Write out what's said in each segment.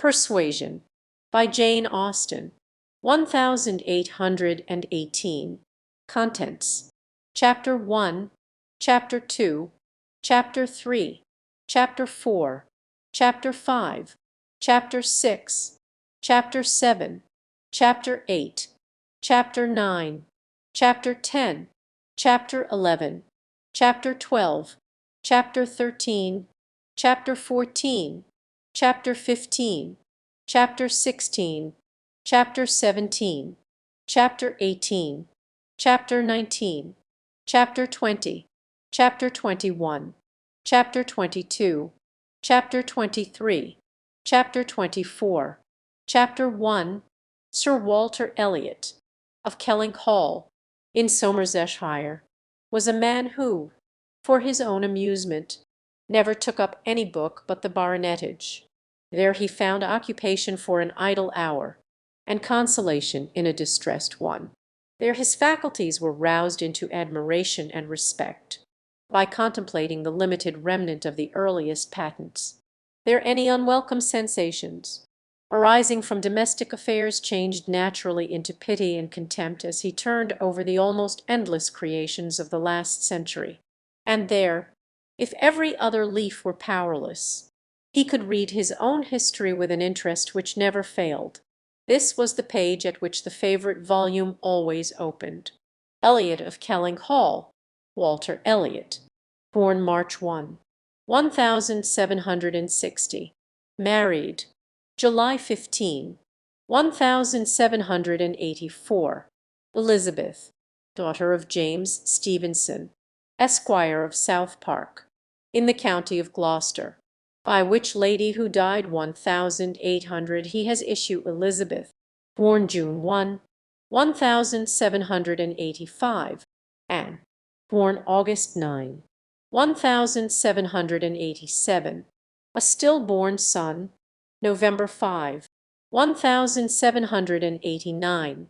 Persuasion by Jane Austen. 1818. Contents: Chapter 1, Chapter 2, Chapter 3, Chapter 4, Chapter 5, Chapter 6, Chapter 7, Chapter 8, Chapter 9, Chapter 10, Chapter 11, Chapter 12, Chapter 13, Chapter 14, Chapter 15, Chapter 16, Chapter 17, Chapter 18, Chapter 19, Chapter 20, Chapter 21, Chapter 22, Chapter 23, Chapter 24, Chapter 1. Sir Walter Elliot, of Kelling Hall, in Somersetshire, was a man who, for his own amusement, never took up any book but the baronetage. There he found occupation for an idle hour, and consolation in a distressed one. There his faculties were roused into admiration and respect, by contemplating the limited remnant of the earliest patents. There any unwelcome sensations, arising from domestic affairs, changed naturally into pity and contempt as he turned over the almost endless creations of the last century. And there, if every other leaf were powerless, he could read his own history with an interest which never failed. This was the page at which the favourite volume always opened. Elliot of Kelling Hall, Walter Elliot, born March 1, 1760, married July 15, 1784, Elizabeth, daughter of James Stevenson, Esquire of South Park, in the county of Gloucester, by which lady, who died 1800, he has issue Elizabeth, born June 1, 1785, Anne, born August 9, 1787, a stillborn son, November 5, 1789,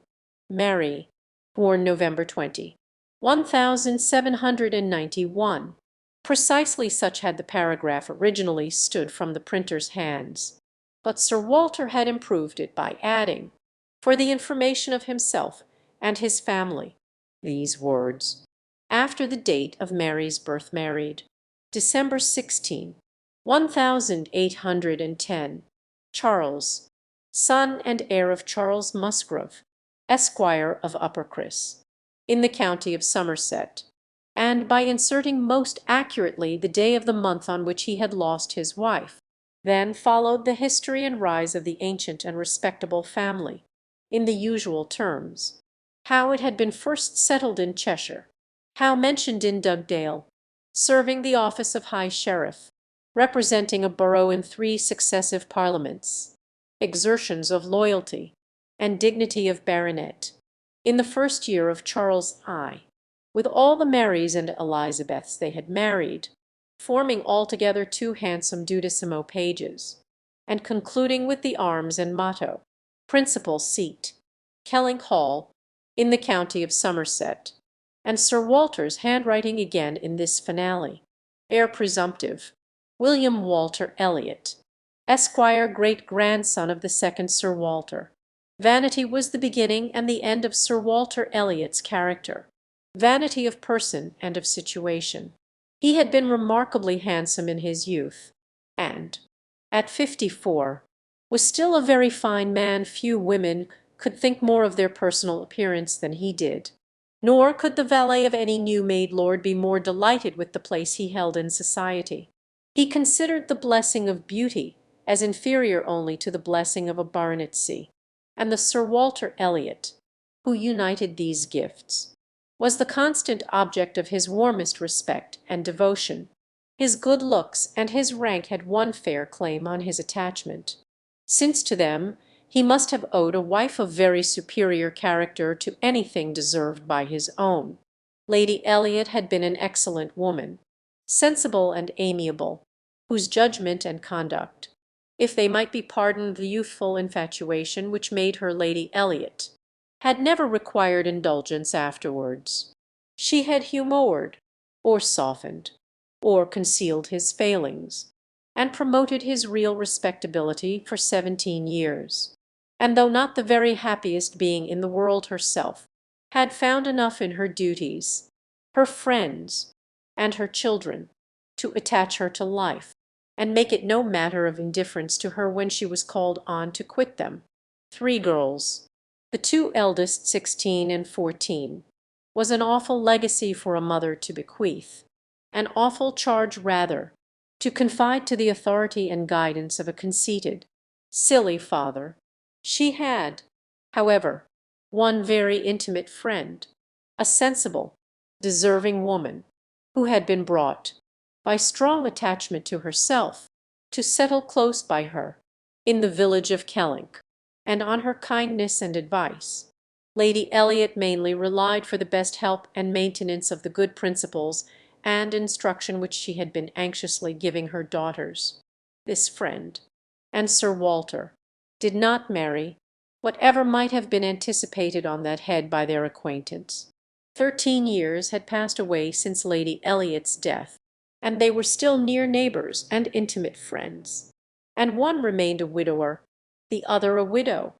Mary, born November 20, 1791. Precisely such had the paragraph originally stood from the printer's hands, but Sir Walter had improved it by adding, for the information of himself and his family, these words: after the date of Mary's birth, married, December 16, 1810, Charles, son and heir of Charles Musgrave, Esquire of Uppercross, in the county of Somerset, and by inserting most accurately the day of the month on which he had lost his wife. Then followed the history and rise of the ancient and respectable family, in the usual terms: how it had been first settled in Cheshire, how mentioned in Dugdale, serving the office of High Sheriff, representing a borough in 3 successive parliaments, exertions of loyalty and dignity of baronet, in the first year of Charles I, with all the Marys and Elizabeths they had married, forming altogether 2 handsome 12mo pages, and concluding with the arms and motto, principal seat, Kelling Hall, in the county of Somerset, and Sir Walter's handwriting again in this finale: heir presumptive, William Walter Elliot, Esquire, great-grandson of the second Sir Walter. Vanity was the beginning and the end of Sir Walter Elliot's character, vanity of person and of situation. He had been remarkably handsome in his youth, and, at 54, was still a very fine man. Few women could think more of their personal appearance than he did, nor could the valet of any new-made lord be more delighted with the place he held in society. He considered the blessing of beauty as inferior only to the blessing of a baronetcy, and the Sir Walter Elliot, who united these gifts, was the constant object of his warmest respect and devotion. His good looks and his rank had one fair claim on his attachment, since to them he must have owed a wife of very superior character to anything deserved by his own. Lady Elliot had been an excellent woman, sensible and amiable, whose judgment and conduct, if they might be pardoned the youthful infatuation which made her Lady Elliot, had never required indulgence afterwards. She had humoured, or softened, or concealed his failings, and promoted his real respectability for 17 years. And though not the very happiest being in the world herself, had found enough in her duties, her friends, and her children to attach her to life, and make it no matter of indifference to her when she was called on to quit them. 3 girls, the 2 eldest 16 and 14, was an awful legacy for a mother to bequeath, an awful charge rather, to confide to the authority and guidance of a conceited, silly father. She had, however, one very intimate friend, a sensible, deserving woman, who had been brought, by strong attachment to herself, to settle close by her, in the village of Kellynch, and on her kindness and advice Lady Elliot mainly relied for the best help and maintenance of the good principles and instruction which she had been anxiously giving her daughters. This friend and Sir Walter did not marry, whatever might have been anticipated on that head by their acquaintance. 13 years had passed away since Lady Elliot's death, and they were still near neighbours and intimate friends, and one remained a widower, the other a widow,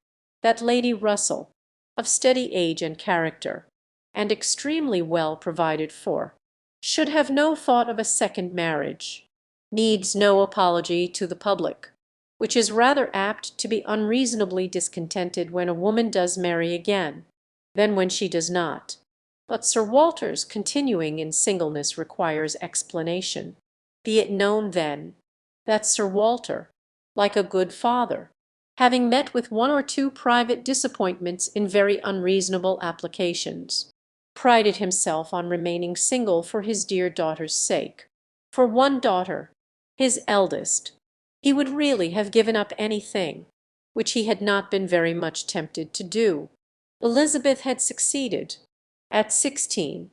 that Lady Russell, of steady age and character, and extremely well provided for, should have no thought of a second marriage, needs no apology to the public, which is rather apt to be unreasonably discontented when a woman does marry again, than when she does not. But Sir Walter's continuing in singleness requires explanation. Be it known, then, that Sir Walter, like a good father, having met with 1 or 2 private disappointments in very unreasonable applications, prided himself on remaining single for his dear daughter's sake. For one daughter, his eldest, he would really have given up anything, which he had not been very much tempted to do. Elizabeth had succeeded, at 16,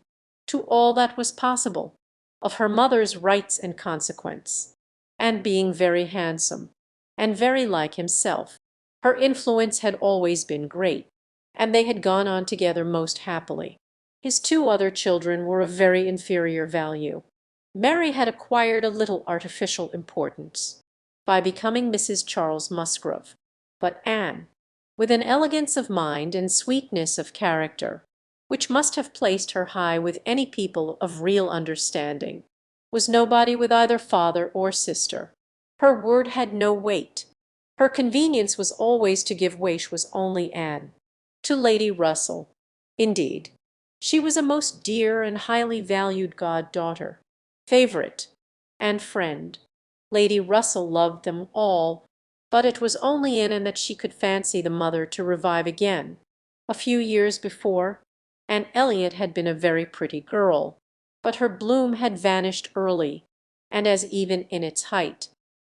to all that was possible of her mother's rights and consequence, and being very handsome, and very like himself, her influence had always been great, and they had gone on together most happily. His 2 other children were of very inferior value. Mary had acquired a little artificial importance by becoming Mrs. Charles Musgrove, but Anne, with an elegance of mind and sweetness of character, which must have placed her high with any people of real understanding, was nobody with either father or sister. Her word had no weight. Her convenience was always to give way. She was only Anne. To Lady Russell, indeed, she was a most dear and highly valued god-daughter, favourite, and friend. Lady Russell loved them all, but it was only in that she could fancy the mother to revive again. A few years before, Anne Elliot had been a very pretty girl, but her bloom had vanished early, and as even in its height,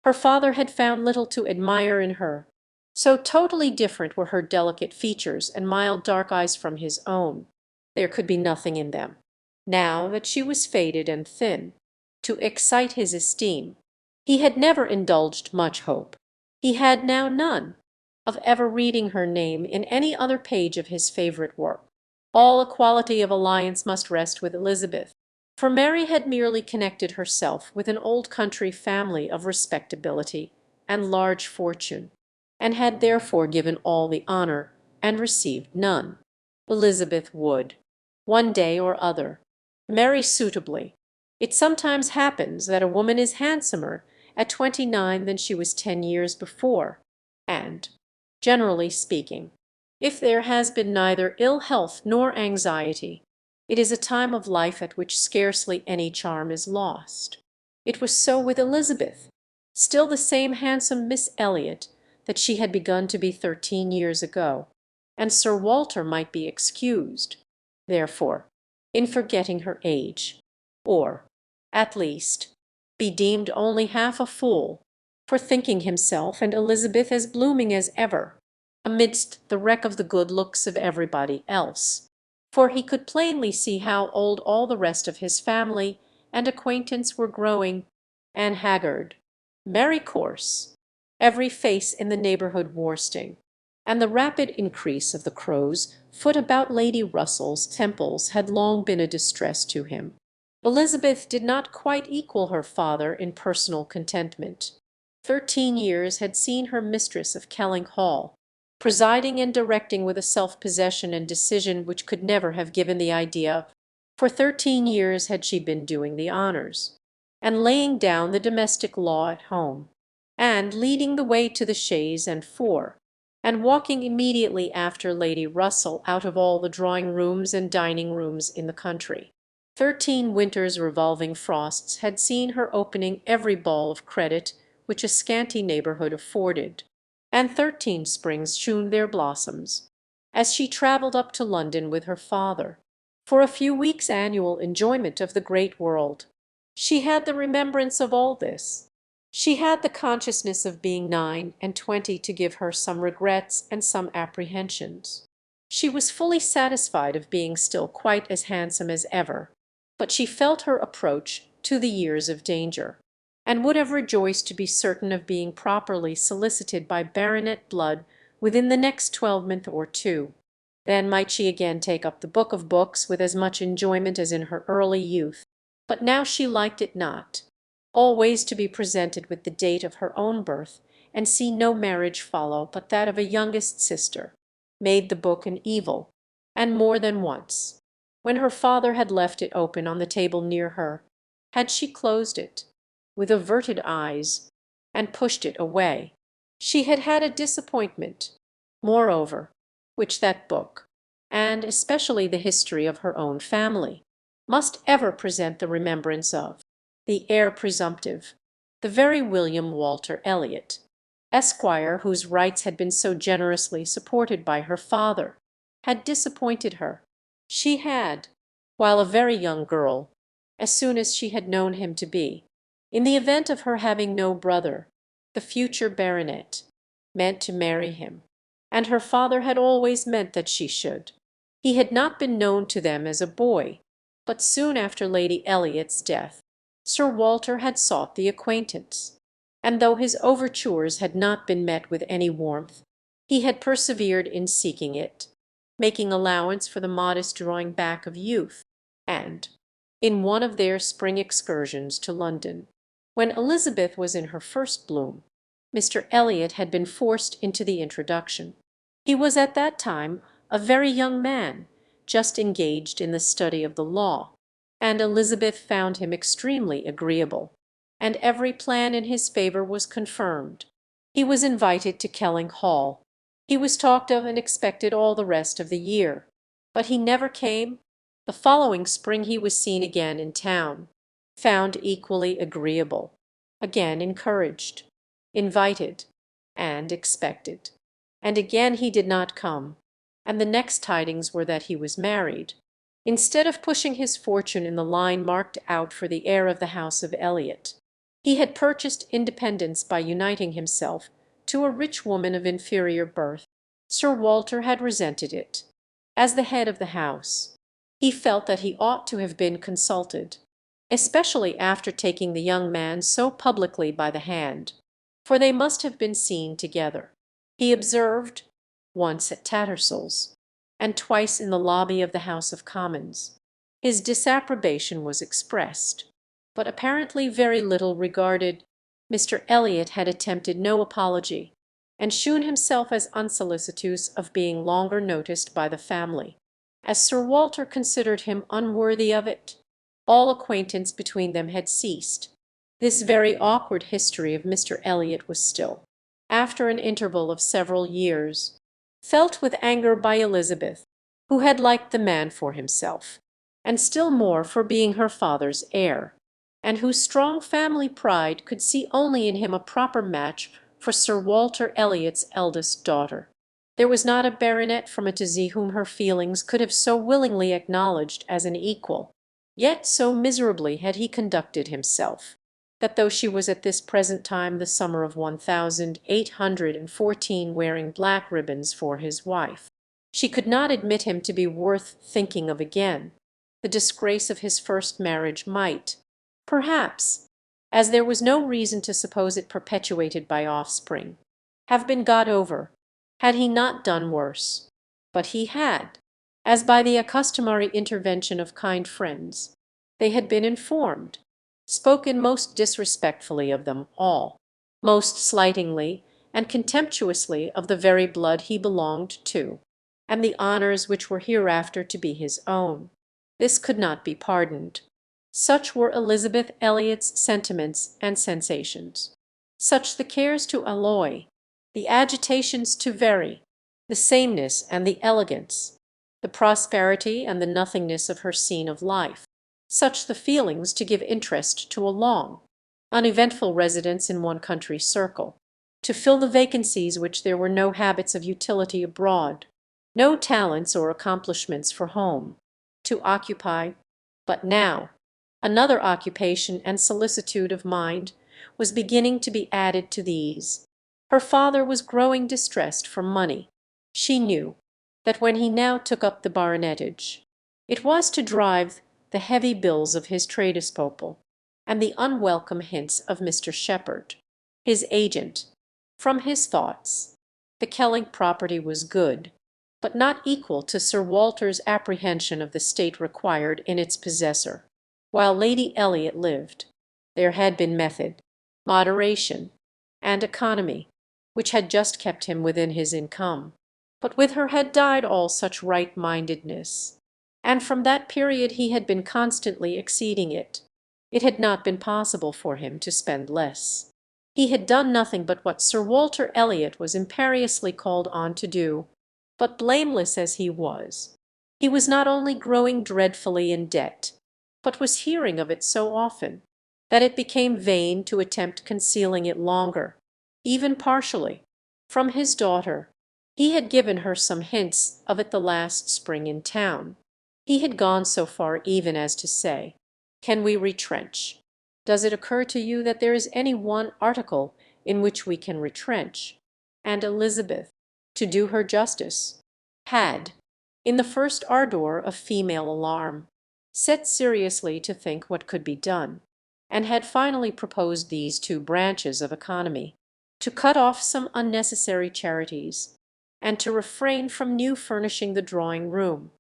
her father had found little to admire in her. So totally different were her delicate features and mild dark eyes from his own, there could be nothing in them, now that she was faded and thin, to excite his esteem. He had never indulged much hope, he had now none, of ever reading her name in any other page of his favourite work. All equality of alliance must rest with Elizabeth, for Mary had merely connected herself with an old country family of respectability and large fortune, and had therefore given all the honour and received none. Elizabeth would, one day or other, marry suitably. It sometimes happens that a woman is handsomer at 29 than she was 10 years before, and, generally speaking, if there has been neither ill health nor anxiety, it is a time of life at which scarcely any charm is lost. It was so with Elizabeth, still the same handsome Miss Elliot that she had begun to be 13 years ago, and Sir Walter might be excused, therefore, in forgetting her age, or, at least, be deemed only half a fool for thinking himself and Elizabeth as blooming as ever, amidst the wreck of the good looks of everybody else, for he could plainly see how old all the rest of his family and acquaintance were growing, and haggard, very coarse, every face in the neighbourhood worsting, and the rapid increase of the crow's foot about Lady Russell's temples had long been a distress to him. Elizabeth did not quite equal her father in personal contentment. 13 years had seen her mistress of Kelling Hall, presiding and directing with a self-possession and decision which could never have given the idea of. For 13 years had she been doing the honours, and laying down the domestic law at home, and leading the way to the chaise and four, and walking immediately after Lady Russell out of all the drawing-rooms and dining-rooms in the country. 13 winters' revolving frosts had seen her opening every ball of credit which a scanty neighbourhood afforded, and 13 springs shewn their blossoms, as she travelled up to London with her father, for a few weeks' annual enjoyment of the great world. She had the remembrance of all this. She had the consciousness of being 29 to give her some regrets and some apprehensions. She was fully satisfied of being still quite as handsome as ever, but she felt her approach to the years of danger, and would have rejoiced to be certain of being properly solicited by baronet blood within the next 12 months or two. Then might she again take up the book of books with as much enjoyment as in her early youth. But now she liked it not, always to be presented with the date of her own birth, and see no marriage follow but that of a youngest sister, made the book an evil, and more than once, when her father had left it open on the table near her, had she closed it, with averted eyes, and pushed it away. She had had a disappointment, moreover, which that book, and especially the history of her own family, must ever present the remembrance of. The heir presumptive, the very William Walter Elliot, Esquire, whose rights had been so generously supported by her father, had disappointed her. She had, while a very young girl, as soon as she had known him to be, in the event of her having no brother, the future baronet, meant to marry him, and her father had always meant that she should. He had not been known to them as a boy, but soon after Lady Elliot's death Sir Walter had sought the acquaintance, and though his overtures had not been met with any warmth, he had persevered in seeking it, making allowance for the modest drawing back of youth, and, in one of their spring excursions to London, when Elizabeth was in her first bloom, Mr. Elliot had been forced into the introduction. He was at that time a very young man, just engaged in the study of the law, and Elizabeth found him extremely agreeable, and every plan in his favour was confirmed. He was invited to Kelling Hall. He was talked of and expected all the rest of the year, but he never came. The following spring he was seen again in town, found equally agreeable, again encouraged, invited, and expected. And again he did not come, and the next tidings were that he was married. Instead of pushing his fortune in the line marked out for the heir of the house of Elliot, he had purchased independence by uniting himself to a rich woman of inferior birth. Sir Walter had resented it. As the head of the house, he felt that he ought to have been consulted, especially after taking the young man so publicly by the hand, for they must have been seen together. He observed, once at Tattersall's, and twice in the lobby of the House of Commons. His disapprobation was expressed, but apparently very little regarded. Mr. Elliot had attempted no apology, and shewn himself as unsolicitous of being longer noticed by the family, as Sir Walter considered him unworthy of it. All acquaintance between them had ceased. This very awkward history of Mr. Elliot was still, after an interval of several years, felt with anger by Elizabeth, who had liked the man for himself, and still more for being her father's heir, and whose strong family pride could see only in him a proper match for Sir Walter Elliot's eldest daughter. There was not a baronet from a whom her feelings could have so willingly acknowledged as an equal, yet so miserably had he conducted himself, that though she was at this present time the summer of 1814 wearing black ribbons for his wife, she could not admit him to be worth thinking of again. The disgrace of his first marriage might, perhaps, as there was no reason to suppose it perpetuated by offspring, have been got over, had he not done worse. But he had, as by the customary intervention of kind friends, they had been informed, spoken most disrespectfully of them all. most slightingly and contemptuously of the very blood he belonged to, and the honours which were hereafter to be his own. This could not be pardoned. Such were Elizabeth Elliot's sentiments and sensations. Such the cares to alloy, the agitations to vary, the sameness and the elegance, the prosperity and the nothingness of her scene of life. Such the feelings to give interest to a long, uneventful residence in one country circle, to fill the vacancies which there were no habits of utility abroad, no talents or accomplishments for home, to occupy. But now another occupation and solicitude of mind was beginning to be added to these. Her father was growing distressed for money. She knew that when he now took up the baronetage, it was to drive the heavy bills of his tradespople and the unwelcome hints of Mr. Shepherd, his agent, from his thoughts. The Kelling property was good, but not equal to Sir Walter's apprehension of the state required in its possessor. While Lady Elliot lived, there had been method, moderation, and economy, which had just kept him within his income. But with her had died all such right-mindedness, and from that period he had been constantly exceeding it. It had not been possible for him to spend less. He had done nothing but what Sir Walter Elliot was imperiously called on to do, but blameless as he was not only growing dreadfully in debt, but was hearing of it so often that it became vain to attempt concealing it longer, even partially, from his daughter. He had given her some hints of it the last spring in town. He had gone so far even as to say, "Can we retrench? Does it occur to you that there is any one article in which we can retrench?" And Elizabeth, to do her justice, had, in the first ardour of female alarm, set seriously to think what could be done, and had finally proposed these two branches of economy: to cut off some unnecessary charities, and to refrain from new furnishing the drawing-room,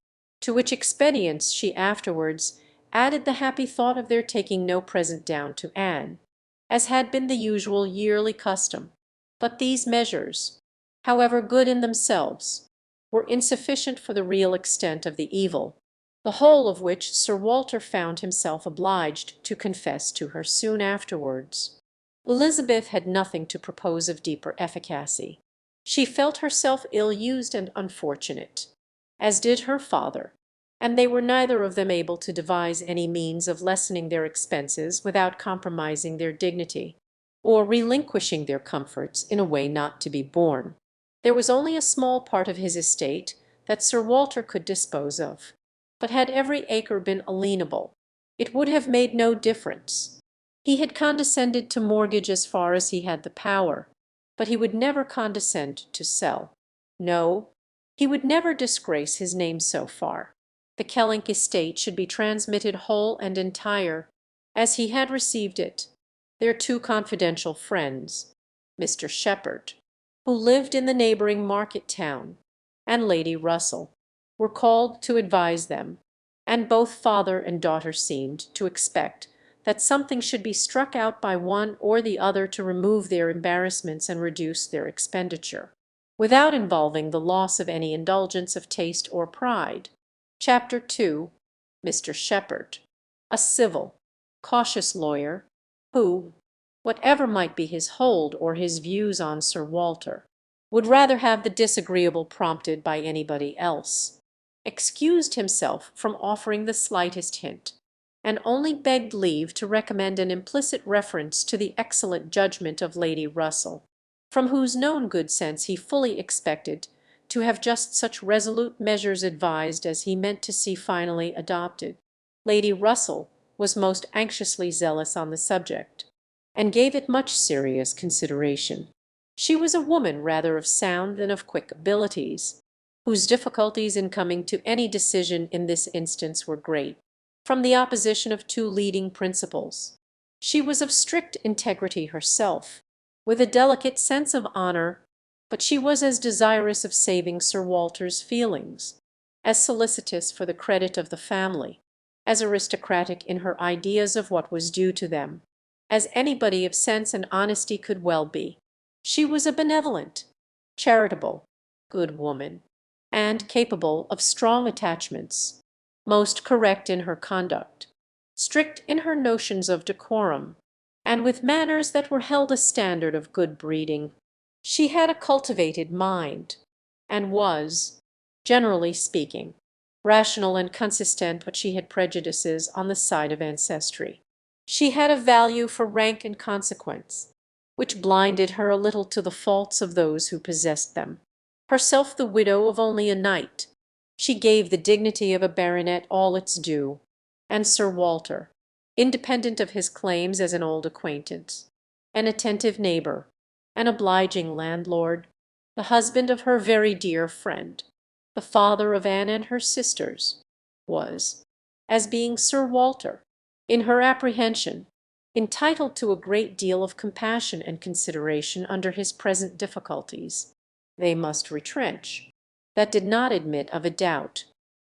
to which expedients she afterwards added the happy thought of their taking no present down to Anne, as had been the usual yearly custom. But these measures, however good in themselves, were insufficient for the real extent of the evil, the whole of which Sir Walter found himself obliged to confess to her soon afterwards. Elizabeth had nothing to propose of deeper efficacy. She felt herself ill-used and unfortunate, as did her father, and they were neither of them able to devise any means of lessening their expenses without compromising their dignity, or relinquishing their comforts in a way not to be borne. There was only a small part of his estate that Sir Walter could dispose of, but had every acre been alienable, it would have made no difference. He had condescended to mortgage as far as he had the power, but he would never condescend to sell. No, he would never disgrace his name so far. The Kelling estate should be transmitted whole and entire, as he had received it. Their two confidential friends, Mr. Shepherd, who lived in the neighbouring market town, and Lady Russell, were called to advise them, and both father and daughter seemed to expect that something should be struck out by one or the other to remove their embarrassments and reduce their expenditure, without involving the loss of any indulgence of taste or pride. Chapter 2. Mr. Shepherd, a civil, cautious lawyer, who, whatever might be his hold or his views on Sir Walter, would rather have the disagreeable prompted by anybody else, excused himself from offering the slightest hint, and only begged leave to recommend an implicit reference to the excellent judgment of Lady Russell, from whose known good sense he fully expected to have just such resolute measures advised as he meant to see finally adopted. Lady Russell was most anxiously zealous on the subject, and gave it much serious consideration. She was a woman rather of sound than of quick abilities, whose difficulties in coming to any decision in this instance were great, from the opposition of two leading principles. She was of strict integrity herself, with a delicate sense of honour, but she was as desirous of saving Sir Walter's feelings, as solicitous for the credit of the family, as aristocratic in her ideas of what was due to them, as anybody of sense and honesty could well be. She was a benevolent, charitable, good woman, and capable of strong attachments, most correct in her conduct, strict in her notions of decorum, and with manners that were held a standard of good breeding. She had a cultivated mind, and was, generally speaking, rational and consistent, but she had prejudices on the side of ancestry. She had a value for rank and consequence, which blinded her a little to the faults of those who possessed them. Herself the widow of only a knight, she gave the dignity of a baronet all its due, and Sir Walter, independent of his claims as an old acquaintance, an attentive neighbour, an obliging landlord, the husband of her very dear friend, the father of Anne and her sisters, was, as being Sir Walter, in her apprehension, entitled to a great deal of compassion and consideration under his present difficulties. They must retrench. That did not admit of a doubt,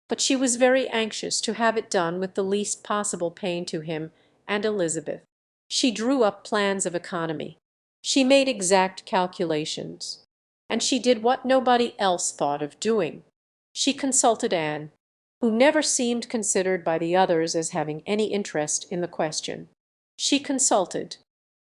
but she was very anxious to have it done with the least possible pain to him and Elizabeth. She drew up plans of economy. She made exact calculations, and she did what nobody else thought of doing. She consulted Anne, who never seemed considered by the others as having any interest in the question. She consulted,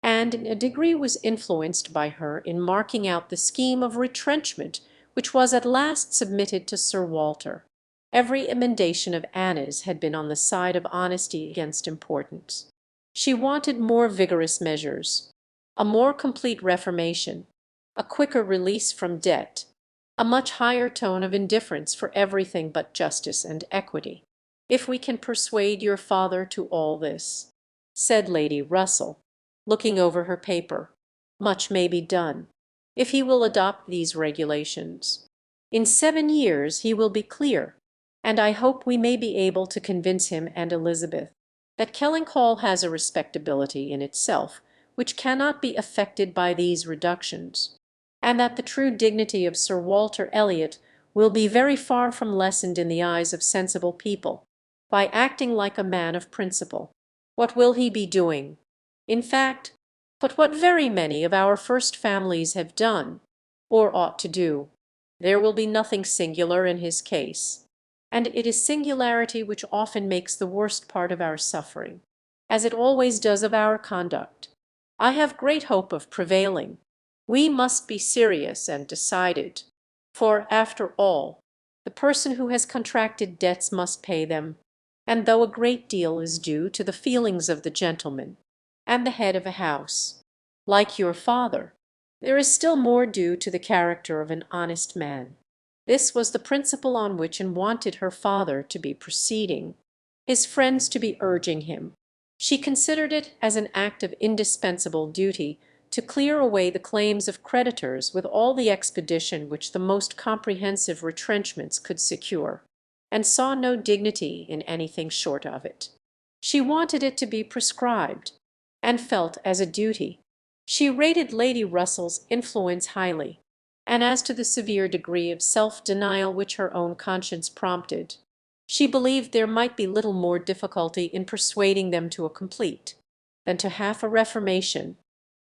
and in a degree was influenced by her in marking out the scheme of retrenchment which was at last submitted to Sir Walter. Every emendation of Anna's had been on the side of honesty against importance. She wanted more vigorous measures, a more complete reformation, a quicker release from debt, a much higher tone of indifference for everything but justice and equity. "If we can persuade your father to all this," said Lady Russell, looking over her paper, "much may be done. If he will adopt these regulations, in 7 years he will be clear, and I hope we may be able to convince him and Elizabeth that Kelling Hall has a respectability in itself which cannot be affected by these reductions, and that the true dignity of Sir Walter Elliot will be very far from lessened in the eyes of sensible people by acting like a man of principle. What will he be doing? In fact, but what very many of our first families have done, or ought to do. There will be nothing singular in his case, and it is singularity which often makes the worst part of our suffering, as it always does of our conduct. I have great hope of prevailing. We must be serious and decided, for, after all, the person who has contracted debts must pay them, and though a great deal is due to the feelings of the gentleman and the head of a house, like your father, there is still more due to the character of an honest man." This was the principle on which Anne wanted her father to be proceeding, his friends to be urging him. She considered it as an act of indispensable duty to clear away the claims of creditors with all the expedition which the most comprehensive retrenchments could secure, and saw no dignity in anything short of it. She wanted it to be prescribed, and felt as a duty. She rated Lady Russell's influence highly, and as to the severe degree of self-denial which her own conscience prompted, she believed there might be little more difficulty in persuading them to a complete than to half a reformation.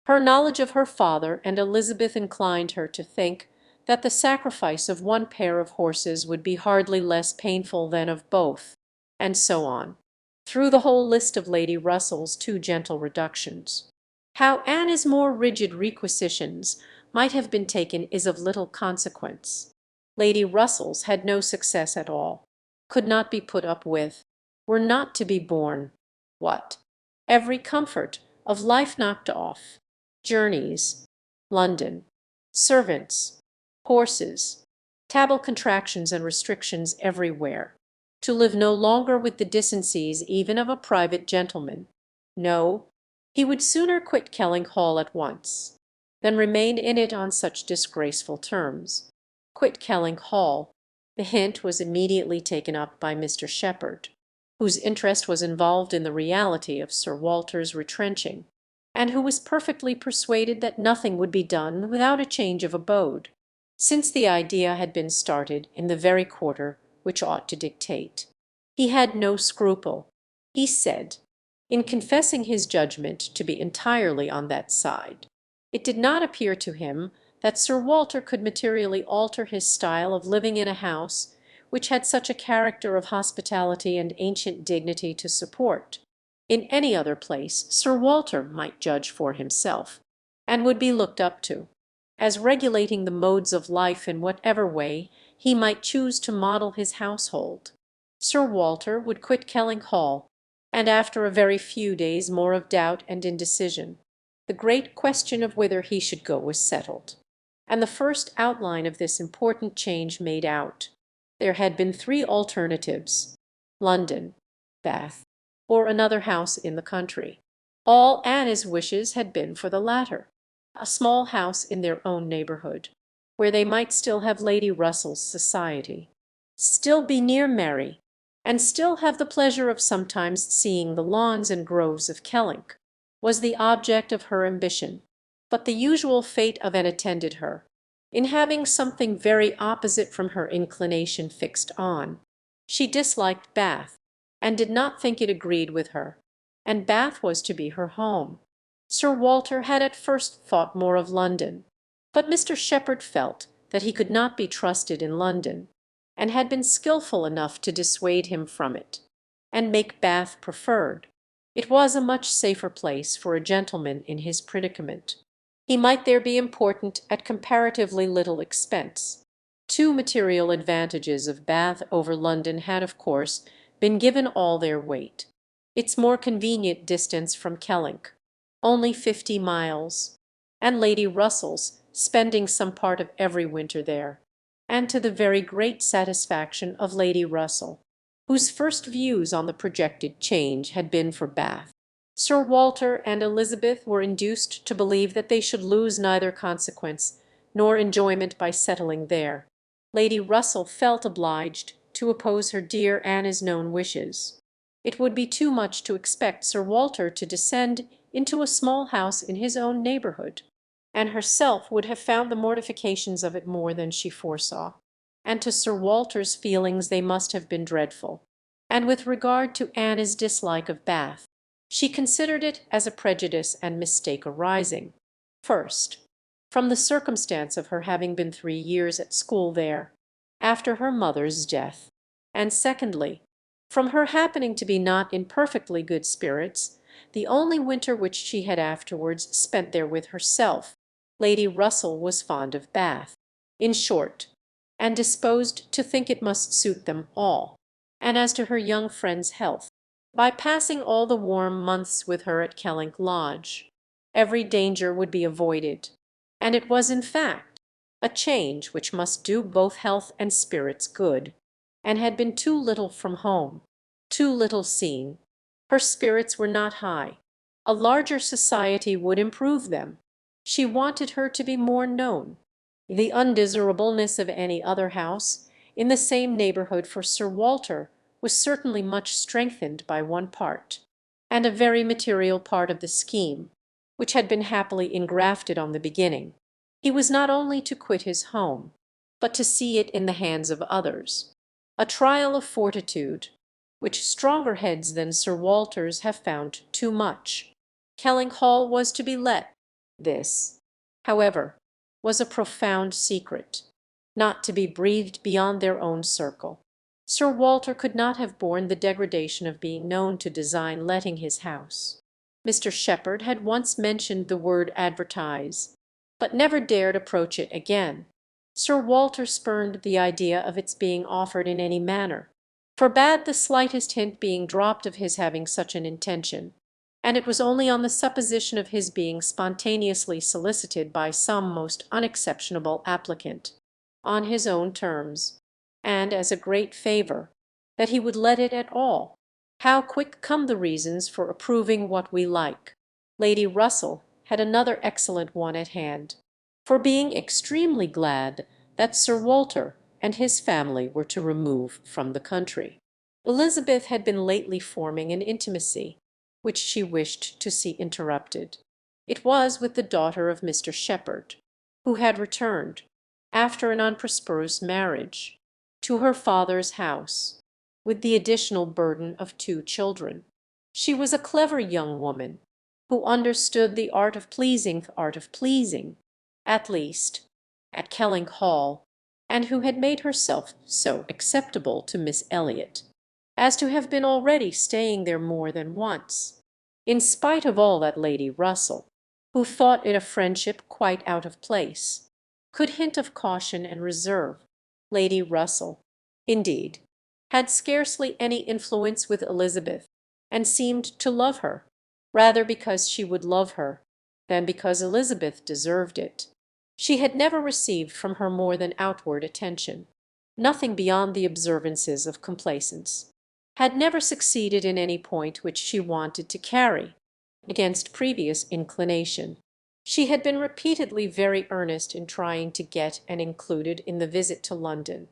Her knowledge of her father and Elizabeth inclined her to think that the sacrifice of one pair of horses would be hardly less painful than of both, and so on, through the whole list of Lady Russell's too gentle reductions. How Anne's more rigid requisitions might have been taken is of little consequence. Lady Russell's had no success at all, could not be put up with, were not to be borne. What? Every comfort of life knocked off, journeys, London, servants, horses, table contractions and restrictions everywhere, to live no longer with the decencies even of a private gentleman. No, he would sooner quit Kelling Hall at once than remain in it on such disgraceful terms. Quit Kelling Hall. The hint was immediately taken up by Mr. Shepherd, whose interest was involved in the reality of Sir Walter's retrenching, and who was perfectly persuaded that nothing would be done without a change of abode, since the idea had been started in the very quarter which ought to dictate. He had no scruple. He said, in confessing his judgment to be entirely on that side. It did not appear to him that Sir Walter could materially alter his style of living in a house which had such a character of hospitality and ancient dignity to support. In any other place Sir Walter might judge for himself, and would be looked up to, as regulating the modes of life in whatever way he might choose to model his household. Sir Walter would quit Kelling Hall, and after a very few days more of doubt and indecision, the great question of whither he should go was settled, and the first outline of this important change made out. There had been three alternatives: London, Bath, or another house in the country. All Anna's wishes had been for the latter, a small house in their own neighbourhood, where they might still have Lady Russell's society, still be near Mary, and still have the pleasure of sometimes seeing the lawns and groves of Kellynch, was the object of her ambition. But the usual fate of Anna attended her, in having something very opposite from her inclination fixed on. She disliked Bath, and did not think it agreed with her, and Bath was to be her home. Sir Walter had at first thought more of London, but Mr. Shepherd felt that he could not be trusted in London, and had been skilful enough to dissuade him from it, and make Bath preferred. It was a much safer place for a gentleman in his predicament. He might there be important at comparatively little expense. Two material advantages of Bath over London had of course been given all their weight: its more convenient distance from Kellynch, only 50 miles, and Lady Russell's spending some part of every winter there, and to the very great satisfaction of Lady Russell, whose first views on the projected change had been for Bath. Sir Walter and Elizabeth were induced to believe that they should lose neither consequence nor enjoyment by settling there. Lady Russell felt obliged to oppose her dear Anna's known wishes. It would be too much to expect Sir Walter to descend into a small house in his own neighbourhood, and herself would have found the mortifications of it more than she foresaw, and to Sir Walter's feelings they must have been dreadful. And with regard to Anna's dislike of Bath, she considered it as a prejudice and mistake arising, first, from the circumstance of her having been 3 years at school there, after her mother's death, and secondly, from her happening to be not in perfectly good spirits the only winter which she had afterwards spent there with herself. Lady Russell was fond of Bath, in short, and disposed to think it must suit them all. And as to her young friend's health, by passing all the warm months with her at Kellynch Lodge, every danger would be avoided, and it was in fact a change which must do both health and spirits good, and had been too little from home, too little seen. Her spirits were not high. A larger society would improve them. She wanted her to be more known. The undesirableness of any other house in the same neighbourhood for Sir Walter was certainly much strengthened by one part, and a very material part of the scheme, which had been happily engrafted on the beginning. He was not only to quit his home, but to see it in the hands of others, a trial of fortitude, which stronger heads than Sir Walter's have found too much. Kelling Hall was to be let. This, however, was a profound secret, not to be breathed beyond their own circle. Sir Walter could not have borne the degradation of being known to design letting his house. Mr. Shepherd had once mentioned the word advertise, but never dared approach it again. Sir Walter spurned the idea of its being offered in any manner, forbade the slightest hint being dropped of his having such an intention, and it was only on the supposition of his being spontaneously solicited by some most unexceptionable applicant, on his own terms, and as a great favour, that he would let it at all. How quick come the reasons for approving what we like! Lady Russell had another excellent one at hand, for being extremely glad that Sir Walter and his family were to remove from the country. Elizabeth had been lately forming an intimacy which she wished to see interrupted. It was with the daughter of Mr. Shepherd, who had returned, after an unprosperous marriage, to her father's house, with the additional burden of 2 children. She was a clever young woman, who understood the art of pleasing, at least, at Kelling Hall, and who had made herself so acceptable to Miss Elliot as to have been already staying there more than once, in spite of all that Lady Russell, who thought it a friendship quite out of place, could hint of caution and reserve. Lady Russell, indeed, had scarcely any influence with Elizabeth, and seemed to love her, rather because she would love her than because Elizabeth deserved it. She had never received from her more than outward attention, nothing beyond the observances of complaisance, had never succeeded in any point which she wanted to carry, against previous inclination. She had been repeatedly very earnest in trying to get and included in the visit to London,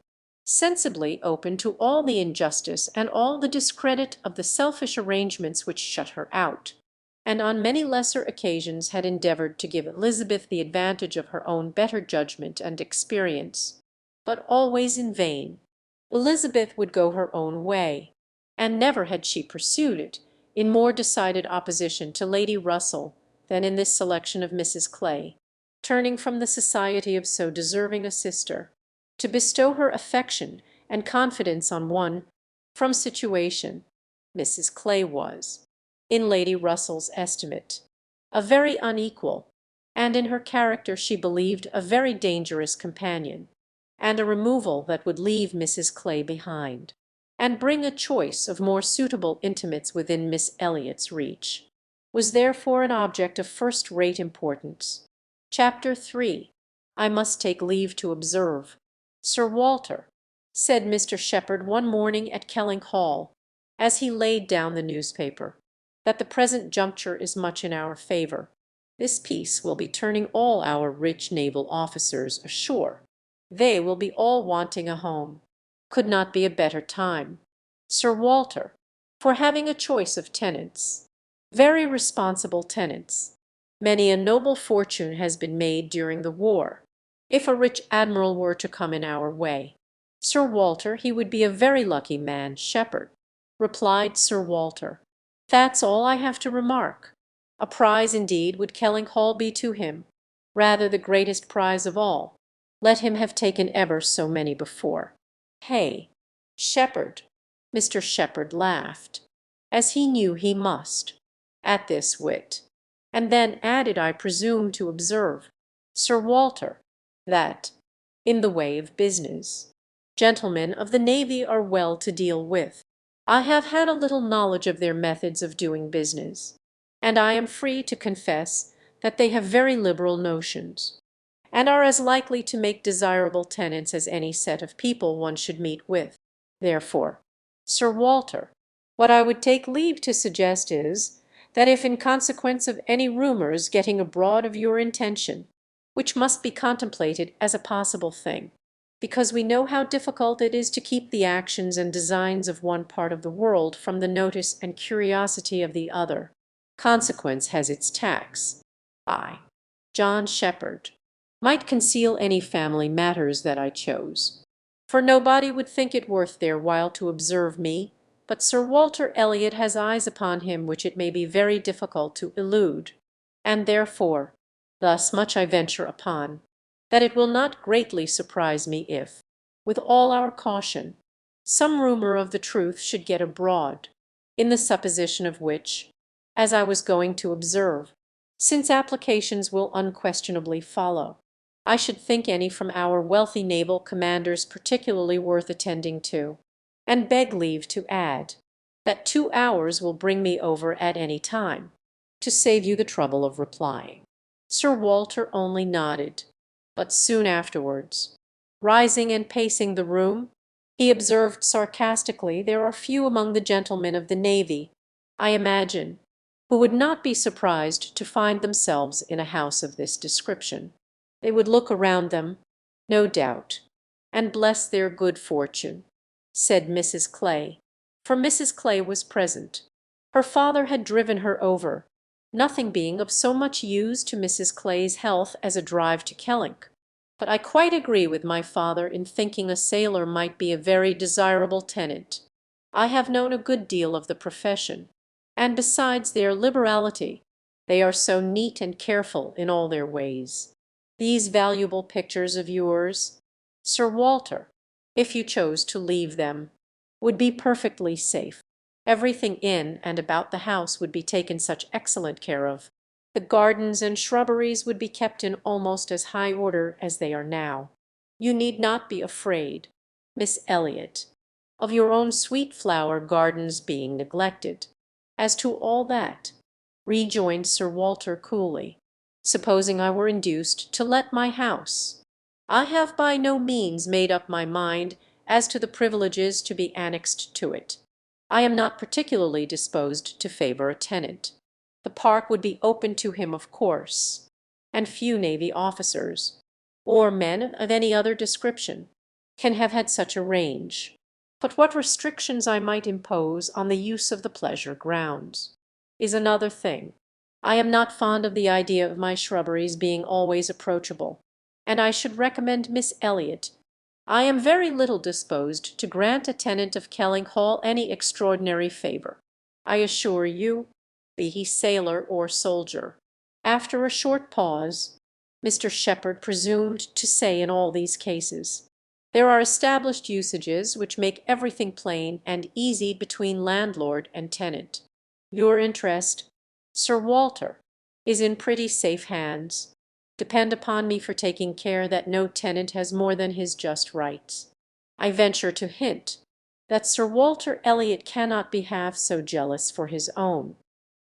sensibly open to all the injustice and all the discredit of the selfish arrangements which shut her out, and on many lesser occasions had endeavoured to give Elizabeth the advantage of her own better judgment and experience, but always in vain. Elizabeth would go her own way, and never had she pursued it in more decided opposition to Lady Russell than in this selection of Mrs. Clay, turning from the society of so deserving a sister, to bestow her affection and confidence on one from situation. Mrs. Clay was, in Lady Russell's estimate, a very unequal, and in her character she believed a very dangerous companion, and a removal that would leave Mrs. Clay behind, and bring a choice of more suitable intimates within Miss Elliot's reach, was therefore an object of first-rate importance. Chapter 3. I must take leave to observe, Sir Walter, said Mr. Shepherd one morning at Kelling Hall, as he laid down the newspaper, that the present juncture is much in our favour. This peace will be turning all our rich naval officers ashore. They will be all wanting a home. Could not be a better time, Sir Walter, for having a choice of tenants, very responsible tenants. Many a noble fortune has been made during the war. If a rich admiral were to come in our way, Sir Walter, he would be a very lucky man. Shepherd, replied Sir Walter, that's all I have to remark. A prize indeed would Kelling Hall be to him, rather the greatest prize of all, let him have taken ever so many before. Hey, Shepherd! Mr. Shepherd laughed, as he knew he must, at this wit, and then added, I presume to observe, Sir Walter, that, in the way of business, gentlemen of the navy are well to deal with. I have had a little knowledge of their methods of doing business, and I am free to confess that they have very liberal notions, and are as likely to make desirable tenants as any set of people one should meet with. Therefore, Sir Walter, what I would take leave to suggest is, that if in consequence of any rumours getting abroad of your intention, which must be contemplated as a possible thing, because we know how difficult it is to keep the actions and designs of one part of the world from the notice and curiosity of the other, consequence has its tax. I, John Shepherd, might conceal any family matters that I chose, for nobody would think it worth their while to observe me, but Sir Walter Elliot has eyes upon him which it may be very difficult to elude, and therefore, thus much I venture upon, that it will not greatly surprise me if, with all our caution, some rumour of the truth should get abroad, in the supposition of which, as I was going to observe, since applications will unquestionably follow, I should think any from our wealthy naval commanders particularly worth attending to, and beg leave to add, that 2 hours will bring me over at any time, to save you the trouble of replying. Sir Walter only nodded, but soon afterwards, rising and pacing the room, he observed sarcastically, there are few among the gentlemen of the navy, I imagine, who would not be surprised to find themselves in a house of this description. They would look around them, no doubt, and bless their good fortune, said Mrs. Clay, for Mrs. Clay was present. Her father had driven her over, nothing being of so much use to Mrs. Clay's health as a drive to Kelling. But I quite agree with my father in thinking a sailor might be a very desirable tenant. I have known a good deal of the profession, And besides their liberality, they are so neat and careful in all their ways. These valuable pictures of yours, Sir Walter, if you chose to leave them, would be perfectly safe. Everything in and about the house would be taken such excellent care of. The gardens and shrubberies would be kept in almost as high order as they are now. You need not be afraid, Miss Elliot, of your own sweet flower gardens being neglected. As to all that, rejoined Sir Walter coolly, supposing I were induced to let my house, I have by no means made up my mind as to the privileges to be annexed to it. I am not particularly disposed to favor a tenant. The park would be open to him, of course, and few navy officers, or men of any other description, can have had such a range. But what restrictions I might impose on the use of the pleasure grounds is another thing. I am not fond of the idea of my shrubberies being always approachable, and I should recommend Miss Elliot. I am very little disposed to grant a tenant of Kelling Hall any extraordinary favor, I assure you, be he sailor or soldier." After a short pause, Mr. Shepherd presumed to say in all these cases, "There are established usages which make everything plain and easy between landlord and tenant. Your interest, Sir Walter, is in pretty safe hands. Depend upon me for taking care that no tenant has more than his just rights. I venture to hint that Sir Walter Elliot cannot be half so jealous for his own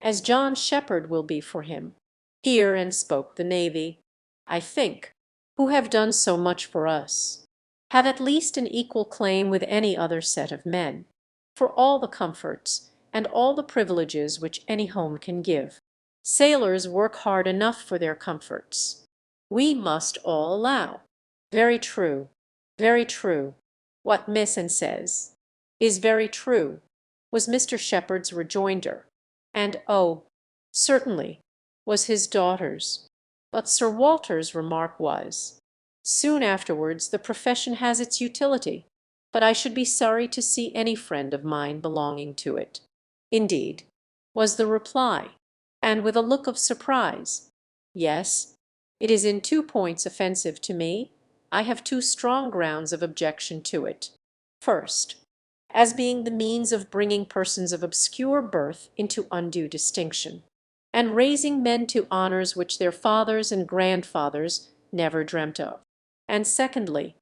as John Shepherd will be for him. Here and spoke the navy, I think, who have done so much for us, have at least an equal claim with any other set of men, for all the comforts and all the privileges which any home can give. Sailors work hard enough for their comforts, we must all allow." "Very true, very true. What Misson says is very true," was Mr. Shepherd's rejoinder, and "Oh, certainly," was his daughter's. But Sir Walter's remark was, "Soon afterwards the profession has its utility, but I should be sorry to see any friend of mine belonging to it." "Indeed," was the reply, and with a look of surprise. "Yes, it is in 2 points offensive to me. I have 2 strong grounds of objection to it. First, as being the means of bringing persons of obscure birth into undue distinction, and raising men to honours which their fathers and grandfathers never dreamt of. And secondly,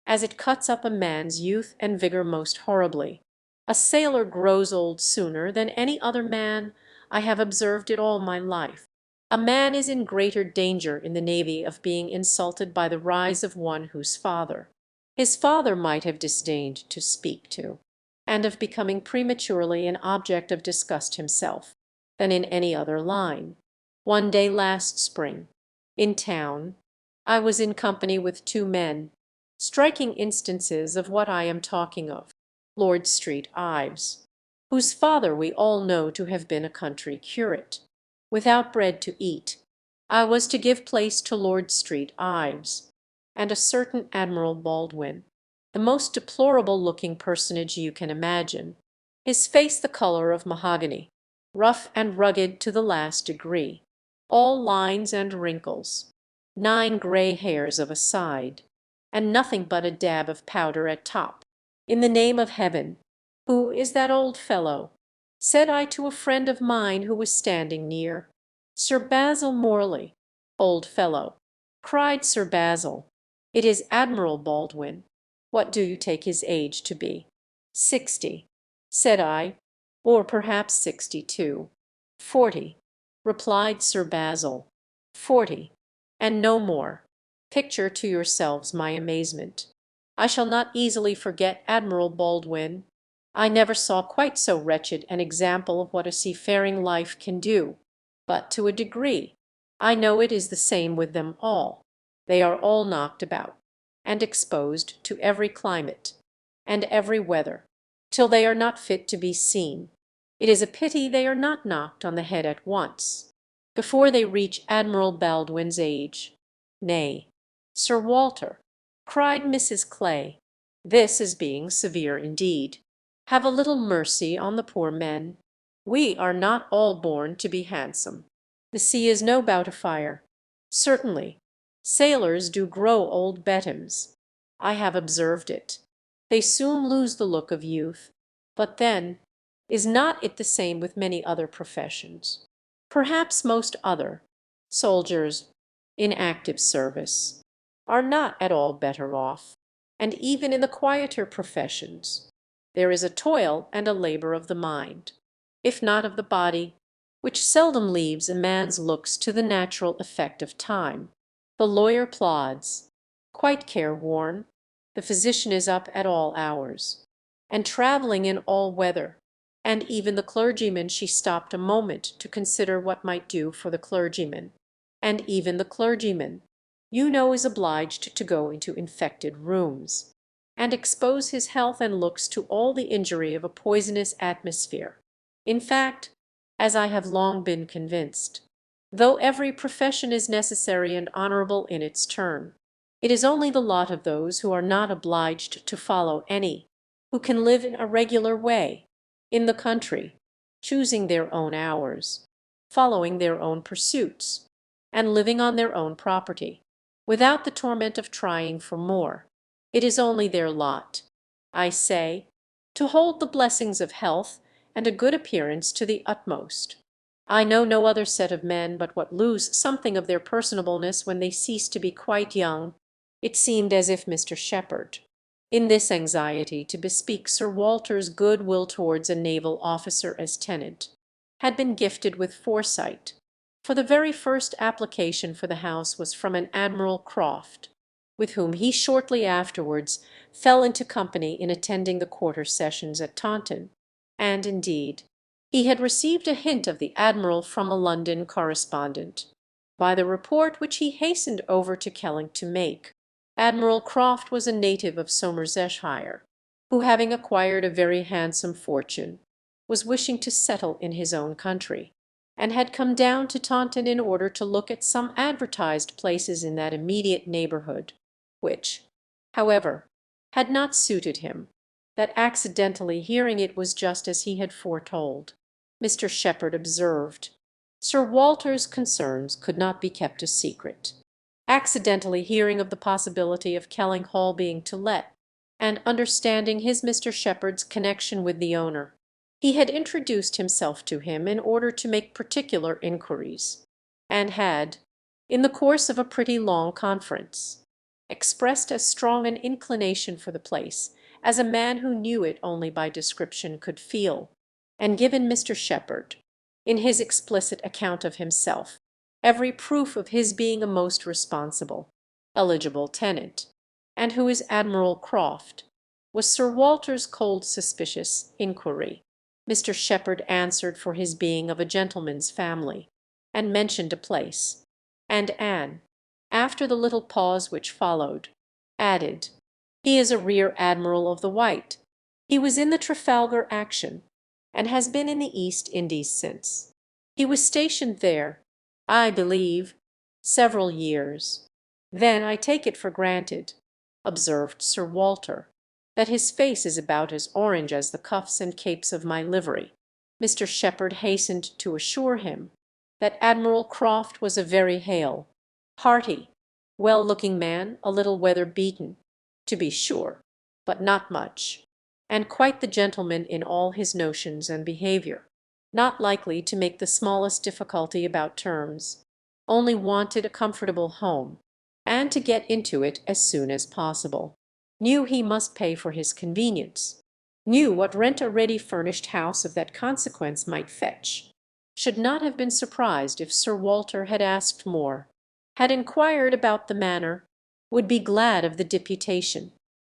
as it cuts up a man's youth and vigour most horribly. A sailor grows old sooner than any other man. I have observed it all my life. A man is in greater danger in the navy of being insulted by the rise of one whose father his father might have disdained to speak to, and of becoming prematurely an object of disgust himself, than in any other line. One day last spring, in town, I was in company with 2 men, striking instances of what I am talking of, Lord Street Ives, whose father we all know to have been a country curate, without bread to eat. I was to give place to Lord Street Ives, and a certain Admiral Baldwin, the most deplorable-looking personage you can imagine, his face the colour of mahogany, rough and rugged to the last degree, all lines and wrinkles, 9 grey hairs of a side, and nothing but a dab of powder at top. "In the name of heaven, who is that old fellow?" said I to a friend of mine who was standing near. "Sir Basil Morley, old fellow," cried Sir Basil. "It is Admiral Baldwin. What do you take his age to be?" "60," said I, "or perhaps 62." "40," replied Sir Basil. "40, and no more. Picture to yourselves my amazement. I shall not easily forget Admiral Baldwin. I never saw quite so wretched an example of what a seafaring life can do. But to a degree, I know it is the same with them all. They are all knocked about, and exposed to every climate, and every weather, till they are not fit to be seen. It is a pity they are not knocked on the head at once, before they reach Admiral Baldwin's age. Nay, Sir Walter," cried Mrs. Clay, "this is being severe indeed. Have a little mercy on the poor men. We are not all born to be handsome. The sea is no bout of fire. Certainly, sailors do grow old bettams. I have observed it. They soon lose the look of youth. But then, is not it the same with many other professions? Perhaps most other soldiers in active service are not at all better off. And even in the quieter professions, there is a toil and a labor of the mind, if not of the body, which seldom leaves a man's looks to the natural effect of time. The lawyer plods, quite careworn; the physician is up at all hours, and travelling in all weather; and even the clergyman, she stopped a moment to consider what might do for the clergyman, and even the clergyman, you know, is obliged to go into infected rooms, and expose his health and looks to all the injury of a poisonous atmosphere. In fact, as I have long been convinced, though every profession is necessary and honourable in its turn, it is only the lot of those who are not obliged to follow any, who can live in a regular way, in the country, choosing their own hours, following their own pursuits, and living on their own property, without the torment of trying for more. It is only their lot, I say, to hold the blessings of health and a good appearance to the utmost. I know no other set of men but what lose something of their personableness when they cease to be quite young. It seemed as if Mr. Shepherd, in this anxiety to bespeak Sir Walter's good will towards a naval officer as tenant, had been gifted with foresight, for the very first application for the house was from an Admiral Croft, with whom he shortly afterwards fell into company in attending the quarter sessions at Taunton, and indeed he had received a hint of the admiral from a London correspondent, by the report which he hastened over to Kelling to make. Admiral Croft was a native of Somersetshire, who, having acquired a very handsome fortune, was wishing to settle in his own country, and had come down to Taunton in order to look at some advertised places in that immediate neighbourhood, which, however, had not suited him, that accidentally hearing it was just as he had foretold. Mr. Shepherd observed, Sir Walter's concerns could not be kept a secret. Accidentally hearing of the possibility of Kelling Hall being to let, and understanding his Mr. Shepherd's connection with the owner, he had introduced himself to him in order to make particular inquiries, and had, in the course of a pretty long conference, expressed as strong an inclination for the place as a man who knew it only by description could feel, and given Mr. Shepherd, in his explicit account of himself, every proof of his being a most responsible, eligible tenant, and who is Admiral Croft, was Sir Walter's cold suspicious inquiry. Mr. Shepherd answered for his being of a gentleman's family, and mentioned a place, and Anne, after the little pause which followed, added, "He is a rear admiral of the White. He was in the Trafalgar action, and has been in the East Indies since. He was stationed there, I believe, several years." "Then I take it for granted," observed Sir Walter, "that his face is about as orange as the cuffs and capes of my livery." Mr. Shepherd hastened to assure him that Admiral Croft was a very hale, hearty, well-looking man, a little weather-beaten, to be sure, but not much, and quite the gentleman in all his notions and behaviour, not likely to make the smallest difficulty about terms, only wanted a comfortable home, and to get into it as soon as possible, knew he must pay for his convenience, knew what rent a ready-furnished house of that consequence might fetch, should not have been surprised if Sir Walter had asked more, had inquired about the manor, would be glad of the deputation,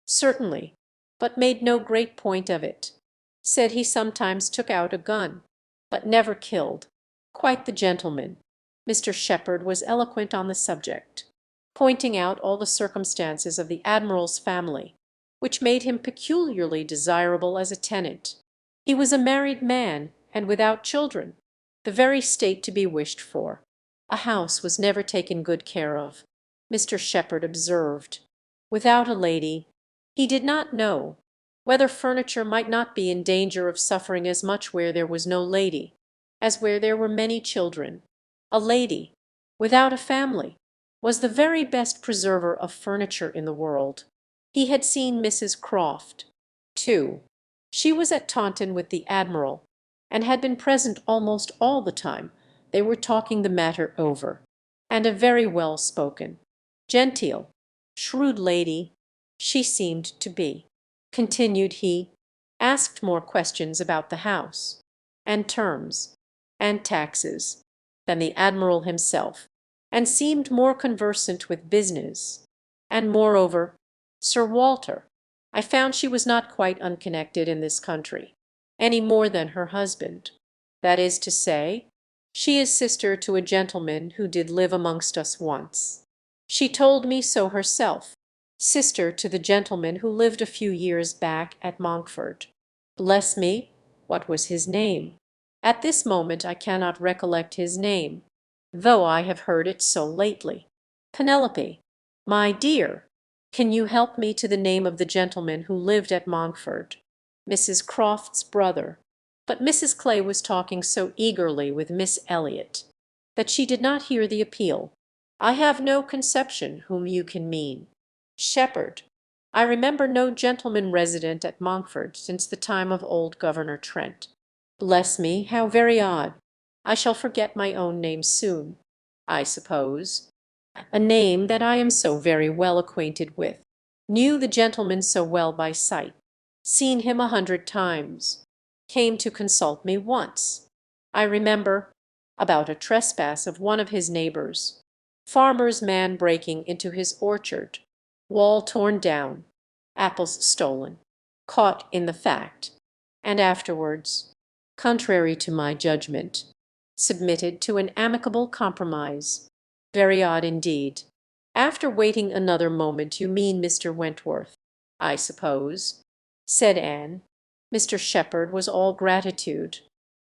certainly, but made no great point of it, said he sometimes took out a gun, but never killed, quite the gentleman. Mr. Shepherd was eloquent on the subject, pointing out all the circumstances of the admiral's family, which made him peculiarly desirable as a tenant. He was a married man, and without children, the very state to be wished for. A house was never taken good care of, Mr. Shepherd observed, without a lady. He did not know, whether furniture might not be in danger of suffering as much where there was no lady, as where there were many children. A lady, without a family, was the very best preserver of furniture in the world. He had seen Mrs. Croft, too. She was at Taunton with the admiral, and had been present almost all the time they were talking the matter over, and a very well spoken, genteel, shrewd lady she seemed to be. Continued he, asked more questions about the house, and terms, and taxes, than the admiral himself, and seemed more conversant with business. And moreover, Sir Walter, I found she was not quite unconnected in this country, any more than her husband. That is to say, she is sister to a gentleman who did live amongst us once. She told me so herself, sister to the gentleman who lived a few years back at Monkford. Bless me, what was his name? At this moment I cannot recollect his name, though I have heard it so lately. Penelope, my dear, can you help me to the name of the gentleman who lived at Monkford? Mrs. Croft's brother. But Mrs. Clay was talking so eagerly with Miss Elliot that she did not hear the appeal. I have no conception whom you can mean. Shepherd. I remember no gentleman resident at Monkford since the time of old Governor Trent. Bless me, how very odd! I shall forget my own name soon, I suppose. A name that I am so very well acquainted with. Knew the gentleman so well by sight. Seen him 100 times. Came to consult me once, I remember, about a trespass of one of his neighbors. Farmer's man breaking into his orchard. Wall torn down. Apples stolen. Caught in the fact. And afterwards, contrary to my judgment, submitted to an amicable compromise. Very odd indeed. After waiting another moment, you mean Mr. Wentworth, I suppose, said Anne. Mr. Shepherd was all gratitude.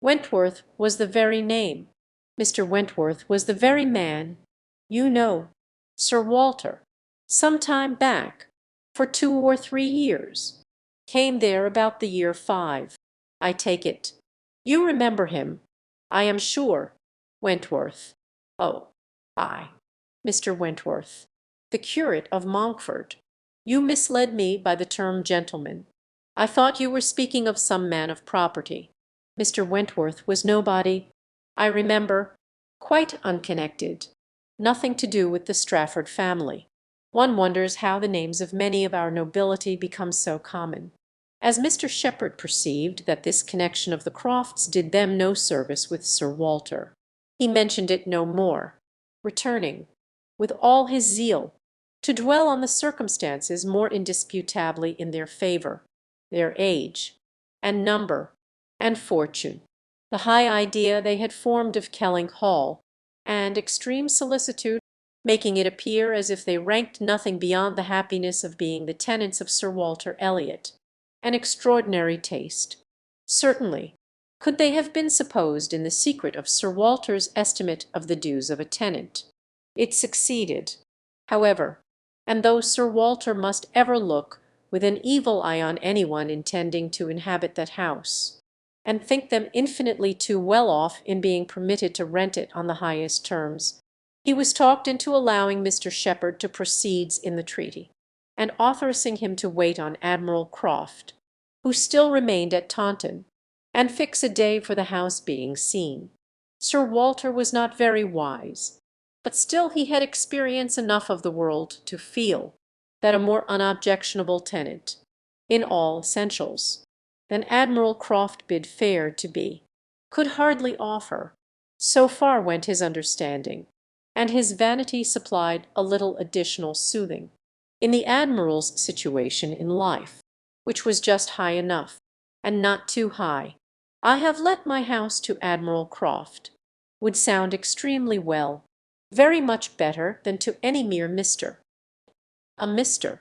Wentworth was the very name. Mr. Wentworth was the very man. You know, Sir Walter, some time back, for 2 or 3 years, came there about the year 5, I take it. You remember him, I am sure. Wentworth. Oh, ay, Mr. Wentworth, the curate of Monkford. You misled me by the term gentleman. I thought you were speaking of some man of property. Mr. Wentworth was nobody, I remember, quite unconnected, nothing to do with the Strafford family. One wonders how the names of many of our nobility become so common. As Mr. Shepherd perceived that this connection of the Crofts did them no service with Sir Walter, he mentioned it no more, returning, with all his zeal, to dwell on the circumstances more indisputably in their favour, their age, and number, and fortune, the high idea they had formed of Kelling Hall, and extreme solicitude, making it appear as if they ranked nothing beyond the happiness of being the tenants of Sir Walter Elliot. An extraordinary taste. Certainly, could they have been supposed in the secret of Sir Walter's estimate of the dues of a tenant. It succeeded, however, and though Sir Walter must ever look with an evil eye on any one intending to inhabit that house, and think them infinitely too well off in being permitted to rent it on the highest terms, he was talked into allowing Mr. Shepherd to proceed in the treaty, and authorizing him to wait on Admiral Croft, who still remained at Taunton, and fix a day for the house being seen. Sir Walter was not very wise, but still he had experience enough of the world to feel that a more unobjectionable tenant, in all essentials, than Admiral Croft bid fair to be, could hardly offer. So far went his understanding, and his vanity supplied a little additional soothing in the Admiral's situation in life, which was just high enough, and not too high. I have let my house to Admiral Croft would sound extremely well, very much better than to any mere Mr. A Mr.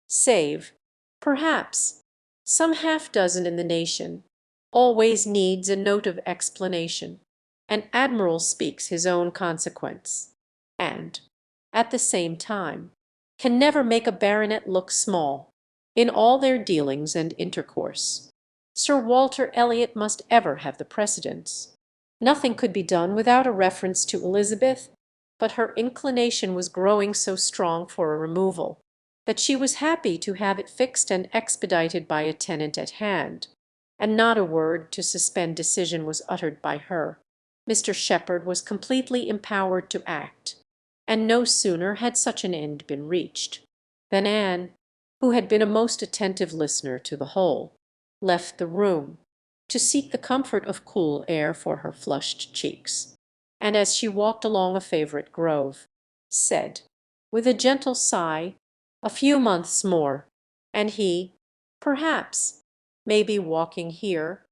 save, perhaps, some half-dozen in the nation, always needs a note of explanation. An admiral speaks his own consequence, and, at the same time, can never make a baronet look small. in all their dealings and intercourse. Sir Walter Elliot must ever have the precedence. Nothing could be done without a reference to Elizabeth, but her inclination was growing so strong for a removal that she was happy to have it fixed and expedited by a tenant at hand, and not a word to suspend decision was uttered by her. Mr. Shepherd was completely empowered to act, and no sooner had such an end been reached than Anne, who had been a most attentive listener to the whole, left the room to seek the comfort of cool air for her flushed cheeks, and as she walked along a favourite grove, said, with a gentle sigh, "A few months more, and he, perhaps, may be walking here."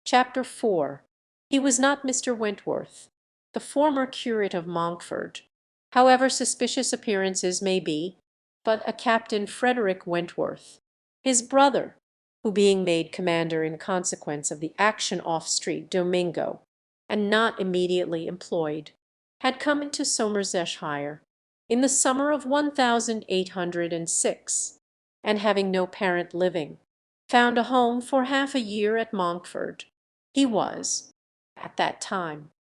Chapter 4. He was not Mr. Wentworth, the former curate of Monkford, however suspicious appearances may be, but a Captain Frederick Wentworth, his brother, who being made commander in consequence of the action off Street Domingo, and not immediately employed, had come into Somersetshire in the summer of 1806, and having no parent living, found a home for half a year at Monkford. He was, at that time,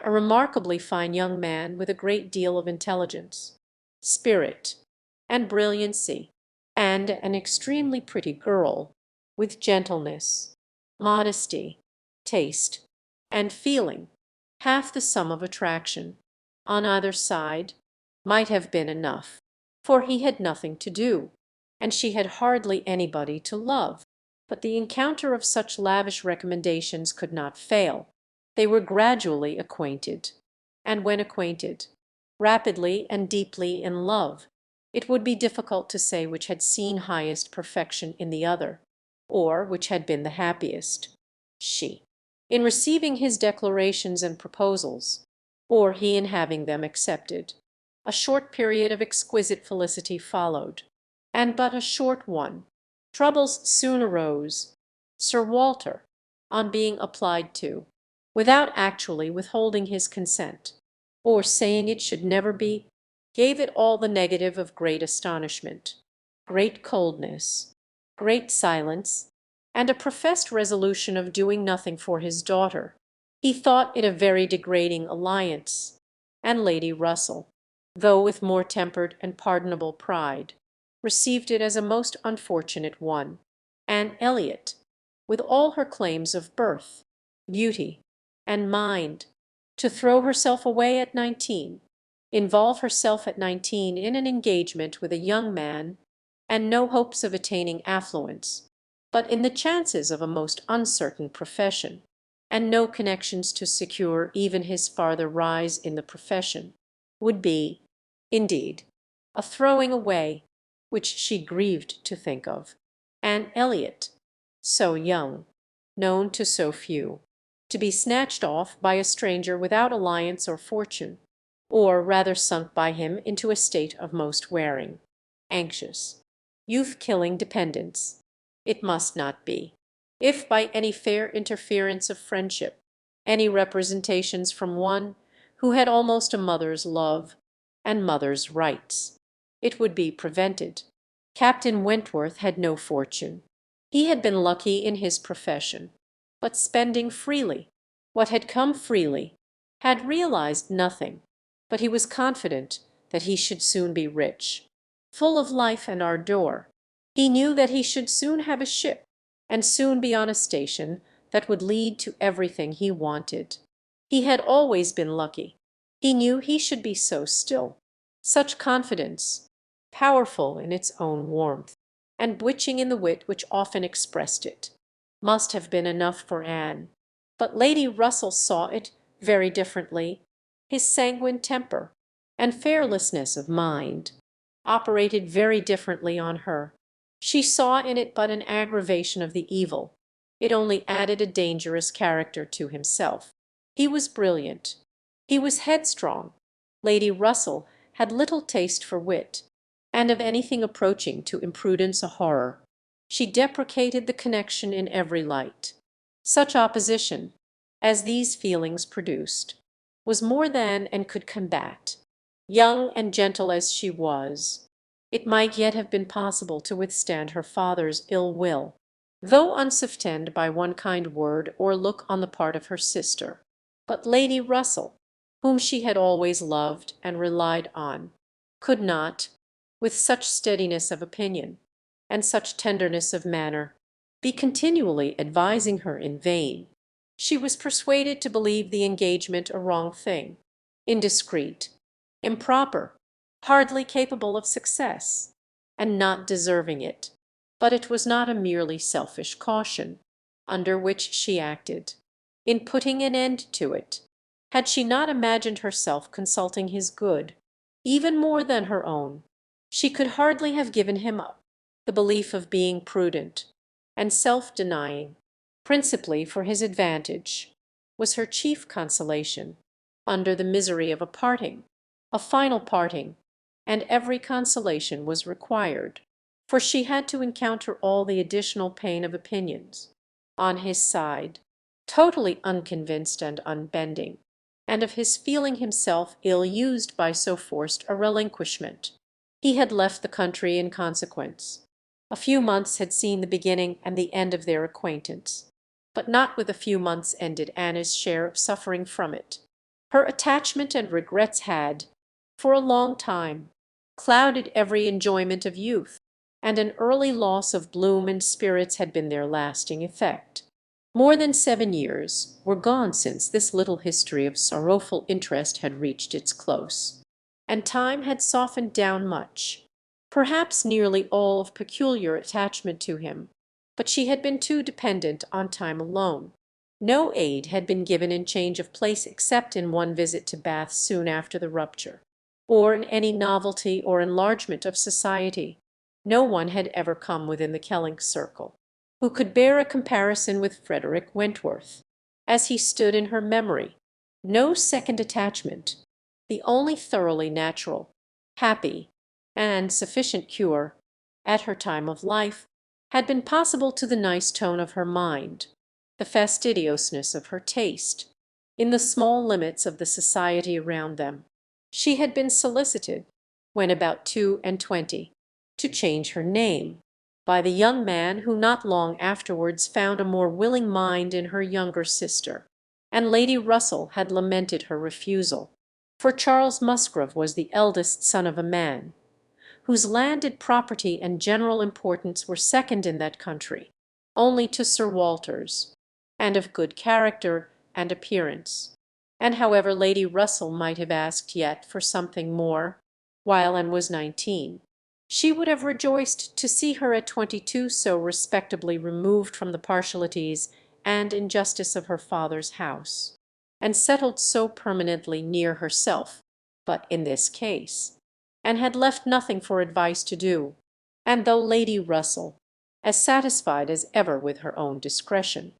a remarkably fine young man with a great deal of intelligence, spirit, and brilliancy, and an extremely pretty girl, with gentleness, modesty, taste, and feeling, half the sum of attraction, on either side, might have been enough, for he had nothing to do, and she had hardly anybody to love. But the encounter of such lavish recommendations could not fail. They were gradually acquainted, and when acquainted, rapidly and deeply in love. It would be difficult to say which had seen highest perfection in the other, or which had been the happiest, she, in receiving his declarations and proposals, or he in having them accepted. A short period of exquisite felicity followed, and but a short one. Troubles soon arose. Sir Walter, on being applied to, without actually withholding his consent, or saying it should never be, gave it all the negative of great astonishment, great coldness, great silence, and a professed resolution of doing nothing for his daughter. He thought it a very degrading alliance, and Lady Russell, though with more tempered and pardonable pride, received it as a most unfortunate one. And Elliot, with all her claims of birth, beauty, and mind, to throw herself away at 19, involve herself at 19 in an engagement with a young man, and no hopes of attaining affluence, but in the chances of a most uncertain profession, and no connections to secure even his farther rise in the profession, would be, indeed, a throwing away which she grieved to think of. And Elliot, so young, known to so few, to be snatched off by a stranger without alliance or fortune, or rather sunk by him into a state of most wearing, anxious, youth-killing dependence, it must not be. If by any fair interference of friendship, any representations from one who had almost a mother's love and mother's rights, it would be prevented. Captain Wentworth had no fortune. He had been lucky in his profession, but spending freely what had come freely, had realized nothing, but he was confident that he should soon be rich, full of life and ardour. He knew that he should soon have a ship, and soon be on a station that would lead to everything he wanted. He had always been lucky. He knew he should be so still. Such confidence, powerful in its own warmth, and bewitching in the wit which often expressed it, must have been enough for Anne. But Lady Russell saw it very differently. His sanguine temper and fearlessness of mind operated very differently on her. She saw in it but an aggravation of the evil. It only added a dangerous character to himself. He was brilliant. He was headstrong. Lady Russell had little taste for wit, and of anything approaching to imprudence a horror. She deprecated the connection in every light. Such opposition as these feelings produced was more than and could combat, young and gentle as she was. it might yet have been possible to withstand her father's ill will, though unsoftened by one kind word or look on the part of her sister. But Lady Russell, whom she had always loved and relied on, could not, with such steadiness of opinion, and such tenderness of manner, be continually advising her in vain. She was persuaded to believe the engagement a wrong thing, indiscreet, improper, hardly capable of success, and not deserving it. But it was not a merely selfish caution, under which she acted, in putting an end to it. Had she not imagined herself consulting his good, even more than her own, she could hardly have given him up. The belief of being prudent and self-denying, principally for his advantage, was her chief consolation, under the misery of a final parting, and every consolation was required, for she had to encounter all the additional pain of opinions, on his side, totally unconvinced and unbending, and of his feeling himself ill-used by so forced a relinquishment. He had left the country in consequence. A few months had seen the beginning and the end of their acquaintance, but not with a few months ended Anna's share of suffering from it. Her attachment and regrets had, for a long time, clouded every enjoyment of youth, and an early loss of bloom and spirits had been their lasting effect. More than 7 years were gone since this little history of sorrowful interest had reached its close, and time had softened down much, perhaps nearly all of peculiar attachment to him, but she had been too dependent on time alone. No aid had been given in change of place except in one visit to Bath soon after the rupture, or in any novelty or enlargement of society. No one had ever come within the Kelling circle who could bear a comparison with Frederick Wentworth, as he stood in her memory. No second attachment, the only thoroughly natural, happy, and sufficient cure, at her time of life, had been possible to the nice tone of her mind, the fastidiousness of her taste, in the small limits of the society around them. She had been solicited, when about 22, to change her name, by the young man who not long afterwards found a more willing mind in her younger sister, and Lady Russell had lamented her refusal, for Charles Musgrove was the eldest son of a man whose landed property and general importance were second in that country only to Sir Walter's, and of good character and appearance. And however Lady Russell might have asked yet for something more, while Anne was 19, she would have rejoiced to see her at 22 so respectably removed from the partialities and injustice of her father's house, and settled so permanently near herself. But in this case Anne had left nothing for advice to do, and though Lady Russell, as satisfied as ever with her own discretion,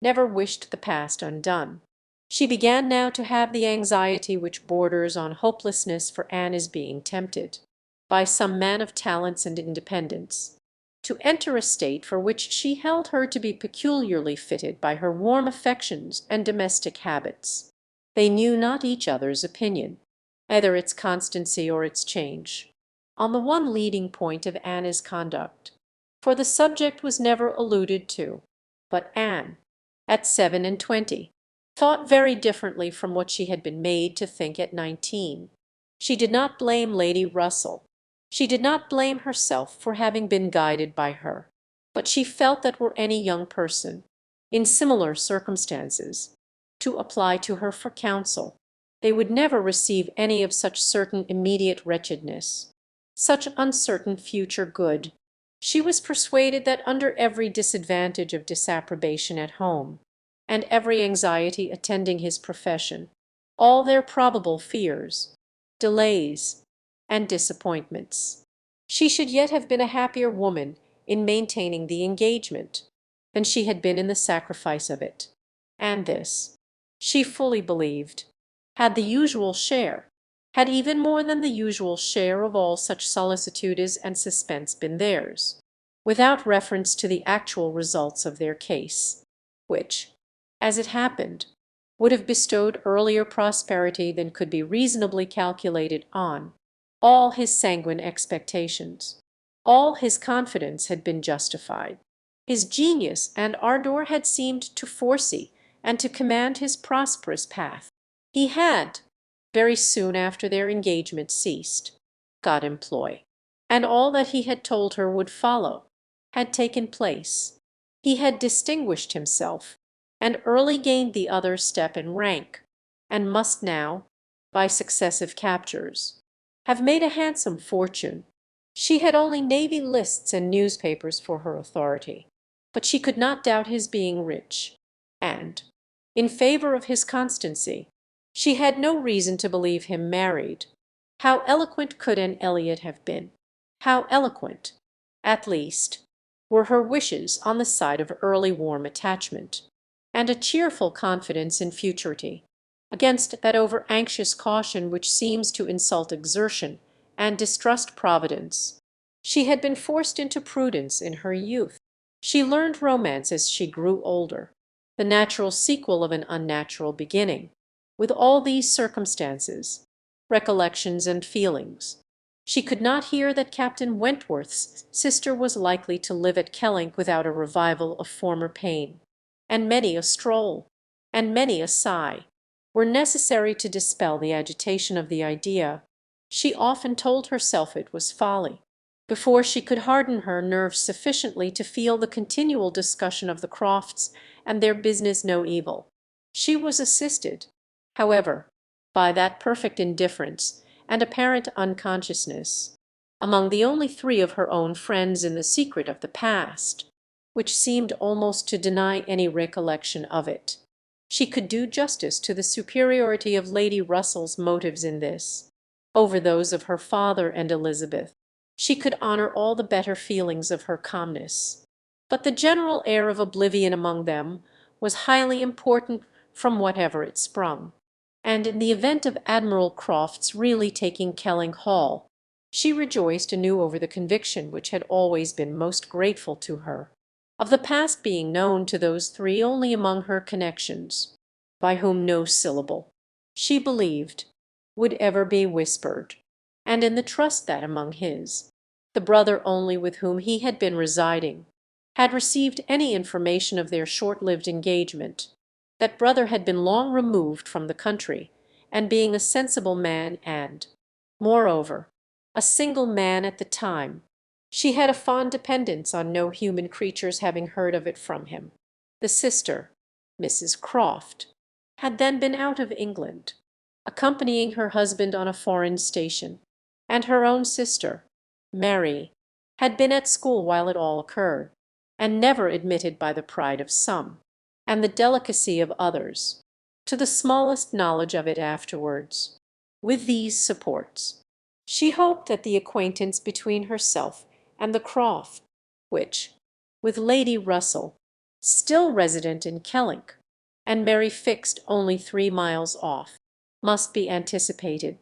never wished the past undone, she began now to have the anxiety which borders on hopelessness for Anne's being tempted, by some man of talents and independence, to enter a state for which she held her to be peculiarly fitted by her warm affections and domestic habits. They knew not each other's opinion, either its constancy or its change, on the one leading point of Anna's conduct, for the subject was never alluded to. But Anne, at 27, thought very differently from what she had been made to think at 19. She did not blame Lady Russell. She did not blame herself for having been guided by her, but she felt that were any young person, in similar circumstances, to apply to her for counsel, they would never receive any of such certain immediate wretchedness, such uncertain future good. She was persuaded that under every disadvantage of disapprobation at home, and every anxiety attending his profession, all their probable fears, delays, and disappointments, she should yet have been a happier woman in maintaining the engagement than she had been in the sacrifice of it. And this, she fully believed, had the usual share, had even more than the usual share of all such solicitudes and suspense been theirs, without reference to the actual results of their case, which, as it happened, would have bestowed earlier prosperity than could be reasonably calculated on all his sanguine expectations, all his confidence had been justified. His genius and ardour had seemed to foresee and to command his prosperous path. He had, very soon after their engagement ceased, got employ, and all that he had told her would follow had taken place. He had distinguished himself, and early gained the other's step in rank, and must now, by successive captures, have made a handsome fortune. She had only navy lists and newspapers for her authority, but she could not doubt his being rich, and, in favour of his constancy, she had no reason to believe him married. How eloquent could an Eliot have been? How eloquent, at least, were her wishes on the side of early warm attachment, and a cheerful confidence in futurity, against that over-anxious caution which seems to insult exertion and distrust Providence. She had been forced into prudence in her youth. She learned romance as she grew older, the natural sequel of an unnatural beginning. With all these circumstances, recollections and feelings, she could not hear that Captain Wentworth's sister was likely to live at Kelling without a revival of former pain, and many a stroll, and many a sigh, were necessary to dispel the agitation of the idea. She often told herself it was folly, before she could harden her nerves sufficiently to feel the continual discussion of the Crofts and their business no evil. She was assisted, however, by that perfect indifference and apparent unconsciousness, among the only three of her own friends in the secret of the past, which seemed almost to deny any recollection of it. She could do justice to the superiority of Lady Russell's motives in this, over those of her father and Elizabeth. She could honour all the better feelings of her calmness. But the general air of oblivion among them was highly important from whatever it sprung, and in the event of Admiral Croft's really taking Kelling Hall, she rejoiced anew over the conviction which had always been most grateful to her, of the past being known to those three only among her connections, by whom no syllable, she believed, would ever be whispered, and in the trust that among his, the brother only with whom he had been residing, had received any information of their short-lived engagement, that brother had been long removed from the country, and being a sensible man and, moreover, a single man at the time, she had a fond dependence on no human creature's having heard of it from him. The sister, Mrs. Croft, had then been out of England, accompanying her husband on a foreign station, and her own sister, Mary, had been at school while it all occurred, and never admitted by the pride of some, and the delicacy of others, to the smallest knowledge of it afterwards. With these supports, she hoped that the acquaintance between herself and the Croft, which, with Lady Russell, still resident in Kelling, and Mary fixed only 3 miles off, must be anticipated,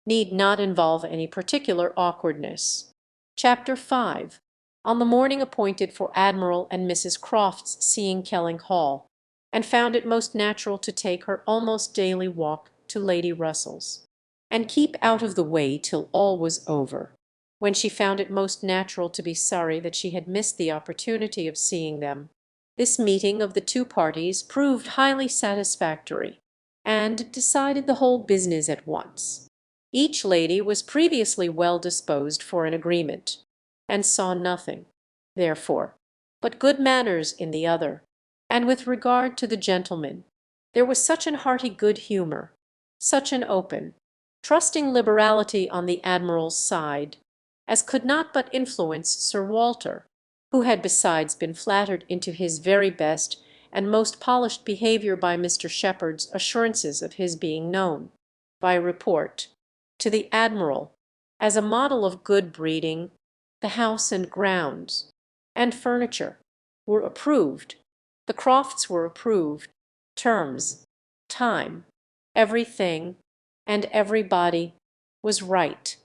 need not involve any particular awkwardness. Chapter 5. On the morning appointed for Admiral and Mrs. Croft's seeing Kelling Hall, and found it most natural to take her almost daily walk to Lady Russell's, and keep out of the way till all was over, when she found it most natural to be sorry that she had missed the opportunity of seeing them. This meeting of the two parties proved highly satisfactory, and decided the whole business at once. Each lady was previously well disposed for an agreement, and saw nothing, therefore, but good manners in the other. And with regard to the gentleman, there was such an hearty good humour, such an open, trusting liberality on the Admiral's side, as could not but influence Sir Walter, who had besides been flattered into his very best and most polished behaviour by Mr. Shepherd's assurances of his being known, by report, to the Admiral as a model of good breeding. The house and grounds, and furniture, were approved, the Crofts were approved, terms, time, everything, and everybody was right,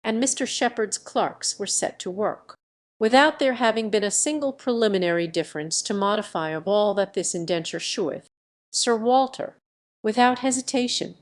and Mr. Shepherd's clerks were set to work, without there having been a single preliminary difference to modify of all that this indenture sheweth. Sir Walter, without hesitation,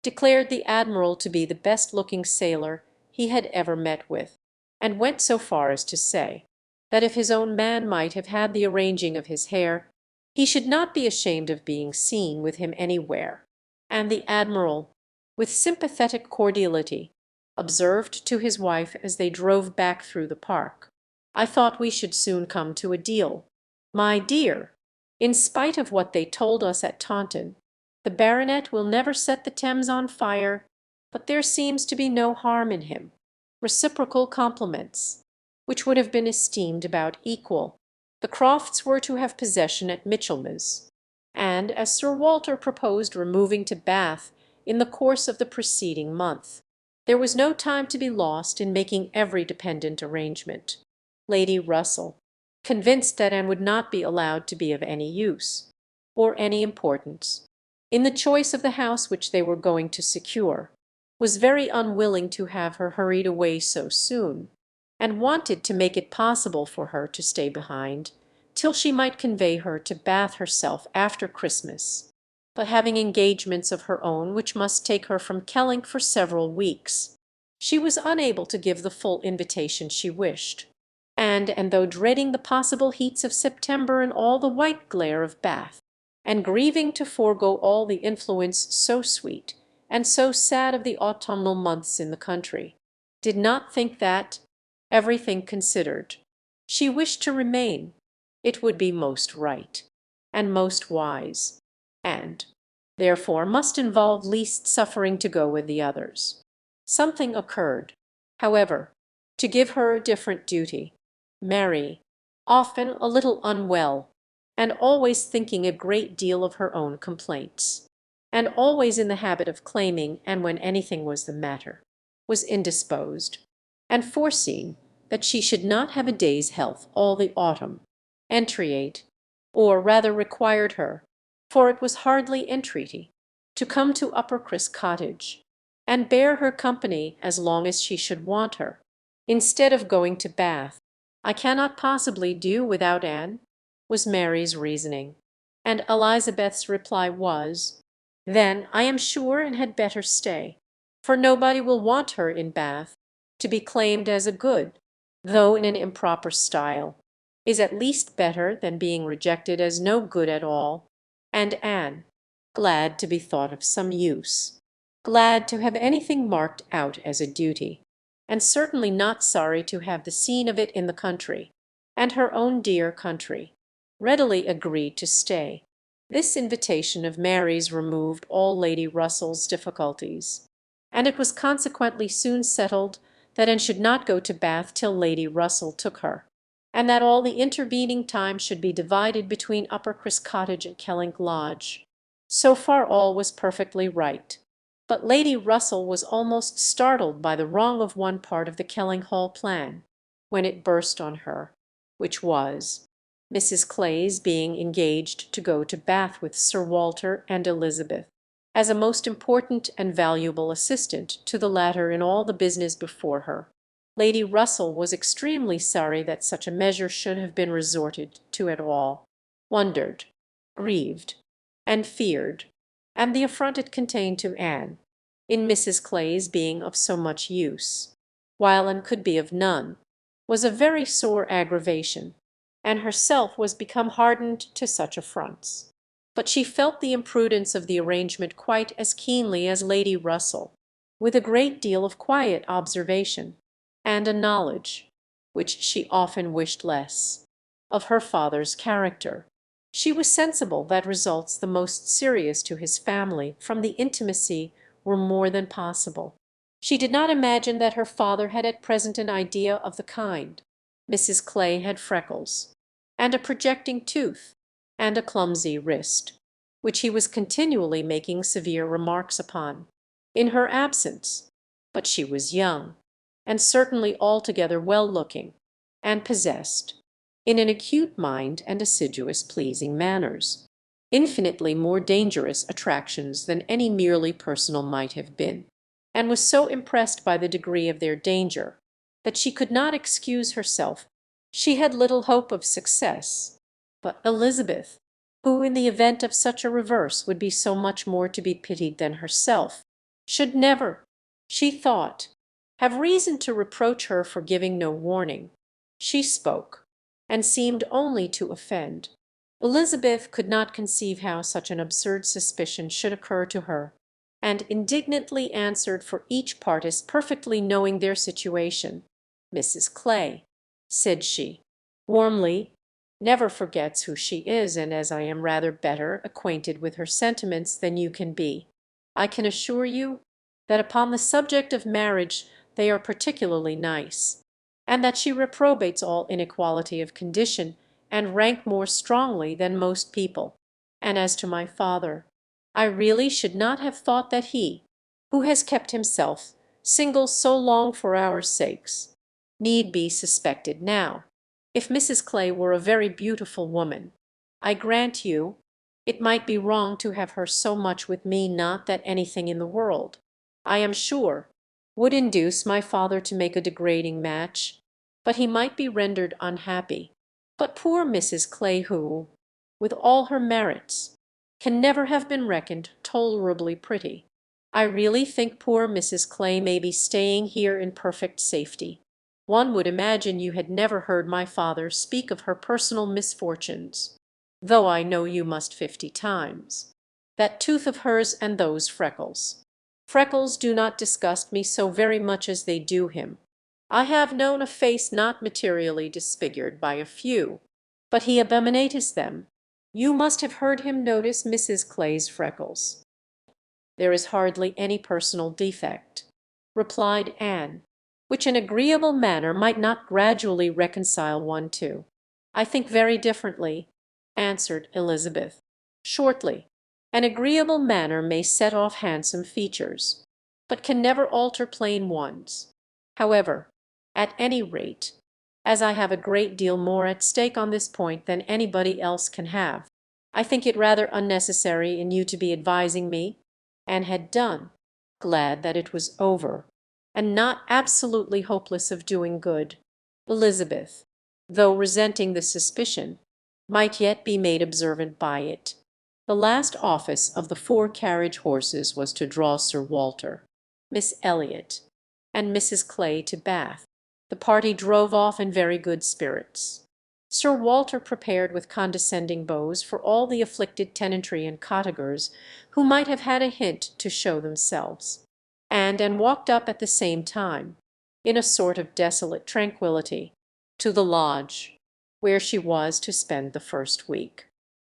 declared the Admiral to be the best-looking sailor he had ever met with, and went so far as to say that if his own man might have had the arranging of his hair, he should not be ashamed of being seen with him anywhere. And the Admiral, with sympathetic cordiality, observed to his wife as they drove back through the park, "I thought we should soon come to a deal. My dear, in spite of what they told us at Taunton, the baronet will never set the Thames on fire, but there seems to be no harm in him." Reciprocal compliments, which would have been esteemed about equal. The Crofts were to have possession at Michaelmas, and as Sir Walter proposed removing to Bath in the course of the preceding month, there was no time to be lost in making every dependent arrangement. Lady Russell, convinced that Anne would not be allowed to be of any use, or any importance, in the choice of the house which they were going to secure, was very unwilling to have her hurried away so soon, and wanted to make it possible for her to stay behind till she might convey her to Bath herself after Christmas, but having engagements of her own which must take her from Kelling for several weeks, she was unable to give the full invitation she wished, and though dreading the possible heats of September and all the white glare of Bath, and grieving to forego all the influence so sweet and so sad of the autumnal months in the country, did not think that, everything considered, she wished to remain, it would be most right, and most wise, and therefore must involve least suffering to go with the others. Something occurred, however, to give her a different duty. Mary, often a little unwell, and always thinking a great deal of her own complaints, and always in the habit of claiming, and when anything was the matter, was indisposed, and foreseen that she should not have a day's health all the autumn, entreated, or rather required her, for it was hardly entreaty, to come to Uppercross Cottage, and bear her company as long as she should want her, instead of going to Bath. "I cannot possibly do without Anne," was Mary's reasoning, and Elizabeth's reply was, "Then I am sure Anne had better stay, for nobody will want her in Bath. To be claimed as a good, though in an improper style, is at least better than being rejected as no good at all." And Anne, glad to be thought of some use, glad to have anything marked out as a duty, and certainly not sorry to have the scene of it in the country, and her own dear country, readily agreed to stay. This invitation of Mary's removed all Lady Russell's difficulties, and it was consequently soon settled that Anne should not go to Bath till Lady Russell took her, and that all the intervening time should be divided between Uppercross Cottage and Kelling Lodge. So far all was perfectly right. But Lady Russell was almost startled by the wrong of one part of the Kellinghall plan, when it burst on her, which was Mrs. Clay's being engaged to go to Bath with Sir Walter and Elizabeth, as a most important and valuable assistant to the latter in all the business before her. Lady Russell was extremely sorry that such a measure should have been resorted to at all, wondered, grieved, and feared, and the affront it contained to Anne, in Mrs. Clay's being of so much use, while Anne could be of none, was a very sore aggravation, and herself was become hardened to such affronts. But she felt the imprudence of the arrangement quite as keenly as Lady Russell, with a great deal of quiet observation, and a knowledge, which she often wished less, of her father's character. She was sensible that results the most serious to his family from the intimacy were more than possible. She did not imagine that her father had at present an idea of the kind. Mrs. Clay had freckles, and a projecting tooth, and a clumsy wrist, which he was continually making severe remarks upon, in her absence, but she was young, and certainly altogether well-looking, and possessed, in an acute mind and assiduous pleasing manners, infinitely more dangerous attractions than any merely personal might have been, and was so impressed by the degree of their danger that she could not excuse herself. She had little hope of success, but Elizabeth, who in the event of such a reverse would be so much more to be pitied than herself, should never, she thought, have reason to reproach her for giving no warning. She spoke, and seemed only to offend. Elizabeth could not conceive how such an absurd suspicion should occur to her, and indignantly answered for each part as perfectly knowing their situation. "Mrs. Clay," said she, warmly, "never forgets who she is, and as I am rather better acquainted with her sentiments than you can be, I can assure you that upon the subject of marriage they are particularly nice, and that she reprobates all inequality of condition and rank more strongly than most people. And as to my father, I really should not have thought that he, who has kept himself single so long for our sakes, need be suspected now. If Mrs. Clay were a very beautiful woman, I grant you, it might be wrong to have her so much with me, not that anything in the world, I am sure, would induce my father to make a degrading match, but he might be rendered unhappy. But poor Mrs. Clay, who, with all her merits, can never have been reckoned tolerably pretty, I really think poor Mrs. Clay may be staying here in perfect safety. One would imagine you had never heard my father speak of her personal misfortunes, though I know you must 50 times. That tooth of hers and those freckles. Freckles do not disgust me so very much as they do him. I have known a face not materially disfigured by a few, but he abominates them. You must have heard him notice Mrs. Clay's freckles." "There is hardly any personal defect," replied Anne, "which an agreeable manner might not gradually reconcile one to." "I think very differently," answered Elizabeth, shortly. "An agreeable manner may set off handsome features, but can never alter plain ones. However, at any rate, as I have a great deal more at stake on this point than anybody else can have, I think it rather unnecessary in you to be advising me," and had done, glad that it was over, and not absolutely hopeless of doing good. Elizabeth, though resenting the suspicion, might yet be made observant by it. The last office of the 4-carriage horses was to draw Sir Walter, Miss Elliot, and Mrs. Clay to Bath. The party drove off in very good spirits. Sir Walter prepared with condescending bows for all the afflicted tenantry and cottagers who might have had a hint to show themselves, and walked up at the same time, in a sort of desolate tranquillity, to the lodge, where she was to spend the first week.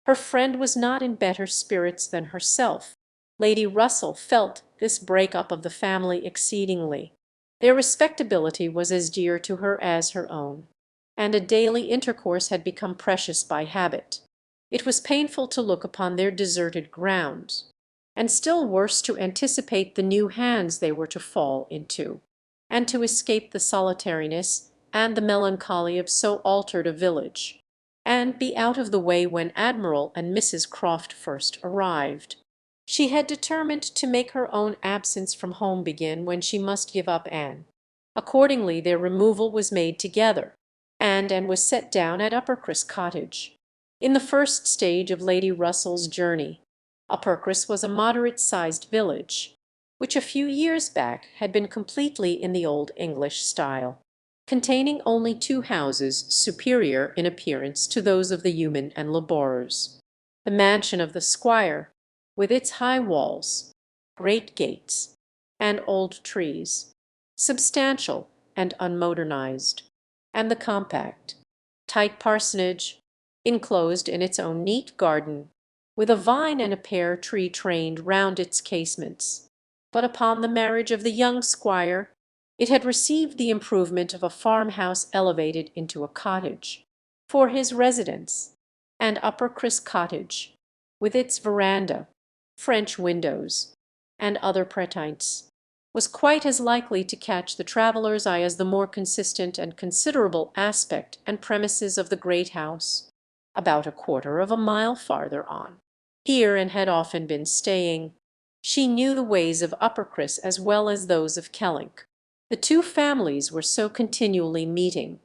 Her friend was not in better spirits than herself. Lady Russell felt this break-up of the family exceedingly. Their respectability was as dear to her as her own, and a daily intercourse had become precious by habit. It was painful to look upon their deserted grounds, and still worse to anticipate the new hands they were to fall into, and to escape the solitariness and the melancholy of so altered a village, and be out of the way when Admiral and Mrs. Croft first arrived. She had determined to make her own absence from home begin when she must give up Anne. Accordingly their removal was made together, and was set down at Uppercross Cottage. In the first stage of Lady Russell's journey, Uppercross was a moderate-sized village, which a few years back had been completely in the old English style, containing only 2 houses superior in appearance to those of the yeomen and labourers. The mansion of the squire, with its high walls, great gates, and old trees, substantial and unmodernized, and the compact, tight parsonage, enclosed in its own neat garden, with a vine and a pear tree trained round its casements. But upon the marriage of the young squire it had received the improvement of a farmhouse elevated into a cottage, for his residence, and Uppercross Cottage, with its verandah, French windows, and other preteints, was quite as likely to catch the traveller's eye as the more consistent and considerable aspect and premises of the great house, about a quarter of a mile farther on. Here Anne had often been staying. She knew the ways of Uppercross as well as those of Kellynch. The 2 families were so continually meeting,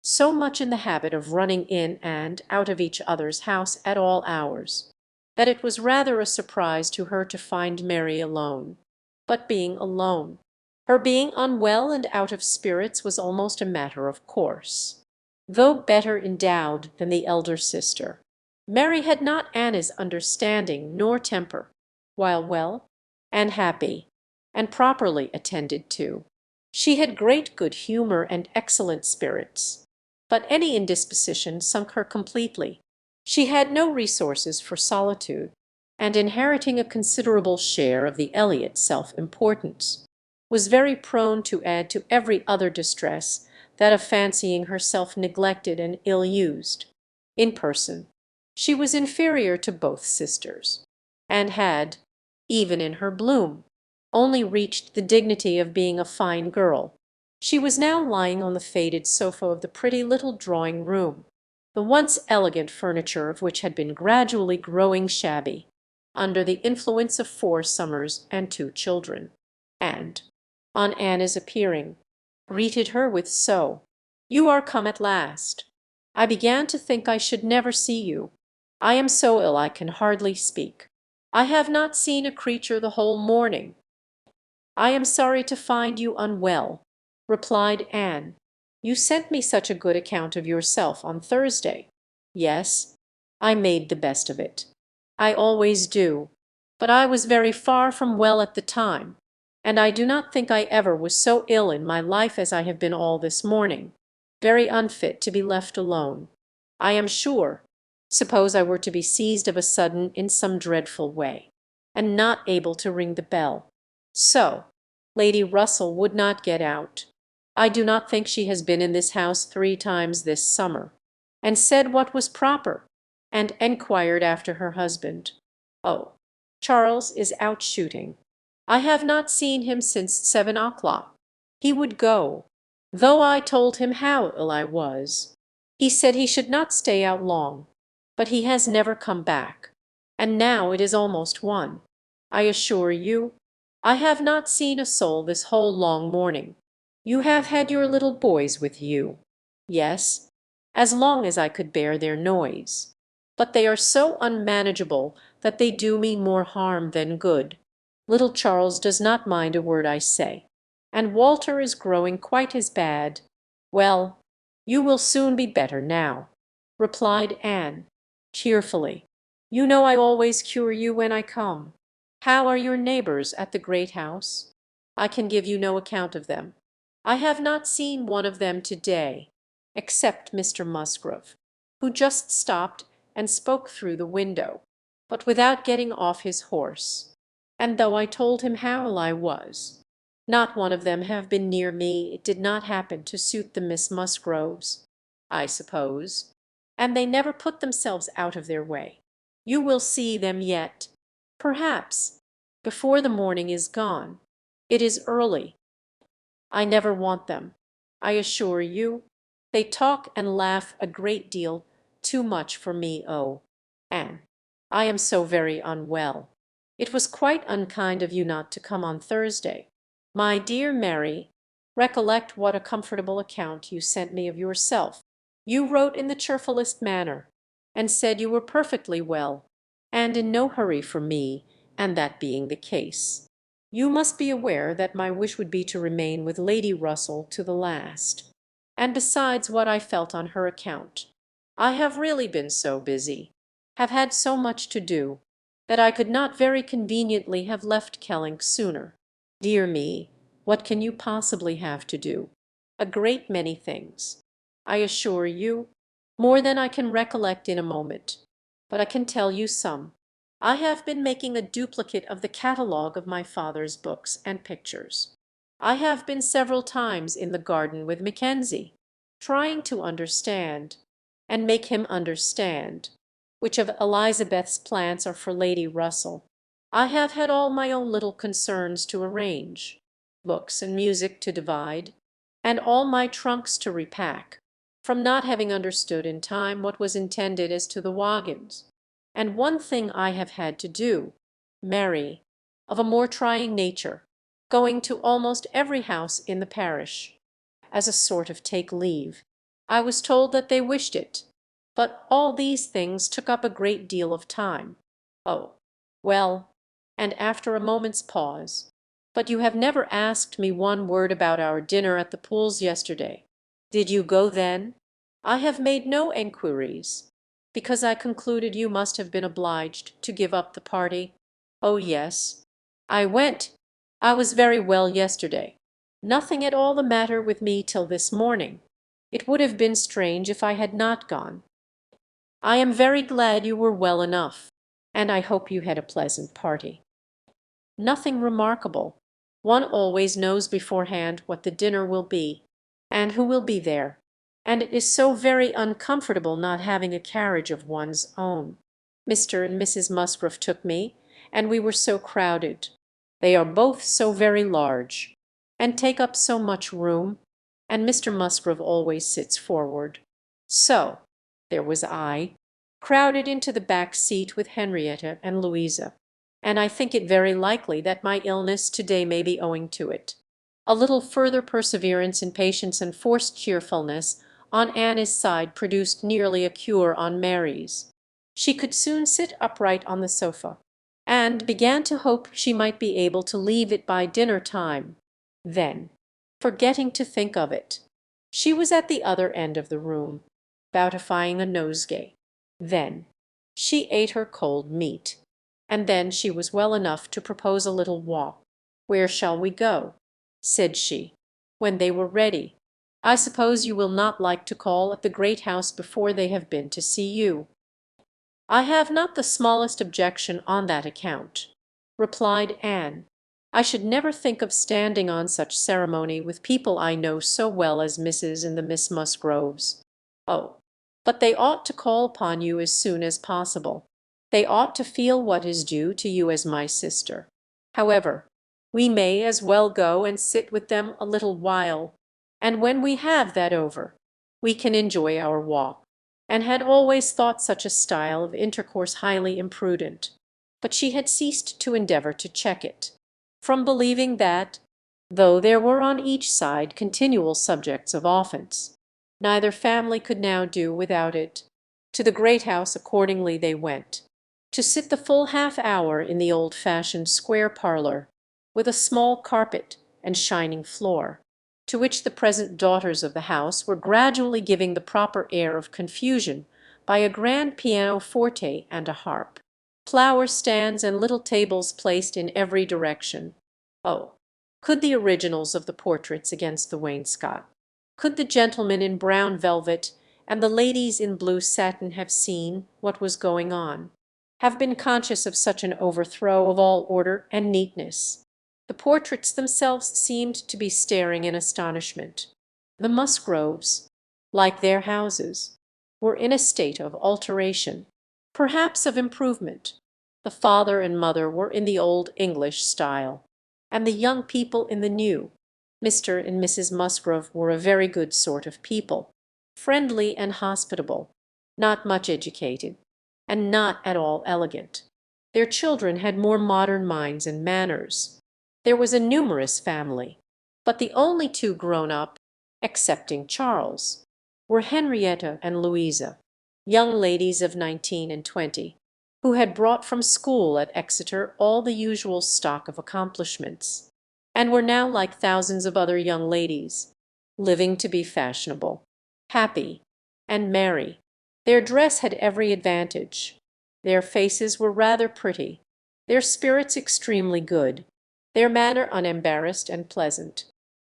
so much in the habit of running in and out of each other's house at all hours, that it was rather a surprise to her to find Mary alone. But being alone, Her being unwell and out of spirits was almost a matter of course. Though better endowed than the elder sister, Mary had not Anna's understanding nor temper, while well and happy, and properly attended to. She had great good humour and excellent spirits, but any indisposition sunk her completely. She had no resources for solitude, and inheriting a considerable share of the Elliot self-importance, was very prone to add to every other distress that of fancying herself neglected and ill-used. In person she was inferior to both sisters, and had, even in her bloom, only reached the dignity of being a fine girl. She was now lying on the faded sofa of the pretty little drawing-room, the once elegant furniture of which had been gradually growing shabby, under the influence of 4 summers and 2 children, and, on Anna's appearing, greeted her with "So, you are come at last. I began to think I should never see you. I am so ill I can hardly speak. I have not seen a creature the whole morning." "I am sorry to find you unwell," replied Anne. "You sent me such a good account of yourself on Thursday." "Yes, I made the best of it. I always do. But I was very far from well at the time, and I do not think I ever was so ill in my life as I have been all this morning, very unfit to be left alone. I am sure, suppose I were to be seized of a sudden in some dreadful way, and not able to ring the bell. So, Lady Russell would not get out. I do not think she has been in this house 3 times this summer, and said what was proper, and enquired after her husband. Oh, Charles is out shooting. I have not seen him since 7 o'clock. He would go, though I told him how ill I was. He said he should not stay out long, but he has never come back, and now it is almost 1. I assure you, I have not seen a soul this whole long morning. You have had your little boys with you." "Yes, as long as I could bear their noise. But they are so unmanageable that they do me more harm than good. Little Charles does not mind a word I say, and Walter is growing quite as bad." "Well, you will soon be better now," replied Anne, cheerfully. "You know I always cure you when I come. How are your neighbours at the great house? I can give you no account of them. I have not seen one of them to-day, except Mr. Musgrove, who just stopped and spoke through the window, but without getting off his horse, and though I told him how ill I was. Not one of them have been near me. It did not happen to suit the Miss Musgroves, I suppose, and they never put themselves out of their way. You will see them yet, perhaps, before the morning is gone. It is early. I never want them, I assure you. They talk and laugh a great deal too much for me. Oh, Anne, I am so very unwell. It was quite unkind of you not to come on Thursday. My dear Mary, recollect what a comfortable account you sent me of yourself. You wrote in the cheerfullest manner, and said you were perfectly well, and in no hurry for me, and that being the case, you must be aware that my wish would be to remain with Lady Russell to the last. And besides what I felt on her account, I have really been so busy, have had so much to do, that I could not very conveniently have left Kellynch sooner. Dear me, what can you possibly have to do? A great many things, I assure you, more than I can recollect in a moment. But I can tell you some. I have been making a duplicate of the catalogue of my father's books and pictures. I have been several times in the garden with Mackenzie, trying to understand, and make him understand, which of Elizabeth's plants are for Lady Russell. I have had all my own little concerns to arrange, books and music to divide, and all my trunks to repack, from not having understood in time what was intended as to the wagons. And one thing I have had to do, Mary, of a more trying nature, going to almost every house in the parish, as a sort of take leave. I was told that they wished it, but all these things took up a great deal of time. Oh, well, and after a moment's pause, But you have never asked me one word about our dinner at the Pools yesterday. Did you go then? I have made no enquiries, because I concluded you must have been obliged to give up the party. Oh, yes. I went. I was very well yesterday. Nothing at all the matter with me till this morning. It would have been strange if I had not gone. I am very glad you were well enough, and I hope you had a pleasant party. Nothing remarkable. One always knows beforehand what the dinner will be, and who will be there, and it is so very uncomfortable not having a carriage of one's own. Mr. and Mrs. Musgrove took me, and we were so crowded. They are both so very large, and take up so much room, and Mr. Musgrove always sits forward. So there was I, crowded into the back seat with Henrietta and Louisa, and I think it very likely that my illness to-day may be owing to it. A little further perseverance in patience and forced cheerfulness on Anna's side produced nearly a cure on Mary's. She could soon sit upright on the sofa, and began to hope she might be able to leave it by dinner time. Then, forgetting to think of it, she was at the other end of the room, beautifying a nosegay. Then she ate her cold meat, and then she was well enough to propose a little walk. "Where shall we go?" said she, when they were ready. "I suppose you will not like to call at the great house before they have been to see you." "I have not the smallest objection on that account," replied Anne. "I should never think of standing on such ceremony with people I know so well as Mrs. and the Miss Musgroves. Oh, but they ought to call upon you as soon as possible. They ought to feel what is due to you as my sister. However, we may as well go and sit with them a little while, and when we have that over, we can enjoy our walk," and had always thought such a style of intercourse highly imprudent. But she had ceased to endeavour to check it, from believing that, though there were on each side continual subjects of offence, neither family could now do without it. To the great house accordingly they went, to sit the full half hour in the old-fashioned square parlour, with a small carpet and shining floor, to which the present daughters of the house were gradually giving the proper air of confusion by a grand pianoforte and a harp, flower stands and little tables placed in every direction. Oh, could the originals of the portraits against the wainscot, could the gentlemen in brown velvet and the ladies in blue satin have seen what was going on, have been conscious of such an overthrow of all order and neatness. The portraits themselves seemed to be staring in astonishment. The Musgroves, like their houses, were in a state of alteration, perhaps of improvement. The father and mother were in the old English style, and the young people in the new. Mr. and Mrs. Musgrove were a very good sort of people, friendly and hospitable, not much educated, and not at all elegant. Their children had more modern minds and manners. There was a numerous family, but the only two grown up, excepting Charles, were Henrietta and Louisa, young ladies of 19 and 20, who had brought from school at Exeter all the usual stock of accomplishments, and were now like thousands of other young ladies, living to be fashionable, happy, and merry. Their dress had every advantage. Their faces were rather pretty, their spirits extremely good, their manner unembarrassed and pleasant.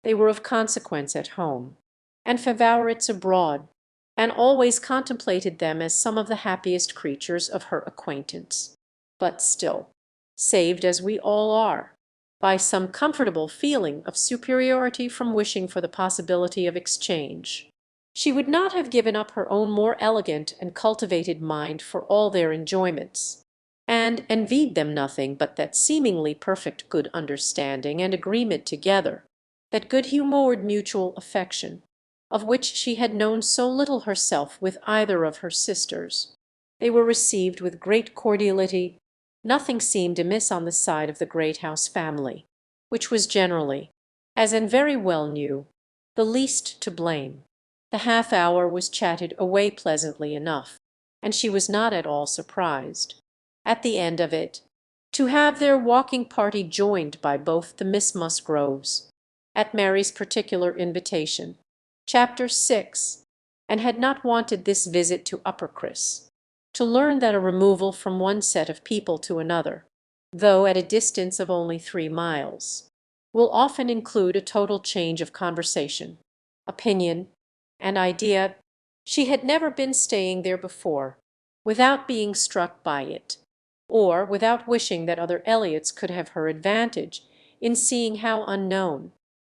They were of consequence at home, and favorites abroad, and always contemplated them as some of the happiest creatures of her acquaintance. But still, saved as we all are, by some comfortable feeling of superiority from wishing for the possibility of exchange, she would not have given up her own more elegant and cultivated mind for all their enjoyments, and envied them nothing but that seemingly perfect good understanding and agreement together, that good-humoured mutual affection, of which she had known so little herself with either of her sisters. They were received with great cordiality. Nothing seemed amiss on the side of the Great House family, which was generally, as Anne very well knew, the least to blame. The half hour was chatted away pleasantly enough, and she was not at all surprised. At the end of it, to have their walking party joined by both the Miss Musgroves, at Mary's particular invitation. Chapter 6, and had not wanted this visit to Uppercross, to learn that a removal from one set of people to another, though at a distance of only 3 miles, will often include a total change of conversation, opinion, and idea. She had never been staying there before without being struck by it, or without wishing that other Elliots could have her advantage in seeing how unknown,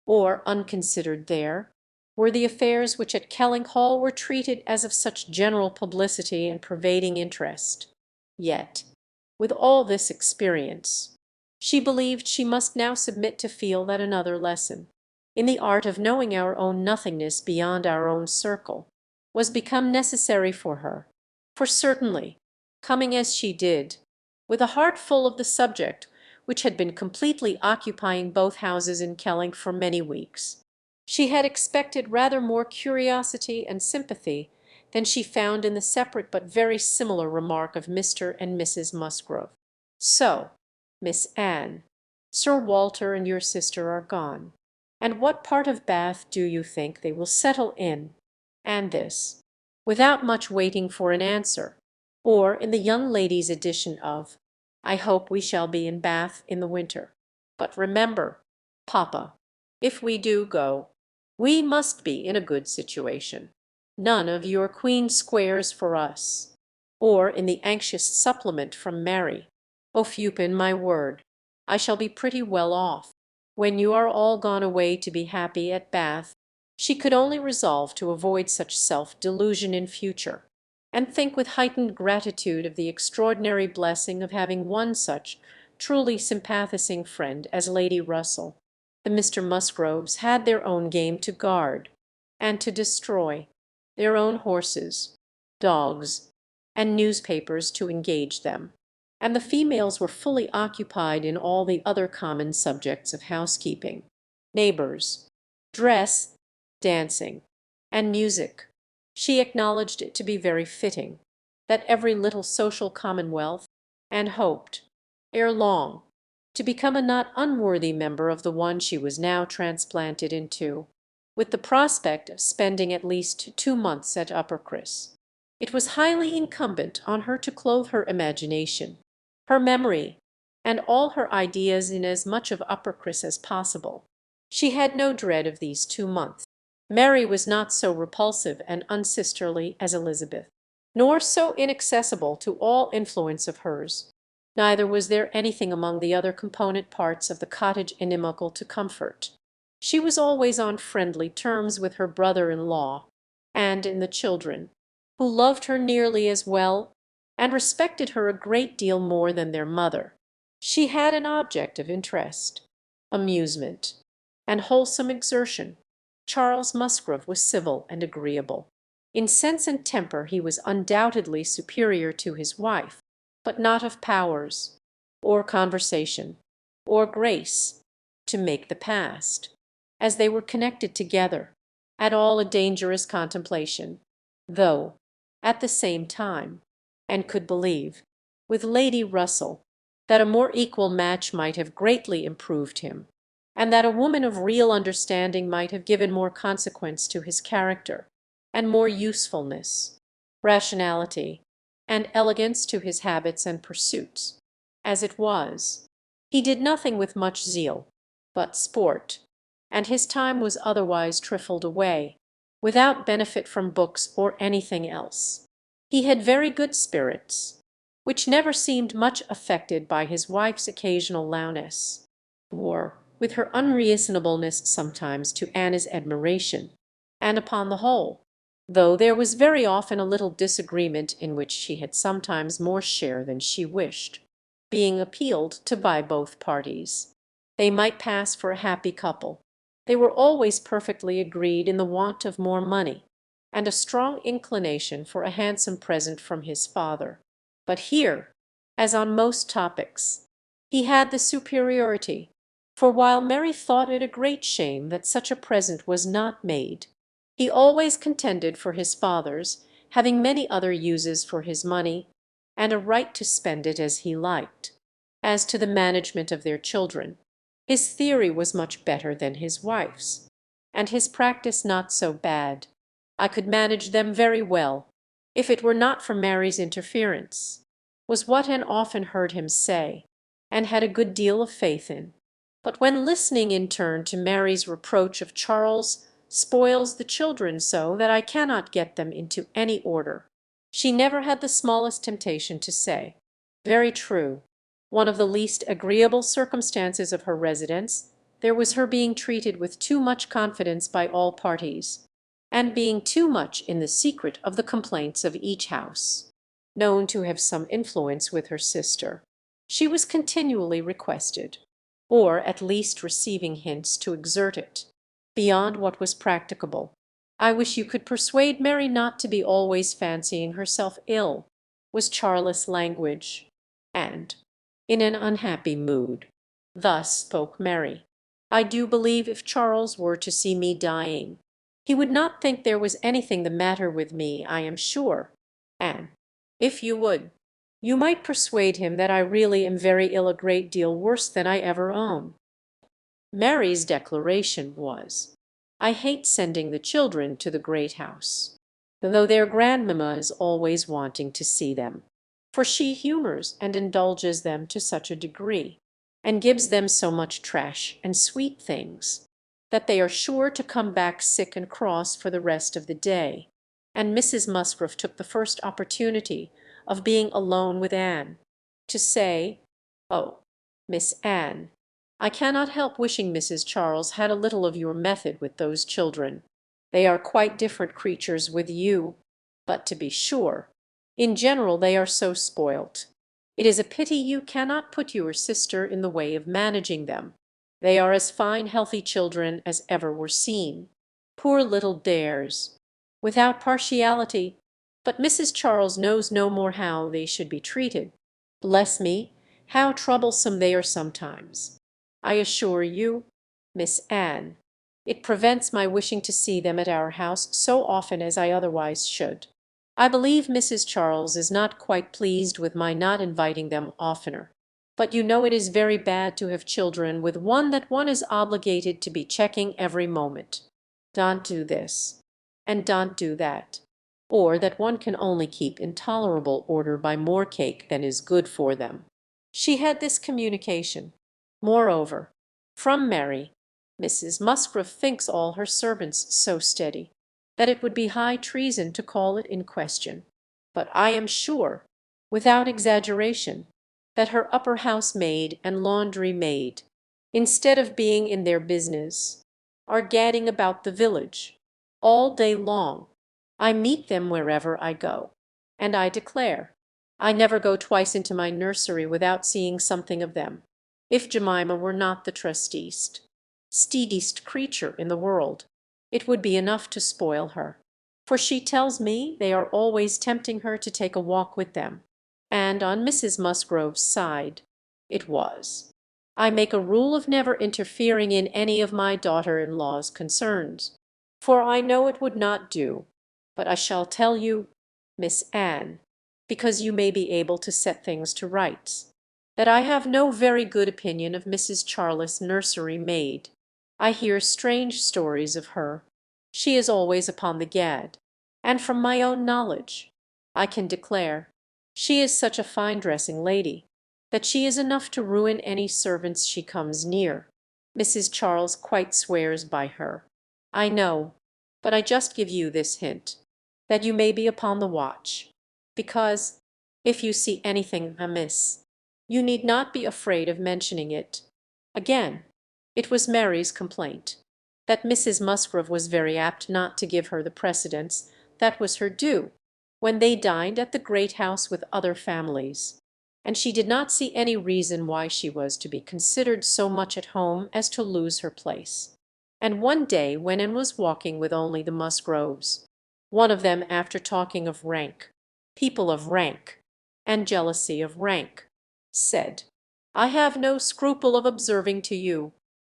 or unconsidered there, were the affairs which at Kelling Hall were treated as of such general publicity and pervading interest. Yet, with all this experience, she believed she must now submit to feel that another lesson, in the art of knowing our own nothingness beyond our own circle, was become necessary for her. For certainly, coming as she did, with a heart full of the subject which had been completely occupying both houses in Kelling for many weeks, she had expected rather more curiosity and sympathy than she found in the separate but very similar remark of Mr. and Mrs. Musgrove. "So, Miss Anne, Sir Walter and your sister are gone, and what part of Bath do you think they will settle in?" And this, without much waiting for an answer, or in the young lady's addition of, "I hope we shall be in Bath in the winter. But remember, papa, if we do go, we must be in a good situation. None of your Queen Squares for us." Or in the anxious supplement from Mary, "Oh, Fupin, my word, I shall be pretty well off. When you are all gone away to be happy at Bath." She could only resolve to avoid such self-delusion in future, and think with heightened gratitude of the extraordinary blessing of having one such truly sympathizing friend as Lady Russell. The Mr. Musgroves had their own game to guard and to destroy, their own horses, dogs, and newspapers to engage them, and the females were fully occupied in all the other common subjects of housekeeping, neighbours, dress, dancing, and music. She acknowledged it to be very fitting that every little social commonwealth, and hoped, ere long, to become a not unworthy member of the one she was now transplanted into, with the prospect of spending at least 2 months at Uppercross. It was highly incumbent on her to clothe her imagination, her memory, and all her ideas in as much of Uppercross as possible. She had no dread of these 2 months. Mary was not so repulsive and unsisterly as Elizabeth, nor so inaccessible to all influence of hers. Neither was there anything among the other component parts of the cottage inimical to comfort. She was always on friendly terms with her brother-in-law and in the children, who loved her nearly as well and respected her a great deal more than their mother. She had an object of interest, amusement, and wholesome exertion. Charles Musgrove was civil and agreeable. In sense and temper he was undoubtedly superior to his wife, but not of powers, or conversation, or grace, to make the past, as they were connected together, at all a dangerous contemplation, though, at the same time, and could believe, with Lady Russell, that a more equal match might have greatly improved him, and that a woman of real understanding might have given more consequence to his character, and more usefulness, rationality, and elegance to his habits and pursuits. As it was, he did nothing with much zeal but sport, and his time was otherwise trifled away, without benefit from books or anything else. He had very good spirits, which never seemed much affected by his wife's occasional lowness, or with her unreasonableness sometimes to Anna's admiration, and upon the whole, though there was very often a little disagreement in which she had sometimes more share than she wished, being appealed to by both parties, they might pass for a happy couple. They were always perfectly agreed in the want of more money, and a strong inclination for a handsome present from his father. But here, as on most topics, he had the superiority, for while Mary thought it a great shame that such a present was not made, he always contended for his father's having many other uses for his money, and a right to spend it as he liked, as to the management of their children. His theory was much better than his wife's, and his practice not so bad. I could manage them very well, if it were not for Mary's interference, was what Anne often heard him say, and had a good deal of faith in. But when listening in turn to Mary's reproach of Charles spoils the children so that I cannot get them into any order, she never had the smallest temptation to say, "Very true. One of the least agreeable circumstances of her residence there was her being treated with too much confidence by all parties, and being too much in the secret of the complaints of each house. Known to have some influence with her sister, she was continually requested, or at least receiving hints to exert it, beyond what was practicable. I wish you could persuade Mary not to be always fancying herself ill," was Charles's language, and in an unhappy mood. Thus spoke Mary. "I do believe if Charles were to see me dying, he would not think there was anything the matter with me, I am sure. And if you would, you might persuade him that I really am very ill, a great deal worse than I ever own." Mary's declaration was, "I hate sending the children to the great house, though their grandmamma is always wanting to see them, for she humours and indulges them to such a degree, and gives them so much trash and sweet things, that they are sure to come back sick and cross for the rest of the day." And Mrs. Musgrove took the first opportunity of being alone with Anne, to say, "Oh, Miss Anne, I cannot help wishing Mrs. Charles had a little of your method with those children. They are quite different creatures with you, but to be sure, in general they are so spoilt. It is a pity you cannot put your sister in the way of managing them. They are as fine healthy children as ever were seen. Poor little dares! Without partiality, but Mrs. Charles knows no more how they should be treated. Bless me, how troublesome they are sometimes! I assure you, Miss Anne, it prevents my wishing to see them at our house so often as I otherwise should. I believe Mrs. Charles is not quite pleased with my not inviting them oftener. But you know it is very bad to have children with one that one is obligated to be checking every moment. Don't do this, and don't do that, or that one can only keep in tolerable order by more cake than is good for them." She had this communication, moreover, from Mary. "Mrs. Musgrove thinks all her servants so steady, that it would be high treason to call it in question. But I am sure, without exaggeration, that her upper housemaid and laundry maid, instead of being in their business, are gadding about the village all day long. I meet them wherever I go, and I declare I never go twice into my nursery without seeing something of them. If Jemima were not the trustiest, steediest creature in the world, it would be enough to spoil her, for she tells me they are always tempting her to take a walk with them." And on Mrs. Musgrove's side it was, "I make a rule of never interfering in any of my daughter-in-law's concerns, for I know it would not do. But I shall tell you, Miss Anne, because you may be able to set things to rights, that I have no very good opinion of Mrs. Charles's nursery maid. I hear strange stories of her. She is always upon the gad, and from my own knowledge, I can declare, she is such a fine dressing lady, that she is enough to ruin any servants she comes near. Mrs. Charles quite swears by her, I know, but I just give you this hint, that you may be upon the watch, because, if you see anything amiss, you need not be afraid of mentioning it." Again, it was Mary's complaint, that Mrs. Musgrove was very apt not to give her the precedence that was her due when they dined at the great house with other families, and she did not see any reason why she was to be considered so much at home as to lose her place. And one day when Anne was walking with only the Musgroves, one of them, after talking of rank, people of rank, and jealousy of rank, said, "I have no scruple of observing to you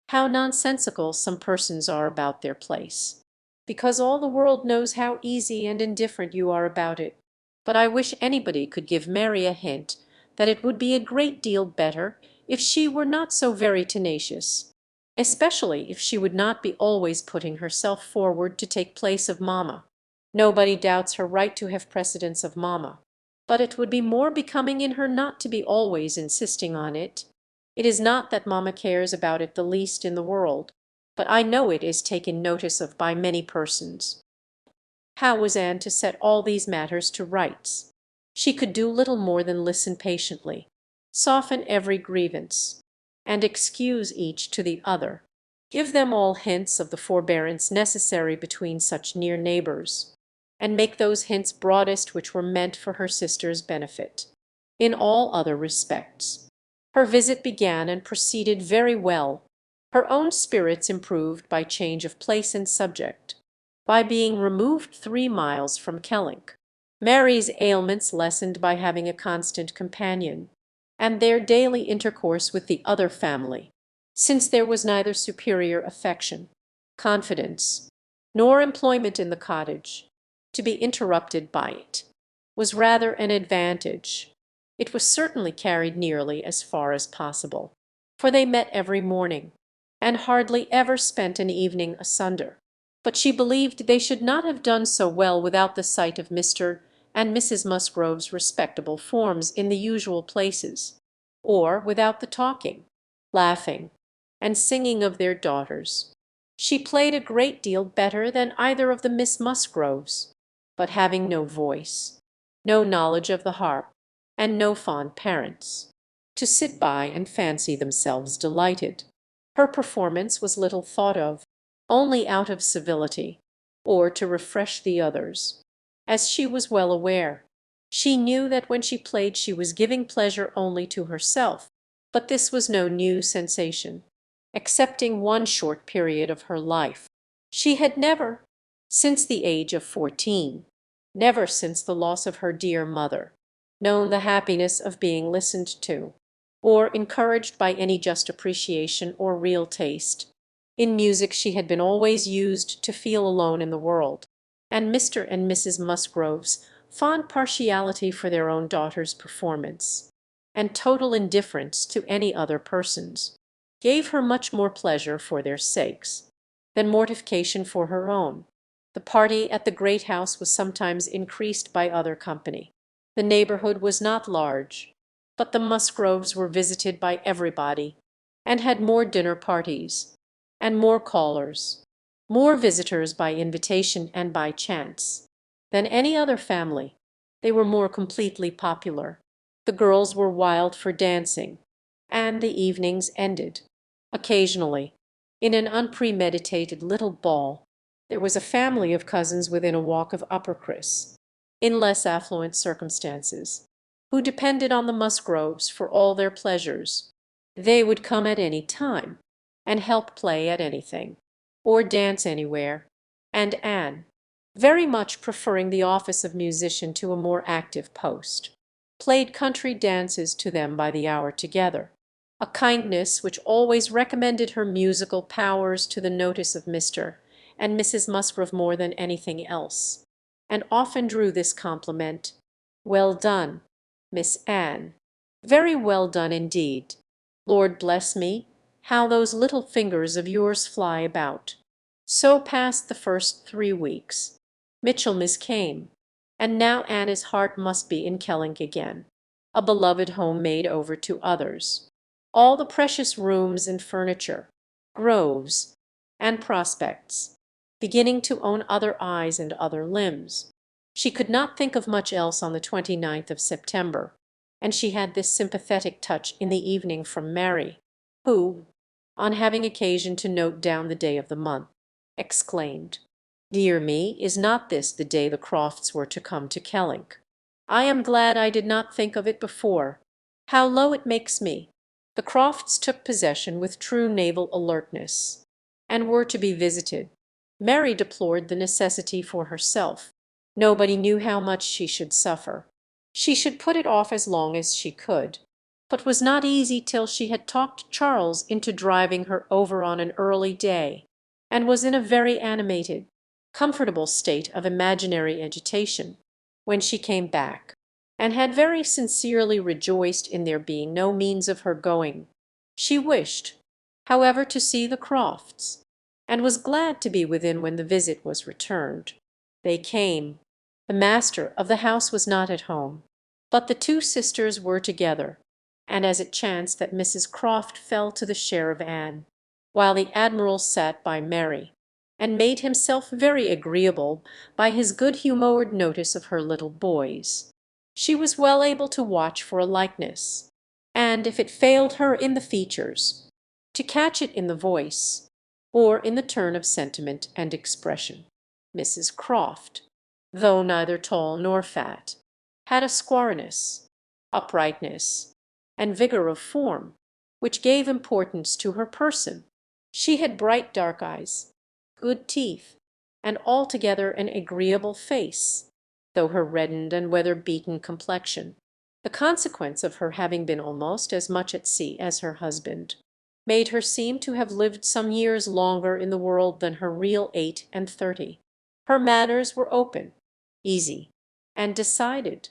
how nonsensical some persons are about their place, because all the world knows how easy and indifferent you are about it. But I wish anybody could give Mary a hint that it would be a great deal better if she were not so very tenacious, especially if she would not be always putting herself forward to take place of mamma. Nobody doubts her right to have precedence of mamma, but it would be more becoming in her not to be always insisting on it. It is not that mamma cares about it the least in the world, but I know it is taken notice of by many persons. How was Anne to set all these matters to rights? She could do little more than listen patiently, soften every grievance, and excuse each to the other, give them all hints of the forbearance necessary between such near neighbours, and make those hints broadest which were meant for her sister's benefit. In all other respects, her visit began and proceeded very well, her own spirits improved by change of place and subject, by being removed 3 miles from Kellynch, Mary's ailments lessened by having a constant companion, and their daily intercourse with the other family, since there was neither superior affection, confidence, nor employment in the cottage, to be interrupted by it, was rather an advantage. It was certainly carried nearly as far as possible, for they met every morning, and hardly ever spent an evening asunder. But she believed they should not have done so well without the sight of Mr. and Mrs. Musgrove's respectable forms in the usual places, or without the talking, laughing, and singing of their daughters. She played a great deal better than either of the Miss Musgroves, but having no voice, no knowledge of the harp, and no fond parents to sit by and fancy themselves delighted, her performance was little thought of, only out of civility, or to refresh the others. As she was well aware, she knew that when she played she was giving pleasure only to herself, but this was no new sensation. Excepting one short period of her life, she had never, since the age of 14, never since the loss of her dear mother, known the happiness of being listened to, or encouraged by any just appreciation or real taste. In music she had been always used to feel alone in the world, and Mr. and Mrs. Musgrove's fond partiality for their own daughter's performance, and total indifference to any other person's, gave her much more pleasure for their sakes than mortification for her own. The party at the great house was sometimes increased by other company. The neighbourhood was not large, but the Musgroves were visited by everybody, and had more dinner parties, and more callers, more visitors by invitation and by chance, than any other family. They were more completely popular. The girls were wild for dancing, and the evenings ended, occasionally, in an unpremeditated little ball. There was a family of cousins within a walk of Uppercross, in less affluent circumstances, who depended on the Musgroves for all their pleasures. They would come at any time, and help play at anything, or dance anywhere, and Anne, very much preferring the office of musician to a more active post, played country dances to them by the hour together, a kindness which always recommended her musical powers to the notice of Mr. and Mrs. Musgrove more than anything else, and often drew this compliment, "Well done, Miss Anne, very well done indeed. Lord bless me, how those little fingers of yours fly about." So passed the first 3 weeks. Michaelmas came, and now Anna's heart must be in Kellynch again, a beloved home made over to others. All the precious rooms and furniture, groves, and prospects, beginning to own other eyes and other limbs. She could not think of much else on the 29th of September, and she had this sympathetic touch in the evening from Mary, who, on having occasion to note down the day of the month, exclaimed, "Dear me, is not this the day the Crofts were to come to Kellynch? I am glad I did not think of it before. How low it makes me!" The Crofts took possession with true naval alertness, and were to be visited. Mary deplored the necessity for herself. Nobody knew how much she should suffer. She should put it off as long as she could, but was not easy till she had talked Charles into driving her over on an early day, and was in a very animated, comfortable state of imaginary agitation when she came back, and had very sincerely rejoiced in there being no means of her going. She wished, however, to see the Crofts, and was glad to be within when the visit was returned. They came. The master of the house was not at home, but the two sisters were together, and as it chanced that Mrs. Croft fell to the share of Anne, while the Admiral sat by Mary, and made himself very agreeable by his good-humoured notice of her little boys, she was well able to watch for a likeness, and if it failed her in the features, to catch it in the voice, or in the turn of sentiment and expression. Mrs. Croft, though neither tall nor fat, had a squareness, uprightness, and vigour of form, which gave importance to her person. She had bright dark eyes, good teeth, and altogether an agreeable face, though her reddened and weather-beaten complexion, the consequence of her having been almost as much at sea as her husband, made her seem to have lived some years longer in the world than her real 38. Her manners were open, easy, and decided,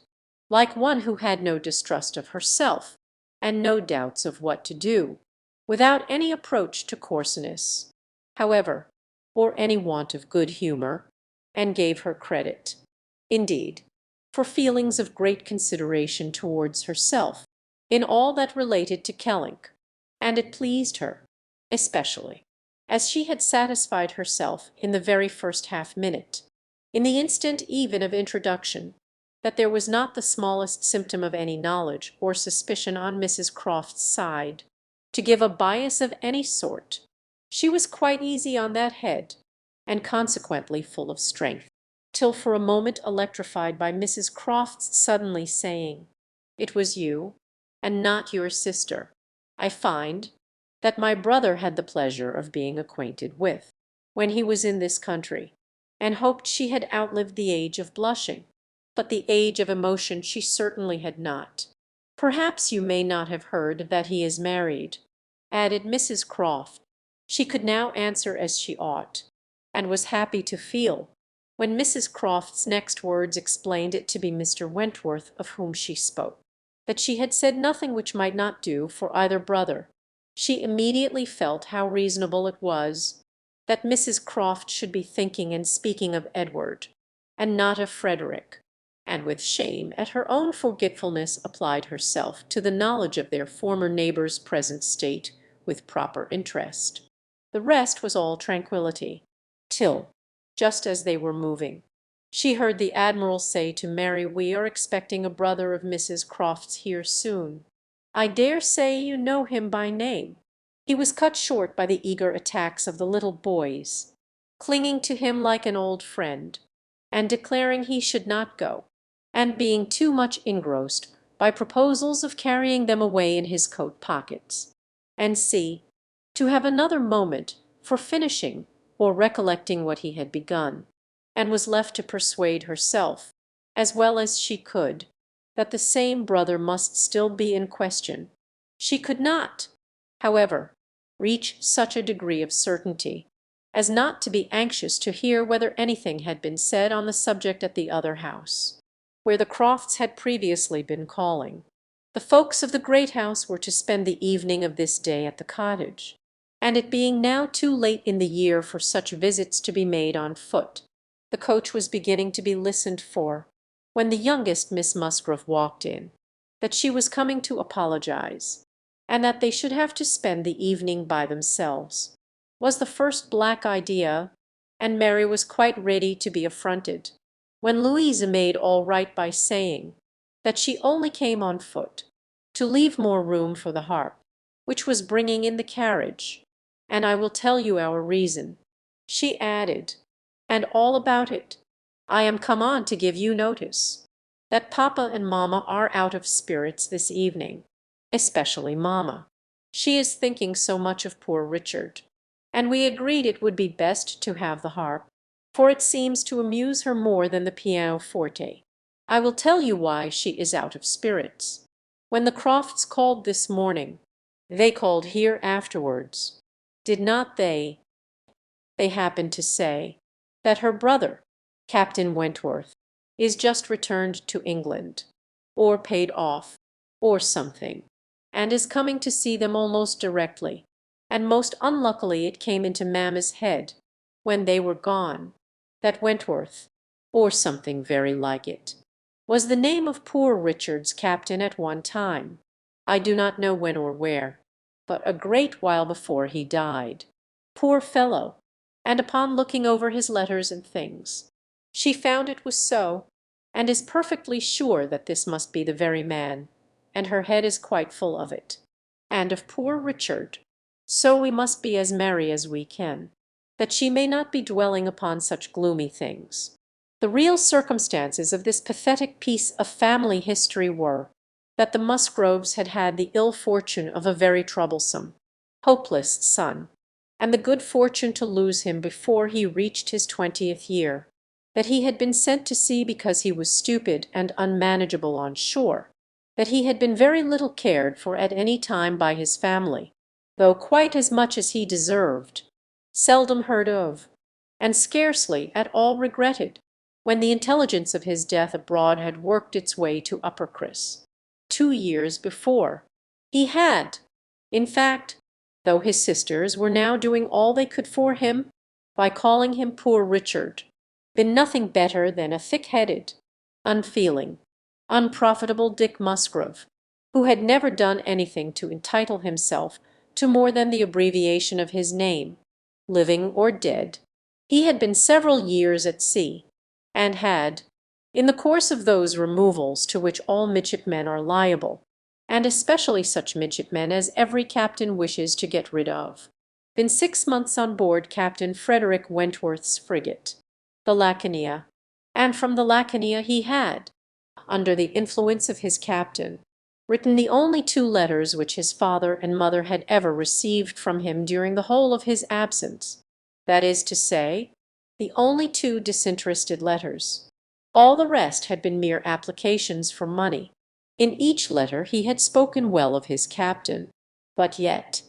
like one who had no distrust of herself, and no doubts of what to do, without any approach to coarseness, however, or any want of good humour, and gave her credit, indeed, for feelings of great consideration towards herself in all that related to Kellynch, and it pleased her, especially, as she had satisfied herself in the very first half-minute, in the instant even of introduction, that there was not the smallest symptom of any knowledge or suspicion on Mrs. Croft's side, to give a bias of any sort. She was quite easy on that head, and consequently full of strength, till for a moment electrified by Mrs. Croft's suddenly saying, "It was you, and not your sister, I find, that my brother had the pleasure of being acquainted with, when he was in this country, and hoped she had outlived the age of blushing, but the age of emotion she certainly had not. Perhaps you may not have heard that he is married," added Mrs. Croft. She could now answer as she ought, and was happy to feel, when Mrs. Croft's next words explained it to be Mr. Wentworth of whom she spoke, that she had said nothing which might not do for either brother. She immediately felt how reasonable it was that Mrs. Croft should be thinking and speaking of Edward, and not of Frederick, and with shame at her own forgetfulness applied herself to the knowledge of their former neighbour's present state with proper interest. The rest was all tranquillity, till, just as they were moving, she heard the Admiral say to Mary, "We are expecting a brother of Mrs. Croft's here soon. I dare say you know him by name." He was cut short by the eager attacks of the little boys, clinging to him like an old friend, and declaring he should not go, and being too much engrossed by proposals of carrying them away in his coat pockets, and to have another moment for finishing or recollecting what he had begun, and was left to persuade herself, as well as she could, that the same brother must still be in question. She could not, however, reach such a degree of certainty as not to be anxious to hear whether anything had been said on the subject at the other house, where the Crofts had previously been calling. The folks of the great house were to spend the evening of this day at the cottage, and it being now too late in the year for such visits to be made on foot, the coach was beginning to be listened for, when the youngest Miss Musgrove walked in, that she was coming to apologize, and that they should have to spend the evening by themselves, was the first black idea, and Mary was quite ready to be affronted, when Louisa made all right by saying that she only came on foot to leave more room for the harp, which was bringing in the carriage, "and I will tell you our reason," she added, "and all about it. I am come on to give you notice that papa and mamma are out of spirits this evening, especially mamma. She is thinking so much of poor Richard, and we agreed it would be best to have the harp, for it seems to amuse her more than the pianoforte. I will tell you why she is out of spirits. When the Crofts called this morning, they called here afterwards. Did not they happened to say that her brother, Captain Wentworth, is just returned to England, or paid off, or something, and is coming to see them almost directly, and most unluckily it came into mamma's head, when they were gone, that Wentworth, or something very like it, was the name of poor Richard's captain at one time, I do not know when or where, but a great while before he died. Poor fellow! And upon looking over his letters and things, she found it was so, and is perfectly sure that this must be the very man, and her head is quite full of it, and of poor Richard. So we must be as merry as we can, that she may not be dwelling upon such gloomy things. The real circumstances of this pathetic piece of family history were, that the Musgroves had had the ill fortune of a very troublesome, hopeless son, and the good fortune to lose him before he reached his 20th year, that he had been sent to sea because he was stupid and unmanageable on shore, that he had been very little cared for at any time by his family, though quite as much as he deserved, seldom heard of, and scarcely at all regretted, when the intelligence of his death abroad had worked its way to Uppercross. 2 years before, he had, in fact, though his sisters were now doing all they could for him, by calling him poor Richard, been nothing better than a thick-headed, unfeeling, unprofitable Dick Musgrove, who had never done anything to entitle himself to more than the abbreviation of his name, living or dead. He had been several years at sea, and had, in the course of those removals to which all midshipmen are liable, and especially such midshipmen as every captain wishes to get rid of, been 6 months on board Captain Frederick Wentworth's frigate, the Laconia, and from the Laconia he had, under the influence of his captain, written the only 2 letters which his father and mother had ever received from him during the whole of his absence, that is to say, the only 2 disinterested letters. All the rest had been mere applications for money. In each letter he had spoken well of his captain, but yet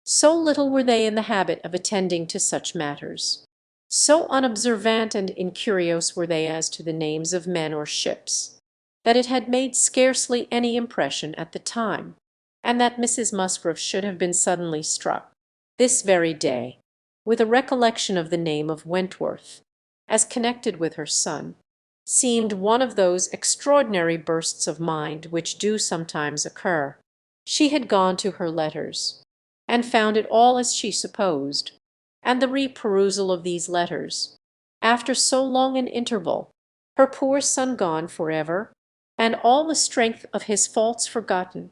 so little were they in the habit of attending to such matters, so unobservant and incurious were they as to the names of men or ships, that it had made scarcely any impression at the time, and that Mrs. Musgrove should have been suddenly struck, this very day, with a recollection of the name of Wentworth, as connected with her son, seemed one of those extraordinary bursts of mind which do sometimes occur. She had gone to her letters, and found it all as she supposed, and the reperusal of these letters, after so long an interval, her poor son gone for ever, and all the strength of his faults forgotten,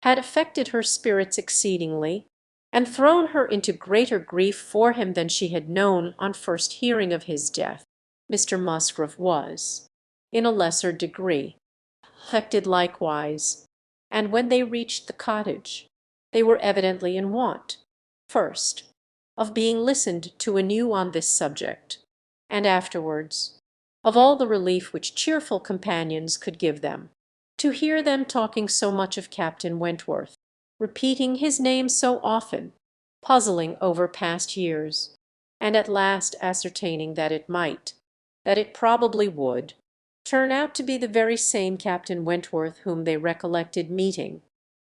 had affected her spirits exceedingly, and thrown her into greater grief for him than she had known on first hearing of his death. Mr. Musgrove was, in a lesser degree, affected likewise, and when they reached the cottage, they were evidently in want, first, of being listened to anew on this subject, and afterwards, of all the relief which cheerful companions could give them. To hear them talking so much of Captain Wentworth, repeating his name so often, puzzling over past years, and at last ascertaining that it probably would, turn out to be the very same Captain Wentworth whom they recollected meeting,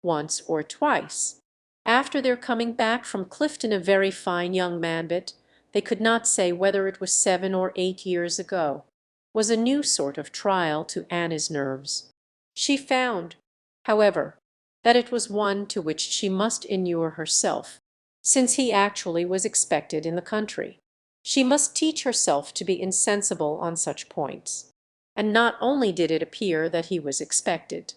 once or twice, after their coming back from Clifton, a very fine young man, but they could not say whether it was 7 or 8 years ago, was a new sort of trial to Anna's nerves. She found, however, that it was one to which she must inure herself, since he actually was expected in the country. She must teach herself to be insensible on such points, and not only did it appear that he was expected,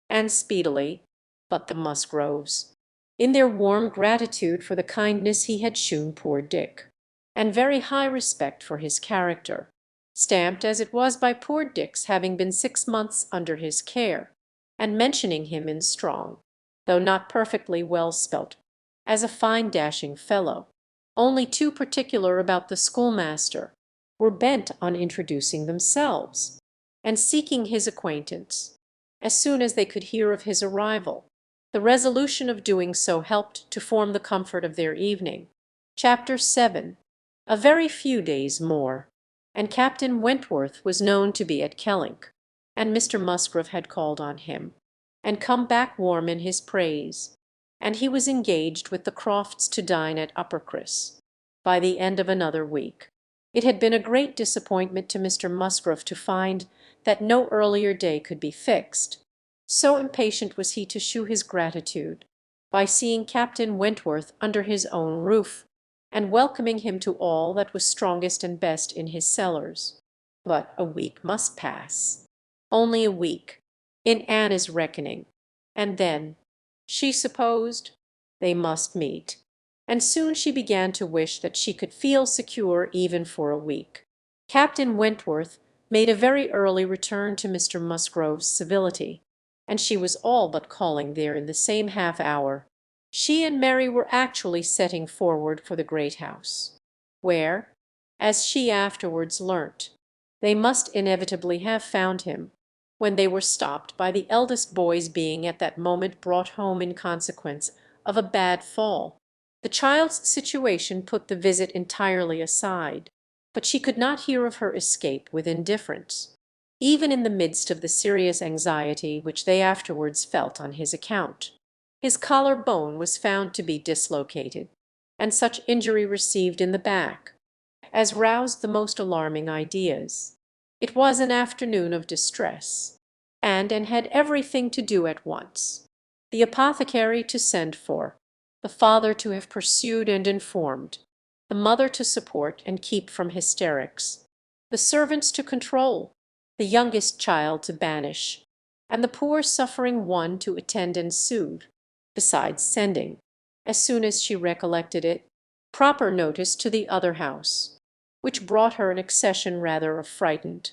and speedily, but the Musgroves, in their warm gratitude for the kindness he had shewn poor Dick, and very high respect for his character, stamped as it was by poor Dick's having been 6 months under his care, and mentioning him in strong, though not perfectly well spelt, as a fine dashing fellow, only too particular about the schoolmaster, were bent on introducing themselves, and seeking his acquaintance, as soon as they could hear of his arrival. The resolution of doing so helped to form the comfort of their evening. Chapter 7. A very few days more, and Captain Wentworth was known to be at Kellynch. and Mr. Musgrove had called on him, and come back warm in his praise, and he was engaged with the Crofts to dine at Uppercross by the end of another week. It had been a great disappointment to Mr. Musgrove to find that no earlier day could be fixed. So impatient was he to shew his gratitude by seeing Captain Wentworth under his own roof, and welcoming him to all that was strongest and best in his cellars. But a week must pass, only a week, in Anna's reckoning, and then, she supposed, they must meet, and soon she began to wish that she could feel secure even for a week. Captain Wentworth made a very early return to Mr. Musgrove's civility, and she was all but calling there in the same half hour. She and Mary were actually setting forward for the great house, where, as she afterwards learnt, they must inevitably have found him, when they were stopped by the eldest boy's being at that moment brought home in consequence of a bad fall. The child's situation put the visit entirely aside, but she could not hear of her escape with indifference, even in the midst of the serious anxiety which they afterwards felt on his account. His collar bone was found to be dislocated, and such injury received in the back as roused the most alarming ideas. It was an afternoon of distress, and had everything to do at once. The apothecary to send for, the father to have pursued and informed, the mother to support and keep from hysterics, the servants to control, the youngest child to banish, and the poor suffering one to attend and soothe, besides sending, as soon as she recollected it, proper notice to the other house, which brought her an accession rather of frightened,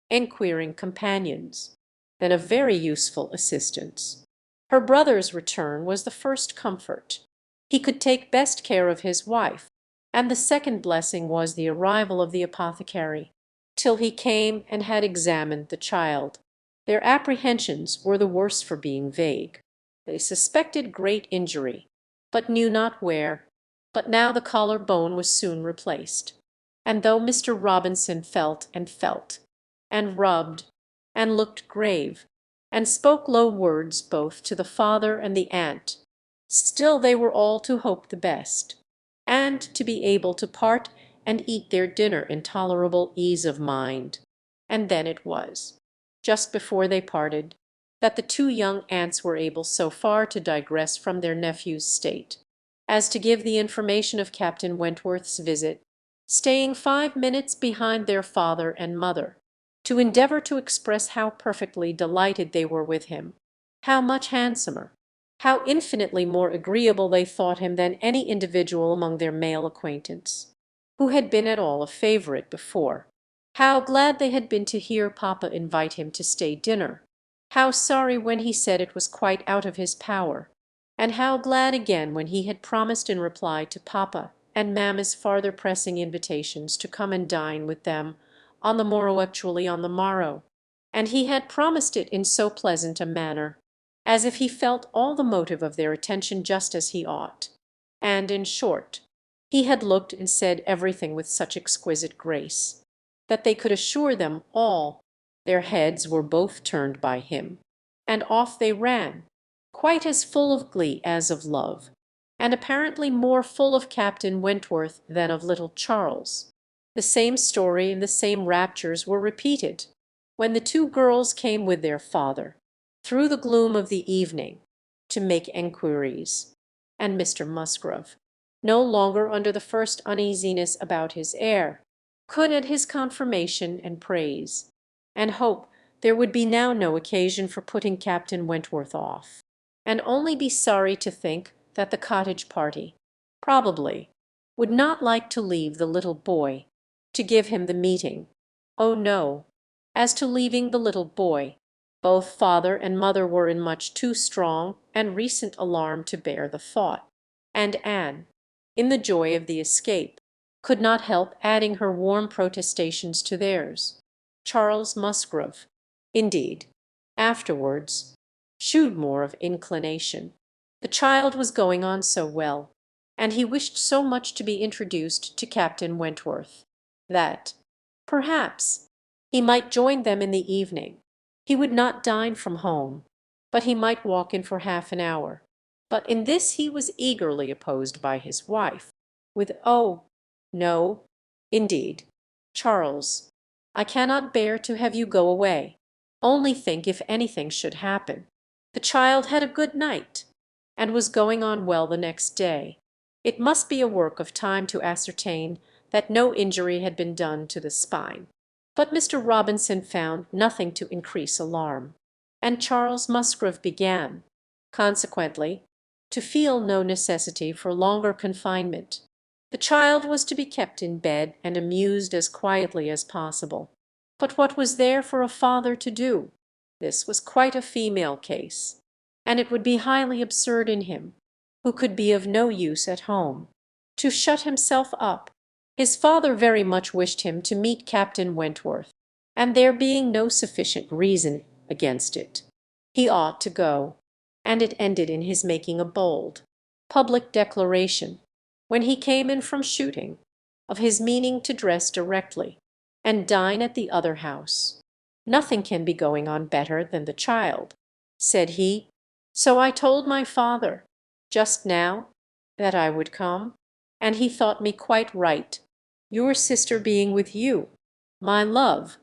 enquiring companions than of very useful assistance. Her brother's return was the first comfort. He could take best care of his wife, and the second blessing was the arrival of the apothecary, till he came and had examined the child. Their apprehensions were the worse for being vague. They suspected great injury, but knew not where. But now the collar bone was soon replaced, and though Mr. Robinson felt, and rubbed, and looked grave, and spoke low words both to the father and the aunt, still they were all to hope the best, and to be able to part and eat their dinner in tolerable ease of mind. And then it was, just before they parted, that the two young aunts were able so far to digress from their nephew's state as to give the information of Captain Wentworth's visit, staying 5 minutes behind their father and mother, to endeavour to express how perfectly delighted they were with him, how much handsomer, how infinitely more agreeable they thought him than any individual among their male acquaintance, who had been at all a favourite before, how glad they had been to hear papa invite him to stay dinner, how sorry when he said it was quite out of his power, and how glad again when he had promised in reply to papa and mamma's farther pressing invitations to come and dine with them on the morrow, and he had promised it in so pleasant a manner, as if he felt all the motive of their attention just as he ought, and, in short, he had looked and said everything with such exquisite grace, that they could assure them all their heads were both turned by him, and off they ran, quite as full of glee as of love, and apparently more full of Captain Wentworth than of little Charles. The same story and the same raptures were repeated when the two girls came with their father, through the gloom of the evening, to make enquiries, and Mr. Musgrove, no longer under the first uneasiness about his heir, could at his confirmation and praise, and hope there would be now no occasion for putting Captain Wentworth off, and only be sorry to think that the cottage party, probably, would not like to leave the little boy to give him the meeting. Oh no! As to leaving the little boy, both father and mother were in much too strong and recent alarm to bear the thought, and Anne, in the joy of the escape, could not help adding her warm protestations to theirs. Charles Musgrove, indeed, afterwards, shewed more of inclination. The child was going on so well, and he wished so much to be introduced to Captain Wentworth, that, perhaps, he might join them in the evening, He would not dine from home, but he might walk in for half an hour. But in this he was eagerly opposed by his wife, with "Oh, no, indeed, Charles, I cannot bear to have you go away. Only think if anything should happen. The child had a good night, and was going on well the next day. It must be a work of time to ascertain that no injury had been done to the spine." But Mr. Robinson found nothing to increase alarm, and Charles Musgrove began, consequently, to feel no necessity for longer confinement. The child was to be kept in bed and amused as quietly as possible. But what was there for a father to do? This was quite a female case, and it would be highly absurd in him, who could be of no use at home, to shut himself up. His father very much wished him to meet Captain Wentworth, and there being no sufficient reason against it, he ought to go, and it ended in his making a bold, public declaration, when he came in from shooting, of his meaning to dress directly, and dine at the other house. "Nothing can be going on better than the child," said he, "so I told my father, just now, that I would come, and he thought me quite right. Your sister being with you, my love,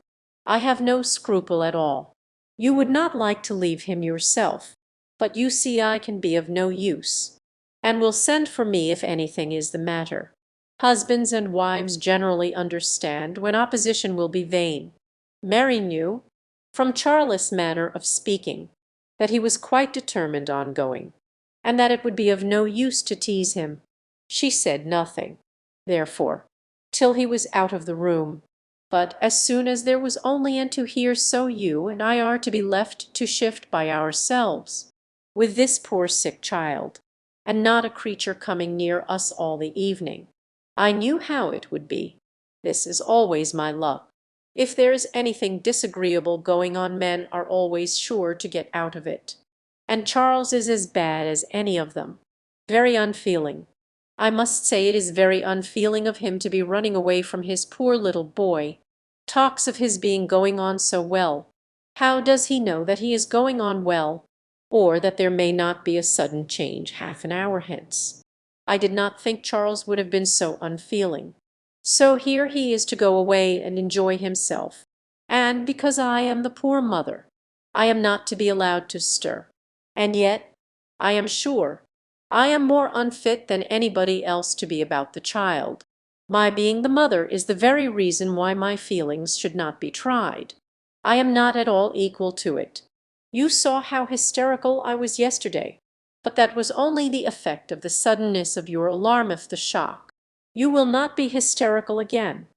I have no scruple at all. You would not like to leave him yourself, but you see I can be of no use, and will send for me if anything is the matter. Husbands and wives generally understand when opposition will be vain." Mary knew, from Charles's manner of speaking, that he was quite determined on going, and that it would be of no use to tease him. She said nothing, therefore, till he was out of the room. "But as soon as there was only and to hear so you and I are to be left to shift by ourselves, with this poor sick child, and not a creature coming near us all the evening, I knew how it would be. This is always my luck. If there is anything disagreeable going on, men are always sure to get out of it. And Charles is as bad as any of them. Very unfeeling. I must say it is very unfeeling of him to be running away from his poor little boy. Talks of his being going on so well. How does he know that he is going on well, or that there may not be a sudden change half an hour hence? I did not think Charles would have been so unfeeling. So here he is to go away and enjoy himself, and because I am the poor mother, I am not to be allowed to stir. And yet, I am sure, I am more unfit than anybody else to be about the child. My being the mother is the very reason why my feelings should not be tried. I am not at all equal to it. You saw how hysterical I was yesterday, but that was only the effect of the suddenness of your alarm of the shock. You will not be hysterical again.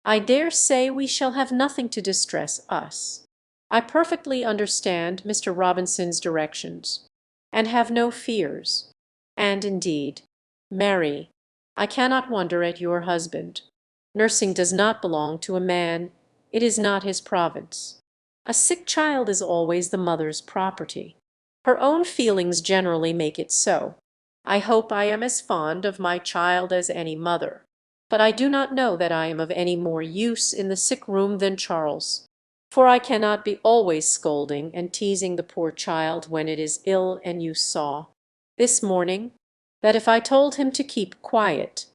I dare say we shall have nothing to distress us. I perfectly understand Mr. Robinson's directions, and have no fears. And indeed, Mary, I cannot wonder at your husband. Nursing does not belong to a man, it is not his province. A sick child is always the mother's property. Her own feelings generally make it so. I hope I am as fond of my child as any mother, but I do not know that I am of any more use in the sick room than Charles, for I cannot be always scolding and teasing the poor child when it is ill, and you saw, this morning, that if I told him to keep quiet,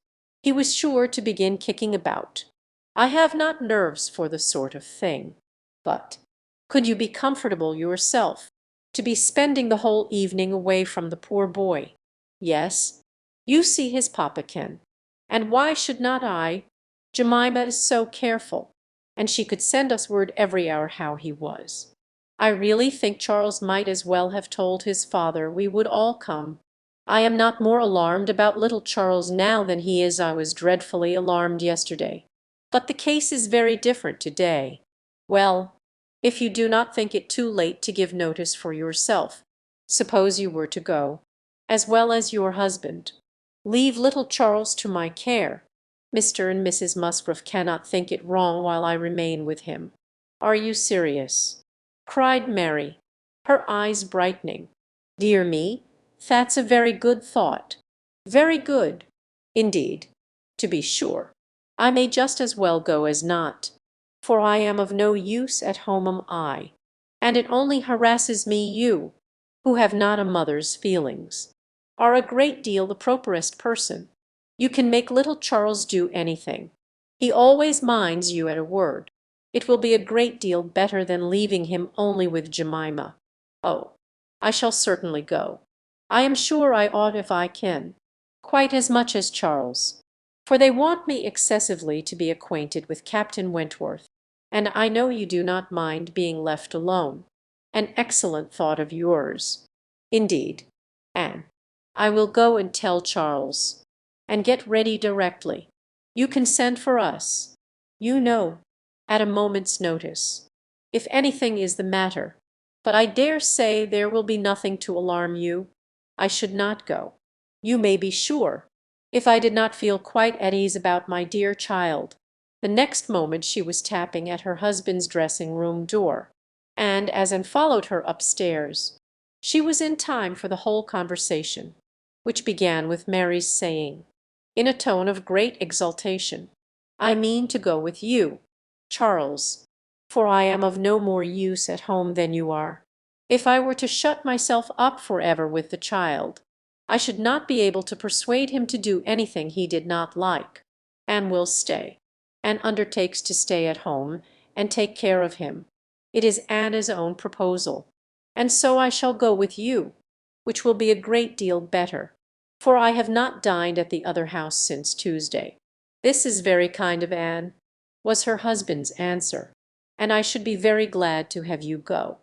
he was sure to begin kicking about. I have not nerves for the sort of thing. But could you be comfortable yourself to be spending the whole evening away from the poor boy? Yes, you see his papa can. And why should not I? Jemima is so careful, and she could send us word every hour how he was. I really think Charles might as well have told his father we would all come. I am not more alarmed about little Charles now than he is. I was dreadfully alarmed yesterday, but the case is very different to-day. Well, if you do not think it too late to give notice for yourself, suppose you were to go, as well as your husband. Leave little Charles to my care. Mr. and Mrs. Musgrove cannot think it wrong while I remain with him. Are you serious?" cried Mary, her eyes brightening. "Dear me, that's a very good thought. Very good, indeed. To be sure, I may just as well go as not, for I am of no use at home am I. and it only harasses me. You, who have not a mother's feelings, are a great deal the properest person. You can make little Charles do anything. He always minds you at a word. It will be a great deal better than leaving him only with Jemima. Oh, I shall certainly go. I am sure I ought if I can, quite as much as Charles, for they want me excessively to be acquainted with Captain Wentworth, and I know you do not mind being left alone. An excellent thought of yours, indeed, Anne. I will go and tell Charles, and get ready directly. You can send for us, you know, at a moment's notice, if anything is the matter. But I dare say there will be nothing to alarm you. I should not go, you may be sure, if I did not feel quite at ease about my dear child." The next moment she was tapping at her husband's dressing-room door, and as Anne followed her upstairs, she was in time for the whole conversation, which began with Mary's saying, in a tone of great exultation, "I mean to go with you, Charles, for I am of no more use at home than you are. If I were to shut myself up for ever with the child, I should not be able to persuade him to do anything he did not like. Anne will stay, and undertakes to stay at home and take care of him. It is Anna's own proposal, and so I shall go with you, which will be a great deal better, for I have not dined at the other house since Tuesday." "This is very kind of Anne," was her husband's answer, "and I should be very glad to have you go.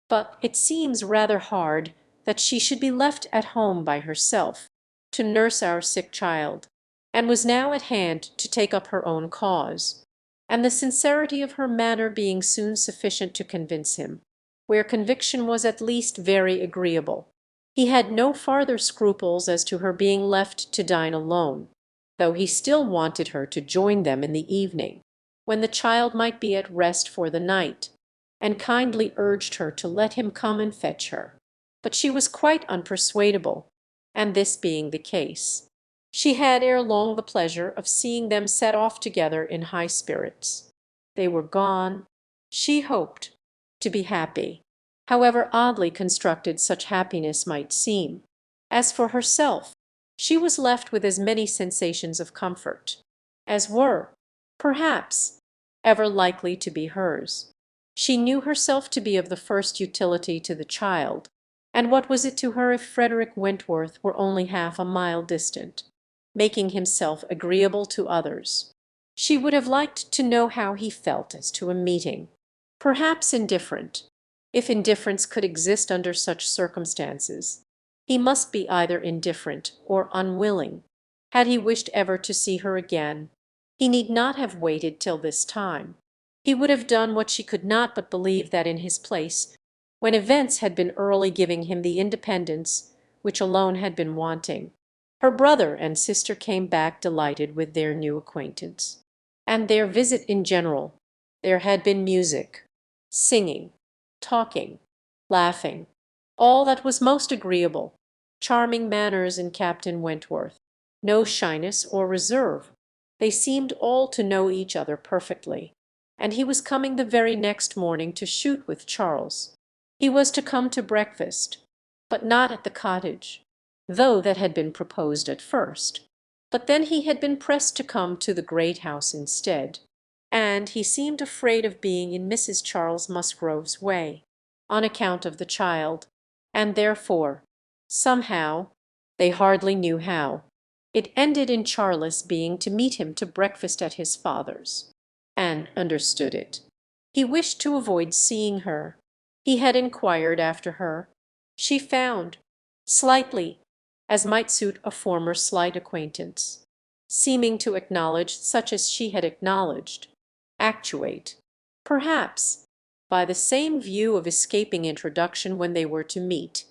But it seems rather hard that she should be left at home by herself to nurse our sick child," and was now at hand to take up her own cause, and the sincerity of her manner being soon sufficient to convince him, where conviction was at least very agreeable. He had no farther scruples as to her being left to dine alone, though he still wanted her to join them in the evening, when the child might be at rest for the night, and kindly urged her to let him come and fetch her. But she was quite unpersuadable, and this being the case, she had ere long the pleasure of seeing them set off together in high spirits. They were gone, she hoped, to be happy, however oddly constructed such happiness might seem. As for herself, she was left with as many sensations of comfort as were, perhaps, ever likely to be hers. She knew herself to be of the first utility to the child, and what was it to her if Frederick Wentworth were only half a mile distant, making himself agreeable to others? She would have liked to know how he felt as to a meeting. Perhaps indifferent, if indifference could exist under such circumstances. He must be either indifferent or unwilling. Had he wished ever to see her again, he need not have waited till this time. He would have done what she could not but believe that in his place, when events had been early giving him the independence which alone had been wanting. Her brother and sister came back delighted with their new acquaintance, and their visit in general. There had been music, singing, talking, laughing, all that was most agreeable, charming manners in Captain Wentworth, no shyness or reserve. They seemed all to know each other perfectly, and he was coming the very next morning to shoot with Charles. He was to come to breakfast, but not at the cottage, though that had been proposed at first. But then he had been pressed to come to the great house instead, and he seemed afraid of being in Mrs. Charles Musgrove's way, on account of the child, and therefore, somehow, they hardly knew how, it ended in Charles being to meet him to breakfast at his father's. Anne understood it. He wished to avoid seeing her. He had inquired after her. She found, slightly, as might suit a former slight acquaintance, seeming to acknowledge such as she had acknowledged, actuate, perhaps, by the same view of escaping introduction when they were to meet.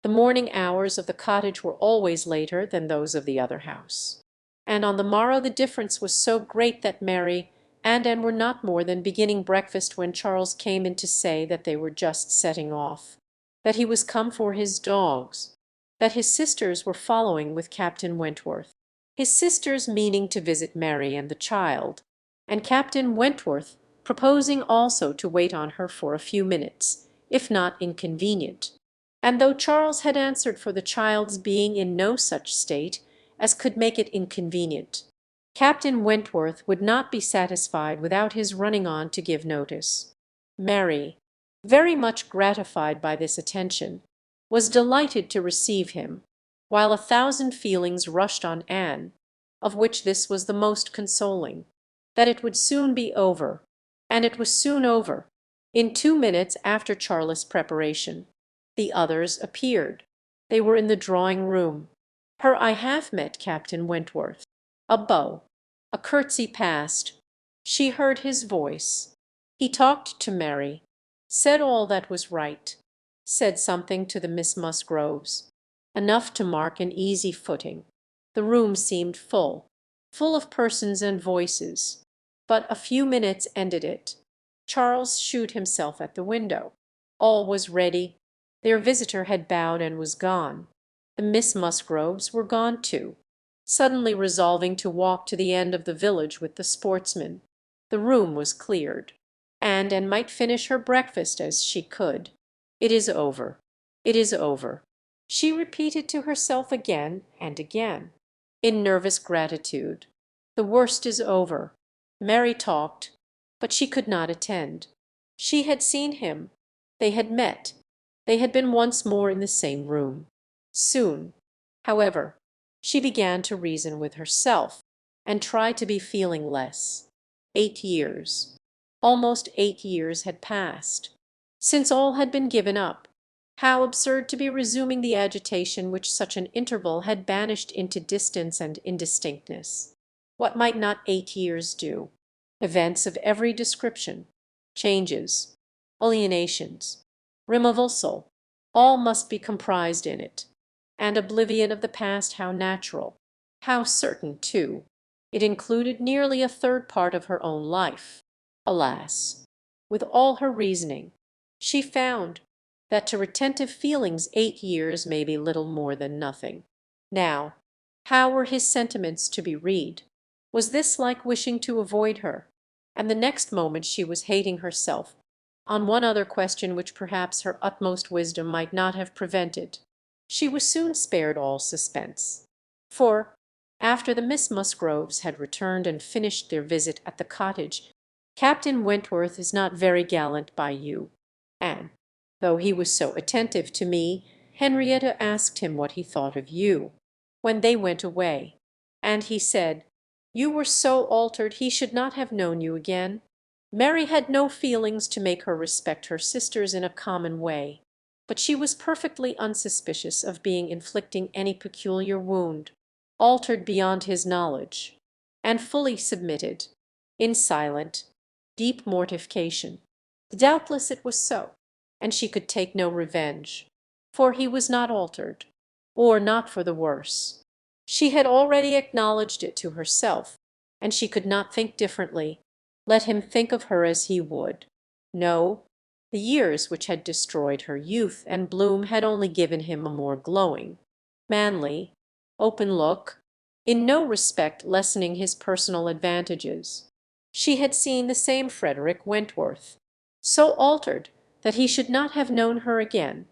The morning hours of the cottage were always later than those of the other house, and on the morrow the difference was so great that Mary and Anne were not more than beginning breakfast when Charles came in to say that they were just setting off, that he was come for his dogs, that his sisters were following with Captain Wentworth, his sisters meaning to visit Mary and the child, and Captain Wentworth proposing also to wait on her for a few minutes, if not inconvenient. And though Charles had answered for the child's being in no such state as could make it inconvenient, Captain Wentworth would not be satisfied without his running on to give notice. Mary, very much gratified by this attention, was delighted to receive him, while 1,000 feelings rushed on Anne, of which this was the most consoling, that it would soon be over, and it was soon over. In 2 minutes after Charles's preparation, the others appeared. They were in the drawing-room. "I have met Captain Wentworth." A bow, a curtsy passed. She heard his voice. He talked to Mary, said all that was right, said something to the Miss Musgroves, enough to mark an easy footing. The room seemed full of persons and voices, but a few minutes ended it. Charles shewed himself at the window. All was ready. Their visitor had bowed and was gone. The Miss Musgroves were gone too, suddenly resolving to walk to the end of the village with the sportsmen. The room was cleared, and might finish her breakfast as she could. "It is over. It is over," she repeated to herself again and again, in nervous gratitude. "The worst is over." Mary talked, but she could not attend. She had seen him. They had met. They had been once more in the same room. Soon, however, she began to reason with herself, and try to be feeling less. 8 years, almost 8 years had passed, since all had been given up. How absurd to be resuming the agitation which such an interval had banished into distance and indistinctness. What might not 8 years do? Events of every description, changes, alienations, removal, all must be comprised in it. And oblivion of the past, how natural, how certain too! It included nearly a third part of her own life. Alas! with all her reasoning, she found that to retentive feelings 8 years may be little more than nothing. Now, how were his sentiments to be read? Was this like wishing to avoid her? And the next moment she was hating herself on one other question which perhaps her utmost wisdom might not have prevented. She was soon spared all suspense. For, after the Miss Musgroves had returned and finished their visit at the cottage, "Captain Wentworth is not very gallant by you, and, though he was so attentive to me, Henrietta asked him what he thought of you, when they went away, and he said, you were so altered he should not have known you again." Mary had no feelings to make her respect her sisters in a common way, but she was perfectly unsuspicious of being inflicting any peculiar wound, altered beyond his knowledge, and fully submitted, in silent, deep mortification. Doubtless it was so, and she could take no revenge, for he was not altered, or not for the worse. She had already acknowledged it to herself, and she could not think differently, let him think of her as he would. No, the years which had destroyed her youth and bloom had only given him a more glowing, manly, open look, in no respect lessening his personal advantages. She had seen the same Frederick Wentworth, so altered that he should not have known her again.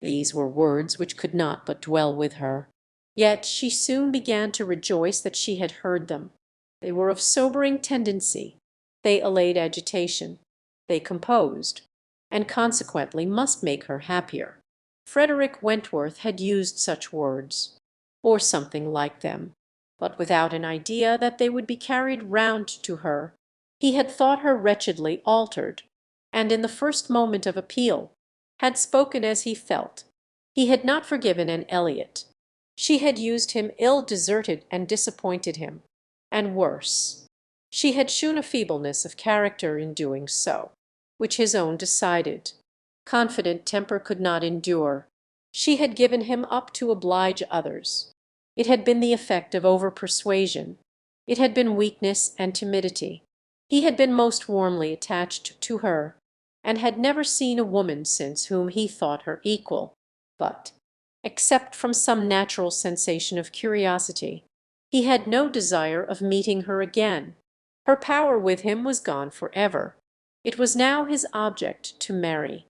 These were words which could not but dwell with her. Yet she soon began to rejoice that she had heard them. They were of sobering tendency. They allayed agitation. They composed, and consequently must make her happier. Frederick Wentworth had used such words, or something like them, but without an idea that they would be carried round to her. He had thought her wretchedly altered, and in the first moment of appeal had spoken as he felt. He had not forgiven Anne Elliot. She had used him ill, deserted and disappointed him, and worse, she had shewn a feebleness of character in doing so, which his own decided, confident temper could not endure. She had given him up to oblige others. It had been the effect of over-persuasion. It had been weakness and timidity. He had been most warmly attached to her, and had never seen a woman since whom he thought her equal. But, except from some natural sensation of curiosity, he had no desire of meeting her again. Her power with him was gone for ever. It was now his object to marry.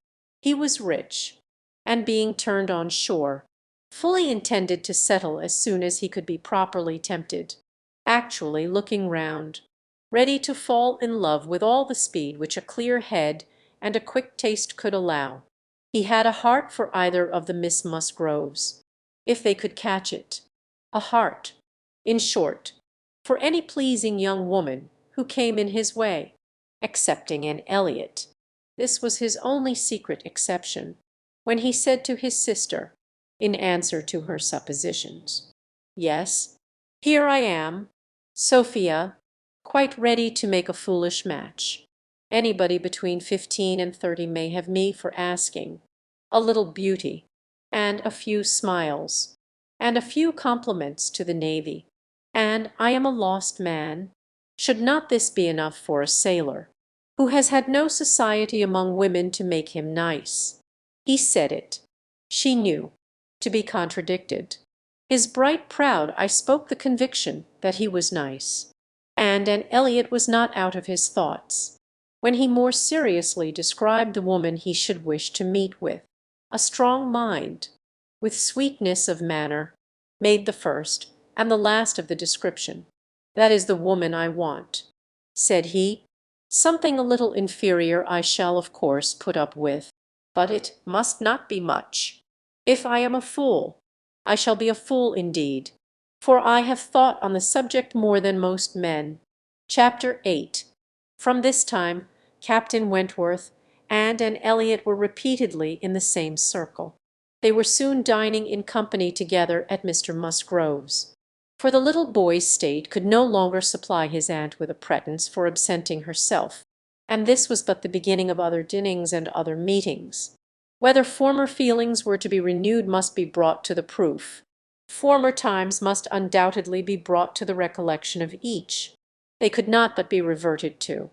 He was rich, and being turned on shore, fully intended to settle as soon as he could be properly tempted, actually looking round, ready to fall in love with all the speed which a clear head and a quick taste could allow. He had a heart for either of the Miss Musgroves, if they could catch it; a heart, in short, for any pleasing young woman who came in his way, excepting an Elliot. This was his only secret exception, when he said to his sister, in answer to her suppositions, "Yes, here I am, Sophia, quite ready to make a foolish match. Anybody between 15 and 30 may have me for asking. A little beauty, and a few smiles, and a few compliments to the navy, and I am a lost man. Should not this be enough for a sailor, who has had no society among women to make him nice?" He said it, she knew, to be contradicted. His bright proud eye spoke the conviction that he was nice, and an Elliot was not out of his thoughts, when he more seriously described the woman he should wish to meet with. A strong mind, with sweetness of manner, made the first and the last of the description. "That is the woman I want," said he. "Something a little inferior I shall of course put up with, but it must not be much. If I am a fool, I shall be a fool indeed, for I have thought on the subject more than most men." Chapter 8. From this time Captain Wentworth and an Elliot were repeatedly in the same circle. They were soon dining in company together at Mr. Musgrove's, for the little boy's state could no longer supply his aunt with a pretence for absenting herself, and this was but the beginning of other dinnings and other meetings. Whether former feelings were to be renewed must be brought to the proof. Former times must undoubtedly be brought to the recollection of each. They could not but be reverted to.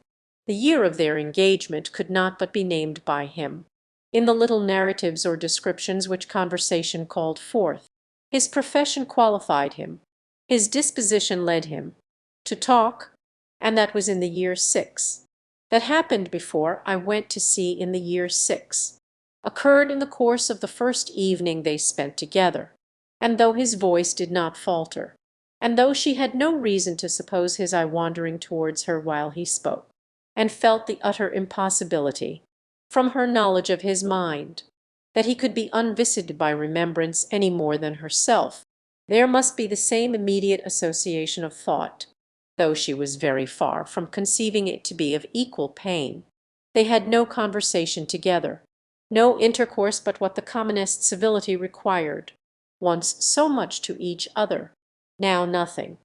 The year of their engagement could not but be named by him, in the little narratives or descriptions which conversation called forth. His profession qualified him, his disposition led him, to talk, and that was in the year 6. That happened before I went to sea in the year 6, occurred in the course of the first evening they spent together, and though his voice did not falter, and though she had no reason to suppose his eye wandering towards her while he spoke, and felt the utter impossibility, from her knowledge of his mind, that he could be unvisited by remembrance any more than herself, there must be the same immediate association of thought, though she was very far from conceiving it to be of equal pain. They had no conversation together, no intercourse but what the commonest civility required, once so much to each other, now nothing.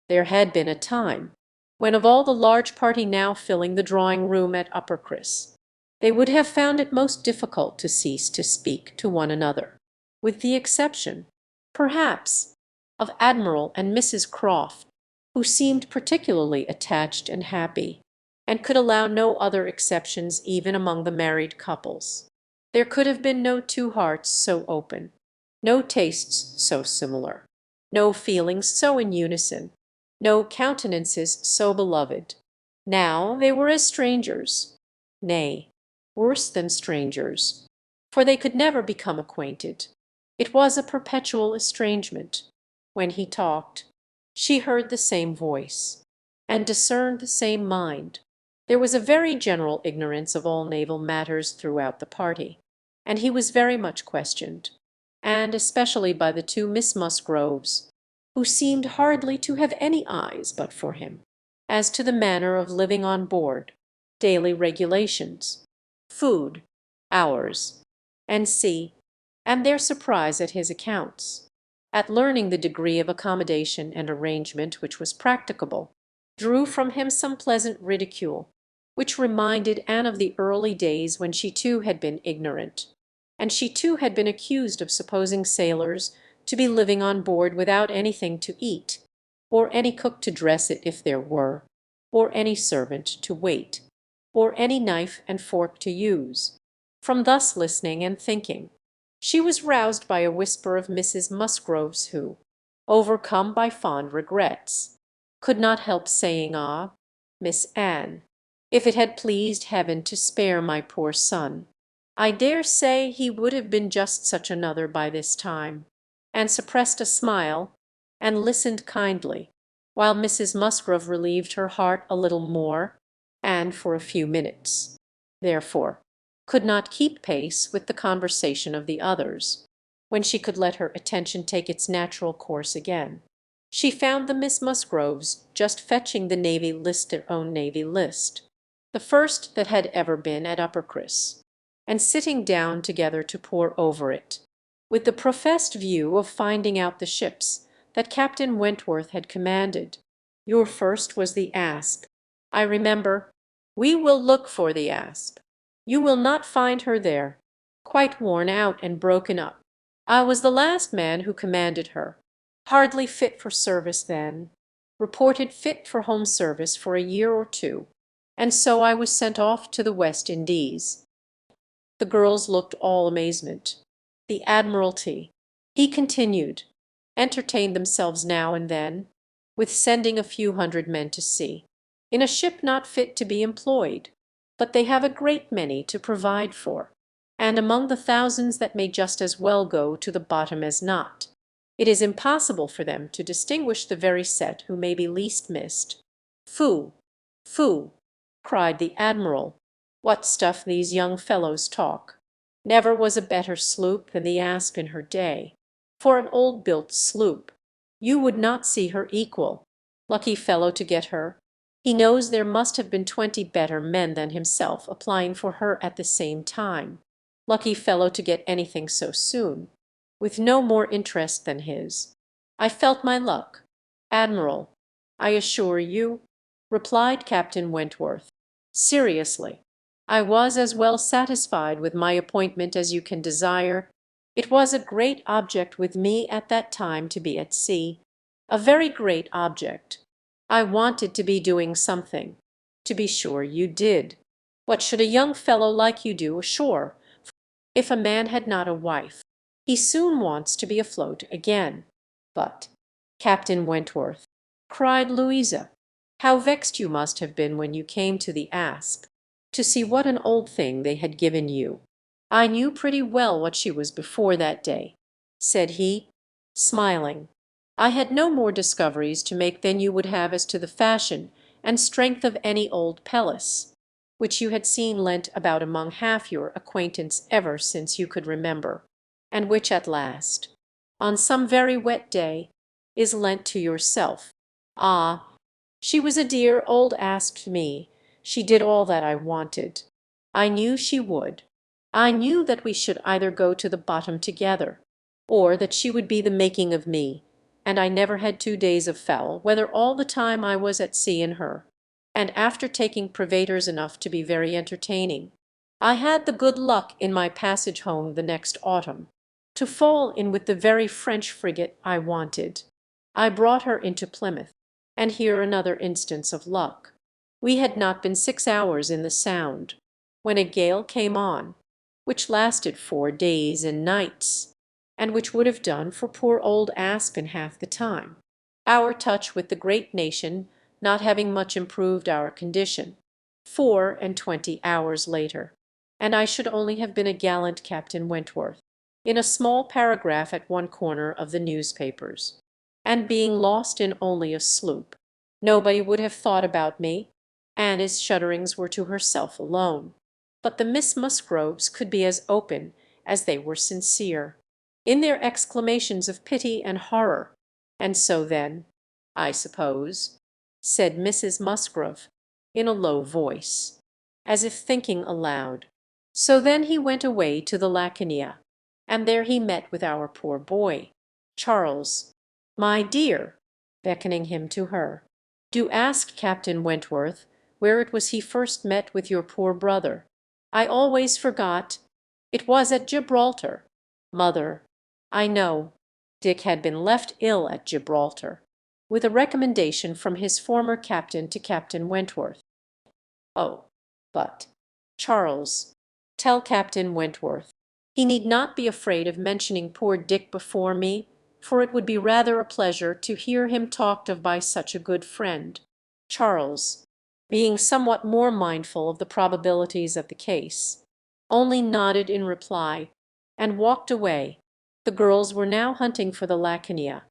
There had been a time when of all the large party now filling the drawing-room at Uppercross, they would have found it most difficult to cease to speak to one another, with the exception, perhaps, of Admiral and Mrs. Croft, who seemed particularly attached and happy, and could allow no other exceptions even among the married couples. There could have been no two hearts so open, no tastes so similar, no feelings so in unison, no countenances so beloved. Now they were as strangers, nay, worse than strangers, for they could never become acquainted. It was a perpetual estrangement. When he talked, she heard the same voice, and discerned the same mind. There was a very general ignorance of all naval matters throughout the party, and he was very much questioned, and especially by the two Miss Musgroves, who seemed hardly to have any eyes but for him, as to the manner of living on board, daily regulations, food, hours, and sea, and their surprise at his accounts, at learning the degree of accommodation and arrangement which was practicable, drew from him some pleasant ridicule, which reminded Anne of the early days when she too had been ignorant, and she too had been accused of supposing sailors to be living on board without anything to eat, or any cook to dress it if there were, or any servant to wait, or any knife and fork to use. From thus listening and thinking, she was roused by a whisper of Mrs. Musgrove's who, overcome by fond regrets, could not help saying, "Ah, Miss Anne, if it had pleased Heaven to spare my poor son, I dare say he would have been just such another by this time, and suppressed a smile, and listened kindly, while Mrs. Musgrove relieved her heart a little more, and for a few minutes, therefore, could not keep pace with the conversation of the others, when she could let her attention take its natural course again. She found the Miss Musgroves just fetching the Navy List, their own Navy List, the first that had ever been at Uppercross, and sitting down together to pore over it, with the professed view of finding out the ships that Captain Wentworth had commanded. Your first was the Asp, I remember. We will look for the Asp. You will not find her there, quite worn out and broken up. I was the last man who commanded her, hardly fit for service then, reported fit for home service for a year or two, and so I was sent off to the West Indies." The girls looked all amazement. The Admiralty, he continued, entertained themselves now and then with sending a few hundred men to sea, in a ship not fit to be employed, but they have a great many to provide for, and among the thousands that may just as well go to the bottom as not, it is impossible for them to distinguish the very set who may be least missed. "Phoo! Phoo!" cried the admiral. "What stuff these young fellows talk! Never was a better sloop than the Asp in her day. For an old-built sloop, you would not see her equal. Lucky fellow to get her. He knows there must have been 20 better men than himself applying for her at the same time. Lucky fellow to get anything so soon, with no more interest than his. I felt my luck, Admiral, I assure you," replied Captain Wentworth. "Seriously, I was as well satisfied with my appointment as you can desire. It was a great object with me at that time to be at sea, a very great object. I wanted to be doing something. To be sure you did. What should a young fellow like you do ashore? If a man had not a wife, he soon wants to be afloat again. But, Captain Wentworth," cried Louisa, "how vexed you must have been when you came to the Asp, to see what an old thing they had given you." "I knew pretty well what she was before that day," said he, smiling. "I had no more discoveries to make than you would have as to the fashion and strength of any old pelisse, which you had seen lent about among half your acquaintance ever since you could remember, and which at last, on some very wet day, is lent to yourself. Ah, she was a dear old Asp to me. She did all that I wanted. I knew she would. I knew that we should either go to the bottom together, or that she would be the making of me, and I never had 2 days of foul weather all the time I was at sea in her, and after taking privators enough to be very entertaining. I had the good luck in my passage home the next autumn to fall in with the very French frigate I wanted. I brought her into Plymouth, and here another instance of luck. We had not been 6 hours in the Sound, when a gale came on, which lasted 4 days and nights, and which would have done for poor old Asp in half the time, our touch with the great nation not having much improved our condition, 24 hours later, and I should only have been a gallant Captain Wentworth, in a small paragraph at one corner of the newspapers, and being lost in only a sloop, nobody would have thought about me, and his shudderings were to herself alone. But the Miss Musgroves could be as open as they were sincere, in their exclamations of pity and horror. And so then, I suppose," said Mrs. Musgrove, in a low voice, as if thinking aloud, "so then he went away to the Laconia, and there he met with our poor boy, Charles. My dear," beckoning him to her, "do ask Captain Wentworth where it was he first met with your poor brother. I always forgot. It was at Gibraltar. Mother, I know, Dick had been left ill at Gibraltar," with a recommendation from his former captain to Captain Wentworth. "Oh, but, Charles, tell Captain Wentworth he need not be afraid of mentioning poor Dick before me, for it would be rather a pleasure to hear him talked of by such a good friend." Charles, being somewhat more mindful of the probabilities of the case, only nodded in reply, and walked away. The girls were now hunting for the Laconia,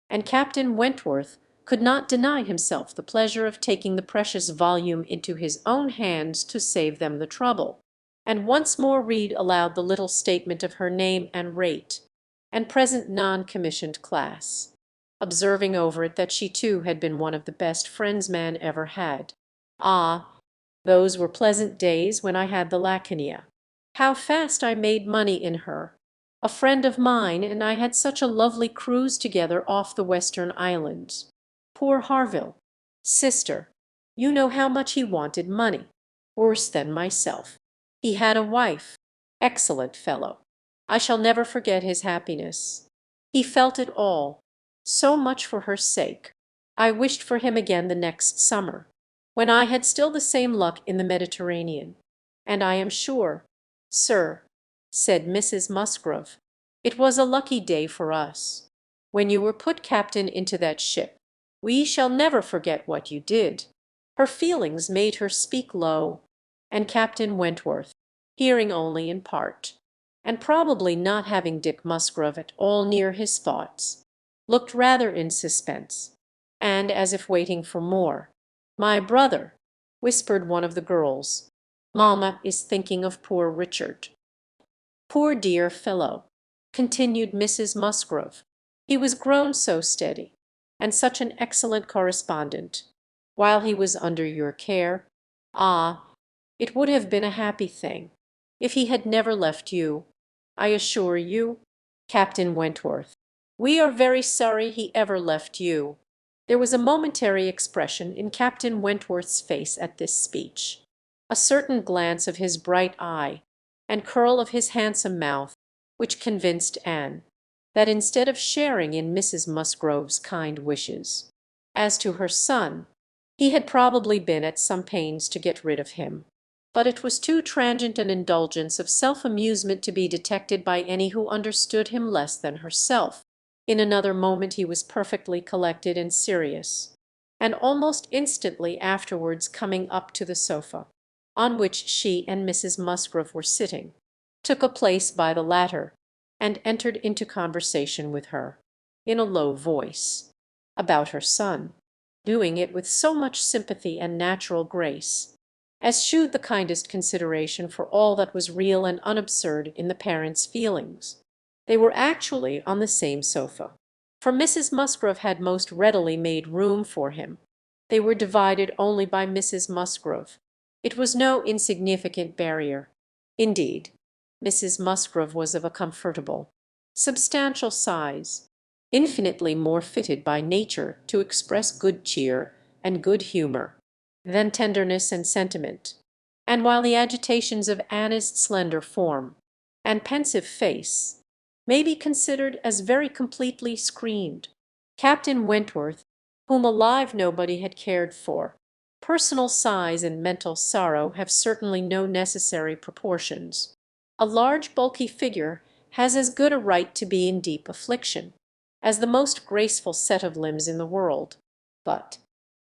and Captain Wentworth could not deny himself the pleasure of taking the precious volume into his own hands to save them the trouble, and once more read aloud the little statement of her name and rate, and present non-commissioned class, observing over it that she too had been one of the best friends man ever had. Ah, those were pleasant days when I had the Laconia. How fast I made money in her! A friend of mine and I had such a lovely cruise together off the Western Islands. Poor Harville! Sister, you know how much he wanted money. Worse than myself. He had a wife. Excellent fellow. I shall never forget his happiness. He felt it all. So much for her sake. I wished for him again the next summer, when I had still the same luck in the Mediterranean. And I am sure, sir, said Mrs. Musgrove, it was a lucky day for us, when you were put captain into that ship. We shall never forget what you did. Her feelings made her speak low, and Captain Wentworth, hearing only in part, and probably not having Dick Musgrove at all near his thoughts, looked rather in suspense, and as if waiting for more. "My brother," whispered one of the girls, "mamma is thinking of poor Richard." "Poor dear fellow," continued Mrs. Musgrove, "he was grown so steady, and such an excellent correspondent, while he was under your care. Ah, it would have been a happy thing if he had never left you, I assure you, Captain Wentworth. We are very sorry he ever left you." There was a momentary expression in Captain Wentworth's face at this speech, a certain glance of his bright eye, and curl of his handsome mouth, which convinced Anne that instead of sharing in Mrs. Musgrove's kind wishes as to her son, he had probably been at some pains to get rid of him. But it was too transient an indulgence of self-amusement to be detected by any who understood him less than herself. In another moment he was perfectly collected and serious, and almost instantly afterwards coming up to the sofa, on which she and Mrs. Musgrove were sitting, took a place by the latter, and entered into conversation with her, in a low voice, about her son, doing it with so much sympathy and natural grace, as shewed the kindest consideration for all that was real and unabsurd in the parents' feelings. They were actually on the same sofa, for Mrs. Musgrove had most readily made room for him. They were divided only by Mrs. Musgrove. It was no insignificant barrier. Indeed, Mrs. Musgrove was of a comfortable, substantial size, infinitely more fitted by nature to express good cheer and good humour than tenderness and sentiment, and while the agitations of Anna's slender form and pensive face may be considered as very completely screened, Captain Wentworth, whom alive nobody had cared for, personal size and mental sorrow have certainly no necessary proportions. A large bulky figure has as good a right to be in deep affliction as the most graceful set of limbs in the world. But,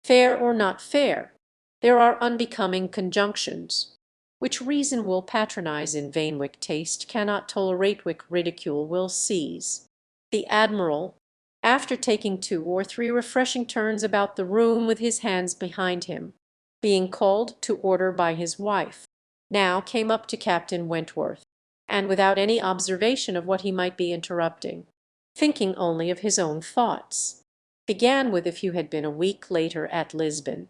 fair or not fair, there are unbecoming conjunctions, which reason will patronize in vain, which taste cannot tolerate, which ridicule will seize. The admiral, after taking 2 or 3 refreshing turns about the room with his hands behind him, being called to order by his wife, now came up to Captain Wentworth, and without any observation of what he might be interrupting, thinking only of his own thoughts, began with if you had been a week later at Lisbon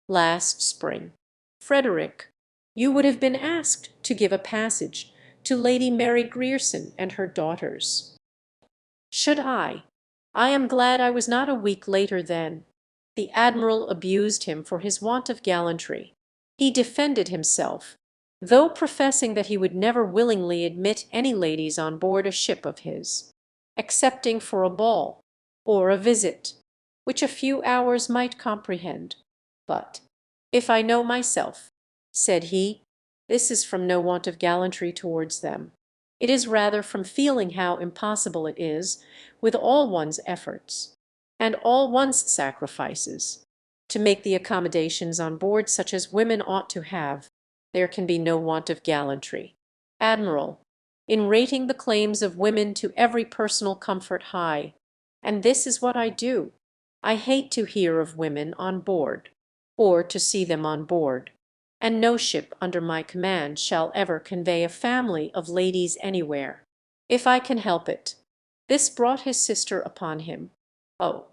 last spring, Frederick, you would have been asked to give a passage to Lady Mary Grierson and her daughters. Should I am glad I was not a week later then. The admiral abused him for his want of gallantry. He defended himself, though professing that he would never willingly admit any ladies on board a ship of his, excepting for a ball or a visit, which a few hours might comprehend. But, if I know myself, said he, this is from no want of gallantry towards them. It is rather from feeling how impossible it is, with all one's efforts, and all one's sacrifices, to make the accommodations on board such as women ought to have. There can be no want of gallantry, Admiral, in rating the claims of women to every personal comfort high. And this is what I do. I hate to hear of women on board, or to see them on board, and no ship under my command shall ever convey a family of ladies anywhere, if I can help it. This brought his sister upon him. Oh,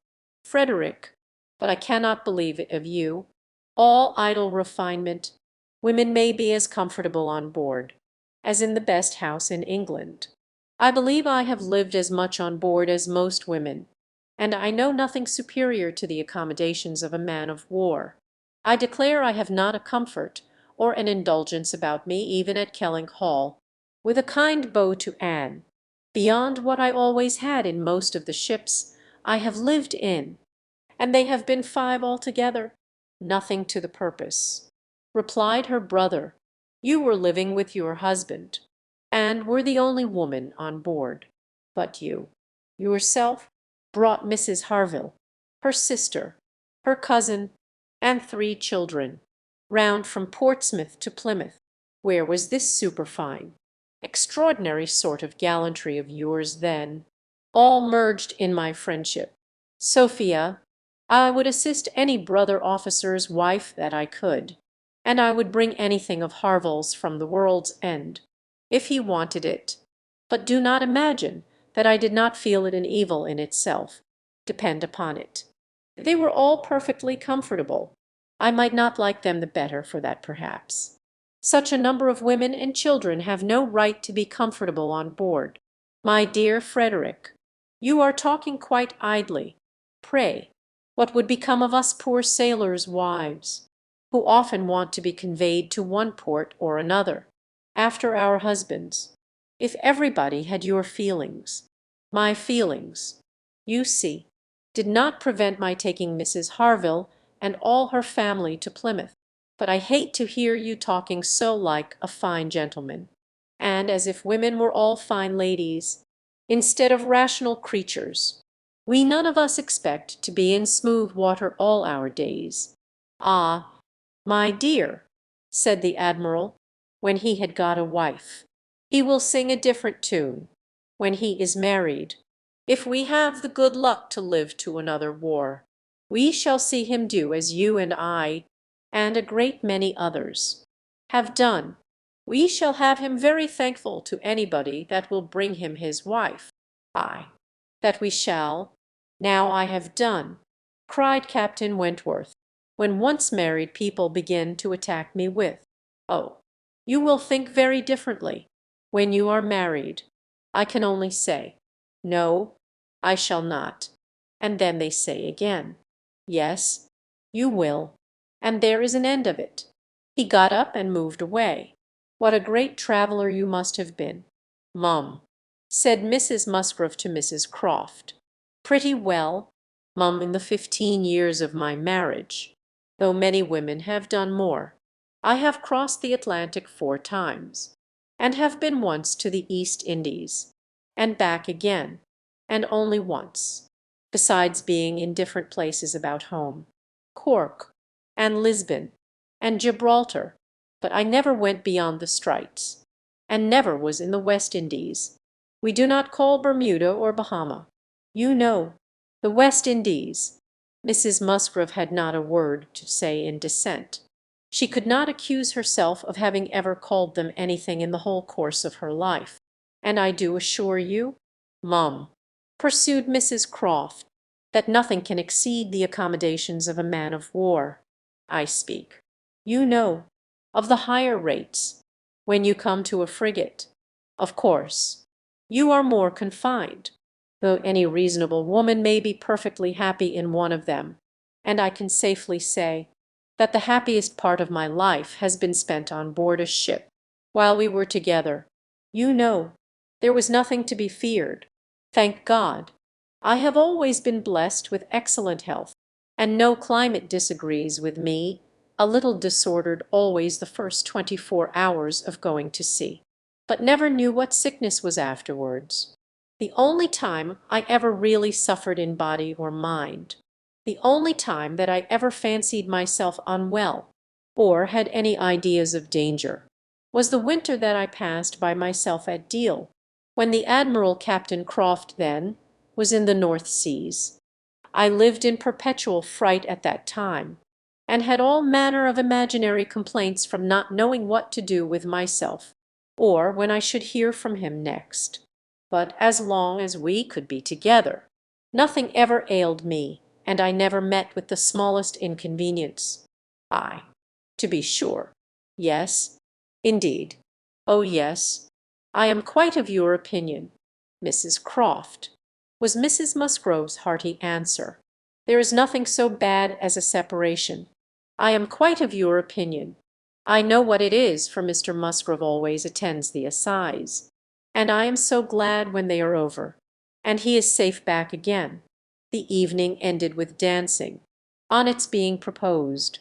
Frederick, but I cannot believe it of you. All idle refinement. Women may be as comfortable on board as in the best house in England. I believe I have lived as much on board as most women, and I know nothing superior to the accommodations of a man of war. I declare I have not a comfort or an indulgence about me even at Kelling Hall, with a kind bow to Anne, beyond what I always had in most of the ships I have lived in, and they have been 5 altogether. Nothing to the purpose, replied her brother. You were living with your husband, and were the only woman on board. But you, yourself, brought Mrs. Harville, her sister, her cousin, and 3 children, round from Portsmouth to Plymouth. Where was this superfine, extraordinary sort of gallantry of yours then? All merged in my friendship. Sophia, I would assist any brother officer's wife that I could, and I would bring anything of Harville's from the world's end, if he wanted it. But do not imagine that I did not feel it an evil in itself. Depend upon it, they were all perfectly comfortable. I might not like them the better for that perhaps. Such a number of women and children have no right to be comfortable on board. My dear Frederick, you are talking quite idly. Pray, what would become of us poor sailors' wives, who often want to be conveyed to one port or another, after our husbands, if everybody had your feelings? My feelings, you see, did not prevent my taking Mrs. Harville and all her family to Plymouth. But I hate to hear you talking so like a fine gentleman, and as if women were all fine ladies, instead of rational creatures. We none of us expect to be in smooth water all our days. Ah, my dear, said the admiral, when he had got a wife, he will sing a different tune when he is married. If we have the good luck to live to another war, we shall see him do as you and I, and a great many others, have done. We shall have him very thankful to anybody that will bring him his wife. Ay, that we shall. Now I have done, cried Captain Wentworth, when once married people begin to attack me with, oh, you will think very differently when you are married. I can only say, no, I shall not. And then they say again, yes, you will. And there is an end of it. He got up and moved away. What a great traveller you must have been. Mum, said Mrs. Musgrove to Mrs. Croft. Pretty well, mum, in the 15 years of my marriage, though many women have done more. I have crossed the Atlantic 4 times, and have been once to the East Indies, and back again, and only once, besides being in different places about home, Cork, and Lisbon, and Gibraltar, but I never went beyond the Straits, and never was in the West Indies. We do not call Bermuda or Bahama. You know, the West Indies. Mrs. Musgrove had not a word to say in dissent. She could not accuse herself of having ever called them anything in the whole course of her life. And I do assure you, mum, pursued Mrs. Croft, that nothing can exceed the accommodations of a man of war. I speak, you know, of the higher rates. When you come to a frigate, of course, you are more confined, though any reasonable woman may be perfectly happy in one of them, and I can safely say that the happiest part of my life has been spent on board a ship. While we were together, you know, there was nothing to be feared. Thank God, I have always been blessed with excellent health, and no climate disagrees with me, a little disordered always the first 24 hours of going to sea, but never knew what sickness was afterwards. The only time I ever really suffered in body or mind, the only time that I ever fancied myself unwell, or had any ideas of danger, was the winter that I passed by myself at Deal, when the Admiral Captain Croft then was in the North Seas. I lived in perpetual fright at that time, and had all manner of imaginary complaints from not knowing what to do with myself, or when I should hear from him next. But as long as we could be together, nothing ever ailed me, and I never met with the smallest inconvenience. Ay, to be sure. Yes, indeed. Oh yes, I am quite of your opinion, Mrs. Croft, was Mrs. Musgrove's hearty answer. There is nothing so bad as a separation. I am quite of your opinion. I know what it is, for Mr. Musgrove always attends the assize, and I am so glad when they are over, and he is safe back again. The evening ended with dancing, on its being proposed,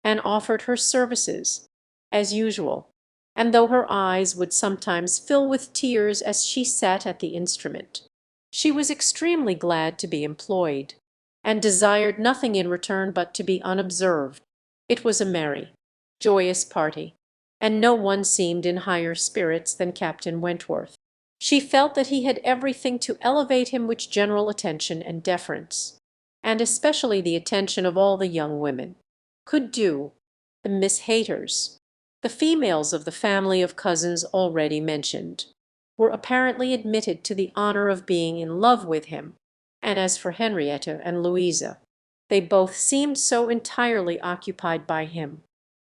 and offered her services, as usual, and though her eyes would sometimes fill with tears as she sat at the instrument, she was extremely glad to be employed, and desired nothing in return but to be unobserved. It was a merry, joyous party, and no one seemed in higher spirits than Captain Wentworth. She felt that he had everything to elevate him which general attention and deference, and especially the attention of all the young women, could do. The Miss Hayters, the females of the family of cousins already mentioned, were apparently admitted to the honour of being in love with him, and as for Henrietta and Louisa, they both seemed so entirely occupied by him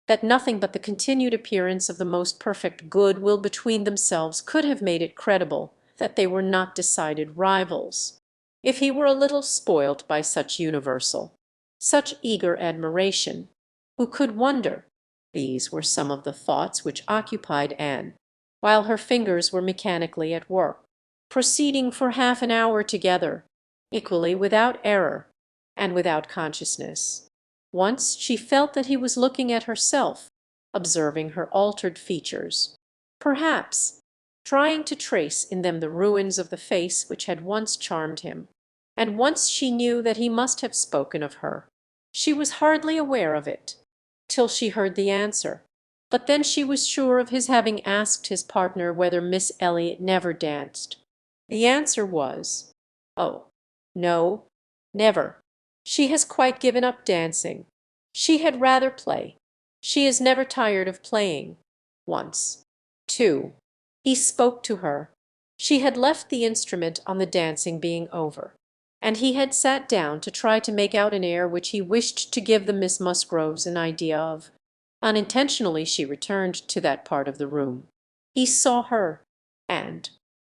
that nothing but the continued appearance of the most perfect good will between themselves could have made it credible that they were not decided rivals. If he were a little spoilt by such universal, such eager admiration, who could wonder? These were some of the thoughts which occupied Anne, while her fingers were mechanically at work, proceeding for half an hour together, equally without error and without consciousness. Once she felt that he was looking at herself, observing her altered features, perhaps trying to trace in them the ruins of the face which had once charmed him, and once she knew that he must have spoken of her. She was hardly aware of it till she heard the answer, but then she was sure of his having asked his partner whether Miss Elliot never danced. The answer was, "Oh, no, never. She has quite given up dancing. She had rather play. She is never tired of playing." Once, too, he spoke to her. She had left the instrument on the dancing being over, and he had sat down to try to make out an air which he wished to give the Miss Musgroves an idea of. Unintentionally she returned to that part of the room. He saw her, and,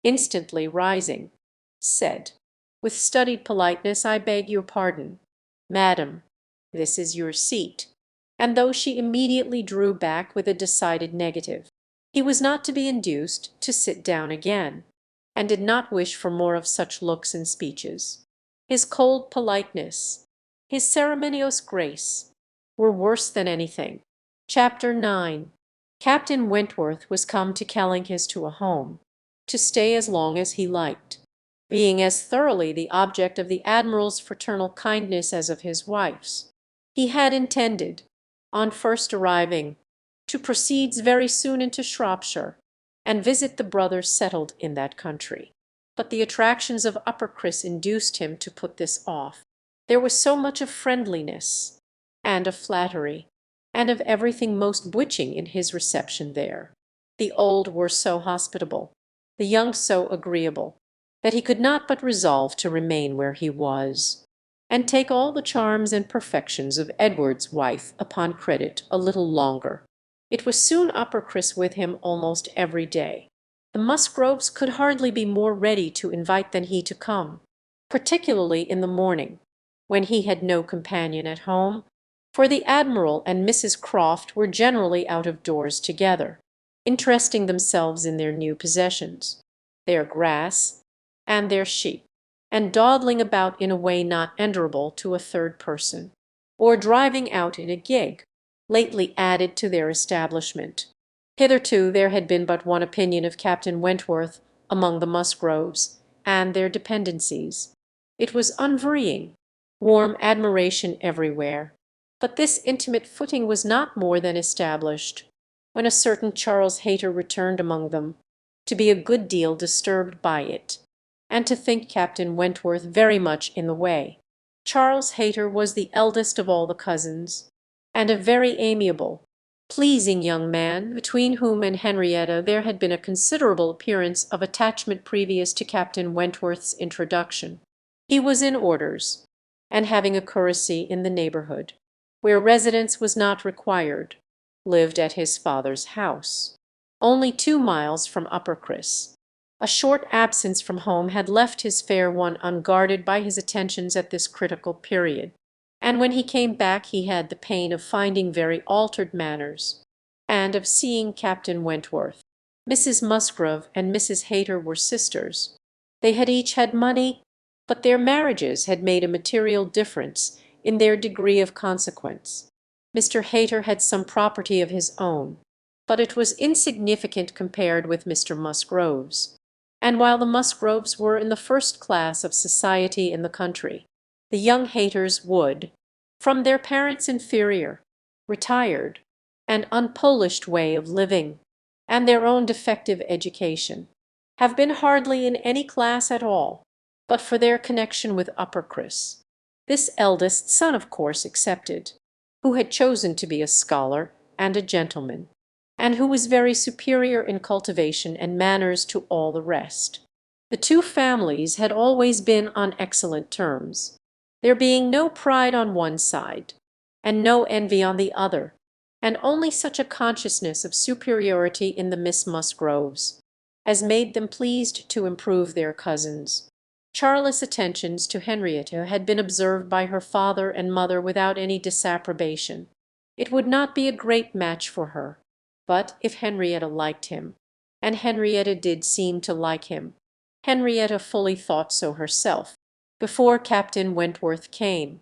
instantly rising, said, with studied politeness, "I beg your pardon, madam, this is your seat." And though she immediately drew back with a decided negative, he was not to be induced to sit down again, and did not wish for more of such looks and speeches. His cold politeness, his ceremonious grace, were worse than anything. Chapter 9. Captain Wentworth was come to Kellinghus to a home, to stay as long as he liked, being as thoroughly the object of the Admiral's fraternal kindness as of his wife's. He had intended, on first arriving, to proceed very soon into Shropshire, and visit the brothers settled in that country. But the attractions of Uppercross induced him to put this off. There was so much of friendliness, and of flattery, and of everything most bewitching in his reception there. The old were so hospitable, the young so agreeable, that he could not but resolve to remain where he was, and take all the charms and perfections of Edward's wife upon credit a little longer. It was soon Uppercross with him almost every day. The Musgroves could hardly be more ready to invite than he to come, particularly in the morning, when he had no companion at home, for the Admiral and Mrs. Croft were generally out of doors together, interesting themselves in their new possessions, their grass and their sheep, and dawdling about in a way not endurable to a third person, or driving out in a gig, lately added to their establishment. Hitherto there had been but one opinion of Captain Wentworth among the Musgroves and their dependencies. It was unvarying, warm admiration everywhere. But this intimate footing was not more than established when a certain Charles Hayter returned among them, to be a good deal disturbed by it, and to think Captain Wentworth very much in the way. Charles Hayter was the eldest of all the cousins, and a very amiable, pleasing young man, between whom and Henrietta there had been a considerable appearance of attachment previous to Captain Wentworth's introduction. He was in orders, and having a curacy in the neighbourhood, where residence was not required, lived at his father's house, only 2 miles from Uppercross. A short absence from home had left his fair one unguarded by his attentions at this critical period, and when he came back he had the pain of finding very altered manners, and of seeing Captain Wentworth. Mrs. Musgrove and Mrs. Hayter were sisters. They had each had money, but their marriages had made a material difference in their degree of consequence. Mr. Hayter had some property of his own, but it was insignificant compared with Mr. Musgrove's, and while the Musgroves were in the first class of society in the country, the young Hayters would, from their parents' inferior, retired, and unpolished way of living, and their own defective education, have been hardly in any class at all, but for their connection with Uppercross, this eldest son of course excepted, who had chosen to be a scholar and a gentleman, and who was very superior in cultivation and manners to all the rest. The two families had always been on excellent terms, there being no pride on one side, and no envy on the other, and only such a consciousness of superiority in the Miss Musgroves as made them pleased to improve their cousins. Charlotte's attentions to Henrietta had been observed by her father and mother without any disapprobation. It would not be a great match for her, but if Henrietta liked him, and Henrietta did seem to like him, Henrietta fully thought so herself, before Captain Wentworth came,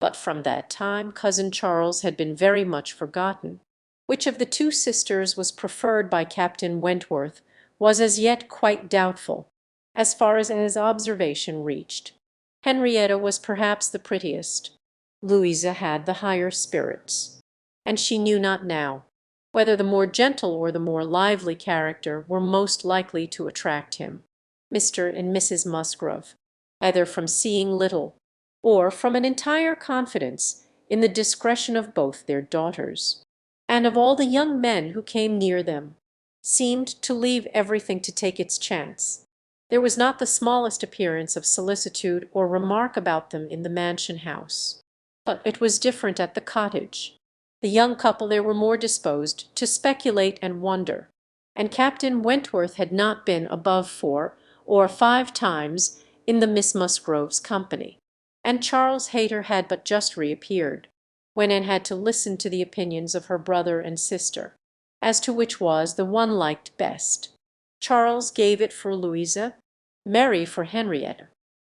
but from that time cousin Charles had been very much forgotten. Which of the two sisters was preferred by Captain Wentworth was as yet quite doubtful, as far as his observation reached. Henrietta was perhaps the prettiest, Louisa had the higher spirits, and she knew not now whether the more gentle or the more lively character were most likely to attract him. Mr. and Mrs. Musgrove, either from seeing little or from an entire confidence in the discretion of both their daughters, and of all the young men who came near them, seemed to leave everything to take its chance. There was not the smallest appearance of solicitude or remark about them in the mansion house, but it was different at the cottage. The young couple there were more disposed to speculate and wonder, and Captain Wentworth had not been above 4 or 5 times in the Miss Musgroves' company, and Charles Hayter had but just reappeared, when Anne had to listen to the opinions of her brother and sister, as to which was the one liked best. Charles gave it for Louisa, Mary for Henrietta,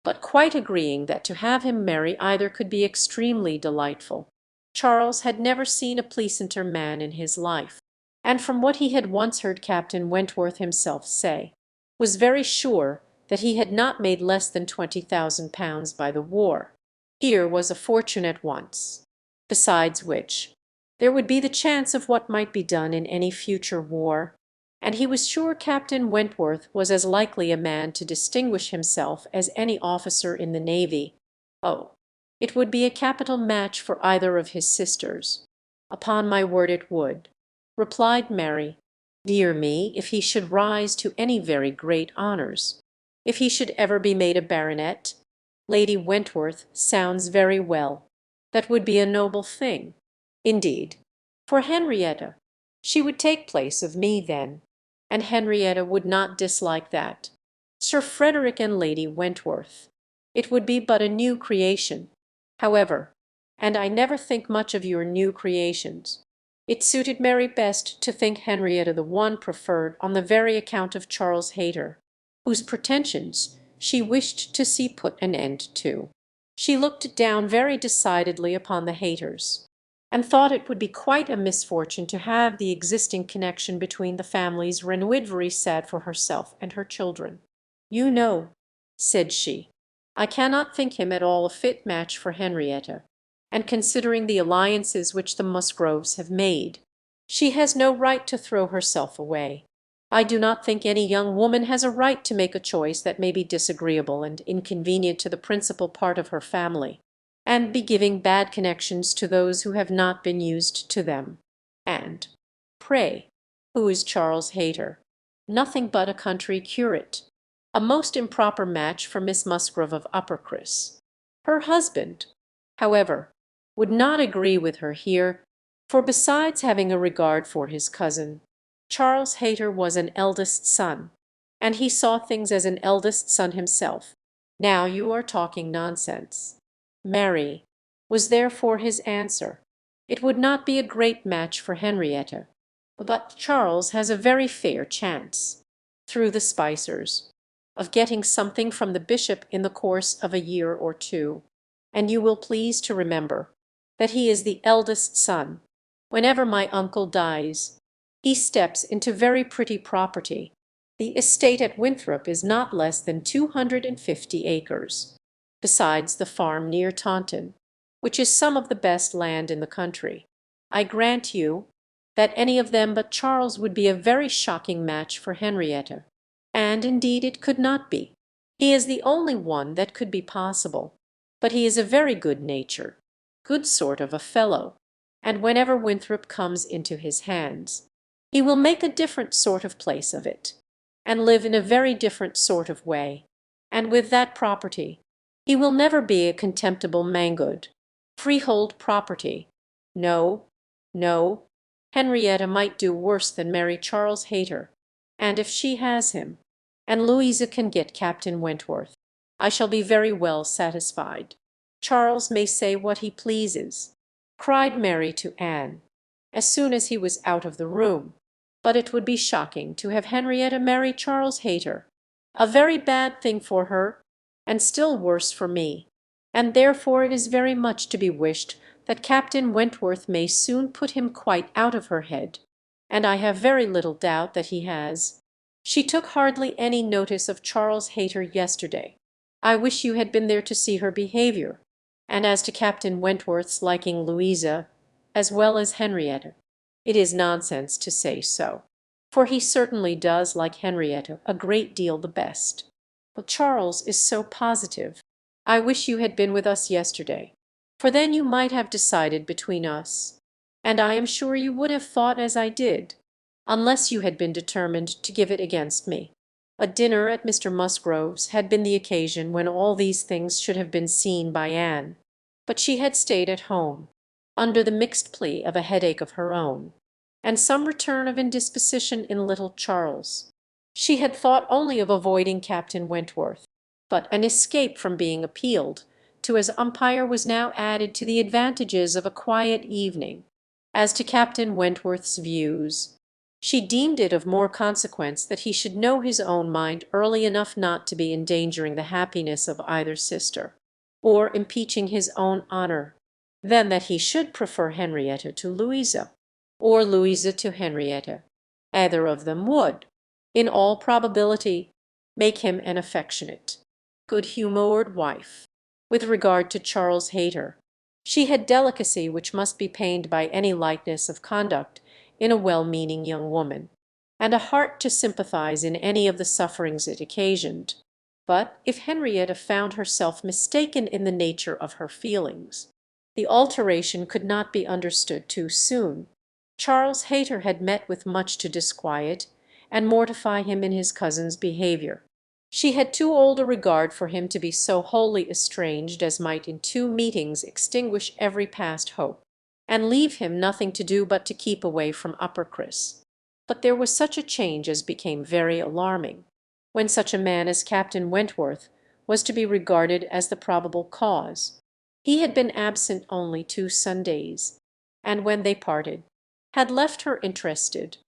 but quite agreeing that to have him marry either could be extremely delightful. Charles had never seen a pleasanter man in his life, and from what he had once heard Captain Wentworth himself say, was very sure that he had not made less than £20,000 by the war. Here was a fortune at once, besides which there would be the chance of what might be done in any future war, and he was sure Captain Wentworth was as likely a man to distinguish himself as any officer in the navy. Oh, it would be a capital match for either of his sisters. Upon my word it would, replied Mary. Dear me, if he should rise to any very great honours, if he should ever be made a baronet, Lady Wentworth sounds very well. That would be a noble thing. Indeed, for Henrietta, she would take place of me then, and Henrietta would not dislike that. Sir Frederick and Lady Wentworth, it would be but a new creation. However, and I never think much of your new creations, it suited Mary best to think Henrietta the one preferred on the very account of Charles Hayter, whose pretensions she wished to see put an end to. She looked down very decidedly upon the Hayters, and thought it would be quite a misfortune to have the existing connection between the families renewed very sad for herself and her children. "You know," said she, "I cannot think him at all a fit match for Henrietta, and considering the alliances which the Musgroves have made, She has no right to throw herself away. I do not think any young woman has a right to make a choice that may be disagreeable and inconvenient to the principal part of her family, and be giving bad connections to those who have not been used to them. And, pray, who is Charles Hayter? Nothing but a country curate. A most improper match for Miss Musgrove of Uppercross. Her husband, however, would not agree with her here, for besides having a regard for his cousin, Charles Hayter was an eldest son, and he saw things as an eldest son himself. Now you are talking nonsense. Mary, was therefore his answer. It would not be a great match for Henrietta, but Charles has a very fair chance, through the Spicers, of getting something from the bishop in the course of a year or two, and you will please to remember that he is the eldest son. Whenever my uncle dies, he steps into very pretty property. The estate at Winthrop is not less than 250 acres, besides the farm near Taunton, which is some of the best land in the country. I grant you that any of them but Charles would be a very shocking match for Henrietta, and indeed it could not be. He is the only one that could be possible, but he is a very good-natured, good sort of a fellow, and whenever Winthrop comes into his hands, he will make a different sort of place of it, and live in a very different sort of way, and with that property he will never be a contemptible mangoed. Freehold property. No, no, Henrietta might do worse than marry Charles Hayter, and if she has him, and Louisa can get Captain Wentworth, I shall be very well satisfied. Charles may say what he pleases, cried Mary to Anne, as soon as he was out of the room, but it would be shocking to have Henrietta marry Charles Hayter. A very bad thing for her, and still worse for me, and therefore it is very much to be wished that Captain Wentworth may soon put him quite out of her head, and I have very little doubt that he has. She took hardly any notice of Charles Hayter yesterday. I wish you had been there to see her behaviour. And as to Captain Wentworth's liking Louisa as well as Henrietta, it is nonsense to say so, for he certainly does like Henrietta a great deal the best. But Charles is so positive. I wish you had been with us yesterday, for then you might have decided between us, and I am sure you would have thought as I did, unless you had been determined to give it against me. A dinner at Mr. Musgrove's had been the occasion when all these things should have been seen by Anne, but she had stayed at home, under the mixed plea of a headache of her own, and some return of indisposition in little Charles. She had thought only of avoiding Captain Wentworth, but an escape from being appealed to as umpire was now added to the advantages of a quiet evening. As to Captain Wentworth's views, she deemed it of more consequence that he should know his own mind early enough not to be endangering the happiness of either sister, or impeaching his own honour, than that he should prefer Henrietta to Louisa, or Louisa to Henrietta. Either of them would, in all probability, make him an affectionate, good-humoured wife. With regard to Charles Hayter, she had delicacy which must be pained by any lightness of conduct in a well-meaning young woman, and a heart to sympathize in any of the sufferings it occasioned. But if Henrietta found herself mistaken in the nature of her feelings, the alteration could not be understood too soon. Charles Hayter had met with much to disquiet and mortify him in his cousin's behaviour. She had too old a regard for him to be so wholly estranged as might in two meetings extinguish every past hope, and leave him nothing to do but to keep away from Uppercross. But there was such a change as became very alarming, when such a man as Captain Wentworth was to be regarded as the probable cause. He had been absent only 2 Sundays, and when they parted, had left her interested,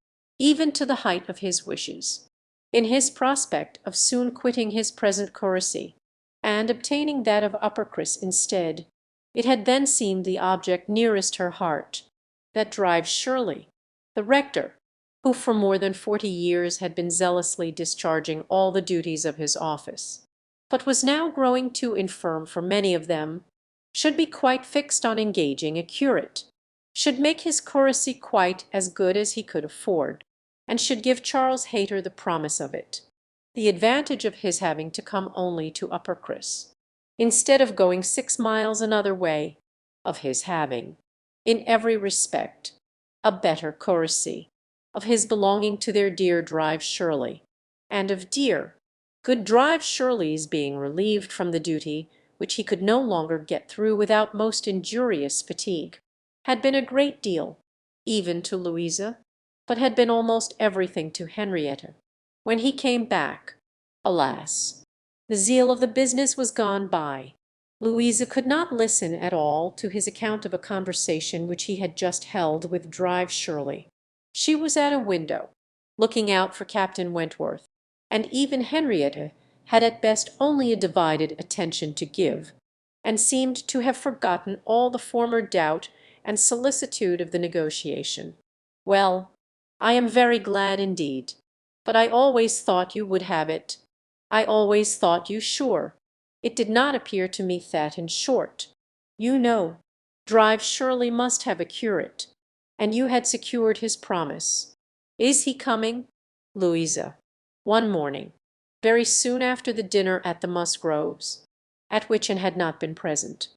even to the height of his wishes, in his prospect of soon quitting his present curacy, and obtaining that of Uppercross instead. It had then seemed the object nearest her heart, that drives Shirley, the rector, who for more than 40 years had been zealously discharging all the duties of his office, but was now growing too infirm for many of them, should be quite fixed on engaging a curate. should make his courtesy quite as good as he could afford, and should give Charles Hayter the promise of it, the advantage of his having to come only to Uppercross, instead of going 6 miles another way, of his having, in every respect, a better courtesy, of his belonging to their dear Drive Shirley, and of dear, good Drive Shirley's being relieved from the duty which he could no longer get through without most injurious fatigue, had been a great deal, even to Louisa, but had been almost everything to Henrietta. When he came back, alas! the zeal of the business was gone by. Louisa could not listen at all to his account of a conversation which he had just held with Drive Shirley. She was at a window, looking out for Captain Wentworth, and even Henrietta had at best only a divided attention to give, and seemed to have forgotten all the former doubt and solicitude of the negotiation. "Well, I am very glad indeed, but I always thought you would have it. I always thought you sure. It did not appear to me that, in short, you know, Drive Shirley must have a curate, and you had secured his promise. Is he coming?" Louisa. One morning, very soon after the dinner at the Musgroves, at which Anne had not been present,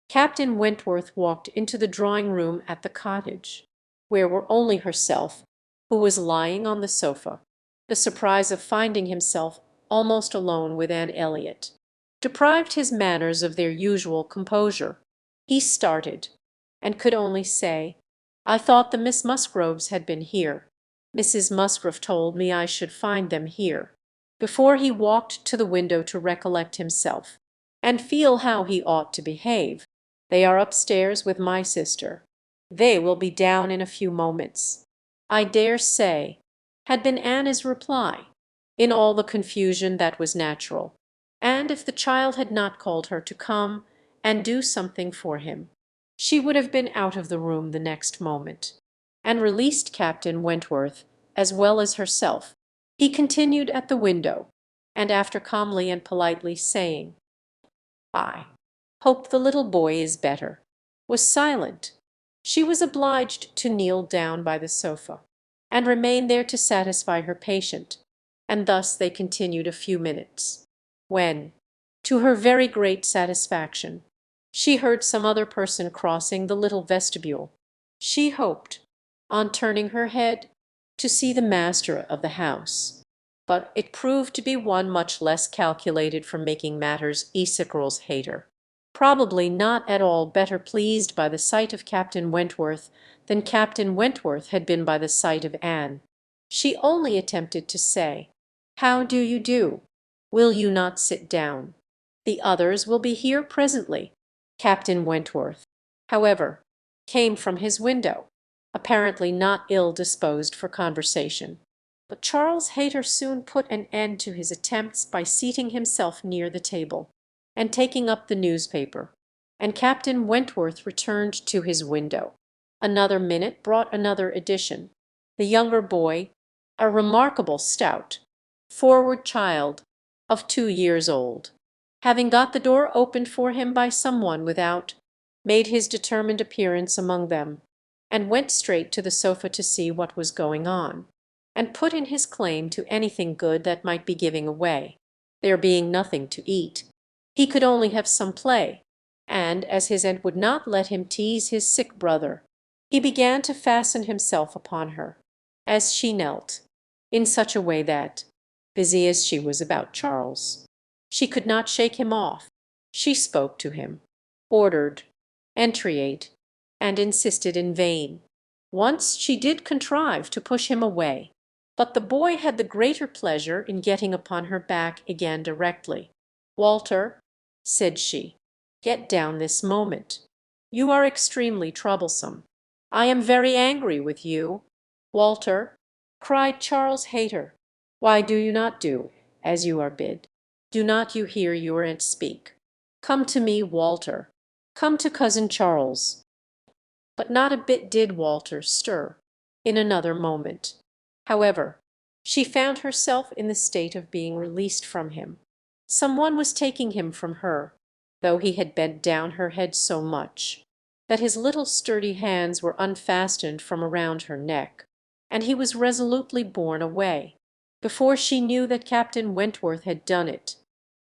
Captain Wentworth walked into the drawing-room at the cottage, where were only herself, who was lying on the sofa. The surprise of finding himself almost alone with Anne Elliot deprived his manners of their usual composure. He started, and could only say, "I thought the Miss Musgroves had been here. Mrs. Musgrove told me I should find them here," before he walked to the window to recollect himself, and feel how he ought to behave. "They are upstairs with my sister. They will be down in a few moments, I dare say," had been Anna's reply, in all the confusion that was natural, and if the child had not called her to come and do something for him, she would have been out of the room the next moment, and released Captain Wentworth as well as herself. He continued at the window, and after calmly and politely saying, "I hope the little boy is better," was silent. She was obliged to kneel down by the sofa, and remain there to satisfy her patient, and thus they continued a few minutes, when, to her very great satisfaction, she heard some other person crossing the little vestibule. She hoped, on turning her head, to see the master of the house, but it proved to be one much less calculated for making matters Charles Hayter, probably not at all better pleased by the sight of Captain Wentworth than Captain Wentworth had been by the sight of Anne. She only attempted to say, "How do you do? Will you not sit down? The others will be here presently." Captain Wentworth, however, came from his window, apparently not ill disposed for conversation. But Charles Hayter soon put an end to his attempts by seating himself near the table, and taking up the newspaper, and Captain Wentworth returned to his window. Another minute brought another edition. The younger boy, a remarkable stout, forward child of 2 years old, having got the door opened for him by some one without, made his determined appearance among them, and went straight to the sofa to see what was going on, and put in his claim to anything good that might be giving away. There being nothing to eat, he could only have some play, and as his aunt would not let him tease his sick brother, he began to fasten himself upon her, as she knelt, in such a way that, busy as she was about Charles, she could not shake him off. She spoke to him, ordered, entreated, and insisted in vain. Once she did contrive to push him away, but the boy had the greater pleasure in getting upon her back again directly. "Walter," said she, "get down this moment. You are extremely troublesome. I am very angry with you." "Walter," cried Charles Hayter, "why do you not do as you are bid? Do not you hear your aunt speak? Come to me, Walter. Come to cousin Charles." But not a bit did Walter stir in another moment. However, she found herself in the state of being released from him. Some one was taking him from her, though he had bent down her head so much. that his little sturdy hands were unfastened from around her neck, and he was resolutely borne away, before she knew that Captain Wentworth had done it.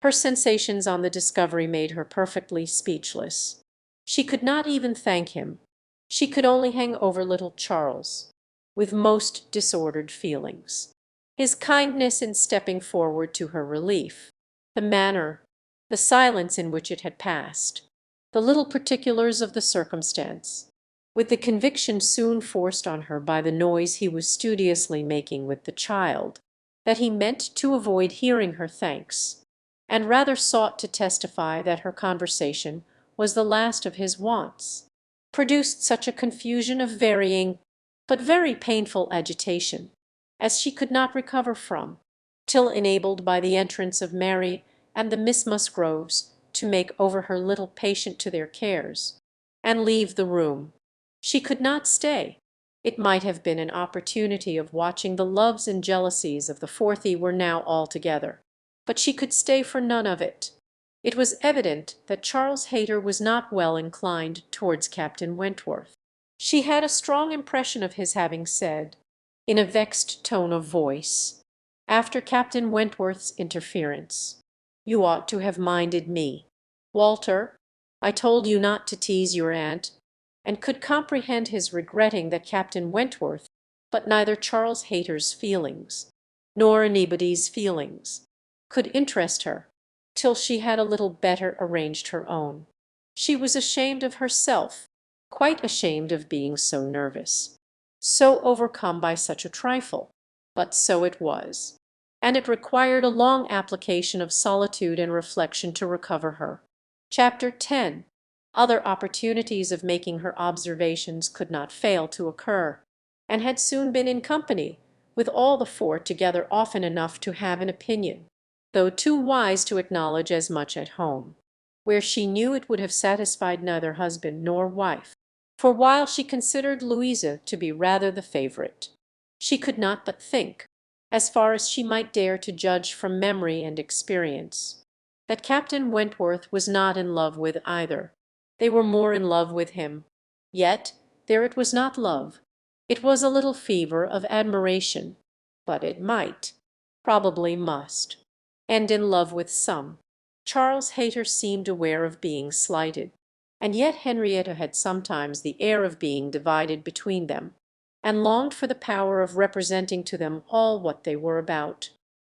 Her sensations on the discovery made her perfectly speechless. She could not even thank him. She could only hang over little Charles, with most disordered feelings. His kindness in stepping forward to her relief, the manner, the silence in which it had passed, the little particulars of the circumstance, with the conviction soon forced on her by the noise he was studiously making with the child, that he meant to avoid hearing her thanks, and rather sought to testify that her conversation was the last of his wants, produced such a confusion of varying but very painful agitation as she could not recover from, till enabled by the entrance of Mary and the Miss Musgroves to make over her little patient to their cares, and leave the room. She could not stay. It might have been an opportunity of watching the loves and jealousies of the Forthy were now all together, but she could stay for none of it. It was evident that Charles Hayter was not well inclined towards Captain Wentworth. She had a strong impression of his having said, in a vexed tone of voice, after Captain Wentworth's interference, "You ought to have minded me, Walter. I told you not to tease your aunt," and could comprehend his regretting that Captain Wentworth, but neither Charles Hayter's feelings, nor anybody's feelings, could interest her, till she had a little better arranged her own. She was ashamed of herself, quite ashamed of being so nervous, so overcome by such a trifle, but so it was, and it required a long application of solitude and reflection to recover her. Chapter 10. Other opportunities of making her observations could not fail to occur, and had soon been in company with all the four together often enough to have an opinion, though too wise to acknowledge as much at home, where she knew it would have satisfied neither husband nor wife. For while she considered Louisa to be rather the favourite, she could not but think, as far as she might dare to judge from memory and experience, that Captain Wentworth was not in love with either. They were more in love with him. Yet there it was not love. It was a little fever of admiration, but it might, probably must, end in love with some. Charles Hayter seemed aware of being slighted, and yet Henrietta had sometimes the air of being divided between them, and longed for the power of representing to them all what they were about,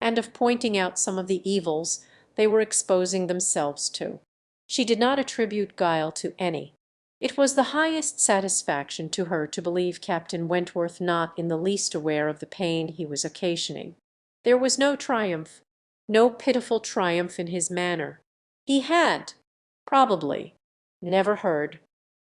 and of pointing out some of the evils they were exposing themselves to. She did not attribute guile to any. It was the highest satisfaction to her to believe Captain Wentworth not in the least aware of the pain he was occasioning. There was no triumph, no pitiful triumph in his manner. He had, probably, never heard,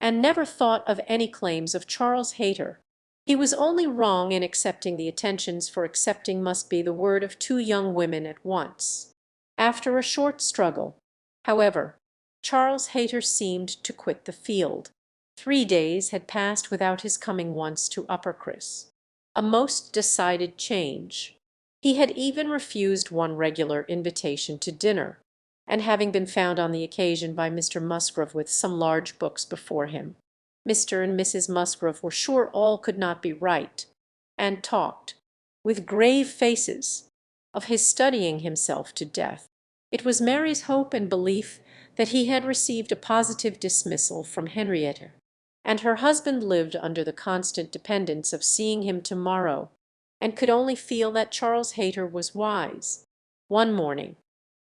and never thought of any claims of Charles Hayter. He was only wrong in accepting the attentions, for accepting must be the word of two young women at once. After a short struggle, however, Charles Hayter seemed to quit the field. 3 days had passed without his coming once to Uppercross, a most decided change. He had even refused one regular invitation to dinner, and having been found on the occasion by Mr. Musgrove with some large books before him, Mr. and Mrs. Musgrove were sure all could not be right, and talked, with grave faces, of his studying himself to death. It was Mary's hope and belief that he had received a positive dismissal from Henrietta, and her husband lived under the constant dependence of seeing him to-morrow, and could only feel that Charles Hayter was wise. One morning,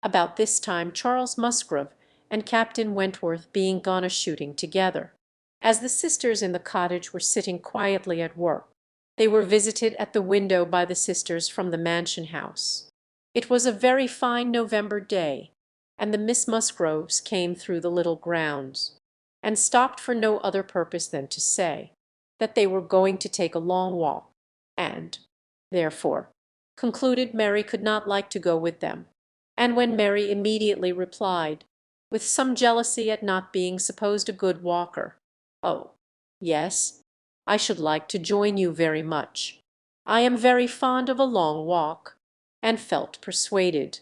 about this time, Charles Musgrove and Captain Wentworth being gone a-shooting together, as the sisters in the cottage were sitting quietly at work, they were visited at the window by the sisters from the mansion house. It was a very fine November day, and the Miss Musgroves came through the little grounds, and stopped for no other purpose than to say that they were going to take a long walk, and, therefore, concluded Mary could not like to go with them. And when Mary immediately replied, with some jealousy at not being supposed a good walker, "Oh, yes, I should like to join you very much. I am very fond of a long walk," and felt persuaded,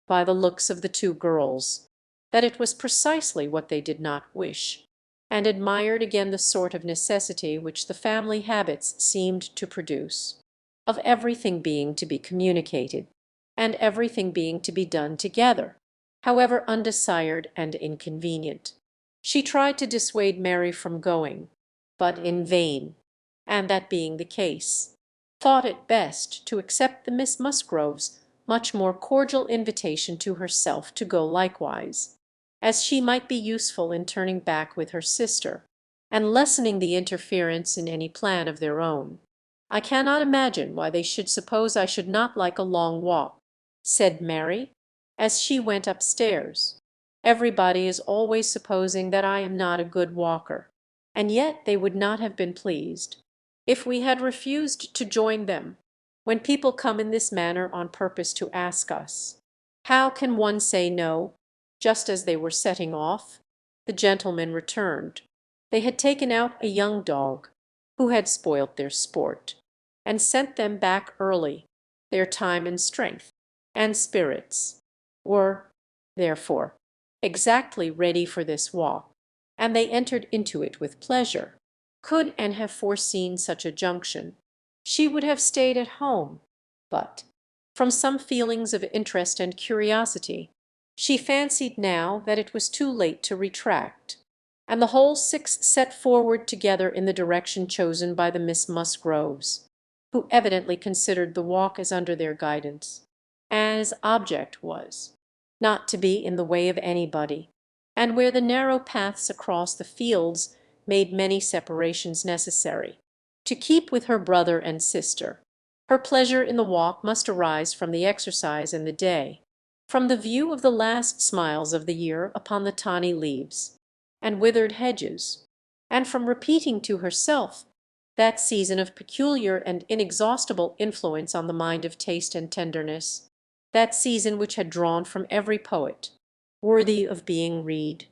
by the looks of the two girls, that it was precisely what they did not wish. and admired again the sort of necessity which the family habits seemed to produce, of everything being to be communicated, and everything being to be done together, however undesired and inconvenient. She tried to dissuade Mary from going, but in vain, and that being the case, thought it best to accept the Miss Musgroves' much more cordial invitation to herself to go likewise, as she might be useful in turning back with her sister, and lessening the interference in any plan of their own. "I cannot imagine why they should suppose I should not like a long walk," said Mary, as she went upstairs. "Everybody is always supposing that I am not a good walker, and yet they would not have been pleased if we had refused to join them, when people come in this manner on purpose to ask us. How can one say no?" Just as they were setting off, the gentlemen returned. They had taken out a young dog, who had spoilt their sport, and sent them back early. Their time and strength and spirits were, therefore, exactly ready for this walk, and they entered into it with pleasure. Could Anne have foreseen such a junction, she would have stayed at home, but, from some feelings of interest and curiosity, she fancied now that it was too late to retract, and the whole six set forward together in the direction chosen by the Miss Musgroves, who evidently considered the walk as under their guidance. Anne's object was not to be in the way of anybody, and where the narrow paths across the fields made many separations necessary, to keep with her brother and sister. Her pleasure in the walk must arise from the exercise and the day, from the view of the last smiles of the year upon the tawny leaves and withered hedges, and from repeating to herself that season of peculiar and inexhaustible influence on the mind of taste and tenderness, that season which had drawn from every poet, worthy of being read,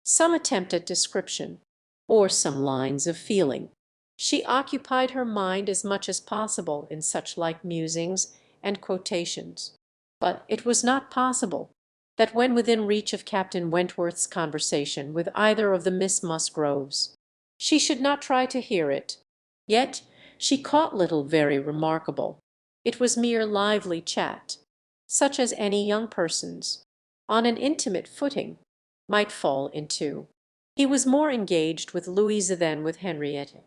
some attempt at description, or some lines of feeling. She occupied her mind as much as possible in such like musings and quotations, but it was not possible that when within reach of Captain Wentworth's conversation with either of the Miss Musgroves, she should not try to hear it. Yet she caught little very remarkable. It was mere lively chat, such as any young persons, on an intimate footing, might fall into. He was more engaged with Louisa than with Henrietta.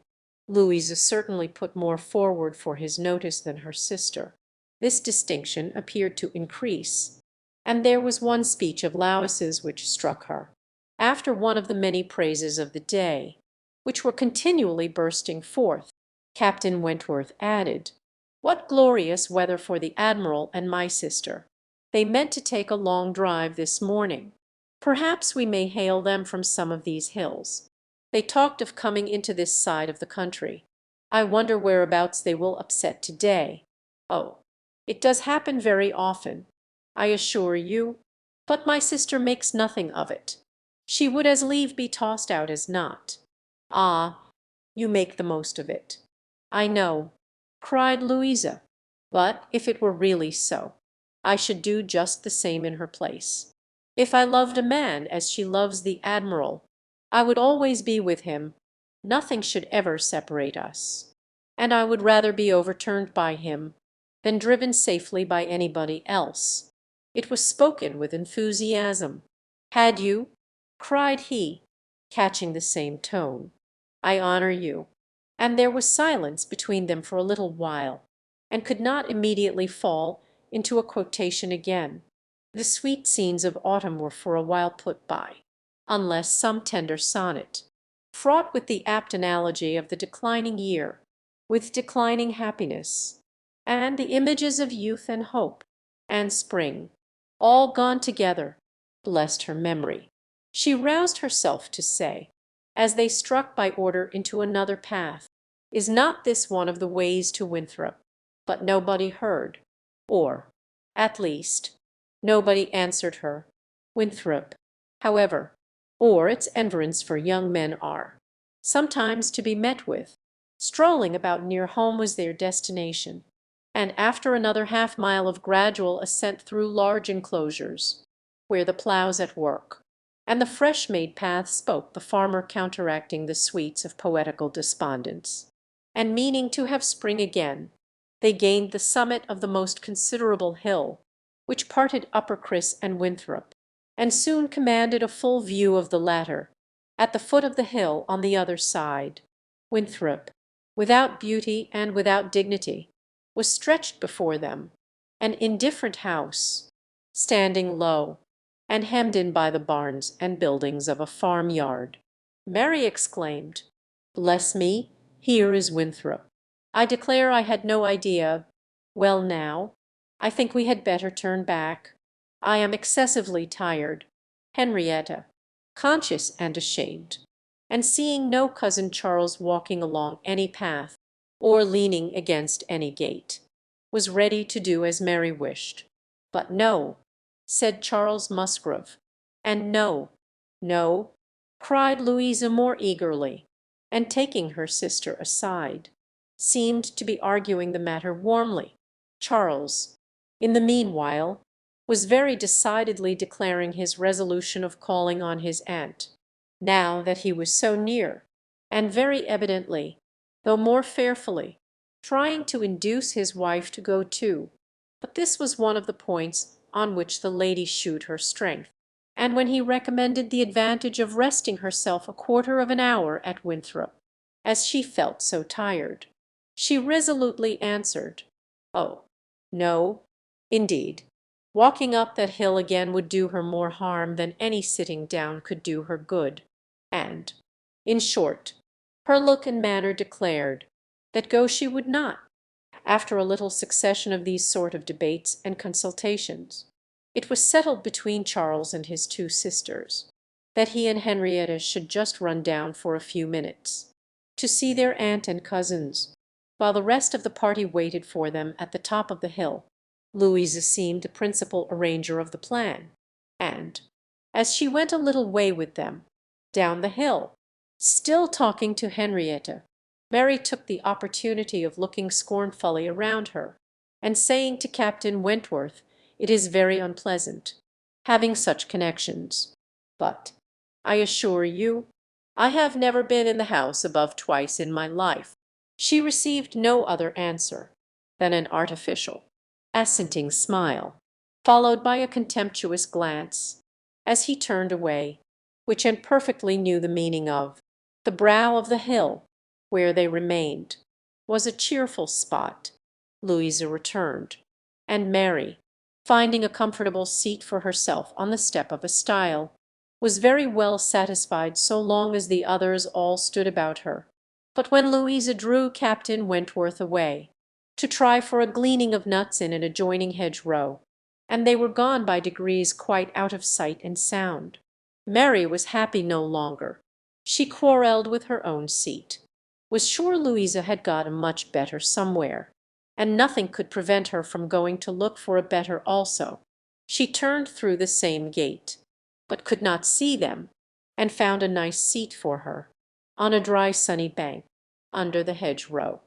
Louisa certainly put more forward for his notice than her sister. This distinction appeared to increase, and there was one speech of Louis's which struck her, after one of the many praises of the day, which were continually bursting forth. Captain Wentworth added, "What glorious weather for the Admiral and my sister! They meant to take a long drive this morning. Perhaps we may hail them from some of these hills. They talked of coming into this side of the country. I wonder whereabouts they will upset to-day. Oh, it does happen very often, I assure you, but my sister makes nothing of it. She would as lieve be tossed out as not." "Ah, you make the most of it." "I know," cried Louisa, "but if it were really so, I should do just the same in her place. If I loved a man as she loves the Admiral, I would always be with him. Nothing should ever separate us. And I would rather be overturned by him than driven safely by anybody else." It was spoken with enthusiasm. "Had you?" cried he, catching the same tone. "I honour you." And there was silence between them for a little while, and could not immediately fall into a quotation again. The sweet scenes of autumn were for a while put by, unless some tender sonnet, fraught with the apt analogy of the declining year, with declining happiness, and the images of youth and hope, and spring, all gone together, blessed her memory. She roused herself to say, as they struck by order into another path, "Is not this one of the ways to Winthrop?" But nobody heard, or, at least, nobody answered her. Winthrop, however, or its environs for young men are, sometimes to be met with. Strolling about near home was their destination, and after another half-mile of gradual ascent through large enclosures, where the ploughs at work, and the fresh-made path spoke the farmer counteracting the sweets of poetical despondence. And meaning to have spring again, they gained the summit of the most considerable hill, which parted Uppercross and Winthrop, and soon commanded a full view of the latter. At the foot of the hill on the other side, Winthrop, without beauty and without dignity, was stretched before them, an indifferent house, standing low, and hemmed in by the barns and buildings of a farm-yard. Mary exclaimed, "Bless me, here is Winthrop. I declare I had no idea. Well now, I think we had better turn back. I am excessively tired." Henrietta, conscious and ashamed, and seeing no cousin Charles walking along any path, or leaning against any gate, was ready to do as Mary wished. "But no," said Charles Musgrove, and "No, no," cried Louisa more eagerly, and taking her sister aside, seemed to be arguing the matter warmly. Charles, in the meanwhile, was very decidedly declaring his resolution of calling on his aunt, now that he was so near, and very evidently, though more fearfully, trying to induce his wife to go too. But this was one of the points on which the lady shewed her strength, and when he recommended the advantage of resting herself a quarter of an hour at Winthrop, as she felt so tired, she resolutely answered, "Oh, no, indeed. Walking up that hill again would do her more harm than any sitting down could do her good." And, in short, her look and manner declared that go she would not. After a little succession of these sort of debates and consultations, it was settled between Charles and his two sisters that he and Henrietta should just run down for a few minutes, to see their aunt and cousins, while the rest of the party waited for them at the top of the hill. Louisa seemed the principal arranger of the plan, and, as she went a little way with them, down the hill, still talking to Henrietta, Mary took the opportunity of looking scornfully around her, and saying to Captain Wentworth, "It is very unpleasant, having such connections, but, I assure you, I have never been in the house above twice in my life." She received no other answer than an artificial, assenting smile, followed by a contemptuous glance, as he turned away, which Anne perfectly knew the meaning of. The brow of the hill, where they remained, was a cheerful spot. Louisa returned, and Mary, finding a comfortable seat for herself on the step of a stile, was very well satisfied so long as the others all stood about her. But when Louisa drew Captain Wentworth away, to try for a gleaning of nuts in an adjoining hedgerow, and they were gone by degrees quite out of sight and sound, Mary was happy no longer. She quarrelled with her own seat, was sure Louisa had got a much better somewhere, and nothing could prevent her from going to look for a better also. She turned through the same gate, but could not see them, and found a nice seat for her, on a dry sunny bank, under the hedgerow,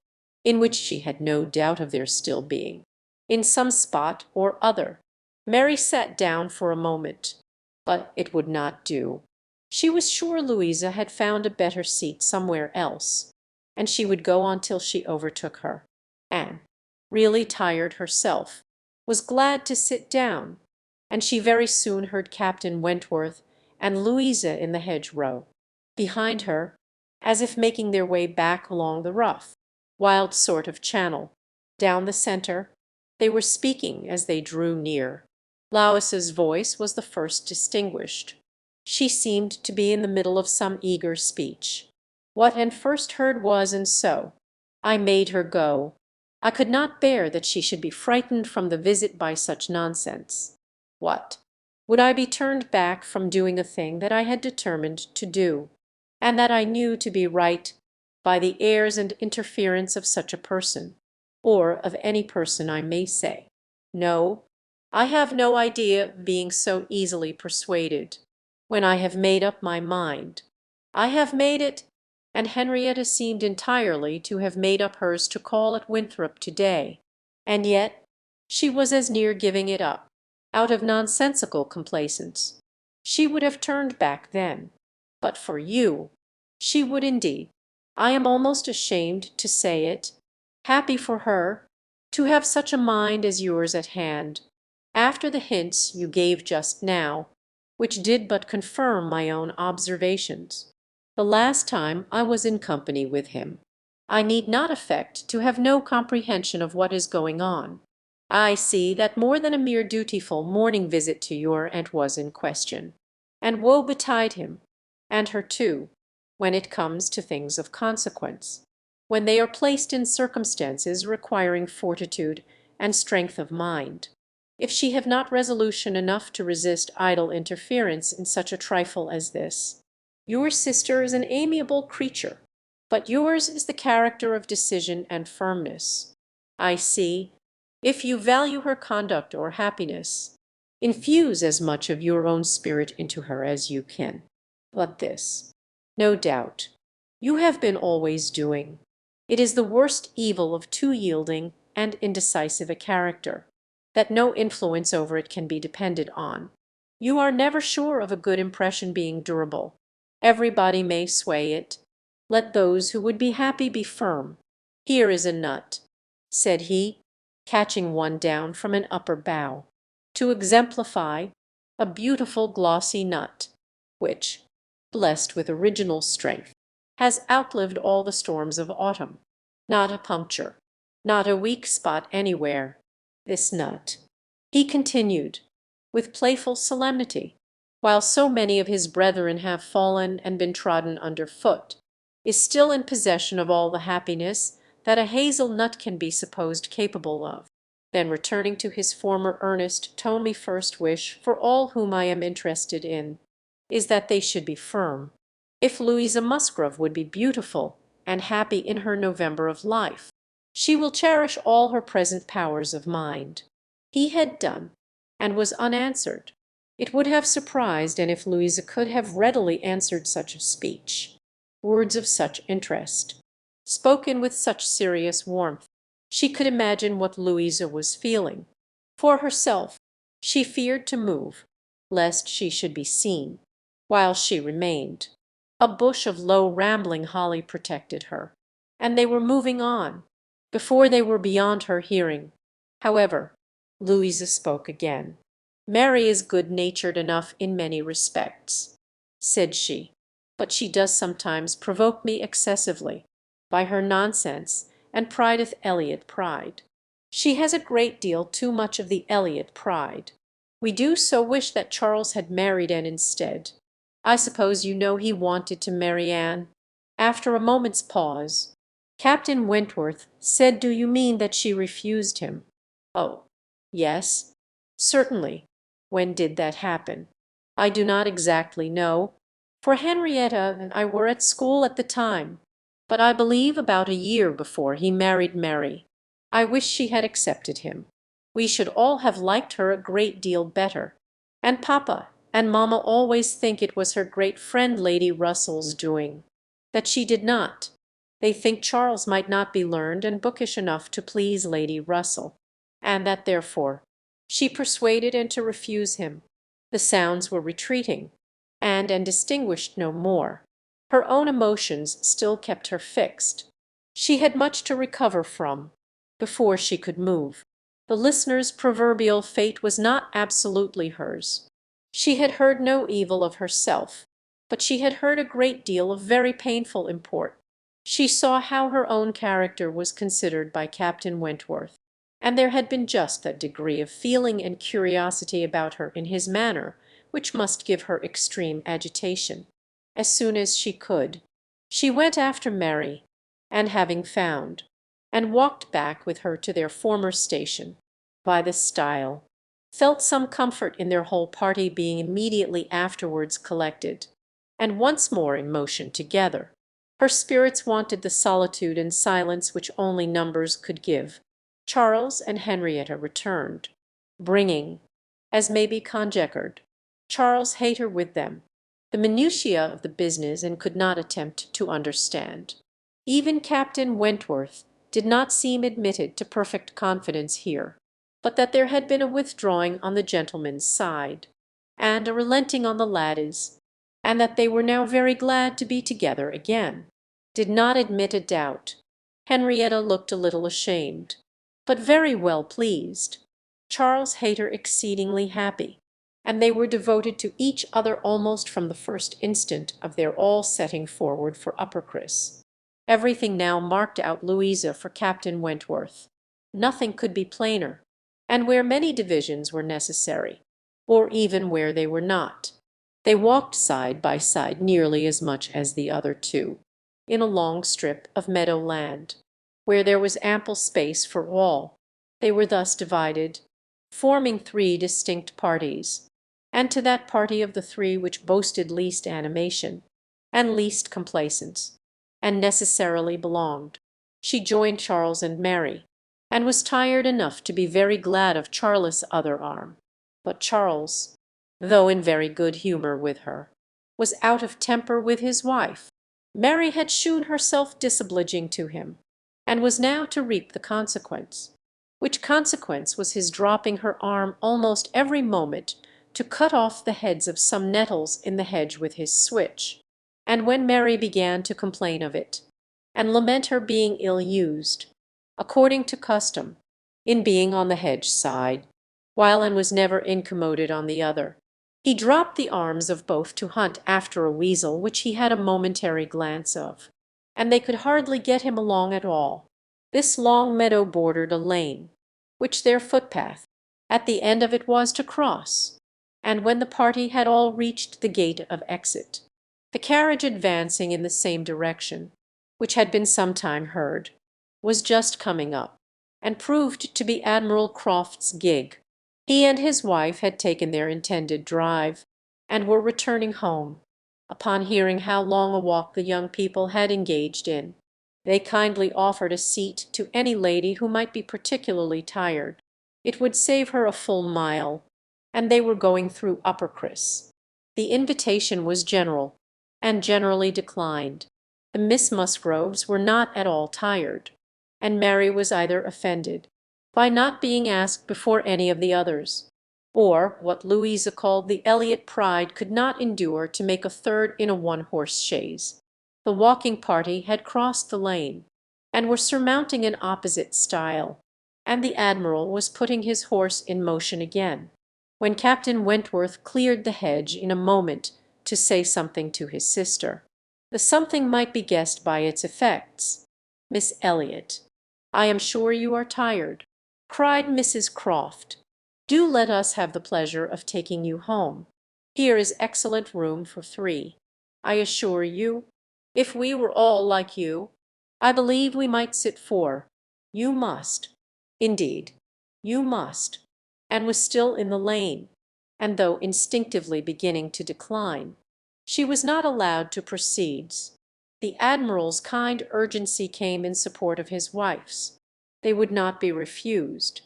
in which she had no doubt of their still being, in some spot or other. Mary sat down for a moment, but it would not do. She was sure Louisa had found a better seat somewhere else, and she would go on till she overtook her. Anne, really tired herself, was glad to sit down, and she very soon heard Captain Wentworth and Louisa in the hedgerow, behind her, as if making their way back along the rough, wild sort of channel, down the centre. They were speaking as they drew near. Louisa's voice was the first distinguished. She seemed to be in the middle of some eager speech. "What Anne first heard was, and so I made her go. I could not bear that she should be frightened from the visit by such nonsense. What! Would I be turned back from doing a thing that I had determined to do, and that I knew to be right, by the airs and interference of such a person, or of any person I may say? No, I have no idea of being so easily persuaded. When I have made up my mind, I have made it." And Henrietta seemed entirely to have made up hers to call at Winthrop to-day, and yet she was as near giving it up, out of nonsensical complaisance, She would have turned back then. But for you, she would indeed. I am almost ashamed to say it. Happy for her, to have such a mind as yours at hand, after the hints you gave just now, which did but confirm my own observations. The last time I was in company with him, I need not affect to have no comprehension of what is going on. I see that more than a mere dutiful morning visit to your aunt was in question. And woe betide him, and her too, when it comes to things of consequence, when they are placed in circumstances requiring fortitude and strength of mind. If she have not resolution enough to resist idle interference in such a trifle as this, your sister is an amiable creature, but yours is the character of decision and firmness. I see, if you value her conduct or happiness, infuse as much of your own spirit into her as you can. But this, no doubt, you have been always doing. It is the worst evil of too yielding and indecisive a character, that no influence over it can be depended on. You are never sure of a good impression being durable. Everybody may sway it. Let those who would be happy be firm. Here is a nut, said he, catching one down from an upper bough, to exemplify, a beautiful glossy nut, which, blessed with original strength, has outlived all the storms of autumn. Not a puncture, not a weak spot anywhere. This nut, he continued, with playful solemnity, while so many of his brethren have fallen and been trodden under foot, is still in possession of all the happiness that a hazel nut can be supposed capable of. Then returning to his former earnest tone, my first wish for all whom I am interested in is that they should be firm. If Louisa Musgrove would be beautiful and happy in her November of life, she will cherish all her present powers of mind. He had done, and was unanswered. It would have surprised, and if Louisa could have readily answered such a speech, words of such interest, spoken with such serious warmth, she could imagine what Louisa was feeling. For herself, she feared to move, lest she should be seen, while she remained. A bush of low rambling holly protected her, and they were moving on, before they were beyond her hearing. However, Louisa spoke again. "Mary is good-natured enough in many respects," said she, "but she does sometimes provoke me excessively by her nonsense and prideth Elliot pride. She has a great deal too much of the Elliot pride. We do so wish that Charles had married Anne instead. I suppose you know he wanted to marry Anne?" After a moment's pause, Captain Wentworth said, "Do you mean that she refused him?" "Oh, yes, certainly." "When did that happen?" "I do not exactly know, for Henrietta and I were at school at the time, but I believe about a year before he married Mary. I wish she had accepted him. We should all have liked her a great deal better, and papa and mamma always think it was her great friend Lady Russell's doing, that she did not. They think Charles might not be learned and bookish enough to please Lady Russell, and that therefore she persuaded Anne to refuse him." The sounds were retreating, and Anne distinguished no more. Her own emotions still kept her fixed. She had much to recover from before she could move. The listener's proverbial fate was not absolutely hers. She had heard no evil of herself, but she had heard a great deal of very painful import. She saw how her own character was considered by Captain Wentworth, and there had been just that degree of feeling and curiosity about her in his manner which must give her extreme agitation. As soon as she could, she went after Mary, and having found, and walked back with her to their former station by the stile, felt some comfort in their whole party being immediately afterwards collected, and once more in motion together. Her spirits wanted the solitude and silence which only numbers could give. Charles and Henrietta returned, bringing, as may be conjectured, Charles Hayter with them, the minutiae of the business, and could not attempt to understand. Even Captain Wentworth did not seem admitted to perfect confidence here, but that there had been a withdrawing on the gentleman's side, and a relenting on the laddies, and that they were now very glad to be together again, did not admit a doubt. Henrietta looked a little ashamed, but very well pleased. Charles Hayter exceedingly happy, and they were devoted to each other almost from the first instant of their all setting forward for Uppercross. Everything now marked out Louisa for Captain Wentworth. Nothing could be plainer, and where many divisions were necessary, or even where they were not, they walked side by side nearly as much as the other two, in a long strip of meadow land, where there was ample space for all. They were thus divided, forming three distinct parties, and to that party of the three which boasted least animation, and least complaisance, and necessarily belonged, she joined Charles and Mary, and was tired enough to be very glad of Charles's other arm. But Charles, though in very good humour with her, was out of temper with his wife. Mary had shewn herself disobliging to him, and was now to reap the consequence, which consequence was his dropping her arm almost every moment to cut off the heads of some nettles in the hedge with his switch. And when Mary began to complain of it, and lament her being ill-used, according to custom, in being on the hedge side, while and was never incommoded on the other, he dropped the arms of both to hunt after a weasel which he had a momentary glance of, and they could hardly get him along at all. This long meadow bordered a lane, which their footpath at the end of it was to cross, and when the party had all reached the gate of exit, the carriage advancing in the same direction, which had been some time heard, was just coming up, and proved to be Admiral Croft's gig. He and his wife had taken their intended drive, and were returning home. Upon hearing how long a walk the young people had engaged in, they kindly offered a seat to any lady who might be particularly tired. It would save her a full mile, and they were going through Uppercross. The invitation was general, and generally declined. The Miss Musgroves were not at all tired, and Mary was either offended by not being asked before any of the others, or what Louisa called the Elliot pride could not endure to make a third in a one-horse chaise. The walking party had crossed the lane, and were surmounting an opposite stile, and the Admiral was putting his horse in motion again, when Captain Wentworth cleared the hedge in a moment to say something to his sister. The something might be guessed by its effects. "Miss Elliot, I am sure you are tired," cried Mrs. Croft. "Do let us have the pleasure of taking you home. Here is excellent room for three. I assure you, if we were all like you, I believe we might sit four. You must, indeed, you must," and was still in the lane, and though instinctively beginning to decline, she was not allowed to proceed. The Admiral's kind urgency came in support of his wife's. They would not be refused.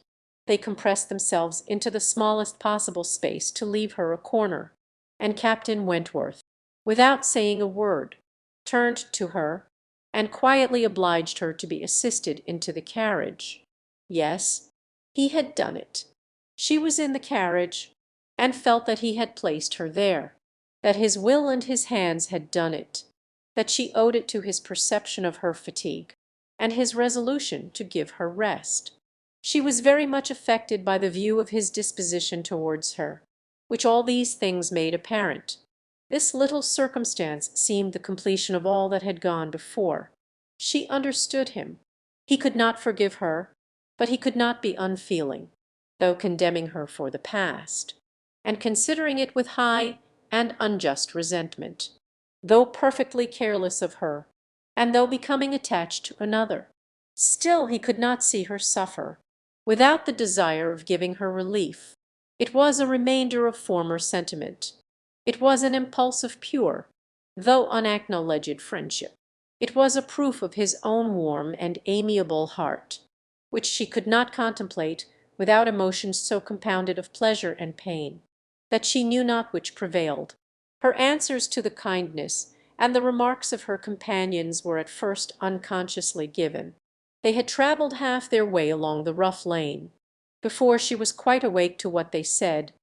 They compressed themselves into the smallest possible space to leave her a corner, and Captain Wentworth, without saying a word, turned to her and quietly obliged her to be assisted into the carriage. Yes, he had done it. She was in the carriage, and felt that he had placed her there, that his will and his hands had done it, that she owed it to his perception of her fatigue, and his resolution to give her rest. She was very much affected by the view of his disposition towards her, which all these things made apparent. This little circumstance seemed the completion of all that had gone before. She understood him. He could not forgive her, but he could not be unfeeling, though condemning her for the past, and considering it with high and unjust resentment, though perfectly careless of her, and though becoming attached to another. Still he could not see her suffer, without the desire of giving her relief. It was a remainder of former sentiment. It was an impulse of pure, though unacknowledged friendship. It was a proof of his own warm and amiable heart, which she could not contemplate without emotions so compounded of pleasure and pain, that she knew not which prevailed. Her answers to the kindness and the remarks of her companions were at first unconsciously given. They had travelled half their way along the rough lane. Before she was quite awake to what they said,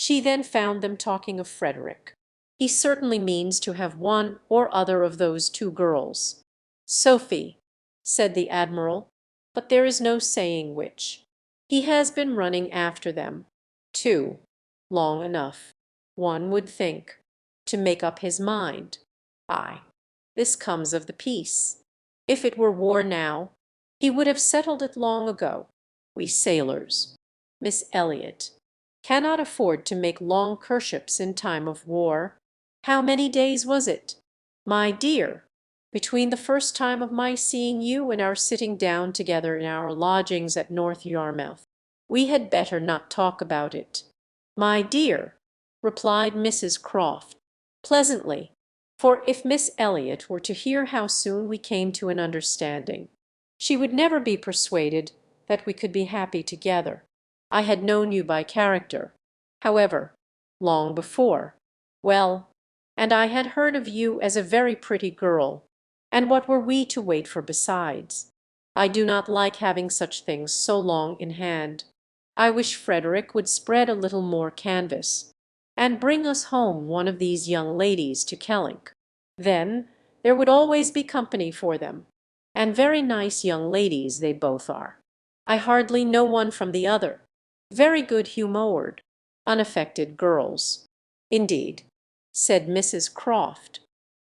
She then found them talking of Frederick. "He certainly means to have one or other of those two girls." "Sophie," said the admiral, "but there is no saying which. He has been running after them, too, long enough, one would think, to make up his mind. Ay, this comes of the peace. If it were war now, he would have settled it long ago. We sailors, Miss Elliot, cannot afford to make long courtships in time of war. How many days was it, my dear, between the first time of my seeing you and our sitting down together in our lodgings at North Yarmouth? We had better not talk about it, my dear," replied Mrs. Croft, pleasantly, for if Miss Elliot were to hear how soon we came to an understanding, she would never be persuaded that we could be happy together. I had known you by character, however, long before. Well, and I had heard of you as a very pretty girl, and what were we to wait for besides? I do not like having such things so long in hand. I wish Frederick would spread a little more canvas, and bring us home one of these young ladies to Kellynch. Then there would always be company for them, and very nice young ladies they both are. I hardly know one from the other. Very good-humoured, unaffected girls. Indeed," said Mrs. Croft,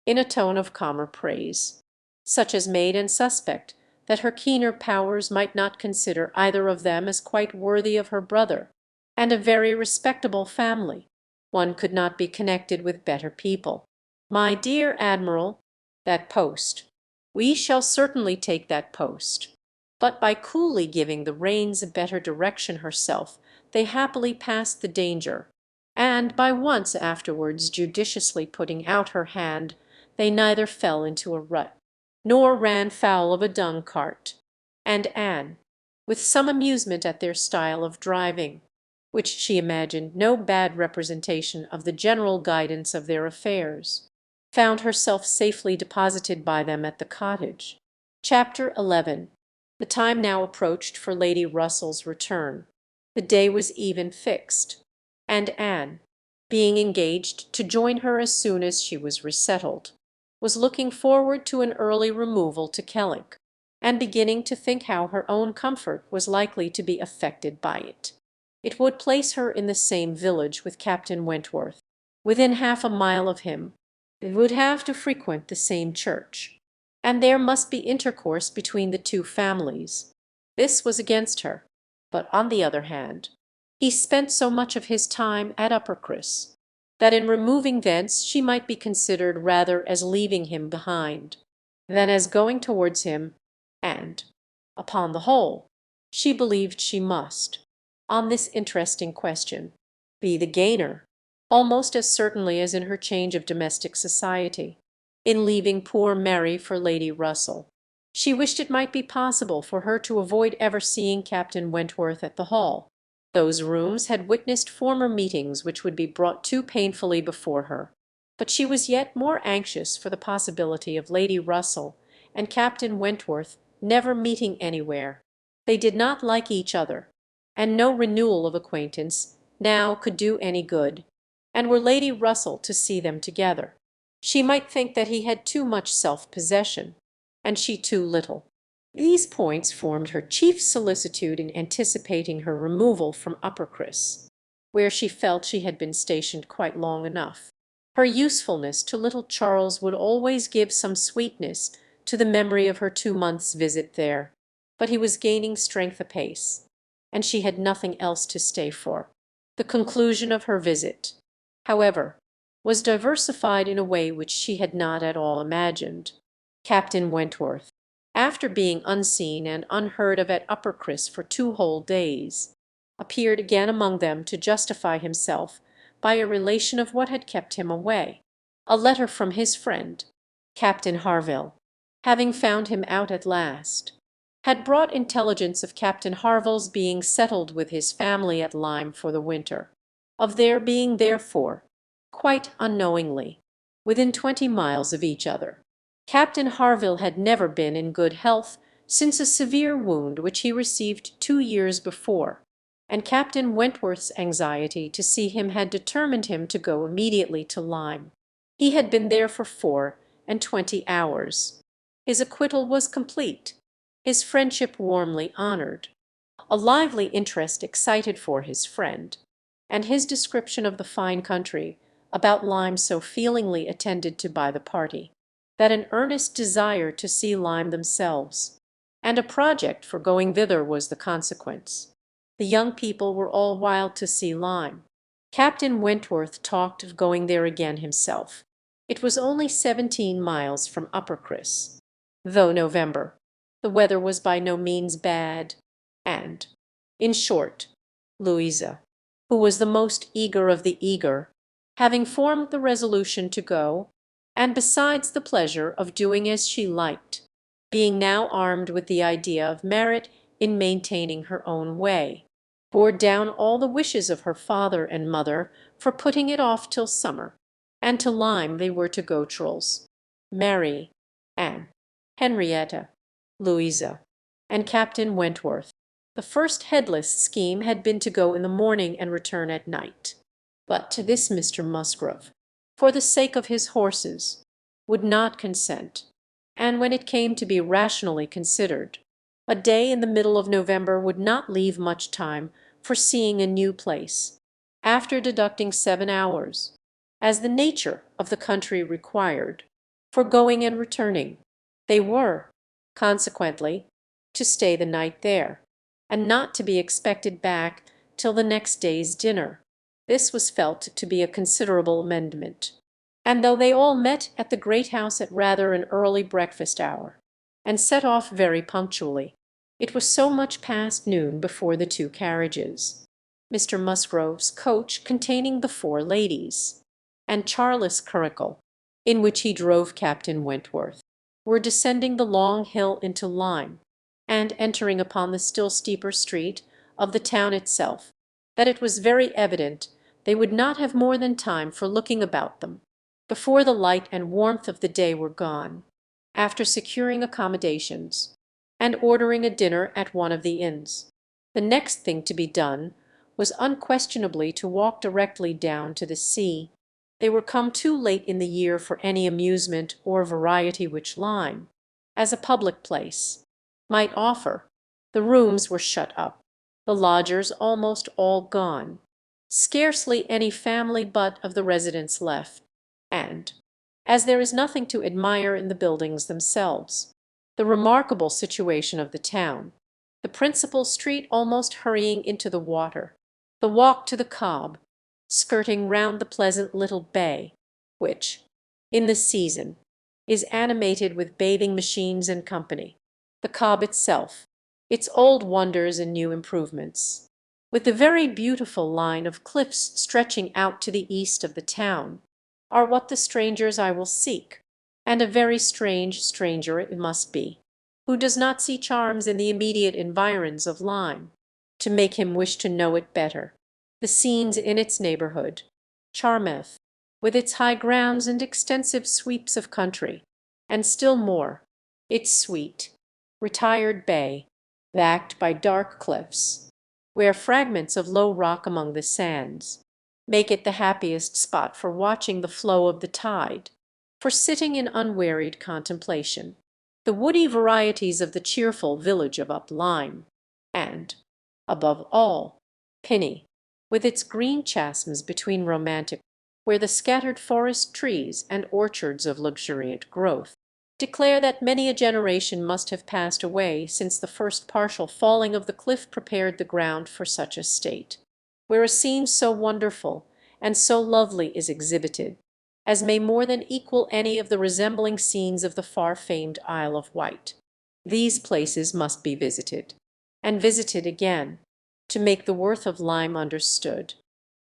in a tone of calmer praise, such as made and suspect that her keener powers might not consider either of them as quite worthy of her brother, "and a very respectable family. One could not be connected with better people. My dear admiral, that post. We shall certainly take that post." But by coolly giving the reins a better direction herself, they happily passed the danger, and by once afterwards judiciously putting out her hand, they neither fell into a rut, nor ran foul of a dung cart; and Anne, with some amusement at their style of driving, which she imagined no bad representation of the general guidance of their affairs, found herself safely deposited by them at the cottage. Chapter 11. The time now approached for Lady Russell's return. The day was even fixed, and Anne, being engaged to join her as soon as she was resettled, was looking forward to an early removal to Kellynch, and beginning to think how her own comfort was likely to be affected by it. It would place her in the same village with Captain Wentworth, within half a mile of him. They would have to frequent the same church, and there must be intercourse between the two families. This was against her, but on the other hand, he spent so much of his time at Uppercross, that in removing thence she might be considered rather as leaving him behind, than as going towards him, and, upon the whole, she believed she must, on this interesting question, be the gainer, almost as certainly as in her change of domestic society, in leaving poor Mary for Lady Russell. She wished it might be possible for her to avoid ever seeing Captain Wentworth at the Hall. Those rooms had witnessed former meetings which would be brought too painfully before her, but she was yet more anxious for the possibility of Lady Russell and Captain Wentworth never meeting anywhere. They did not like each other, and no renewal of acquaintance now could do any good, and were Lady Russell to see them together, she might think that he had too much self-possession, and she too little. These points formed her chief solicitude in anticipating her removal from Uppercross, where she felt she had been stationed quite long enough. Her usefulness to little Charles would always give some sweetness to the memory of her 2 months' visit there, but he was gaining strength apace, and she had nothing else to stay for. The conclusion of her visit, however, was diversified in a way which she had not at all imagined. Captain Wentworth, after being unseen and unheard of at Uppercross for 2 whole days, appeared again among them to justify himself by a relation of what had kept him away. A letter from his friend, Captain Harville, having found him out at last, had brought intelligence of Captain Harville's being settled with his family at Lyme for the winter, of their being therefore, quite unknowingly, within 20 miles of each other. Captain Harville had never been in good health since a severe wound which he received 2 years before, and Captain Wentworth's anxiety to see him had determined him to go immediately to Lyme. He had been there for 24 hours. His acquittal was complete, his friendship warmly honoured, a lively interest excited for his friend, and his description of the fine country about Lyme so feelingly attended to by the party, that an earnest desire to see Lyme themselves, and a project for going thither was the consequence. The young people were all wild to see Lyme. Captain Wentworth talked of going there again himself. It was only 17 miles from Uppercross, though November. The weather was by no means bad, and, in short, Louisa, who was the most eager of the eager, having formed the resolution to go, and besides the pleasure of doing as she liked, being now armed with the idea of merit in maintaining her own way, bore down all the wishes of her father and mother for putting it off till summer, and to Lyme they were to go Charles, Mary, Anne, Henrietta, Louisa, and Captain Wentworth. The first headless scheme had been to go in the morning and return at night. But to this Mr. Musgrove, for the sake of his horses, would not consent, and when it came to be rationally considered, a day in the middle of November would not leave much time for seeing a new place, after deducting 7 hours, as the nature of the country required, for going and returning. They were, consequently, to stay the night there, and not to be expected back till the next day's dinner. This was felt to be a considerable amendment, and though they all met at the great house at rather an early breakfast hour, and set off very punctually, it was so much past noon before the two carriages, Mr. Musgrove's coach containing the 4 ladies, and Charles curricle, in which he drove Captain Wentworth, were descending the long hill into Lyme, and entering upon the still steeper street of the town itself, that it was very evident they would not have more than time for looking about them before the light and warmth of the day were gone. After securing accommodations, and ordering a dinner at one of the inns, the next thing to be done was unquestionably to walk directly down to the sea. They were come too late in the year for any amusement or variety which Lyme, as a public place, might offer. The rooms were shut up, the lodgers almost all gone, scarcely any family but of the residents left, and, as there is nothing to admire in the buildings themselves, the remarkable situation of the town, the principal street almost hurrying into the water, the walk to the Cobb, skirting round the pleasant little bay, which, in the season, is animated with bathing machines and company, the Cobb itself, its old wonders and new improvements, with the very beautiful line of cliffs stretching out to the east of the town, are what the strangers I will seek, and a very strange stranger it must be, who does not see charms in the immediate environs of Lyme, to make him wish to know it better. The scenes in its neighbourhood, Charmouth, with its high grounds and extensive sweeps of country, and still more, its sweet, retired bay, backed by dark cliffs, where fragments of low rock among the sands make it the happiest spot for watching the flow of the tide, for sitting in unwearied contemplation. The woody varieties of the cheerful village of Up Lyme, and, above all, Pinny, with its green chasms between romantic, where the scattered forest trees and orchards of luxuriant growth declare that many a generation must have passed away since the first partial falling of the cliff prepared the ground for such a state, where a scene so wonderful and so lovely is exhibited, as may more than equal any of the resembling scenes of the far-famed Isle of Wight. These places must be visited, and visited again, to make the worth of Lyme understood.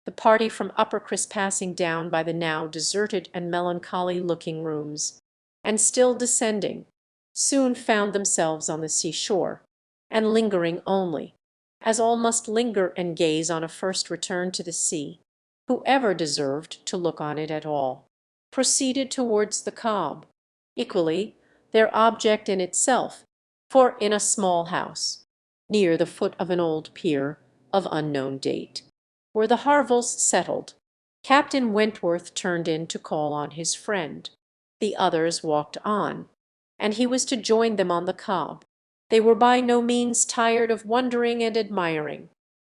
The party from Uppercross passing down by the now deserted and melancholy-looking rooms, and still descending, soon found themselves on the sea-shore, and lingering only, as all must linger and gaze on a first return to the sea, whoever deserved to look on it at all, proceeded towards the Cobb, equally their object in itself, for in a small house, near the foot of an old pier, of unknown date, where the Harvilles settled. Captain Wentworth turned in to call on his friend. The others walked on, and he was to join them on the Cobb. They were by no means tired of wondering and admiring,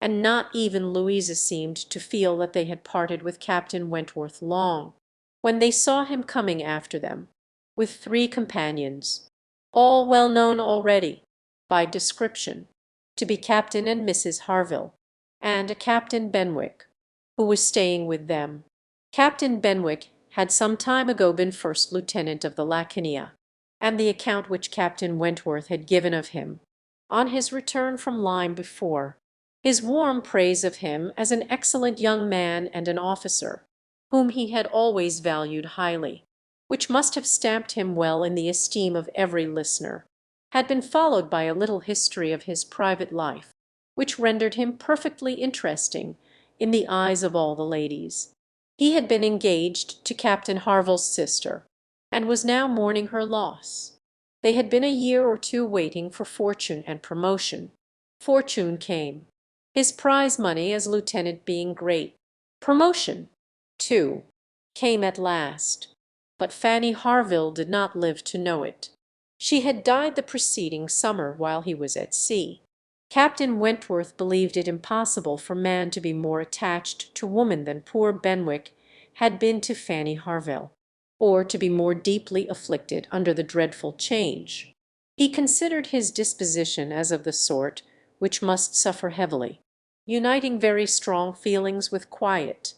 and not even Louisa seemed to feel that they had parted with Captain Wentworth long, when they saw him coming after them, with three companions, all well known already, by description, to be Captain and Mrs. Harville, and a Captain Benwick, who was staying with them. Captain Benwick had some time ago been first lieutenant of the Laconia, and the account which Captain Wentworth had given of him, on his return from Lyme before, his warm praise of him as an excellent young man and an officer, whom he had always valued highly, which must have stamped him well in the esteem of every listener, had been followed by a little history of his private life, which rendered him perfectly interesting in the eyes of all the ladies. He had been engaged to Captain Harville's sister, and was now mourning her loss. They had been a year or two waiting for fortune and promotion. Fortune came, his prize money as lieutenant being great. Promotion, too, came at last, but Fanny Harville did not live to know it. She had died the preceding summer while he was at sea. Captain Wentworth believed it impossible for man to be more attached to woman than poor Benwick had been to Fanny Harville, or to be more deeply afflicted under the dreadful change. He considered his disposition as of the sort which must suffer heavily, uniting very strong feelings with quiet,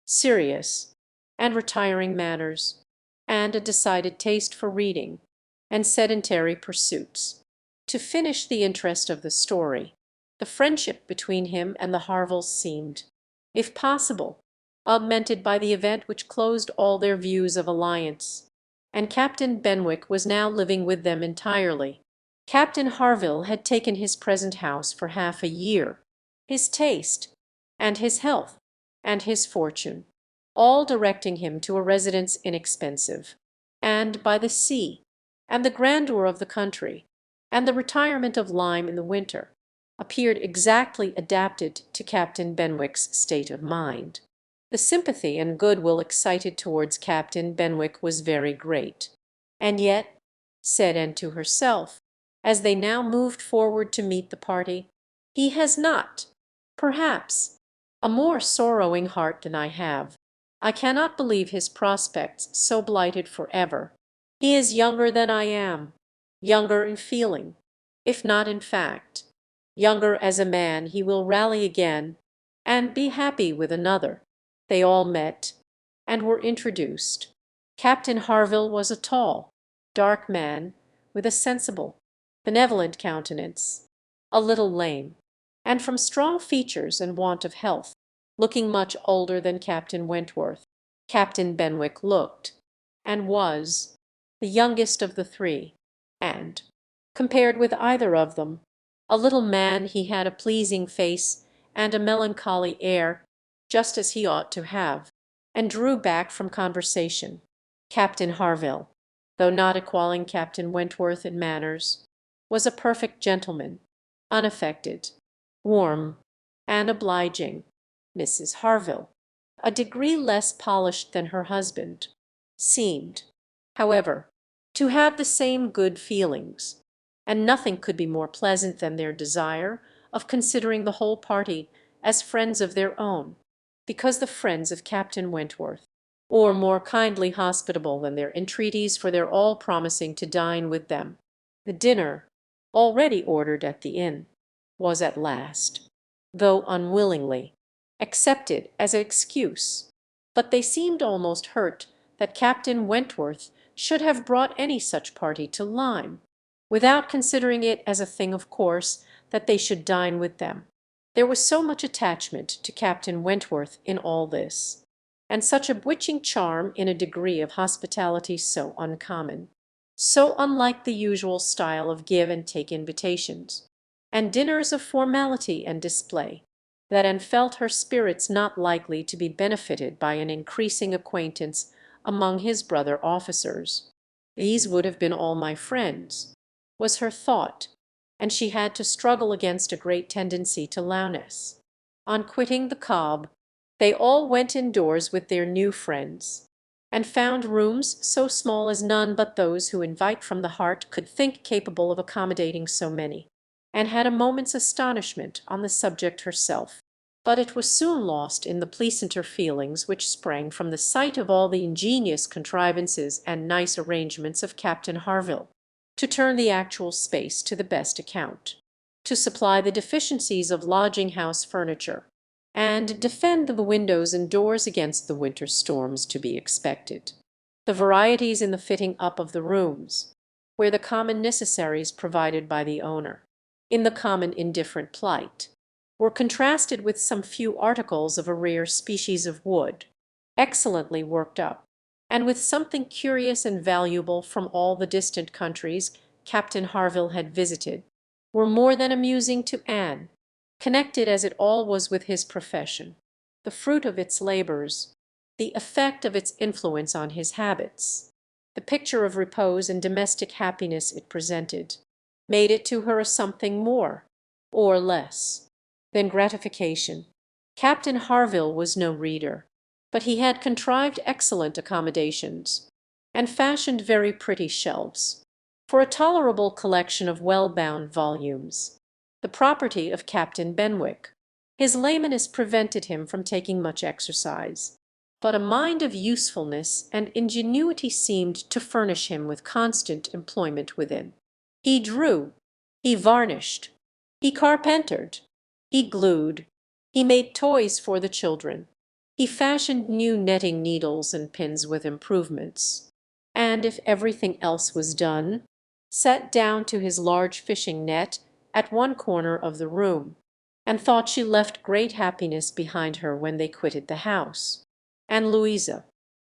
serious, and retiring manners, and a decided taste for reading and sedentary pursuits. To finish the interest of the story, the friendship between him and the Harvilles seemed, if possible, augmented by the event which closed all their views of alliance, and Captain Benwick was now living with them entirely. Captain Harville had taken his present house for half a year. His taste, and his health, and his fortune, all directing him to a residence inexpensive, and by the sea, and the grandeur of the country, and the retirement of Lyme in the winter, appeared exactly adapted to Captain Benwick's state of mind. The sympathy and goodwill excited towards Captain Benwick was very great. And yet, said Anne to herself, as they now moved forward to meet the party, he has not, perhaps, a more sorrowing heart than I have. I cannot believe his prospects so blighted for ever. He is younger than I am, younger in feeling, if not in fact. Younger as a man, he will rally again, and be happy with another. They all met, and were introduced. Captain Harville was a tall, dark man, with a sensible, benevolent countenance, a little lame, and from strong features and want of health, looking much older than Captain Wentworth. Captain Benwick looked, and was, the youngest of the three, and, compared with either of them, a little man. He had a pleasing face and a melancholy air, just as he ought to have, and drew back from conversation. Captain Harville, though not equalling Captain Wentworth in manners, was a perfect gentleman, unaffected, warm, and obliging. Mrs. Harville, a degree less polished than her husband, seemed, however, to have the same good feelings, and nothing could be more pleasant than their desire of considering the whole party as friends of their own, because the friends of Captain Wentworth, or more kindly hospitable than their entreaties for their all promising to dine with them. The dinner, already ordered at the inn, was at last, though unwillingly, accepted as an excuse, but they seemed almost hurt that Captain Wentworth should have brought any such party to Lyme, without considering it as a thing of course that they should dine with them. There was so much attachment to Captain Wentworth in all this, and such a bewitching charm in a degree of hospitality so uncommon, so unlike the usual style of give and take invitations, and dinners of formality and display, that Anne felt her spirits not likely to be benefited by an increasing acquaintance among his brother officers. These would have been all my friends, was her thought, and she had to struggle against a great tendency to lowness. On quitting the Cobb, they all went indoors with their new friends, and found rooms so small as none but those who invite from the heart could think capable of accommodating so many, and had a moment's astonishment on the subject herself. But it was soon lost in the pleasanter feelings which sprang from the sight of all the ingenious contrivances and nice arrangements of Captain Harville, to turn the actual space to the best account, to supply the deficiencies of lodging-house furniture, and defend the windows and doors against the winter storms to be expected. The varieties in the fitting up of the rooms, where the common necessaries provided by the owner, in the common indifferent plight, were contrasted with some few articles of a rare species of wood, excellently worked up, and with something curious and valuable from all the distant countries Captain Harville had visited, were more than amusing to Anne, connected as it all was with his profession, the fruit of its labours, the effect of its influence on his habits, the picture of repose and domestic happiness it presented, made it to her a something more, or less, than gratification. Captain Harville was no reader, but he had contrived excellent accommodations, and fashioned very pretty shelves, for a tolerable collection of well-bound volumes, the property of Captain Benwick. His lameness prevented him from taking much exercise, but a mind of usefulness and ingenuity seemed to furnish him with constant employment within. He drew, he varnished, he carpentered, he glued, he made toys for the children, he fashioned new netting needles and pins with improvements, and if everything else was done, sat down to his large fishing net at one corner of the room, and thought she left great happiness behind her when they quitted the house, and Louisa,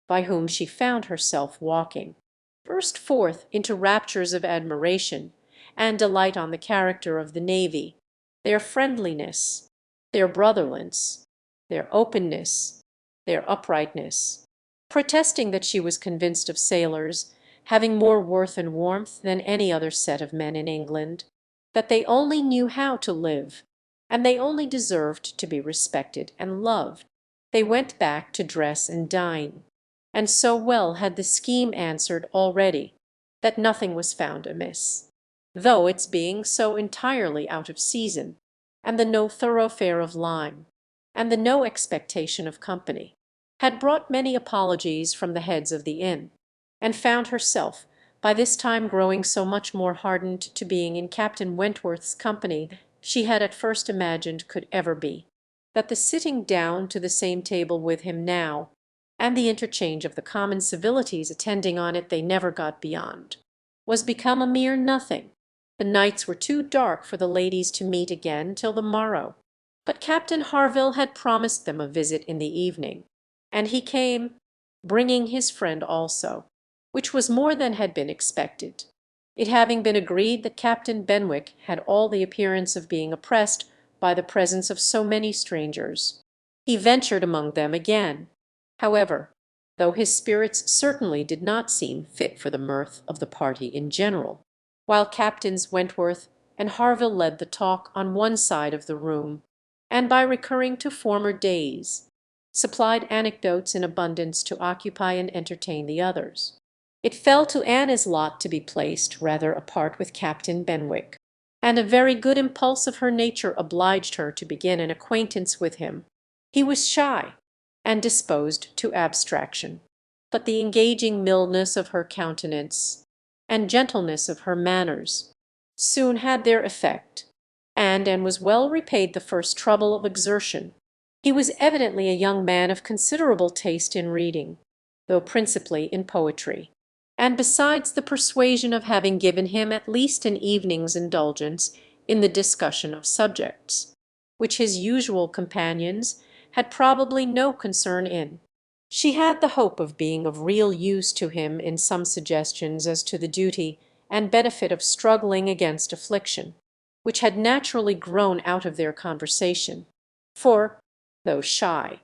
by whom she found herself walking, burst forth into raptures of admiration and delight on the character of the navy, their friendliness, their brotherliness, their openness, their uprightness, protesting that she was convinced of sailors having more worth and warmth than any other set of men in England, that they only knew how to live, and they only deserved to be respected and loved. They went back to dress and dine, and so well had the scheme answered already that nothing was found amiss, though its being so entirely out of season, and the no thoroughfare of lime, and the no expectation of company, had brought many apologies from the heads of the inn, and found herself by this time growing so much more hardened to being in Captain Wentworth's company she had at first imagined could ever be, that the sitting down to the same table with him now, and the interchange of the common civilities attending on it they never got beyond, was become a mere nothing. The nights were too dark for the ladies to meet again till the morrow, but Captain Harville had promised them a visit in the evening, and he came, bringing his friend also, which was more than had been expected, it having been agreed that Captain Benwick had all the appearance of being oppressed by the presence of so many strangers. He ventured among them again, however, though his spirits certainly did not seem fit for the mirth of the party in general, while Captains Wentworth and Harville led the talk on one side of the room, and by recurring to former days, supplied anecdotes in abundance to occupy and entertain the others. It fell to Anna's lot to be placed rather apart with Captain Benwick, and a very good impulse of her nature obliged her to begin an acquaintance with him. He was shy, and disposed to abstraction, but the engaging mildness of her countenance and gentleness of her manners soon had their effect, and was well repaid the first trouble of exertion. He was evidently a young man of considerable taste in reading, though principally in poetry, and besides the persuasion of having given him at least an evening's indulgence in the discussion of subjects, which his usual companions had probably no concern in. She had the hope of being of real use to him in some suggestions as to the duty and benefit of struggling against affliction, which had naturally grown out of their conversation, for, though shy,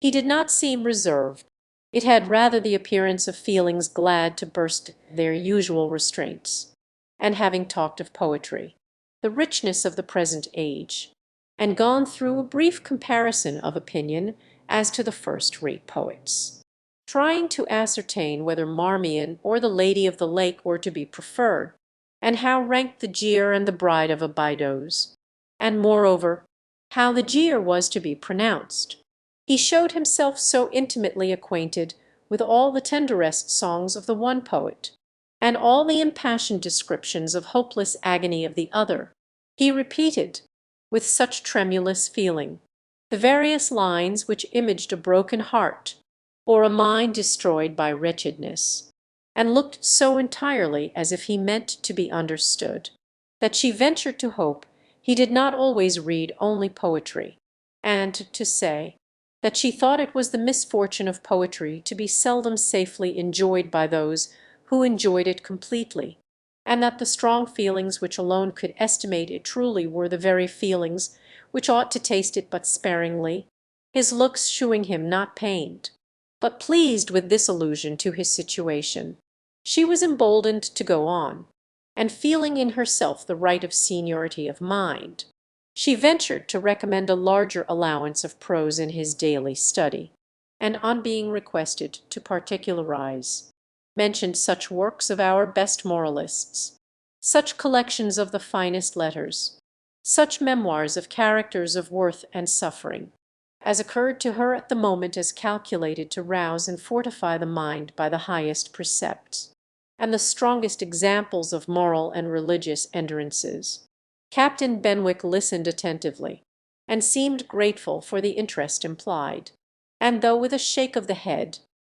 he did not seem reserved. It had rather the appearance of feelings glad to burst their usual restraints, and having talked of poetry, the richness of the present age, and gone through a brief comparison of opinion as to the first-rate poets, trying to ascertain whether Marmion or the Lady of the Lake were to be preferred, and how ranked the Jeer and the Bride of Abydos, and moreover how the Jeer was to be pronounced. He showed himself so intimately acquainted with all the tenderest songs of the one poet, and all the impassioned descriptions of hopeless agony of the other. He repeated, with such tremulous feeling, the various lines which imaged a broken heart, or a mind destroyed by wretchedness, and looked so entirely as if he meant to be understood, that she ventured to hope he did not always read only poetry, and to say that she thought it was the misfortune of poetry to be seldom safely enjoyed by those who enjoyed it completely, and that the strong feelings which alone could estimate it truly were the very feelings which ought to taste it but sparingly, his looks shewing him not pained, but pleased with this allusion to his situation. She was emboldened to go on, and feeling in herself the right of seniority of mind, she ventured to recommend a larger allowance of prose in his daily study, and on being requested to particularize, mentioned such works of our best moralists, such collections of the finest letters, such memoirs of characters of worth and suffering, as occurred to her at the moment as calculated to rouse and fortify the mind by the highest precepts, and the strongest examples of moral and religious endurances. Captain Benwick listened attentively, and seemed grateful for the interest implied, and though with a shake of the head,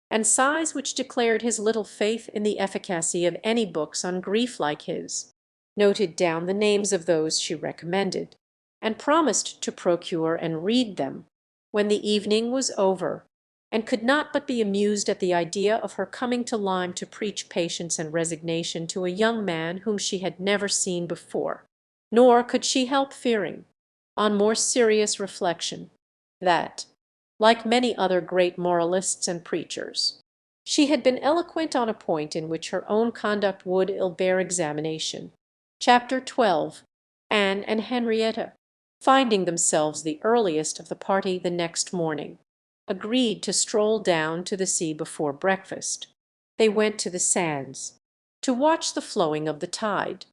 and sighs which declared his little faith in the efficacy of any books on grief like his, noted down the names of those she recommended, and promised to procure and read them when the evening was over, and could not but be amused at the idea of her coming to Lyme to preach patience and resignation to a young man whom she had never seen before. Nor could she help fearing, on more serious reflection, that, like many other great moralists and preachers, she had been eloquent on a point in which her own conduct would ill bear examination. Chapter XII. Anne and Henrietta, finding themselves the earliest of the party the next morning, agreed to stroll down to the sea before breakfast. They went to the sands, to watch the flowing of the tide,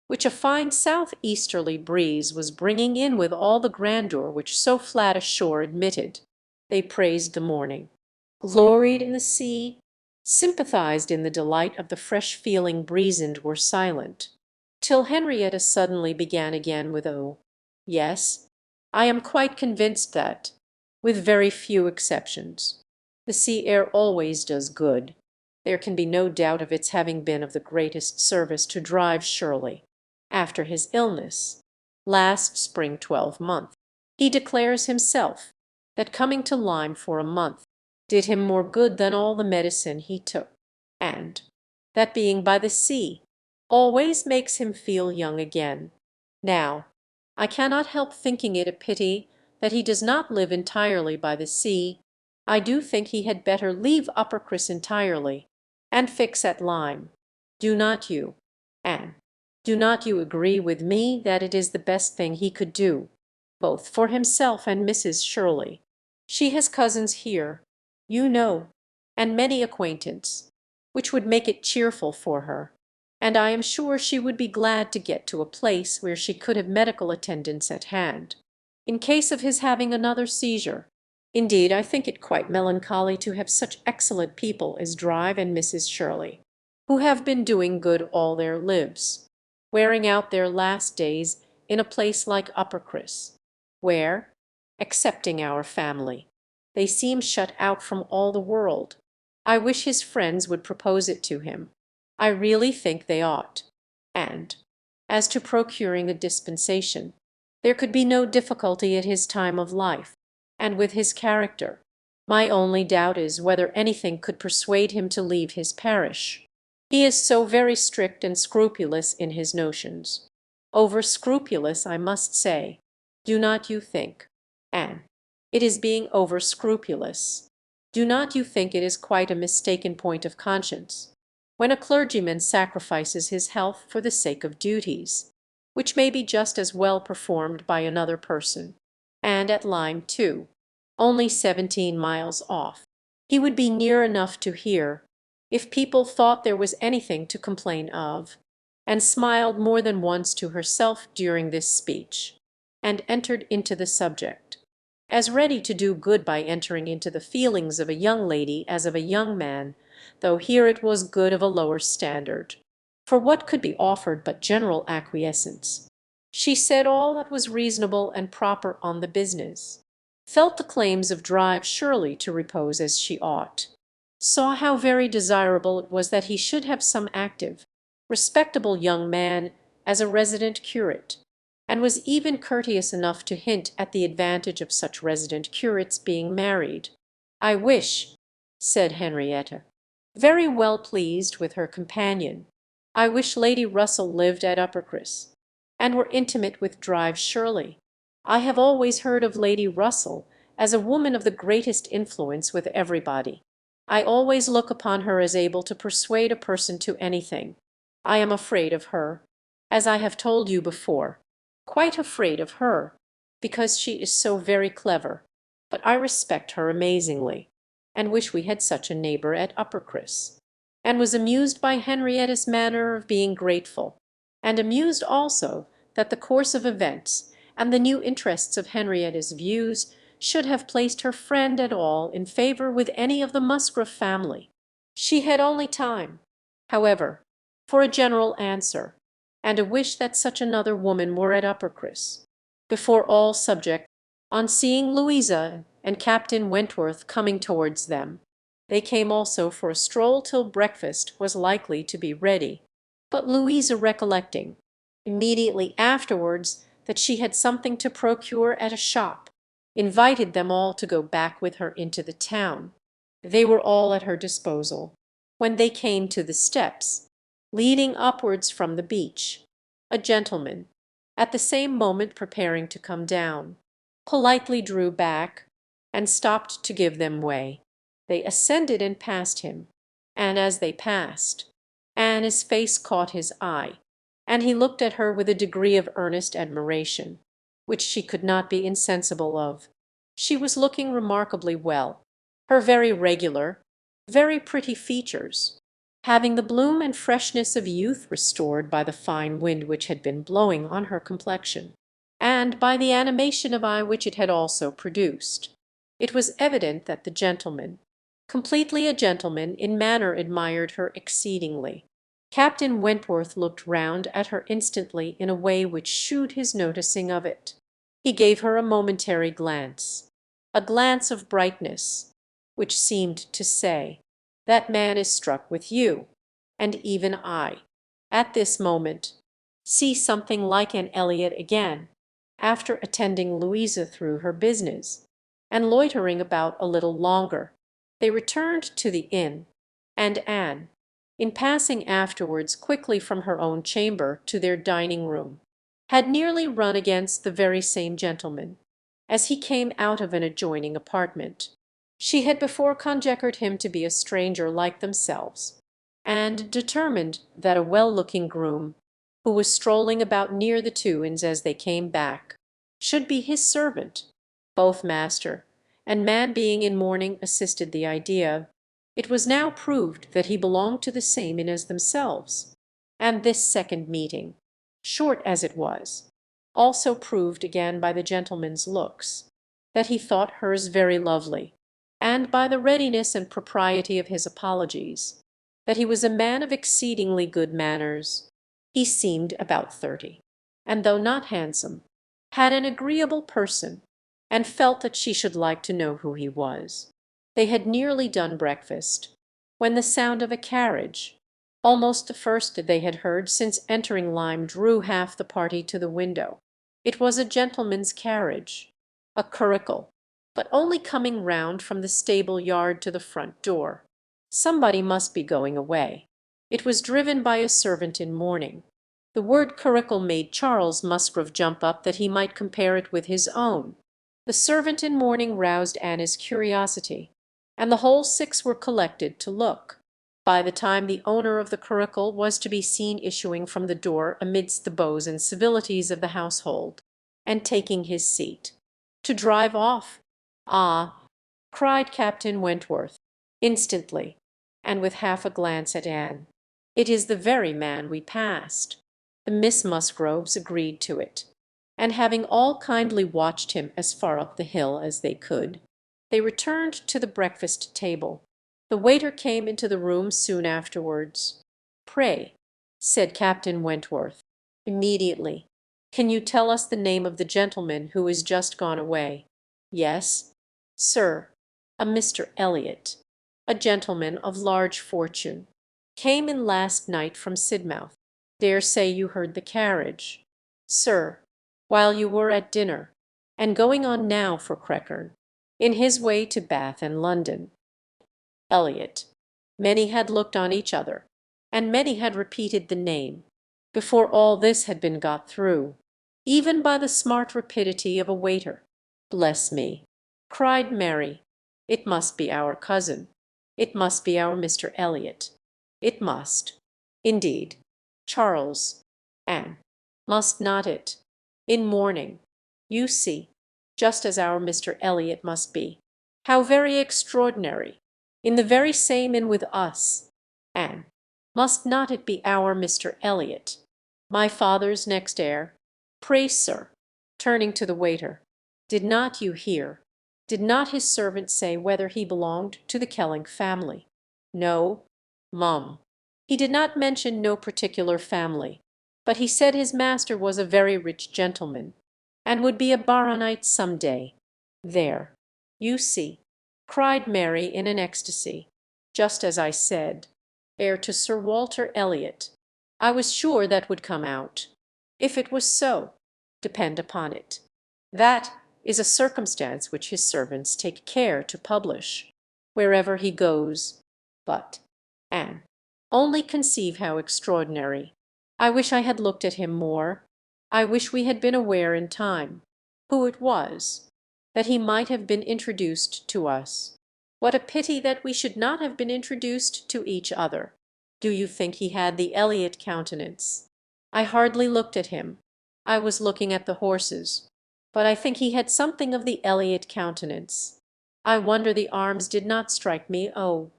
which a fine south-easterly breeze was bringing in with all the grandeur which so flat a shore admitted. They praised the morning, gloried in the sea, sympathized in the delight of the fresh feeling breeze, and were silent, till Henrietta suddenly began again with "Oh, yes, I am quite convinced that, with very few exceptions, the sea air always does good. There can be no doubt of its having been of the greatest service to drive Shirley after his illness, last spring 12-month. He declares himself that coming to Lyme for a month did him more good than all the medicine he took, and that being by the sea always makes him feel young again. Now, I cannot help thinking it a pity that he does not live entirely by the sea. I do think he had better leave Uppercross entirely, and fix at Lyme. Do not you, Anne? Do not you agree with me that it is the best thing he could do, both for himself and Mrs. Shirley? She has cousins here, you know, and many acquaintance, which would make it cheerful for her, and I am sure she would be glad to get to a place where she could have medical attendance at hand, in case of his having another seizure. Indeed, I think it quite melancholy to have such excellent people as Drive and Mrs. Shirley, who have been doing good all their lives, wearing out their last days in a place like Uppercross, where, excepting our family, they seem shut out from all the world. I wish his friends would propose it to him. I really think they ought. And, as to procuring a dispensation, there could be no difficulty at his time of life, and with his character. My only doubt is whether anything could persuade him to leave his parish. He is so very strict and scrupulous in his notions. Over scrupulous, I must say. Do not you think, Anne, it is being over scrupulous? Do not you think it is quite a mistaken point of conscience, when a clergyman sacrifices his health for the sake of duties, which may be just as well performed by another person, and at Lyme too, only 17 miles off. He would be near enough to hear, if people thought there was anything to complain of, and smiled more than once to herself during this speech, and entered into the subject, as ready to do good by entering into the feelings of a young lady as of a young man, though here it was good of a lower standard. For what could be offered but general acquiescence? She said all that was reasonable and proper on the business, felt the claims of Drive surely to repose as she ought, saw how very desirable it was that he should have some active, respectable young man as a resident curate, and was even courteous enough to hint at the advantage of such resident curates being married. "I wish," said Henrietta, very well pleased with her companion, "I wish Lady Russell lived at Uppercross, and were intimate with Drive Shirley. I have always heard of Lady Russell as a woman of the greatest influence with everybody. I always look upon her as able to persuade a person to anything. I am afraid of her, as I have told you before, quite afraid of her, because she is so very clever, but I respect her amazingly, and wish we had such a neighbour at Uppercross," and was amused by Henrietta's manner of being grateful, and amused also that the course of events and the new interests of Henrietta's views should have placed her friend at all in favour with any of the Musgrove family. She had only time, however, for a general answer, and a wish that such another woman were at Uppercross, before all subject, on seeing Louisa and Captain Wentworth coming towards them. They came also for a stroll till breakfast was likely to be ready, but Louisa recollecting immediately afterwards that she had something to procure at a shop, invited them all to go back with her into the town. They were all at her disposal. When they came to the steps leading upwards from the beach, a gentleman, at the same moment preparing to come down, politely drew back and stopped to give them way. They ascended and passed him, and as they passed, Anna's face caught his eye, and he looked at her with a degree of earnest admiration, which she could not be insensible of. She was looking remarkably well, her very regular, very pretty features, having the bloom and freshness of youth restored by the fine wind which had been blowing on her complexion, and by the animation of eye which it had also produced. It was evident that the gentleman, completely a gentleman in manner, admired her exceedingly. Captain Wentworth looked round at her instantly in a way which shewed his noticing of it. He gave her a momentary glance, a glance of brightness, which seemed to say, "That man is struck with you, and even I, at this moment, see something like an Elliot again," after attending Louisa through her business, and loitering about a little longer. They returned to the inn, and Anne, in passing afterwards quickly from her own chamber to their dining-room, had nearly run against the very same gentleman, as he came out of an adjoining apartment. She had before conjectured him to be a stranger like themselves, and determined that a well-looking groom, who was strolling about near the two inns as they came back, should be his servant. Both master and man being in mourning assisted the idea. It was now proved that he belonged to the same inn as themselves, and this second meeting, short as it was, also proved again by the gentleman's looks, that he thought hers very lovely, and by the readiness and propriety of his apologies, that he was a man of exceedingly good manners. He seemed about 30, and though not handsome, had an agreeable person, and felt that she should like to know who he was. They had nearly done breakfast, when the sound of a carriage, almost the first they had heard since entering Lyme, drew half the party to the window. It was a gentleman's carriage, a curricle, but only coming round from the stable yard to the front door. Somebody must be going away. It was driven by a servant in mourning. The word curricle made Charles Musgrove jump up that he might compare it with his own. The servant in mourning roused Anna's curiosity, and the whole six were collected to look. By the time the owner of the curricle was to be seen issuing from the door amidst the bows and civilities of the household, and taking his seat. To drive off? Ah! cried Captain Wentworth, instantly, and with half a glance at Anne. It is the very man we passed. The Miss Musgroves agreed to it, and having all kindly watched him as far up the hill as they could, they returned to the breakfast table. The waiter came into the room soon afterwards. "Pray," said Captain Wentworth, immediately, "can you tell us the name of the gentleman who is just gone away?" "Yes, sir, a Mr. Elliot, a gentleman of large fortune. Came in last night from Sidmouth. Dare say you heard the carriage, sir, while you were at dinner, and going on now for Creckern, in his way to Bath and London." Elliot. Many had looked on each other, and many had repeated the name, before all this had been got through, even by the smart rapidity of a waiter. "Bless me!" cried Mary, "it must be our cousin. It must be our Mr. Elliot. It must, indeed. Charles, Anne, must not it? In mourning, you see, just as our Mr. Elliot must be. How very extraordinary! In the very same inn with us, Anne. Must not it be our Mr. Elliot, my father's next heir? Pray, sir," turning to the waiter, "did not you hear? Did not his servant say whether he belonged to the Kelling family?" "No, mum. He did not mention no particular family, but he said his master was a very rich gentleman, and would be a baronite some day. There, you see," cried Mary in an ecstasy, "just as I said, heir to Sir Walter Elliot. I was sure that would come out. If it was so, depend upon it, that is a circumstance which his servants take care to publish, wherever he goes. But, Anne, only conceive how extraordinary. I wish I had looked at him more. I wish we had been aware in time who it was, that he might have been introduced to us. What a pity that we should not have been introduced to each other. Do you think he had the Elliot countenance? I hardly looked at him. I was looking at the horses. But I think he had something of the Elliot countenance. I wonder the arms did not strike me. Oh,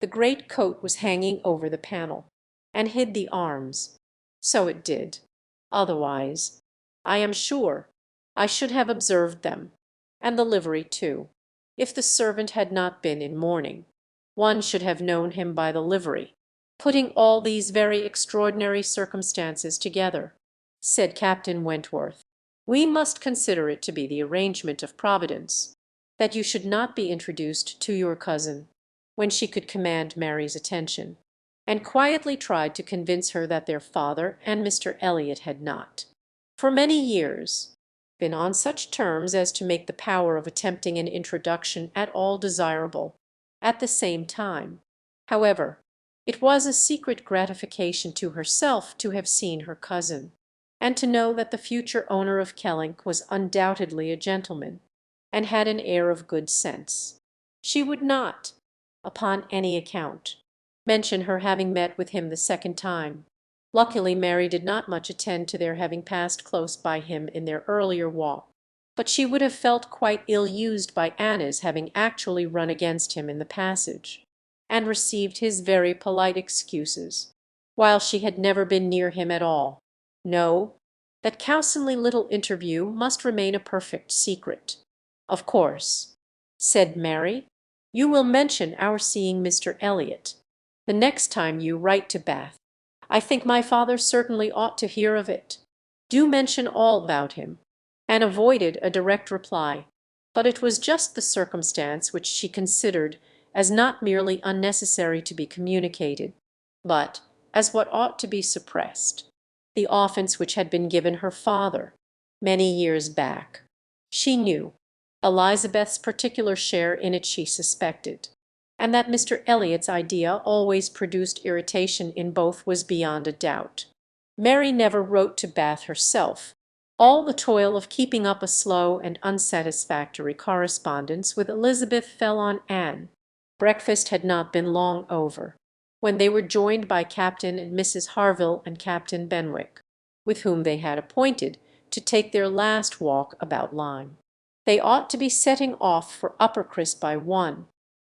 the great coat was hanging over the panel, and hid the arms. So it did. Otherwise, I am sure, I should have observed them, and the livery too. If the servant had not been in mourning, one should have known him by the livery. Putting all these very extraordinary circumstances together," said Captain Wentworth, "we must consider it to be the arrangement of Providence that you should not be introduced to your cousin when she could command Mary's attention, and quietly tried to convince her that their father and Mr. Elliot had not, for many years, been on such terms as to make the power of attempting an introduction at all desirable. At the same time, however, it was a secret gratification to herself to have seen her cousin, and to know that the future owner of Kelling was undoubtedly a gentleman, and had an air of good sense. She would not, upon any account, mention her having met with him the second time. Luckily Mary did not much attend to their having passed close by him in their earlier walk, but she would have felt quite ill-used by Anna's having actually run against him in the passage, and received his very polite excuses, while she had never been near him at all. No, that cowsomely little interview must remain a perfect secret. "Of course," said Mary, "you will mention our seeing Mr. Elliot the next time you write to Bath. I think my father certainly ought to hear of it. Do mention all about him." And avoided a direct reply, but it was just the circumstance which she considered as not merely unnecessary to be communicated, but as what ought to be suppressed, the offence which had been given her father many years back. She knew Elizabeth's particular share in it she suspected, and that Mr. Elliot's idea always produced irritation in both was beyond a doubt. Mary never wrote to Bath herself. All the toil of keeping up a slow and unsatisfactory correspondence with Elizabeth fell on Anne. Breakfast had not been long over, when they were joined by Captain and Mrs. Harville and Captain Benwick, with whom they had appointed to take their last walk about Lyme. They ought to be setting off for Uppercross by 1,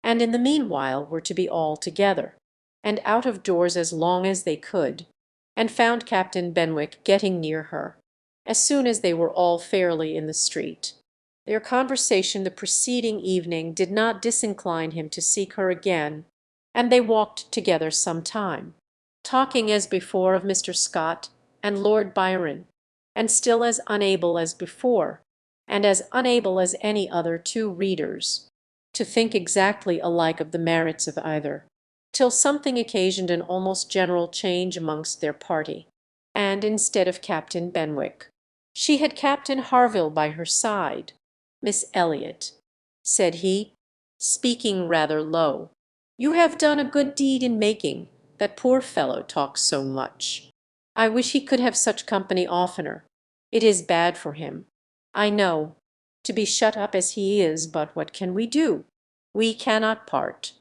and in the meanwhile were to be all together, and out of doors as long as they could, and found Captain Benwick getting near her, as soon as they were all fairly in the street. Their conversation the preceding evening did not disincline him to seek her again, and they walked together some time, talking as before of Mr. Scott and Lord Byron, and still as unable as before, and as unable as any other two readers, to think exactly alike of the merits of either, till something occasioned an almost general change amongst their party, and instead of Captain Benwick, she had Captain Harville by her side. "Miss Elliot," said he, speaking rather low, "you have done a good deed in making that poor fellow talk so much. I wish he could have such company oftener. It is bad for him, I know, to be shut up as he is, but what can we do? We cannot part."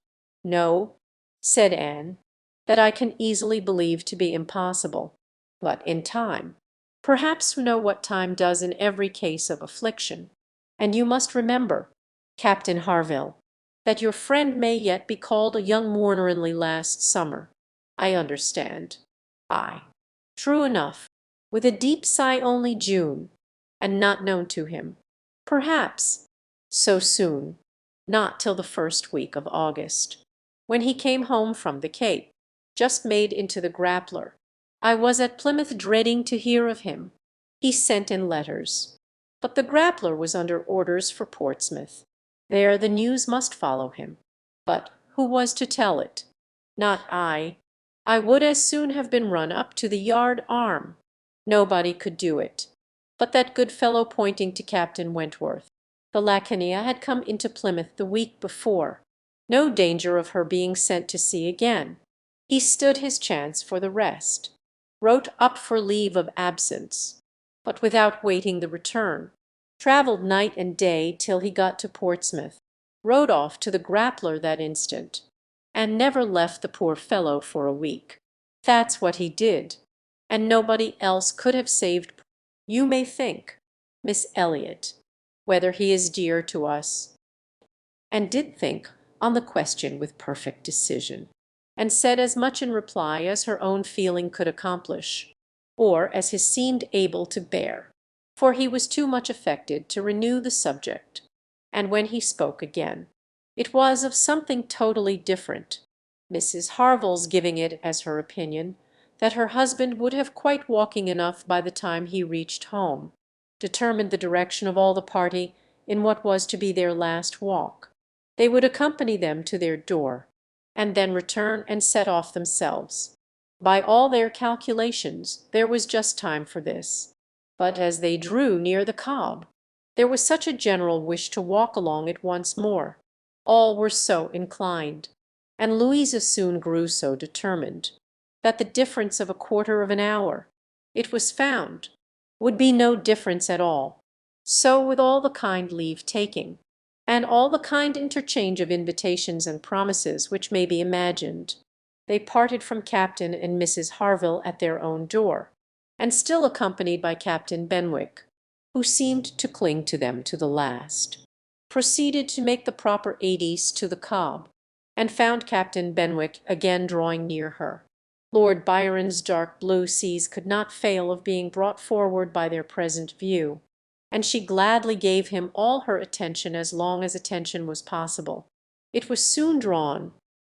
"No," said Anne, "that I can easily believe to be impossible, but in time. Perhaps you know what time does in every case of affliction, and you must remember, Captain Harville, that your friend may yet be called a young mourner only last summer. I understand. Ay, true enough, with a deep sigh only June, and not known to him, perhaps, so soon, not till the first week of August, when he came home from the Cape, just made into the Grappler. I was at Plymouth dreading to hear of him. He sent in letters, but the Grappler was under orders for Portsmouth. There the news must follow him. But who was to tell it? Not I. I would as soon have been run up to the yard arm. Nobody could do it. But that good fellow," pointing to Captain Wentworth. "The Laconia had come into Plymouth the week before. No danger of her being sent to sea again. He stood his chance for the rest. Wrote up for leave of absence, but without waiting the return. Travelled night and day till he got to Portsmouth. Rode off to the Grappler that instant, and never left the poor fellow for a week. That's what he did, and nobody else could have saved. You may think, Miss Elliot, whether he is dear to us," and did think on the question with perfect decision, and said as much in reply as her own feeling could accomplish, or as he seemed able to bear, for he was too much affected to renew the subject, and when he spoke again, it was of something totally different, Mrs. Harville's giving it as her opinion that her husband would have quite walking enough by the time he reached home, determined the direction of all the party in what was to be their last walk. They would accompany them to their door, and then return and set off themselves. By all their calculations there was just time for this. But as they drew near the Cobb, there was such a general wish to walk along it once more. All were so inclined, and Louisa soon grew so determined, that the difference of a quarter of an hour, it was found, would be no difference at all. So with all the kind leave-taking, and all the kind interchange of invitations and promises which may be imagined, they parted from Captain and Mrs. Harville at their own door, and still accompanied by Captain Benwick, who seemed to cling to them to the last, proceeded to make the proper 80s to the Cobb, and found Captain Benwick again drawing near her. Lord Byron's dark blue seas could not fail of being brought forward by their present view, and she gladly gave him all her attention as long as attention was possible. It was soon drawn,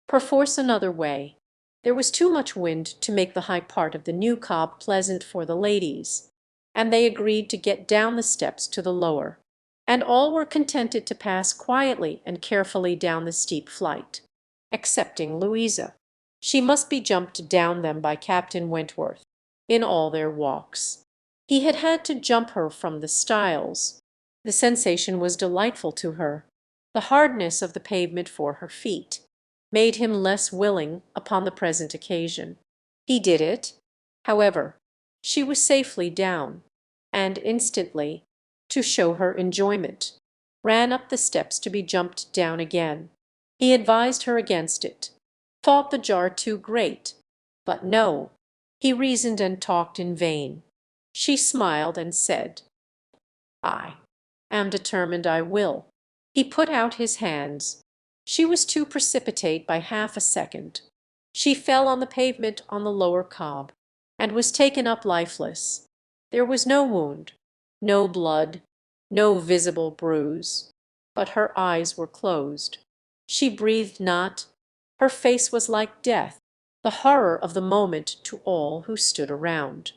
perforce another way. There was too much wind to make the high part of the new Cobb pleasant for the ladies, and they agreed to get down the steps to the lower, and all were contented to pass quietly and carefully down the steep flight, excepting Louisa. She must be jumped down them by Captain Wentworth in all their walks. He had had to jump her from the stiles. The sensation was delightful to her. The hardness of the pavement for her feet made him less willing upon the present occasion. He did it. However, she was safely down, and instantly, to show her enjoyment, ran up the steps to be jumped down again. He advised her against it, thought the jar too great. But no, he reasoned and talked in vain. She smiled and said, "I am determined I will." He put out his hands. She was too precipitate by half a second. She fell on the pavement on the lower cob, and was taken up lifeless. There was no wound, no blood, no visible bruise, but her eyes were closed. She breathed not. Her face was like death, the horror of the moment to all who stood around.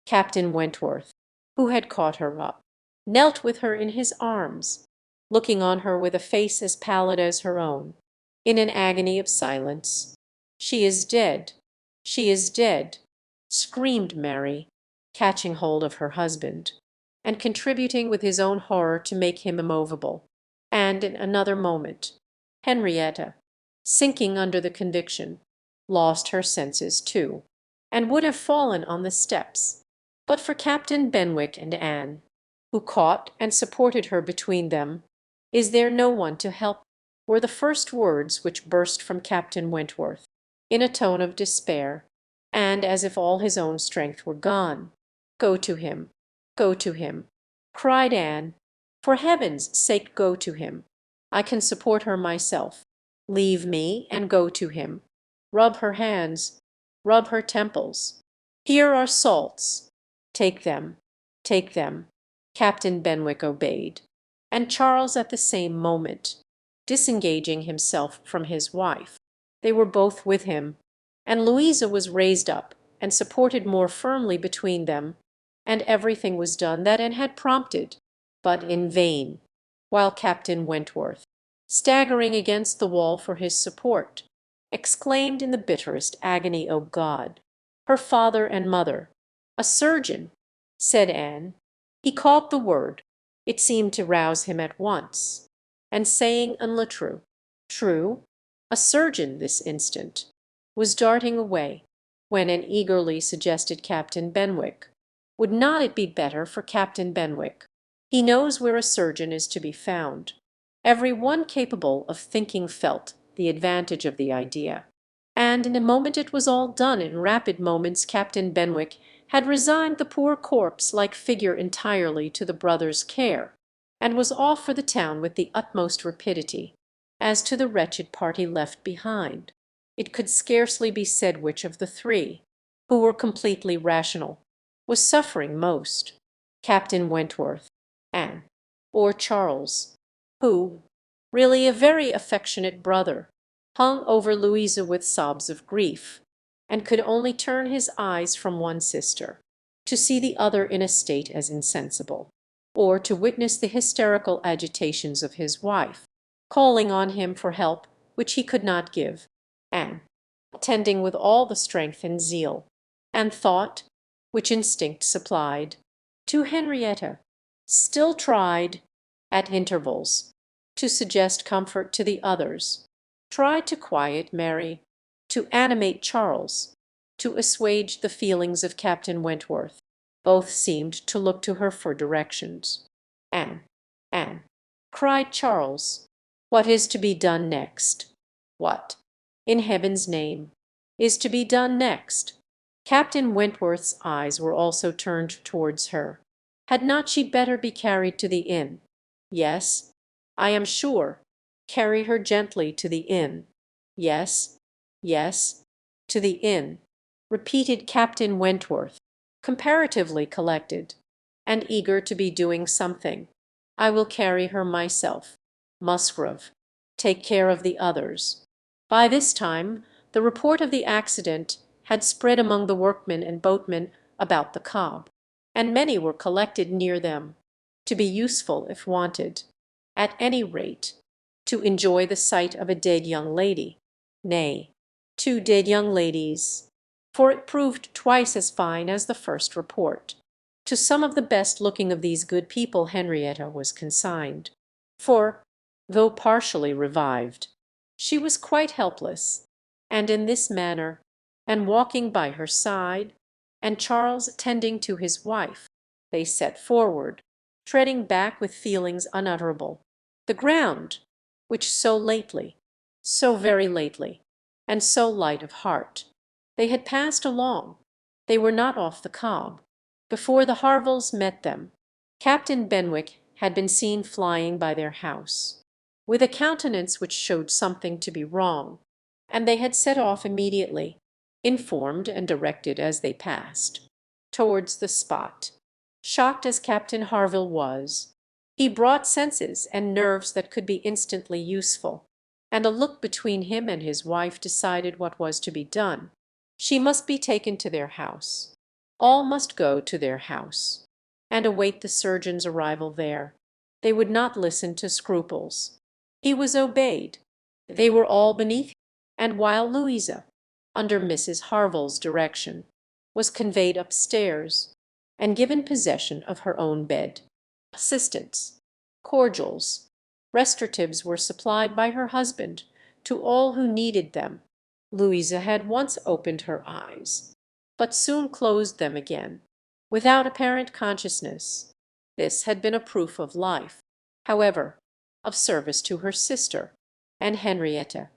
Captain Wentworth, who had caught her up, knelt with her in his arms, looking on her with a face as pallid as her own, in an agony of silence. "She is dead! She is dead!" screamed Mary, catching hold of her husband, and contributing with his own horror to make him immovable. And in another moment Henrietta, sinking under the conviction, lost her senses too, and would have fallen on the steps, but for Captain Benwick and Anne, who caught and supported her between them. "Is there no one to help?" were the first words which burst from Captain Wentworth, in a tone of despair, and as if all his own strength were gone. "Go to him, go to him," cried Anne. "For heaven's sake go to him. I can support her myself. Leave me and go to him. Rub her hands, rub her temples. Here are salts. Take them, take them." Captain Benwick obeyed, and Charles at the same moment, disengaging himself from his wife. They were both with him, and Louisa was raised up and supported more firmly between them, and everything was done that Anne had prompted, but in vain, while Captain Wentworth, staggering against the wall for his support, exclaimed in the bitterest agony, "O God! Her father and mother! A surgeon!" said Anne. He caught the word. It seemed to rouse him at once, and saying un le true, "True, a surgeon this instant," was darting away, when an eagerly suggested Captain Benwick. "Would not it be better for Captain Benwick? He knows where a surgeon is to be found." Every one capable of thinking felt the advantage of the idea, and in a moment it was all done. In rapid moments Captain Benwick had resigned the poor corpse-like figure entirely to the brothers' care, and was off for the town with the utmost rapidity. As to the wretched party left behind, it could scarcely be said which of the three, who were completely rational, was suffering most, Captain Wentworth, Anne, or Charles, who, really a very affectionate brother, hung over Louisa with sobs of grief, and could only turn his eyes from one sister to see the other in a state as insensible, or to witness the hysterical agitations of his wife, calling on him for help which he could not give, and attending with all the strength and zeal and thought which instinct supplied, to Henrietta, still tried, at intervals, to suggest comfort to the others, tried to quiet Mary, to animate Charles, to assuage the feelings of Captain Wentworth. Both seemed to look to her for directions. "Anne, Anne," cried Charles, "what is to be done next? What, in heaven's name, is to be done next?" Captain Wentworth's eyes were also turned towards her. Had not she better be carried to the inn? Yes, I am sure. Carry her gently to the inn. Yes, yes, to the inn, repeated Captain Wentworth, comparatively collected, and eager to be doing something. "I will carry her myself. Musgrove, take care of the others." By this time the report of the accident had spread among the workmen and boatmen about the cob, and many were collected near them, to be useful if wanted, at any rate, to enjoy the sight of a dead young lady, nay, 2 dead young ladies, for it proved twice as fine as the first report. To some of the best looking of these good people Henrietta was consigned, for, though partially revived, she was quite helpless, and in this manner, and walking by her side, and Charles attending to his wife, they set forward, treading back with feelings unutterable, the ground which so lately, so very lately, and so light of heart. They had passed along. They were not off the cob, before the Harvilles met them. Captain Benwick had been seen flying by their house, with a countenance which showed something to be wrong, and they had set off immediately, informed and directed as they passed, towards the spot. Shocked as Captain Harville was, he brought senses and nerves that could be instantly useful, and a look between him and his wife decided what was to be done. She must be taken to their house. All must go to their house, and await the surgeon's arrival there. They would not listen to scruples. He was obeyed. They were all beneath him, and while Louisa, under Mrs. Harville's direction, was conveyed upstairs, and given possession of her own bed, assistance, cordials, restoratives were supplied by her husband to all who needed them. Louisa had once opened her eyes, but soon closed them again, without apparent consciousness. This had been a proof of life, however, of service to her sister, and Henrietta,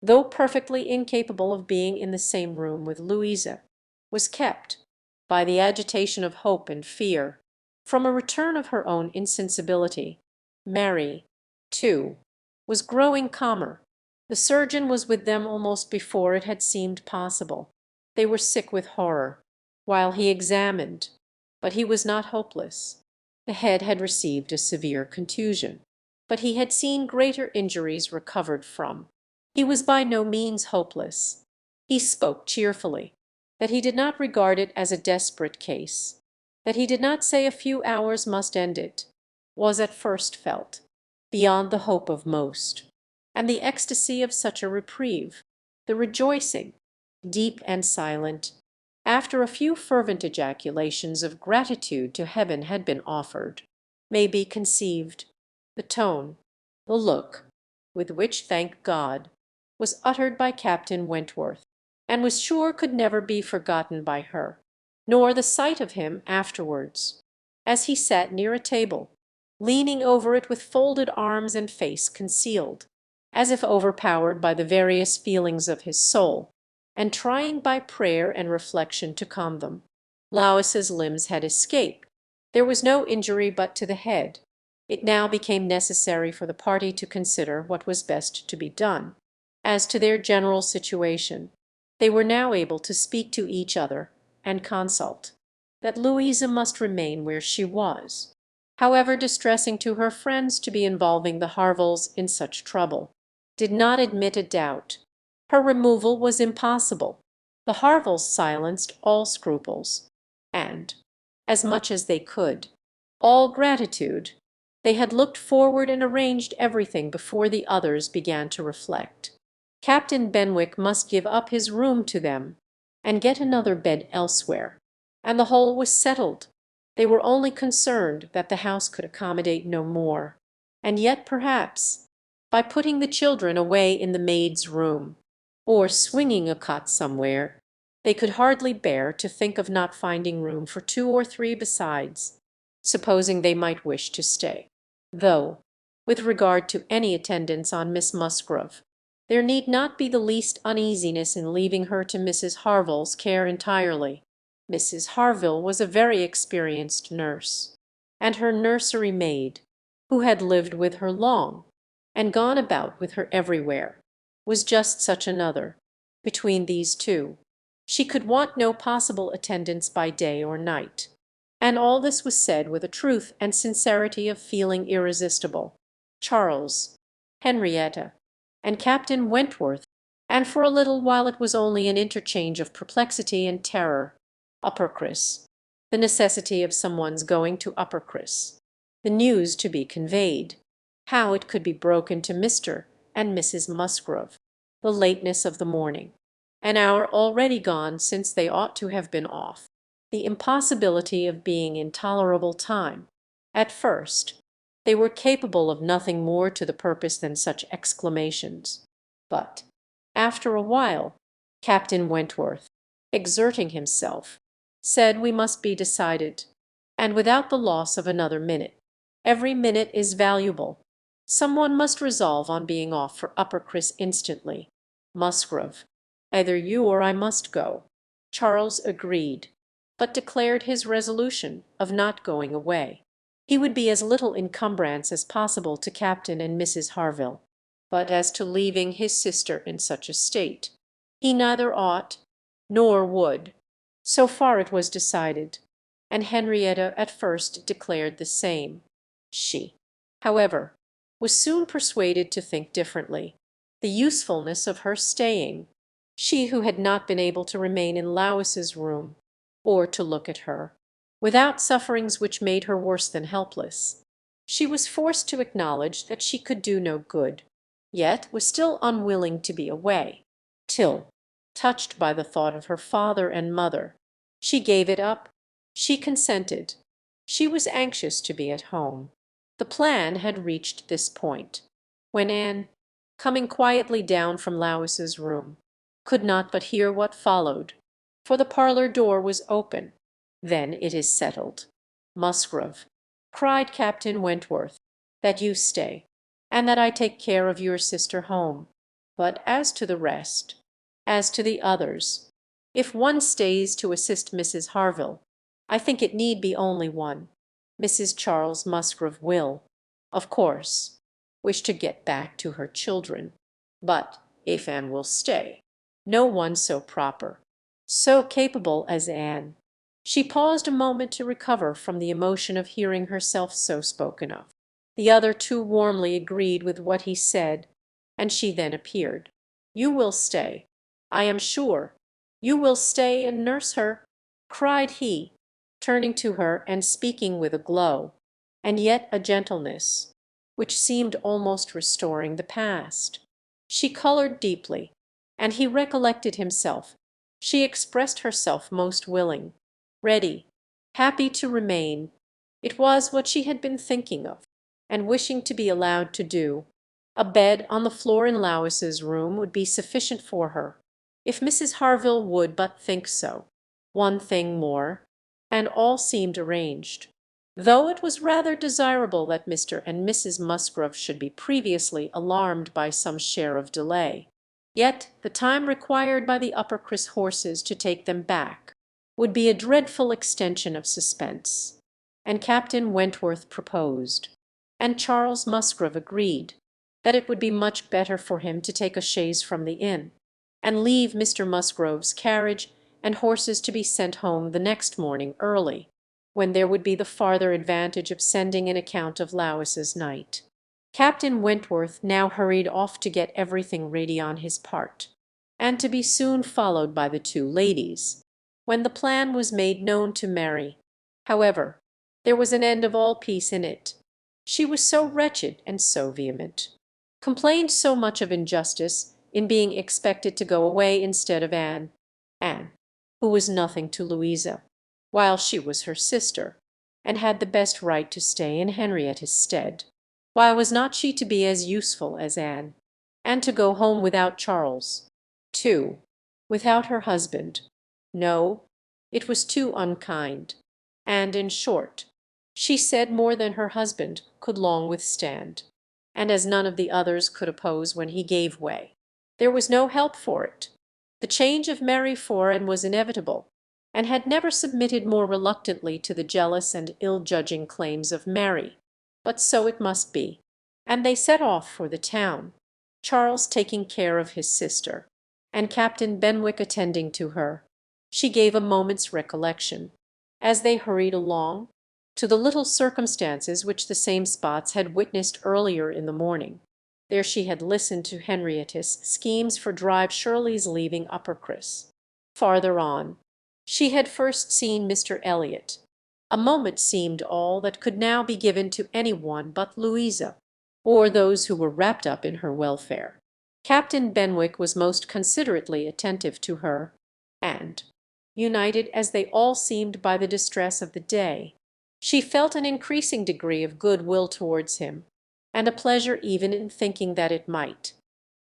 though perfectly incapable of being in the same room with Louisa, was kept, by the agitation of hope and fear, from a return of her own insensibility. Mary, too, was growing calmer. The surgeon was with them almost before it had seemed possible. They were sick with horror, while he examined, but he was not hopeless. The head had received a severe contusion, but he had seen greater injuries recovered from. He was by no means hopeless. He spoke cheerfully, that he did not regard it as a desperate case, that he did not say a few hours must end it, was at first felt, beyond the hope of most, and the ecstasy of such a reprieve, the rejoicing, deep and silent, after a few fervent ejaculations of gratitude to heaven had been offered, may be conceived. The tone, the look, with which, thank God, was uttered by Captain Wentworth, and was sure could never be forgotten by her, nor the sight of him afterwards, as he sat near a table, leaning over it with folded arms and face concealed, as if overpowered by the various feelings of his soul, and trying by prayer and reflection to calm them. Louis's limbs had escaped. There was no injury but to the head. It now became necessary for the party to consider what was best to be done. As to their general situation, they were now able to speak to each other and consult. That Louisa must remain where she was, however distressing to her friends to be involving the Harvilles in such trouble, did not admit a doubt. Her removal was impossible. The Harvilles silenced all scruples, and, as much as they could, all gratitude. They had looked forward and arranged everything before the others began to reflect. Captain Benwick must give up his room to them, and get another bed elsewhere, and the whole was settled. They were only concerned that the house could accommodate no more, and yet perhaps, by putting the children away in the maid's room, or swinging a cot somewhere, they could hardly bear to think of not finding room for 2 or 3 besides, supposing they might wish to stay. Though, with regard to any attendance on Miss Musgrove, there need not be the least uneasiness in leaving her to Mrs. Harville's care entirely. Mrs. Harville was a very experienced nurse, and her nursery maid, who had lived with her long, and gone about with her everywhere, was just such another. Between these two, she could want no possible attendance by day or night. And all this was said with a truth and sincerity of feeling irresistible. Charles, Henrietta, and Captain Wentworth, and for a little while it was only an interchange of perplexity and terror. Uppercross, the necessity of some one's going to Uppercross, the news to be conveyed, how it could be broken to Mr. and Mrs. Musgrove, the lateness of the morning, an hour already gone since they ought to have been off, the impossibility of being in tolerable time. At first, they were capable of nothing more to the purpose than such exclamations, but, after a while, Captain Wentworth, exerting himself, said we must be decided, and without the loss of another minute. Every minute is valuable. Some one must resolve on being off for Uppercross instantly. Musgrove, Either you or I must go." Charles agreed, but declared his resolution of not going away. He would be as little encumbrance as possible to Captain and Mrs. Harville, but as to leaving his sister in such a state, he neither ought nor would. So far it was decided, and Henrietta at first declared the same. She, however, was soon persuaded to think differently. The usefulness of her staying, she who had not been able to remain in Lois's room, or to look at her, without sufferings which made her worse than helpless. She was forced to acknowledge that she could do no good, yet was still unwilling to be away, till, touched by the thought of her father and mother, she gave it up, she consented. She was anxious to be at home. The plan had reached this point, when Anne, coming quietly down from Lois's room, could not but hear what followed, for the parlour door was open. "Then it is settled, Musgrove," cried Captain Wentworth, "that you stay, and that I take care of your sister home. But as to the rest, as to the others, if one stays to assist Mrs. Harville, I think it need be only one. Mrs. Charles Musgrove will, of course, wish to get back to her children, but if Anne will stay, no one so proper, so capable as Anne." She paused a moment to recover from the emotion of hearing herself so spoken of. The other too warmly agreed with what he said, and she then appeared. "You will stay, I am sure, you will stay and nurse her?" cried he, turning to her and speaking with a glow, and yet a gentleness, which seemed almost restoring the past. She coloured deeply, and he recollected himself. She expressed herself most willing, ready, happy to remain. It was what she had been thinking of, and wishing to be allowed to do. A bed on the floor in Lois's room would be sufficient for her, if Mrs. Harville would but think so. One thing more, and all seemed arranged. Though it was rather desirable that Mr. and Mrs. Musgrove should be previously alarmed by some share of delay, yet the time required by the Uppercross horses to take them back would be a dreadful extension of suspense, and Captain Wentworth proposed, and Charles Musgrove agreed, that it would be much better for him to take a chaise from the inn, and leave Mr. Musgrove's carriage and horses to be sent home the next morning early, when there would be the farther advantage of sending an account of Lois's night. Captain Wentworth now hurried off to get everything ready on his part, and to be soon followed by the two ladies. When the plan was made known to Mary, however, there was an end of all peace in it. She was so wretched and so vehement, complained so much of injustice in being expected to go away instead of Anne, who was nothing to Louisa, while she was her sister, and had the best right to stay in Henrietta's stead. Why was not she to be as useful as Anne, and to go home without Charles, too, without her husband? No, it was too unkind, and, in short, she said more than her husband could long withstand, and as none of the others could oppose when he gave way, there was no help for it. The change of Mary for Anne was inevitable, and had never submitted more reluctantly to the jealous and ill-judging claims of Mary. But so it must be, and they set off for the town, Charles taking care of his sister, and Captain Benwick attending to her. She gave a moment's recollection, as they hurried along, to the little circumstances which the same spots had witnessed earlier in the morning. There she had listened to Henrietta's schemes for Drive Shirley's leaving Uppercross. Farther on, she had first seen Mr. Elliot. A moment seemed all that could now be given to any one but Louisa, or those who were wrapped up in her welfare. Captain Benwick was most considerately attentive to her, and, united as they all seemed by the distress of the day, she felt an increasing degree of good will towards him, and a pleasure even in thinking that it might,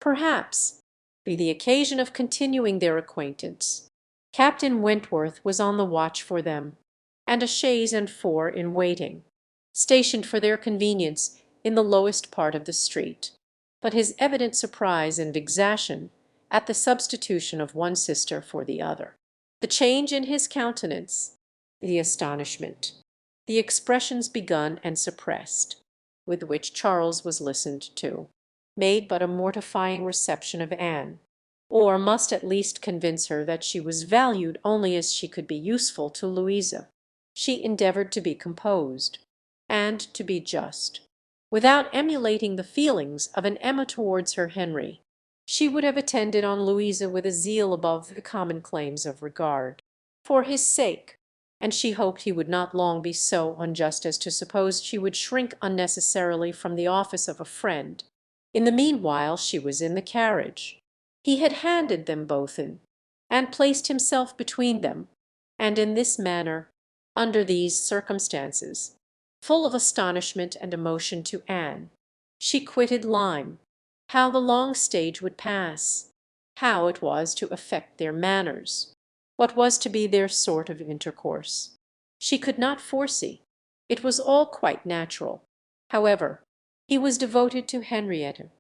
perhaps, be the occasion of continuing their acquaintance. Captain Wentworth was on the watch for them, and a chaise and four in waiting, stationed for their convenience in the lowest part of the street. But his evident surprise and vexation at the substitution of one sister for the other. The change in his countenance, the astonishment, the expressions begun and suppressed, with which Charles was listened to, made but a mortifying reception of Anne, or must at least convince her that she was valued only as she could be useful to Louisa. She endeavoured to be composed, and to be just. Without emulating the feelings of an Emma towards her Henry, she would have attended on Louisa with a zeal above the common claims of regard, for his sake, and she hoped he would not long be so unjust as to suppose she would shrink unnecessarily from the office of a friend. In the meanwhile she was in the carriage. He had handed them both in, and placed himself between them, and in this manner, under these circumstances, full of astonishment and emotion to Anne, she quitted Lyme. How the long stage would pass, how it was to affect their manners, what was to be their sort of intercourse, she could not foresee. It was all quite natural. However, he was devoted to Henrietta,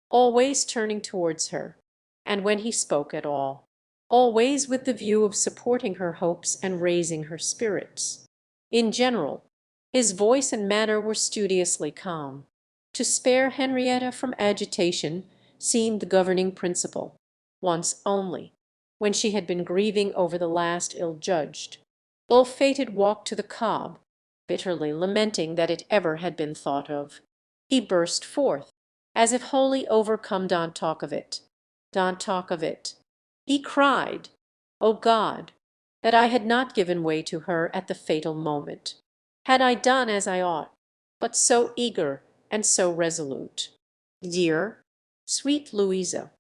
always turning towards her, and when he spoke at all, always with the view of supporting her hopes and raising her spirits. In general, his voice and manner were studiously calm. To spare Henrietta from agitation seemed the governing principle. Once only, when she had been grieving over the last ill-judged, ill-fated walk to the Cobb, bitterly lamenting that it ever had been thought of, he burst forth, as if wholly overcome. "Don't talk of it. Don't talk of it," he cried. "O God, that I had not given way to her at the fatal moment! Had I done as I ought, but so eager and so resolute." Dear, sweet Louisa!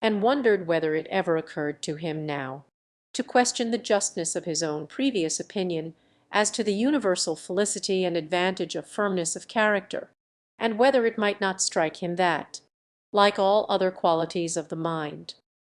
And wondered whether it ever occurred to him now to question the justness of his own previous opinion as to the universal felicity and advantage of firmness of character, and whether it might not strike him that, like all other qualities of the mind,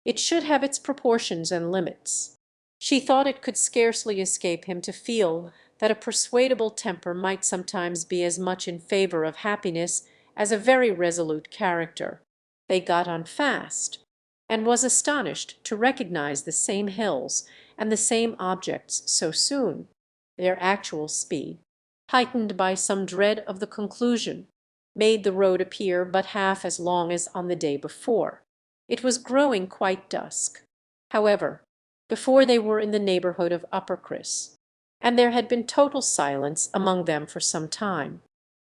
it should have its proportions and limits. She thought it could scarcely escape him to feel that a persuadable temper might sometimes be as much in favour of happiness as a very resolute character. They got on fast, and was astonished to recognize the same hills and the same objects so soon. Their actual speed, heightened by some dread of the conclusion, made the road appear but half as long as on the day before. It was growing quite dusk, however, before they were in the neighbourhood of Uppercross, and there had been total silence among them for some time,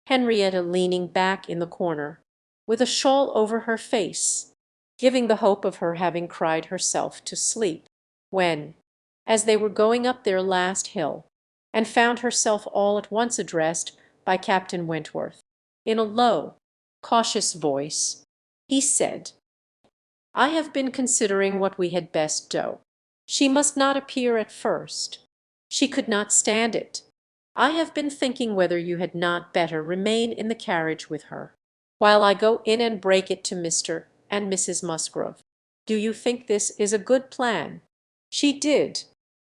Henrietta leaning back in the corner, with a shawl over her face, giving the hope of her having cried herself to sleep, when, as they were going up their last hill, and found herself all at once addressed by Captain Wentworth, in a low, cautious voice, he said, "I have been considering what we had best do. She must not appear at first. She could not stand it. I have been thinking whether you had not better remain in the carriage with her, while I go in and break it to Mr. and Mrs. Musgrove. Do you think this is a good plan?" She did.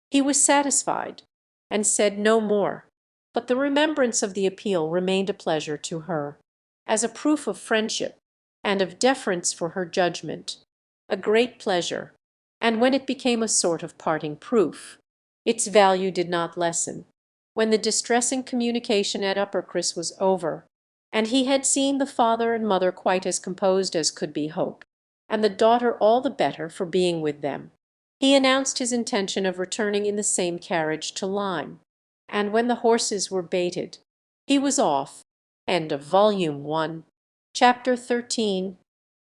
He was satisfied, and said no more, but the remembrance of the appeal remained a pleasure to her, as a proof of friendship and of deference for her judgment, a great pleasure, and when it became a sort of parting proof, its value did not lessen. When the distressing communication at Uppercross was over, and he had seen the father and mother quite as composed as could be hoped, and the daughter all the better for being with them, he announced his intention of returning in the same carriage to Lyme, and when the horses were baited, he was off. End of Volume 1. Chapter 13.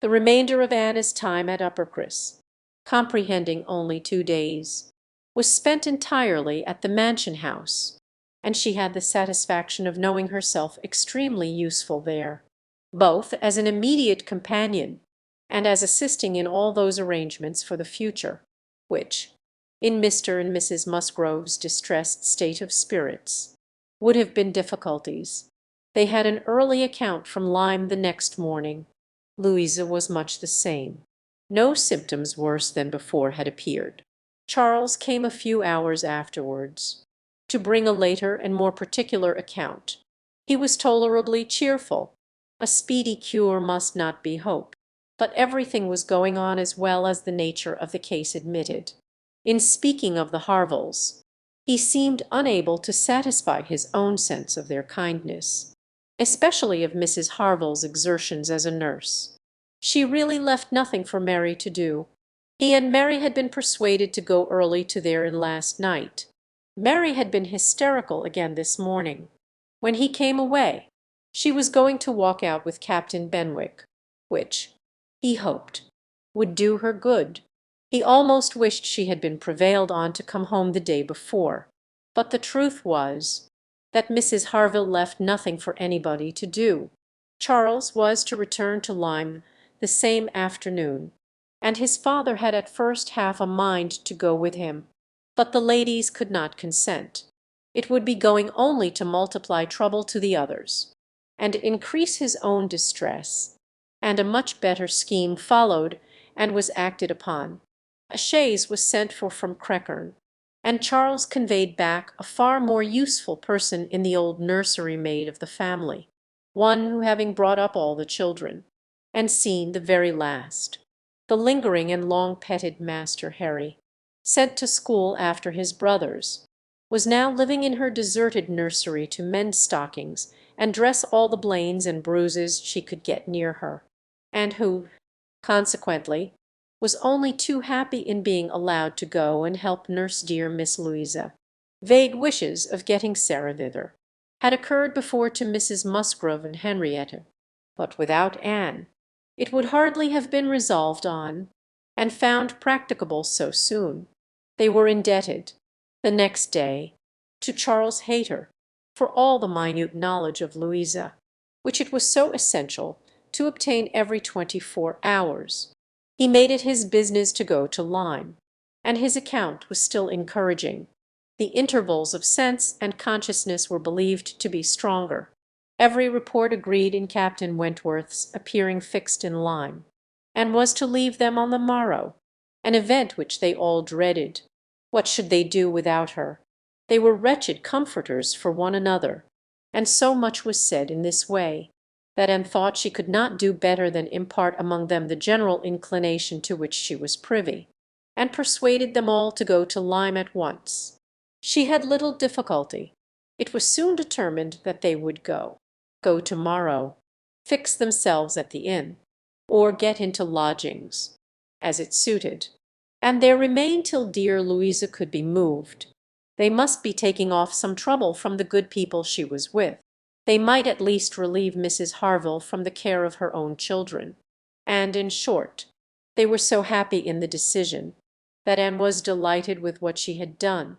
The remainder of Anna's time at Uppercross, comprehending only 2 days, was spent entirely at the Mansion House, and she had the satisfaction of knowing herself extremely useful there, both as an immediate companion and as assisting in all those arrangements for the future, which, in Mr. and Mrs. Musgrove's distressed state of spirits, would have been difficulties. They had an early account from Lyme the next morning. Louisa was much the same. No symptoms worse than before had appeared. Charles came a few hours afterwards, to bring a later and more particular account. He was tolerably cheerful. A speedy cure must not be hoped, But everything was going on as well as the nature of the case admitted. In speaking of the Harvilles, he seemed unable to satisfy his own sense of their kindness, especially of Mrs. Harville's exertions as a nurse. She really left nothing for Mary to do. He and Mary had been persuaded to go early to their inn last night. Mary had been hysterical again this morning. When he came away, she was going to walk out with Captain Benwick, which, he hoped, would do her good. He almost wished she had been prevailed on to come home the day before. But the truth was that Mrs. Harville left nothing for anybody to do. Charles was to return to Lyme the same afternoon, and his father had at first half a mind to go with him. But the ladies could not consent. It would be going only to multiply trouble to the others, and increase his own distress, and a much better scheme followed and was acted upon. A chaise was sent for from Creckern, and Charles conveyed back a far more useful person in the old nursery maid of the family, one who, having brought up all the children, and seen the very last, the lingering and long-petted Master Harry, sent to school after his brothers, was now living in her deserted nursery to mend stockings and dress all the blains and bruises she could get near her, and who, consequently, was only too happy in being allowed to go and help nurse dear Miss Louisa. Vague wishes of getting Sarah thither had occurred before to Mrs. Musgrove and Henrietta, but without Anne it would hardly have been resolved on and found practicable so soon. They were indebted, the next day, to Charles Hayter for all the minute knowledge of Louisa, which it was so essential to obtain every 24 hours. He made it his business to go to Lyme, and his account was still encouraging. The intervals of sense and consciousness were believed to be stronger. Every report agreed in Captain Wentworth's appearing fixed in Lyme, and was to leave them on the morrow, an event which they all dreaded. What should they do without her? They were wretched comforters for one another, and so much was said in this way that Anne thought she could not do better than impart among them the general inclination to which she was privy, and persuaded them all to go to Lyme at once. She had little difficulty. It was soon determined that they would go to-morrow, fix themselves at the inn, or get into lodgings, as it suited, and there remain till dear Louisa could be moved. They must be taking off some trouble from the good people she was with. They might at least relieve Mrs. Harville from the care of her own children, and, in short, they were so happy in the decision that Anne was delighted with what she had done,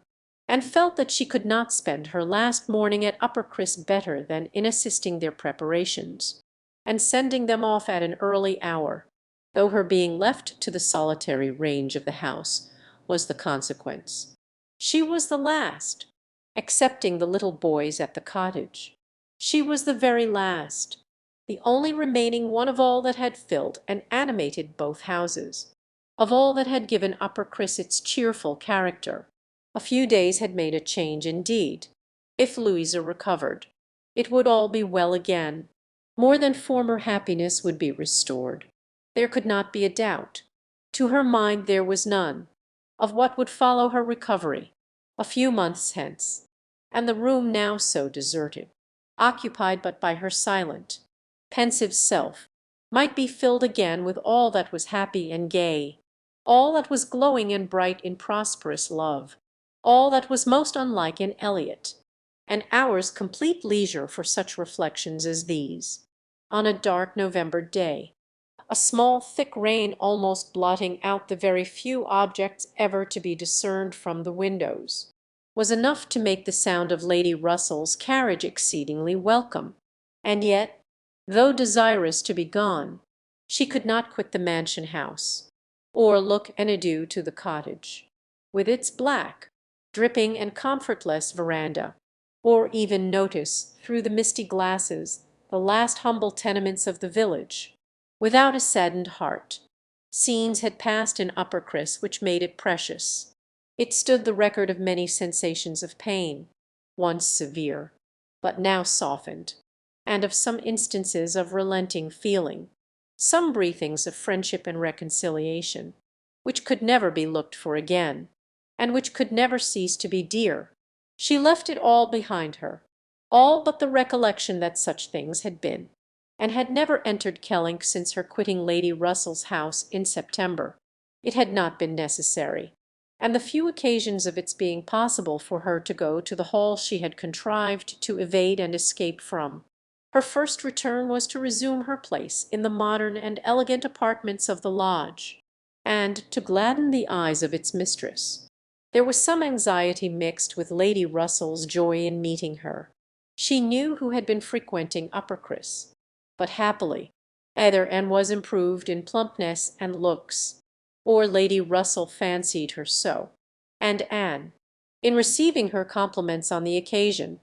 and felt that she could not spend her last morning at Uppercross better than in assisting their preparations, and sending them off at an early hour, though her being left to the solitary range of the house was the consequence. She was the last, excepting the little boys at the cottage. She was the very last, the only remaining one of all that had filled and animated both houses, of all that had given Uppercross its cheerful character. A few days had made a change indeed. If Louisa recovered, it would all be well again. More than former happiness would be restored. There could not be a doubt, to her mind there was none, of what would follow her recovery a few months hence, and the room now so deserted, occupied but by her silent, pensive self, might be filled again with all that was happy and gay, all that was glowing and bright in prosperous love, all that was most unlike in Eliot, an hour's complete leisure for such reflections as these, on a dark November day. A small thick rain almost blotting out the very few objects ever to be discerned from the windows, was enough to make the sound of Lady Russell's carriage exceedingly welcome, and yet, though desirous to be gone, she could not quit the mansion house, or look an adieu to the cottage, with its black, dripping and comfortless veranda, or even notice through the misty glasses the last humble tenements of the village, without a saddened heart. Scenes had passed in Uppercross which made it precious. It stood the record of many sensations of pain, once severe, but now softened, and of some instances of relenting feeling. some breathings of friendship and reconciliation, which could never be looked for again, and which could never cease to be dear. She left it all behind her, all but the recollection that such things had been, and had never entered Kellynch since her quitting Lady Russell's house in September. It had not been necessary, and the few occasions of its being possible for her to go to the hall she had contrived to evade and escape from. Her first return was to resume her place in the modern and elegant apartments of the lodge, and to gladden the eyes of its mistress. There was some anxiety mixed with Lady Russell's joy in meeting her. She knew who had been frequenting Uppercross, but happily either Anne was improved in plumpness and looks, or Lady Russell fancied her so, and Anne, in receiving her compliments on the occasion,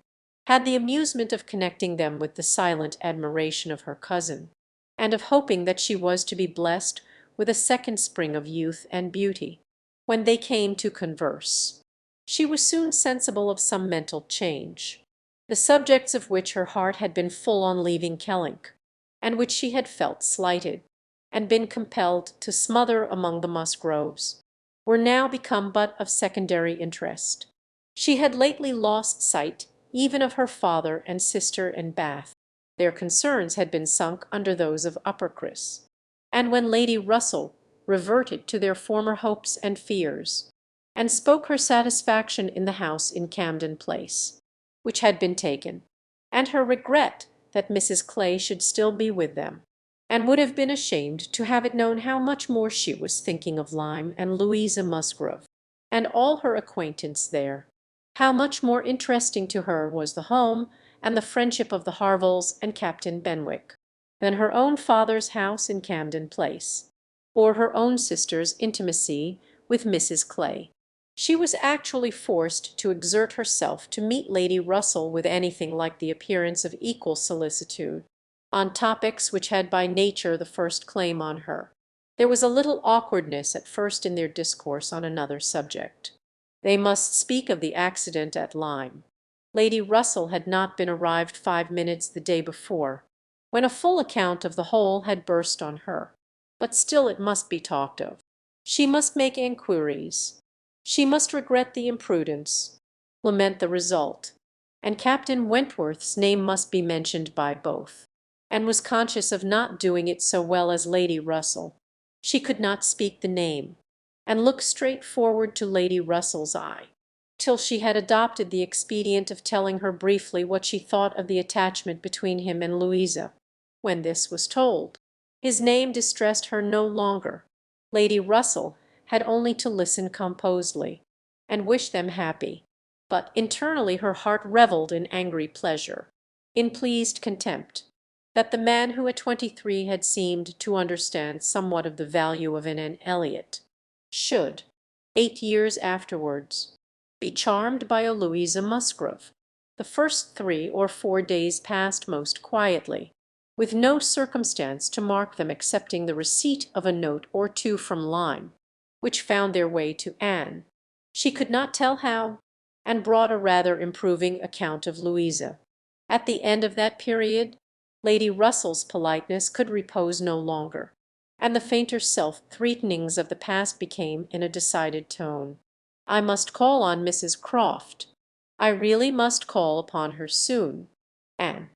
had the amusement of connecting them with the silent admiration of her cousin, and of hoping that she was to be blessed with a second spring of youth and beauty. When they came to converse, she was soon sensible of some mental change, the subjects of which her heart had been full on leaving Kellynch, and which she had felt slighted, and been compelled to smother among the Musgroves, were now become but of secondary interest. She had lately lost sight even of her father and sister in Bath. Their concerns had been sunk under those of Uppercross, and when Lady Russell reverted to their former hopes and fears, and spoke her satisfaction in the house in Camden Place, which had been taken, and her regret that Mrs. Clay should still be with them, and would have been ashamed to have it known how much more she was thinking of Lyme and Louisa Musgrove, and all her acquaintance there, how much more interesting to her was the home and the friendship of the Harvilles and Captain Benwick, than her own father's house in Camden Place, or her own sister's intimacy with Mrs. Clay. She was actually forced to exert herself to meet Lady Russell with anything like the appearance of equal solicitude, on topics which had by nature the first claim on her. There was a little awkwardness at first in their discourse on another subject. They must speak of the accident at Lyme. Lady Russell had not been arrived 5 minutes the day before, when a full account of the whole had burst on her. But still it must be talked of. She must make inquiries. She must regret the imprudence, lament the result, and Captain Wentworth's name must be mentioned by both, and was conscious of not doing it so well as Lady Russell. She could not speak the name, and look straight forward to Lady Russell's eye, till she had adopted the expedient of telling her briefly what she thought of the attachment between him and Louisa. When this was told, his name distressed her no longer. Lady Russell had only to listen composedly, and wish them happy, but internally her heart revelled in angry pleasure, in pleased contempt, that the man who at 23 had seemed to understand somewhat of the value of an Anne Elliot should, 8 years afterwards, be charmed by a Louisa Musgrove. The first 3 or 4 days passed most quietly, with no circumstance to mark them excepting the receipt of a note or two from Lyme, which found their way to Anne, she could not tell how, and brought a rather improving account of Louisa. At the end of that period, Lady Russell's politeness could repose no longer, and the fainter self-threatenings of the past became in a decided tone. "I must call on Mrs. Croft. I really must call upon her soon. Anne,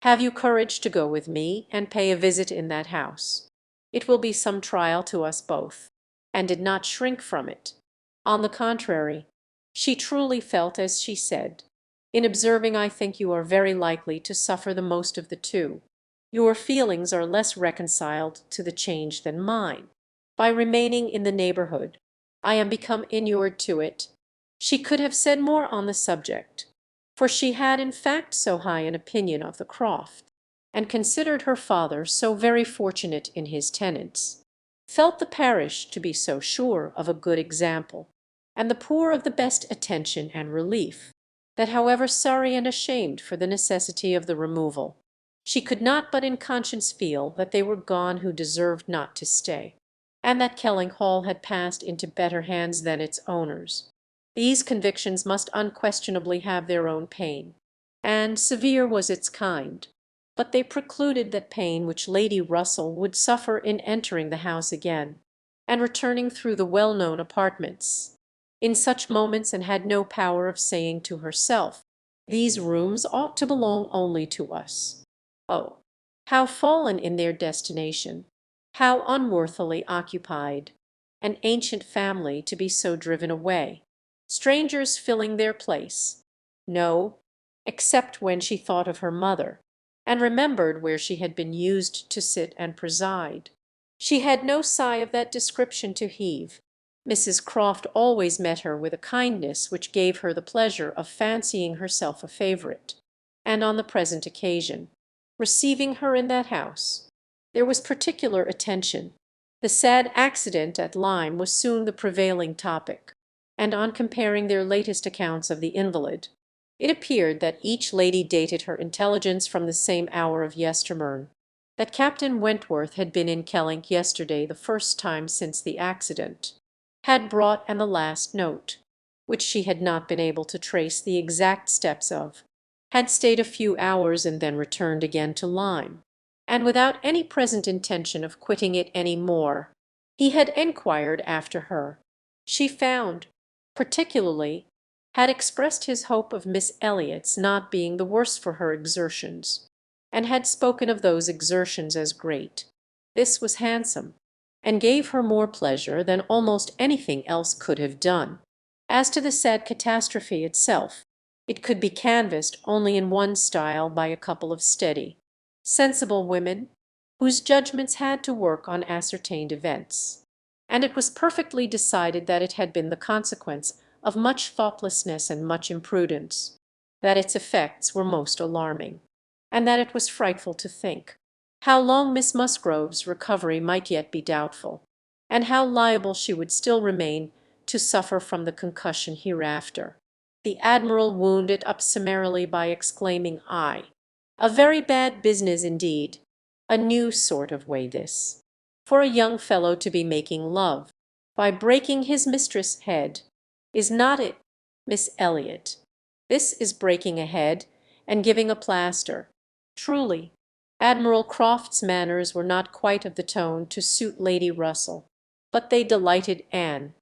have you courage to go with me and pay a visit in that house? It will be some trial to us both," and did not shrink from it. On the contrary, she truly felt as she said, "In observing I think you are very likely to suffer the most of the two. Your feelings are less reconciled to the change than mine. By remaining in the neighbourhood, I am become inured to it." She could have said more on the subject, for she had in fact so high an opinion of the Croft, and considered her father so very fortunate in his tenants, felt the parish to be so sure of a good example, and the poor of the best attention and relief, that however sorry and ashamed for the necessity of the removal, she could not but in conscience feel that they were gone who deserved not to stay, and that Kellynch Hall had passed into better hands than its owners. These convictions must unquestionably have their own pain, and severe was its kind. but they precluded that pain which Lady Russell would suffer in entering the house again, and returning through the well-known apartments, in such moments, and had no power of saying to herself, "These rooms ought to belong only to us." Oh, how fallen in their destination, how unworthily occupied! An ancient family to be so driven away, strangers filling their place. No, except when she thought of her mother, and remembered where she had been used to sit and preside. She had no sigh of that description to heave. Mrs. Croft always met her with a kindness which gave her the pleasure of fancying herself a favourite, and on the present occasion, receiving her in that house, there was particular attention. The sad accident at Lyme was soon the prevailing topic, and on comparing their latest accounts of the invalid, it appeared that each lady dated her intelligence from the same hour of yestermorn, that Captain Wentworth had been in Kellynch yesterday the first time since the accident, had brought and the last note, which she had not been able to trace the exact steps of, had stayed a few hours and then returned again to Lyme, and without any present intention of quitting it any more. He had enquired after her. She found, particularly, had expressed his hope of Miss Elliot's not being the worse for her exertions, and had spoken of those exertions as great. This was handsome, and gave her more pleasure than almost anything else could have done. As to the sad catastrophe itself, it could be canvassed only in one style by a couple of steady, sensible women, whose judgments had to work on ascertained events, and it was perfectly decided that it had been the consequence of much thoughtlessness and much imprudence, that its effects were most alarming, and that it was frightful to think how long Miss Musgrove's recovery might yet be doubtful, and how liable she would still remain to suffer from the concussion hereafter. The Admiral wound it up summarily by exclaiming, "Ay, a very bad business indeed! A new sort of way this, for a young fellow to be making love, by breaking his mistress' head. Is not it, Miss Elliot? This is breaking a head, and giving a plaster. Truly, Admiral Croft's manners were not quite of the tone to suit Lady Russell, but they delighted Anne.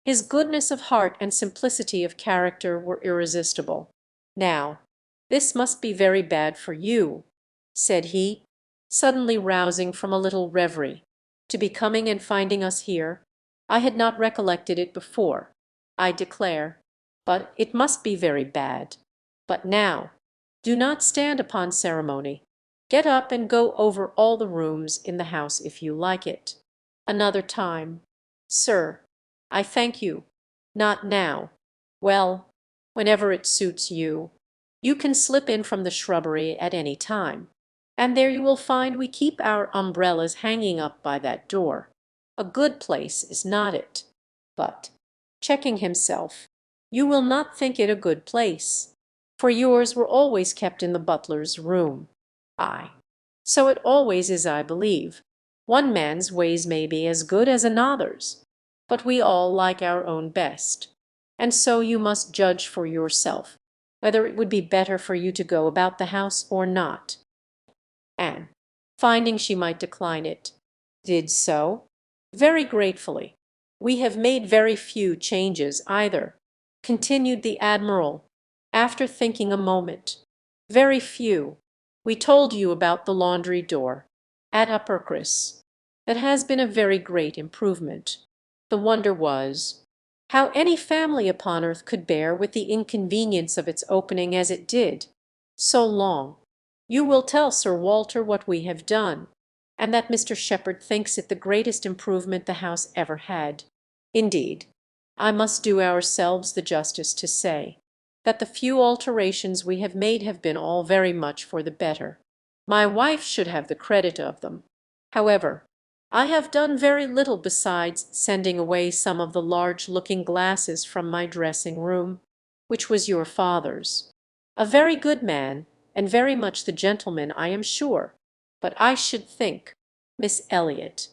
His goodness of heart and simplicity of character were irresistible. Now, this must be very bad for you," said he, suddenly rousing from a little reverie, "to be coming and finding us here. I had not recollected it before, I declare, but it must be very bad. But now, do not stand upon ceremony. Get up and go over all the rooms in the house if you like it. Another time. Sir, I thank you. Not now. Well, whenever it suits you. You can slip in from the shrubbery at any time, and there you will find we keep our umbrellas hanging up by that door. A good place, is not it? But," checking himself, "you will not think it a good place, for yours were always kept in the butler's room. Ay, so it always is, I believe. One man's ways may be as good as another's, but we all like our own best, and so you must judge for yourself whether it would be better for you to go about the house or not." Anne, finding she might decline it, did so, very gratefully. "We have made very few changes either," continued the Admiral, after thinking a moment. "Very few. We told you about the laundry door at Uppercross. That has been a very great improvement. The wonder was, how any family upon earth could bear with the inconvenience of its opening as it did, so long. You will tell Sir Walter what we have done, and that Mr. Shepherd thinks it the greatest improvement the house ever had. Indeed, I must do ourselves the justice to say that the few alterations we have made have been all very much for the better. My wife should have the credit of them. However, I have done very little besides sending away some of the large looking-glasses from my dressing-room, which was your father's. A very good man, and very much the gentleman, I am sure. But I should think, Miss Elliot,"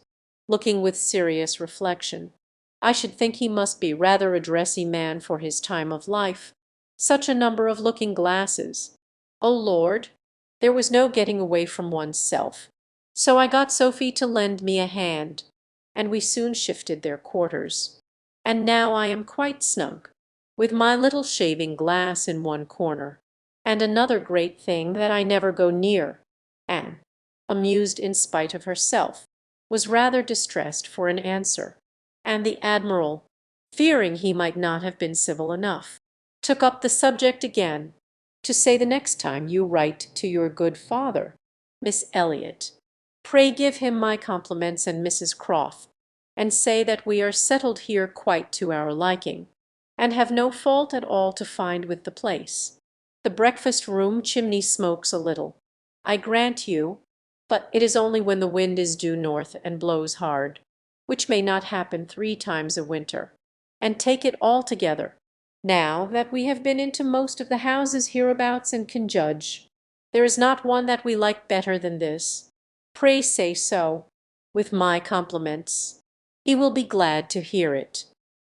looking with serious reflection, "I should think he must be rather a dressy man for his time of life. Such a number of looking-glasses! Oh, Lord! There was no getting away from one's self. So I got Sophie to lend me a hand, and we soon shifted their quarters. And now I am quite snug, with my little shaving glass in one corner, and another great thing that I never go near. Anne, amused in spite of herself, was rather distressed for an answer, and the Admiral, fearing he might not have been civil enough, took up the subject again, to say the next time you write to your good father, Miss Elliot, pray give him my compliments and Mrs. Croft, and say that we are settled here quite to our liking, and have no fault at all to find with the place. The breakfast-room chimney smokes a little, I grant you, but it is only when the wind is due north and blows hard, which may not happen 3 times a winter. And take it altogether, now that we have been into most of the houses hereabouts and can judge, there is not one that we like better than this. Pray say so, with my compliments. He will be glad to hear it.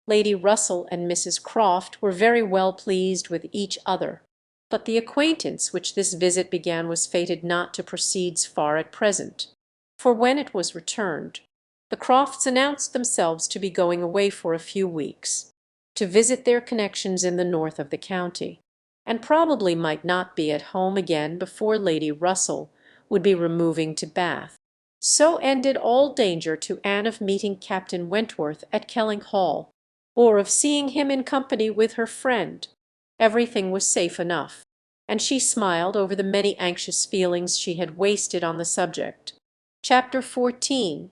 Lady Russell and Mrs. Croft were very well pleased with each other, but the acquaintance which this visit began was fated not to proceed far at present, for when it was returned, the Crofts announced themselves to be going away for a few weeks, to visit their connections in the north of the county, and probably might not be at home again before Lady Russell would be removing to Bath. So ended all danger to Anne of meeting Captain Wentworth at Kelling Hall, or of seeing him in company with her friend. Everything was safe enough, and she smiled over the many anxious feelings she had wasted on the subject. Chapter 14.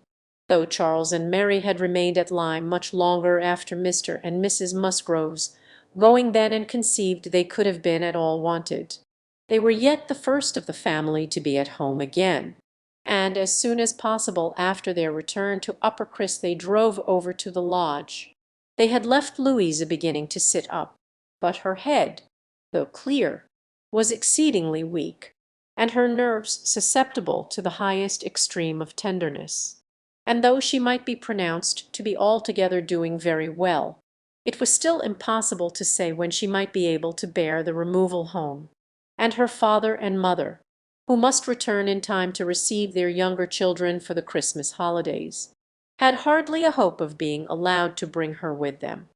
Though Charles and Mary had remained at Lyme much longer after Mr. and Mrs. Musgrove's going than and conceived they could have been at all wanted, they were yet the first of the family to be at home again, and as soon as possible after their return to Uppercross they drove over to the lodge. They had left Louisa beginning to sit up, but her head, though clear, was exceedingly weak, and her nerves susceptible to the highest extreme of tenderness. And though she might be pronounced to be altogether doing very well, it was still impossible to say when she might be able to bear the removal home, and her father and mother, who must return in time to receive their younger children for the Christmas holidays, had hardly a hope of being allowed to bring her with them.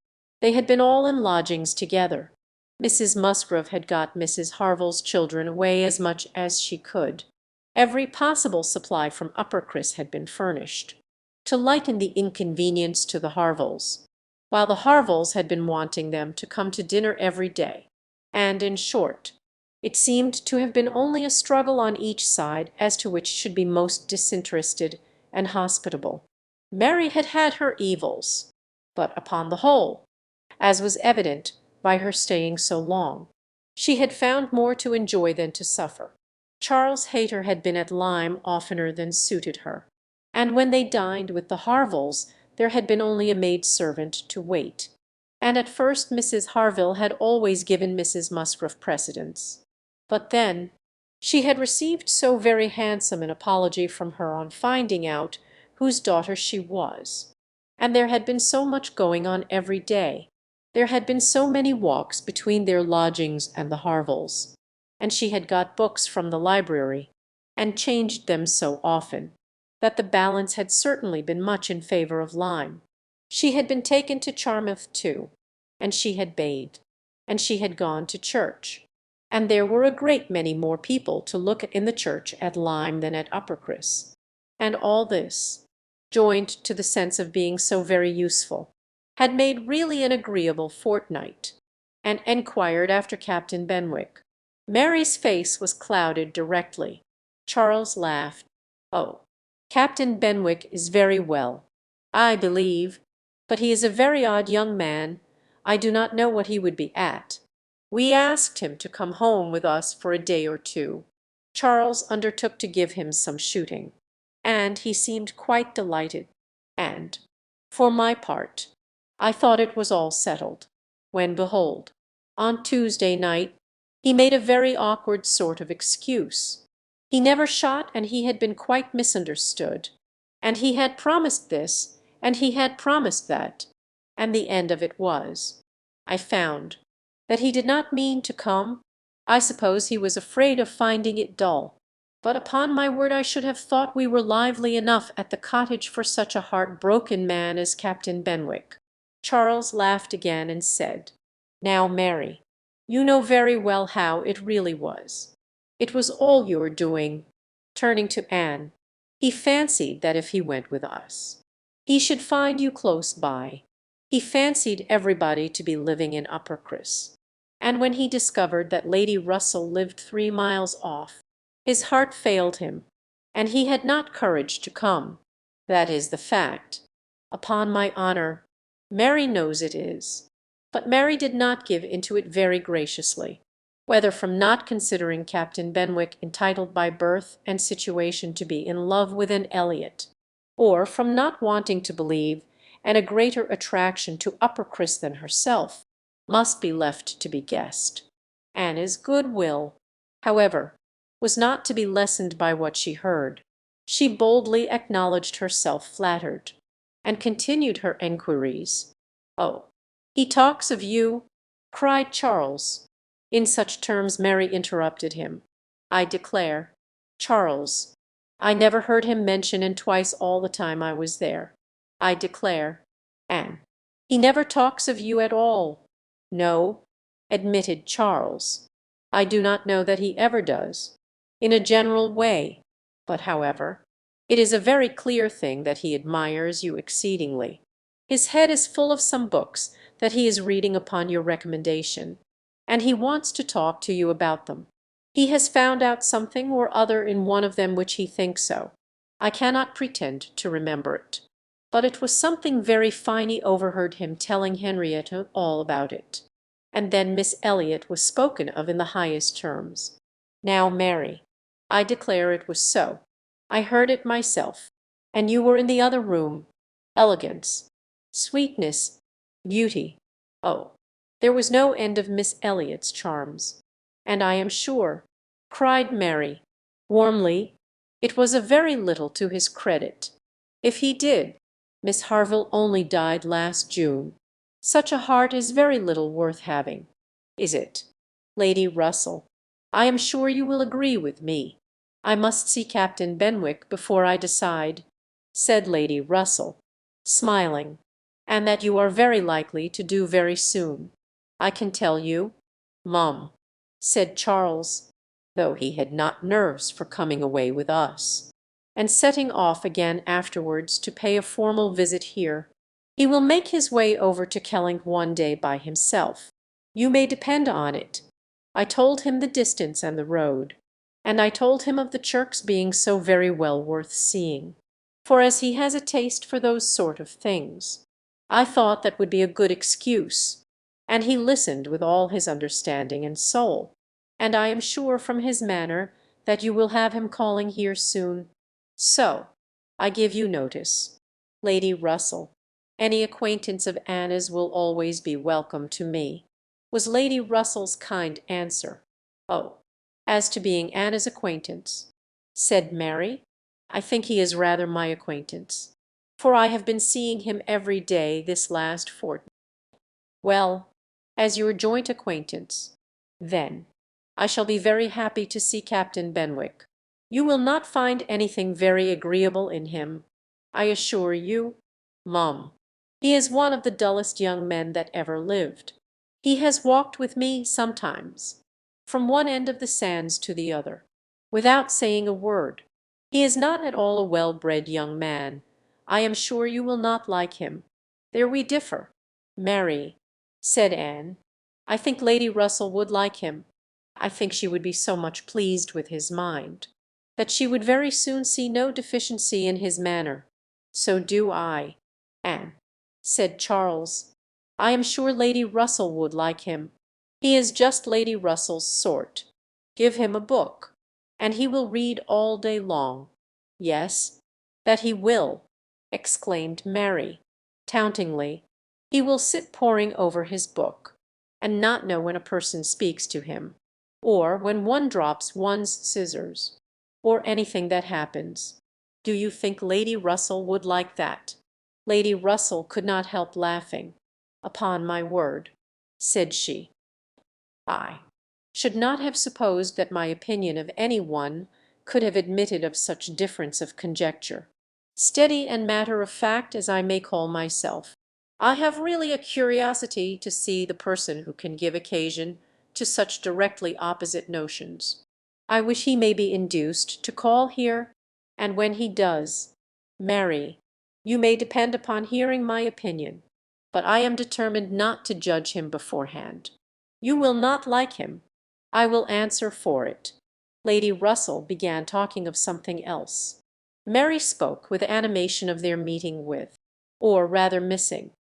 They had been all in lodgings together. Mrs. Musgrove had got Mrs. Harville's children away as much as she could. Every possible supply from Uppercross had been furnished, to lighten the inconvenience to the Harvilles, while the Harvilles had been wanting them to come to dinner every day, and, in short, it seemed to have been only a struggle on each side as to which should be most disinterested and hospitable. Mary had had her evils, but upon the whole, as was evident by her staying so long, she had found more to enjoy than to suffer. Charles Hayter had been at Lyme oftener than suited her, and when they dined with the Harvilles there had been only a maid-servant to wait, and at first Mrs. Harville had always given Mrs. Musgrove precedence. But then she had received so very handsome an apology from her on finding out whose daughter she was, and there had been so much going on every day, there had been so many walks between their lodgings and the Harvilles, and she had got books from the library, and changed them so often, that the balance had certainly been much in favour of Lyme. She had been taken to Charmouth too, and she had bathed, and she had gone to church, and there were a great many more people to look at in the church at Lyme than at Uppercross, and all this, joined to the sense of being so very useful, had made really an agreeable fortnight, and enquired after Captain Benwick. Mary's face was clouded directly. Charles laughed. "Oh, Captain Benwick is very well, I believe, but he is a very odd young man. I do not know what he would be at. We asked him to come home with us for a day or two. Charles undertook to give him some shooting, and he seemed quite delighted, and, for my part, I thought it was all settled, when behold, on Tuesday night he made a very awkward sort of excuse. He never shot, and he had been quite misunderstood, and he had promised this, and he had promised that, and the end of it was, I found, that he did not mean to come. I suppose he was afraid of finding it dull, But upon my word I should have thought we were lively enough at the cottage for such a heart-broken man as Captain Benwick." Charles laughed again and said, "Now, Mary, you know very well how it really was. It was all your doing." Turning to Anne, "He fancied that if he went with us, he should find you close by. He fancied everybody to be living in Uppercross. And when he discovered that Lady Russell lived 3 miles off, his heart failed him, and he had not courage to come. That is the fact. Upon my honour, Mary knows it is." But Mary did not give into it very graciously, whether from not considering Captain Benwick entitled by birth and situation to be in love with an Elliot, or from not wanting to believe and a greater attraction to Uppercross than herself, must be left to be guessed. Anna's good will, however, was not to be lessened by what she heard. She boldly acknowledged herself flattered, and continued her enquiries. "Oh, he talks of you?" cried Charles. In such terms Mary interrupted him. "I declare, Charles, I never heard him mention, and twice all the time I was there. I declare, Anne, he never talks of you at all." "No," admitted Charles, "I do not know that he ever does, in a general way. But, however, it is a very clear thing that he admires you exceedingly. His head is full of some books that he is reading upon your recommendation, and he wants to talk to you about them. He has found out something or other in one of them which he thinks so. I cannot pretend to remember it, but it was something very fine. He overheard him telling Henrietta all about it, and then Miss Elliot was spoken of in the highest terms. Now, Mary, I declare it was so. I heard it myself, and you were in the other room. Elegance, sweetness, beauty, oh, there was no end of Miss Elliot's charms. And I am sure," cried Mary, warmly, "it was a very little to his credit. If he did, Miss Harville only died last June. Such a heart is very little worth having. Is it, Lady Russell? I am sure you will agree with me. I must see Captain Benwick before I decide," said Lady Russell, smiling, "and that you are very likely to do very soon, I can tell you." "Mum," said Charles, though he had not nerves for coming away with us, and setting off again afterwards to pay a formal visit here, "he will make his way over to Kelling one day by himself. You may depend on it. I told him the distance and the road, and I told him of the Chirks being so very well worth seeing, for as he has a taste for those sort of things, I thought that would be a good excuse, and he listened with all his understanding and soul, and I am sure from his manner that you will have him calling here soon. So I give you notice. Lady Russell, any acquaintance of Anna's will always be welcome to me," was Lady Russell's kind answer. "Oh, as to being Anna's acquaintance," said Mary, "I think he is rather my acquaintance, for I have been seeing him every day this last fortnight." "Well, as your joint acquaintance, then, I shall be very happy to see Captain Benwick. You will not find anything very agreeable in him, I assure you, Mum. He is one of the dullest young men that ever lived. He has walked with me sometimes, from one end of the sands to the other, without saying a word. He is not at all a well-bred young man. I am sure you will not like him. There we differ." "Mary," said Anne, "I think Lady Russell would like him. I think she would be so much pleased with his mind, that she would very soon see no deficiency in his manner." "So do I, Anne," said Charles. "I am sure Lady Russell would like him. He is just Lady Russell's sort. Give him a book, and he will read all day long." "Yes, that he will," exclaimed Mary, tauntingly. "He will sit poring over his book, and not know when a person speaks to him, or when one drops one's scissors, or anything that happens. Do you think Lady Russell would like that?" Lady Russell could not help laughing. "Upon my word," said she, "I should not have supposed that my opinion of any one could have admitted of such difference of conjecture. Steady and matter-of-fact as I may call myself, I have really a curiosity to see the person who can give occasion to such directly opposite notions. I wish he may be induced to call here, and when he does, Mary, you may depend upon hearing my opinion, but I am determined not to judge him beforehand. You will not like him, I will answer for it." Lady Russell began talking of something else. Mary spoke with animation of their meeting with, or rather missing,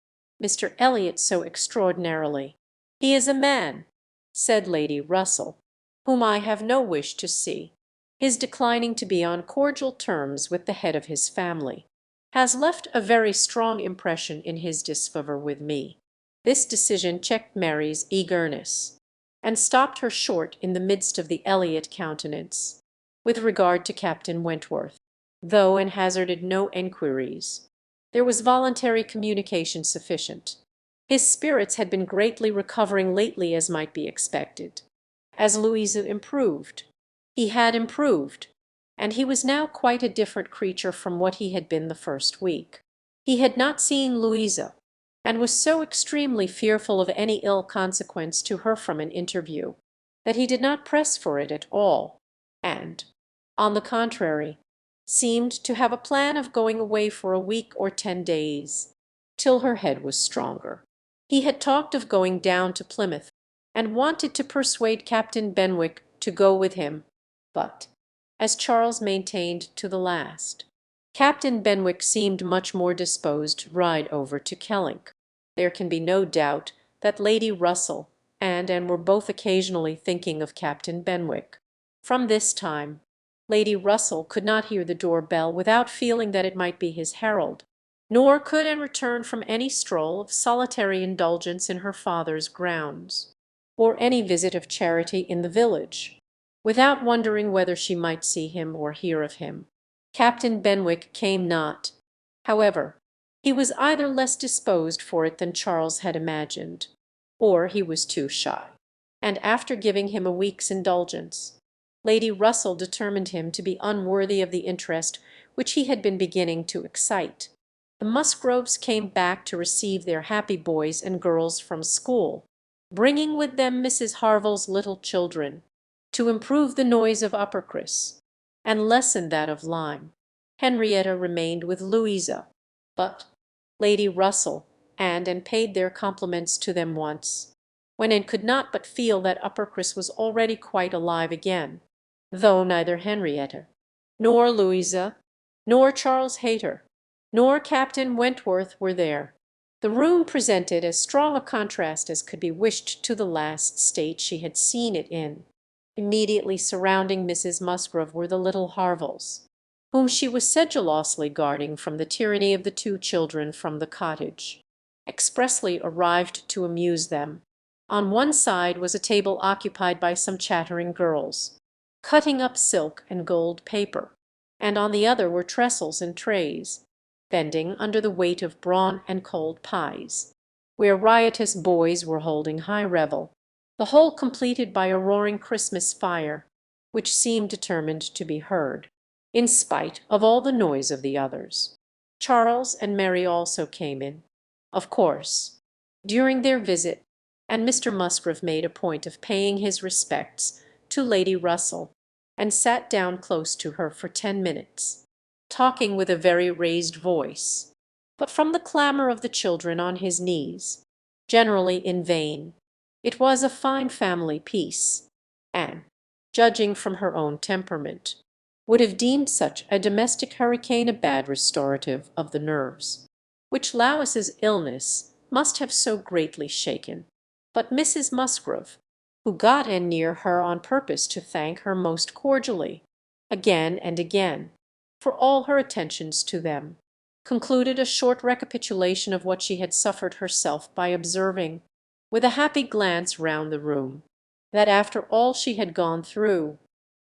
Mr. Elliot so extraordinarily. "He is a man," said Lady Russell, "whom I have no wish to see. His declining to be on cordial terms with the head of his family has left a very strong impression in his disfavour with me." This decision checked Mary's eagerness, and stopped her short in the midst of the Elliot countenance, with regard to Captain Wentworth, though and hazarded no enquiries. There was voluntary communication sufficient. His spirits had been greatly recovering lately, as might be expected. As Louisa improved, he had improved, and he was now quite a different creature from what he had been the first week. He had not seen Louisa, and was so extremely fearful of any ill consequence to her from an interview, that he did not press for it at all, and, on the contrary, seemed to have a plan of going away for a week or 10 days, till her head was stronger. He had talked of going down to Plymouth, and wanted to persuade Captain Benwick to go with him, but, as Charles maintained to the last, Captain Benwick seemed much more disposed to ride over to Kellynch. There can be no doubt that Lady Russell and Anne were both occasionally thinking of Captain Benwick. From this time, Lady Russell could not hear the door-bell without feeling that it might be his herald, nor could Anne return from any stroll of solitary indulgence in her father's grounds, or any visit of charity in the village, without wondering whether she might see him or hear of him. Captain Benwick came not, however. He was either less disposed for it than Charles had imagined, or he was too shy, and after giving him a week's indulgence, Lady Russell determined him to be unworthy of the interest which he had been beginning to excite. The Musgroves came back to receive their happy boys and girls from school, bringing with them Mrs. Harville's little children, to improve the noise of Uppercross, and lessen that of Lyme. Henrietta remained with Louisa, but Lady Russell and paid their compliments to them once, when Anne could not but feel that Uppercross was already quite alive again, though neither Henrietta, nor Louisa, nor Charles Hayter, nor Captain Wentworth were there. The room presented as strong a contrast as could be wished to the last state she had seen it in. Immediately surrounding Mrs. Musgrove were the little Harvilles, whom she was sedulously guarding from the tyranny of the 2 children from the cottage, expressly arrived to amuse them. On one side was a table occupied by some chattering girls, cutting up silk and gold paper, and on the other were trestles and trays, bending under the weight of brawn and cold pies, where riotous boys were holding high revel, the whole completed by a roaring Christmas fire, which seemed determined to be heard, in spite of all the noise of the others. Charles and Mary also came in, of course, during their visit, and Mr. Musgrove made a point of paying his respects to Lady Russell, and sat down close to her for 10 minutes, talking with a very raised voice, but from the clamour of the children on his knees, generally in vain. It was a fine family peace, and, judging from her own temperament, would have deemed such a domestic hurricane a bad restorative of the nerves, which Lois's illness must have so greatly shaken. But Mrs. Musgrove, who got in near her on purpose to thank her most cordially, again and again, for all her attentions to them, concluded a short recapitulation of what she had suffered herself by observing, with a happy glance round the room, that after all she had gone through,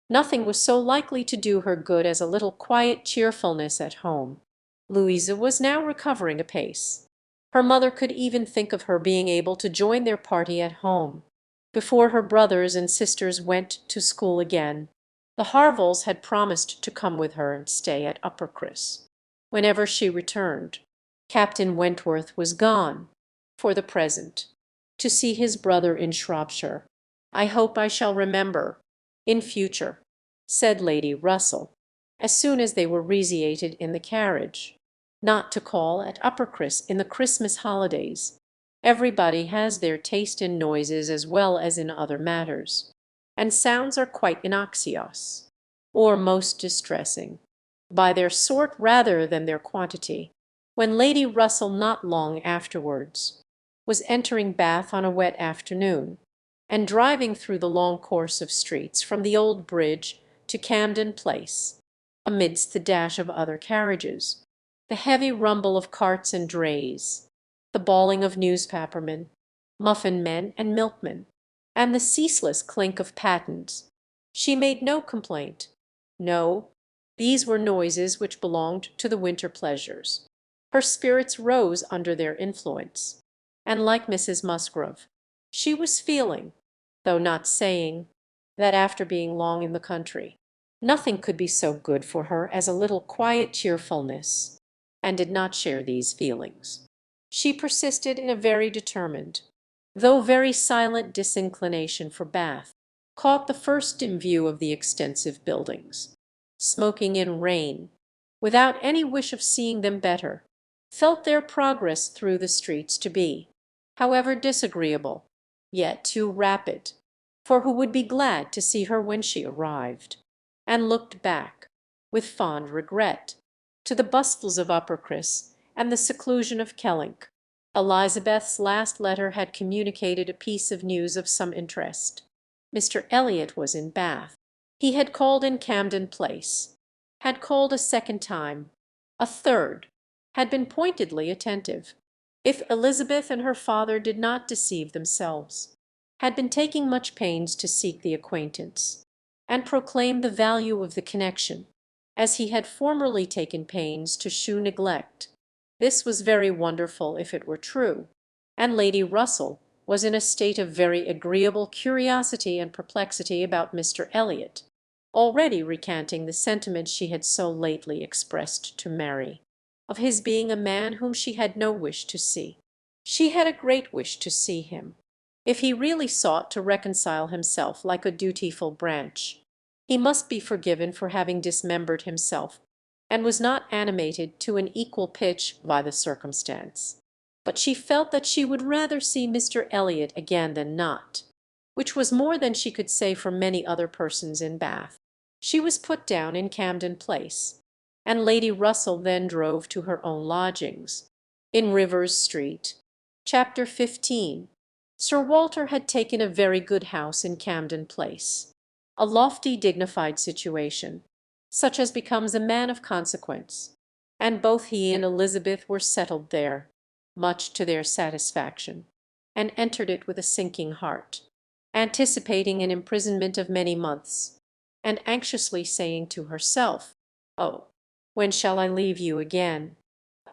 nothing was so likely to do her good as a little quiet cheerfulness at home. Louisa was now recovering apace. Her mother could even think of her being able to join their party at home, before her brothers and sisters went to school again. The Harvilles had promised to come with her and stay at Uppercross whenever she returned. Captain Wentworth was gone, for the present, to see his brother in Shropshire. "I hope I shall remember, in future," said Lady Russell, as soon as they were reseated in the carriage, "not to call at Uppercross in the Christmas holidays. Everybody has their taste in noises as well as in other matters, and sounds are quite innoxious, or most distressing, by their sort rather than their quantity." When Lady Russell not long afterwards was entering Bath on a wet afternoon, and driving through the long course of streets from the old bridge to Camden Place, amidst the dash of other carriages, the heavy rumble of carts and drays, the bawling of newspapermen, muffin men and milkmen, and the ceaseless clink of pattens, she made no complaint. No, these were noises which belonged to the winter pleasures. Her spirits rose under their influence, and like Mrs. Musgrove, she was feeling, though not saying, that after being long in the country, nothing could be so good for her as a little quiet cheerfulness, and did not share these feelings. She persisted in a very determined, though very silent disinclination for Bath, caught the first dim view of the extensive buildings, smoking in rain, without any wish of seeing them better, felt their progress through the streets to be, however disagreeable, yet too rapid, for who would be glad to see her when she arrived, and looked back, with fond regret, to the bustles of Uppercross and the seclusion of Kellynch. Elizabeth's last letter had communicated a piece of news of some interest. Mr. Elliot was in Bath. He had called in Camden Place, had called a second time, a third, had been pointedly attentive, if Elizabeth and her father did not deceive themselves, had been taking much pains to seek the acquaintance, and proclaim the value of the connection, as he had formerly taken pains to shew neglect. This was very wonderful if it were true, and Lady Russell was in a state of very agreeable curiosity and perplexity about Mr. Elliot, already recanting the sentiments she had so lately expressed to Mary, of his being a man whom she had no wish to see. She had a great wish to see him. If he really sought to reconcile himself like a dutiful branch, he must be forgiven for having dismembered himself, and was not animated to an equal pitch by the circumstance. But she felt that she would rather see Mr. Elliot again than not, which was more than she could say for many other persons in Bath. She was put down in Camden Place, and Lady Russell then drove to her own lodgings, in Rivers Street. Chapter 15. Sir Walter had taken a very good house in Camden Place, a lofty dignified situation, such as becomes a man of consequence, and both he and Elizabeth were settled there, much to their satisfaction, and entered it with a sinking heart, anticipating an imprisonment of many months, and anxiously saying to herself, "Oh, when shall I leave you again?"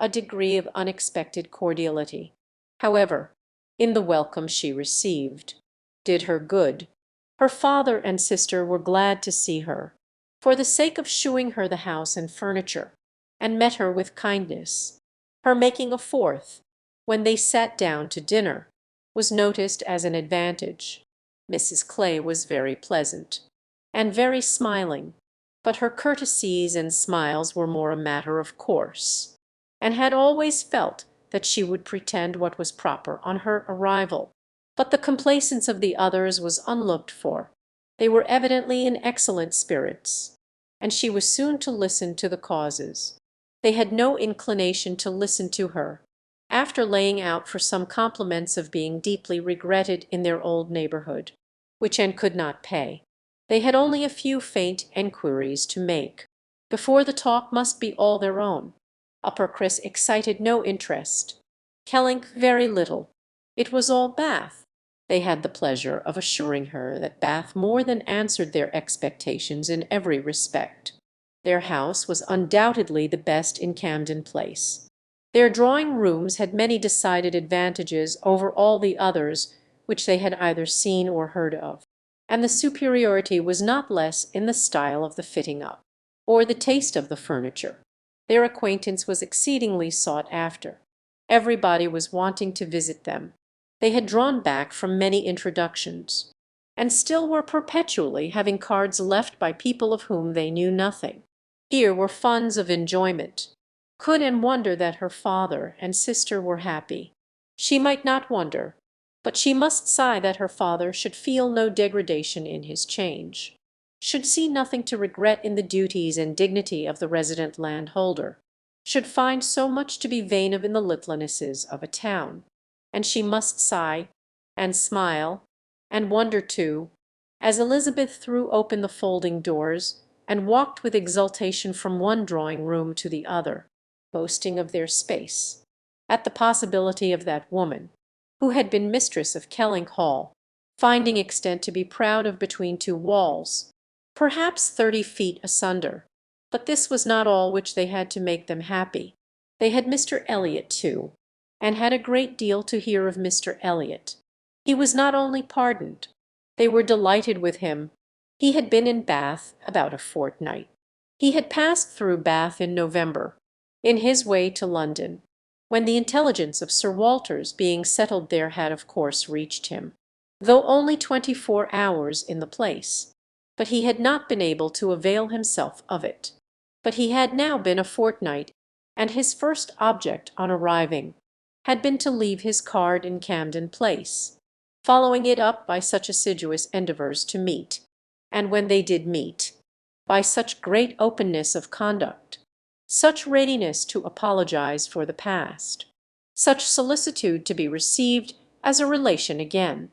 A degree of unexpected cordiality, however, in the welcome she received, did her good. Her father and sister were glad to see her, for the sake of shewing her the house and furniture, and met her with kindness. Her making a fourth, when they sat down to dinner, was noticed as an advantage. Mrs. Clay was very pleasant, and very smiling, but her courtesies and smiles were more a matter of course, and had always felt that she would pretend what was proper on her arrival. But the complaisance of the others was unlooked for. They were evidently in excellent spirits, and she was soon to listen to the causes. They had no inclination to listen to her, after laying out for some compliments of being deeply regretted in their old neighbourhood, which Anne could not pay. They had only a few faint enquiries to make, before the talk must be all their own. Uppercross excited no interest, Kellynch very little. It was all Bath. They had the pleasure of assuring her that Bath more than answered their expectations in every respect. Their house was undoubtedly the best in Camden Place. Their drawing-rooms had many decided advantages over all the others which they had either seen or heard of, and the superiority was not less in the style of the fitting up, or the taste of the furniture. Their acquaintance was exceedingly sought after. Everybody was wanting to visit them. They had drawn back from many introductions, and still were perpetually having cards left by people of whom they knew nothing. Here were funds of enjoyment. Could and wonder that her father and sister were happy. She might not wonder, but she must sigh that her father should feel no degradation in his change, should see nothing to regret in the duties and dignity of the resident landholder, should find so much to be vain of in the littlenesses of a town. And she must sigh, and smile, and wonder too, as Elizabeth threw open the folding doors, and walked with exultation from one drawing-room to the other, boasting of their space, at the possibility of that woman, who had been mistress of Kelling Hall, finding extent to be proud of between two walls, perhaps 30 feet asunder. But this was not all which they had to make them happy. They had Mr. Elliot too, and had a great deal to hear of Mr. Elliot. He was not only pardoned. They were delighted with him. He had been in Bath about a fortnight. He had passed through Bath in November, in his way to London, when the intelligence of Sir Walter's being settled there had of course reached him, though only 24 hours in the place. But he had not been able to avail himself of it. But he had now been a fortnight, and his first object on arriving had been to leave his card in Camden Place, following it up by such assiduous endeavours to meet, and when they did meet, by such great openness of conduct, such readiness to apologize for the past, such solicitude to be received as a relation again,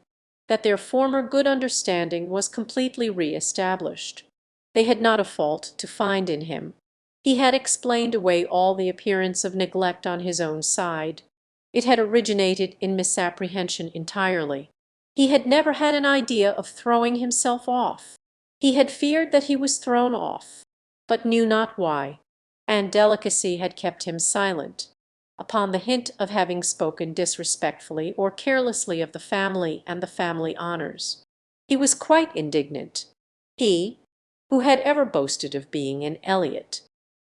that their former good understanding was completely re-established. They had not a fault to find in him. He had explained away all the appearance of neglect on his own side. It had originated in misapprehension entirely. He had never had an idea of throwing himself off. He had feared that he was thrown off, but knew not why, and delicacy had kept him silent. Upon the hint of having spoken disrespectfully or carelessly of the family and the family honours, he was quite indignant. He, who had ever boasted of being an Elliot,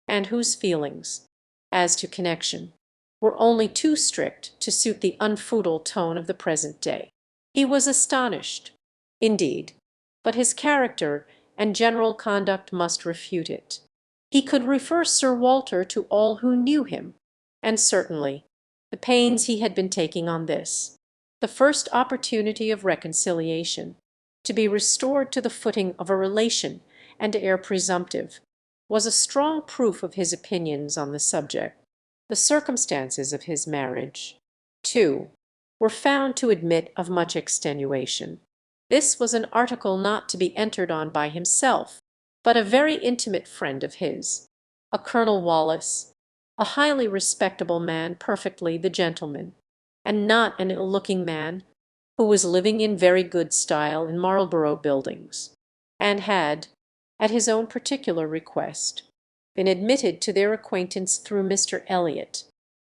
and whose feelings, as to connection, were only too strict to suit the unfeudal tone of the present day. He was astonished, indeed, but his character and general conduct must refute it. He could refer Sir Walter to all who knew him, and certainly the pains he had been taking on this, the first opportunity of reconciliation, to be restored to the footing of a relation and heir presumptive, was a strong proof of his opinions on the subject. The circumstances of his marriage, too, were found to admit of much extenuation. This was an article not to be entered on by himself, but a very intimate friend of his, a Colonel Wallace, a highly respectable man, perfectly the gentleman, and not an ill-looking man, who was living in very good style in Marlborough Buildings, and had, at his own particular request, been admitted to their acquaintance through Mr. Elliot,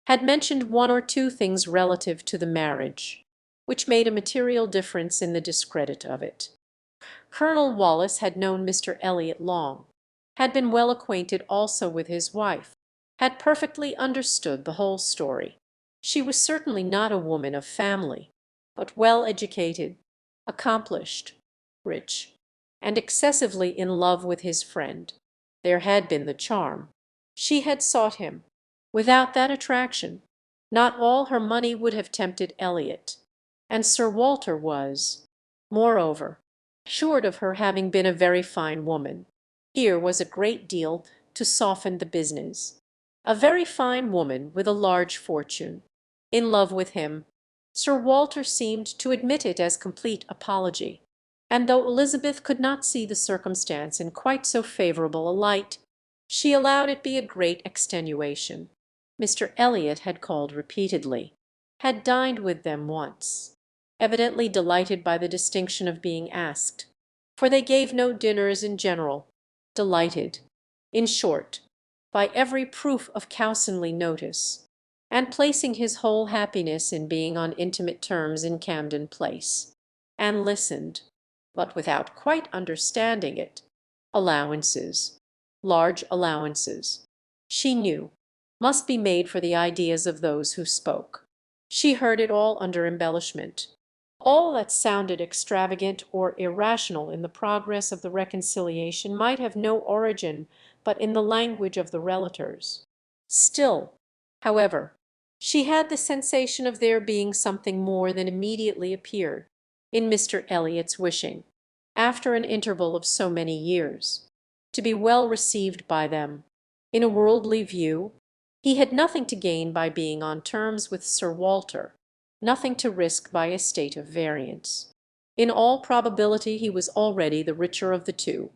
had mentioned one or two things relative to the marriage, which made a material difference in the discredit of it. Colonel Wallace had known Mr. Elliot long, had been well acquainted also with his wife, had perfectly understood the whole story. She was certainly not a woman of family, but well educated, accomplished, rich, and excessively in love with his friend. There had been the charm. She had sought him. Without that attraction, not all her money would have tempted Elliot, and Sir Walter was, moreover, assured of her having been a very fine woman. Here was a great deal to soften the business. A very fine woman with a large fortune, in love with him. Sir Walter seemed to admit it as complete apology, and though Elizabeth could not see the circumstance in quite so favourable a light, she allowed it be a great extenuation. Mr. Elliot had called repeatedly, had dined with them once, evidently delighted by the distinction of being asked, for they gave no dinners in general, delighted, in short, by every proof of Cowsonley notice, and placing his whole happiness in being on intimate terms in Camden Place, and listened, but without quite understanding it. Allowances, large allowances, she knew, must be made for the ideas of those who spoke. She heard it all under embellishment. All that sounded extravagant or irrational in the progress of the reconciliation might have no origin but in the language of the relators. Still, however, she had the sensation of there being something more than immediately appeared in Mr. Elliot's wishing, after an interval of so many years, to be well received by them. In a worldly view, he had nothing to gain by being on terms with Sir Walter, nothing to risk by a state of variance. In all probability he was already the richer of the two,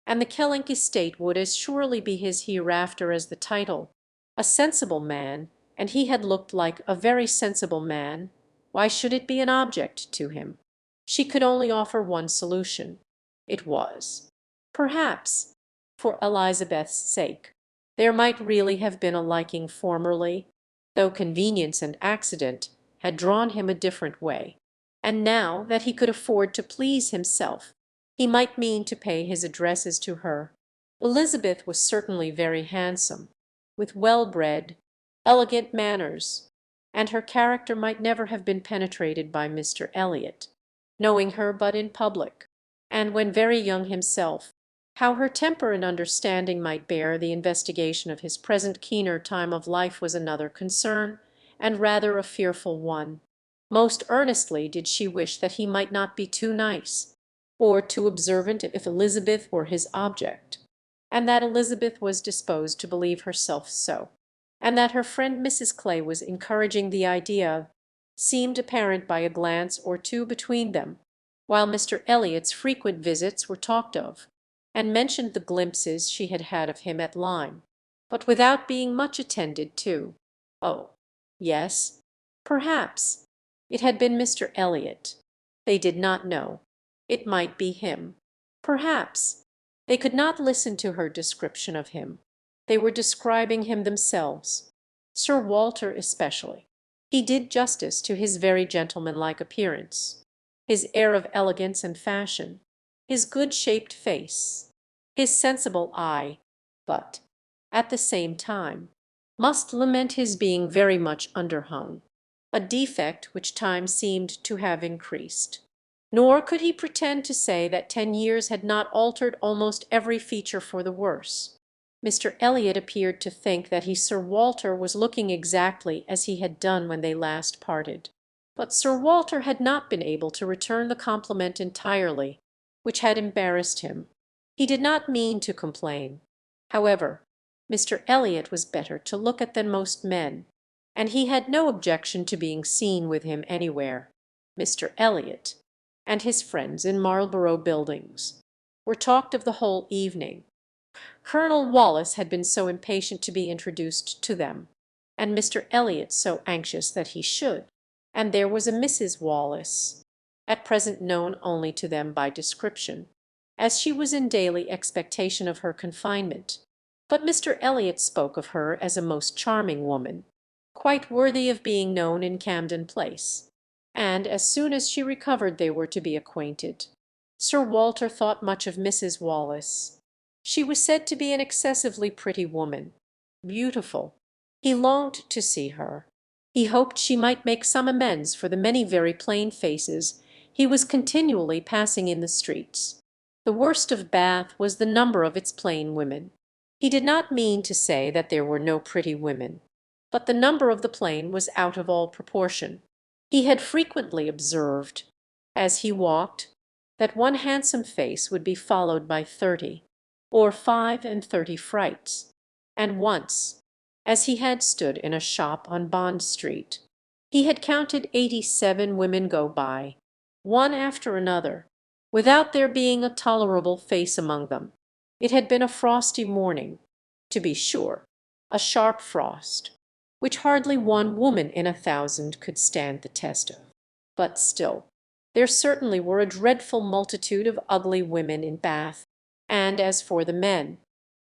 and the Kellynch estate would as surely be his hereafter as the title. A sensible man, and he had looked like a very sensible man, why should it be an object to him? She could only offer one solution. It was, perhaps, for Elizabeth's sake, there might really have been a liking formerly, though convenience and accident had drawn him a different way, and now that he could afford to please himself, he might mean to pay his addresses to her. Elizabeth was certainly very handsome, with well-bred, elegant manners, and her character might never have been penetrated by Mr. Elliot, knowing her but in public, and when very young himself. How her temper and understanding might bear the investigation of his present keener time of life was another concern, and rather a fearful one. Most earnestly did she wish that he might not be too nice, or too observant if Elizabeth were his object, and that Elizabeth was disposed to believe herself so, and that her friend Mrs. Clay was encouraging the idea, seemed apparent by a glance or two between them, while Mr. Elliot's frequent visits were talked of, and mentioned the glimpses she had had of him at Lyme, but without being much attended to. Oh, yes, perhaps it had been Mr. Elliot. They did not know. It might be him. Perhaps. They could not listen to her description of him. They were describing him themselves. Sir Walter especially. He did justice to his very gentlemanlike appearance, his air of elegance and fashion, his good-shaped face, his sensible eye, but, at the same time, must lament his being very much underhung, a defect which time seemed to have increased. Nor could he pretend to say that 10 years had not altered almost every feature for the worse. Mr. Elliot appeared to think that Sir Walter was looking exactly as he had done when they last parted. But Sir Walter had not been able to return the compliment entirely, which had embarrassed him. He did not mean to complain. However, Mr. Elliot was better to look at than most men, and he had no objection to being seen with him anywhere. Mr. Elliot and his friends in Marlborough Buildings were talked of the whole evening. Colonel Wallis had been so impatient to be introduced to them, and Mr. Elliot so anxious that he should, and there was a Mrs. Wallis, at present known only to them by description, as she was in daily expectation of her confinement. But Mr. Elliot spoke of her as a most charming woman, quite worthy of being known in Camden Place, and as soon as she recovered they were to be acquainted. Sir Walter thought much of Mrs. Wallis. She was said to be an excessively pretty woman, beautiful. He longed to see her. He hoped she might make some amends for the many very plain faces he was continually passing in the streets. The worst of Bath was the number of its plain women. He did not mean to say that there were no pretty women, but the number of the plain was out of all proportion. He had frequently observed, as he walked, that one handsome face would be followed by 30 or 35 frights, and once, as he had stood in a shop on Bond Street, he had counted 87 women go by, one after another, without there being a tolerable face among them. It had been a frosty morning, to be sure, a sharp frost, which hardly one woman in 1,000 could stand the test of. But still, there certainly were a dreadful multitude of ugly women in Bath, and as for the men,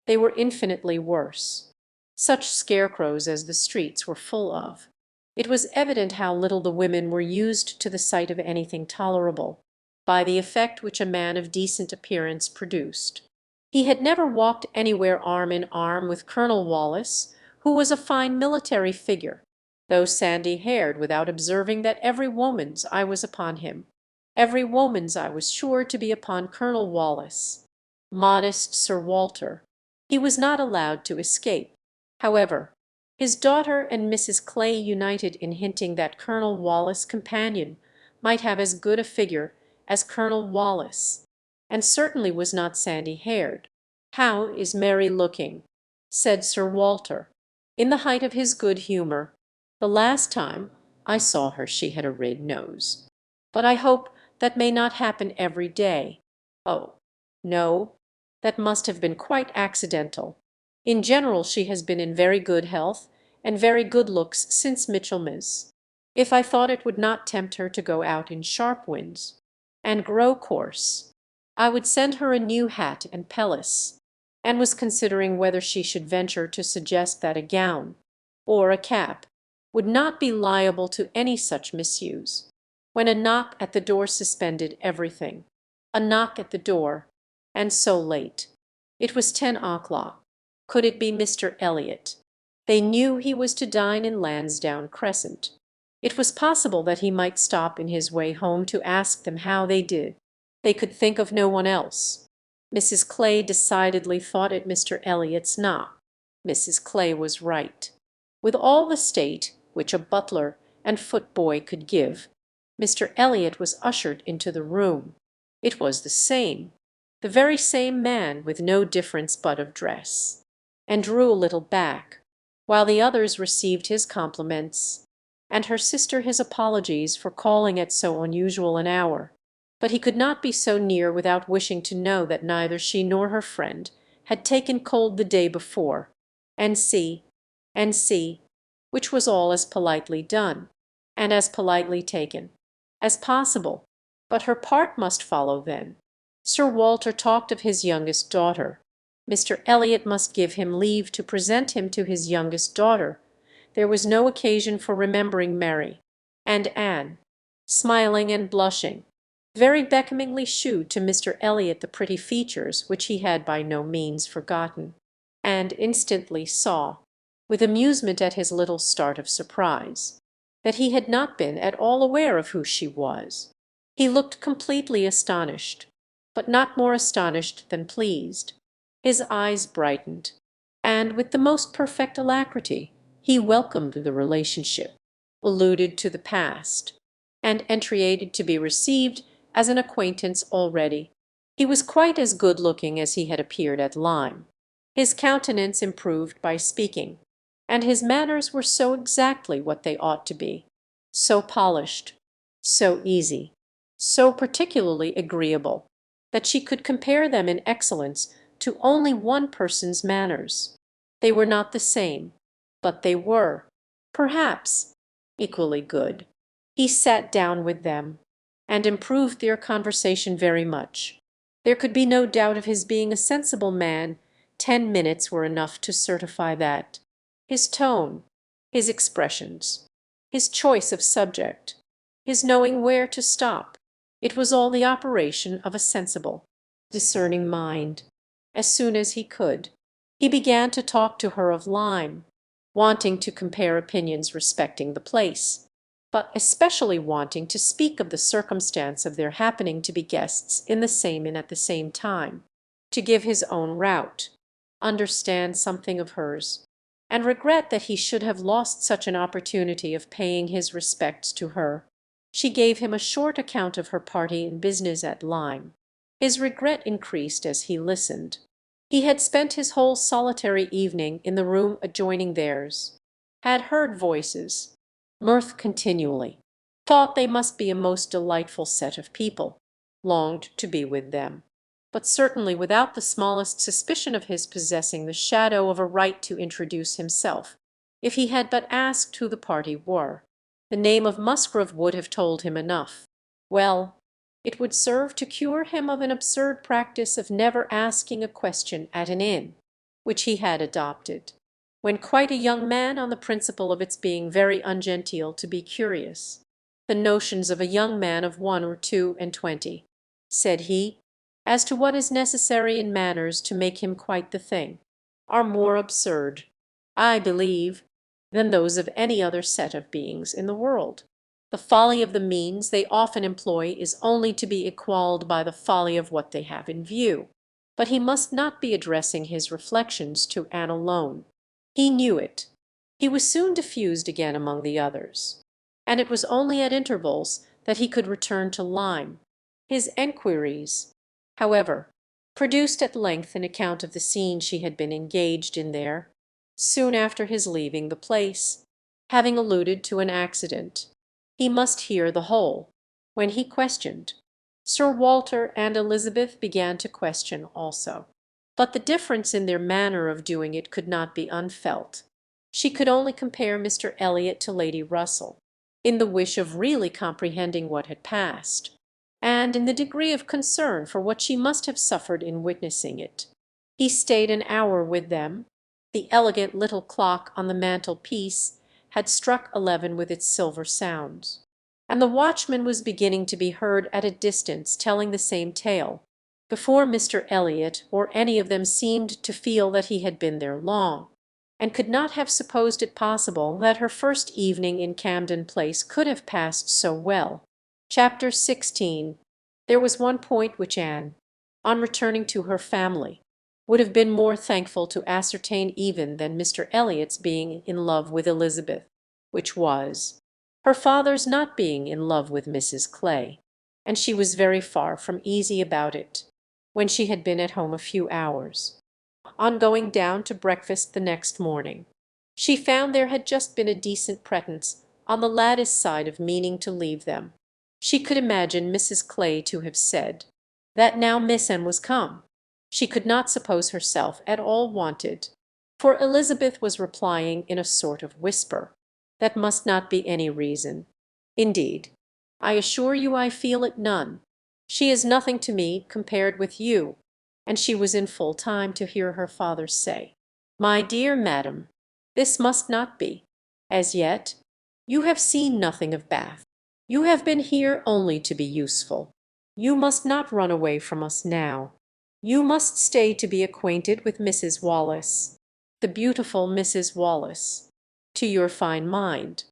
they were infinitely worse. Such scarecrows as the streets were full of. It was evident how little the women were used to the sight of anything tolerable. by the effect which a man of decent appearance produced. He had never walked anywhere arm in arm with Colonel Wallace, who was a fine military figure, though sandy-haired, without observing that every woman's eye was upon him. Every woman's eye was sure to be upon Colonel Wallace. Modest Sir Walter! He was not allowed to escape. However, his daughter and Mrs. Clay united in hinting that Colonel Wallace's companion might have as good a figure as Colonel Wallace, and certainly was not sandy-haired. "How is Mary looking?" said Sir Walter, in the height of his good humour. "The last time I saw her she had a red nose. But I hope that may not happen every day." "Oh, no, that must have been quite accidental. In general she has been in very good health and very good looks since Michaelmas. If I thought it would not tempt her to go out in sharp winds and grow coarse, I would send her a new hat and pelisse, and was considering whether she should venture to suggest that a gown, or a cap, would not be liable to any such misuse, when a knock at the door suspended everything. A knock at the door, and so late. It was 10 o'clock. Could it be Mr. Elliot? They knew he was to dine in Lansdowne Crescent. It was possible that he might stop in his way home to ask them how they did. They could think of no one else. Mrs. Clay decidedly thought it Mr. Elliot's knock. Mrs. Clay was right. With all the state which a butler and footboy could give, Mr. Elliot was ushered into the room. It was the very same man, with no difference but of dress, and drew a little back, while the others received his compliments, and her sister his apologies for calling at so unusual an hour. But he could not be so near without wishing to know that neither she nor her friend had taken cold the day before, and see, which was all as politely done, and as politely taken, as possible. But her part must follow then. Sir Walter talked of his youngest daughter. Mr. Elliot must give him leave to present him to his youngest daughter. There was no occasion for remembering Mary, and Anne, smiling and blushing, very becomingly shewed to Mr. Elliot the pretty features which he had by no means forgotten, and instantly saw, with amusement at his little start of surprise, that he had not been at all aware of who she was. He looked completely astonished, but not more astonished than pleased. His eyes brightened, and with the most perfect alacrity he welcomed the relationship, alluded to the past, and entreated to be received as an acquaintance already. He was quite as good-looking as he had appeared at Lyme. His countenance improved by speaking, and his manners were so exactly what they ought to be, so polished, so easy, so particularly agreeable, that she could compare them in excellence to only one person's manners. They were not the same, but they were, perhaps, equally good. He sat down with them, and improved their conversation very much. There could be no doubt of his being a sensible man. 10 minutes were enough to certify that. His tone, his expressions, his choice of subject, his knowing where to stop, it was all the operation of a sensible, discerning mind. As soon as he could, he began to talk to her of Lyme, wanting to compare opinions respecting the place, but especially wanting to speak of the circumstance of their happening to be guests in the same inn at the same time, to give his own route, understand something of hers, and regret that he should have lost such an opportunity of paying his respects to her. She gave him a short account of her party and business at Lyme. His regret increased as he listened. He had spent his whole solitary evening in the room adjoining theirs, had heard voices, mirth continually, thought they must be a most delightful set of people, longed to be with them, but certainly without the smallest suspicion of his possessing the shadow of a right to introduce himself, if he had but asked who the party were. The name of Musgrove would have told him enough. Well, it would serve to cure him of an absurd practice of never asking a question at an inn, which he had adopted, when quite a young man, on the principle of its being very ungenteel to be curious, the notions of a young man of 1 or 2 and 20. said he, "as to what is necessary in manners to make him quite the thing, are more absurd, I believe, than those of any other set of beings in the world. The folly of the means they often employ is only to be equalled by the folly of what they have in view." But he must not be addressing his reflections to Anne alone. He knew it. He was soon diffused again among the others, and it was only at intervals that he could return to Lyme. His enquiries, however, produced at length an account of the scene she had been engaged in there, soon after his leaving the place. Having alluded to an accident, he must hear the whole. When he questioned, Sir Walter and Elizabeth began to question also. But the difference in their manner of doing it could not be unfelt. She could only compare Mr. Elliot to Lady Russell, in the wish of really comprehending what had passed, and in the degree of concern for what she must have suffered in witnessing it. He stayed an hour with them. The elegant little clock on the mantel-piece had struck 11 with its silver sounds, and the watchman was beginning to be heard at a distance telling the same tale, before Mr. Elliot or any of them seemed to feel that he had been there long, and could not have supposed it possible that her first evening in Camden Place could have passed so well. Chapter 16. There was one point which Anne, on returning to her family, would have been more thankful to ascertain even than Mr. Elliot's being in love with Elizabeth, which was her father's not being in love with Mrs. Clay, and she was very far from easy about it when she had been at home a few hours. On going down to breakfast the next morning, she found there had just been a decent pretence on the lad's side of meaning to leave them. She could imagine Mrs. Clay to have said that now Miss Anne was come, she could not suppose herself at all wanted, for Elizabeth was replying in a sort of whisper, "That must not be any reason. Indeed, I assure you I feel it none. She is nothing to me compared with you." And she was in full time to hear her father say, "My dear madam, this must not be. As yet you have seen nothing of Bath. You have been here only to be useful. You must not run away from us now. You must stay to be acquainted with Mrs. Wallace, the beautiful Mrs. Wallace, to your fine mind.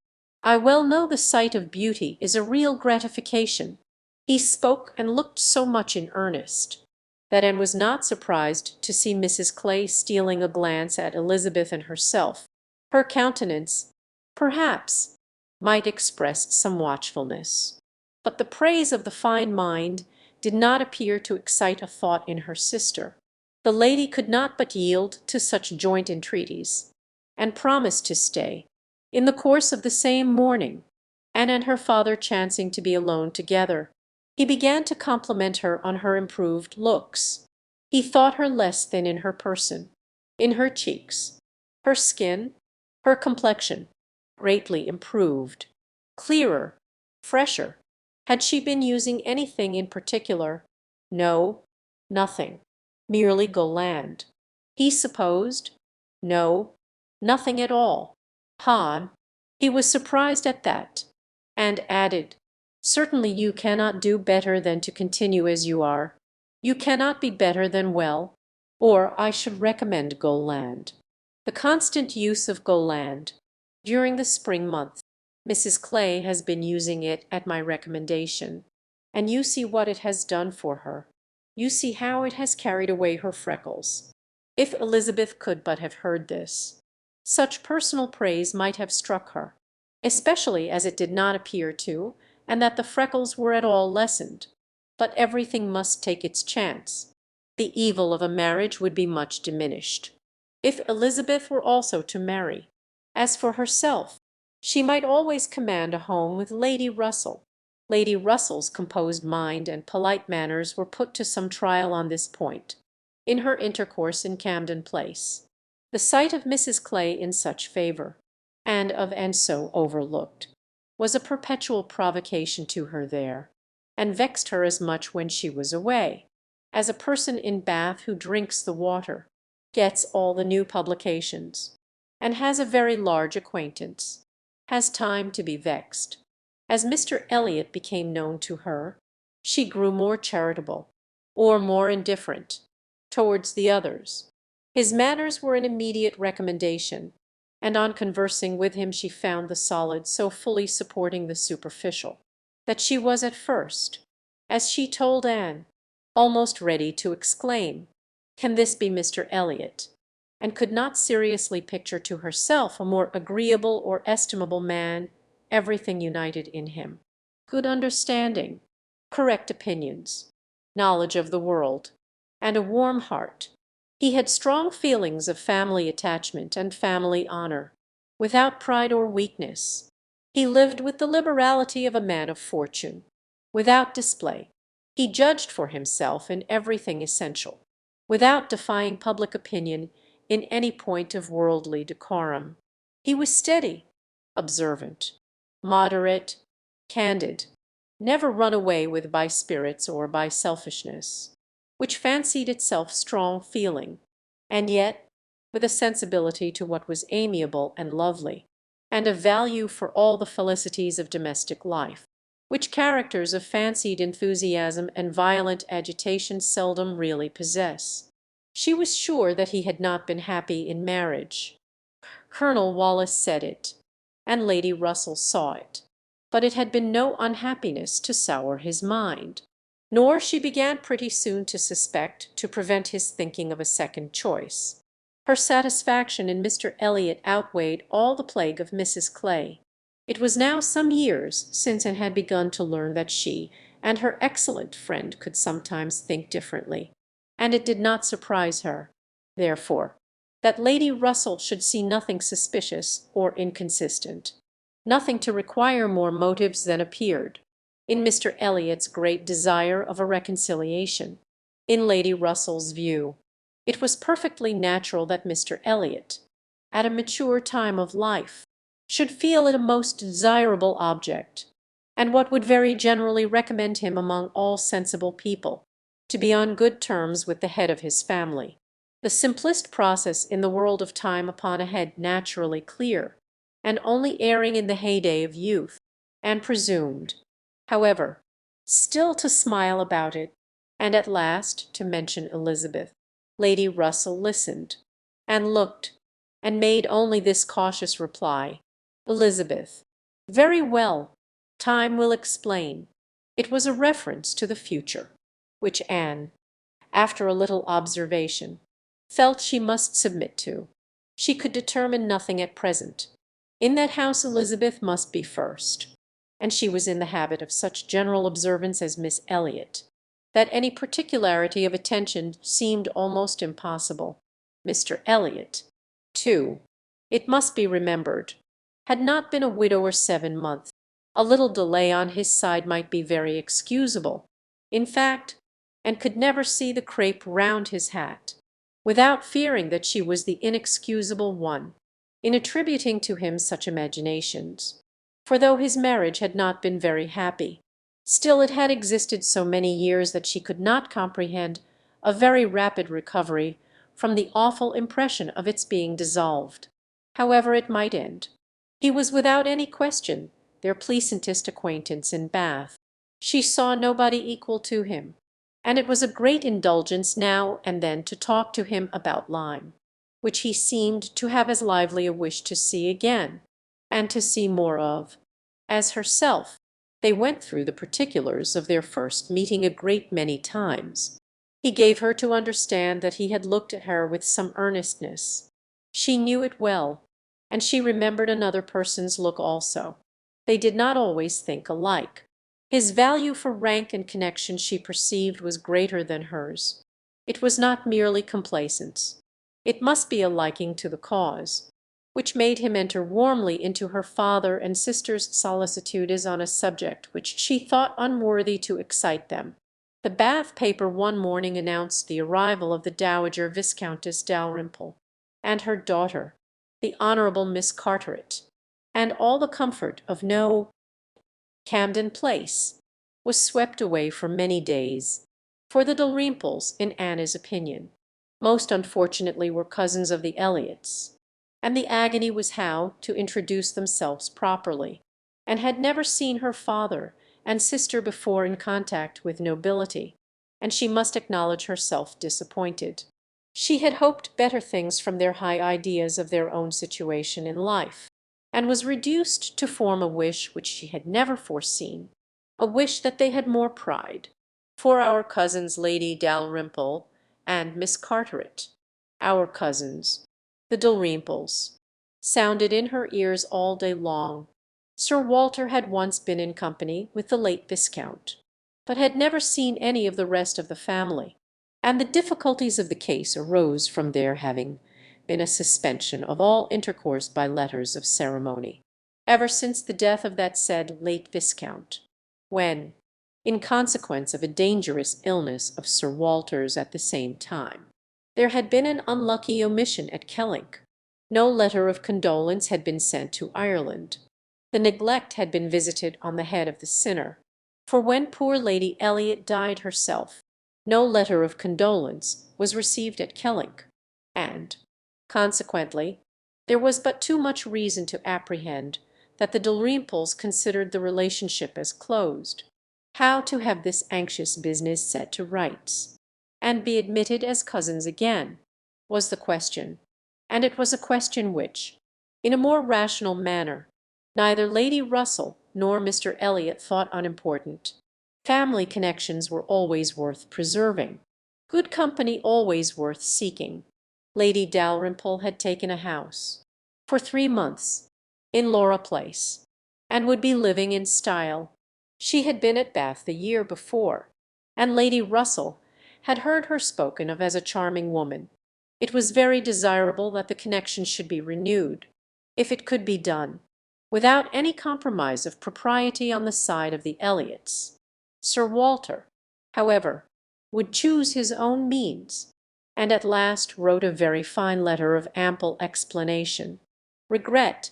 I well know the sight of beauty is a real gratification." He spoke and looked so much in earnest that Anne was not surprised to see Mrs. Clay stealing a glance at Elizabeth and herself. Her countenance, perhaps, might express some watchfulness, but the praise of the fine mind did not appear to excite a thought in her sister. The lady could not but yield to such joint entreaties, and promised to stay. In the course of the same morning, Anne and her father chancing to be alone together, he began to compliment her on her improved looks. He thought her less thin in her person, in her cheeks, her skin, her complexion, greatly improved, clearer, fresher. Had she been using anything in particular? No, nothing, merely Goland. He supposed? No, nothing at all. Han. He was surprised at that, and added, "Certainly you cannot do better than to continue as you are. You cannot be better than well, or I should recommend Goland. The constant use of Goland during the spring month. Mrs. Clay has been using it at my recommendation, and you see what it has done for her. You see how it has carried away her freckles." If Elizabeth could but have heard this, such personal praise might have struck her, especially as it did not appear to, and that the freckles were at all lessened. But everything must take its chance. The evil of a marriage would be much diminished if Elizabeth were also to marry. As for herself, she might always command a home with Lady Russell. Lady Russell's composed mind and polite manners were put to some trial on this point, in her intercourse in Camden Place. The sight of Mrs. Clay in such favour, and so overlooked, was a perpetual provocation to her there, and vexed her as much when she was away, as a person in Bath who drinks the water, gets all the new publications, and has a very large acquaintance, has time to be vexed. As Mr. Elliot became known to her, she grew more charitable, or more indifferent, towards the others. His manners were an immediate recommendation, and on conversing with him she found the solid so fully supporting the superficial, that she was at first, as she told Anne, almost ready to exclaim, "Can this be Mr. Elliot?" and could not seriously picture to herself a more agreeable or estimable man, everything united in him: good understanding, correct opinions, knowledge of the world, and a warm heart. He had strong feelings of family attachment and family honour, without pride or weakness. He lived with the liberality of a man of fortune, without display. He judged for himself in everything essential, without defying public opinion in any point of worldly decorum. He was steady, observant, moderate, candid, never run away with by spirits or by selfishness, which fancied itself strong feeling, and yet with a sensibility to what was amiable and lovely, and a value for all the felicities of domestic life, which characters of fancied enthusiasm and violent agitation seldom really possess. She was sure that he had not been happy in marriage. Colonel Wallis said it, and Lady Russell saw it, but it had been no unhappiness to sour his mind. Nor, she began pretty soon to suspect, to prevent his thinking of a second choice. Her satisfaction in Mr. Elliot outweighed all the plague of Mrs. Clay. It was now some years since Anne had begun to learn that she and her excellent friend could sometimes think differently, and it did not surprise her, therefore, that Lady Russell should see nothing suspicious or inconsistent, nothing to require more motives than appeared, in Mr. Elliot's great desire of a reconciliation. In Lady Russell's view, it was perfectly natural that Mr. Elliot, at a mature time of life, should feel it a most desirable object, and what would very generally recommend him among all sensible people, to be on good terms with the head of his family. The simplest process in the world of time upon a head naturally clear, and only erring in the heyday of youth, and presumed, however, still to smile about it, and at last to mention Elizabeth. Lady Russell listened, and looked, and made only this cautious reply: "Elizabeth, very well, time will explain." It was a reference to the future, which Anne, after a little observation, felt she must submit to. She could determine nothing at present. In that house Elizabeth must be first, and she was in the habit of such general observance as Miss Elliot, that any particularity of attention seemed almost impossible. Mr. Elliot, too, it must be remembered, had not been a widower 7 months. A little delay on his side might be very excusable, in fact, and could never see the crape round his hat, without fearing that she was the inexcusable one, in attributing to him such imaginations. For though his marriage had not been very happy, still it had existed so many years that she could not comprehend a very rapid recovery from the awful impression of its being dissolved, however it might end. He was without any question their pleasantest acquaintance in Bath. She saw nobody equal to him, and it was a great indulgence now and then to talk to him about Lyme, which he seemed to have as lively a wish to see again, and to see more of, as herself. They went through the particulars of their first meeting a great many times. He gave her to understand that he had looked at her with some earnestness. She knew it well, and she remembered another person's look also. They did not always think alike. His value for rank and connection she perceived was greater than hers. It was not merely complaisance. It must be a liking to the cause, which made him enter warmly into her father and sister's solicitude as on a subject which she thought unworthy to excite them. The Bath paper one morning announced the arrival of the Dowager Viscountess Dalrymple and her daughter, the Honourable Miss Carteret, and all the comfort of No. Camden Place was swept away for many days, for the Dalrymples, in Anna's opinion, most unfortunately were cousins of the Elliots, and the agony was how to introduce themselves properly, and had never seen her father, and sister before in contact with nobility, and she must acknowledge herself disappointed. She had hoped better things from their high ideas of their own situation in life, and was reduced to form a wish which she had never foreseen, a wish that they had more pride. For our cousins Lady Dalrymple and Miss Carteret, our cousins, the Dalrymples, sounded in her ears all day long. Sir Walter had once been in company with the late Viscount, but had never seen any of the rest of the family, and the difficulties of the case arose from there having been a suspension of all intercourse by letters of ceremony, ever since the death of that said late Viscount, when, in consequence of a dangerous illness of Sir Walter's at the same time, there had been an unlucky omission at Kellynch. No letter of condolence had been sent to Ireland. The neglect had been visited on the head of the sinner, for when poor Lady Elliot died herself, no letter of condolence was received at Kellynch, and, consequently, there was but too much reason to apprehend that the Dalrymples considered the relationship as closed. How to have this anxious business set to rights, and be admitted as cousins again, was the question, and it was a question which, in a more rational manner, neither Lady Russell nor Mr. Elliot thought unimportant. Family connections were always worth preserving, good company always worth seeking. Lady Dalrymple had taken a house, for 3 months, in Laura Place, and would be living in style. She had been at Bath the year before, and Lady Russell had heard her spoken of as a charming woman. It was very desirable that the connection should be renewed, if it could be done, without any compromise of propriety on the side of the Elliots. Sir Walter, however, would choose his own means, and at last wrote a very fine letter of ample explanation, regret,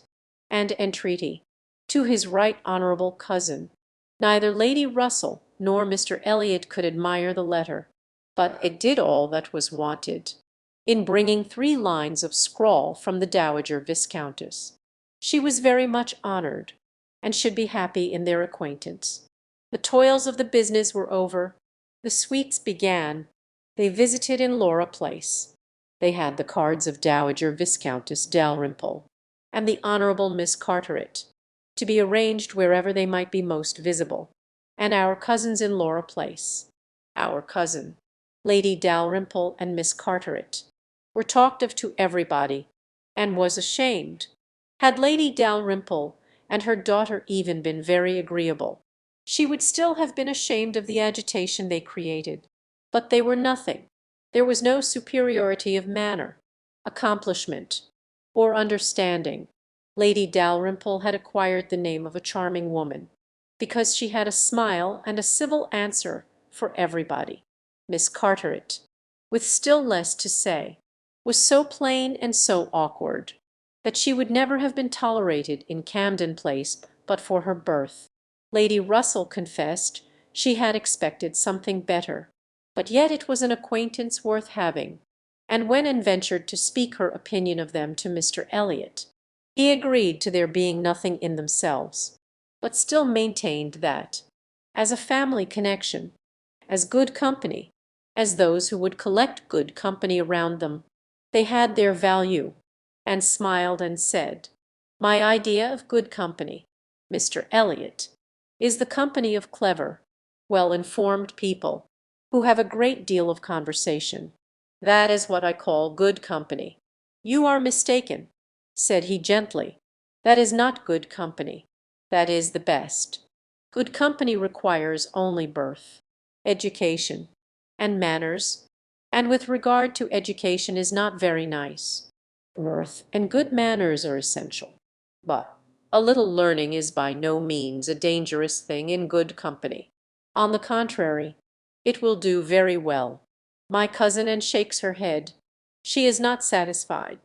and entreaty to his right honourable cousin. Neither Lady Russell nor Mr. Elliot could admire the letter, but it did all that was wanted, in bringing 3 lines of scrawl from the Dowager Viscountess. She was very much honoured, and should be happy in their acquaintance. The toils of the business were over. The sweets began. They visited in Laura Place. They had the cards of Dowager Viscountess Dalrymple and the Honourable Miss Carteret, to be arranged wherever they might be most visible, and our cousins in Laura Place, our cousin, Lady Dalrymple and Miss Carteret, were talked of to everybody, and was ashamed. Had Lady Dalrymple and her daughter even been very agreeable, she would still have been ashamed of the agitation they created. But they were nothing. There was no superiority of manner, accomplishment, or understanding. Lady Dalrymple had acquired the name of a charming woman, because she had a smile and a civil answer for everybody. Miss Carteret, with still less to say, was so plain and so awkward, that she would never have been tolerated in Camden Place but for her birth. Lady Russell confessed she had expected something better, but yet it was an acquaintance worth having, and when ventured to speak her opinion of them to Mr. Elliot, he agreed to their being nothing in themselves, but still maintained that, as a family connection, as good company, as those who would collect good company around them, they had their value, and smiled and said, "My idea of good company, Mr. Elliot, is the company of clever, well-informed people, who have a great deal of conversation. That is what I call good company." "You are mistaken," said he gently. "That is not good company. That is the best. Good company requires only birth, education, and manners, and with regard to education is not very nice. Birth and good manners are essential, but a little learning is by no means a dangerous thing in good company. On the contrary, it will do very well." My cousin and shakes her head. She is not satisfied.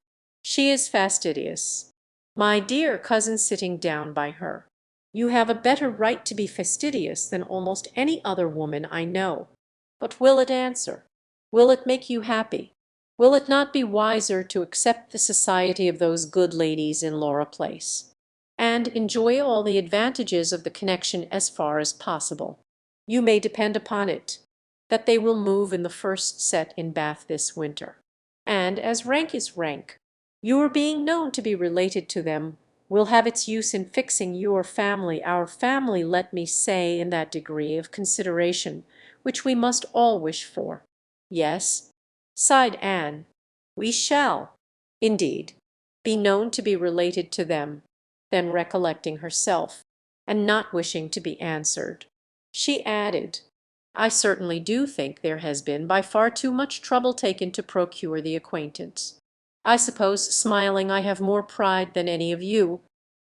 She is fastidious. My dear cousin sitting down by her, you have a better right to be fastidious than almost any other woman I know. But will it answer? Will it make you happy? Will it not be wiser to accept the society of those good ladies in Laura Place, and enjoy all the advantages of the connection as far as possible. You may depend upon it that they will move in the first set in Bath this winter. And as rank is rank, your being known to be related to them will have its use in fixing your family, our family, let me say, in that degree of consideration which we must all wish for. Yes, sighed Anne, we shall, indeed, be known to be related to them. Then recollecting herself, and not wishing to be answered, she added, I certainly do think there has been by far too much trouble taken to procure the acquaintance. I suppose, smiling, I have more pride than any of you,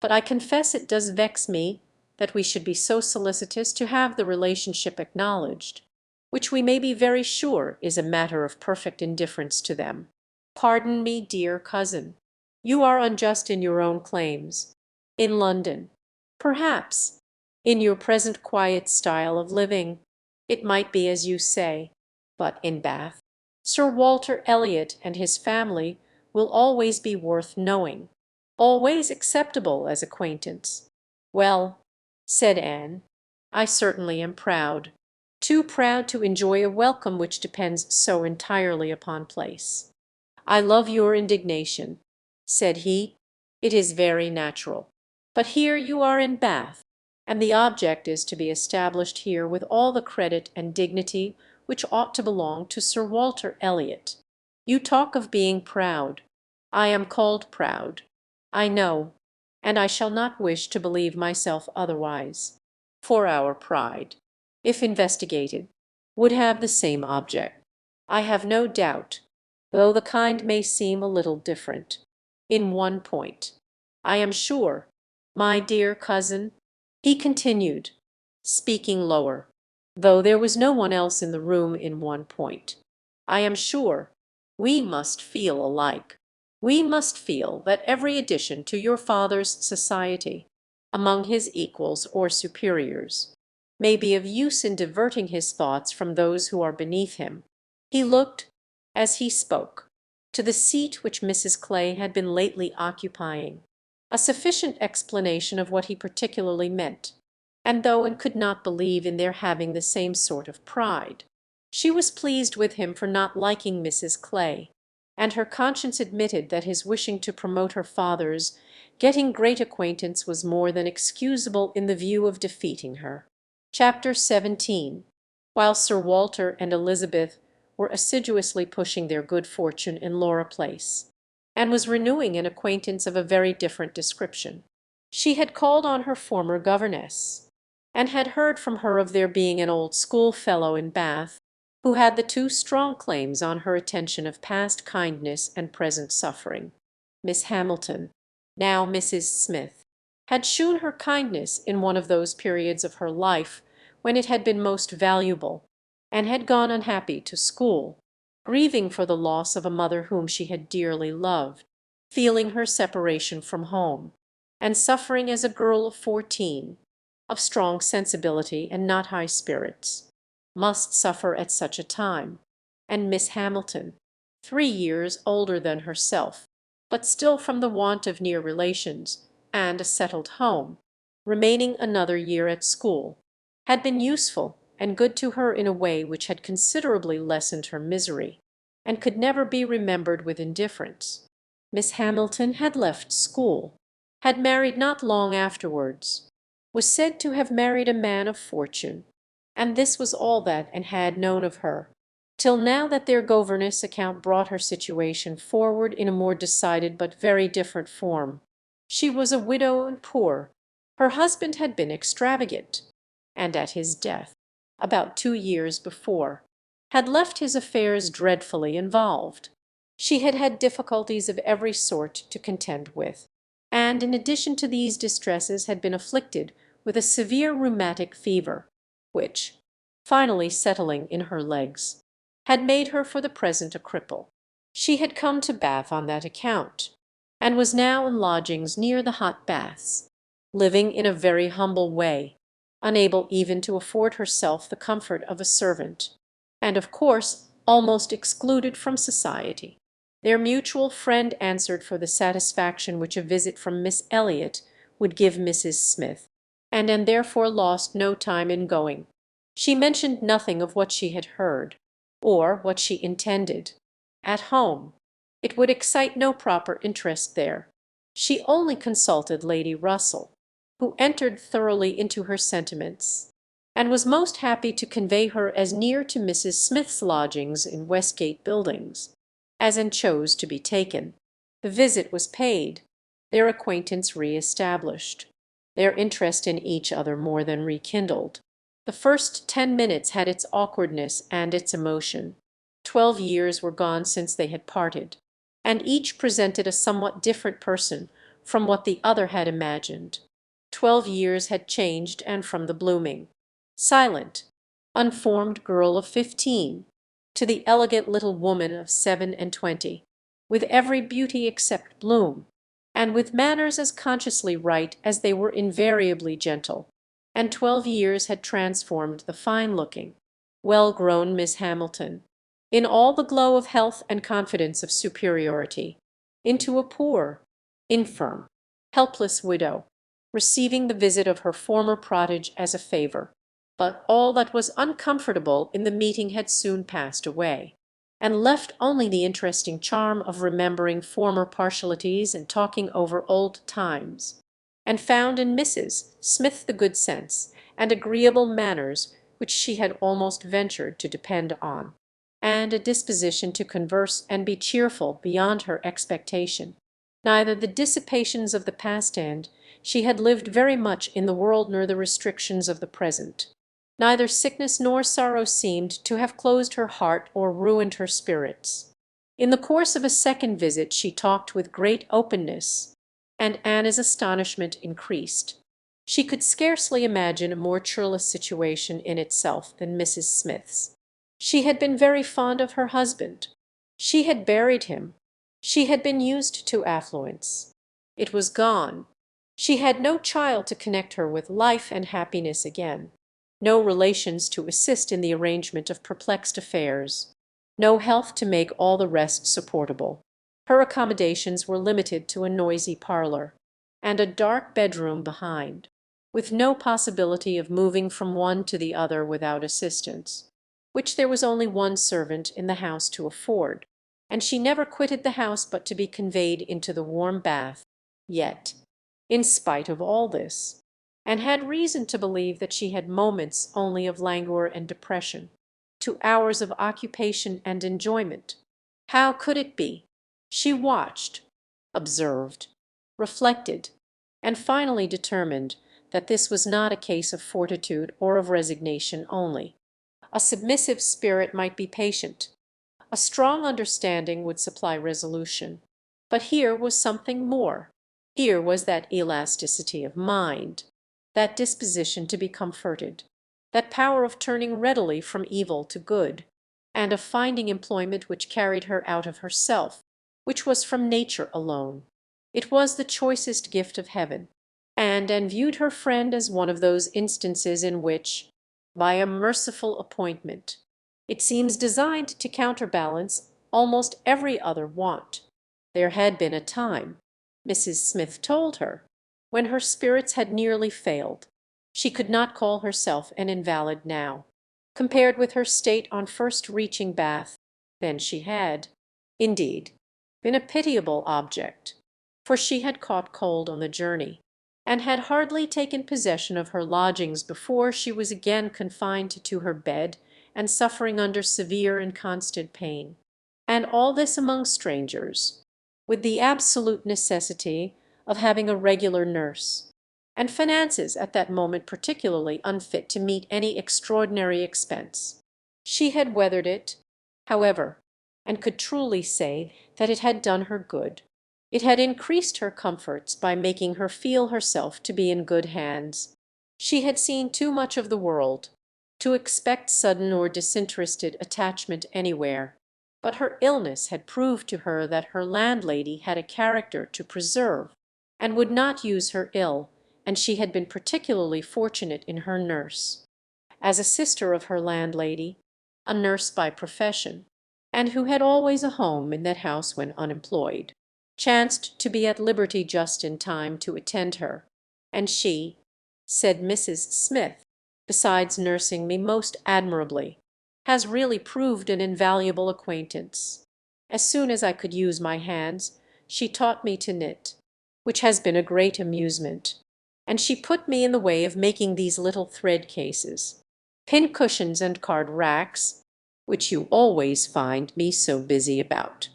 but I confess it does vex me that we should be so solicitous to have the relationship acknowledged, which we may be very sure is a matter of perfect indifference to them. Pardon me, dear cousin, you are unjust in your own claims. In London, perhaps, in your present quiet style of living, it might be as you say, but in Bath, Sir Walter Elliot and his family will always be worth knowing, always acceptable as acquaintance. Well, said Anne, I certainly am proud, too proud to enjoy a welcome which depends so entirely upon place. I love your indignation, said he. It is very natural. But here you are in Bath, and the object is to be established here with all the credit and dignity which ought to belong to Sir Walter Elliot. You talk of being proud. I am called proud, I know, and I shall not wish to believe myself otherwise. For our pride, if investigated, would have the same object, I have no doubt, though the kind may seem a little different. In one point, I am sure, my dear cousin, he continued, speaking lower, though there was no one else in the room, in one point, I am sure we must feel alike. We must feel that every addition to your father's society, among his equals or superiors, may be of use in diverting his thoughts from those who are beneath him. He looked, as he spoke, to the seat which Mrs. Clay had been lately occupying, a sufficient explanation of what he particularly meant, and though Anne could not believe in their having the same sort of pride, she was pleased with him for not liking Mrs. Clay, and her conscience admitted that his wishing to promote her father's getting great acquaintance was more than excusable in the view of defeating her. Chapter 17. While Sir Walter and Elizabeth were assiduously pushing their good fortune in Laura Place, and was renewing an acquaintance of a very different description. She had called on her former governess, and had heard from her of there being an old schoolfellow in Bath who had the two strong claims on her attention of past kindness and present suffering. Miss Hamilton, now Mrs. Smith, had shewn her kindness in one of those periods of her life when it had been most valuable, and had gone unhappy to school, grieving for the loss of a mother whom she had dearly loved, feeling her separation from home, and suffering as a girl of 14, of strong sensibility and not high spirits, must suffer at such a time. And Miss Hamilton, 3 years older than herself, but still from the want of near relations and a settled home, remaining another year at school, had been useful and good to her in a way which had considerably lessened her misery, and could never be remembered with indifference. Miss Hamilton had left school, had married not long afterwards, was said to have married a man of fortune, and this was all that Anne had known of her, till now that their governess account brought her situation forward in a more decided but very different form. She was a widow and poor. Her husband had been extravagant, and at his death, about 2 years before, had left his affairs dreadfully involved. She had had difficulties of every sort to contend with, and in addition to these distresses had been afflicted with a severe rheumatic fever, which, finally settling in her legs, had made her for the present a cripple. She had come to Bath on that account, and was now in lodgings near the hot baths, living in a very humble way, unable even to afford herself the comfort of a servant, and of course almost excluded from society. Their mutual friend answered for the satisfaction which a visit from Miss Elliot would give Mrs. Smith, and therefore lost no time in going. She mentioned nothing of what she had heard, or what she intended. At home it would excite no proper interest there. She only consulted Lady Russell, who entered thoroughly into her sentiments, and was most happy to convey her as near to Mrs. Smith's lodgings in Westgate Buildings as chose to be taken. The visit was paid, their acquaintance re-established, their interest in each other more than rekindled. The first 10 minutes had its awkwardness and its emotion. 12 years were gone since they had parted, and each presented a somewhat different person from what the other had imagined. 12 years had changed, and from the blooming, silent, unformed girl of 15 to the elegant little woman of 27, with every beauty except bloom, and with manners as consciously right as they were invariably gentle. And 12 years had transformed the fine-looking, well-grown Miss Hamilton, in all the glow of health and confidence of superiority, into a poor, infirm, helpless widow, receiving the visit of her former protege as a favour. But all that was uncomfortable in the meeting had soon passed away, and left only the interesting charm of remembering former partialities and talking over old times, and found in Mrs. Smith the good sense and agreeable manners which she had almost ventured to depend on, and a disposition to converse and be cheerful beyond her expectation. Neither the dissipations of the past end, she had lived very much in the world, nor the restrictions of the present. Neither sickness nor sorrow seemed to have closed her heart or ruined her spirits. In the course of a second visit she talked with great openness, and Anna's astonishment increased. She could scarcely imagine a more cheerless situation in itself than Mrs. Smith's. She had been very fond of her husband. She had buried him. She had been used to affluence. It was gone. She had no child to connect her with life and happiness again, no relations to assist in the arrangement of perplexed affairs, no health to make all the rest supportable. Her accommodations were limited to a noisy parlour, and a dark bedroom behind, with no possibility of moving from one to the other without assistance, which there was only one servant in the house to afford, and she never quitted the house but to be conveyed into the warm bath. Yet, in spite of all this, and had reason to believe that she had moments only of languor and depression, to hours of occupation and enjoyment. How could it be? She watched, observed, reflected, and finally determined that this was not a case of fortitude or of resignation only. A submissive spirit might be patient, a strong understanding would supply resolution, but here was something more. Here was that elasticity of mind, that disposition to be comforted, that power of turning readily from evil to good, and of finding employment which carried her out of herself, which was from nature alone. It was the choicest gift of heaven, and viewed her friend as one of those instances in which, by a merciful appointment, it seems designed to counterbalance almost every other want. There had been a time, Mrs. Smith told her, when her spirits had nearly failed. She could not call herself an invalid now, compared with her state on first reaching Bath. Then she had, indeed, been a pitiable object, for she had caught cold on the journey, and had hardly taken possession of her lodgings before she was again confined to her bed and suffering under severe and constant pain. And all this among strangers, with the absolute necessity of having a regular nurse, and finances at that moment particularly unfit to meet any extraordinary expense. She had weathered it, however, and could truly say that it had done her good. It had increased her comforts by making her feel herself to be in good hands. She had seen too much of the world to expect sudden or disinterested attachment anywhere, but her illness had proved to her that her landlady had a character to preserve, and would not use her ill, and she had been particularly fortunate in her nurse. As a sister of her landlady, a nurse by profession, and who had always a home in that house when unemployed, chanced to be at liberty just in time to attend her, And she, said Mrs. Smith, besides nursing me most admirably, has really proved an invaluable acquaintance. As soon as I could use my hands, she taught me to knit, which has been a great amusement, and she put me in the way of making these little thread cases, pin cushions and card racks, which you always find me so busy about,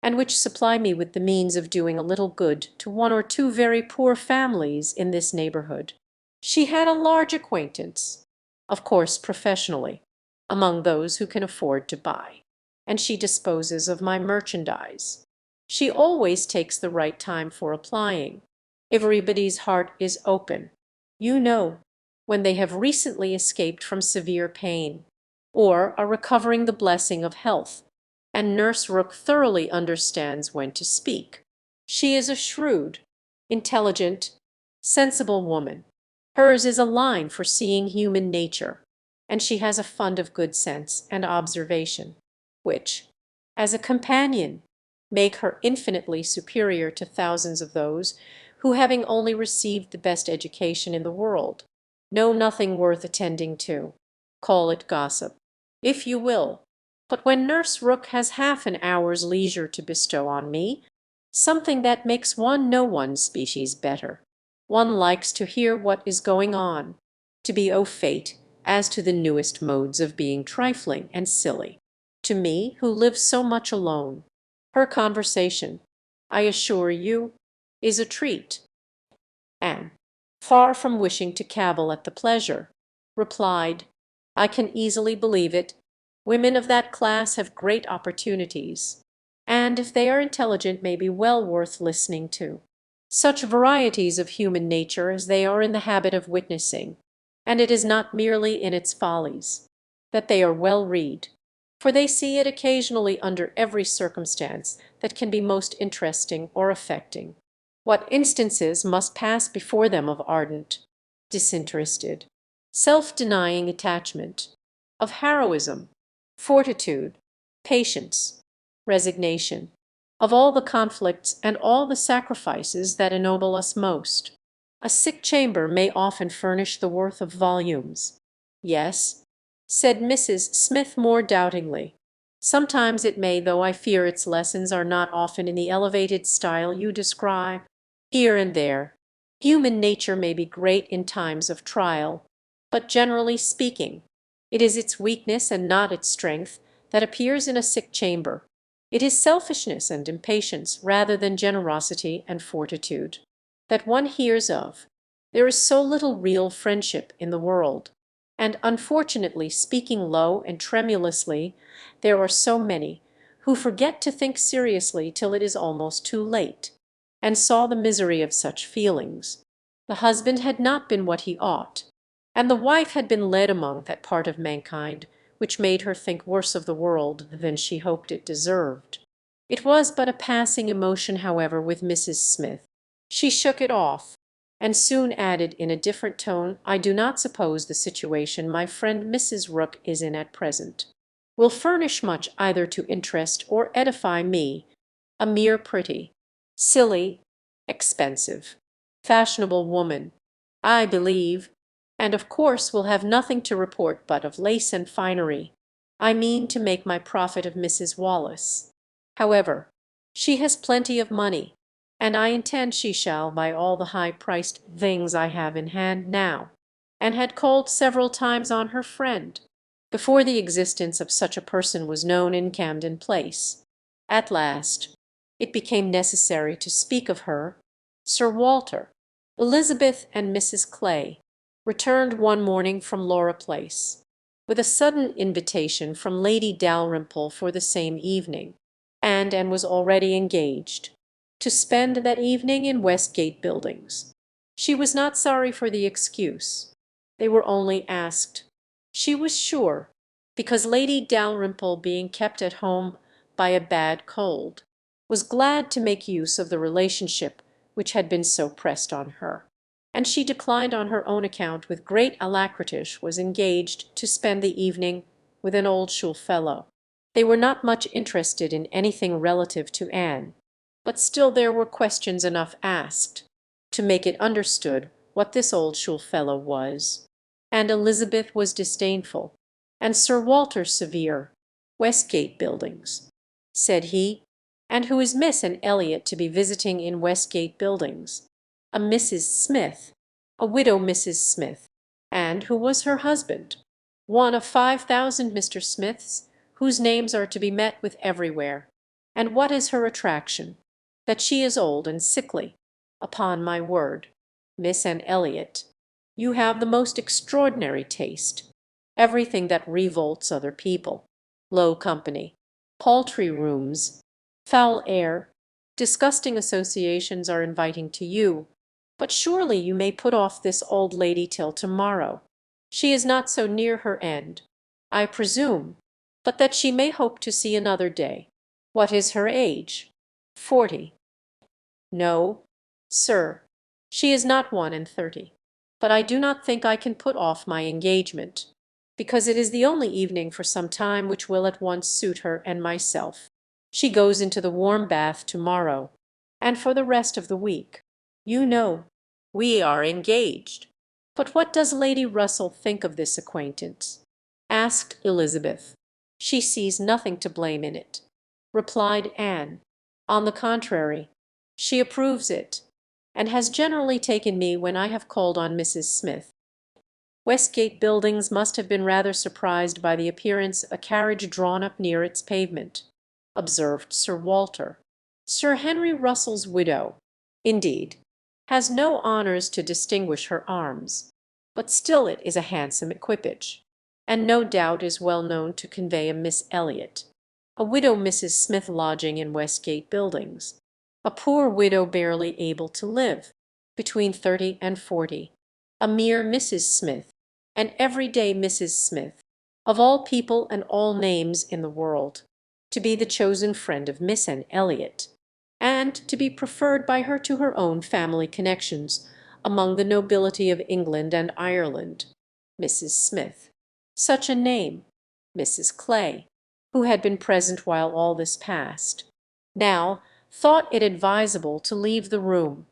and which supply me with the means of doing a little good to one or two very poor families in this neighborhood. She had a large acquaintance, of course professionally, among those who can afford to buy, and she disposes of my merchandise. She always takes the right time for applying. Everybody's heart is open, you know, when they have recently escaped from severe pain, or are recovering the blessing of health, and Nurse Rook thoroughly understands when to speak. She is a shrewd, intelligent, sensible woman. Hers is a line for seeing human nature, and she has a fund of good sense and observation, which, as a companion, make her infinitely superior to thousands of those who, having only received the best education in the world, know nothing worth attending to. Call it gossip, if you will, but when Nurse Rook has half an hour's leisure to bestow on me, something that makes one know one's species better, one likes to hear what is going on, to be au fait as to the newest modes of being trifling and silly. To me, who live so much alone, her conversation, I assure you, is a treat. Anne, far from wishing to cavil at the pleasure, replied, "I can easily believe it. Women of that class have great opportunities, and if they are intelligent may be well worth listening to. Such varieties of human nature as they are in the habit of witnessing, and it is not merely in its follies, that they are well read, for they see it occasionally under every circumstance that can be most interesting or affecting. What instances must pass before them of ardent, disinterested, self-denying attachment, of heroism, fortitude, patience, resignation, of all the conflicts and all the sacrifices that ennoble us most. A sick chamber may often furnish the worth of volumes." "Yes," said Mrs. Smith more doubtingly. "Sometimes it may, though I fear its lessons are not often in the elevated style you describe. Here and there, human nature may be great in times of trial, but generally speaking, it is its weakness and not its strength that appears in a sick chamber. It is selfishness and impatience rather than generosity and fortitude that one hears of. There is so little real friendship in the world, and unfortunately, speaking low and tremulously, there are so many who forget to think seriously till it is almost too late, and saw the misery of such feelings. The husband had not been what he ought, and the wife had been led among that part of mankind which made her think worse of the world than she hoped it deserved. It was but a passing emotion, however, with Mrs. Smith. She shook it off, and soon added in a different tone, "I do not suppose the situation my friend Mrs. Rook is in at present will furnish much either to interest or edify me, a mere pretty, silly, expensive, fashionable woman, I believe, and of course will have nothing to report but of lace and finery. I mean to make my profit of Mrs. Wallace. However, she has plenty of money, and I intend she shall buy all the high-priced things I have in hand now," and had called several times on her friend, before the existence of such a person was known in Camden Place. At last it became necessary to speak of her. Sir Walter, Elizabeth, and Mrs. Clay returned one morning from Laura Place, with a sudden invitation from Lady Dalrymple for the same evening, and Anne was already engaged to spend that evening in Westgate Buildings. She was not sorry for the excuse. They were only asked, she was sure, because Lady Dalrymple, being kept at home by a bad cold, was glad to make use of the relationship which had been so pressed on her, and she declined on her own account with great alacrity, was engaged to spend the evening with an old schoolfellow. They were not much interested in anything relative to Anne, but still there were questions enough asked to make it understood what this old schoolfellow was, and Elizabeth was disdainful, and Sir Walter severe. "Westgate Buildings," said he. "And who is Miss and Elliot to be visiting in Westgate Buildings?" "A Mrs. Smith, a widow Mrs. Smith." "And who was her husband?" "One of 5,000 Mr. Smiths, whose names are to be met with everywhere." "And what is her attraction?" "That she is old and sickly." "Upon my word, Miss Anne Elliot, you have the most extraordinary taste. Everything that revolts other people, low company, paltry rooms, foul air, disgusting associations are inviting to you. But surely you may put off this old lady till to-morrow. She is not so near her end, I presume, but that she may hope to see another day. What is her age?" "40." "No, sir, she is not 31. But I do not think I can put off my engagement, because it is the only evening for some time which will at once suit her and myself. She goes into the warm bath to-morrow, and for the rest of the week, you know, we are engaged." "But what does Lady Russell think of this acquaintance?" asked Elizabeth. "She sees nothing to blame in it," replied Anne. "On the contrary, she approves it, and has generally taken me when I have called on Mrs. Smith." Westgate Buildings must have been rather surprised by the appearance of a carriage drawn up near its pavement, observed Sir Walter. "Sir Henry Russell's widow, indeed, has no honours to distinguish her arms, but still it is a handsome equipage, and no doubt is well known to convey a Miss Elliot, a widow Mrs. Smith lodging in Westgate Buildings, a poor widow barely able to live, between 30 and 40, a mere Mrs. Smith, an everyday Mrs. Smith, of all people and all names in the world, to be the chosen friend of Miss Anne Elliot, and to be preferred by her to her own family connections among the nobility of England and Ireland. Mrs. Smith. Such a name. Mrs. Clay, who had been present while all this passed, now thought it advisable to leave the room,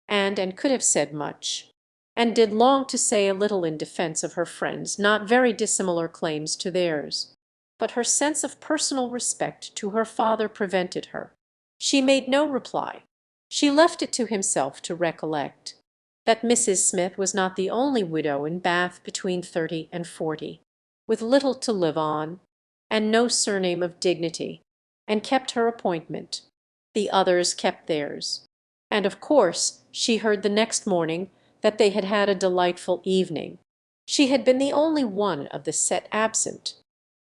and could have said much, and did long to say a little in defence of her friends' not very dissimilar claims to theirs. But her sense of personal respect to her father prevented her. She made no reply. She left it to himself to recollect that Mrs. Smith was not the only widow in Bath between 30 and 40, with little to live on, and no surname of dignity, and kept her appointment. The others kept theirs. And of course she heard the next morning that they had had a delightful evening. She had been the only one of the set absent,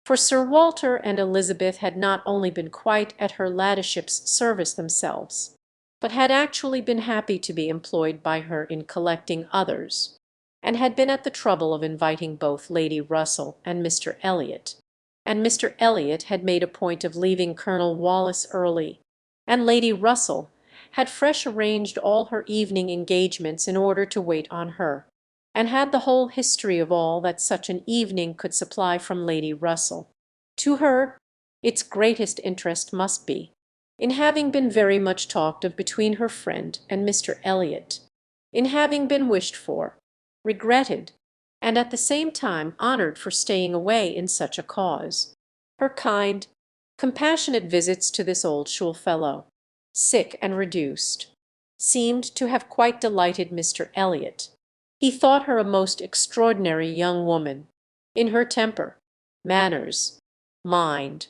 for Sir Walter and Elizabeth had not only been quite at her ladyship's service themselves, but had actually been happy to be employed by her in collecting others, and had been at the trouble of inviting both Lady Russell and Mr. Elliot, and Mr. Elliot had made a point of leaving Colonel Wallis early, and Lady Russell had fresh arranged all her evening engagements in order to wait on her, and had the whole history of all that such an evening could supply from Lady Russell. To her its greatest interest must be in having been very much talked of between her friend and Mr. Elliot, in having been wished for, regretted, and at the same time honoured for staying away in such a cause. Her kind, compassionate visits to this old schoolfellow, sick and reduced, seemed to have quite delighted Mr. Elliot. He thought her a most extraordinary young woman, in her temper, manners, mind,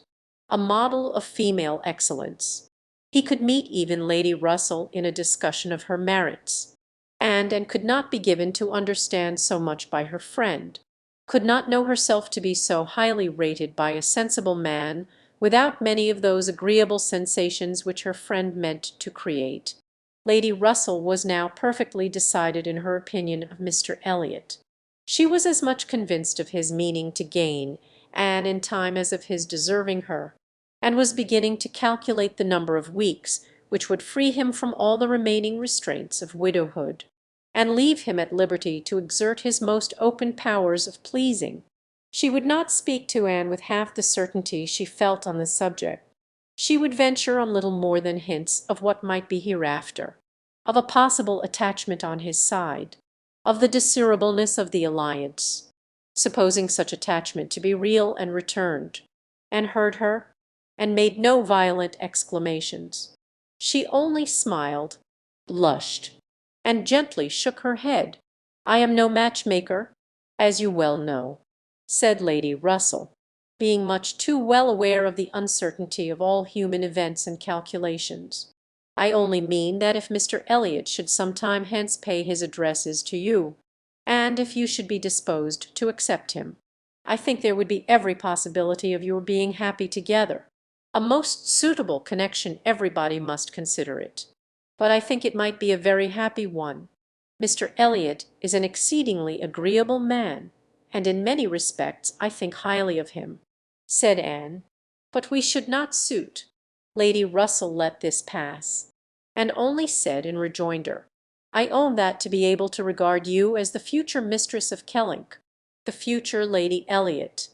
a model of female excellence. He could meet even Lady Russell in a discussion of her merits, and could not be given to understand so much by her friend, could not know herself to be so highly rated by a sensible man without many of those agreeable sensations which her friend meant to create. Lady Russell was now perfectly decided in her opinion of Mr. Elliot. She was as much convinced of his meaning to gain Anne in time as of his deserving her, and was beginning to calculate the number of weeks which would free him from all the remaining restraints of widowhood, and leave him at liberty to exert his most open powers of pleasing. She would not speak to Anne with half the certainty she felt on the subject. She would venture on little more than hints of what might be hereafter, of a possible attachment on his side, of the desirableness of the alliance, supposing such attachment to be real, and returned, and heard her, and made no violent exclamations. She only smiled, blushed, and gently shook her head. "I am no matchmaker, as you well know," said Lady Russell, being much too well aware of the uncertainty of all human events and calculations. "I only mean that if Mr. Elliot should some time hence pay his addresses to you, and if you should be disposed to accept him, I think there would be every possibility of your being happy together. A most suitable connection, everybody must consider it. But I think it might be a very happy one. Mr. Elliot is an exceedingly agreeable man, and in many respects I think highly of him," said Anne. But we should not suit. Lady Russell let this pass, and only said in rejoinder, "I own that to be able to regard you as the future mistress of Kellynch, the future Lady Elliot,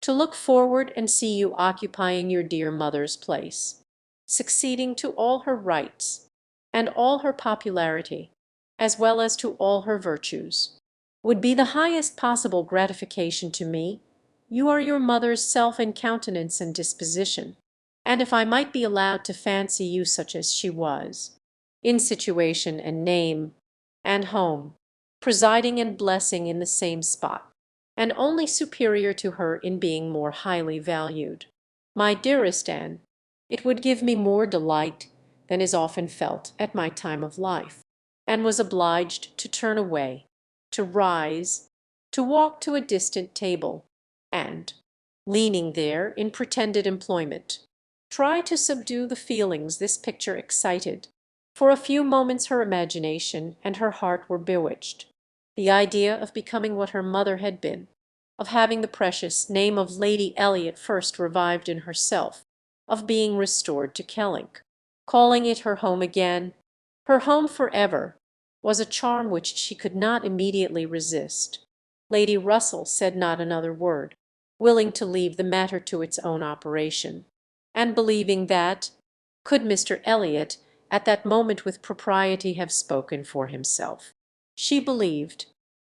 to look forward and see you occupying your dear mother's place, succeeding to all her rights and all her popularity, as well as to all her virtues, would be the highest possible gratification to me. You are your mother's self in countenance and disposition, and if I might be allowed to fancy you such as she was, in situation and name and home, presiding and blessing in the same spot, and only superior to her in being more highly valued. My dearest Anne, it would give me more delight than is often felt at my time of life," and was obliged to turn away, to rise, to walk to a distant table, and, leaning there in pretended employment, try to subdue the feelings this picture excited. For a few moments her imagination and her heart were bewitched. The idea of becoming what her mother had been, of having the precious name of Lady Elliot first revived in herself, of being restored to Kellynch, calling it her home again, her home for ever, was a charm which she could not immediately resist. Lady Russell said not another word, willing to leave the matter to its own operation, and believing that, could Mr. Elliot at that moment with propriety have spoken for himself, she believed,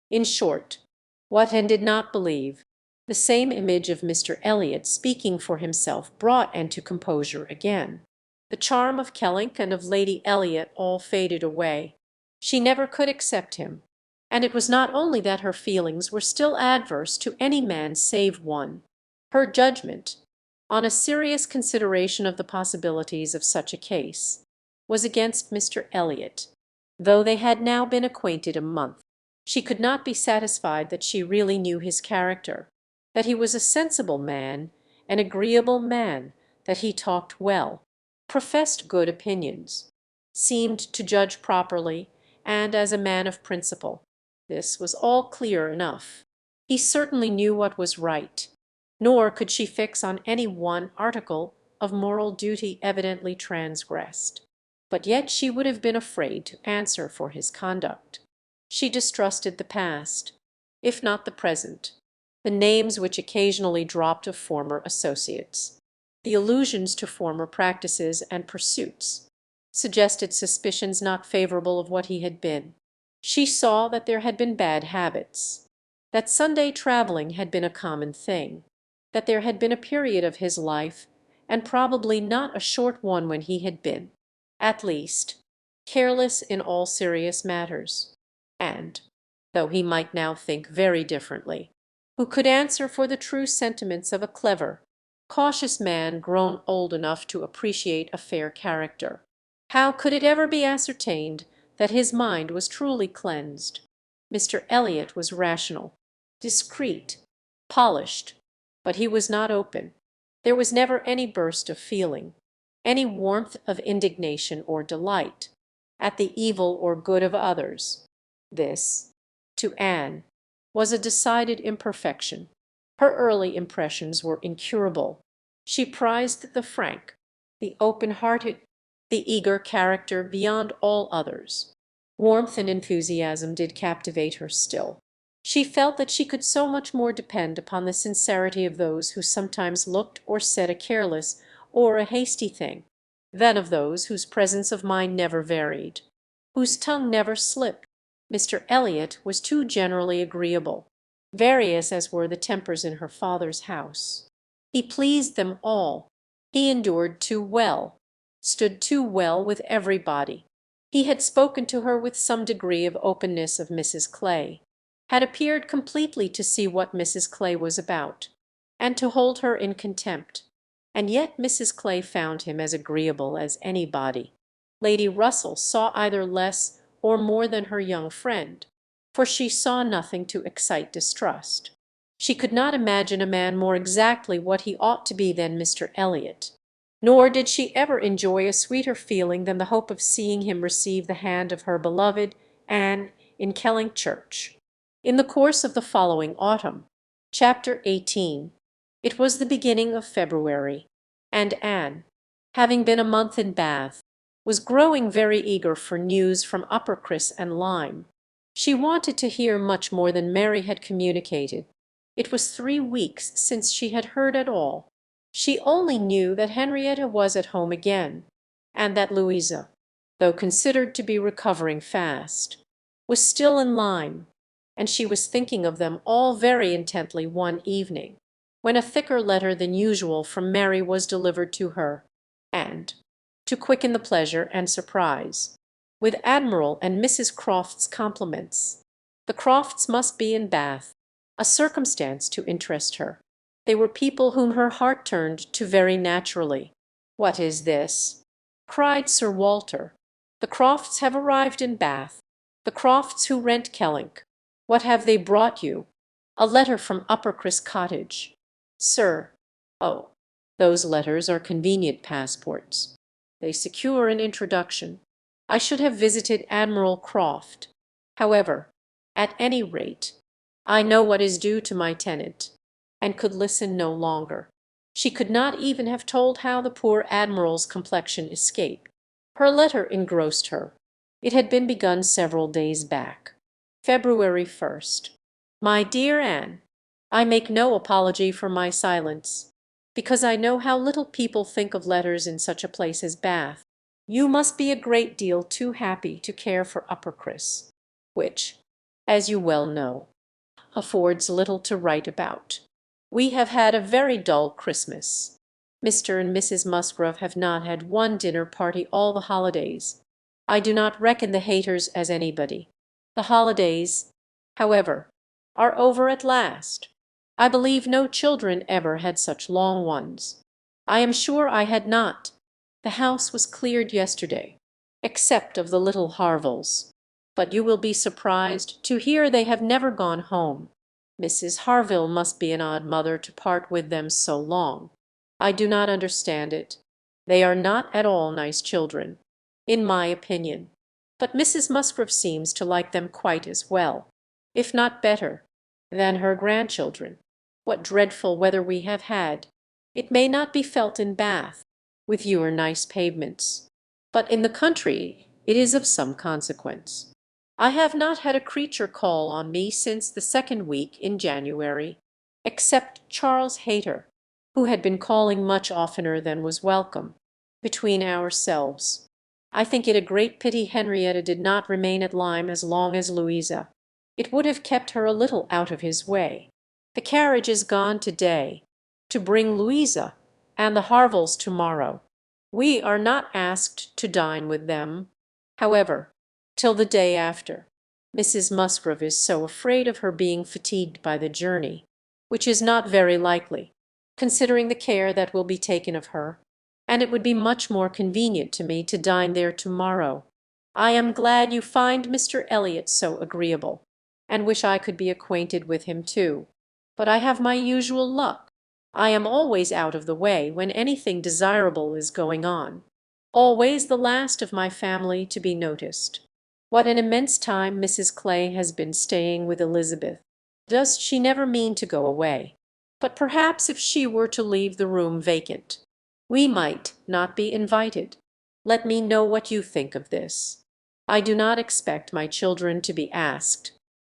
in short, what and did not believe, the same image of Mr. Elliot speaking for himself brought Anne to composure again. The charm of Kellynch and of Lady Elliot all faded away. She never could accept him, and it was not only that her feelings were still adverse to any man save one. Her judgment, on a serious consideration of the possibilities of such a case, was against Mr. Elliot, though they had now been acquainted a month. She could not be satisfied that she really knew his character, that he was a sensible man, an agreeable man, that he talked well, professed good opinions, seemed to judge properly, and as a man of principle. This was all clear enough. He certainly knew what was right, nor could she fix on any one article of moral duty evidently transgressed. But yet she would have been afraid to answer for his conduct. She distrusted the past, if not the present, the names which occasionally dropped of former associates, the allusions to former practices and pursuits, suggested suspicions not favorable of what he had been. She saw that there had been bad habits, that Sunday travelling had been a common thing, that there had been a period of his life, and probably not a short one, when he had been, at least, careless in all serious matters. And, though he might now think very differently, who could answer for the true sentiments of a clever, cautious man grown old enough to appreciate a fair character? How could it ever be ascertained that his mind was truly cleansed? Mr. Elliot was rational, discreet, polished, but he was not open. There was never any burst of feeling, any warmth of indignation or delight, at the evil or good of others. This, to Anne, was a decided imperfection. Her early impressions were incurable. She prized the frank, the open-hearted, the eager character beyond all others. Warmth and enthusiasm did captivate her still. She felt that she could so much more depend upon the sincerity of those who sometimes looked or said a careless or a hasty thing, than of those whose presence of mind never varied, whose tongue never slipped, Mr. Elliot was too generally agreeable, various as were the tempers in her father's house. He pleased them all. He endured too well, stood too well with everybody. He had spoken to her with some degree of openness of Mrs. Clay, had appeared completely to see what Mrs. Clay was about, and to hold her in contempt. And yet Mrs. Clay found him as agreeable as anybody. Lady Russell saw either less or more than her young friend, for she saw nothing to excite distrust. She could not imagine a man more exactly what he ought to be than Mr. Elliot, nor did she ever enjoy a sweeter feeling than the hope of seeing him receive the hand of her beloved Anne in Kelling Church. In the course of the following autumn, chapter 18, it was the beginning of February, and Anne, having been a month in Bath, was growing very eager for news from Uppercross and Lyme. She wanted to hear much more than Mary had communicated. It was 3 weeks since she had heard at all. She only knew that Henrietta was at home again, and that Louisa, though considered to be recovering fast, was still in Lyme, and she was thinking of them all very intently one evening, when a thicker letter than usual from Mary was delivered to her, and, to quicken the pleasure and surprise, with Admiral and Mrs. Croft's compliments. The Crofts must be in Bath, a circumstance to interest her. They were people whom her heart turned to very naturally. "What is this?" cried Sir Walter. "The Crofts have arrived in Bath, the Crofts who rent Kellynch. What have they brought you?" "A letter from Uppercross Cottage, sir." "Oh, those letters are convenient passports. They secure an introduction. I should have visited Admiral Croft. However, at any rate, I know what is due to my tenant," and could listen no longer. She could not even have told how the poor Admiral's complexion escaped. Her letter engrossed her. It had been begun several days back. February 1st. My dear Anne, I make no apology for my silence, because I know how little people think of letters in such a place as Bath. You must be a great deal too happy to care for Uppercross, which, as you well know, affords little to write about. We have had a very dull Christmas. Mr. and Mrs. Musgrove have not had one dinner party all the holidays. I do not reckon the Hayters as anybody. The holidays, however, are over at last. I believe no children ever had such long ones. I am sure I had not. The house was cleared yesterday, except of the little Harvilles. But you will be surprised to hear they have never gone home. Mrs. Harville must be an odd mother to part with them so long. I do not understand it. They are not at all nice children, in my opinion, but Mrs. Musgrove seems to like them quite as well, if not better, than her grandchildren. What dreadful weather we have had! It may not be felt in Bath, with your nice pavements, but in the country it is of some consequence. I have not had a creature call on me since the second week in January, except Charles Hayter, who had been calling much oftener than was welcome. Between ourselves, I think it a great pity Henrietta did not remain at Lyme as long as Louisa. It would have kept her a little out of his way. The carriage is gone to-day to bring Louisa and the Harvilles to-morrow. We are not asked to dine with them, however, till the day after. Mrs. Musgrove is so afraid of her being fatigued by the journey, which is not very likely, considering the care that will be taken of her, and it would be much more convenient to me to dine there to-morrow. I am glad you find Mr. Elliot so agreeable, and wish I could be acquainted with him too. But I have my usual luck. I am always out of the way when anything desirable is going on, always the last of my family to be noticed. What an immense time Mrs. Clay has been staying with Elizabeth! Does she never mean to go away? But perhaps if she were to leave the room vacant, we might not be invited. Let me know what you think of this. I do not expect my children to be asked.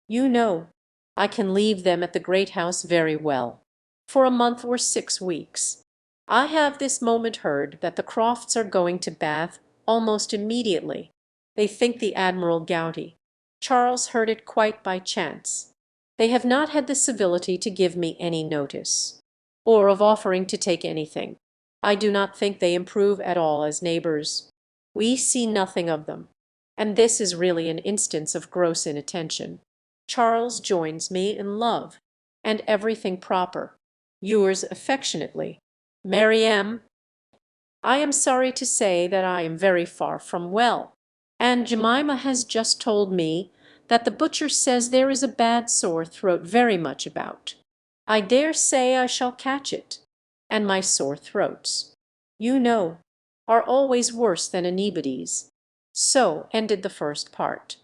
You know, I can leave them at the great house very well, for a month or 6 weeks. I have this moment heard that the Crofts are going to Bath almost immediately. They think the Admiral gouty. Charles heard it quite by chance. They have not had the civility to give me any notice, or of offering to take anything. I do not think they improve at all as neighbors. We see nothing of them, and this is really an instance of gross inattention. Charles joins me in love, and everything proper. Yours affectionately, Mary M. I am sorry to say that I am very far from well, and Jemima has just told me that the butcher says there is a bad sore throat very much about. I dare say I shall catch it, and my sore throats, you know, are always worse than anybody's. So ended the first part,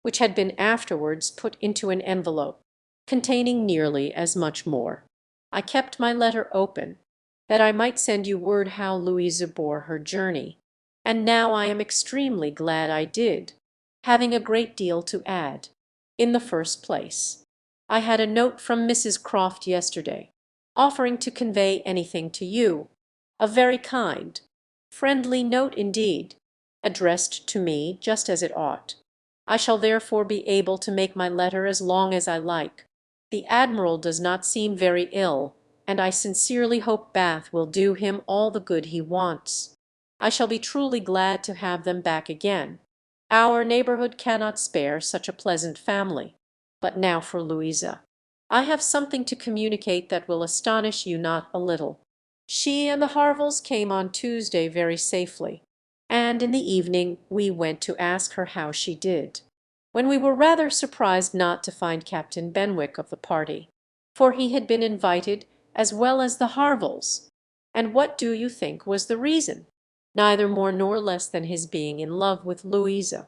which had been afterwards put into an envelope, containing nearly as much more. I kept my letter open, that I might send you word how Louisa bore her journey, and now I am extremely glad I did, having a great deal to add. In the first place, I had a note from Mrs. Croft yesterday, offering to convey anything to you, a very kind, friendly note indeed, addressed to me just as it ought. I shall therefore be able to make my letter as long as I like. The Admiral does not seem very ill, and I sincerely hope Bath will do him all the good he wants. I shall be truly glad to have them back again. Our neighborhood cannot spare such a pleasant family. But now for Louisa. I have something to communicate that will astonish you not a little. She and the Harvilles came on Tuesday very safely, and in the evening we went to ask her how she did, when we were rather surprised not to find Captain Benwick of the party, for he had been invited as well as the Harvilles. And what do you think was the reason? Neither more nor less than his being in love with Louisa,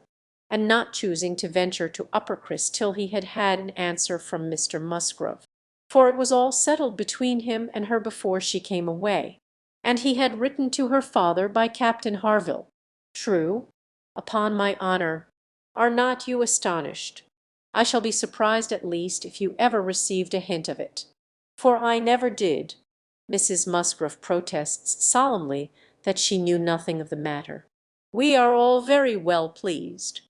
and not choosing to venture to Uppercross till he had had an answer from Mr. Musgrove, for it was all settled between him and her before she came away, and he had written to her father by Captain Harville. True? Upon my honour. Are not you astonished? I shall be surprised at least if you ever received a hint of it, for I never did. Mrs. Musgrove protests solemnly that she knew nothing of the matter. We are all very well pleased,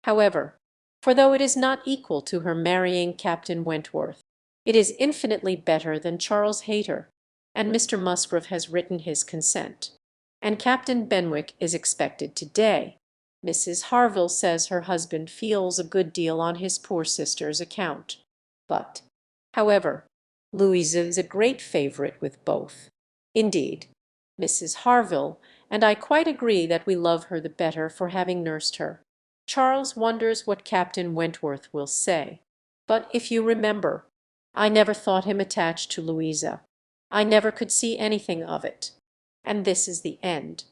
however, for though it is not equal to her marrying Captain Wentworth, it is infinitely better than Charles Hayter, and Mr. Musgrove has written his consent, and Captain Benwick is expected to-day. Mrs. Harville says her husband feels a good deal on his poor sister's account, but, however, Louisa is a great favourite with both. Indeed, Mrs. Harville and I quite agree that we love her the better for having nursed her. Charles wonders what Captain Wentworth will say. But if you remember, I never thought him attached to Louisa. I never could see anything of it. And this is the end,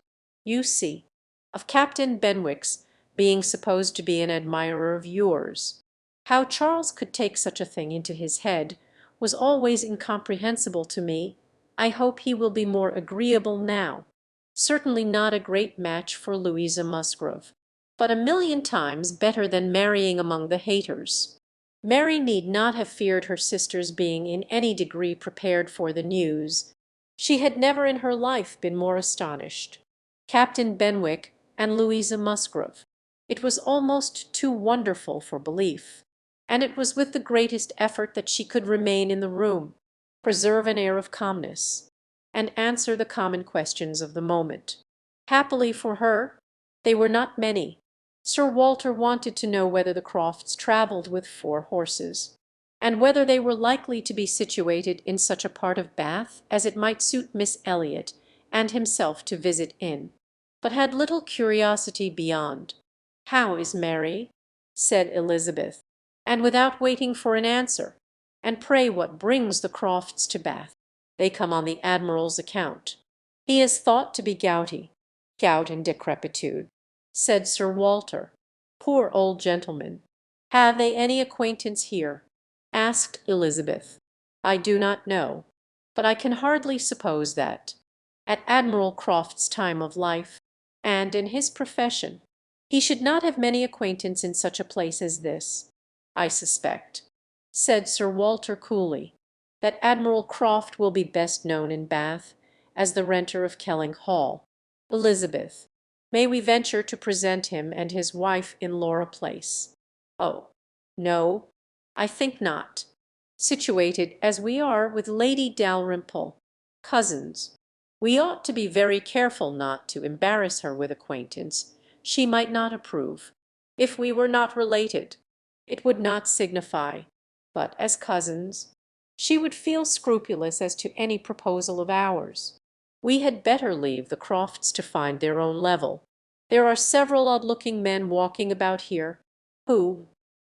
you see, of Captain Benwick's being supposed to be an admirer of yours. How Charles could take such a thing into his head was always incomprehensible to me. I hope he will be more agreeable now. Certainly not a great match for Louisa Musgrove, but a million times better than marrying among the Hayters. Mary need not have feared her sister's being in any degree prepared for the news. She had never in her life been more astonished. Captain Benwick and Louisa Musgrove. It was almost too wonderful for belief, and it was with the greatest effort that she could remain in the room, preserve an air of calmness, and answer the common questions of the moment. Happily for her, they were not many. Sir Walter wanted to know whether the Crofts travelled with 4 horses, and whether they were likely to be situated in such a part of Bath as it might suit Miss Elliot and himself to visit in, but had little curiosity beyond. "How is Mary?" said Elizabeth, and without waiting for an answer. "And pray what brings the Crofts to Bath?" "They come on the Admiral's account. He is thought to be gouty." "Gout and decrepitude," said Sir Walter. "Poor old gentleman." "Have they any acquaintance here?" asked Elizabeth. "I do not know, but I can hardly suppose that, at Admiral Croft's time of life, and in his profession, he should not have many acquaintance in such a place as this. I suspect," said Sir Walter coolly, "that Admiral Croft will be best known in Bath as the renter of Kelling Hall. Elizabeth, may we venture to present him and his wife in Laura Place?" "Oh, No, I think not. Situated as we are with Lady Dalrymple, cousins, we ought to be very careful not to embarrass her with acquaintance she might not approve. If we were not related, it would not signify, but as cousins, she would feel scrupulous as to any proposal of ours. We had better leave the Crofts to find their own level. There are several odd-looking men walking about here, who,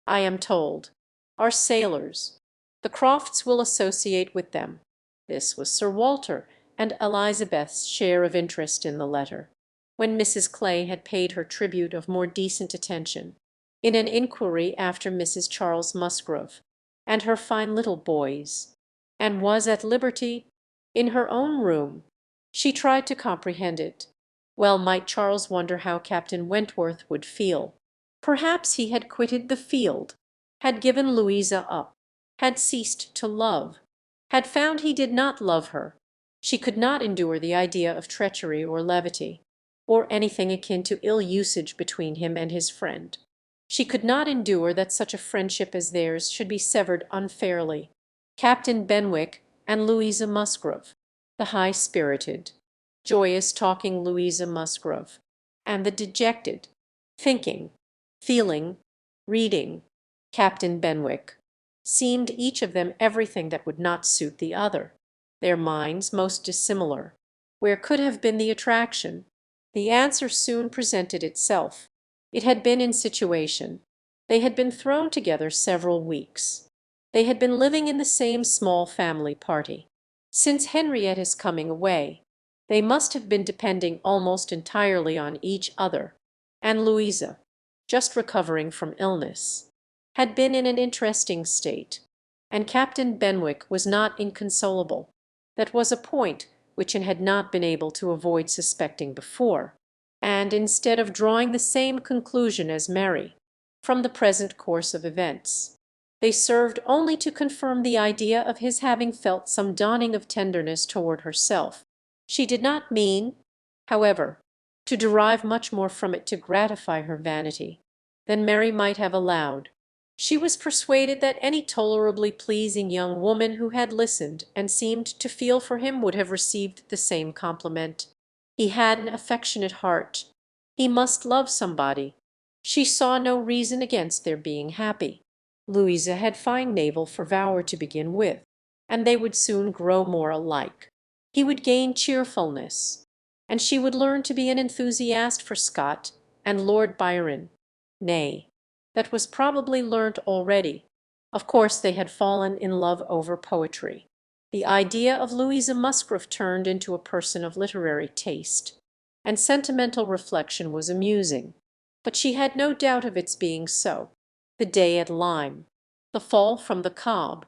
I am told, are sailors. The Crofts will associate with them. This was Sir Walter and Elizabeth's share of interest in the letter, when Mrs. Clay had paid her tribute of more decent attention, in an inquiry after Mrs. Charles Musgrove and her fine little boys, and was at liberty, in her own room. She tried to comprehend it. Well might Charles wonder how Captain Wentworth would feel. Perhaps he had quitted the field, had given Louisa up, had ceased to love, had found he did not love her. She could not endure the idea of treachery or levity, or anything akin to ill usage between him and his friend. She could not endure that such a friendship as theirs should be severed unfairly. Captain Benwick and Louisa Musgrove, the high-spirited, joyous-talking Louisa Musgrove, and the dejected, thinking, feeling, reading Captain Benwick, seemed each of them everything that would not suit the other, their minds most dissimilar. Where could have been the attraction? The answer soon presented itself. It had been in situation. They had been thrown together several weeks. They had been living in the same small family party. Since Henrietta's coming away, they must have been depending almost entirely on each other, and Louisa, just recovering from illness, had been in an interesting state, and Captain Benwick was not inconsolable. That was a point which he had not been able to avoid suspecting before, and instead of drawing the same conclusion as Mary from the present course of events, they served only to confirm the idea of his having felt some dawning of tenderness toward herself. She did not mean, however, to derive much more from it to gratify her vanity than Mary might have allowed. She was persuaded that any tolerably pleasing young woman who had listened and seemed to feel for him would have received the same compliment. He had an affectionate heart. He must love somebody. She saw no reason against their being happy. Louisa had fine naval fervour to begin with, and they would soon grow more alike. He would gain cheerfulness, and she would learn to be an enthusiast for Scott and Lord Byron. Nay, that was probably learnt already. Of course they had fallen in love over poetry. The idea of Louisa Musgrove turned into a person of literary taste, and sentimental reflection was amusing, but she had no doubt of its being so. The day at Lyme, the fall from the Cobb,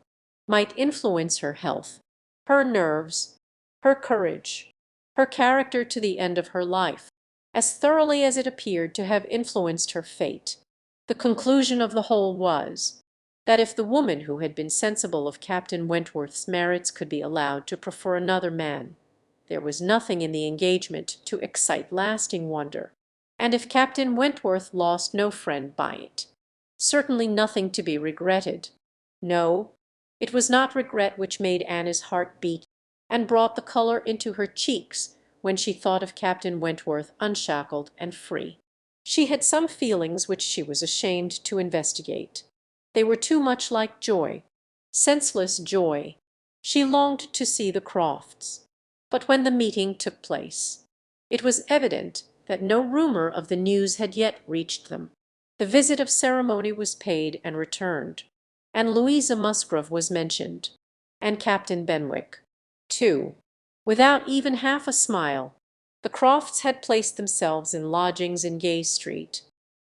might influence her health, her nerves, her courage, her character to the end of her life, as thoroughly as it appeared to have influenced her fate. The conclusion of the whole was, that if the woman who had been sensible of Captain Wentworth's merits could be allowed to prefer another man, there was nothing in the engagement to excite lasting wonder, and if Captain Wentworth lost no friend by it, certainly nothing to be regretted. No, it was not regret which made Anna's heart beat and brought the colour into her cheeks when she thought of Captain Wentworth unshackled and free. She had some feelings which she was ashamed to investigate. They were too much like joy, senseless joy. She longed to see the Crofts. But when the meeting took place, it was evident that no rumour of the news had yet reached them. The visit of ceremony was paid and returned, and Louisa Musgrove was mentioned, and Captain Benwick, too, without even half a smile. The Crofts had placed themselves in lodgings in Gay Street,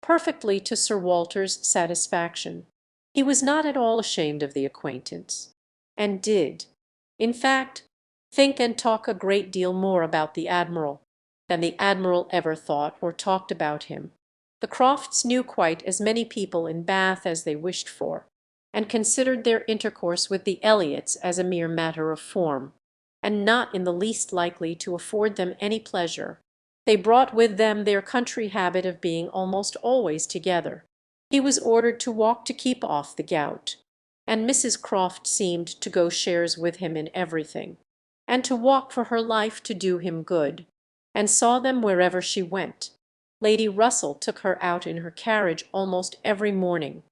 perfectly to Sir Walter's satisfaction. He was not at all ashamed of the acquaintance, and did, in fact, think and talk a great deal more about the Admiral than the Admiral ever thought or talked about him. The Crofts knew quite as many people in Bath as they wished for, and considered their intercourse with the Elliots as a mere matter of form, and not in the least likely to afford them any pleasure. They brought with them their country habit of being almost always together, He was ordered to walk to keep off the gout, and Mrs. Croft seemed to go shares with him in everything, and to walk for her life to do him good, and saw them wherever she went. Lady Russell took her out in her carriage almost every morning,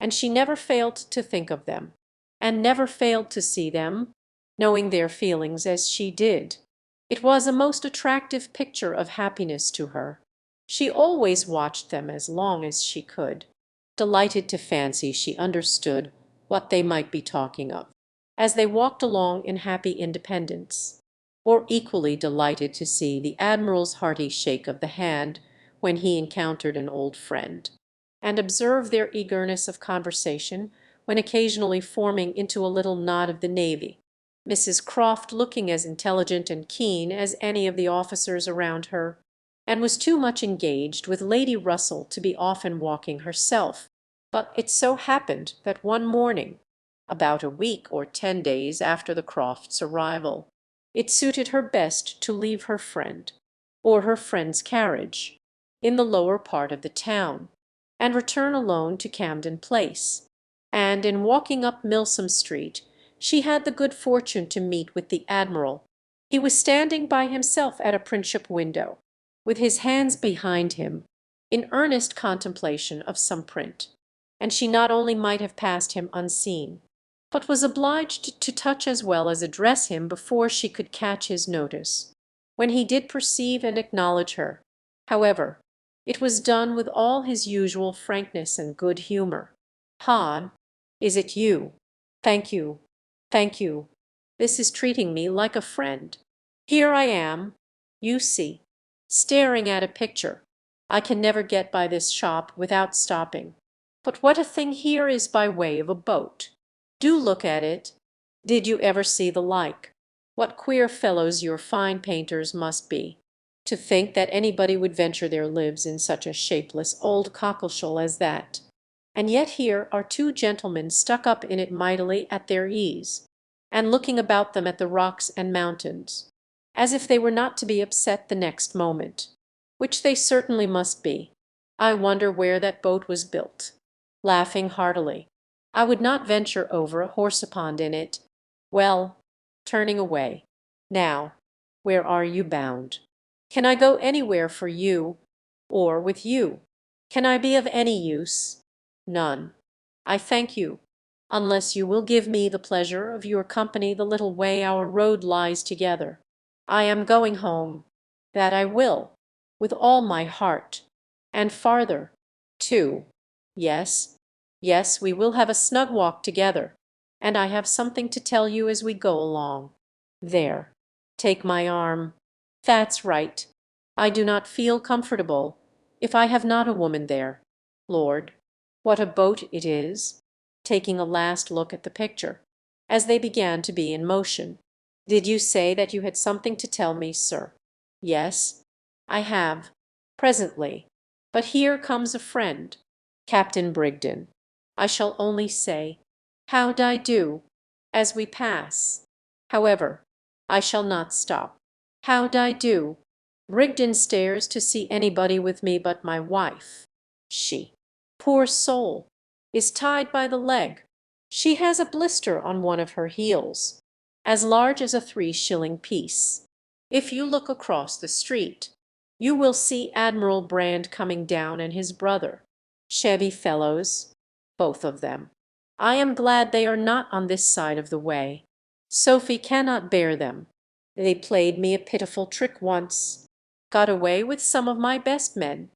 and she never failed to think of them, and never failed to see them, knowing their feelings as she did. It was a most attractive picture of happiness to her. She always watched them as long as she could, delighted to fancy she understood what they might be talking of, as they walked along in happy independence, or equally delighted to see the Admiral's hearty shake of the hand when he encountered an old friend, and observe their eagerness of conversation when occasionally forming into a little nod of the navy, Mrs. Croft looking as intelligent and keen as any of the officers around her, and was too much engaged with Lady Russell to be often walking herself. But it so happened that one morning, about a week or 10 days after the Crofts' arrival, it suited her best to leave her friend, or her friend's carriage, in the lower part of the town, and return alone to Camden Place, and in walking up Milsom Street she had the good fortune to meet with the Admiral. He was standing by himself at a printshop window, with his hands behind him, in earnest contemplation of some print, and she not only might have passed him unseen, but was obliged to touch as well as address him before she could catch his notice. When he did perceive and acknowledge her, however, it was done with all his usual frankness and good humour. "Ha, is it you? Thank you, thank you. This is treating me like a friend. Here I am, you see, staring at a picture. I can never get by this shop without stopping. But what a thing here is by way of a boat! Do look at it. Did you ever see the like? What queer fellows your fine painters must be, to think that anybody would venture their lives in such a shapeless old cockleshell as that. And yet here are two gentlemen stuck up in it mightily at their ease, and looking about them at the rocks and mountains, as if they were not to be upset the next moment, which they certainly must be. I wonder where that boat was built," laughing heartily. "I would not venture over a horsepond in it. Well," turning away, "now, where are you bound? Can I go anywhere for you, or with you? Can I be of any use?" "None. I thank you, unless you will give me the pleasure of your company the little way our road lies together. I am going home. That I will, with all my heart, and farther, too. Yes, yes, we will have a snug walk together, and I have something to tell you as we go along. There, take my arm. That's right. I do not feel comfortable if I have not a woman there. Lord, what a boat it is!" taking a last look at the picture, as they began to be in motion. "Did you say that you had something to tell me, sir?" "Yes, I have. Presently. But here comes a friend, Captain Brigden. I shall only say, 'How d'ye do?' as we pass. However, I shall not stop. How d'ye do? Brigden stares to see anybody with me but my wife. She, poor soul, is tied by the leg. She has a blister on one of her heels, as large as a 3-shilling piece. If you look across the street, you will see Admiral Brand coming down and his brother. Shabby fellows, both of them. I am glad they are not on this side of the way. Sophy cannot bear them. They played me a pitiful trick once, got away with some of my best men.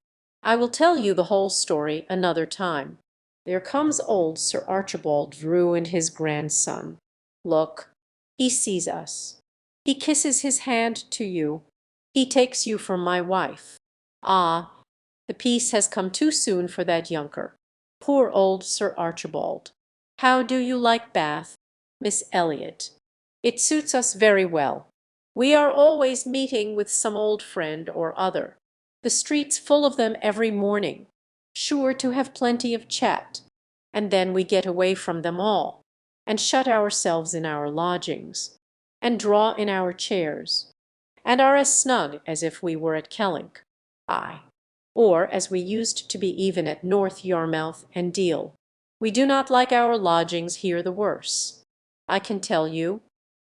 I will tell you the whole story another time. There comes old Sir Archibald Drew and his grandson. Look, he sees us. He kisses his hand to you. He takes you for my wife. Ah, the peace has come too soon for that younker. Poor old Sir Archibald. How do you like Bath, Miss Elliot? It suits us very well. We are always meeting with some old friend or other. The street's full of them every morning, sure to have plenty of chat, and then we get away from them all, and shut ourselves in our lodgings, and draw in our chairs, and are as snug as if we were at Kellynch. Ay, or as we used to be even at North Yarmouth and Deal. We do not like our lodgings here the worse, I can tell you,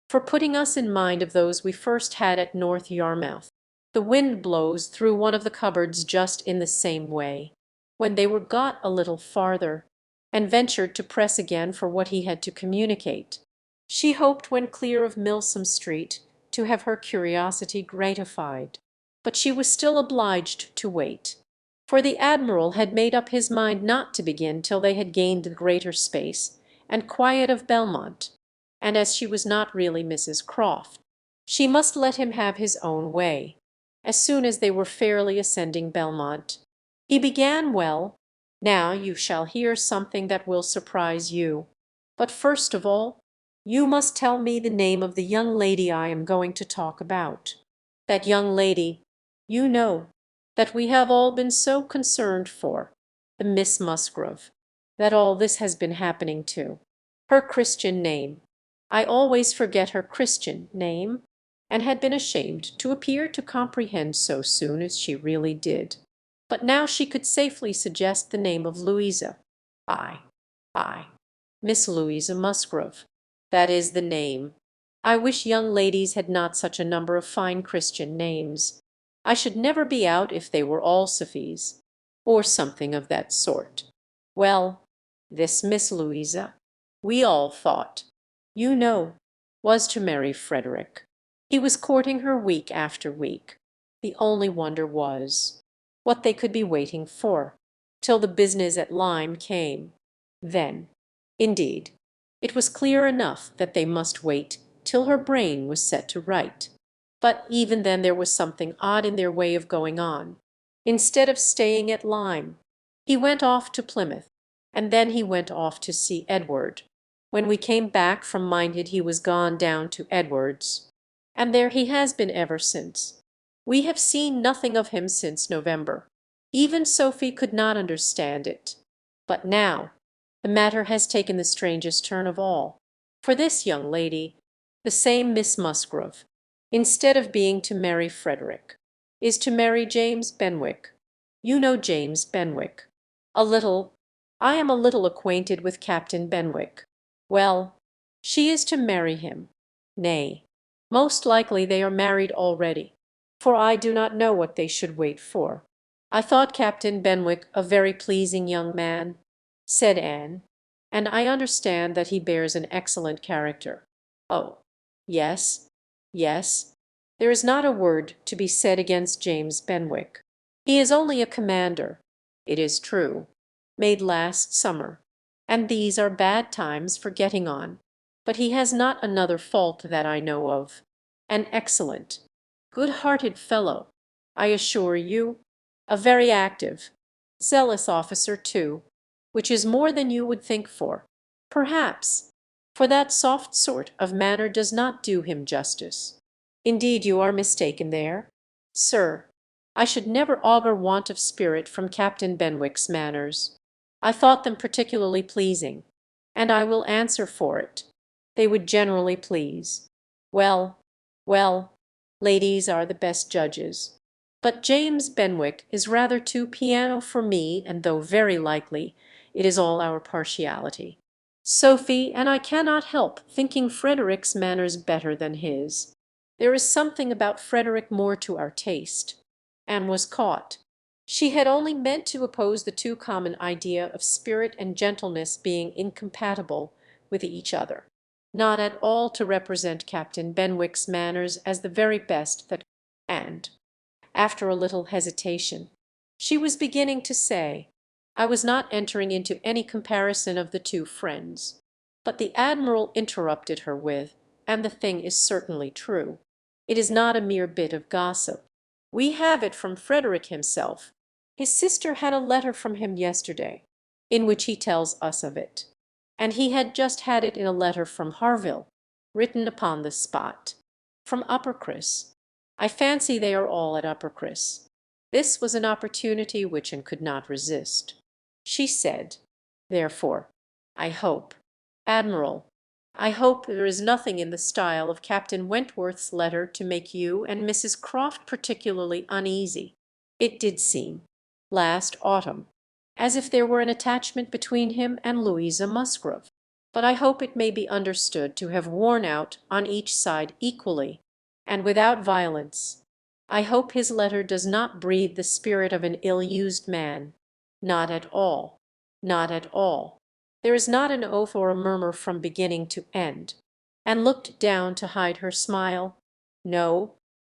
for putting us in mind of those we first had at North Yarmouth. The wind blows through one of the cupboards just in the same way, when they were got a little farther, and ventured to press again for what he had to communicate. She hoped when clear of Milsom Street to have her curiosity gratified, but she was still obliged to wait, for the admiral had made up his mind not to begin till they had gained the greater space and quiet of Belmont, and as she was not really Mrs. Croft, she must let him have his own way. As soon as they were fairly ascending Belmont, he began, "Well, now you shall hear something that will surprise you. But first of all, you must tell me the name of the young lady I am going to talk about. That young lady, you know, that we have all been so concerned for, the Miss Musgrove, that all this has been happening to. Her Christian name. I always forget her Christian name, and had been ashamed to appear to comprehend so soon as she really did. But now she could safely suggest the name of Louisa. I, Miss Louisa Musgrove. That is the name. I wish young ladies had not such a number of fine Christian names. I should never be out if they were all Sophies, or something of that sort. Well, this Miss Louisa, we all thought, you know, was to marry Frederick. He was courting her week after week. The only wonder was what they could be waiting for, till the business at Lyme came. Then, indeed, it was clear enough that they must wait till her brain was set to right. But even then there was something odd in their way of going on. Instead of staying at Lyme, he went off to Plymouth, and then he went off to see Edward. When we came back from minded he was gone down to Edward's, and there he has been ever since. We have seen nothing of him since November. Even Sophy could not understand it. But now the matter has taken the strangest turn of all. For this young lady, the same Miss Musgrove, instead of being to marry Frederick, is to marry James Benwick. You know James Benwick. I am a little acquainted with Captain Benwick. Well, she is to marry him. Nay, most likely they are married already, for I do not know what they should wait for. I thought Captain Benwick a very pleasing young man, said Anne, and I understand that he bears an excellent character. Oh, yes, yes, there is not a word to be said against James Benwick. He is only a commander, it is true, made last summer, and these are bad times for getting on. But he has not another fault that I know of. An excellent, good-hearted fellow, I assure you, a very active, zealous officer too, which is more than you would think for, perhaps, for that soft sort of manner does not do him justice. Indeed you are mistaken there, sir. I should never augur want of spirit from Captain Benwick's manners. I thought them particularly pleasing, and I will answer for it, they would generally please. Well, well, ladies are the best judges. But James Benwick is rather too piano for me, and though very likely it is all our partiality, Sophy and I cannot help thinking Frederick's manners better than his. There is something about Frederick more to our taste. Anne was caught. She had only meant to oppose the too common idea of spirit and gentleness being incompatible with each other, not at all to represent Captain Benwick's manners as the very best that, and, after a little hesitation, she was beginning to say, I was not entering into any comparison of the two friends. But the admiral interrupted her with, and the thing is certainly true. It is not a mere bit of gossip. We have it from Frederick himself. His sister had a letter from him yesterday, in which he tells us of it. And he had just had it in a letter from Harville, written upon the spot, from Uppercross. I fancy they are all at Uppercross. This was an opportunity which Anne could not resist. She said, therefore, I hope, Admiral, I hope there is nothing in the style of Captain Wentworth's letter to make you and Mrs. Croft particularly uneasy. It did seem, last autumn, as if there were an attachment between him and Louisa Musgrove, but I hope it may be understood to have worn out on each side equally, and without violence. I hope his letter does not breathe the spirit of an ill-used man. Not at all. Not at all. There is not an oath or a murmur from beginning to end. And looked down to hide her smile. No,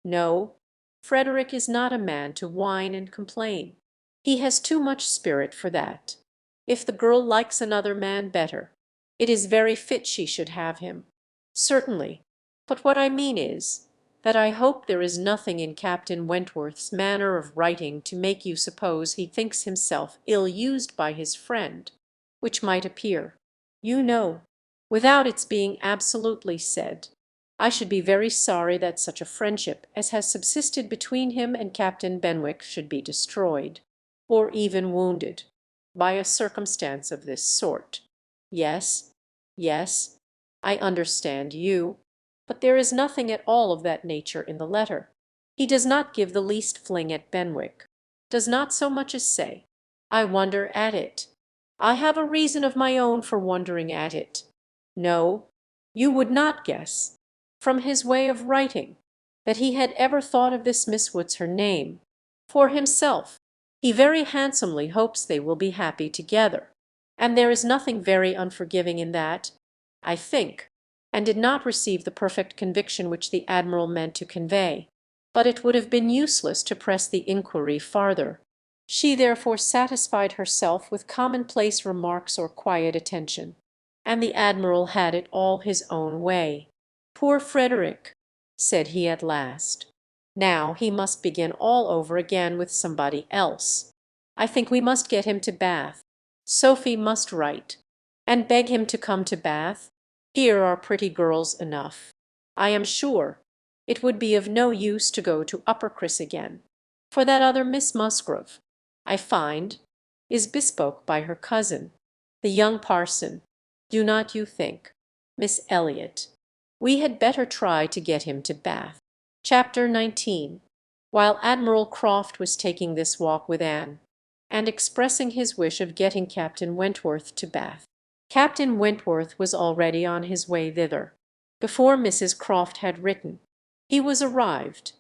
no. Frederick is not a man to whine and complain. He has too much spirit for that. If the girl likes another man better, it is very fit she should have him. Certainly. But what I mean is, that I hope there is nothing in Captain Wentworth's manner of writing to make you suppose he thinks himself ill-used by his friend, which might appear, you know, without its being absolutely said. I should be very sorry that such a friendship as has subsisted between him and Captain Benwick should be destroyed, or even wounded, by a circumstance of this sort. Yes, yes, I understand you. But there is nothing at all of that nature in the letter. He does not give the least fling at Benwick, does not so much as say, "I wonder at it. I have a reason of my own for wondering at it." No, you would not guess, from his way of writing, that he had ever thought of this Miss What's her name. For himself, he very handsomely hopes they will be happy together, and there is nothing very unforgiving in that, I think, and did not receive the perfect conviction which the Admiral meant to convey. But it would have been useless to press the inquiry farther. She therefore satisfied herself with commonplace remarks or quiet attention, and the Admiral had it all his own way. "Poor Frederick!" said he at last. "Now he must begin all over again with somebody else. I think we must get him to Bath. Sophy must write, and beg him to come to Bath. Here are pretty girls enough. I am sure it would be of no use to go to Uppercross again, for that other Miss Musgrove, I find, is bespoke by her cousin, the young parson. Do not you think, Miss Elliot, we had better try to get him to Bath?" Chapter 19. While Admiral Croft was taking this walk with Anne, and expressing his wish of getting Captain Wentworth to Bath, Captain Wentworth was already on his way thither. Before Mrs. Croft had written, he was arrived,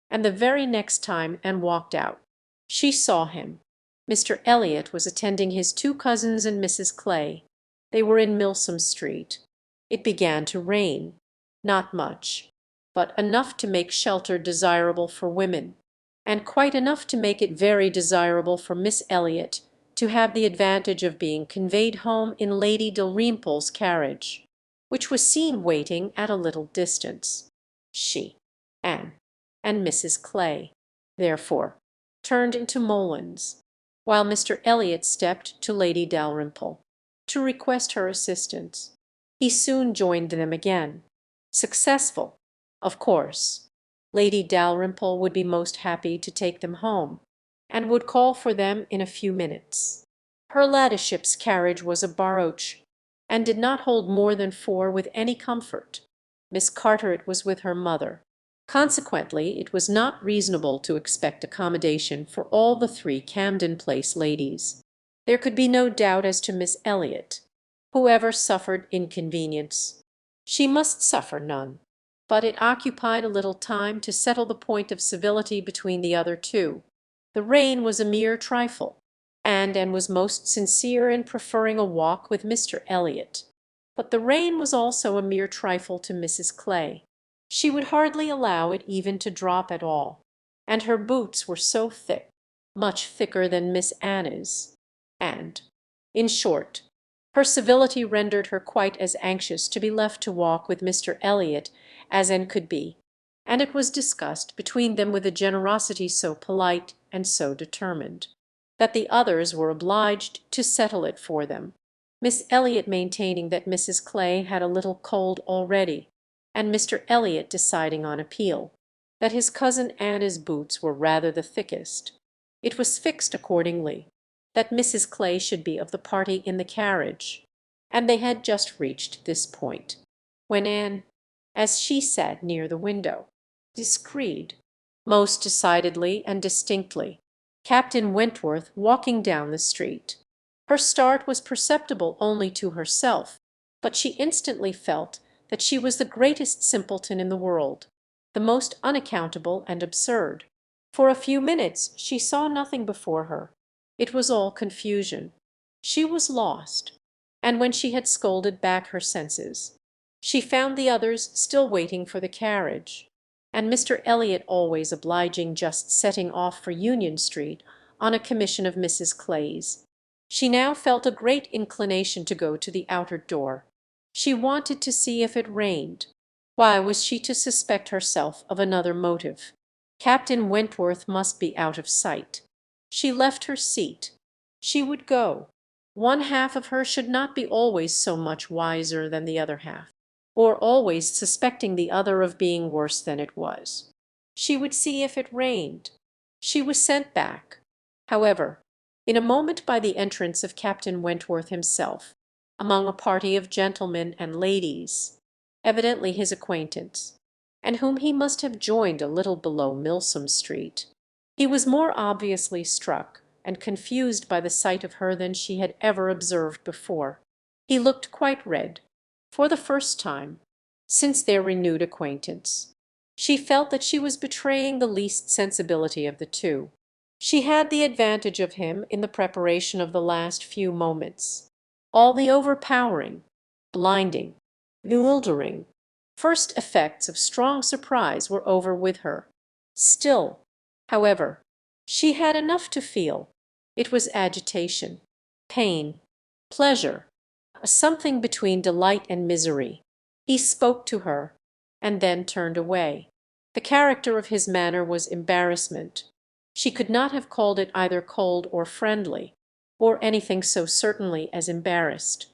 and the very next time Anne walked out, she saw him. Mr. Elliot was attending his two cousins and Mrs. Clay. They were in Milsom Street. It began to rain, not much, but enough to make shelter desirable for women, and quite enough to make it very desirable for Miss Elliot to have the advantage of being conveyed home in Lady Dalrymple's carriage, which was seen waiting at a little distance. She, Anne, and Mrs. Clay, therefore, turned into Molin's, while Mr. Elliot stepped to Lady Dalrymple to request her assistance. He soon joined them again, successful, of course. Lady Dalrymple would be most happy to take them home, and would call for them in a few minutes. Her ladyship's carriage was a barouche, and did not hold more than four with any comfort. Miss Carteret was with her mother. Consequently it was not reasonable to expect accommodation for all the three Camden Place ladies. There could be no doubt as to Miss Elliot. Whoever suffered inconvenience, she must suffer none. But it occupied a little time to settle the point of civility between the other two. The rain was a mere trifle, and Anne was most sincere in preferring a walk with Mr. Elliot. But the rain was also a mere trifle to Mrs. Clay. She would hardly allow it even to drop at all, and her boots were so thick, much thicker than Miss Anna's, and, in short, her civility rendered her quite as anxious to be left to walk with Mr. Elliot as Anne could be, and it was discussed between them with a generosity so polite and so determined, that the others were obliged to settle it for them, Miss Elliot maintaining that Mrs. Clay had a little cold already, and Mr. Elliot deciding on appeal, that his cousin Anna's boots were rather the thickest. It was fixed accordingly that Mrs. Clay should be of the party in the carriage, and they had just reached this point, when Anne, as she sat near the window, discreed, most decidedly and distinctly, Captain Wentworth walking down the street. Her start was perceptible only to herself, but she instantly felt that she was the greatest simpleton in the world, the most unaccountable and absurd. For a few minutes she saw nothing before her. It was all confusion. She was lost. And when she had scolded back her senses, she found the others still waiting for the carriage, and Mr. Elliot always obliging, just setting off for Union Street on a commission of Mrs. Clay's. She now felt a great inclination to go to the outer door. She wanted to see if it rained. Why was she to suspect herself of another motive? Captain Wentworth must be out of sight. She left her seat. She would go. One half of her should not be always so much wiser than the other half, or always suspecting the other of being worse than it was. She would see if it rained. She was sent back, however, in a moment by the entrance of Captain Wentworth himself, among a party of gentlemen and ladies, evidently his acquaintance, and whom he must have joined a little below Milsom Street. He was more obviously struck and confused by the sight of her than she had ever observed before. He looked quite red, for the first time, since their renewed acquaintance. She felt that she was betraying the least sensibility of the two. She had the advantage of him in the preparation of the last few moments. All the overpowering, blinding, bewildering first effects of strong surprise were over with her. Still, however, she had enough to feel. It was agitation, pain, pleasure, a something between delight and misery. He spoke to her, and then turned away. The character of his manner was embarrassment. She could not have called it either cold or friendly, or anything so certainly as embarrassed.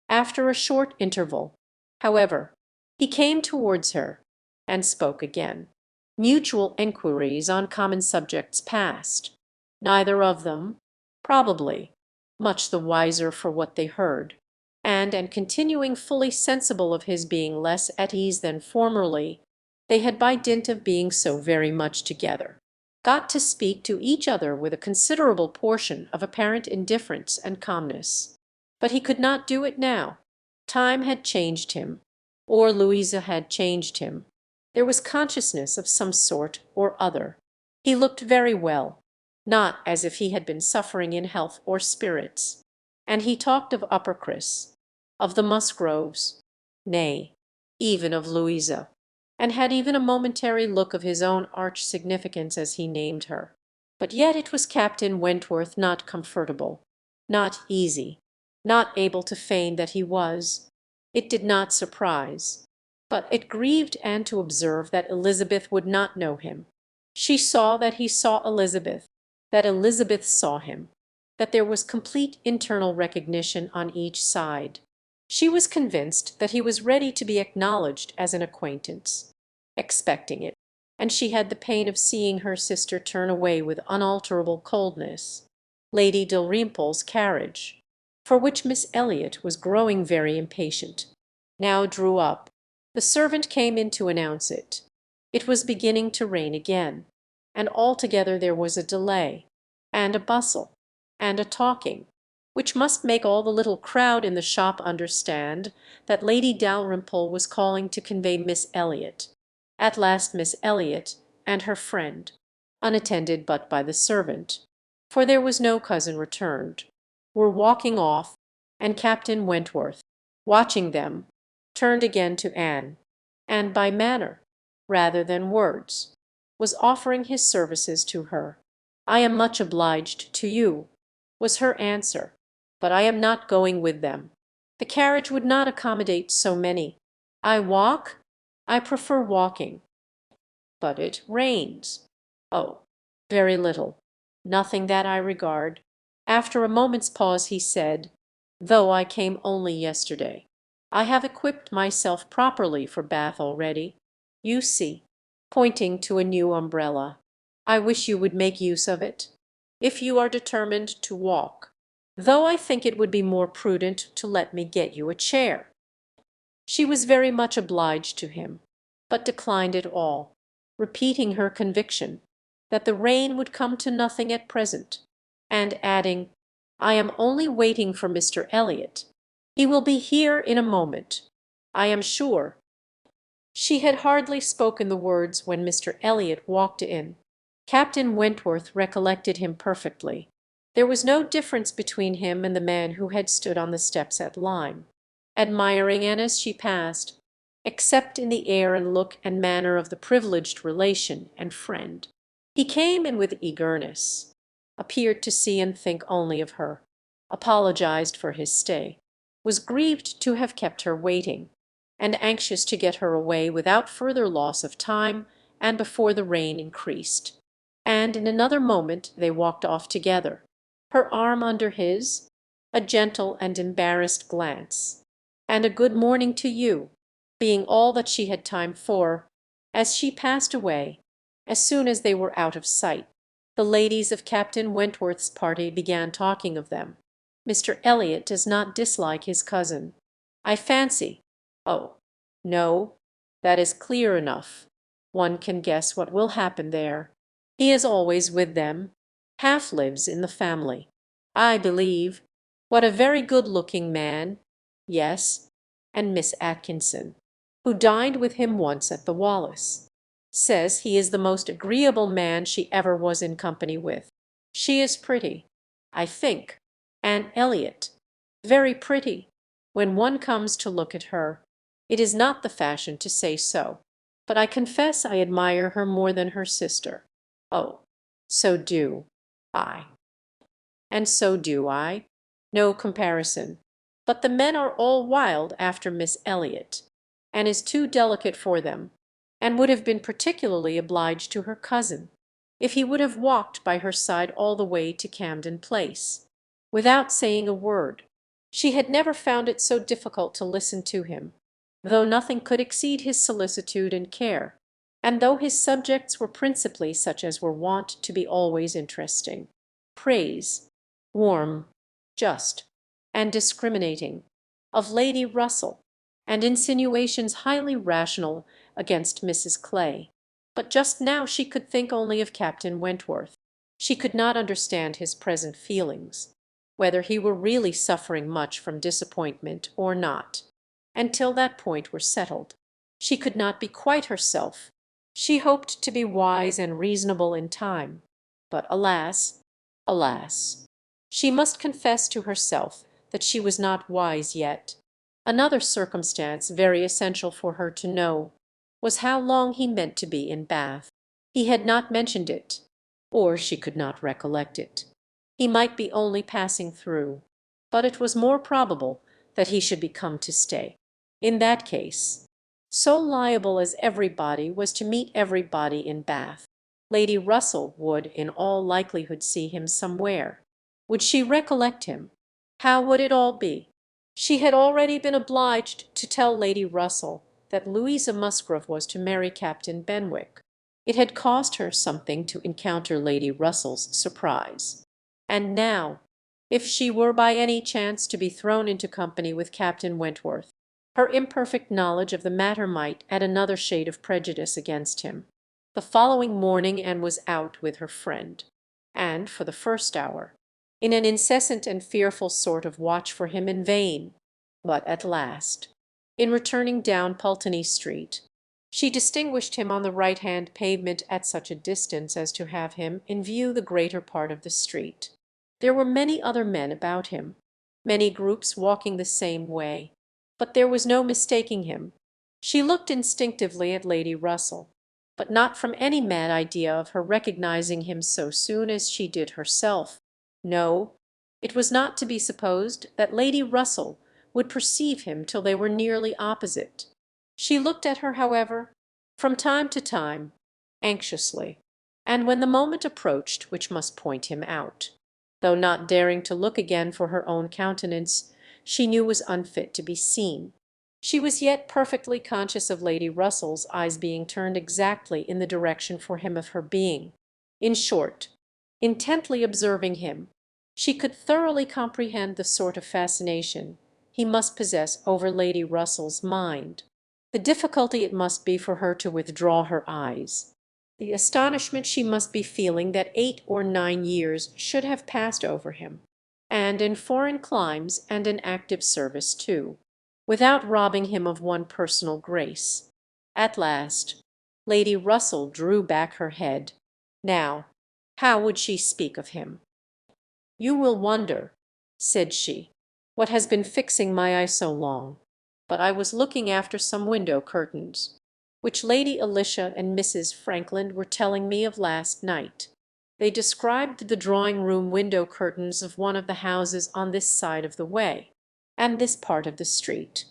After a short interval, however, he came towards her, and spoke again. Mutual enquiries on common subjects passed, neither of them, probably, much the wiser for what they heard, and continuing fully sensible of his being less at ease than formerly, they had by dint of being so very much together got to speak to each other with a considerable portion of apparent indifference and calmness. But he could not do it now. Time had changed him, or Louisa had changed him. There was consciousness of some sort or other. He looked very well, not as if he had been suffering in health or spirits, and he talked of Uppercross, of the Musgroves, nay, even of Louisa, and had even a momentary look of his own arch significance as he named her. But yet it was Captain Wentworth not comfortable, not easy, not able to feign that he was. It did not surprise, but it grieved Anne to observe that Elizabeth would not know him. She saw that he saw Elizabeth, that Elizabeth saw him, that there was complete internal recognition on each side. She was convinced that he was ready to be acknowledged as an acquaintance, expecting it, and she had the pain of seeing her sister turn away with unalterable coldness. Lady Dalrymple's carriage, for which Miss Elliot was growing very impatient, now drew up. The servant came in to announce it. It was beginning to rain again, and altogether there was a delay, and a bustle, and a talking, which must make all the little crowd in the shop understand that Lady Dalrymple was calling to convey Miss Elliot. At last Miss Elliot and her friend, unattended but by the servant, for there was no cousin returned, were walking off, and Captain Wentworth, watching them, turned again to Anne, and by manner, rather than words, was offering his services to her. "I am much obliged to you," was her answer, "but I am not going with them. The carriage would not accommodate so many. I walk? I prefer walking." "But it rains." "Oh, very little. Nothing that I regard." After a moment's pause he said, "Though I came only yesterday, I have equipped myself properly for Bath already. You see," pointing to a new umbrella, "I wish you would make use of it, if you are determined to walk, though I think it would be more prudent to let me get you a chair." She was very much obliged to him, but declined it all, repeating her conviction that the rain would come to nothing at present, and adding, "I am only waiting for Mr. Elliot. He will be here in a moment, I am sure." She had hardly spoken the words when Mr. Elliot walked in. Captain Wentworth recollected him perfectly. There was no difference between him and the man who had stood on the steps at Lyme, admiring Anne as she passed, except in the air and look and manner of the privileged relation and friend. He came in with eagerness, appeared to see and think only of her, apologized for his stay, was grieved to have kept her waiting, and anxious to get her away without further loss of time and before the rain increased. And in another moment they walked off together, her arm under his, a gentle and embarrassed glance, and a "good morning to you" being all that she had time for. As she passed away, as soon as they were out of sight, the ladies of Captain Wentworth's party began talking of them. "Mr. Elliot does not dislike his cousin, I fancy." "Oh, no, that is clear enough. One can guess what will happen there. He is always with them, half lives in the family, I believe. What a very good-looking man! Yes, and Miss Atkinson, who dined with him once at the Wallace, says he is the most agreeable man she ever was in company with. She is pretty, I think, Anne Elliot, very pretty, when one comes to look at her. It is not the fashion to say so, but I confess I admire her more than her sister." "Oh, so do I." "And so do I. No comparison. But the men are all wild after Miss Elliot, and is too delicate for them, and would have been particularly obliged to her cousin, if he would have walked by her side all the way to Camden Place, without saying a word. She had never found it so difficult to listen to him, though nothing could exceed his solicitude and care, and though his subjects were principally such as were wont to be always interesting, praise, warm, just, and discriminating, of Lady Russell, and insinuations highly rational against Mrs. Clay. But just now she could think only of Captain Wentworth. She could not understand his present feelings, whether he were really suffering much from disappointment or not. And till that point were settled, she could not be quite herself. She hoped to be wise and reasonable in time, but alas, alas! She must confess to herself that she was not wise yet. Another circumstance very essential for her to know was how long he meant to be in Bath. He had not mentioned it, or she could not recollect it. He might be only passing through, but it was more probable that he should be come to stay. In that case, so liable as everybody was to meet everybody in Bath, Lady Russell would in all likelihood see him somewhere. Would she recollect him? How would it all be? She had already been obliged to tell Lady Russell that Louisa Musgrove was to marry Captain Benwick. It had cost her something to encounter Lady Russell's surprise. And now, if she were by any chance to be thrown into company with Captain Wentworth, her imperfect knowledge of the matter might add another shade of prejudice against him. The following morning Anne was out with her friend, and for the first hour, in an incessant and fearful sort of watch for him in vain. But at last, in returning down Pulteney Street, she distinguished him on the right-hand pavement at such a distance as to have him in view the greater part of the street. There were many other men about him, many groups walking the same way, but there was no mistaking him. She looked instinctively at Lady Russell, but not from any mad idea of her recognizing him so soon as she did herself. No, it was not to be supposed that Lady Russell would perceive him till they were nearly opposite. She looked at her, however, from time to time, anxiously, and when the moment approached which must point him out, though not daring to look again for her own countenance she knew was unfit to be seen, she was yet perfectly conscious of Lady Russell's eyes being turned exactly in the direction for him of her being. In short, intently observing him, she could thoroughly comprehend the sort of fascination he must possess over Lady Russell's mind, the difficulty it must be for her to withdraw her eyes, the astonishment she must be feeling that 8 or 9 years should have passed over him, and in foreign climes and in active service too, without robbing him of one personal grace. At last Lady Russell drew back her head. Now, how would she speak of him? "You will wonder," said she, "what has been fixing my eye so long, but I was looking after some window curtains, which Lady Alicia and Mrs. Frankland were telling me of last night. They described the drawing-room window curtains of one of the houses on this side of the way, and this part of the street,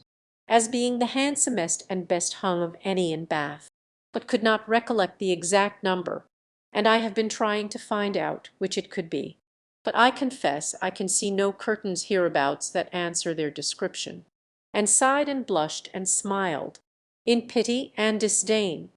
as being the handsomest and best hung of any in Bath, but could not recollect the exact number, and I have been trying to find out which it could be. But I confess I can see no curtains hereabouts that answer their description," and sighed and blushed and smiled, in pity and disdain,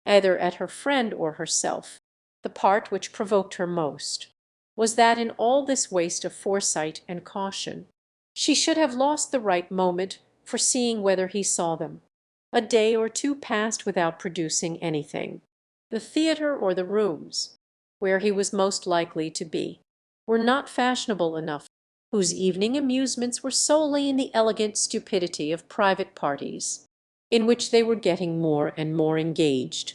either at her friend or herself. The part which provoked her most was that in all this waste of foresight and caution she should have lost the right moment for seeing whether he saw them. A day or two passed without producing anything. The theatre or the rooms, where he was most likely to be, were not fashionable enough, whose evening amusements were solely in the elegant stupidity of private parties, in which they were getting more and more engaged;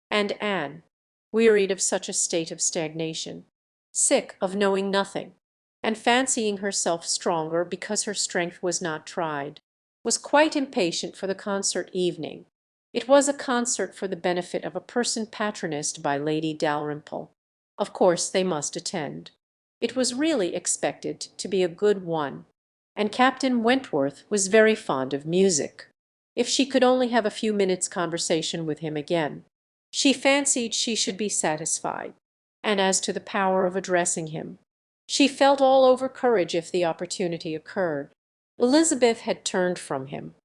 and Anne, wearied of such a state of stagnation, sick of knowing nothing, and fancying herself stronger because her strength was not tried, was quite impatient for the concert evening. It was a concert for the benefit of a person patronised by Lady Dalrymple. Of course they must attend. It was really expected to be a good one, and Captain Wentworth was very fond of music. If she could only have a few minutes' conversation with him again, she fancied she should be satisfied; and as to the power of addressing him, she felt all over courage if the opportunity occurred. Elizabeth had turned from him.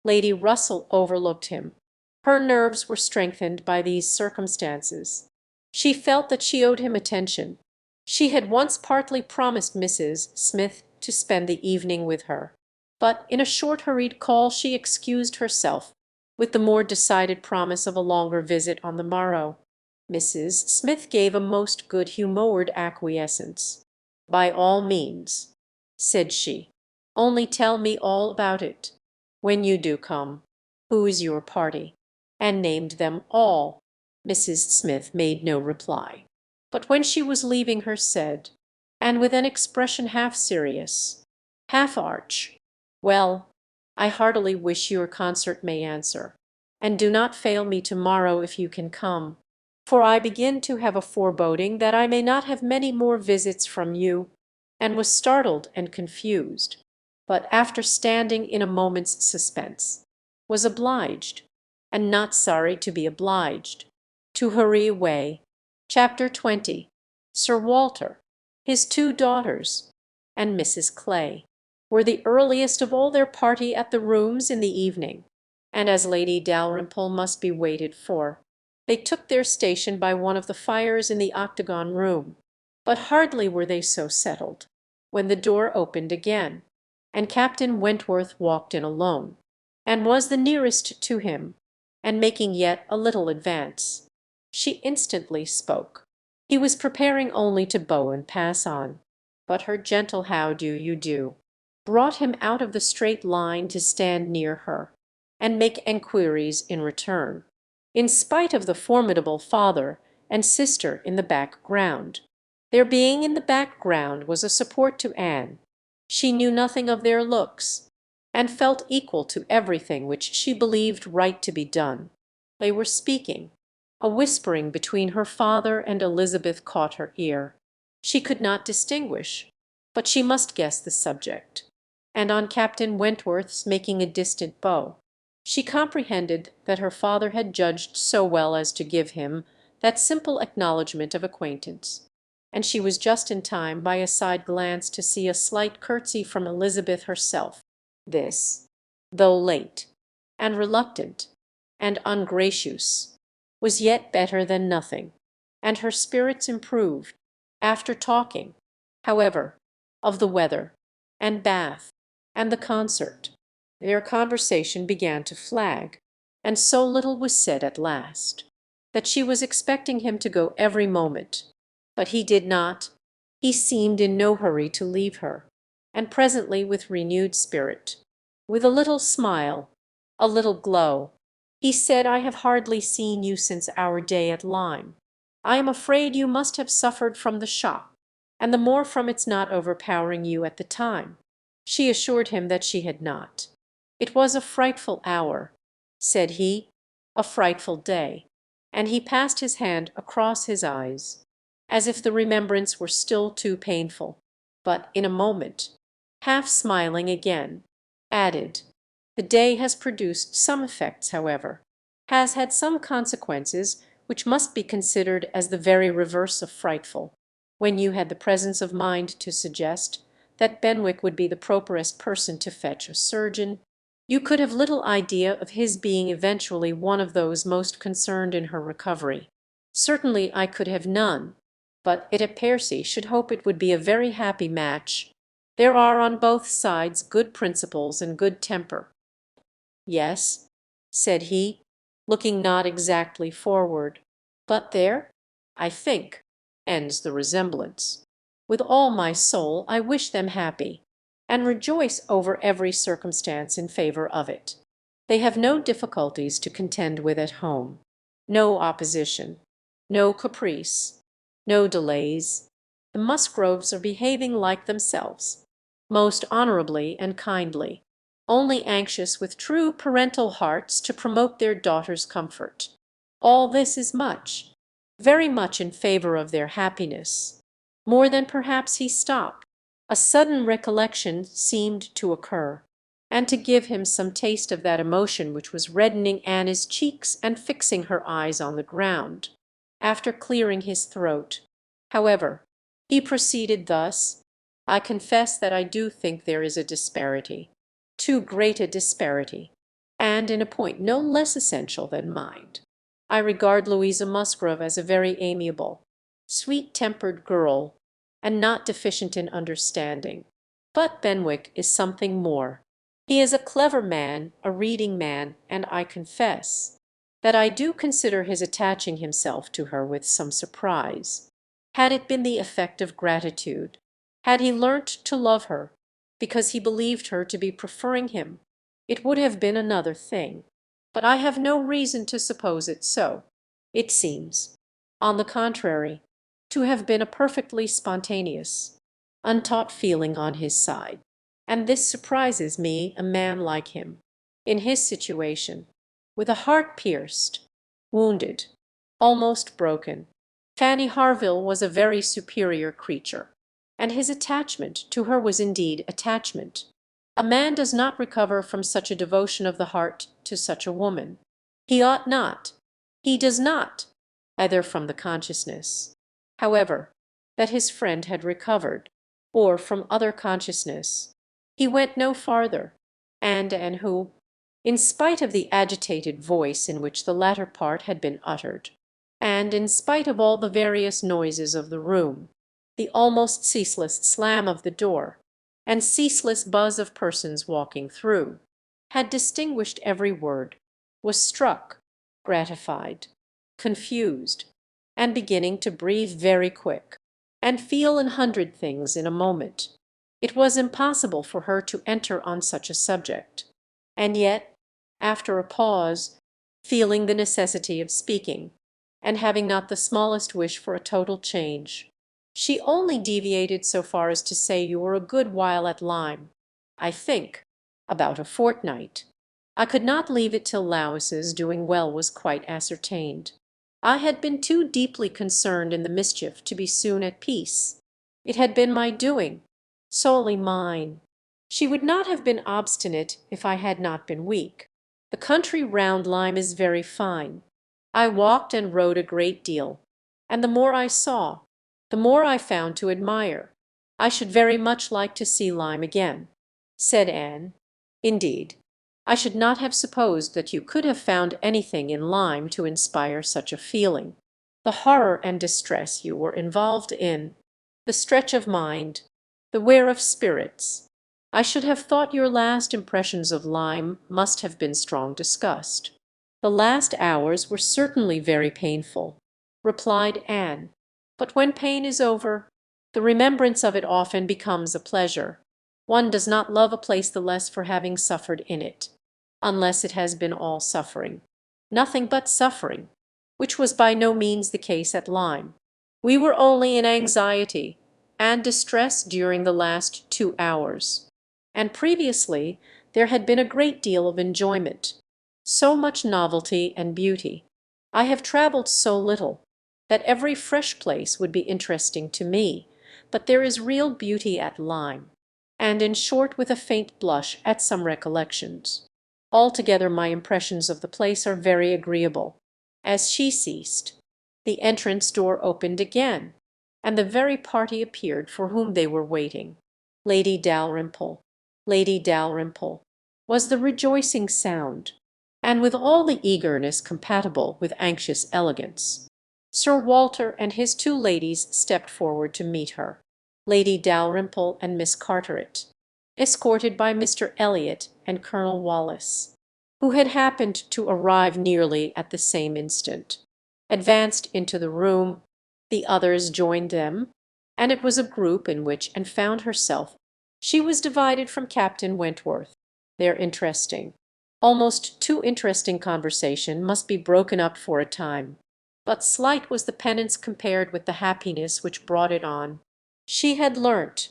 Lady Russell overlooked him. Her nerves were strengthened by these circumstances. She felt that she owed him attention. She had once partly promised Mrs. Smith to spend the evening with her, but in a short hurried call she excused herself, with the more decided promise of a longer visit on the morrow. Mrs. Smith gave a most good-humoured acquiescence. "By all means," said she. "Only tell me all about it. When you do come, who is your party?" and named them all. Mrs. Smith made no reply, but when she was leaving her said, and with an expression half serious, half arch, "Well, I heartily wish your concert may answer, and do not fail me to-morrow if you can come, for I begin to have a foreboding that I may not have many more visits from you," and was startled and confused, but after standing in a moment's suspense, was obliged, and not sorry to be obliged, to hurry away. Chapter 20. Sir Walter, his two daughters, and Mrs. Clay were the earliest of all their party at the rooms in the evening, and as Lady Dalrymple must be waited for, they took their station by one of the fires in the octagon room. But hardly were they so settled, when the door opened again, and Captain Wentworth walked in alone, and was the nearest to him, and making yet a little advance. She instantly spoke. He was preparing only to bow and pass on, but her gentle "How do you do?" brought him out of the straight line to stand near her, and make enquiries in return, in spite of the formidable father and sister in the background. Their being in the background was a support to Anne. She knew nothing of their looks, and felt equal to everything which she believed right to be done. They were speaking. A whispering between her father and Elizabeth caught her ear. She could not distinguish, but she must guess the subject; and on Captain Wentworth's making a distant bow, she comprehended that her father had judged so well as to give him that simple acknowledgment of acquaintance, and she was just in time by a side glance to see a slight curtsy from Elizabeth herself. This, though late, and reluctant, and ungracious, was yet better than nothing, and her spirits improved, after talking, however, of the weather, and Bath, and the concert. Their conversation began to flag, and so little was said at last. that she was expecting him to go every moment. But he did not. He seemed in no hurry to leave her, and presently with renewed spirit, with a little smile, a little glow, he said, "I have hardly seen you since our day at Lyme. I am afraid you must have suffered from the shock, and the more from its not overpowering you at the time." She assured him that she had not. "It was a frightful hour," said he, "a frightful day," and he passed his hand across his eyes, as if the remembrance were still too painful, but in a moment, half smiling again, added, "The day has produced some effects, however, has had some consequences which must be considered as the very reverse of frightful. When you had the presence of mind to suggest that Benwick would be the properest person to fetch a surgeon, you could have little idea of his being eventually one of those most concerned in her recovery. Certainly I could have none, but it at Percy should hope it would be a very happy match. There are on both sides good principles and good temper." "Yes," said he, looking not exactly forward, "but there, I think, ends the resemblance. With all my soul I wish them happy, and rejoice over every circumstance in favour of it. They have no difficulties to contend with at home, no opposition, no caprice, no delays. The Musgroves are behaving like themselves, most honourably and kindly, only anxious with true parental hearts to promote their daughter's comfort. All this is much, very much in favour of their happiness." More than perhaps he stopped. A sudden recollection seemed to occur, and to give him some taste of that emotion which was reddening Anna's cheeks and fixing her eyes on the ground. After clearing his throat, however, he proceeded thus: "I confess that I do think there is a disparity, too great a disparity, and in a point no less essential than mind. I regard Louisa Musgrove as a very amiable, sweet-tempered girl, and not deficient in understanding. But Benwick is something more. He is a clever man, a reading man, and I confess that I do consider his attaching himself to her with some surprise. Had it been the effect of gratitude, had he learnt to love her because he believed her to be preferring him, it would have been another thing. But I have no reason to suppose it so. It seems, on the contrary, to have been a perfectly spontaneous, untaught feeling on his side. And this surprises me, a man like him, in his situation, with a heart pierced, wounded, almost broken. Fanny Harville was a very superior creature, and his attachment to her was indeed attachment. A man does not recover from such a devotion of the heart to such a woman. He ought not. He does not, either from the consciousness, however, that his friend had recovered, or from other consciousness. He went no farther, and who, in spite of the agitated voice in which the latter part had been uttered, and in spite of all the various noises of the room, the almost ceaseless slam of the door, and ceaseless buzz of persons walking through, had distinguished every word, was struck, gratified, confused, and beginning to breathe very quick, and feel 100 things in a moment. It was impossible for her to enter on such a subject, and yet, after a pause, feeling the necessity of speaking, and having not the smallest wish for a total change, she only deviated so far as to say, "You were a good while at Lyme." "I think, about a fortnight. I could not leave it till Louis's doing well was quite ascertained. I had been too deeply concerned in the mischief to be soon at peace. It had been my doing, solely mine. She would not have been obstinate if I had not been weak. The country round Lyme is very fine. I walked and rode a great deal, and the more I saw, the more I found to admire. I should very much like to see Lyme again," said Anne. "Indeed, I should not have supposed that you could have found anything in Lyme to inspire such a feeling. The horror and distress you were involved in, the stretch of mind, the wear of spirits. I should have thought your last impressions of Lyme must have been strong disgust." "The last hours were certainly very painful," replied Anne. "But when pain is over, the remembrance of it often becomes a pleasure. One does not love a place the less for having suffered in it, unless it has been all suffering, nothing but suffering, which was by no means the case at Lyme. We were only in anxiety and distress during the last 2 hours, and previously there had been a great deal of enjoyment, so much novelty and beauty. I have travelled so little that every fresh place would be interesting to me, but there is real beauty at Lyme, and in short with a faint blush at some recollections. Altogether my impressions of the place are very agreeable." As she ceased, the entrance door opened again, and the very party appeared for whom they were waiting. "Lady Dalrymple, Lady Dalrymple," was the rejoicing sound, and with all the eagerness compatible with anxious elegance. Sir Walter and his two ladies stepped forward to meet her. Lady Dalrymple and Miss Carteret, escorted by Mr. Elliot and Colonel Wallis, who had happened to arrive nearly at the same instant, advanced into the room. The others joined them, and it was a group in which Anne found herself. She was divided from Captain Wentworth. Their interesting, almost too interesting conversation must be broken up for a time, but slight was the penance compared with the happiness which brought it on. She had learnt,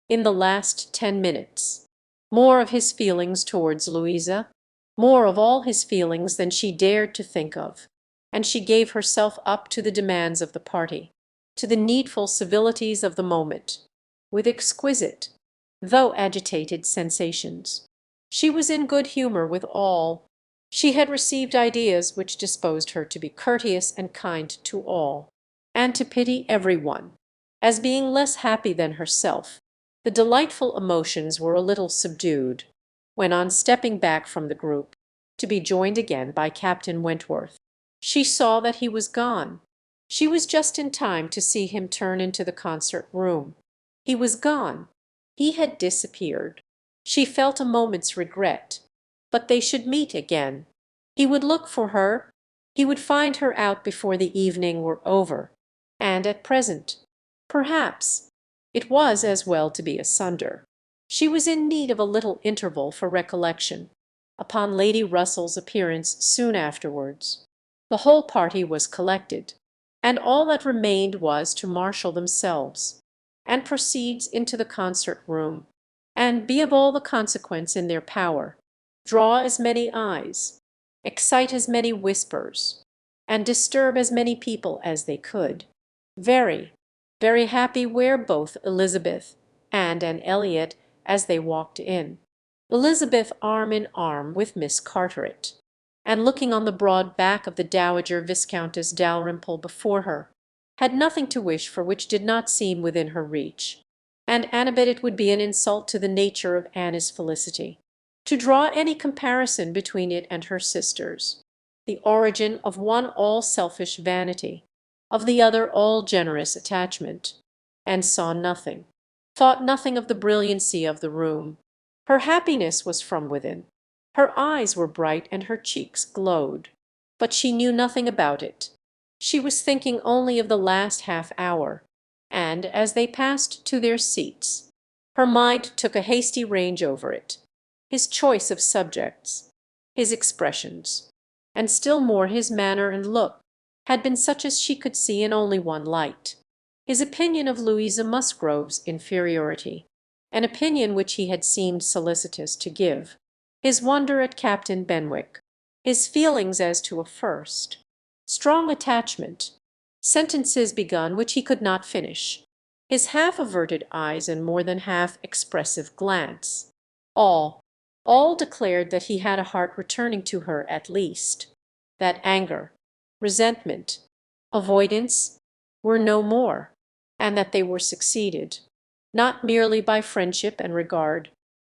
in the last 10 minutes, more of his feelings towards Louisa, more of all his feelings than she dared to think of, and she gave herself up to the demands of the party, to the needful civilities of the moment, with exquisite, though agitated sensations. She was in good humour with all. She had received ideas which disposed her to be courteous and kind to all, and to pity every one, as being less happy than herself. The delightful emotions were a little subdued, when on stepping back from the group, to be joined again by Captain Wentworth, she saw that he was gone. She was just in time to see him turn into the concert room. He was gone. He had disappeared. She felt a moment's regret, but they should meet again. He would look for her. He would find her out before the evening were over, and at present, perhaps, it was as well to be asunder. She was in need of a little interval for recollection. Upon Lady Russell's appearance soon afterwards, the whole party was collected, and all that remained was to marshal themselves, and proceed into the concert room, and be of all the consequence in their power, draw as many eyes, excite as many whispers, and disturb as many people as they could. Very, very happy were both Elizabeth and Anne Elliot as they walked in. Elizabeth arm in arm with Miss Carteret, and looking on the broad back of the Dowager Viscountess Dalrymple before her, had nothing to wish for which did not seem within her reach, and Annabeth it would be an insult to the nature of Anna's felicity to draw any comparison between it and her sister's, the origin of one all selfish vanity, of the other all generous attachment, and saw nothing, thought nothing of the brilliancy of the room. Her happiness was from within. Her eyes were bright and her cheeks glowed, but she knew nothing about it. She was thinking only of the last half hour, and as they passed to their seats, her mind took a hasty range over it. His choice of subjects, his expressions, and still more his manner and look, had been such as she could see in only one light. His opinion of Louisa Musgrove's inferiority, an opinion which he had seemed solicitous to give, his wonder at Captain Benwick, his feelings as to a first, strong attachment, sentences begun which he could not finish, his half-averted eyes and more than half-expressive glance, all declared that he had a heart returning to her at least, that anger, resentment, avoidance were no more, and that they were succeeded, not merely by friendship and regard,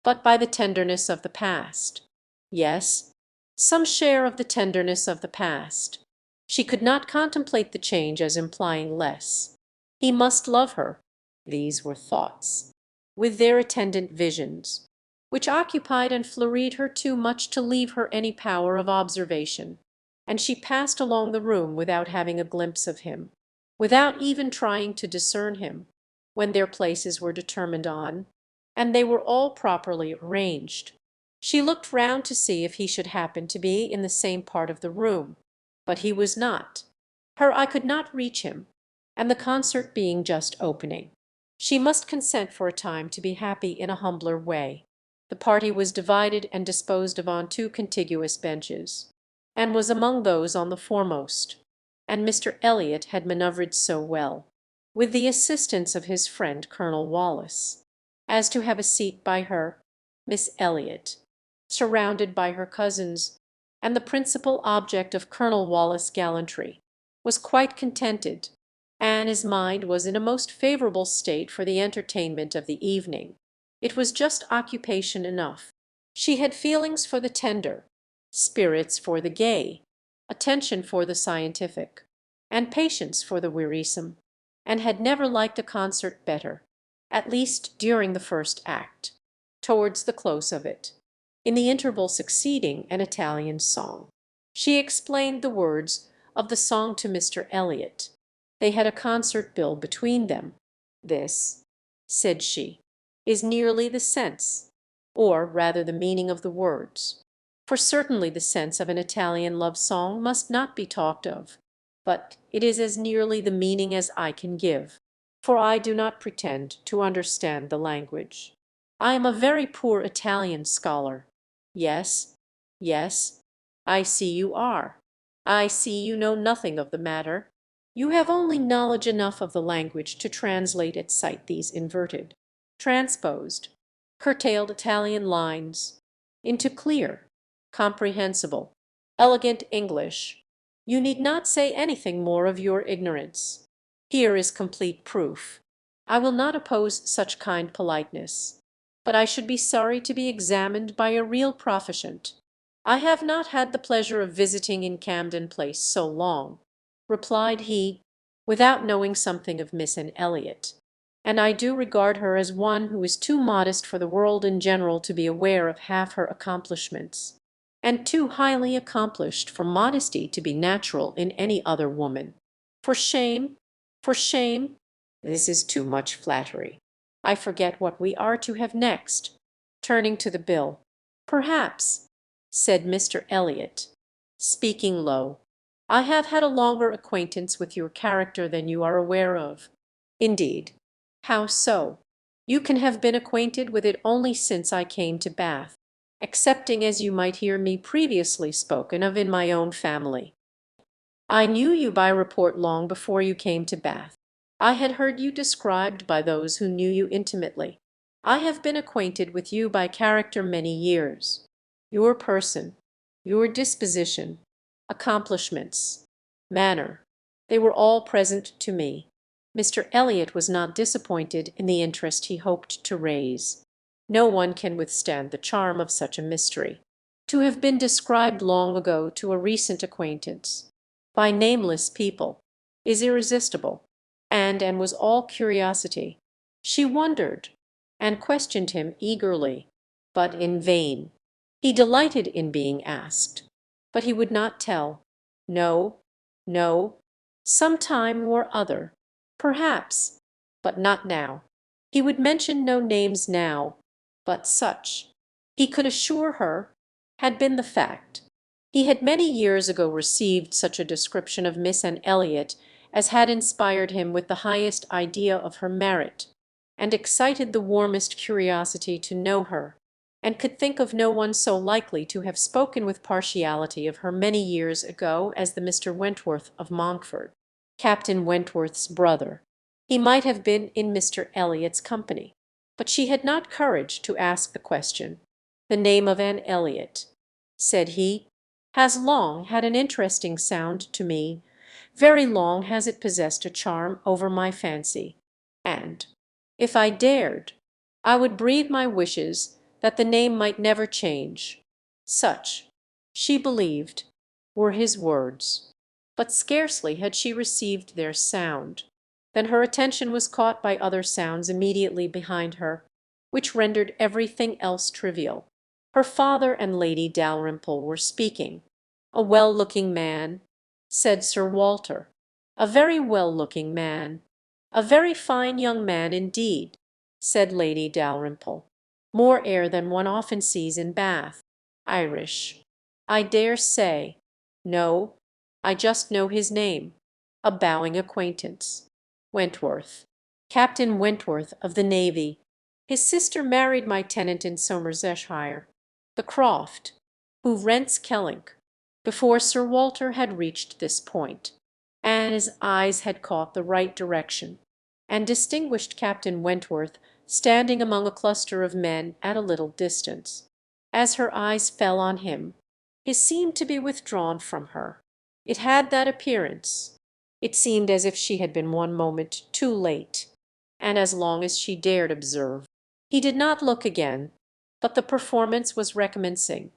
but by the tenderness of the past. Yes, some share of the tenderness of the past. She could not contemplate the change as implying less. He must love her. These were thoughts, with their attendant visions, which occupied and flurried her too much to leave her any power of observation. and she passed along the room without having a glimpse of him, without even trying to discern him, when their places were determined on, and they were all properly arranged. She looked round to see if he should happen to be in the same part of the room, but he was not. Her eye could not reach him, and the concert being just opening, she must consent for a time to be happy in a humbler way. The party was divided and disposed of on two contiguous benches, and was among those on the foremost, and Mr. Elliot had manoeuvred so well, with the assistance of his friend Colonel Wallis, as to have a seat by her. Miss Elliot, surrounded by her cousins, and the principal object of Colonel Wallis' gallantry, was quite contented, and his mind was in a most favourable state for the entertainment of the evening. It was just occupation enough. She had feelings for the tender, spirits for the gay, attention for the scientific, and patience for the wearisome, and had never liked a concert better, at least during the first act. Towards the close of it, in the interval succeeding an Italian song, she explained the words of the song to Mr. Elliot. They had a concert bill between them. "This," said she, "is nearly the sense, or rather the meaning of the words, for certainly the sense of an Italian love song must not be talked of, but it is as nearly the meaning as I can give, for I do not pretend to understand the language. I am a very poor Italian scholar. Yes, yes, I see you are. I see you know nothing of the matter. You have only knowledge enough of the language to translate at sight these inverted, transposed, curtailed Italian lines into clear, comprehensible, elegant English. You need not say anything more of your ignorance. Here is complete proof. I will not oppose such kind politeness, but I should be sorry to be examined by a real proficient. I have not had the pleasure of visiting in Camden Place so long," replied he, without knowing something of Miss Anne Elliot, "and I do regard her as one who is too modest for the world in general to be aware of half her accomplishments, and too highly accomplished for modesty to be natural in any other woman. For shame, for shame! This is too much flattery. I forget what we are to have next," turning to the bill. "Perhaps," said Mr. Elliot, speaking low, "I have had a longer acquaintance with your character than you are aware of." "Indeed, how so?" "You can have been acquainted with it only since I came to Bath, excepting as you might hear me previously spoken of in my own family. I knew you by report long before you came to Bath. I had heard you described by those who knew you intimately. I have been acquainted with you by character many years. Your person, your disposition, accomplishments, manner, they were all present to me." Mr. Elliot was not disappointed in the interest he hoped to raise. No one can withstand the charm of such a mystery. To have been described long ago to a recent acquaintance, by nameless people, is irresistible, and was all curiosity. She wondered, and questioned him eagerly, but in vain. He delighted in being asked, but he would not tell. No, no, some time or other, perhaps, but not now. He would mention no names now, but such, he could assure her, had been the fact. He had many years ago received such a description of Miss Anne Elliot as had inspired him with the highest idea of her merit, and excited the warmest curiosity to know her, and could think of no one so likely to have spoken with partiality of her many years ago as the Mr. Wentworth of Monkford, Captain Wentworth's brother. He might have been in Mr. Elliot's company, but she had not courage to ask the question. "The name of Anne Elliot," said he, "has long had an interesting sound to me. Very long has it possessed a charm over my fancy, and, if I dared, I would breathe my wishes that the name might never change." Such, she believed, were his words. But scarcely had she received their sound, than her attention was caught by other sounds immediately behind her, which rendered everything else trivial. Her father and Lady Dalrymple were speaking. "A well-looking man," said Sir Walter. "A very well-looking man. A very fine young man indeed," said Lady Dalrymple. "More air than one often sees in Bath. Irish. I dare say. No, I just know his name. A bowing acquaintance. Wentworth. Captain Wentworth of the Navy. His sister married my tenant in Somersetshire, the Croft, who rents Kellynch." Before Sir Walter had reached this point, Anne's eyes had caught the right direction, and distinguished Captain Wentworth standing among a cluster of men at a little distance. As her eyes fell on him, he seemed to be withdrawn from her. It had that appearance. It seemed as if she had been one moment too late, and as long as she dared observe. He did not look again, but the performance was recommencing,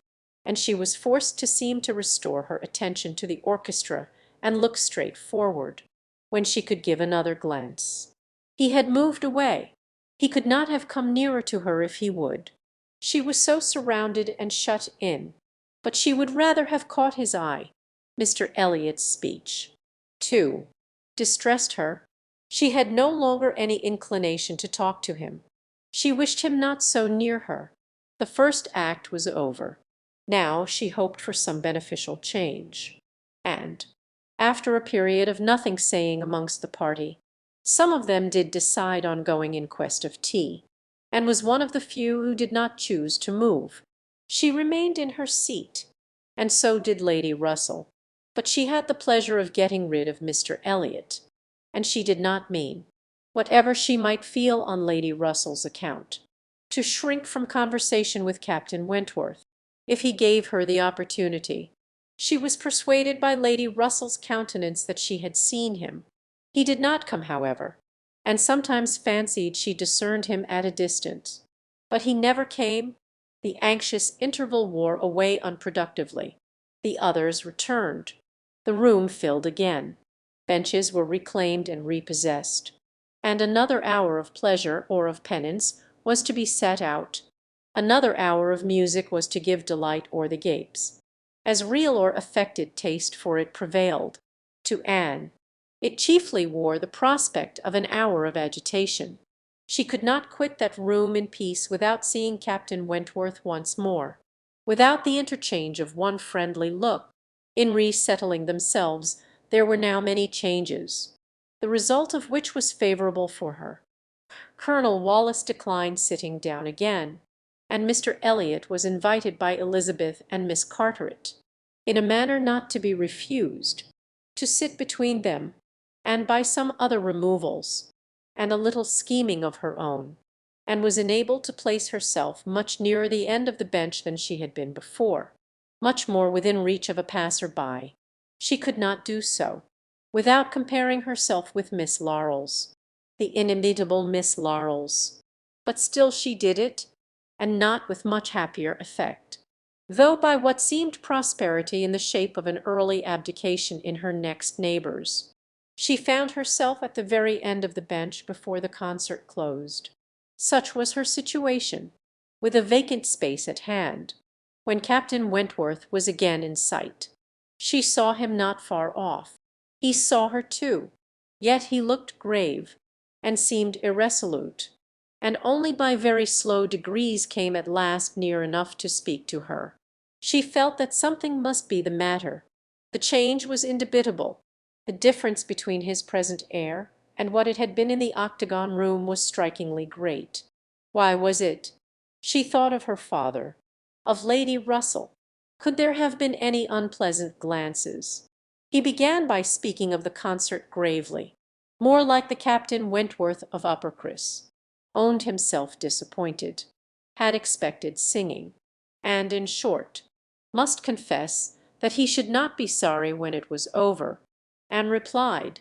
and she was forced to seem to restore her attention to the orchestra and look straight forward, when she could give another glance. He had moved away. He could not have come nearer to her if he would. She was so surrounded and shut in, but she would rather have caught his eye. Mr. Elliot's speech, too, distressed her. She had no longer any inclination to talk to him. She wished him not so near her. The first act was over. Now she hoped for some beneficial change. And, after a period of nothing saying amongst the party, some of them did decide on going in quest of tea, and was one of the few who did not choose to move. She remained in her seat, and so did Lady Russell, but she had the pleasure of getting rid of Mr. Elliot, and she did not mean, whatever she might feel on Lady Russell's account, to shrink from conversation with Captain Wentworth, if he gave her the opportunity. She was persuaded by Lady Russell's countenance that she had seen him. He did not come, however, and sometimes fancied she discerned him at a distance. But he never came. The anxious interval wore away unproductively. The others returned. The room filled again. Benches were reclaimed and repossessed. And another hour of pleasure or of penance was to be set out. Another hour of music was to give delight or the gapes. As real or affected taste for it prevailed. To Anne, it chiefly wore the prospect of an hour of agitation. She could not quit that room in peace without seeing Captain Wentworth once more, without the interchange of one friendly look. In resettling themselves there were now many changes, the result of which was favourable for her. Colonel Wallis declined sitting down again, and Mr. Elliot was invited by Elizabeth and Miss Carteret, in a manner not to be refused, to sit between them, and by some other removals, and a little scheming of her own, and was enabled to place herself much nearer the end of the bench than she had been before, much more within reach of a passer-by. She could not do so without comparing herself with Miss Larolles, the inimitable Miss Larolles, but still she did it, and not with much happier effect, though by what seemed prosperity in the shape of an early abdication in her next neighbours. She found herself at the very end of the bench before the concert closed. Such was her situation, with a vacant space at hand, when Captain Wentworth was again in sight. She saw him not far off. He saw her too, yet he looked grave, and seemed irresolute, and only by very slow degrees came at last near enough to speak to her. She felt that something must be the matter. The change was indubitable. The difference between his present air and what it had been in the octagon room was strikingly great. Why was it? She thought of her father, of Lady Russell. Could there have been any unpleasant glances? He began by speaking of the concert gravely, more like the Captain Wentworth of Uppercross, owned himself disappointed, had expected singing, and, in short, must confess that he should not be sorry when it was over, and replied,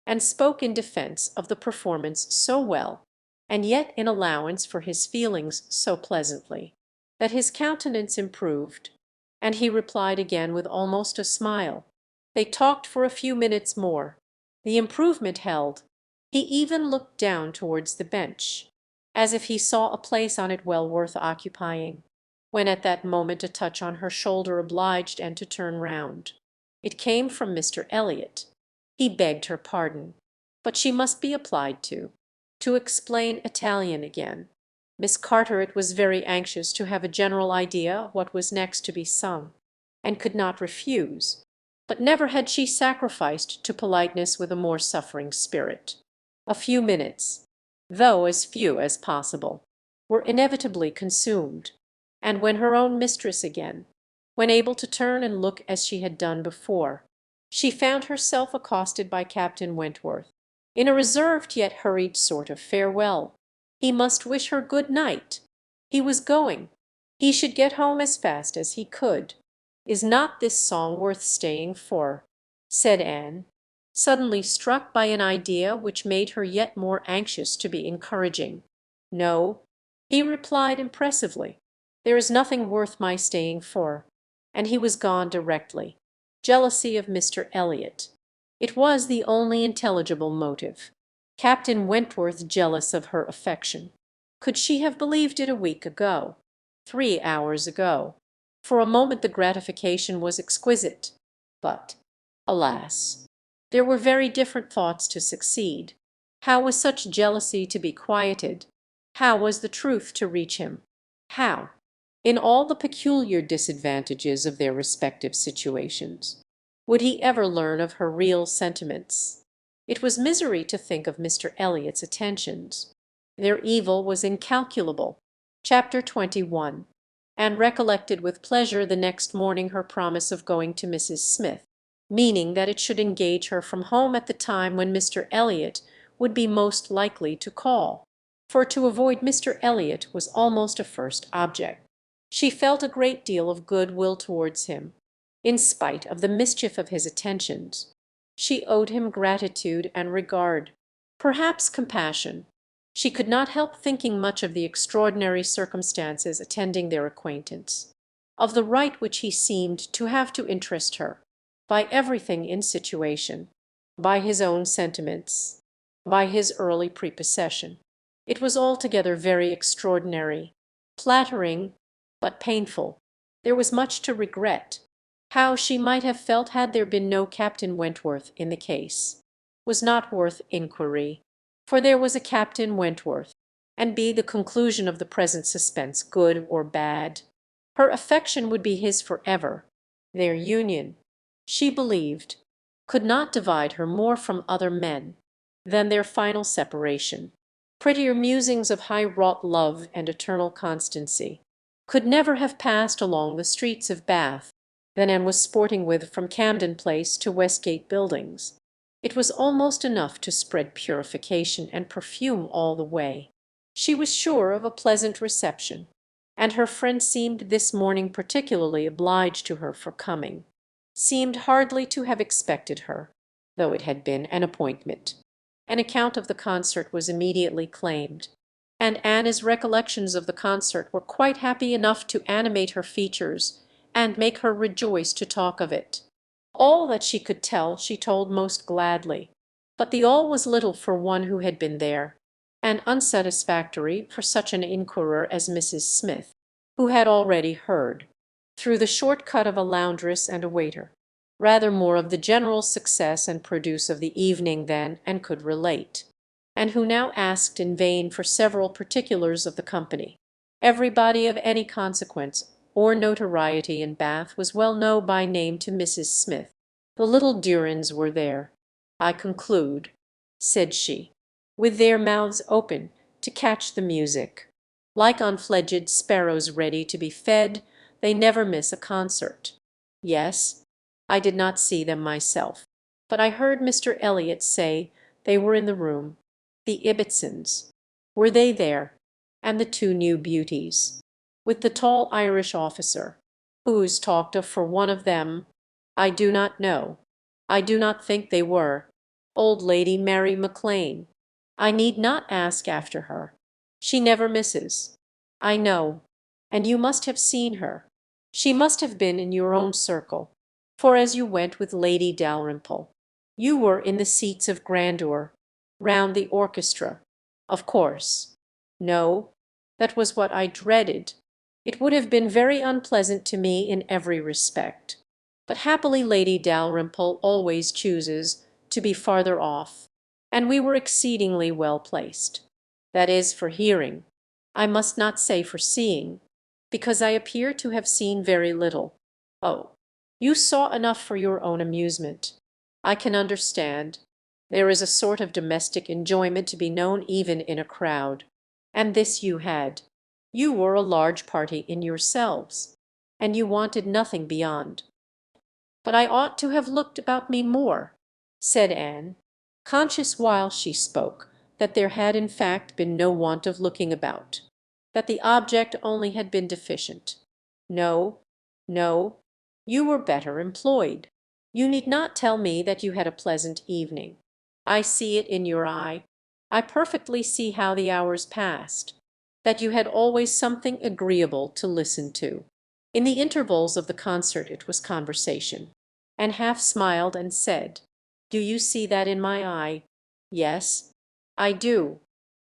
and spoke in defence of the performance so well, and yet in allowance for his feelings so pleasantly, that his countenance improved, and he replied again with almost a smile. They talked for a few minutes more. The improvement held. He even looked down towards the bench, as if he saw a place on it well worth occupying. when at that moment a touch on her shoulder obliged Anne to turn round. It came from Mr. Elliot. He begged her pardon, but she must be applied to explain Italian again. Miss Carteret was very anxious to have a general idea of what was next to be sung, and could not refuse, but never had she sacrificed to politeness with a more suffering spirit. A few minutes, though as few as possible, were inevitably consumed, and when her own mistress again, when able to turn and look as she had done before, she found herself accosted by Captain Wentworth, in a reserved yet hurried sort of farewell. He must wish her good night. He was going. He should get home as fast as he could. "Is not this song worth staying for?" said Anne, suddenly struck by an idea which made her yet more anxious to be encouraging. "No," he replied impressively, "there is nothing worth my staying for." And he was gone directly. Jealousy of Mr. Elliot. It was the only intelligible motive. Captain Wentworth jealous of her affection. Could she have believed it a week ago? 3 hours ago? For a moment the gratification was exquisite. But, alas! there were very different thoughts to succeed. How was such jealousy to be quieted? How was the truth to reach him? How? In all the peculiar disadvantages of their respective situations, would he ever learn of her real sentiments? It was misery to think of Mr. Elliot's attentions. Their evil was incalculable. Chapter 21. And recollected with pleasure the next morning her promise of going to Mrs. Smith, meaning that it should engage her from home at the time when Mr. Elliot would be most likely to call, for to avoid Mr. Elliot was almost a first object. She felt a great deal of good will towards him, in spite of the mischief of his attentions. She owed him gratitude and regard, perhaps compassion. She could not help thinking much of the extraordinary circumstances attending their acquaintance, of the right which he seemed to have to interest her, by everything in situation, by his own sentiments, by his early prepossession. It was altogether very extraordinary, flattering, but painful. There was much to regret. How she might have felt had there been no Captain Wentworth in the case was not worth inquiry, for there was a Captain Wentworth, and be the conclusion of the present suspense good or bad, her affection would be his for ever. Their union, she believed, could not divide her more from other men than their final separation. Prettier musings of high-wrought love and eternal constancy could never have passed along the streets of Bath than Anne was sporting with from Camden Place to Westgate Buildings. It was almost enough to spread purification and perfume all the way. She was sure of a pleasant reception, and her friend seemed this morning particularly obliged to her for coming, seemed hardly to have expected her, though it had been an appointment. An account of the concert was immediately claimed, and Anna's recollections of the concert were quite happy enough to animate her features and make her rejoice to talk of it. All that she could tell she told most gladly, but the all was little for one who had been there, and unsatisfactory for such an inquirer as Mrs. Smith, who had already heard, through the short cut of a laundress and a waiter, rather more of the general success and produce of the evening than and could relate, and who now asked in vain for several particulars of the company. Everybody of any consequence or notoriety in Bath was well known by name to Mrs. Smith. The little Durins were there, I conclude, said she, with their mouths open to catch the music. Like unfledged sparrows ready to be fed, they never miss a concert. Yes, I did not see them myself, but I heard Mr. Elliot say they were in the room. The Ibbotsons. Were they there? And the two new beauties, with the tall Irish officer, who's talked of for one of them? I do not know. I do not think they were. Old Lady Mary MacLane. I need not ask after her. She never misses. I know. And you must have seen her. She must have been in your own circle, for as you went with Lady Dalrymple, you were in the seats of grandeur, round the orchestra. Of course. No, that was what I dreaded. It would have been very unpleasant to me in every respect. But happily Lady Dalrymple always chooses to be farther off, and we were exceedingly well placed. That is, for hearing. I must not say for seeing, because I appear to have seen very little. Oh, you saw enough for your own amusement. I can understand. There is a sort of domestic enjoyment to be known even in a crowd. And this you had. You were a large party in yourselves, and you wanted nothing beyond. But I ought to have looked about me more, said Anne, conscious while she spoke that there had in fact been no want of looking about, that the object only had been deficient. No, no, you were better employed. You need not tell me that you had a pleasant evening. I see it in your eye. I perfectly see how the hours passed, that you had always something agreeable to listen to. In the intervals of the concert it was conversation, and half smiled and said, "Do you see that in my eye?" "Yes, I do.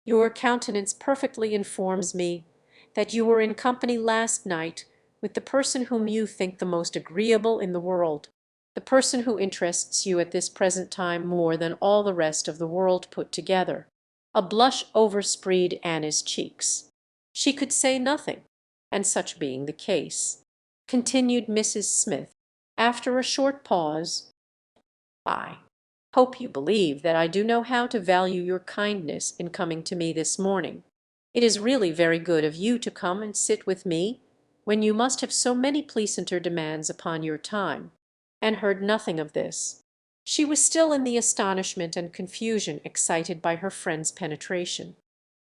Your countenance perfectly informs me that you were in company last night with the person whom you think the most agreeable in the world, the person who interests you at this present time more than all the rest of the world put together." A blush overspread Anna's cheeks. She could say nothing, and such being the case, continued Mrs. Smith, after a short pause, "I hope you believe that I do know how to value your kindness in coming to me this morning. It is really very good of you to come and sit with me when you must have so many pleasanter demands upon your time." And heard nothing of this. She was still in the astonishment and confusion excited by her friend's penetration,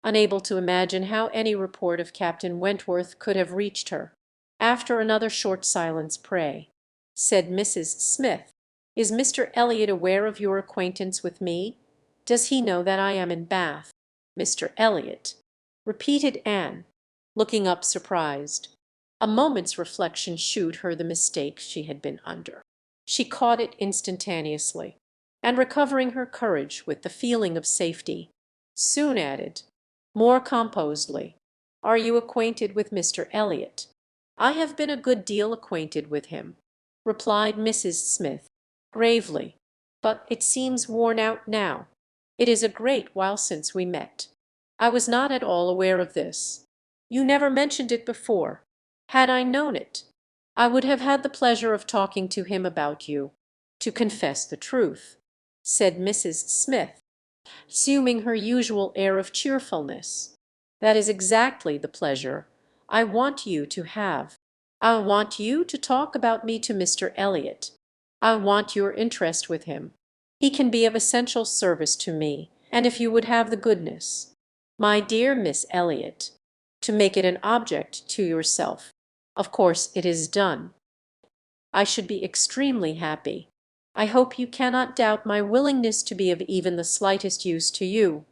unable to imagine how any report of Captain Wentworth could have reached her. After another short silence, "Pray," said Mrs. Smith, "is Mr. Elliot aware of your acquaintance with me? Does he know that I am in Bath?" "Mr. Elliot," repeated Anne, looking up surprised. A moment's reflection shewed her the mistake she had been under. She caught it instantaneously, and recovering her courage with the feeling of safety, soon added, more composedly, "Are you acquainted with Mr. Elliot?" "I have been a good deal acquainted with him," replied Mrs. Smith, gravely, "but it seems worn out now. It is a great while since we met. I was not at all aware of this. You never mentioned it before. Had I known it, I would have had the pleasure of talking to him about you. To confess the truth," said Mrs. Smith, assuming her usual air of cheerfulness, "that is exactly the pleasure I want you to have. I want you to talk about me to Mr. Elliot. I want your interest with him. He can be of essential service to me, and if you would have the goodness, my dear Miss Elliot, to make it an object to yourself, of course it is done. I should be extremely happy. I hope you cannot doubt my willingness to be of even the slightest use to you,"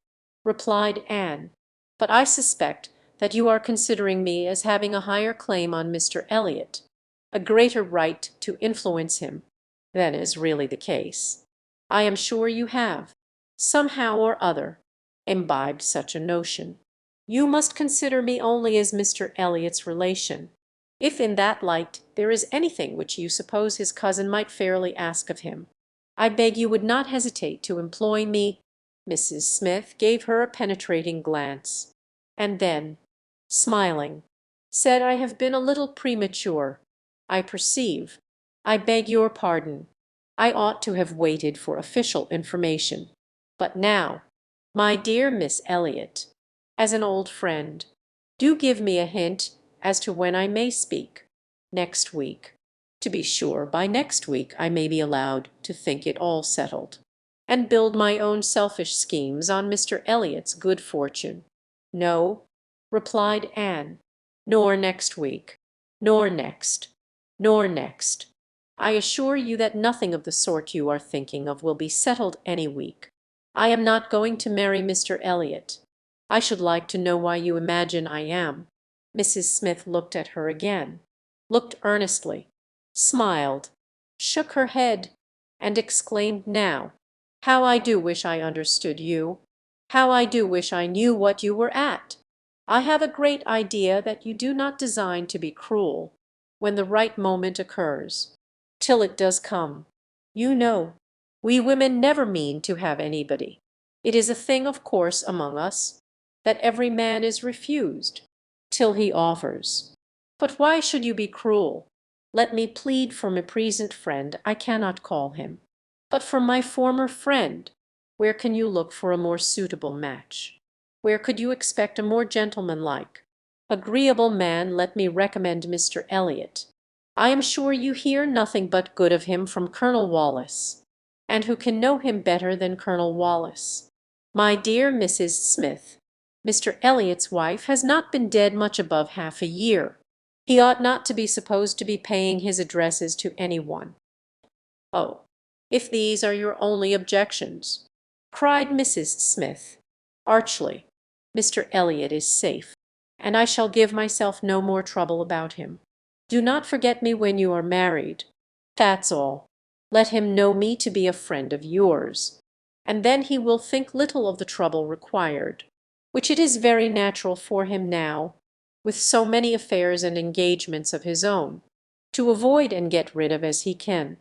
replied Anne, "but I suspect that you are considering me as having a higher claim on Mr. Elliot, a greater right to influence him, than is really the case. I am sure you have, somehow or other, imbibed such a notion. You must consider me only as Mr. Elliot's relation. If in that light there is anything which you suppose his cousin might fairly ask of him, I beg you would not hesitate to employ me." Mrs. Smith gave her a penetrating glance, and then, smiling, said, "I have been a little premature, I perceive. I beg your pardon. I ought to have waited for official information. But now, my dear Miss Elliot, as an old friend, do give me a hint as to when I may speak. Next week. To be sure, by next week I may be allowed to think it all settled, and build my own selfish schemes on Mr. Elliot's good fortune." "No," replied Anne, "nor next week, nor next, nor next. I assure you that nothing of the sort you are thinking of will be settled any week. I am not going to marry Mr. Elliot. I should like to know why you imagine I am." Mrs. Smith looked at her again, looked earnestly, smiled, shook her head, and exclaimed now, "How I do wish I understood you! How I do wish I knew what you were at! I have a great idea that you do not design to be cruel when the right moment occurs. Till it does come, you know, we women never mean to have anybody. It is a thing of course among us that every man is refused till he offers. But why should you be cruel? Let me plead for my present friend, I cannot call him, but for my former friend. Where can you look for a more suitable match? Where could you expect a more gentlemanlike, agreeable man? Let me recommend Mr. Elliot. I am sure you hear nothing but good of him from Colonel Wallace. And who can know him better than Colonel Wallace? My dear Mrs. Smith, Mr. Elliot's wife has not been dead much above half a year. He ought not to be supposed to be paying his addresses to any one. Oh, if these are your only objections, cried Mrs. Smith, archly, Mr. Elliot is safe, and I shall give myself no more trouble about him. Do not forget me when you are married. That's all. Let him know me to be a friend of yours, and then he will think little of the trouble required, which it is very natural for him now, with so many affairs and engagements of his own, to avoid and get rid of as he can.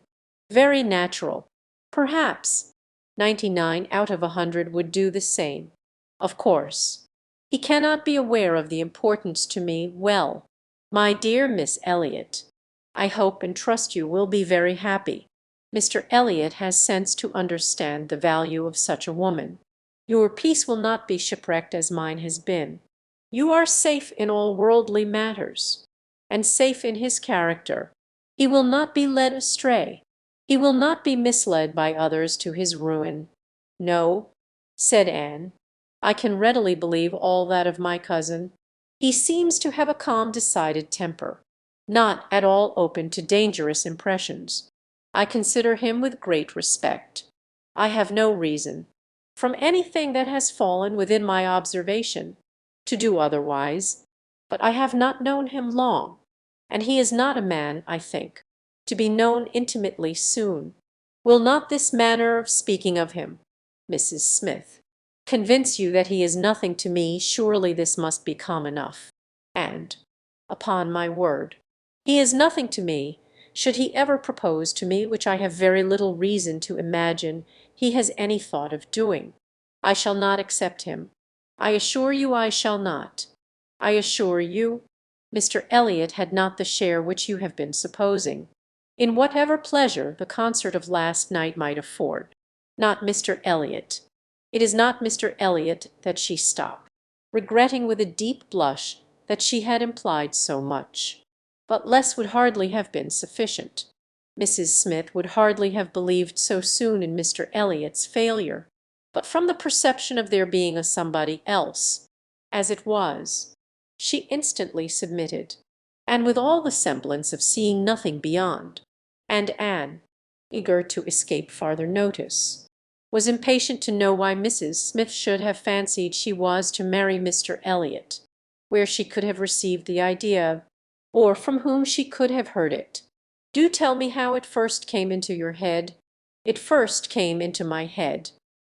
Very natural. Perhaps 99 out of 100 would do the same. Of course, he cannot be aware of the importance to me. Well, my dear Miss Elliot, I hope and trust you will be very happy. Mr. Elliot has sense to understand the value of such a woman. Your peace will not be shipwrecked as mine has been. You are safe in all worldly matters, and safe in his character. He will not be led astray. He will not be misled by others to his ruin. No, said Anne, I can readily believe all that of my cousin. He seems to have a calm, decided temper, not at all open to dangerous impressions. I consider him with great respect. I have no reason, from anything that has fallen within my observation, to do otherwise, but I have not known him long, and he is not a man, I think, to be known intimately soon. Will not this manner of speaking of him, Mrs. Smith, convince you that he is nothing to me? Surely this must be calm enough. And, upon my word, he is nothing to me, should he ever propose to me, which I have very little reason to imagine he has any thought of doing. I shall not accept him. I assure you I shall not. I assure you, Mr. Elliot had not the share which you have been supposing, in whatever pleasure the concert of last night might afford. Not Mr. Elliot. It is not Mr. Elliot. That she stopped, regretting with a deep blush that she had implied so much. But less would hardly have been sufficient. Mrs. Smith would hardly have believed so soon in Mr. Elliot's failure, but from the perception of there being a somebody else. As it was, she instantly submitted, and with all the semblance of seeing nothing beyond. And Anne, eager to escape farther notice, was impatient to know why Mrs. Smith should have fancied she was to marry Mr. Elliot, where she could have received the idea, or from whom she could have heard it. Do tell me how it first came into your head. It first came into my head,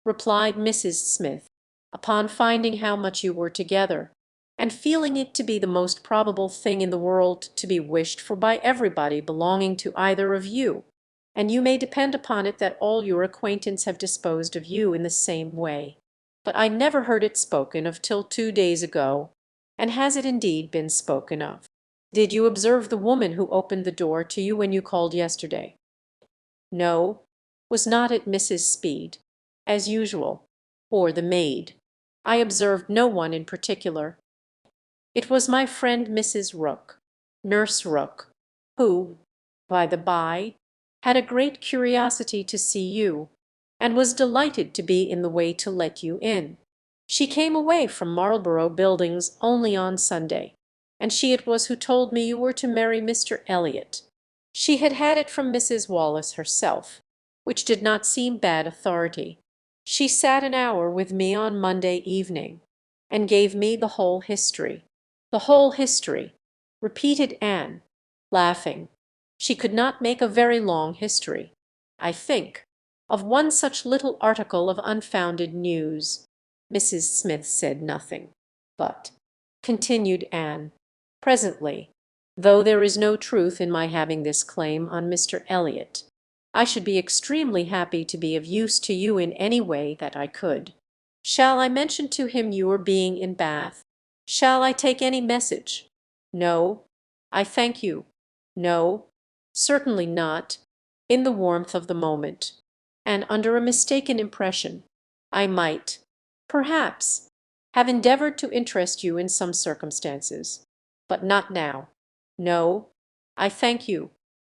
replied Mrs. Smith, upon finding how much you were together, and feeling it to be the most probable thing in the world to be wished for by everybody belonging to either of you, and you may depend upon it that all your acquaintance have disposed of you in the same way. But I never heard it spoken of till 2 days ago. And has it indeed been spoken of? Did you observe the woman who opened the door to you when you called yesterday? No. Was not it Mrs. Speed, as usual, or the maid? I observed no one in particular. It was my friend Mrs. Rooke, Nurse Rooke, who, by the by, had a great curiosity to see you, and was delighted to be in the way to let you in. She came away from Marlborough Buildings only on Sunday, and she it was who told me you were to marry Mr. Elliot. She had had it from Mrs. Wallace herself, which did not seem bad authority. She sat an hour with me on Monday evening, and gave me the whole history. The whole history, repeated Anne, laughing. She could not make a very long history, I think, of one such little article of unfounded news. Mrs. Smith said nothing, but continued Anne. "Presently, though there is no truth in my having this claim on Mr. Elliot. I should be extremely happy to be of use to you in any way that I could. Shall I mention to him your being in Bath? Shall I take any message? No, I thank you. No, certainly not. In the warmth of the moment, and under a mistaken impression, I might, perhaps, have endeavored to interest you in some circumstances, but not now. No, I thank you.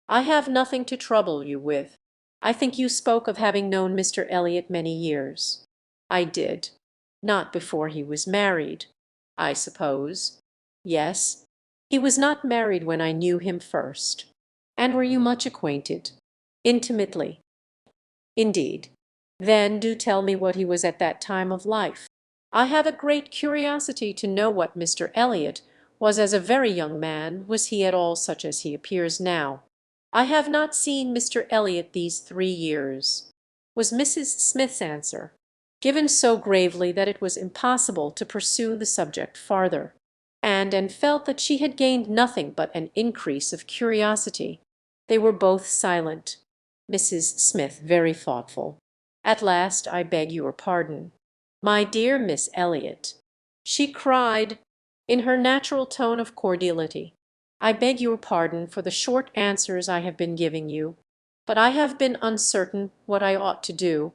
I have nothing to trouble you with. I think you spoke of having known Mr. Elliot many years. I did. Not before he was married, I suppose. Yes, he was not married when I knew him first. And were you much acquainted? Intimately. Indeed. Then do tell me what he was at that time of life. I have a great curiosity to know what Mr. Elliot was as a very young man. Was he at all such as he appears now? I have not seen Mr. Elliot these 3 years, was Mrs. Smith's answer, given so gravely that it was impossible to pursue the subject farther. And felt that she had gained nothing but an increase of curiosity. They were both silent, Mrs. Smith very thoughtful. At last, "I beg your pardon. My dear Miss Elliot," she cried, in her natural tone of cordiality, "I beg your pardon for the short answers I have been giving you, but I have been uncertain what I ought to do.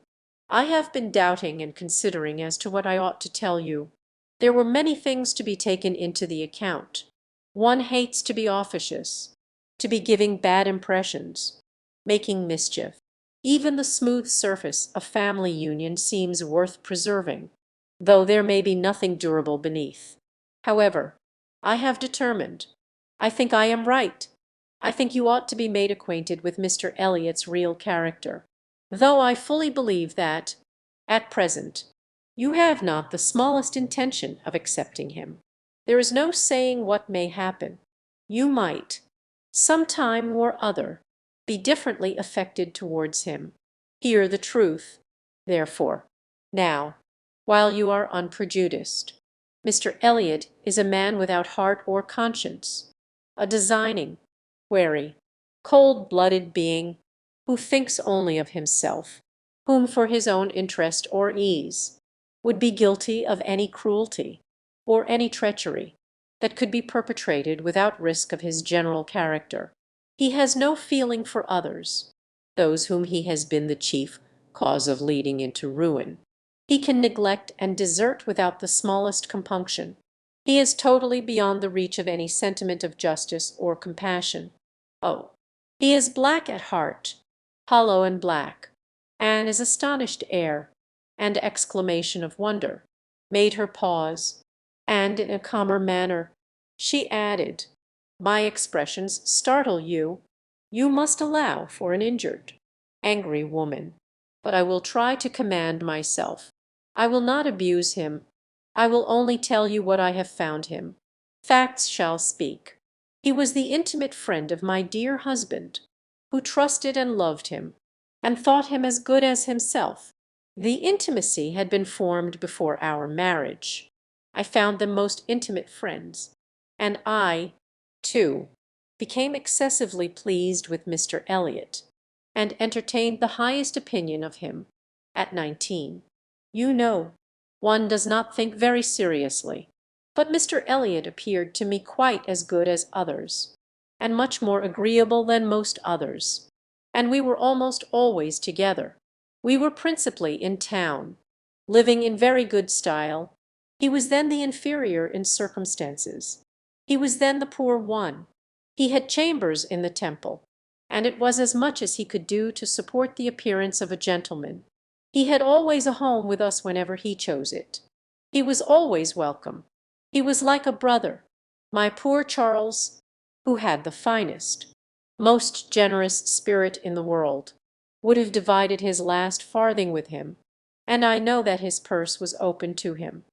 I have been doubting and considering as to what I ought to tell you. There were many things to be taken into the account. One hates to be officious, to be giving bad impressions, making mischief. Even the smooth surface of family union seems worth preserving, though there may be nothing durable beneath. However, I have determined. I think I am right. I think you ought to be made acquainted with Mr. Elliot's real character, though I fully believe that, at present, you have not the smallest intention of accepting him. There is no saying what may happen. You might, some time or other, be differently affected towards him. Hear the truth, therefore, now, while you are unprejudiced. Mr. Elliot is a man without heart or conscience, a designing, wary, cold-blooded being, who thinks only of himself, whom for his own interest or ease would be guilty of any cruelty or any treachery that could be perpetrated without risk of his general character. He has no feeling for others, those whom he has been the chief cause of leading into ruin. He can neglect and desert without the smallest compunction. He is totally beyond the reach of any sentiment of justice or compassion. Oh, he is black at heart, hollow and black." Anne's astonished air and exclamation of wonder made her pause, and in a calmer manner she added, "My expressions startle you. You must allow for an injured, angry woman. But I will try to command myself. I will not abuse him. I will only tell you what I have found him. Facts shall speak. He was the intimate friend of my dear husband, who trusted and loved him, and thought him as good as himself. The intimacy had been formed before our marriage. I found them most intimate friends, and I, too, became excessively pleased with Mr. Elliot, and entertained the highest opinion of him at 19. You know, one does not think very seriously, but Mr. Elliot appeared to me quite as good as others, and much more agreeable than most others, and we were almost always together. We were principally in town, living in very good style. He was then the inferior in circumstances. He was then the poor one. He had chambers in the Temple, and it was as much as he could do to support the appearance of a gentleman. He had always a home with us whenever he chose it. He was always welcome. He was like a brother. My poor Charles, who had the finest, most generous spirit in the world, would have divided his last farthing with him, and I know that his purse was open to him.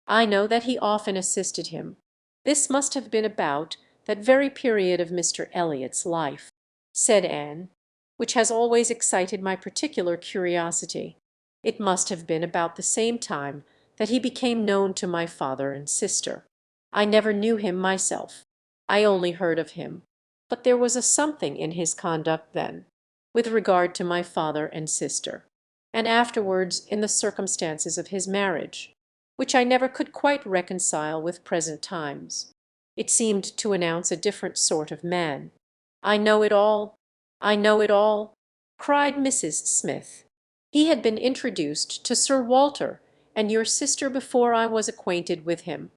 I know that he often assisted him. This must have been about that very period of Mr. Elliot's life," said Anne, "which has always excited my particular curiosity. It must have been about the same time that he became known to my father and sister." I never knew him myself. I only heard of him. But there was a something in his conduct then, with regard to my father and sister, and afterwards in the circumstances of his marriage, which I never could quite reconcile with present times. It seemed to announce a different sort of man. I know it all, I know it all, cried Mrs. Smith. He had been introduced to Sir Walter and your sister before I was acquainted with him,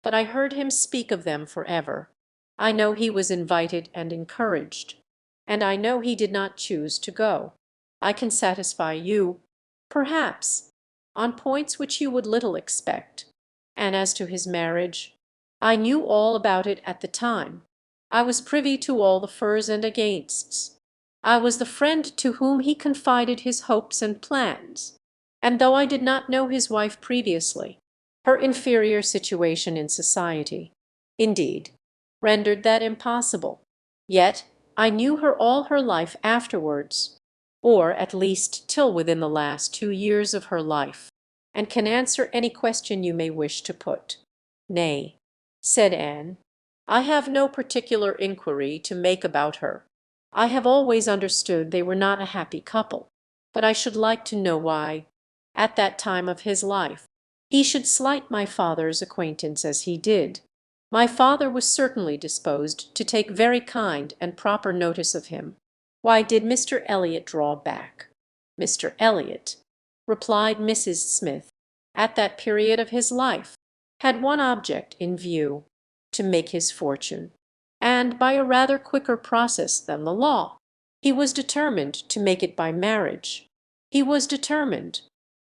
but I heard him speak of them for ever. I know he was invited and encouraged, and I know he did not choose to go. I can satisfy you, perhaps, on points which you would little expect. And as to his marriage, I knew all about it at the time. I was privy to all the fors and againsts. I was the friend to whom he confided his hopes and plans, and though I did not know his wife previously, her inferior situation in society, indeed, rendered that impossible. Yet I knew her all her life afterwards, or at least till within the last 2 years of her life, and can answer any question you may wish to put. Nay, said Anne, I have no particular inquiry to make about her. I have always understood they were not a happy couple, but I should like to know why, at that time of his life, he should slight my father's acquaintance as he did. My father was certainly disposed to take very kind and proper notice of him. Why did Mr. Elliot draw back? Mr. Elliot, replied Mrs. Smith, at that period of his life, had one object in view, to make his fortune, and by a rather quicker process than the law. He was determined to make it by marriage. He was determined,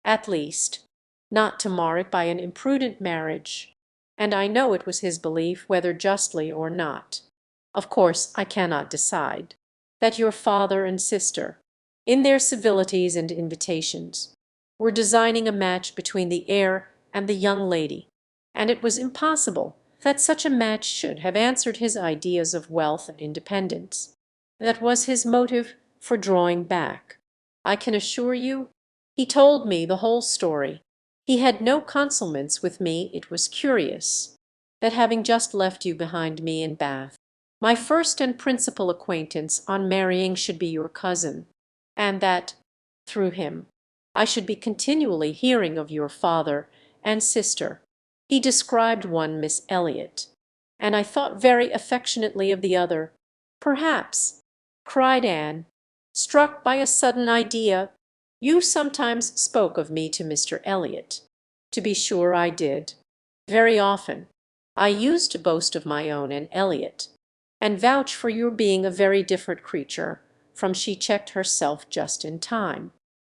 at least, not to mar it by an imprudent marriage, and I know it was his belief, whether justly or not, of course I cannot decide, that your father and sister, in their civilities and invitations, were designing a match between the heir and the young lady, and it was impossible that such a match should have answered his ideas of wealth and independence. That was his motive for drawing back. I can assure you, he told me the whole story. He had no concealments with me. It was curious, that having just left you behind me in Bath, my first and principal acquaintance on marrying should be your cousin, and that, through him, I should be continually hearing of your father and sister. He described one Miss Elliot, and I thought very affectionately of the other. Perhaps, cried Anne, struck by a sudden idea, you sometimes spoke of me to Mr. Elliot. To be sure I did. Very often. I used to boast of my own and Elliot, and vouch for your being a very different creature from. She checked herself just in time.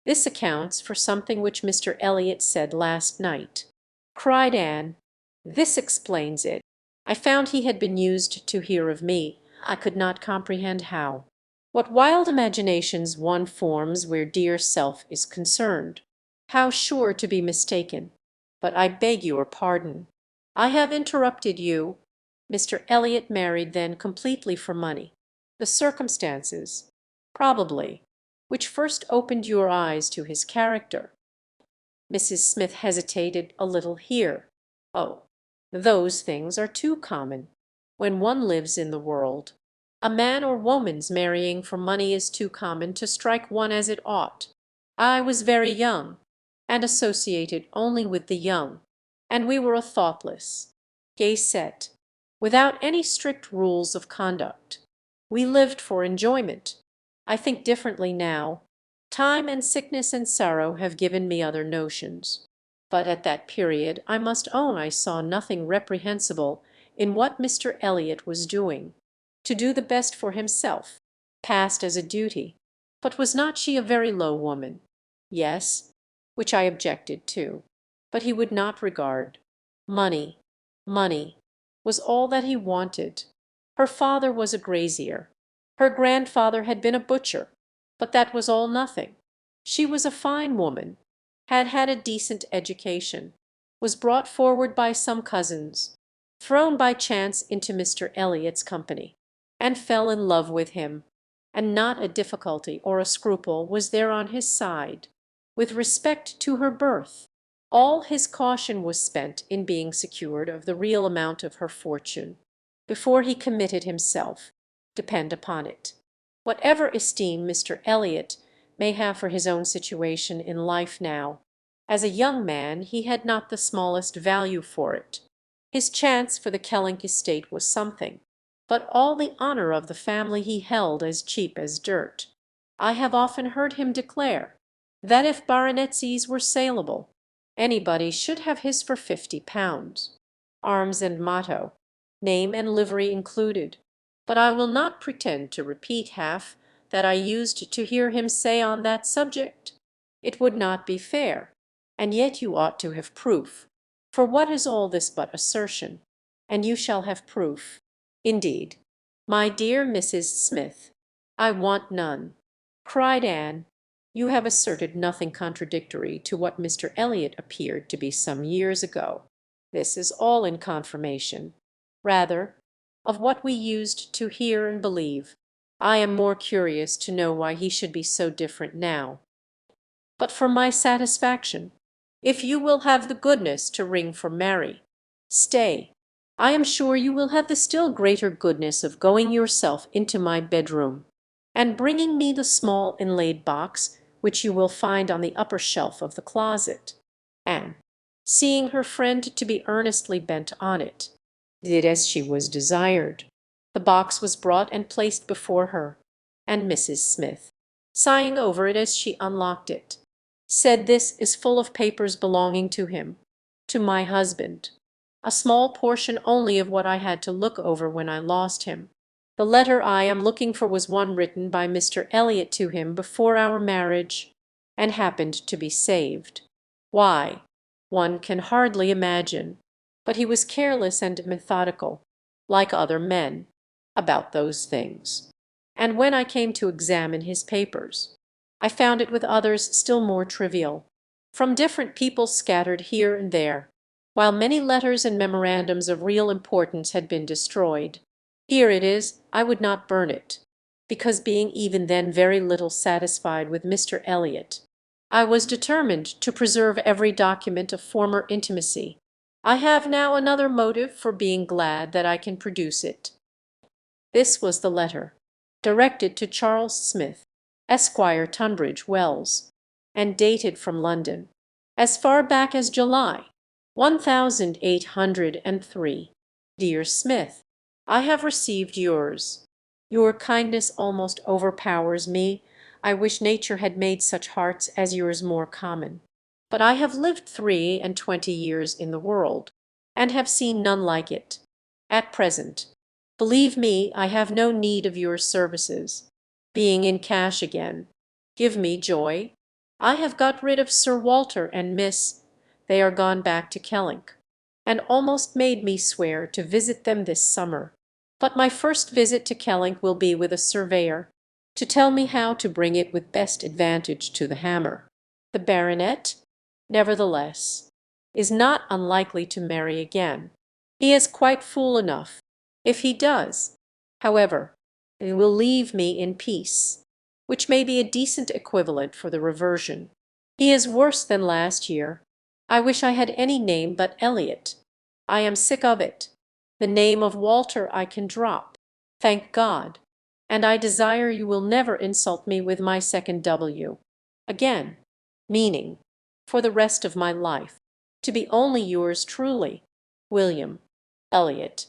This accounts for something which Mr. Elliot said last night, cried Anne. This explains it. I found he had been used to hear of me. I could not comprehend how. What wild imaginations one forms where dear self is concerned! How sure to be mistaken! But I beg your pardon. I have interrupted you. Mr. Elliot married then completely for money. The circumstances, probably, which first opened your eyes to his character. Mrs. Smith hesitated a little here. Oh, those things are too common when one lives in the world. A man or woman's marrying for money is too common to strike one as it ought. I was very young, and associated only with the young, and we were a thoughtless, gay set, without any strict rules of conduct. We lived for enjoyment. I think differently now. Time and sickness and sorrow have given me other notions. But at that period I must own I saw nothing reprehensible in what Mr. Elliot was doing. To do the best for himself passed as a duty. But was not she a very low woman? Yes, which I objected to. But he would not regard. Money, money, was all that he wanted. Her father was a grazier. Her grandfather had been a butcher. But that was all nothing. She was a fine woman, had had a decent education, was brought forward by some cousins, thrown by chance into Mr. Elliot's company, and fell in love with him, and not a difficulty or a scruple was there on his side, with respect to her birth. All his caution was spent in being secured of the real amount of her fortune, before he committed himself, depend upon it. Whatever esteem Mr. Elliot may have for his own situation in life now, as a young man he had not the smallest value for it. His chance for the Kellynch estate was something, but all the honour of the family he held as cheap as dirt. I have often heard him declare that if baronetcies were saleable, anybody should have his for £50, arms and motto, name and livery included. But I will not pretend to repeat half that I used to hear him say on that subject. It would not be fair, and yet you ought to have proof. For what is all this but assertion? And you shall have proof. Indeed, my dear Mrs. Smith, I want none, cried Anne. You have asserted nothing contradictory to what Mr. Elliot appeared to be some years ago. This is all in confirmation, rather, of what we used to hear and believe. I am more curious to know why he should be so different now. But for my satisfaction, if you will have the goodness to ring for Mary, stay, I am sure you will have the still greater goodness of going yourself into my bedroom, and bringing me the small inlaid box which you will find on the upper shelf of the closet. And, seeing her friend to be earnestly bent on it, did as she was desired. The box was brought and placed before her, and Mrs. Smith, sighing over it as she unlocked it, said, "This is full of papers belonging to him, to my husband, a small portion only of what I had to look over when I lost him. The letter I am looking for was one written by Mr. Elliot to him before our marriage, and happened to be saved. Why, one can hardly imagine, but he was careless and methodical, like other men, about those things. And when I came to examine his papers, I found it with others still more trivial, from different people scattered here and there, while many letters and memorandums of real importance had been destroyed. Here it is. I would not burn it, because being even then very little satisfied with Mr. Elliot, I was determined to preserve every document of former intimacy. I have now another motive for being glad that I can produce it." This was the letter, directed to Charles Smith, Esquire, Tunbridge Wells, and dated from London, as far back as July 1803. "Dear Smith, I have received yours. Your kindness almost overpowers me. I wish nature had made such hearts as yours more common. But I have lived 23 years in the world, and have seen none like it. At present, believe me, I have no need of your services. Being in cash again, give me joy. I have got rid of Sir Walter and Miss. They are gone back to Kellynch, and almost made me swear to visit them this summer. But my first visit to Kellynch will be with a surveyor, to tell me how to bring it with best advantage to the hammer. The baronet, nevertheless, is not unlikely to marry again. He is quite fool enough. If he does, however, he will leave me in peace, which may be a decent equivalent for the reversion. He is worse than last year. I wish I had any name but Elliot. I am sick of it. The name of Walter I can drop, thank God, and I desire you will never insult me with my second W. Again, meaning, for the rest of my life, to be only yours truly, William Elliot."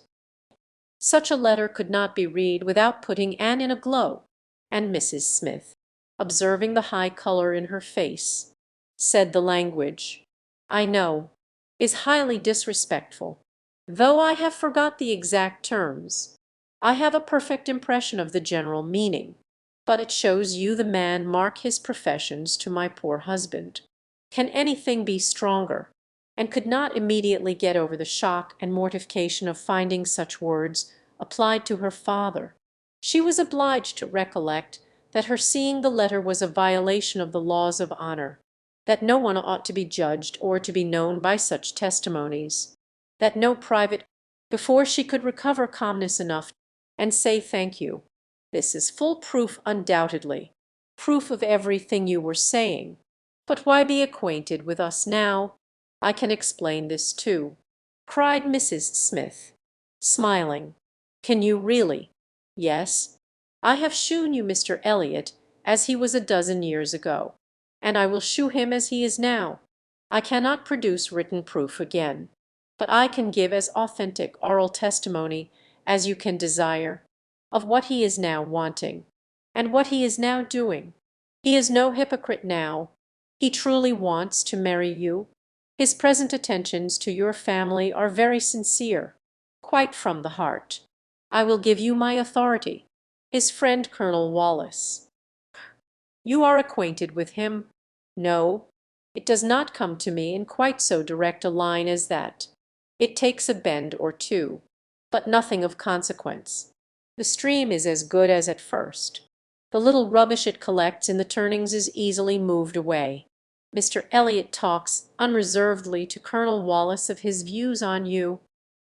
Such a letter could not be read without putting Anne in a glow, and Mrs. Smith, observing the high colour in her face, said the language, I know, is highly disrespectful, though I have forgot the exact terms. I have a perfect impression of the general meaning, but it shows you the man mark his professions to my poor husband. Can anything be stronger? And could not immediately get over the shock and mortification of finding such words applied to her father. She was obliged to recollect that her seeing the letter was a violation of the laws of honour, that no one ought to be judged or to be known by such testimonies, that no private, before she could recover calmness enough and say thank you. This is full proof undoubtedly, proof of everything you were saying. But why be acquainted with us now? I can explain this too," cried Mrs. Smith, smiling. "Can you really?" "Yes. I have shewn you Mr. Elliot as he was a dozen years ago, and I will shew him as he is now. I cannot produce written proof again, but I can give as authentic oral testimony as you can desire of what he is now wanting, and what he is now doing. He is no hypocrite now. He truly wants to marry you. His present attentions to your family are very sincere, quite from the heart. I will give you my authority. His friend Colonel Wallace. You are acquainted with him? No, it does not come to me in quite so direct a line as that. It takes a bend or two, but nothing of consequence. The stream is as good as at first. The little rubbish it collects in the turnings is easily moved away. Mr. Elliot talks unreservedly to Colonel Wallace of his views on you,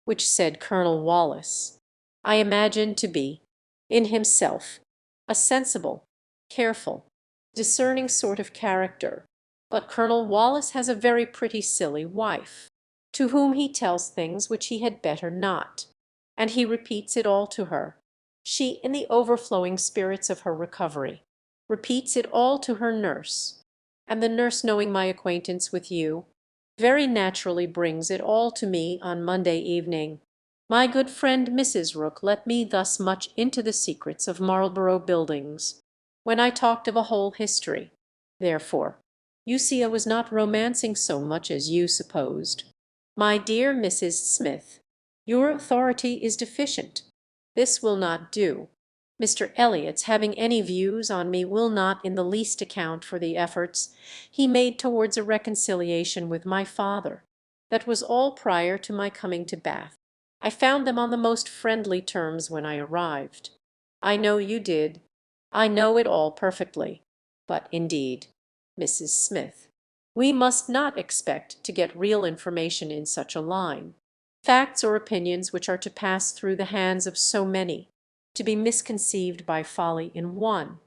which said Colonel Wallace, I imagine to be, in himself, a sensible, careful, discerning sort of character, but Colonel Wallace has a very pretty silly wife, to whom he tells things which he had better not, and he repeats it all to her. She, in the overflowing spirits of her recovery, repeats it all to her nurse, and the nurse, knowing my acquaintance with you, very naturally brings it all to me on Monday evening. My good friend Mrs. Rooke let me thus much into the secrets of Marlborough Buildings, when I talked of a whole history. Therefore, you see I was not romancing so much as you supposed. My dear Mrs. Smith, your authority is deficient. This will not do. Mr. Elliot's having any views on me will not in the least account for the efforts he made towards a reconciliation with my father. That was all prior to my coming to Bath. I found them on the most friendly terms when I arrived. I know you did. I know it all perfectly. But indeed, Mrs. Smith, we must not expect to get real information in such a line. Facts or opinions which are to pass through the hands of so many, to be misconceived by folly in one,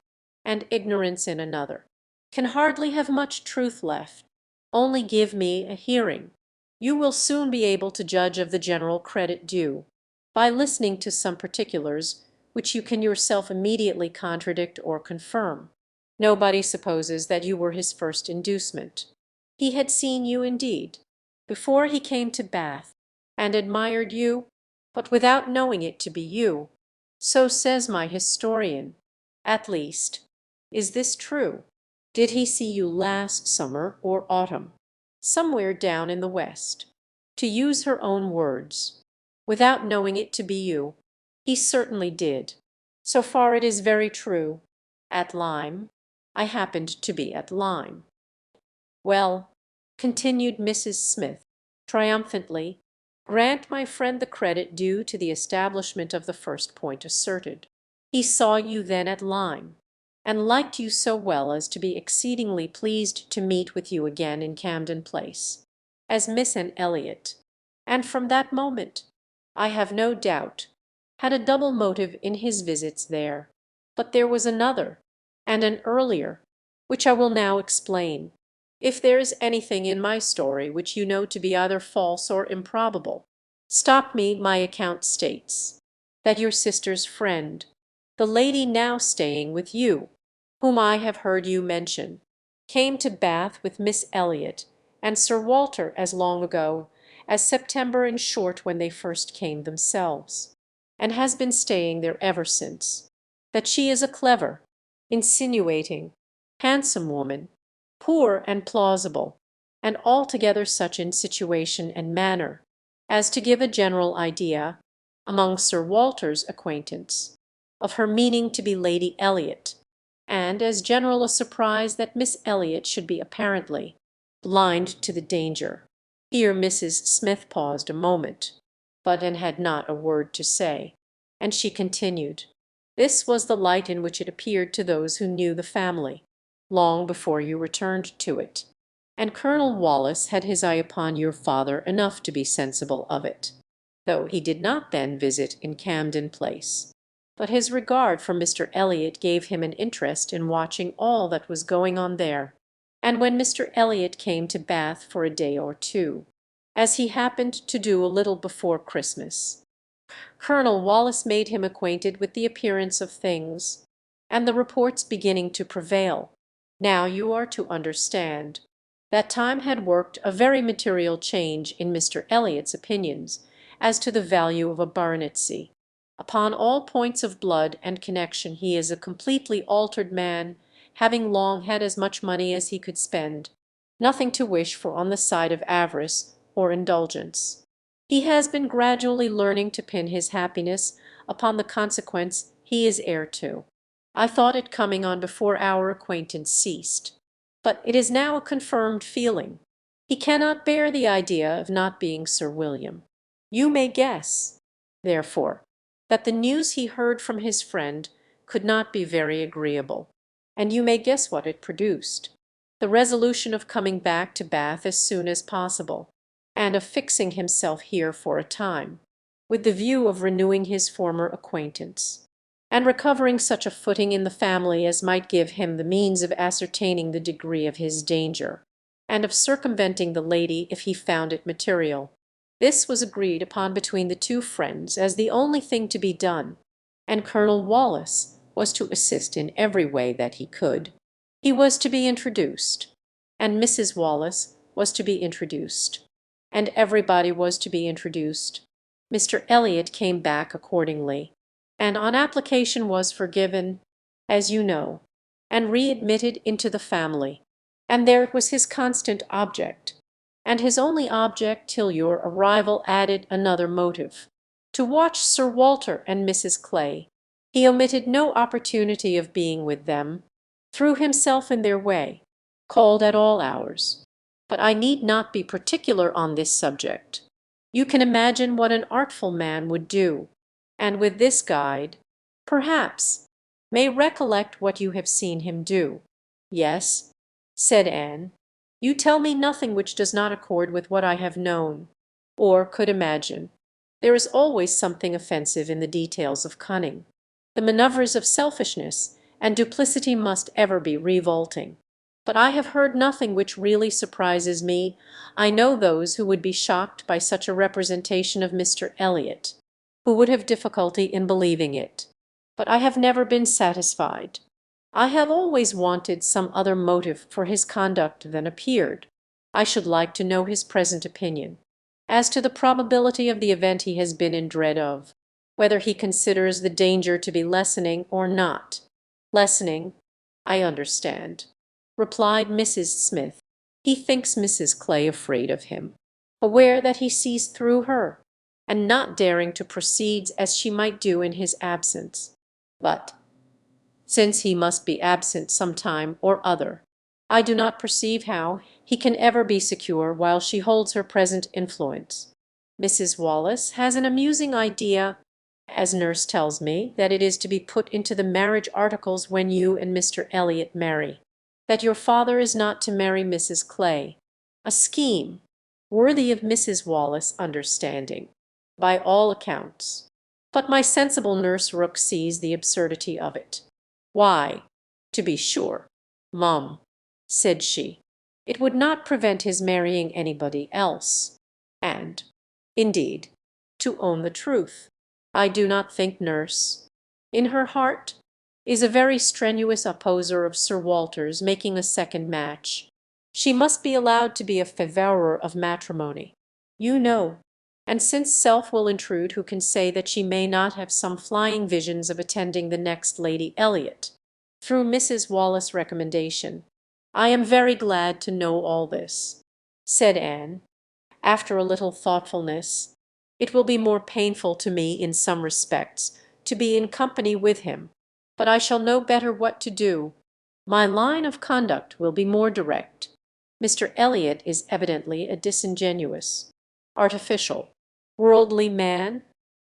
and ignorance in another, can hardly have much truth left. Only give me a hearing. You will soon be able to judge of the general credit due, by listening to some particulars which you can yourself immediately contradict or confirm. Nobody supposes that you were his first inducement. He had seen you indeed, before he came to Bath, and admired you, but without knowing it to be you. So says my historian, at least. Is this true? Did he see you last summer or autumn, somewhere down in the West? To use her own words, without knowing it to be you, he certainly did. So far it is very true. At Lyme. I happened to be at Lyme. Well, continued Mrs. Smith, triumphantly, grant my friend the credit due to the establishment of the first point asserted. He saw you then at Lyme, and liked you so well as to be exceedingly pleased to meet with you again in Camden Place, as Miss and Elliot, and from that moment, I have no doubt, had a double motive in his visits there. But there was another, and an earlier, which I will now explain. If there is anything in my story which you know to be either false or improbable, stop me. My account states that your sister's friend, the lady now staying with you, whom I have heard you mention, came to Bath with Miss Elliot and Sir Walter as long ago as September in short when they first came themselves, and has been staying there ever since. That she is a clever, insinuating, handsome woman, poor and plausible, and altogether such in situation and manner as to give a general idea, among Sir Walter's acquaintance, of her meaning to be Lady Elliot, and as general a surprise that Miss Elliot should be apparently blind to the danger. Here Mrs. Smith paused a moment, but and had not a word to say, and she continued. This was the light in which it appeared to those who knew the family, long before you returned to it, and Colonel Wallace had his eye upon your father enough to be sensible of it, though he did not then visit in Camden Place. But his regard for Mr. Elliot gave him an interest in watching all that was going on there, and when Mr. Elliot came to Bath for a day or two, as he happened to do a little before Christmas, Colonel Wallis made him acquainted with the appearance of things, and the reports beginning to prevail. Now you are to understand that time had worked a very material change in Mr. Elliot's opinions as to the value of a baronetcy. Upon all points of blood and connection he is a completely altered man, having long had as much money as he could spend, nothing to wish for on the side of avarice or indulgence. He has been gradually learning to pin his happiness upon the consequence he is heir to. I thought it coming on before our acquaintance ceased, but it is now a confirmed feeling. He cannot bear the idea of not being Sir William. You may guess, therefore, that the news he heard from his friend could not be very agreeable, and you may guess what it produced: the resolution of coming back to Bath as soon as possible, and of fixing himself here for a time, with the view of renewing his former acquaintance, and recovering such a footing in the family as might give him the means of ascertaining the degree of his danger, and of circumventing the lady if he found it material. This was agreed upon between the two friends as the only thing to be done, and Colonel Wallis was to assist in every way that he could. He was to be introduced, and Mrs. Wallis was to be introduced, and everybody was to be introduced. Mr. Elliot came back accordingly, and on application was forgiven, as you know, and readmitted into the family, and there it was his constant object, and his only object till your arrival added another motive, to watch Sir Walter and Mrs. Clay. He omitted no opportunity of being with them, threw himself in their way, called at all hours. But I need not be particular on this subject. You can imagine what an artful man would do, and with this guide, perhaps, may recollect what you have seen him do. Yes, said Anne, you tell me nothing which does not accord with what I have known, or could imagine. There is always something offensive in the details of cunning. The manoeuvres of selfishness and duplicity must ever be revolting. But I have heard nothing which really surprises me. I know those who would be shocked by such a representation of Mr. Elliot, who would have difficulty in believing it. But I have never been satisfied. I have always wanted some other motive for his conduct than appeared. I should like to know his present opinion as to the probability of the event he has been in dread of, whether he considers the danger to be lessening or not. Lessening, I understand, replied Mrs. Smith. He thinks Mrs. Clay afraid of him, aware that he sees through her, and not daring to proceed as she might do in his absence. But since he must be absent some time or other, I do not perceive how he can ever be secure while she holds her present influence. Mrs. Wallis has an amusing idea, as nurse tells me, that it is to be put into the marriage articles when you and Mr. Elliot marry, that your father is not to marry Mrs. Clay. A scheme worthy of Mrs. Wallis' understanding, by all accounts. But my sensible nurse Rooke sees the absurdity of it. Why, to be sure, mum, said she, it would not prevent his marrying anybody else. And, indeed, to own the truth, I do not think nurse, in her heart, is a very strenuous opposer of Sir Walter's making a second match. She must be allowed to be a favourer of matrimony, you know, and since self will intrude, who can say that she may not have some flying visions of attending the next Lady Elliot, through Mrs. Wallis' recommendation? I am very glad to know all this, said Anne, after a little thoughtfulness. It will be more painful to me in some respects to be in company with him, but I shall know better what to do. My line of conduct will be more direct. Mr. Elliot is evidently a disingenuous, artificial, worldly man,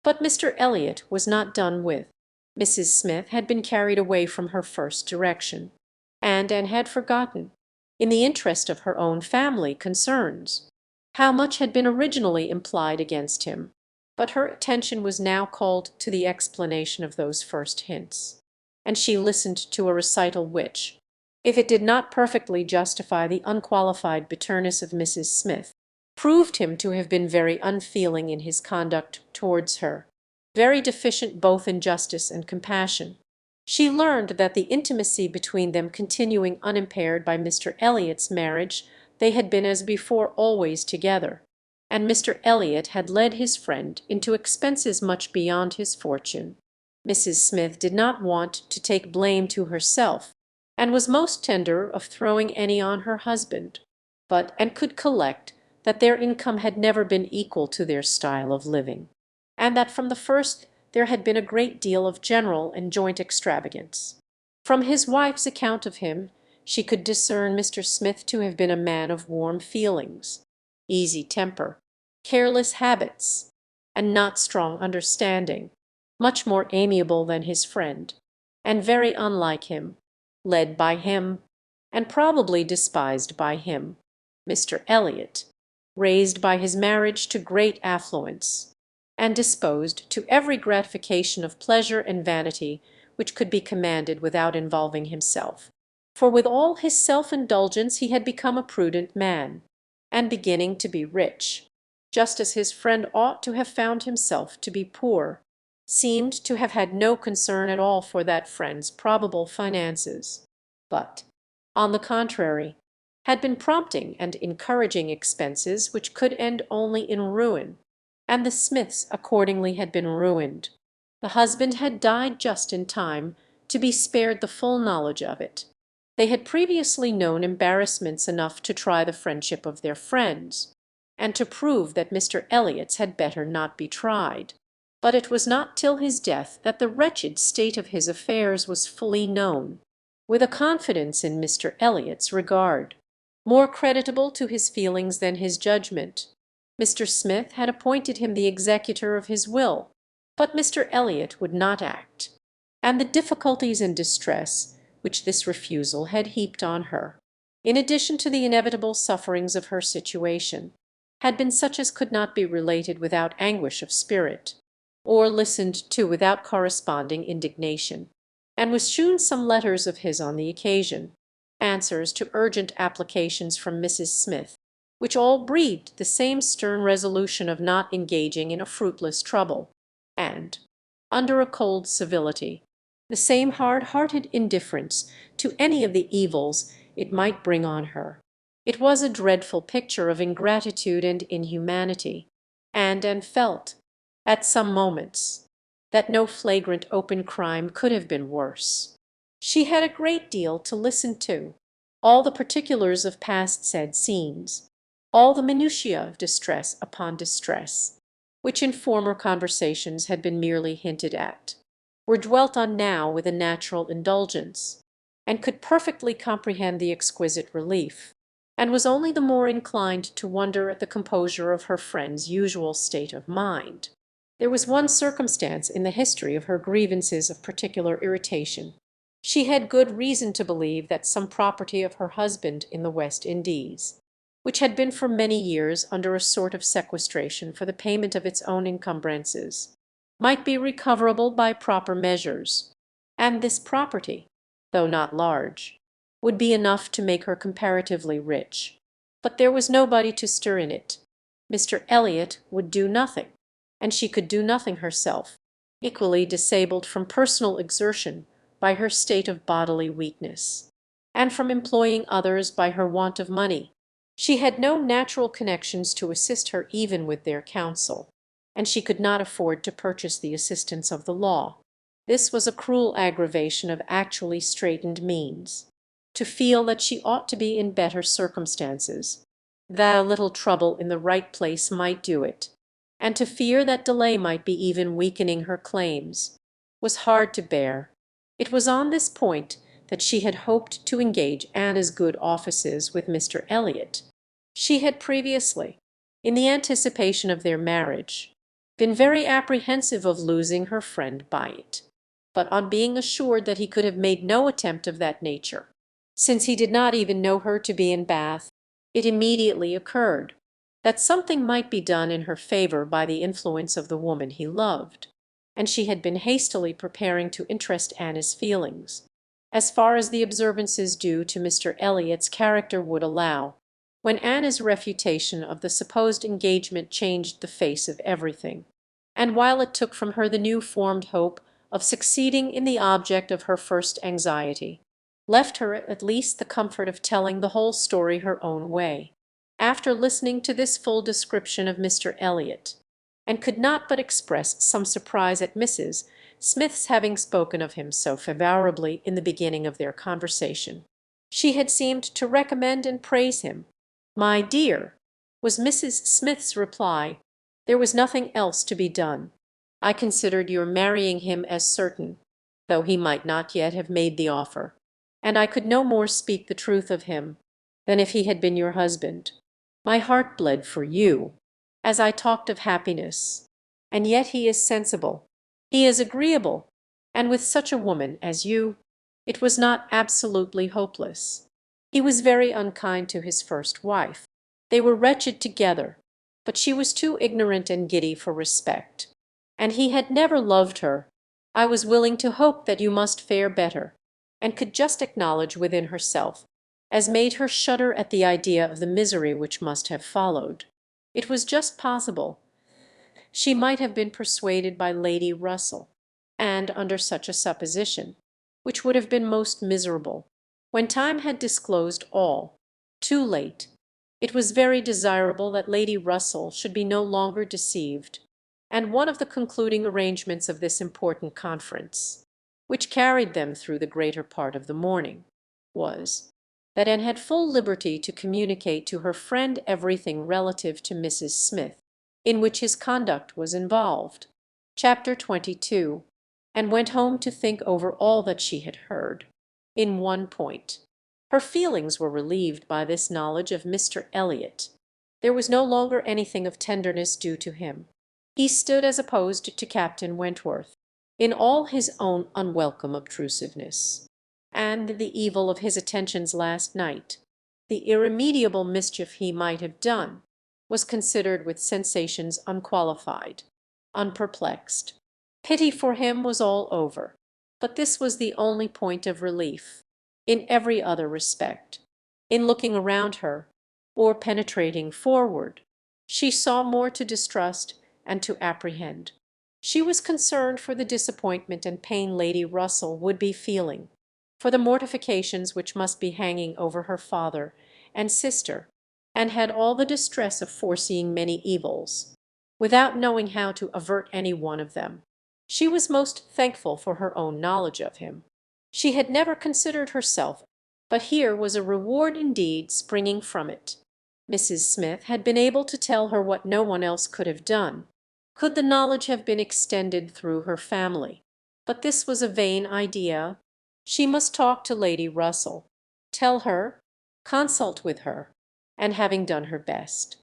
but Mr. Elliot was not done with. Mrs. Smith had been carried away from her first direction, and had forgotten, in the interest of her own family concerns, how much had been originally implied against him. But her attention was now called to the explanation of those first hints, and she listened to a recital which, if it did not perfectly justify the unqualified bitterness of Mrs. Smith, proved him to have been very unfeeling in his conduct towards her, very deficient both in justice and compassion. She learned that the intimacy between them continuing unimpaired by Mr. Eliot's marriage, they had been as before always together, and Mr. Eliot had led his friend into expenses much beyond his fortune. Mrs. Smith did not want to take blame to herself, and was most tender of throwing any on her husband, and could collect that their income had never been equal to their style of living, and that from the first there had been a great deal of general and joint extravagance. From his wife's account of him she could discern Mr. Smith to have been a man of warm feelings, easy temper, careless habits, and not strong understanding, much more amiable than his friend, and very unlike him, led by him, and probably despised by him, Mr. Eliot, raised by his marriage to great affluence, and disposed to every gratification of pleasure and vanity which could be commanded without involving himself. For with all his self-indulgence he had become a prudent man, and beginning to be rich, just as his friend ought to have found himself to be poor, seemed to have had no concern at all for that friend's probable finances, but, on the contrary, had been prompting and encouraging expenses which could end only in ruin, and the Smiths accordingly had been ruined. The husband had died just in time to be spared the full knowledge of it. They had previously known embarrassments enough to try the friendship of their friends, and to prove that Mr. Eliot's had better not be tried. But it was not till his death that the wretched state of his affairs was fully known, with a confidence in Mr. Eliot's regard, more creditable to his feelings than his judgment. Mr. Smith had appointed him the executor of his will, but Mr. Eliot would not act, and the difficulties and distress which this refusal had heaped on her, in addition to the inevitable sufferings of her situation, had been such as could not be related without anguish of spirit, or listened to without corresponding indignation, and was shewn some letters of his on the occasion, answers to urgent applications from Mrs. Smith, which all breathed the same stern resolution of not engaging in a fruitless trouble, and, under a cold civility, the same hard-hearted indifference to any of the evils it might bring on her. It was a dreadful picture of ingratitude and inhumanity, and felt, at some moments, that no flagrant open crime could have been worse. She had a great deal to listen to, all the particulars of past sad scenes, all the minutiae of distress upon distress, which in former conversations had been merely hinted at, were dwelt on now with a natural indulgence, and could perfectly comprehend the exquisite relief, and was only the more inclined to wonder at the composure of her friend's usual state of mind. There was one circumstance in the history of her grievances of particular irritation. She had good reason to believe that some property of her husband in the West Indies, which had been for many years under a sort of sequestration for the payment of its own encumbrances, might be recoverable by proper measures, and this property, though not large, would be enough to make her comparatively rich. But there was nobody to stir in it. Mr. Eliot would do nothing, and she could do nothing herself, equally disabled from personal exertion by her state of bodily weakness, and from employing others by her want of money. She had no natural connections to assist her even with their counsel, and she could not afford to purchase the assistance of the law. This was a cruel aggravation of actually straitened means, to feel that she ought to be in better circumstances, that a little trouble in the right place might do it, and to fear that delay might be even weakening her claims, was hard to bear. It was on this point that she had hoped to engage Anna's good offices with Mr. Eliot. She had previously, in the anticipation of their marriage, been very apprehensive of losing her friend by it, but on being assured that he could have made no attempt of that nature, since he did not even know her to be in Bath, it immediately occurred that something might be done in her favour by the influence of the woman he loved, and she had been hastily preparing to interest Anna's feelings, as far as the observances due to Mr. Elliot's character would allow, when Anna's refutation of the supposed engagement changed the face of everything, and while it took from her the new-formed hope of succeeding in the object of her first anxiety, left her at least the comfort of telling the whole story her own way, after listening to this full description of Mr. Elliot, and could not but express some surprise at Mrs. Smith's having spoken of him so favourably in the beginning of their conversation. She had seemed to recommend and praise him. "My dear," was Mrs. Smith's reply, "there was nothing else to be done. I considered your marrying him as certain, though he might not yet have made the offer, and I could no more speak the truth of him than if he had been your husband. My heart bled for you, as I talked of happiness, and yet he is sensible, he is agreeable, and with such a woman as you, it was not absolutely hopeless. He was very unkind to his first wife. They were wretched together, but she was too ignorant and giddy for respect, and he had never loved her. I was willing to hope that you must fare better, and could just acknowledge within herself, as made her shudder at the idea of the misery which must have followed. It was just possible she might have been persuaded by Lady Russell, and under such a supposition, which would have been most miserable, when time had disclosed all, too late, it was very desirable that Lady Russell should be no longer deceived, and one of the concluding arrangements of this important conference, which carried them through the greater part of the morning, was that Anne had full liberty to communicate to her friend everything relative to Mrs. Smith, in which his conduct was involved. Chapter 22, and went home to think over all that she had heard. In one point, her feelings were relieved by this knowledge of Mr. Elliot. There was no longer anything of tenderness due to him. He stood as opposed to Captain Wentworth, in all his own unwelcome obtrusiveness, and the evil of his attentions last night, the irremediable mischief he might have done, was considered with sensations unqualified, unperplexed. Pity for him was all over, but this was the only point of relief. In every other respect, in looking around her, or penetrating forward, she saw more to distrust and to apprehend. She was concerned for the disappointment and pain Lady Russell would be feeling, for the mortifications which must be hanging over her father and sister, and had all the distress of foreseeing many evils, without knowing how to avert any one of them. She was most thankful for her own knowledge of him. She had never considered herself, but here was a reward indeed springing from it. Mrs. Smith had been able to tell her what no one else could have done, could the knowledge have been extended through her family. But this was a vain idea. She must talk to Lady Russell, tell her, consult with her, and having done her best,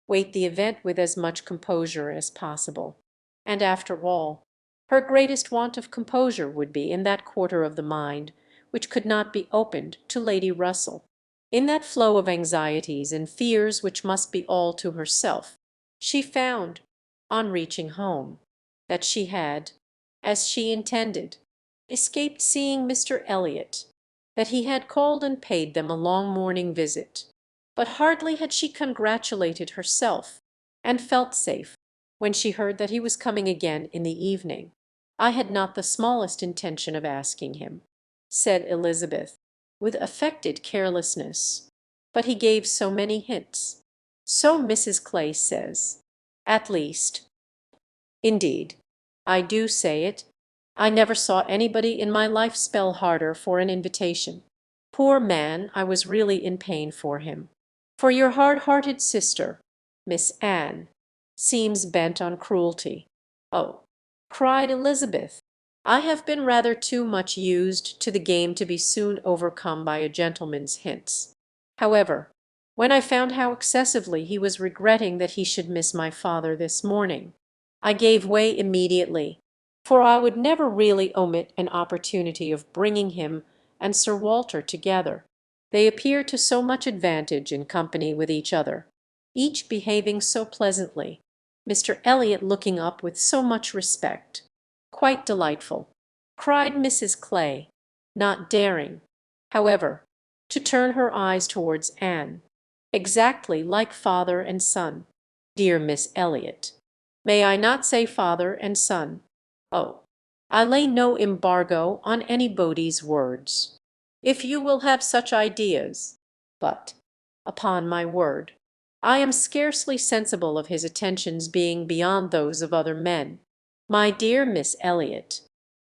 wait the event with as much composure as possible. And after all, her greatest want of composure would be in that quarter of the mind which could not be opened to Lady Russell. In that flow of anxieties and fears which must be all to herself, she found, on reaching home, that she had, as she intended, escaped seeing Mr. Elliot, that he had called and paid them a long morning visit. But hardly had she congratulated herself, and felt safe, when she heard that he was coming again in the evening. "I had not the smallest intention of asking him," said Elizabeth, with affected carelessness, "but he gave so many hints. So Mrs. Clay says. At least, indeed, I do say it. I never saw anybody in my life spell harder for an invitation. Poor man, I was really in pain for him. For your hard-hearted sister, Miss Anne, seems bent on cruelty." "Oh," cried Elizabeth, "I have been rather too much used to the game to be soon overcome by a gentleman's hints. However, when I found how excessively he was regretting that he should miss my father this morning, I gave way immediately, for I would never really omit an opportunity of bringing him and Sir Walter together. They appear to so much advantage in company with each other, each behaving so pleasantly, Mr. Elliot looking up with so much respect. Quite delightful," cried Mrs. Clay, not daring, however, to turn her eyes towards Anne. "Exactly like father and son, dear Miss Elliot. May I not say father and son? Oh, I lay no embargo on anybody's words, if you will have such ideas. But, upon my word, I am scarcely sensible of his attentions being beyond those of other men. My dear Miss Elliot,"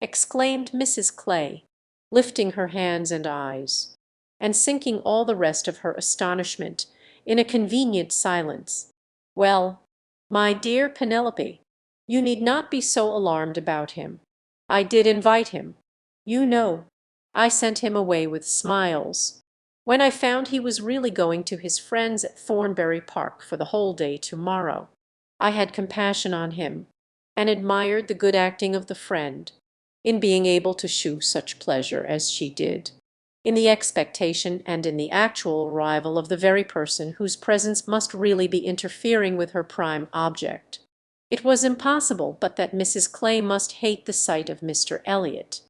exclaimed Mrs. Clay, lifting her hands and eyes, and sinking all the rest of her astonishment in a convenient silence. "Well, my dear Penelope, you need not be so alarmed about him. I did invite him. You know, I sent him away with smiles, when I found he was really going to his friends at Thornbury Park for the whole day to morrow. I had compassion on him, and admired the good acting of the friend, in being able to shew such pleasure as she did, in the expectation and in the actual arrival of the very person whose presence must really be interfering with her prime object. It was impossible but that Mrs. Clay must hate the sight of Mr. Elliot,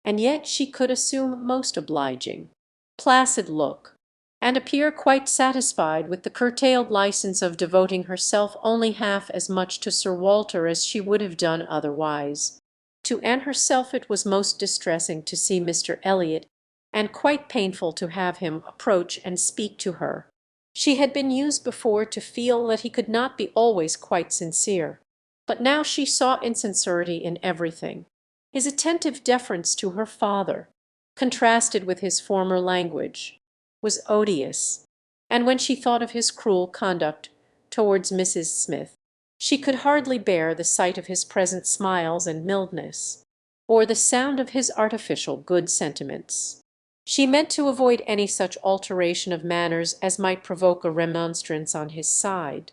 and yet she could assume most obliging, placid look, and appear quite satisfied with the curtailed license of devoting herself only half as much to Sir Walter as she would have done otherwise. To Anne herself it was most distressing to see Mr. Elliot, and quite painful to have him approach and speak to her. She had been used before to feel that he could not be always quite sincere, but now she saw insincerity in everything. His attentive deference to her father, contrasted with his former language, was odious, and when she thought of his cruel conduct towards Mrs. Smith, she could hardly bear the sight of his present smiles and mildness, or the sound of his artificial good sentiments. She meant to avoid any such alteration of manners as might provoke a remonstrance on his side.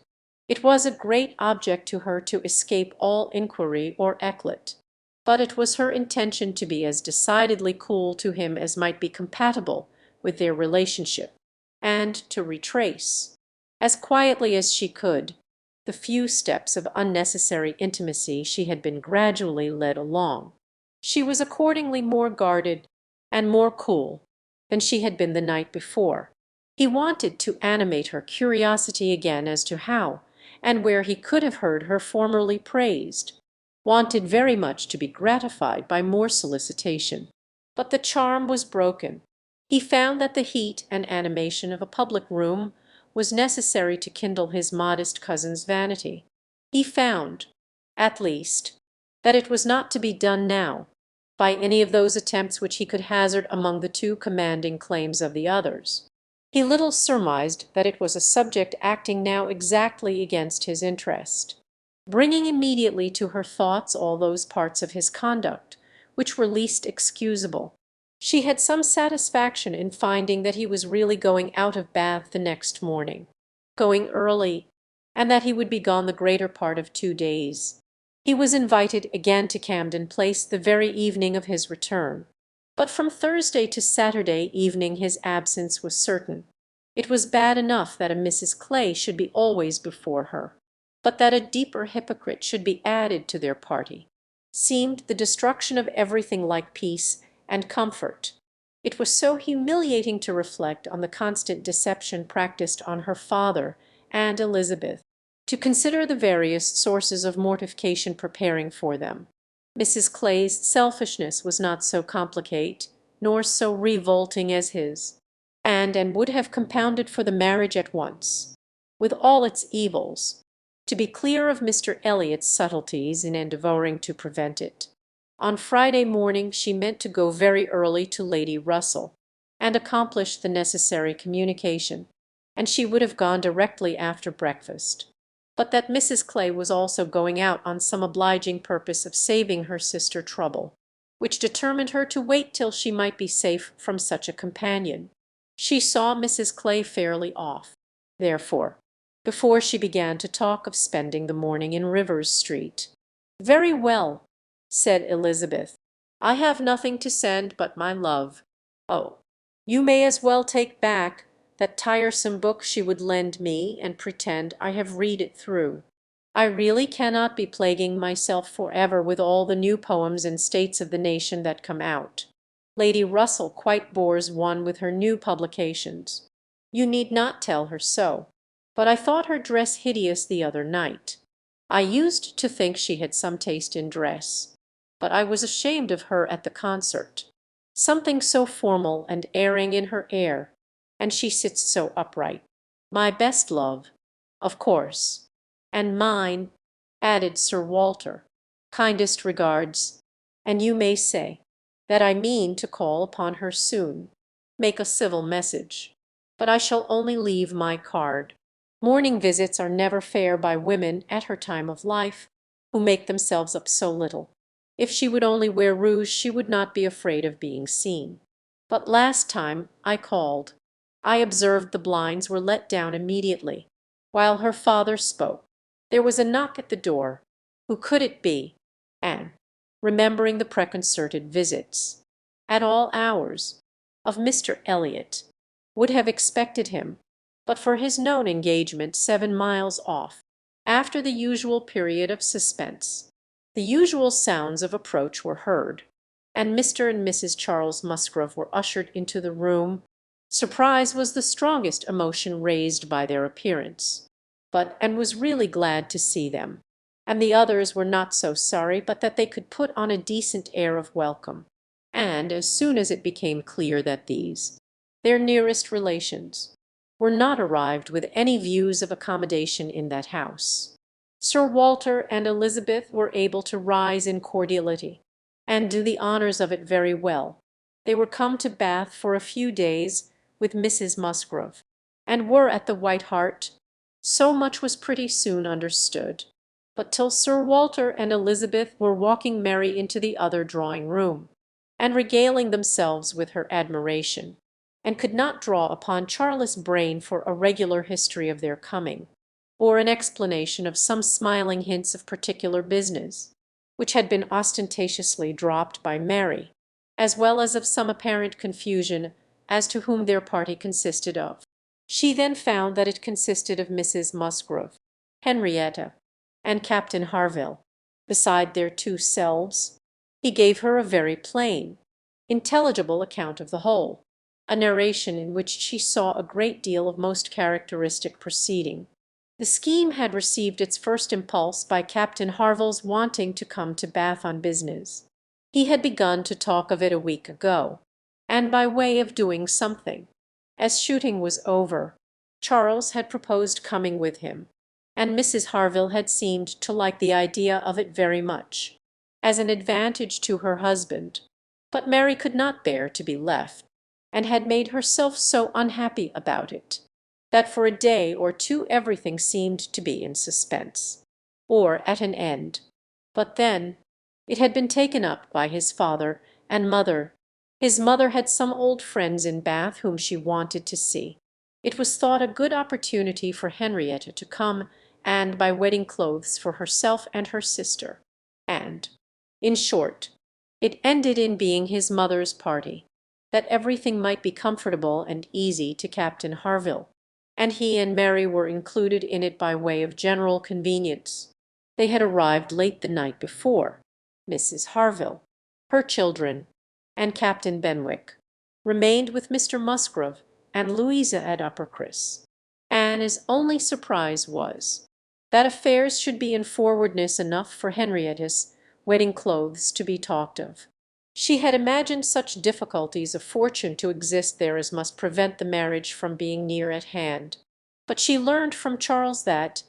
It was a great object to her to escape all inquiry or eclat, but it was her intention to be as decidedly cool to him as might be compatible with their relationship, and to retrace, as quietly as she could, the few steps of unnecessary intimacy she had been gradually led along. She was accordingly more guarded and more cool than she had been the night before. He wanted to animate her curiosity again as to how and where he could have heard her formerly praised, wanted very much to be gratified by more solicitation. But the charm was broken. He found that the heat and animation of a public room was necessary to kindle his modest cousin's vanity. He found, at least, that it was not to be done now, by any of those attempts which he could hazard among the too commanding claims of the others. He little surmised that it was a subject acting now exactly against his interest, bringing immediately to her thoughts all those parts of his conduct which were least excusable. She had some satisfaction in finding that he was really going out of Bath the next morning, going early, and that he would be gone the greater part of 2 days. He was invited again to Camden Place the very evening of his return, but from Thursday to Saturday evening his absence was certain. It was bad enough that a Mrs. Clay should be always before her, but that a deeper hypocrite should be added to their party seemed the destruction of everything like peace and comfort. It was so humiliating to reflect on the constant deception practised on her father and Elizabeth, to consider the various sources of mortification preparing for them. Mrs. Clay's selfishness was not so complicate nor so revolting as his, and would have compounded for the marriage at once, with all its evils, to be clear of Mr. Elliot's subtleties in endeavouring to prevent it. On Friday morning she meant to go very early to Lady Russell, and accomplish the necessary communication, and she would have gone directly after breakfast, but that Mrs. Clay was also going out on some obliging purpose of saving her sister trouble, which determined her to wait till she might be safe from such a companion. She saw Mrs. Clay fairly off, therefore, before she began to talk of spending the morning in Rivers Street. "Very well," said Elizabeth. "I have nothing to send but my love. Oh, you may as well take back that tiresome book she would lend me and pretend I have read it through. I really cannot be plaguing myself for ever with all the new poems and states of the nation that come out. Lady Russell quite bores one with her new publications. You need not tell her so. But I thought her dress hideous the other night. I used to think she had some taste in dress, but I was ashamed of her at the concert. Something so formal and erring in her air, and she sits so upright. My best love, of course, and mine, added Sir Walter, kindest regards, and you may say that I mean to call upon her soon. Make a civil message, but I shall only leave my card. Morning visits are never fair by women at her time of life, who make themselves up so little. If she would only wear rouge she would not be afraid of being seen. But last time I called, I observed the blinds were let down immediately, while her father spoke. There was a knock at the door. Who could it be? And, remembering the preconcerted visits, at all hours, of Mr. Elliot, would have expected him, but for his known engagement 7 miles off. After the usual period of suspense, the usual sounds of approach were heard, and Mr. and Mrs. Charles Musgrove were ushered into the room. Surprise was the strongest emotion raised by their appearance, but and was really glad to see them, and the others were not so sorry but that they could put on a decent air of welcome. And as soon as it became clear that these, their nearest relations, were not arrived with any views of accommodation in that house, Sir Walter and Elizabeth were able to rise in cordiality, and do the honours of it very well. They were come to Bath for a few days with Mrs. Musgrove, and were at the White Hart. So much was pretty soon understood, but till Sir Walter and Elizabeth were walking merry into the other drawing-room, and regaling themselves with her admiration, and could not draw upon Charles's brain for a regular history of their coming, or an explanation of some smiling hints of particular business, which had been ostentatiously dropped by Mary, as well as of some apparent confusion as to whom their party consisted of. She then found that it consisted of Mrs. Musgrove, Henrietta, and Captain Harville, beside their two selves. He gave her a very plain, intelligible account of the whole, a narration in which she saw a great deal of most characteristic proceeding. The scheme had received its first impulse by Captain Harville's wanting to come to Bath on business. He had begun to talk of it a week ago, and by way of doing something, as shooting was over, Charles had proposed coming with him, and Mrs. Harville had seemed to like the idea of it very much, as an advantage to her husband, but Mary could not bear to be left, and had made herself so unhappy about it, that for a day or two everything seemed to be in suspense, or at an end. But then it had been taken up by his father and mother. His mother had some old friends in Bath whom she wanted to see. It was thought a good opportunity for Henrietta to come and buy wedding clothes for herself and her sister, and, in short, it ended in being his mother's party, that everything might be comfortable and easy to Captain Harville, and he and Mary were included in it by way of general convenience. They had arrived late the night before. Mrs. Harville, her children, and Captain Benwick remained with Mr. Musgrove and Louisa at Uppercross, and his only surprise was that affairs should be in forwardness enough for Henrietta's wedding clothes to be talked of. She had imagined such difficulties of fortune to exist there as must prevent the marriage from being near at hand, but she learned from Charles that,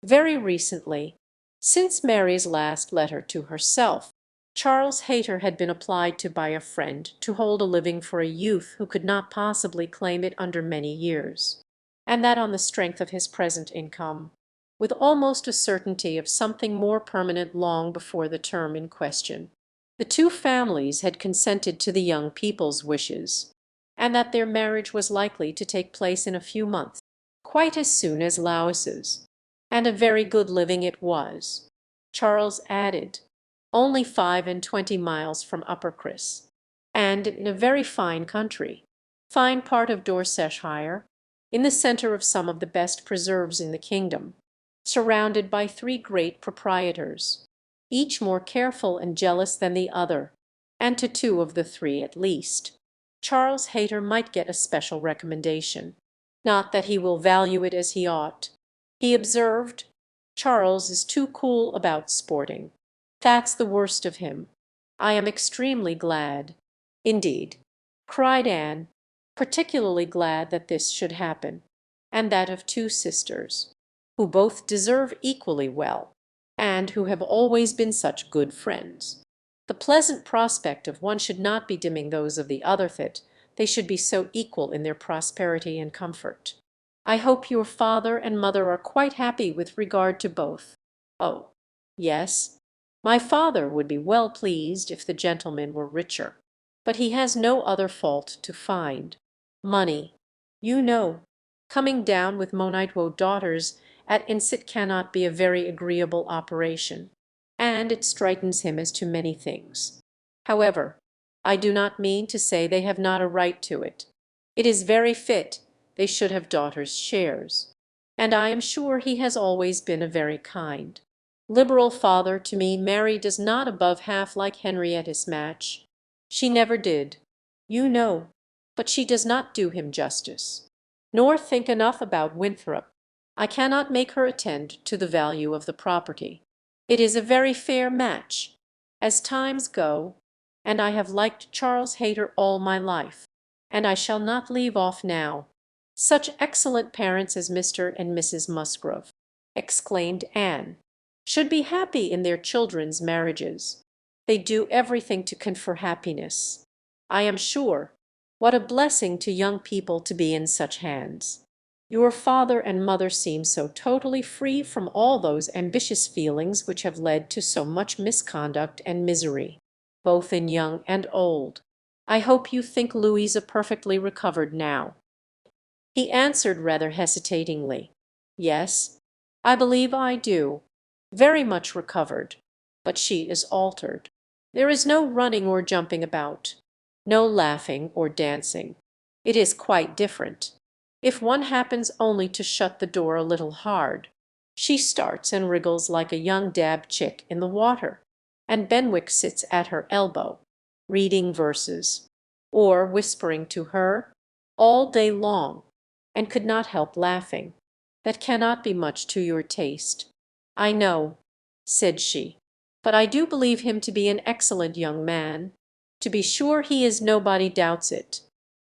very recently, since Mary's last letter to herself, Charles Hayter had been applied to by a friend to hold a living for a youth who could not possibly claim it under many years, and that on the strength of his present income, with almost a certainty of something more permanent long before the term in question. The two families had consented to the young people's wishes, and that their marriage was likely to take place in a few months, quite as soon as Louis's, and a very good living it was, Charles added, only 25 miles from Uppercross, and in a very fine country, fine part of Dorsetshire, in the centre of some of the best preserves in the kingdom, surrounded by 3 great proprietors, each more careful and jealous than the other, and to 2 of the 3 at least, Charles Hayter might get a special recommendation. Not that he will value it as he ought. He observed, "Charles is too cool about sporting. That's the worst of him. I am extremely glad." "Indeed," cried Anne, "particularly glad that this should happen, and that of 2 sisters, who both deserve equally well, and who have always been such good friends. The pleasant prospect of one should not be dimming those of the other, that they should be so equal in their prosperity and comfort. I hope your father and mother are quite happy with regard to both." "Oh, yes, my father would be well pleased if the gentleman were richer, but he has no other fault to find. Money, you know, coming down with Monitwo daughters at Insit cannot be a very agreeable operation, and it strikens him as to many things. However, I do not mean to say they have not a right to it. It is very fit they should have daughters' shares, and I am sure he has always been a very kind, liberal father to me. Mary does not above half like Henrietta's match. She never did, you know, but she does not do him justice, nor think enough about Winthrop. I cannot make her attend to the value of the property. It is a very fair match, as times go, and I have liked Charles Hayter all my life, and I shall not leave off now. Such excellent parents as Mr. and Mrs. Musgrove," exclaimed Anne, "should be happy in their children's marriages. They do everything to confer happiness. I am sure, what a blessing to young people to be in such hands. Your father and mother seem so totally free from all those ambitious feelings which have led to so much misconduct and misery, both in young and old. I hope you think Louisa perfectly recovered now." He answered rather hesitatingly, "Yes, I believe I do. Very much recovered, but she is altered. There is no running or jumping about, no laughing or dancing. It is quite different. If one happens only to shut the door a little hard, she starts and wriggles like a young dab chick in the water, and Benwick sits at her elbow, reading verses, or whispering to her, all day long, and could not help laughing. That cannot be much to your taste, I know," said she, "but I do believe him to be an excellent young man. To be sure he is, nobody doubts it,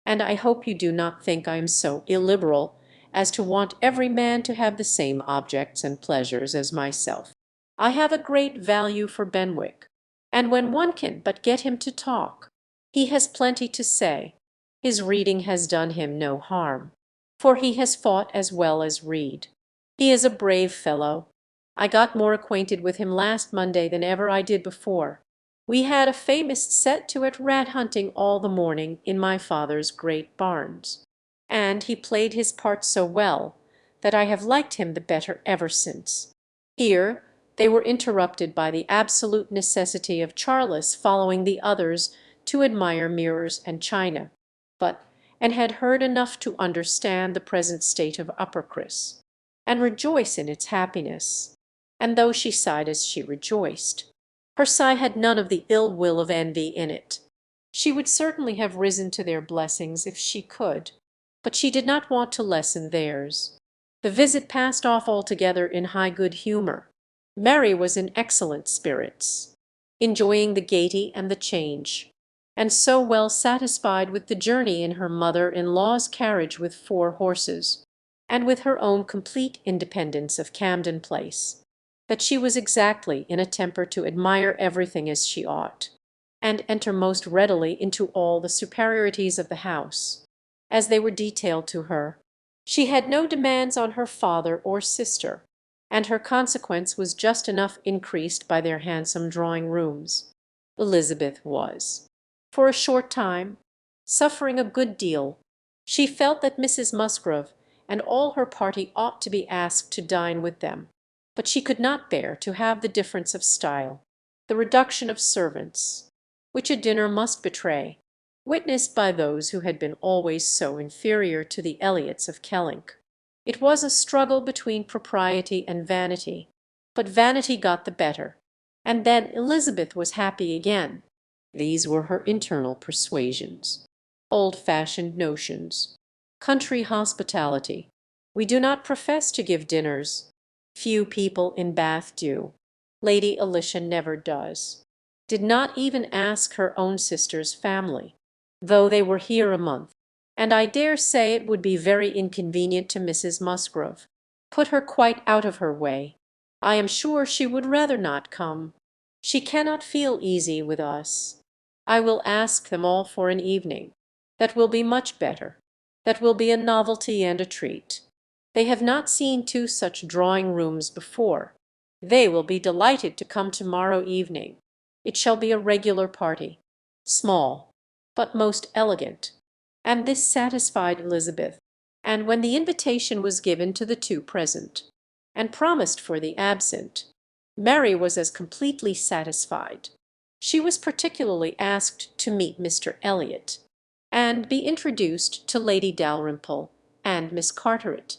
and I hope you do not think I am so illiberal as to want every man to have the same objects and pleasures as myself. I have a great value for Benwick, and when one can but get him to talk, he has plenty to say. His reading has done him no harm, for he has fought as well as read. He is a brave fellow. I got more acquainted with him last Monday than ever I did before. We had a famous set to at rat hunting all the morning in my father's great barns, and he played his part so well that I have liked him the better ever since." Here they were interrupted by the absolute necessity of Charles following the others to admire mirrors and china, and had heard enough to understand the present state of Uppercross, and rejoice in its happiness. And though she sighed as she rejoiced, her sigh had none of the ill will of envy in it. She would certainly have risen to their blessings if she could, but she did not want to lessen theirs. The visit passed off altogether in high good humour. Mary was in excellent spirits, enjoying the gaiety and the change, and so well satisfied with the journey in her mother-in-law's carriage with 4 horses, and with her own complete independence of Camden Place, that she was exactly in a temper to admire everything as she ought, and enter most readily into all the superiorities of the house, as they were detailed to her. She had no demands on her father or sister, and her consequence was just enough increased by their handsome drawing-rooms. Elizabeth was, for a short time, suffering a good deal. She felt that Mrs. Musgrove and all her party ought to be asked to dine with them, but she could not bear to have the difference of style, the reduction of servants, which a dinner must betray, witnessed by those who had been always so inferior to the Elliots of Kellynch. It was a struggle between propriety and vanity, but vanity got the better, and then Elizabeth was happy again. These were her internal persuasions, old-fashioned notions, country hospitality. We do not profess to give dinners. Few people in Bath do. Lady Alicia never does. Did not even ask her own sister's family, though they were here a month, and I dare say it would be very inconvenient to Mrs. Musgrove. Put her quite out of her way. I am sure she would rather not come. She cannot feel easy with us. I will ask them all for an evening. That will be much better. That will be a novelty and a treat. They have not seen two such drawing-rooms before. They will be delighted to come to-morrow evening. It shall be a regular party, small, but most elegant. And this satisfied Elizabeth, and when the invitation was given to the two present, and promised for the absent, Mary was as completely satisfied. She was particularly asked to meet Mr. Elliot, and be introduced to Lady Dalrymple and Miss Carteret,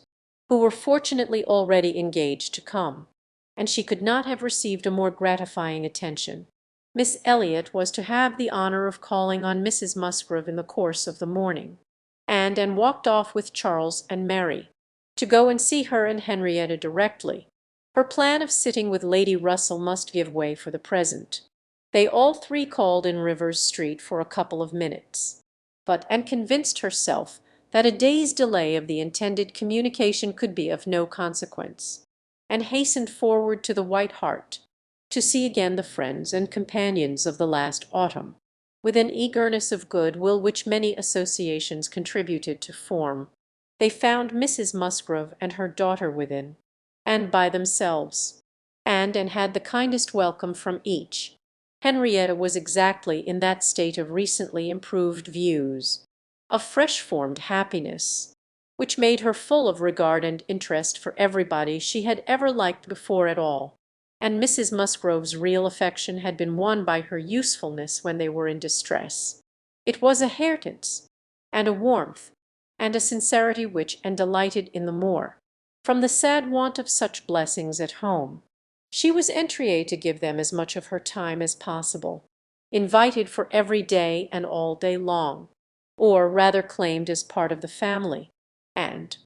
who were fortunately already engaged to come, and she could not have received a more gratifying attention. Miss Elliot was to have the honour of calling on Mrs. Musgrove in the course of the morning, and walked off with Charles and Mary, to go and see her and Henrietta directly. Her plan of sitting with Lady Russell must give way for the present. They all three called in Rivers Street for a couple of minutes, and convinced herself that a day's delay of the intended communication could be of no consequence, and hastened forward to the White Hart, to see again the friends and companions of the last autumn, with an eagerness of good will which many associations contributed to form. They found Mrs. Musgrove and her daughter within, and by themselves, and had the kindest welcome from each. Henrietta was exactly in that state of recently improved views, of fresh-formed happiness, which made her full of regard and interest for everybody she had ever liked before at all, and Mrs. Musgrove's real affection had been won by her usefulness when they were in distress. It was a heartiness, and a warmth, and a sincerity which delighted in the more, from the sad want of such blessings at home. She was entreated to give them as much of her time as possible, invited for every day and all day long, or rather claimed as part of the family, and,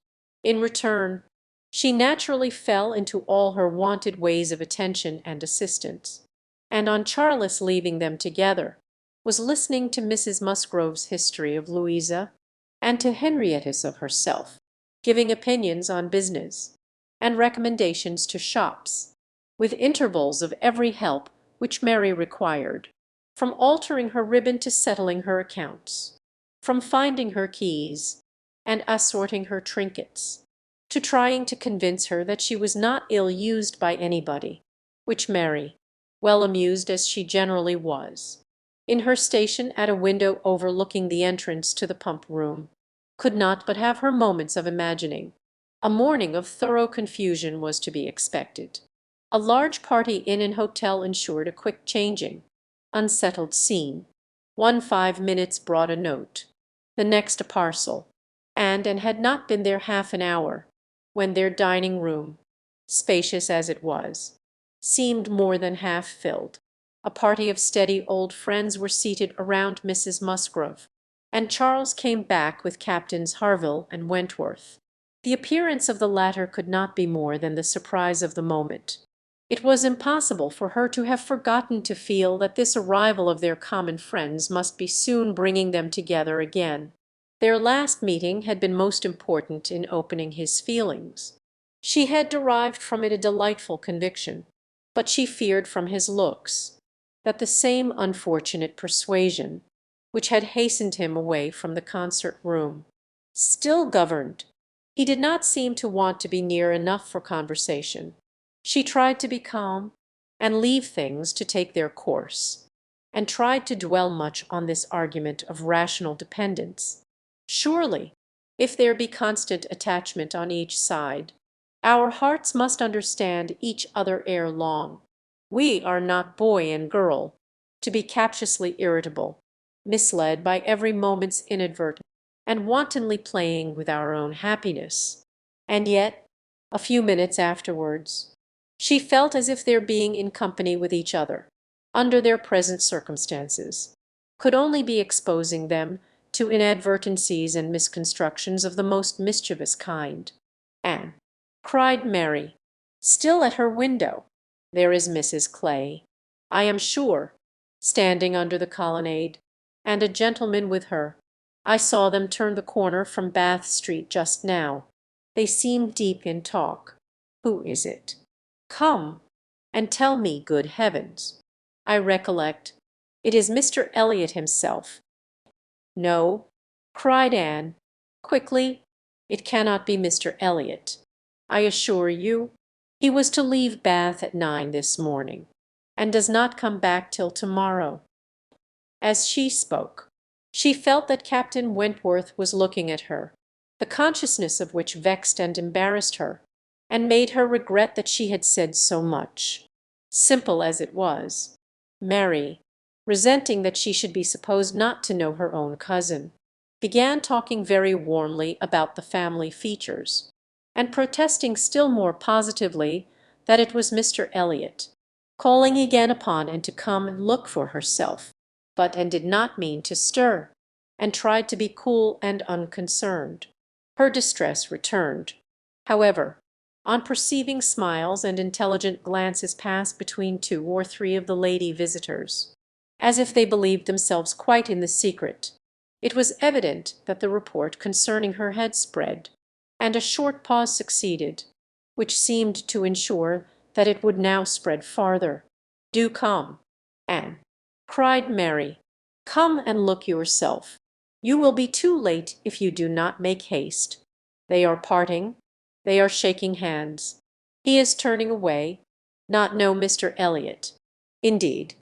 in return, she naturally fell into all her wonted ways of attention and assistance, and on Charles leaving them together, was listening to Mrs. Musgrove's history of Louisa, and to Henrietta's of herself, giving opinions on business, and recommendations to shops, with intervals of every help which Mary required, from altering her ribbon to settling her accounts, from finding her keys and assorting her trinkets, to trying to convince her that she was not ill-used by anybody, which Mary, well amused as she generally was, in her station at a window overlooking the entrance to the pump-room, could not but have her moments of imagining. A morning of thorough confusion was to be expected. A large party in an hotel ensured a quick changing, unsettled scene. 5 minutes brought a note, the next a parcel, and had not been there half an hour, when their dining-room, spacious as it was, seemed more than half filled. A party of steady old friends were seated around Mrs. Musgrove, and Charles came back with Captains Harville and Wentworth. The appearance of the latter could not be more than the surprise of the moment. It was impossible for her to have forgotten to feel that this arrival of their common friends must be soon bringing them together again. Their last meeting had been most important in opening his feelings. She had derived from it a delightful conviction, but she feared from his looks that the same unfortunate persuasion which had hastened him away from the concert-room still governed. He did not seem to want to be near enough for conversation. She tried to be calm, and leave things to take their course, and tried to dwell much on this argument of rational dependence. Surely, if there be constant attachment on each side, our hearts must understand each other ere long. We are not boy and girl, to be captiously irritable, misled by every moment's inadvertence, and wantonly playing with our own happiness. And yet, a few minutes afterwards, she felt as if their being in company with each other, under their present circumstances, could only be exposing them to inadvertencies and misconstructions of the most mischievous kind. "Anne," cried Mary, still at her window, "there is Mrs. Clay, I am sure, standing under the colonnade, and a gentleman with her. I saw them turn the corner from Bath Street just now. They seem deep in talk. Who is it? Come and tell me, good heavens! I recollect. It is Mr. Elliot himself." "No," cried Anne, quickly, "it cannot be Mr. Elliot. I assure you he was to leave Bath at 9 this morning, and does not come back till to-morrow." As she spoke, she felt that Captain Wentworth was looking at her, the consciousness of which vexed and embarrassed her, and made her regret that she had said so much. Simple as it was, Mary, resenting that she should be supposed not to know her own cousin, began talking very warmly about the family features, and protesting still more positively that it was Mr. Elliot, calling again upon Anne to come and look for herself. But Anne did not mean to stir, and tried to be cool and unconcerned. Her distress returned, however, on perceiving smiles and intelligent glances pass between 2 or 3 of the lady visitors, as if they believed themselves quite in the secret. It was evident that the report concerning her had spread, and a short pause succeeded, which seemed to ensure that it would now spread farther. "Do come, Anne," cried Mary. "Come and look yourself. You will be too late if you do not make haste. They are parting, they are shaking hands. He is turning away, not know Mr. Elliot. Indeed,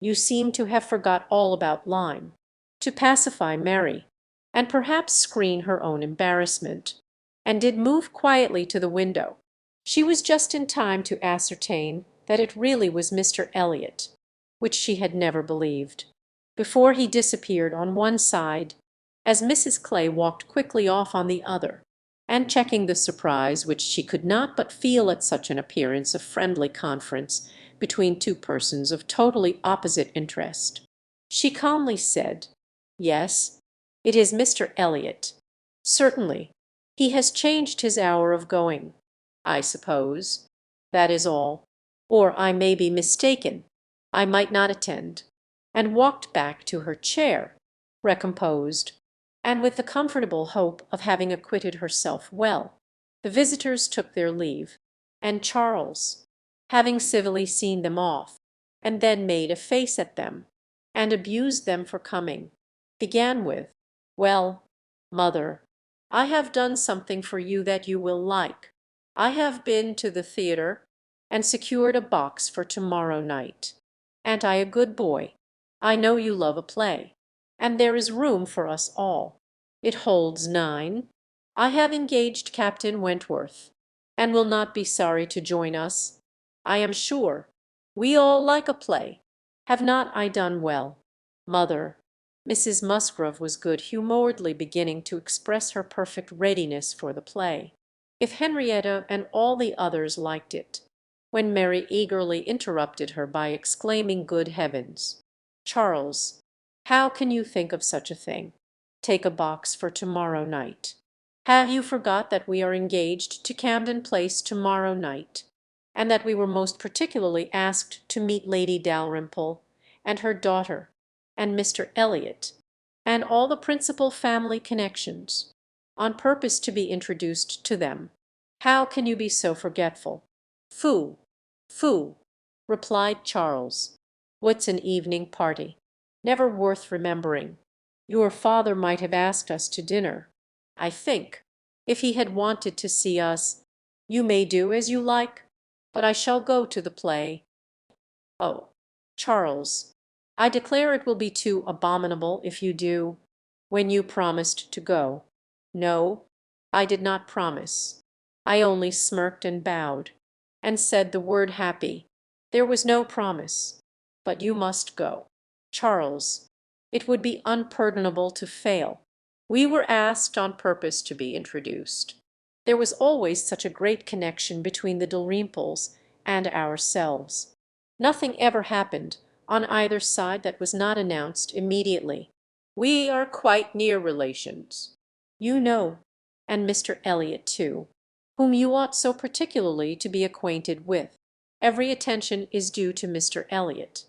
you seem to have forgot all about Lyme." To pacify Mary, and perhaps screen her own embarrassment, and did move quietly to the window. She was just in time to ascertain that it really was Mr. Elliot, which she had never believed, before he disappeared on one side, as Mrs. Clay walked quickly off on the other, and checking the surprise which she could not but feel at such an appearance of friendly conference between 2 persons of totally opposite interest, she calmly said, "Yes, it is Mr. Elliot. Certainly, he has changed his hour of going, I suppose. That is all. Or I may be mistaken. I might not attend," and walked back to her chair, recomposed, and with the comfortable hope of having acquitted herself well. The visitors took their leave, and Charles, having civilly seen them off, and then made a face at them, and abused them for coming, began with, "Well, mother, I have done something for you that you will like. I have been to the theatre, and secured a box for to-morrow night. Ain't I a good boy? I know you love a play, and there is room for us all. It holds 9. I have engaged Captain Wentworth, and will not be sorry to join us. I am sure we all like a play. Have not I done well, mother?" Mrs. Musgrove was good-humouredly beginning to express her perfect readiness for the play, if Henrietta and all the others liked it, when Mary eagerly interrupted her by exclaiming, "Good heavens, Charles, how can you think of such a thing? Take a box for to-morrow night! Have you forgot that we are engaged to Camden Place to-morrow night, and that we were most particularly asked to meet Lady Dalrymple and her daughter, and Mr. Elliot, and all the principal family connections, on purpose to be introduced to them? How can you be so forgetful?" "Phoo, phoo," replied Charles. "What's an evening party? Never worth remembering. Your father might have asked us to dinner, I think, if he had wanted to see us. You may do as you like, but I shall go to the play." "Oh, Charles, I declare it will be too abominable if you do, when you promised to go." "No, I did not promise. I only smirked and bowed, and said the word happy. There was no promise. But you must go, Charles. It would be unpardonable to fail. We were asked on purpose to be introduced. There was always such a great connection between the Dalrymples and ourselves. Nothing ever happened on either side that was not announced immediately. "We are quite near relations, you know, and Mr. Elliot too, whom you ought so particularly to be acquainted with. Every attention is due to Mr. Elliot.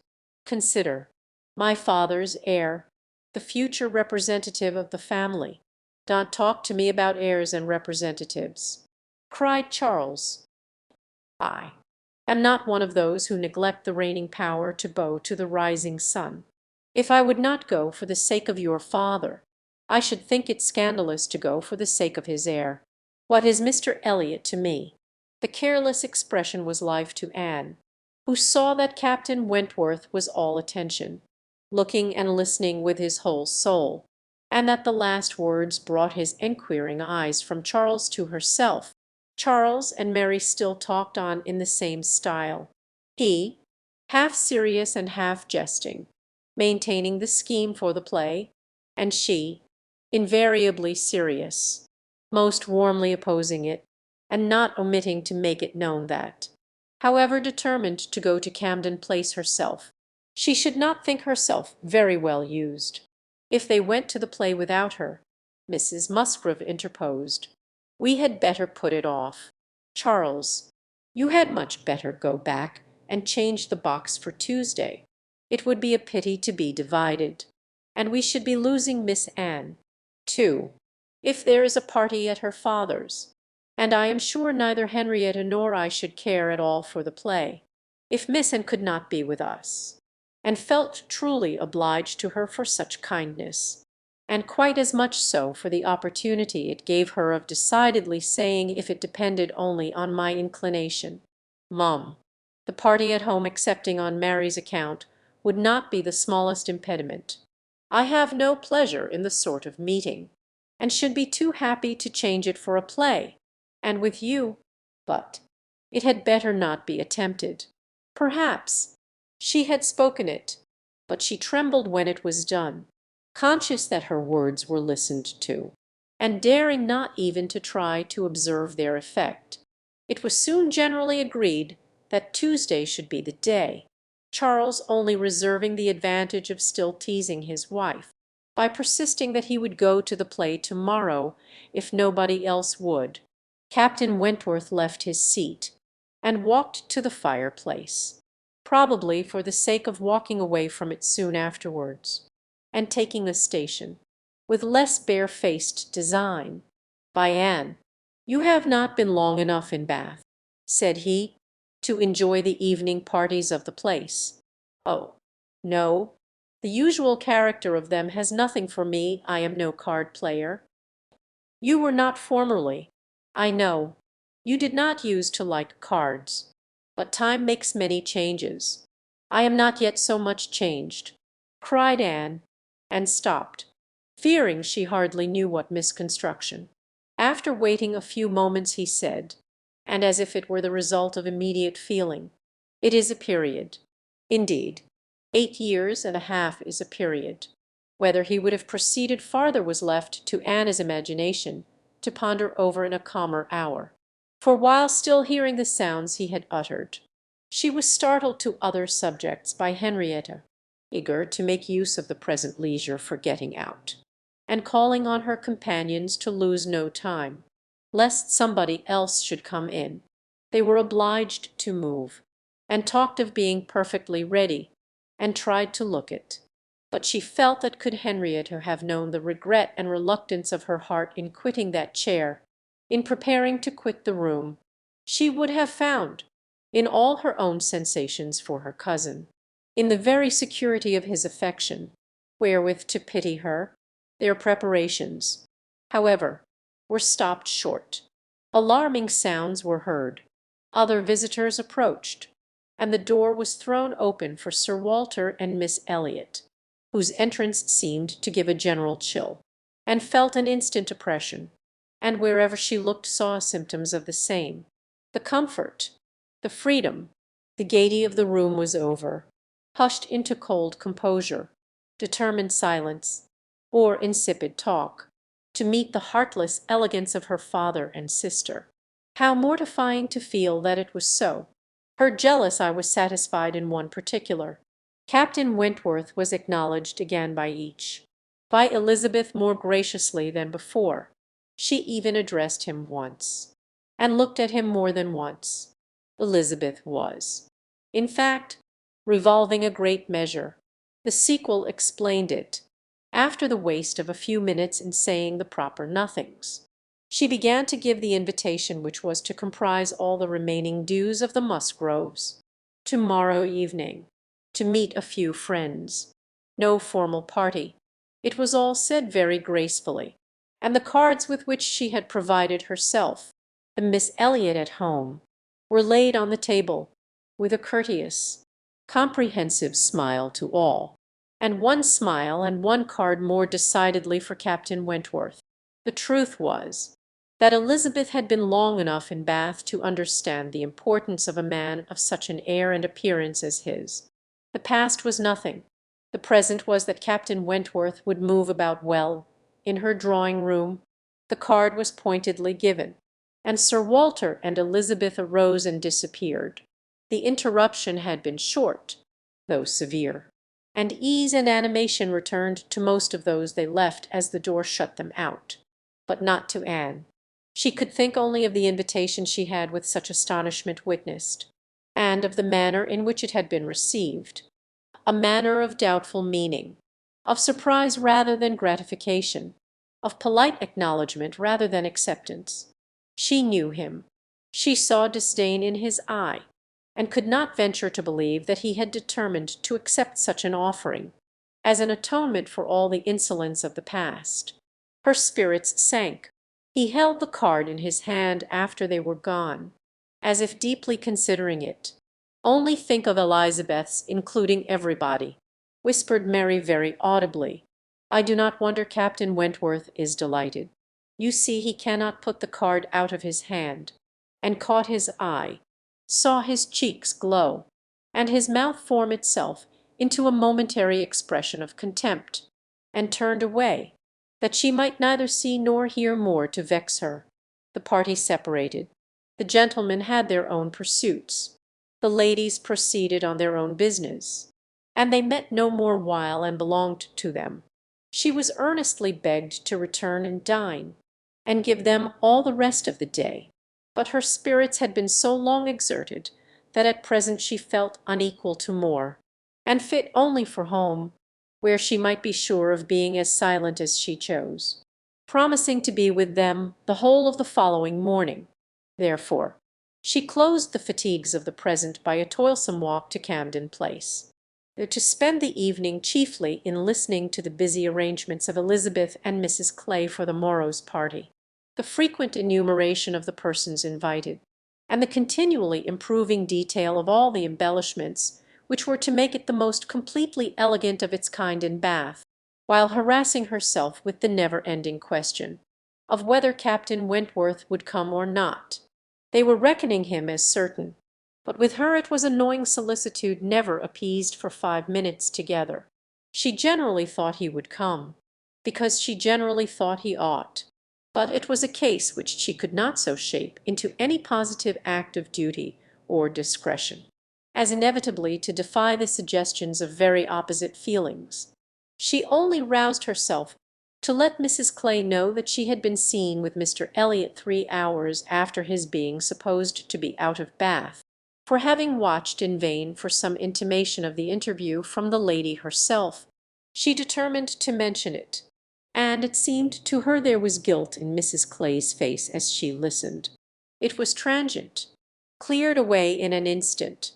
Consider, my father's heir, the future representative of the family. Don't talk to me about heirs and representatives," cried Charles. "I am not one of those who neglect the reigning power to bow to the rising sun. If I would not go for the sake of your father, I should think it scandalous to go for the sake of his heir. What is Mr. Elliot to me?" The careless expression was life to Anne, who saw that Captain Wentworth was all attention, looking and listening with his whole soul, and that the last words brought his enquiring eyes from Charles to herself. Charles and Mary still talked on in the same style, he half serious and half jesting, maintaining the scheme for the play, and she invariably serious, most warmly opposing it, and not omitting to make it known that, however determined to go to Camden Place herself, she should not think herself very well used. If they went to the play without her, Mrs. Musgrove interposed, "We had better put it off. Charles, you had much better go back and change the box for Tuesday. It would be a pity to be divided, and we should be losing Miss Anne, too, if there is a party at her father's, and I am sure neither Henrietta nor I should care at all for the play, if Miss Anne could not be with us," and felt truly obliged to her for such kindness, and quite as much so for the opportunity it gave her of decidedly saying if it depended only on my inclination, "Mum, the party at home excepting on Mary's account would not be the smallest impediment. I have no pleasure in the sort of meeting, and should be too happy to change it for a play, and with you, but it had better not be attempted." Perhaps she had spoken it, but she trembled when it was done, conscious that her words were listened to, and daring not even to try to observe their effect. It was soon generally agreed that Tuesday should be the day, Charles only reserving the advantage of still teasing his wife, by persisting that he would go to the play to morrow if nobody else would. Captain Wentworth left his seat, and walked to the fireplace, probably for the sake of walking away from it soon afterwards, and taking the station, with less barefaced design, by Anne. "You have not been long enough in Bath," said he, "to enjoy the evening parties of the place." "Oh, no, the usual character of them has nothing for me. I am no card player." "You were not formerly, I know. You did not use to like cards. But time makes many changes. I am not yet so much changed," cried Anne, and stopped, fearing she hardly knew what misconstruction. After waiting a few moments he said, and as if it were the result of immediate feeling, "It is a period. Indeed, 8 years and a half is a period." Whether he would have proceeded farther was left to Anna's imagination to ponder over in a calmer hour. For while still hearing the sounds he had uttered, she was startled to other subjects by Henrietta, eager to make use of the present leisure for getting out, and calling on her companions to lose no time, lest somebody else should come in. They were obliged to move, and talked of being perfectly ready, and tried to look it. But she felt that could Henrietta have known the regret and reluctance of her heart in quitting that chair, in preparing to quit the room, she would have found, in all her own sensations for her cousin, in the very security of his affection, wherewith to pity her, their preparations, however, were stopped short. Alarming sounds were heard, other visitors approached, and the door was thrown open for Sir Walter and Miss Elliot, whose entrance seemed to give a general chill, and felt an instant oppression, and wherever she looked saw symptoms of the same. The comfort, the freedom, the gaiety of the room was over, hushed into cold composure, determined silence, or insipid talk, to meet the heartless elegance of her father and sister. How mortifying to feel that it was so! Her jealous eye was satisfied in one particular. Captain Wentworth was acknowledged again by each, by Elizabeth more graciously than before. She even addressed him once, and looked at him more than once. Elizabeth was, in fact, revolving a great measure. The sequel explained it. After the waste of a few minutes in saying the proper nothings, she began to give the invitation which was to comprise all the remaining dues of the Musgroves. To-morrow evening, to meet a few friends. No formal party. It was all said very gracefully, and the cards with which she had provided herself, the Miss Elliot at home, were laid on the table, with a courteous, comprehensive smile to all, and one smile and one card more decidedly for Captain Wentworth. The truth was that Elizabeth had been long enough in Bath to understand the importance of a man of such an air and appearance as his. The past was nothing. The present was that Captain Wentworth would move about well in her drawing-room. The card was pointedly given, and Sir Walter and Elizabeth arose and disappeared. The interruption had been short, though severe, and ease and animation returned to most of those they left as the door shut them out, but not to Anne. She could think only of the invitation she had with such astonishment witnessed, and of the manner in which it had been received, a manner of doubtful meaning, of surprise rather than gratification, of polite acknowledgment rather than acceptance. She knew him. She saw disdain in his eye, and could not venture to believe that he had determined to accept such an offering as an atonement for all the insolence of the past. Her spirits sank. He held the card in his hand after they were gone, as if deeply considering it. "Only think of Elizabeth's including everybody," whispered Mary very audibly. "I do not wonder Captain Wentworth is delighted." You see he cannot put the card out of his hand, and caught his eye, saw his cheeks glow, and his mouth form itself into a momentary expression of contempt, and turned away, that she might neither see nor hear more to vex her. The party separated. The gentlemen had their own pursuits. The ladies proceeded on their own business, and they met no more while and belonged to them. She was earnestly begged to return and dine, and give them all the rest of the day, but her spirits had been so long exerted that at present she felt unequal to more, and fit only for home, where she might be sure of being as silent as she chose, promising to be with them the whole of the following morning. Therefore she closed the fatigues of the present by a toilsome walk to Camden Place, to spend the evening chiefly in listening to the busy arrangements of Elizabeth and Mrs. Clay for the morrow's party, the frequent enumeration of the persons invited, and the continually improving detail of all the embellishments which were to make it the most completely elegant of its kind in Bath, while harassing herself with the never-ending question of whether Captain Wentworth would come or not. They were reckoning him as certain, but with her it was a gnawing solicitude never appeased for 5 minutes together. She generally thought he would come, because she generally thought he ought, but it was a case which she could not so shape into any positive act of duty or discretion, as inevitably to defy the suggestions of very opposite feelings. She only roused herself to let Mrs. Clay know that she had been seen with Mr. Elliot 3 hours after his being supposed to be out of Bath, for having watched in vain for some intimation of the interview from the lady herself. She determined to mention it, and it seemed to her there was guilt in Mrs. Clay's face as she listened. It was transient, cleared away in an instant,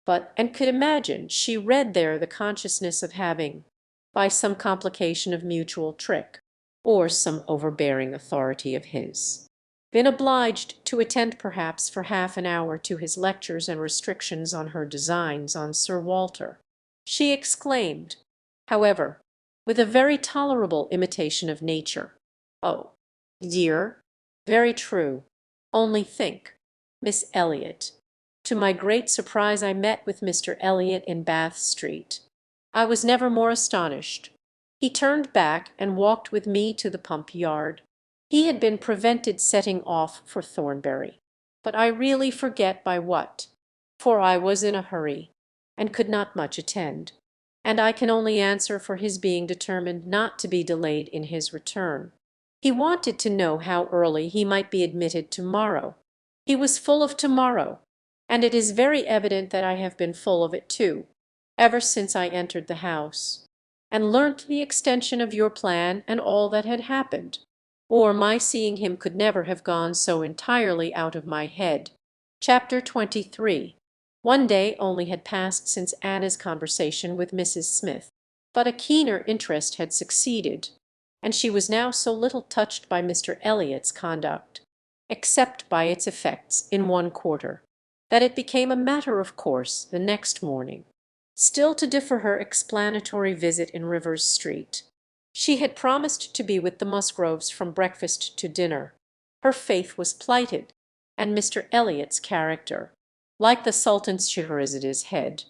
but Anne could imagine she read there the consciousness of having, by some complication of mutual trick, or some overbearing authority of his, been obliged to attend perhaps for half an hour to his lectures and restrictions on her designs on Sir Walter. She exclaimed, however, with a very tolerable imitation of nature, "Oh, dear, very true. Only think, Miss Elliot. To my great surprise I met with Mr. Elliot in Bath Street. I was never more astonished. He turned back and walked with me to the pump yard. He had been prevented setting off for Thornbury, but I really forget by what, for I was in a hurry, and could not much attend. and I can only answer for his being determined not to be delayed in his return. He wanted to know how early he might be admitted to-morrow. He was full of to-morrow, and it is very evident that I have been full of it too, ever since I entered the house, and learnt the extension of your plan and all that had happened, or my seeing him could never have gone so entirely out of my head. Chapter 23. One day only had passed since Anna's conversation with Mrs. Smith, but a keener interest had succeeded, and she was now so little touched by Mr. Elliot's conduct, except by its effects in one quarter, that it became a matter of course the next morning still to defer her explanatory visit in Rivers Street. She had promised to be with the Musgroves from breakfast to dinner. Her faith was plighted, and Mr. Elliot's character, like the Sultan's Scheherazada's head,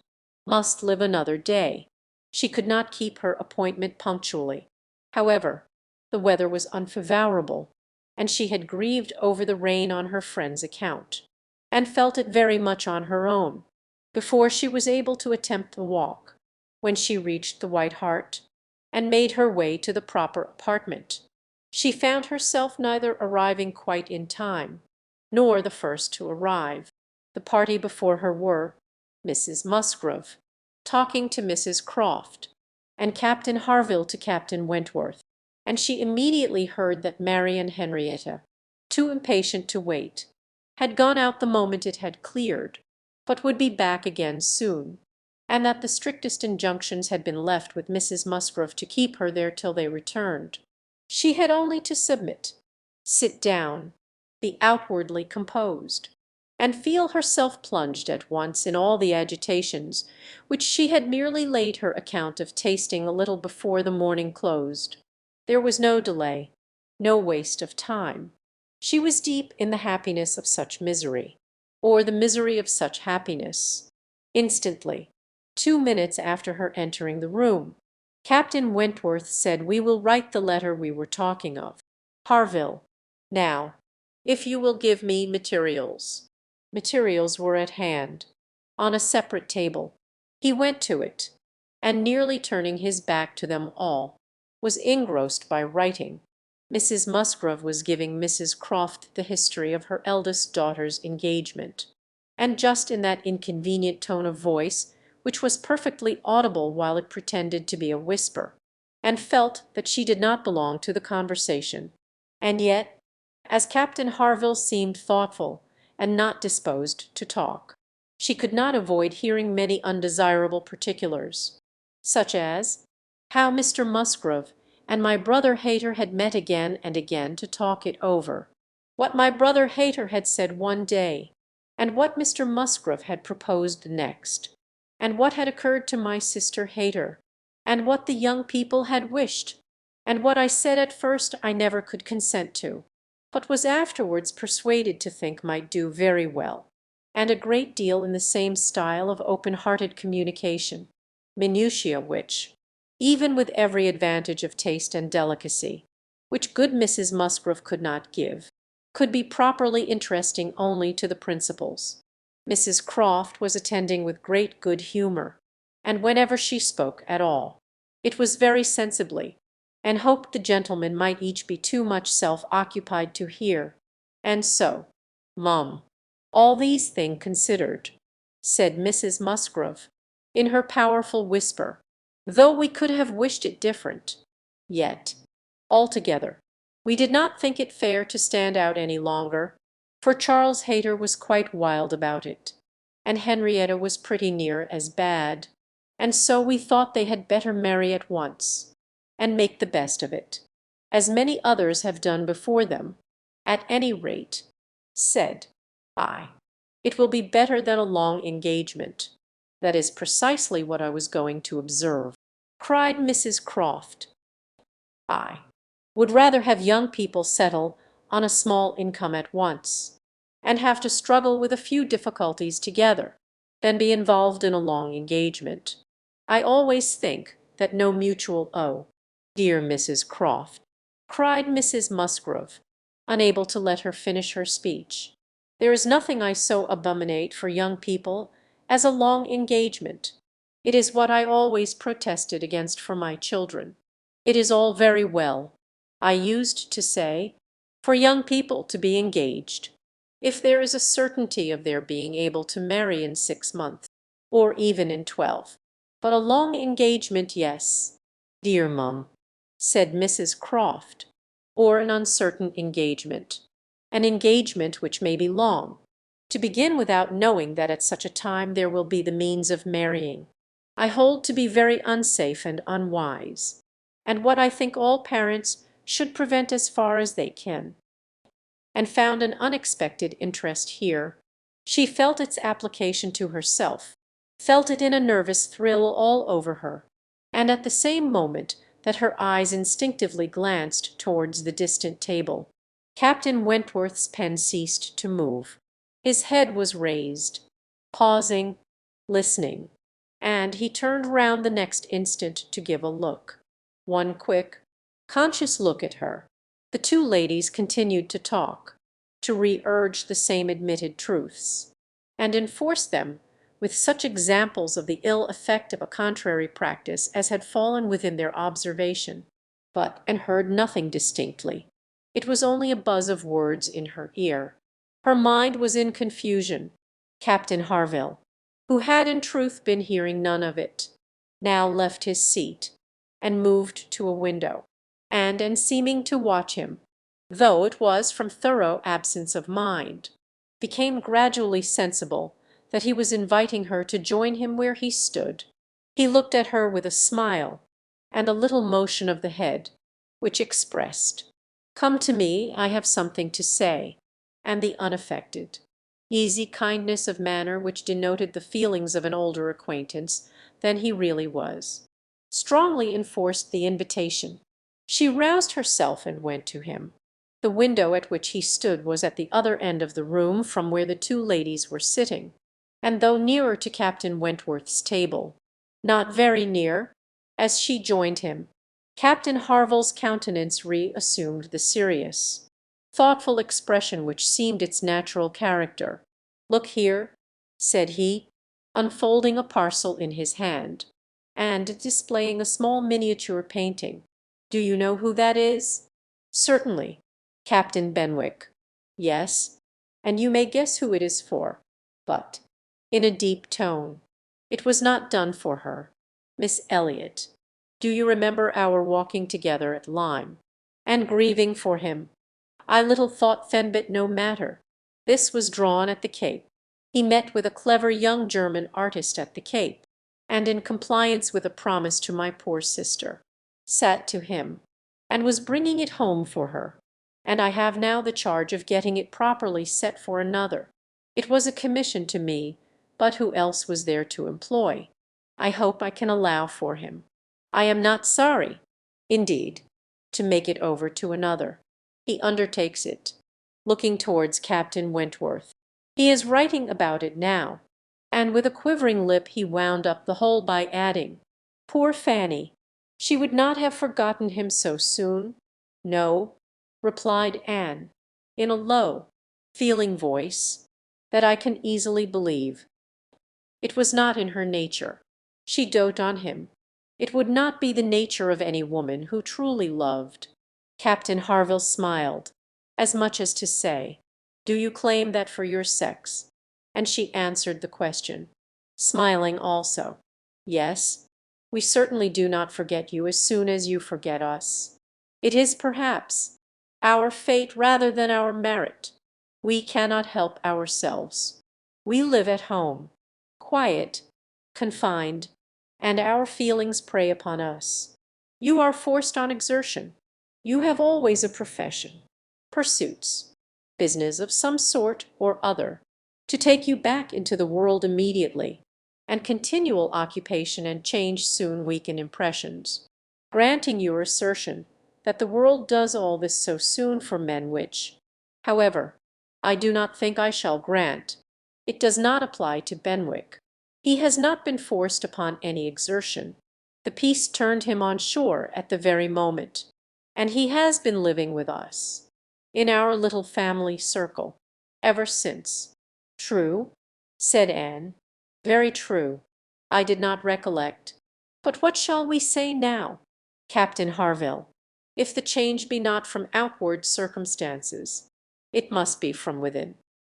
must live another day. She could not keep her appointment punctually. However, the weather was unfavourable, and she had grieved over the rain on her friend's account, and felt it very much on her own, before she was able to attempt the walk. When she reached the White Hart, and made her way to the proper apartment, she found herself neither arriving quite in time, nor the first to arrive. The party before her were Mrs. Musgrove talking to Mrs. Croft, and Captain Harville to Captain Wentworth, and she immediately heard that Mary and Henrietta, too impatient to wait, had gone out the moment it had cleared, but would be back again soon, and that the strictest injunctions had been left with Mrs. Musgrove to keep her there till they returned. She had only to submit, sit down, be outwardly composed, and feel herself plunged at once in all the agitations which she had merely laid her account of tasting a little before the morning closed. There was no delay, no waste of time. She was deep in the happiness of such misery, or the misery of such happiness. Instantly, 2 minutes after her entering the room, Captain Wentworth said, "We will write the letter we were talking of. Harville, now, if you will give me materials." Materials were at hand, on a separate table. He went to it, and nearly turning his back to them all, was engrossed by writing. Mrs. Musgrove was giving Mrs. Croft the history of her eldest daughter's engagement, and just in that inconvenient tone of voice which was perfectly audible while it pretended to be a whisper, and felt that she did not belong to the conversation. And yet, as Captain Harville seemed thoughtful and not disposed to talk, she could not avoid hearing many undesirable particulars, such as how Mr. Musgrove and my brother Hayter had met again and again to talk it over, what my brother Hayter had said one day, and what Mr. Musgrove had proposed next, and what had occurred to my sister Hayter, and what the young people had wished, and what I said at first I never could consent to, but was afterwards persuaded to think might do very well, and a great deal in the same style of open-hearted communication, minutiae which, even with every advantage of taste and delicacy, which good Mrs. Musgrove could not give, could be properly interesting only to the principals. Mrs. Croft was attending with great good humour, and whenever she spoke at all, it was very sensibly, and hoped the gentlemen might each be too much self-occupied to hear. And so, mum, all these things considered, said Mrs. Musgrove, in her powerful whisper, though we could have wished it different, yet, altogether, we did not think it fair to stand out any longer, for Charles Hayter was quite wild about it, and Henrietta was pretty near as bad, and so we thought they had better marry at once, and make the best of it, as many others have done before them. At any rate, said I, it will be better than a long engagement. That is precisely what I was going to observe, cried Mrs. Croft. I would rather have young people settle on a small income at once, and have to struggle with a few difficulties together, than be involved in a long engagement. I always think that no mutual dear Mrs. Croft, cried Mrs. Musgrove, unable to let her finish her speech. There is nothing I so abominate for young people as a long engagement. It is what I always protested against for my children. It is all very well, I used to say, for young people to be engaged, if there is a certainty of their being able to marry in 6 months, or even in 12. But a long engagement, yes, dear mum, said Mrs. Croft, or an uncertain engagement, an engagement which may be long, to begin without knowing that at such a time there will be the means of marrying, I hold to be very unsafe and unwise, and what I think all parents should prevent as far as they can. And found an unexpected interest here. She felt its application to herself, felt it in a nervous thrill all over her, and at the same moment that her eyes instinctively glanced towards the distant table, Captain Wentworth's pen ceased to move. His head was raised, pausing, listening, and he turned round the next instant to give a look. One quick, conscious look at her. The two ladies continued to talk, to re-urge the same admitted truths, and enforce them with such examples of the ill effect of a contrary practice as had fallen within their observation, but and heard nothing distinctly. It was only a buzz of words in her ear. Her mind was in confusion. Captain Harville, who had in truth been hearing none of it, now left his seat, and moved to a window, and seeming to watch him, though it was from thorough absence of mind, became gradually sensible that he was inviting her to join him where he stood. He looked at her with a smile and a little motion of the head, which expressed, "Come to me, I have something to say," and the unaffected, easy kindness of manner which denoted the feelings of an older acquaintance than he really was, strongly enforced the invitation. She roused herself and went to him. The window at which he stood was at the other end of the room from where the two ladies were sitting, and though nearer to Captain Wentworth's table, not very near, as she joined him, Captain Harville's countenance re-assumed the serious, thoughtful expression which seemed its natural character. "Look here," said he, unfolding a parcel in his hand, and displaying a small miniature painting. "Do you know who that is?" "Certainly. Captain Benwick." "Yes, and you may guess who it is for." But, in a deep tone, "It was not done for her. Miss Elliot. Do you remember our walking together at Lyme, and grieving for him? I little thought then, but no matter. This was drawn at the Cape. He met with a clever young German artist at the Cape, and in compliance with a promise to my poor sister, sat to him, and was bringing it home for her, and I have now the charge of getting it properly set for another. It was a commission to me, but who else was there to employ? I hope I can allow for him. I am not sorry, indeed, to make it over to another. He undertakes it," looking towards Captain Wentworth. "He is writing about it now," and with a quivering lip he wound up the whole by adding, "Poor Fanny! She would not have forgotten him so soon?" "No," replied Anne, in a low, feeling voice, "that I can easily believe. It was not in her nature. She dote on him. It would not be the nature of any woman who truly loved." Captain Harville smiled, as much as to say, "Do you claim that for your sex?" And she answered the question, smiling also, "Yes, we certainly do not forget you as soon as you forget us. It is perhaps our fate rather than our merit. We cannot help ourselves. We live at home, quiet, confined, and our feelings prey upon us. You are forced on exertion. You have always a profession, pursuits, business of some sort or other, to take you back into the world immediately, and continual occupation and change soon weaken impressions. Granting your assertion that the world does all this so soon for men, which, however, I do not think I shall grant, it does not apply to Benwick. He has not been forced upon any exertion. The peace turned him on shore at the very moment, and he has been living with us, in our little family circle, ever since." "True," said Anne, "very true. I did not recollect. But what shall we say now? Captain Harville, if the change be not from outward circumstances, it must be from within.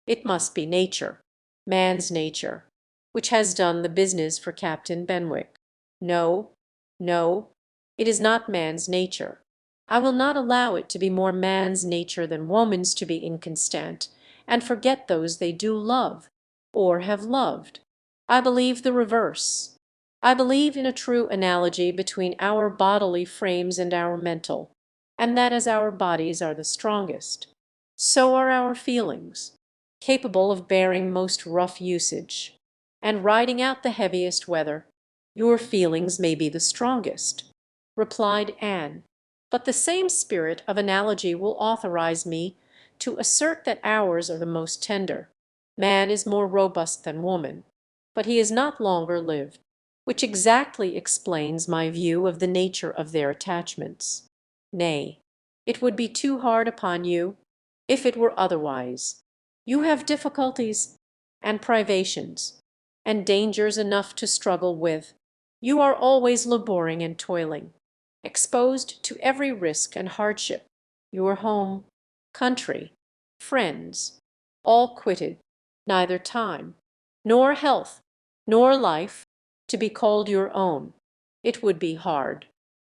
It must be nature, man's nature, which has done the business for Captain Benwick. No, no, it is not man's nature. I will not allow it to be more man's nature than woman's to be inconstant, and forget those they do love, or have loved. I believe the reverse. I believe in a true analogy between our bodily frames and our mental, and that as our bodies are the strongest, so are our feelings, capable of bearing most rough usage, and riding out the heaviest weather. Your feelings may be the strongest, replied Anne, but the same spirit of analogy will authorize me to assert that ours are the most tender. Man is more robust than woman, but he is not longer lived, which exactly explains my view of the nature of their attachments. Nay, it would be too hard upon you if it were otherwise. You have difficulties and privations, and dangers enough to struggle with. You are always laboring and toiling, exposed to every risk and hardship. Your home, country, friends, all quitted, neither time, nor health, nor life, to be called your own. It would be hard,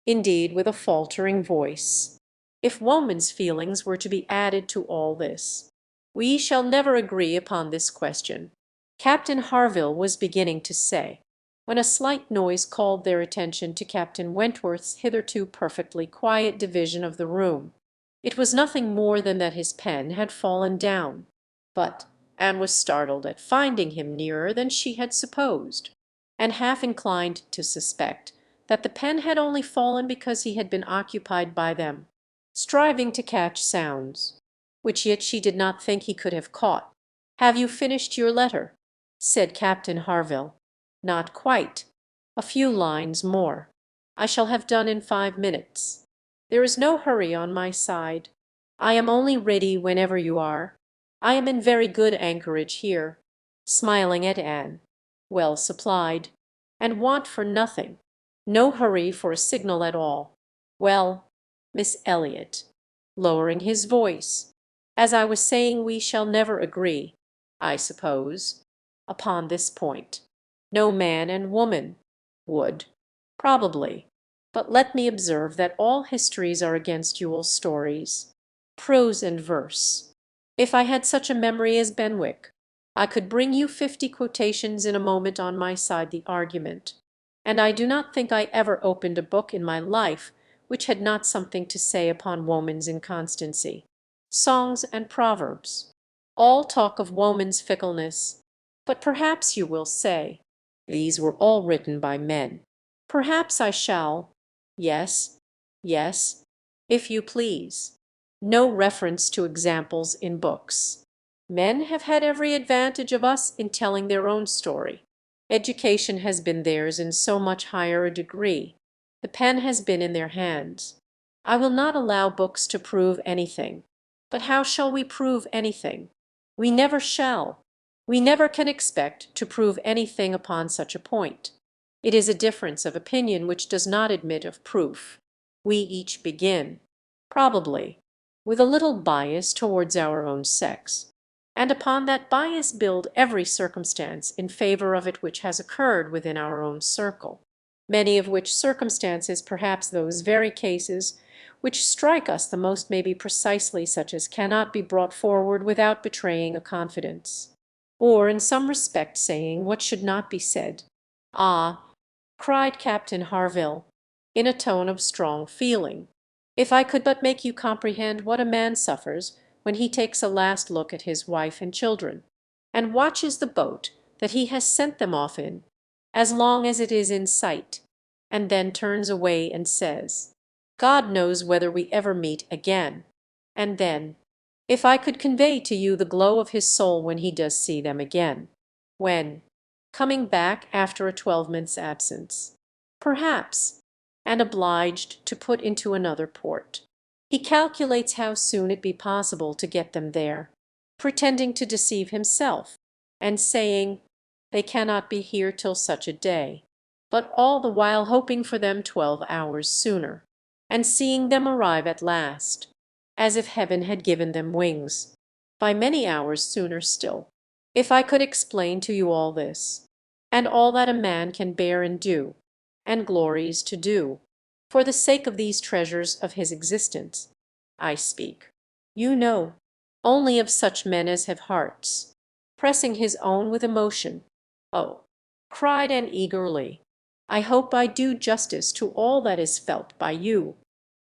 indeed, with a faltering voice, if woman's feelings were to be added to all this. We shall never agree upon this question, Captain Harville was beginning to say, when a slight noise called their attention to Captain Wentworth's hitherto perfectly quiet division of the room. It was nothing more than that his pen had fallen down, but Anne was startled at finding him nearer than she had supposed, and half inclined to suspect that the pen had only fallen because he had been occupied by them, striving to catch sounds, which yet she did not think he could have caught. "Have you finished your letter?" said Captain Harville. "Not quite. A few lines more. I shall have done in 5 minutes. There is no hurry on my side. I am only ready whenever you are. I am in very good anchorage here," smiling at Anne, "well supplied, and want for nothing. No hurry for a signal at all. Well, Miss Elliot," lowering his voice, "as I was saying, we shall never agree, I suppose, upon this point. No man and woman would, probably. But let me observe that all histories are against Yule's stories, prose and verse. If I had such a memory as Benwick, I could bring you 50 quotations in a moment on my side the argument, and I do not think I ever opened a book in my life which had not something to say upon woman's inconstancy. Songs and proverbs all talk of woman's fickleness, but perhaps you will say, these were all written by men. Perhaps I shall. Yes, yes, if you please. No reference to examples in books. Men have had every advantage of us in telling their own story. Education has been theirs in so much higher a degree. The pen has been in their hands. I will not allow books to prove anything. But how shall we prove anything? We never shall. We never can expect to prove anything upon such a point. It is a difference of opinion which does not admit of proof. We each begin, probably, with a little bias towards our own sex, and upon that bias build every circumstance in favor of it which has occurred within our own circle, many of which circumstances, perhaps those very cases which strike us the most, may be precisely such as cannot be brought forward without betraying a confidence, or in some respect saying what should not be said. "Ah!" cried Captain Harville, in a tone of strong feeling, "if I could but make you comprehend what a man suffers when he takes a last look at his wife and children, and watches the boat that he has sent them off in, as long as it is in sight, and then turns away and says, 'God knows whether we ever meet again,' and then, if I could convey to you the glow of his soul when he does see them again, when, coming back after a 12-month's absence, perhaps, and obliged to put into another port, he calculates how soon it be possible to get them there, pretending to deceive himself, and saying, They cannot be here till such a day, but all the while hoping for them 12 hours sooner, and seeing them arrive at last, as if heaven had given them wings, by many hours sooner still. If I could explain to you all this, and all that a man can bear and do, and glories to do, for the sake of these treasures of his existence, I speak, you know, only of such men as have hearts, pressing his own with emotion. Oh, cried Anne eagerly, I hope I do justice to all that is felt by you,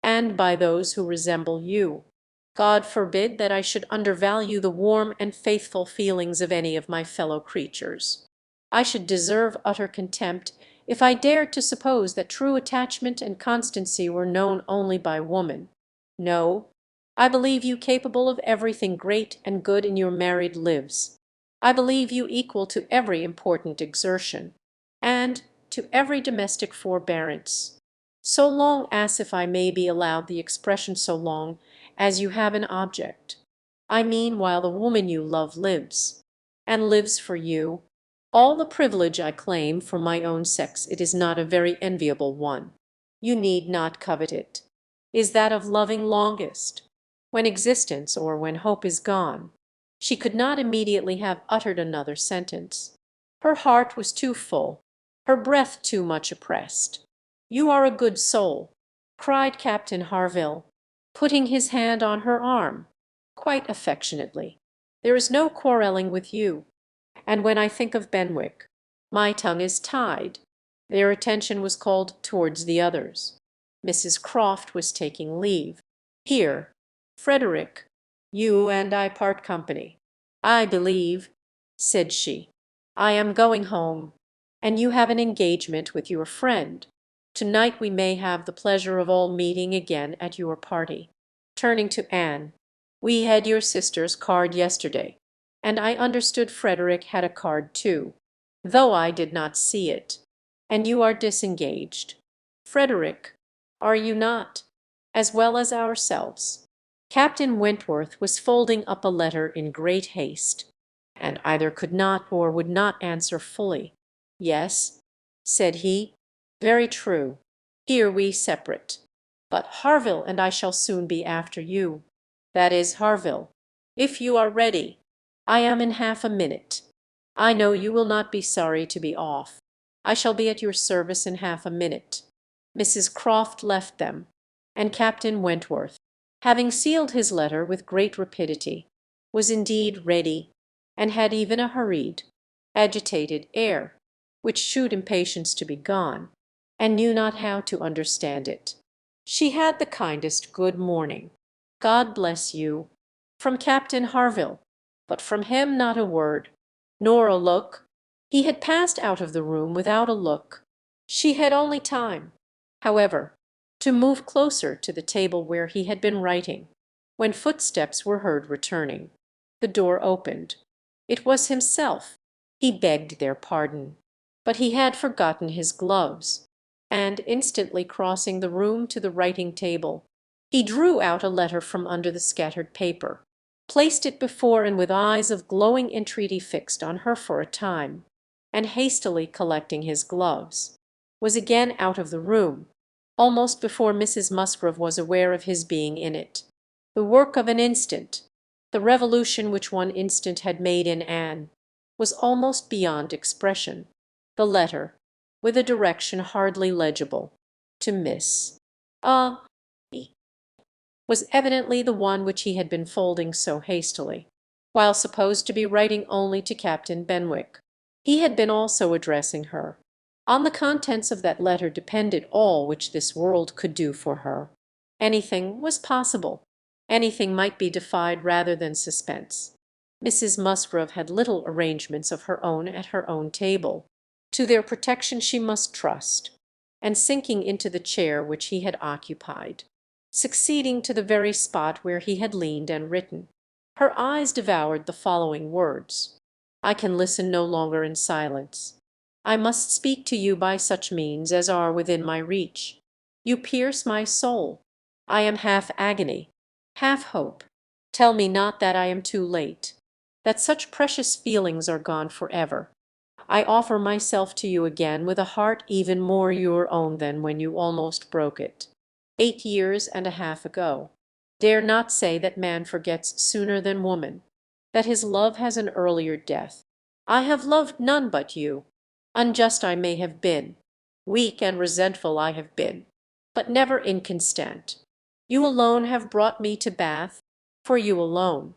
and by those who resemble you. God forbid that I should undervalue the warm and faithful feelings of any of my fellow creatures. I should deserve utter contempt if I dared to suppose that true attachment and constancy were known only by woman. No, I believe you capable of everything great and good in your married lives. I believe you equal to every important exertion, and to every domestic forbearance, so long as, if I may be allowed the expression, so long as you have an object. I mean while the woman you love lives, and lives for you. All the privilege I claim for my own sex, it is not a very enviable one. You need not covet it. Is that of loving longest, when existence or when hope is gone. She could not immediately have uttered another sentence. Her heart was too full, her breath too much oppressed. You are a good soul, cried Captain Harville, putting his hand on her arm, quite affectionately. There is no quarrelling with you. And when I think of Benwick, my tongue is tied. Their attention was called towards the others. Mrs. Croft was taking leave. Here, Frederick, you and I part company. I believe, said she, I am going home, and you have an engagement with your friend. To-night we may have the pleasure of all meeting again at your party. Turning to Anne, we had your sister's card yesterday, and I understood Frederick had a card too, though I did not see it. And you are disengaged, Frederick, are you not, as well as ourselves? Captain Wentworth was folding up a letter in great haste, and either could not or would not answer fully. Yes, said he, very true. Here we separate. But Harville and I shall soon be after you. That is, Harville, if you are ready. I am in half a minute. I know you will not be sorry to be off. I shall be at your service in half a minute. Mrs. Croft left them, and Captain Wentworth, having sealed his letter with great rapidity, was indeed ready, and had even a hurried, agitated air, which shewed impatience to be gone, and knew not how to understand it. She had the kindest good morning, God bless you, from Captain Harville, but from him not a word, nor a look. He had passed out of the room without a look. She had only time, however, to move closer to the table where he had been writing, when footsteps were heard returning. The door opened. It was himself. He begged their pardon, but he had forgotten his gloves, and instantly crossing the room to the writing-table, he drew out a letter from under the scattered paper, placed it before and with eyes of glowing entreaty fixed on her for a time, and hastily collecting his gloves, was again out of the room, almost before Mrs. Musgrove was aware of his being in it. The work of an instant, the revolution which one instant had made in Anne, was almost beyond expression. The letter, with a direction hardly legible, to Miss A, was evidently the one which he had been folding so hastily, while supposed to be writing only to Captain Benwick. He had been also addressing her. On the contents of that letter depended all which this world could do for her. Anything was possible. Anything might be defied rather than suspense. Mrs. Musgrove had little arrangements of her own at her own table. To their protection she must trust, and sinking into the chair which he had occupied, succeeding to the very spot where he had leaned and written, her eyes devoured the following words: "I can listen no longer in silence. I must speak to you by such means as are within my reach. You pierce my soul. I am half agony, half hope. Tell me not that I am too late, that such precious feelings are gone for ever. I offer myself to you again with a heart even more your own than when you almost broke it, 8 years and a half ago. Dare not say that man forgets sooner than woman, that his love has an earlier death. I have loved none but you. Unjust I may have been, weak and resentful I have been, but never inconstant. You alone have brought me to Bath, for you alone.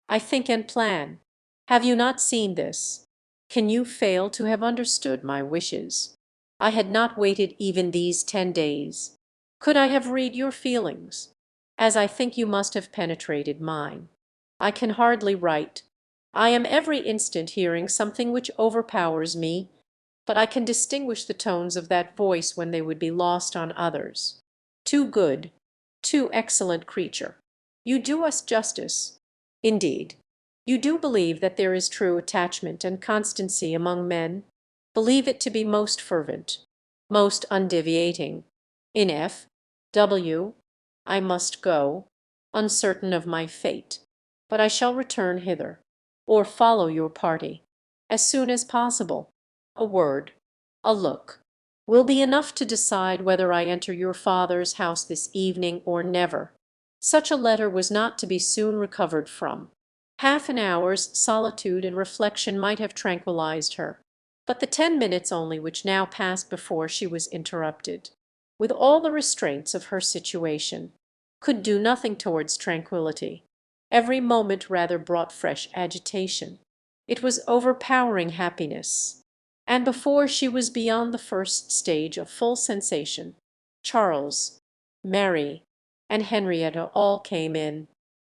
I think and plan. Have you not seen this? Can you fail to have understood my wishes? I had not waited even these 10 days. Could I have read your feelings, as I think you must have penetrated mine? I can hardly write. I am every instant hearing something which overpowers me, but I can distinguish the tones of that voice when they would be lost on others. Too good, too excellent creature. You do us justice. Indeed, you do believe that there is true attachment and constancy among men, believe it to be most fervent, most undeviating. In F. W. I must go, uncertain of my fate, but I shall return hither, or follow your party, as soon as possible. A word, a look, will be enough to decide whether I enter your father's house this evening or never. Such a letter was not to be soon recovered from. Half an hour's solitude and reflection might have tranquillized her, but the 10 minutes only which now passed before she was interrupted, with all the restraints of her situation, could do nothing towards tranquillity. Every moment rather brought fresh agitation. It was overpowering happiness, and before she was beyond the first stage of full sensation, Charles, Mary, and Henrietta all came in.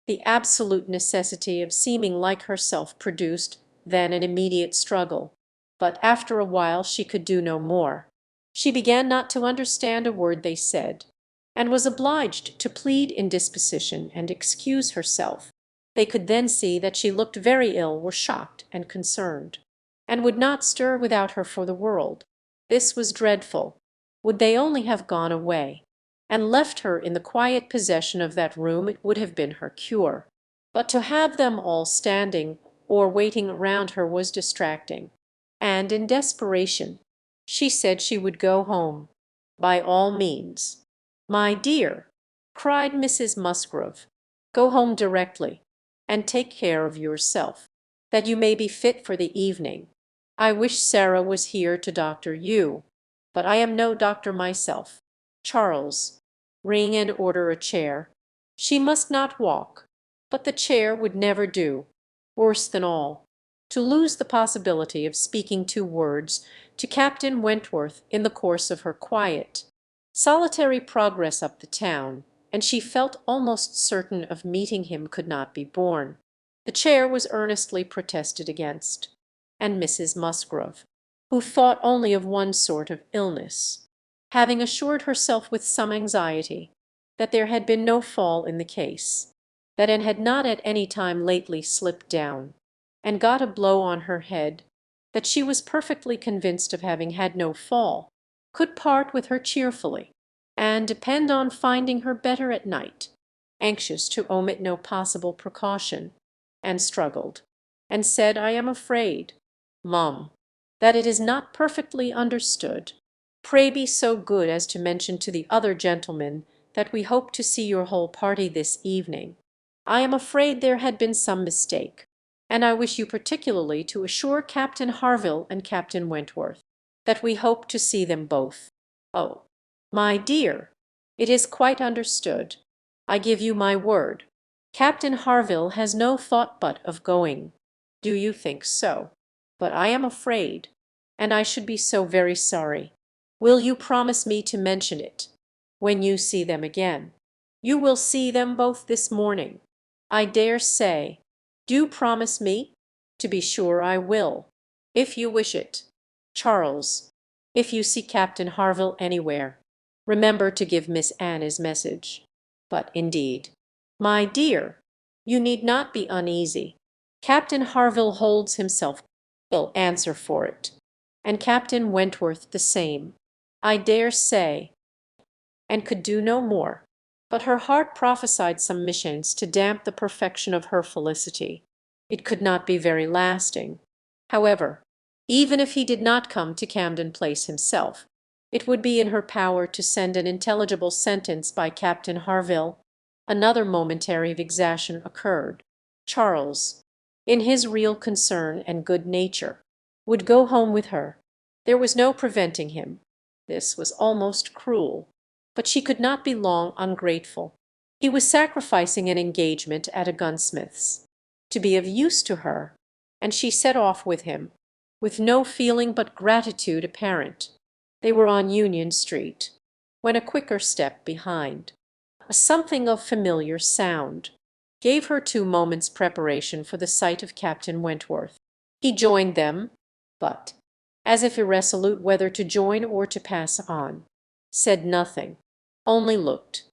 The absolute necessity of seeming like herself produced then an immediate struggle, but after a while she could do no more. She began not to understand a word they said, and was obliged to plead indisposition and excuse herself. They could then see that she looked very ill, were shocked and concerned, and would not stir without her for the world. This was dreadful. Would they only have gone away, and left her in the quiet possession of that room, it would have been her cure. But to have them all standing or waiting around her was distracting, and in desperation she said she would go home, by all means. "My dear," cried Mrs. Musgrove, "go home directly, and take care of yourself, that you may be fit for the evening. I wish Sarah was here to doctor you, but I am no doctor myself. Charles, ring and order a chair. She must not walk, but the chair would never do. Worse than all, to lose the possibility of speaking 2 words to Captain Wentworth in the course of her quiet, solitary progress up the town, and she felt almost certain of meeting him, could not be borne. The chair was earnestly protested against, and Mrs. Musgrove, who thought only of one sort of illness, having assured herself with some anxiety that there had been no fall in the case, that it had not at any time lately slipped down, and got a blow on her head, that she was perfectly convinced of having had no fall, could part with her cheerfully, and depend on finding her better at night, anxious to omit no possible precaution, and struggled, and said, "I am afraid, Mum, that it is not perfectly understood. Pray be so good as to mention to the other gentlemen that we hope to see your whole party this evening. I am afraid there had been some mistake, and I wish you particularly to assure Captain Harville and Captain Wentworth that we hope to see them both. Oh, my dear, it is quite understood. I give you my word. Captain Harville has no thought but of going. Do you think so? But I am afraid, and I should be so very sorry. Will you promise me to mention it when you see them again? You will see them both this morning, I dare say. Do promise me? To be sure I will, if you wish it. Charles, if you see Captain Harville anywhere, remember to give Miss Anne his message. But indeed, my dear, you need not be uneasy. Captain Harville holds himself will answer for it, and Captain Wentworth the same, I dare say," and could do no more. But her heart prophesied some missions to damp the perfection of her felicity. It could not be very lasting. However, Even if he did not come to Camden Place himself, it would be in her power to send an intelligible sentence by Captain Harville. Another momentary vexation occurred. Charles, in his real concern and good nature, would go home with her. There was no preventing him. This was almost cruel, but she could not be long ungrateful. He was sacrificing an engagement at a gunsmith's, to be of use to her, and she set off with him, with no feeling but gratitude apparent. They were on Union Street, when a quicker step behind, a something of familiar sound, gave her 2 moments' preparation for the sight of Captain Wentworth. He joined them, but, as if irresolute whether to join or to pass on, said nothing, only looked,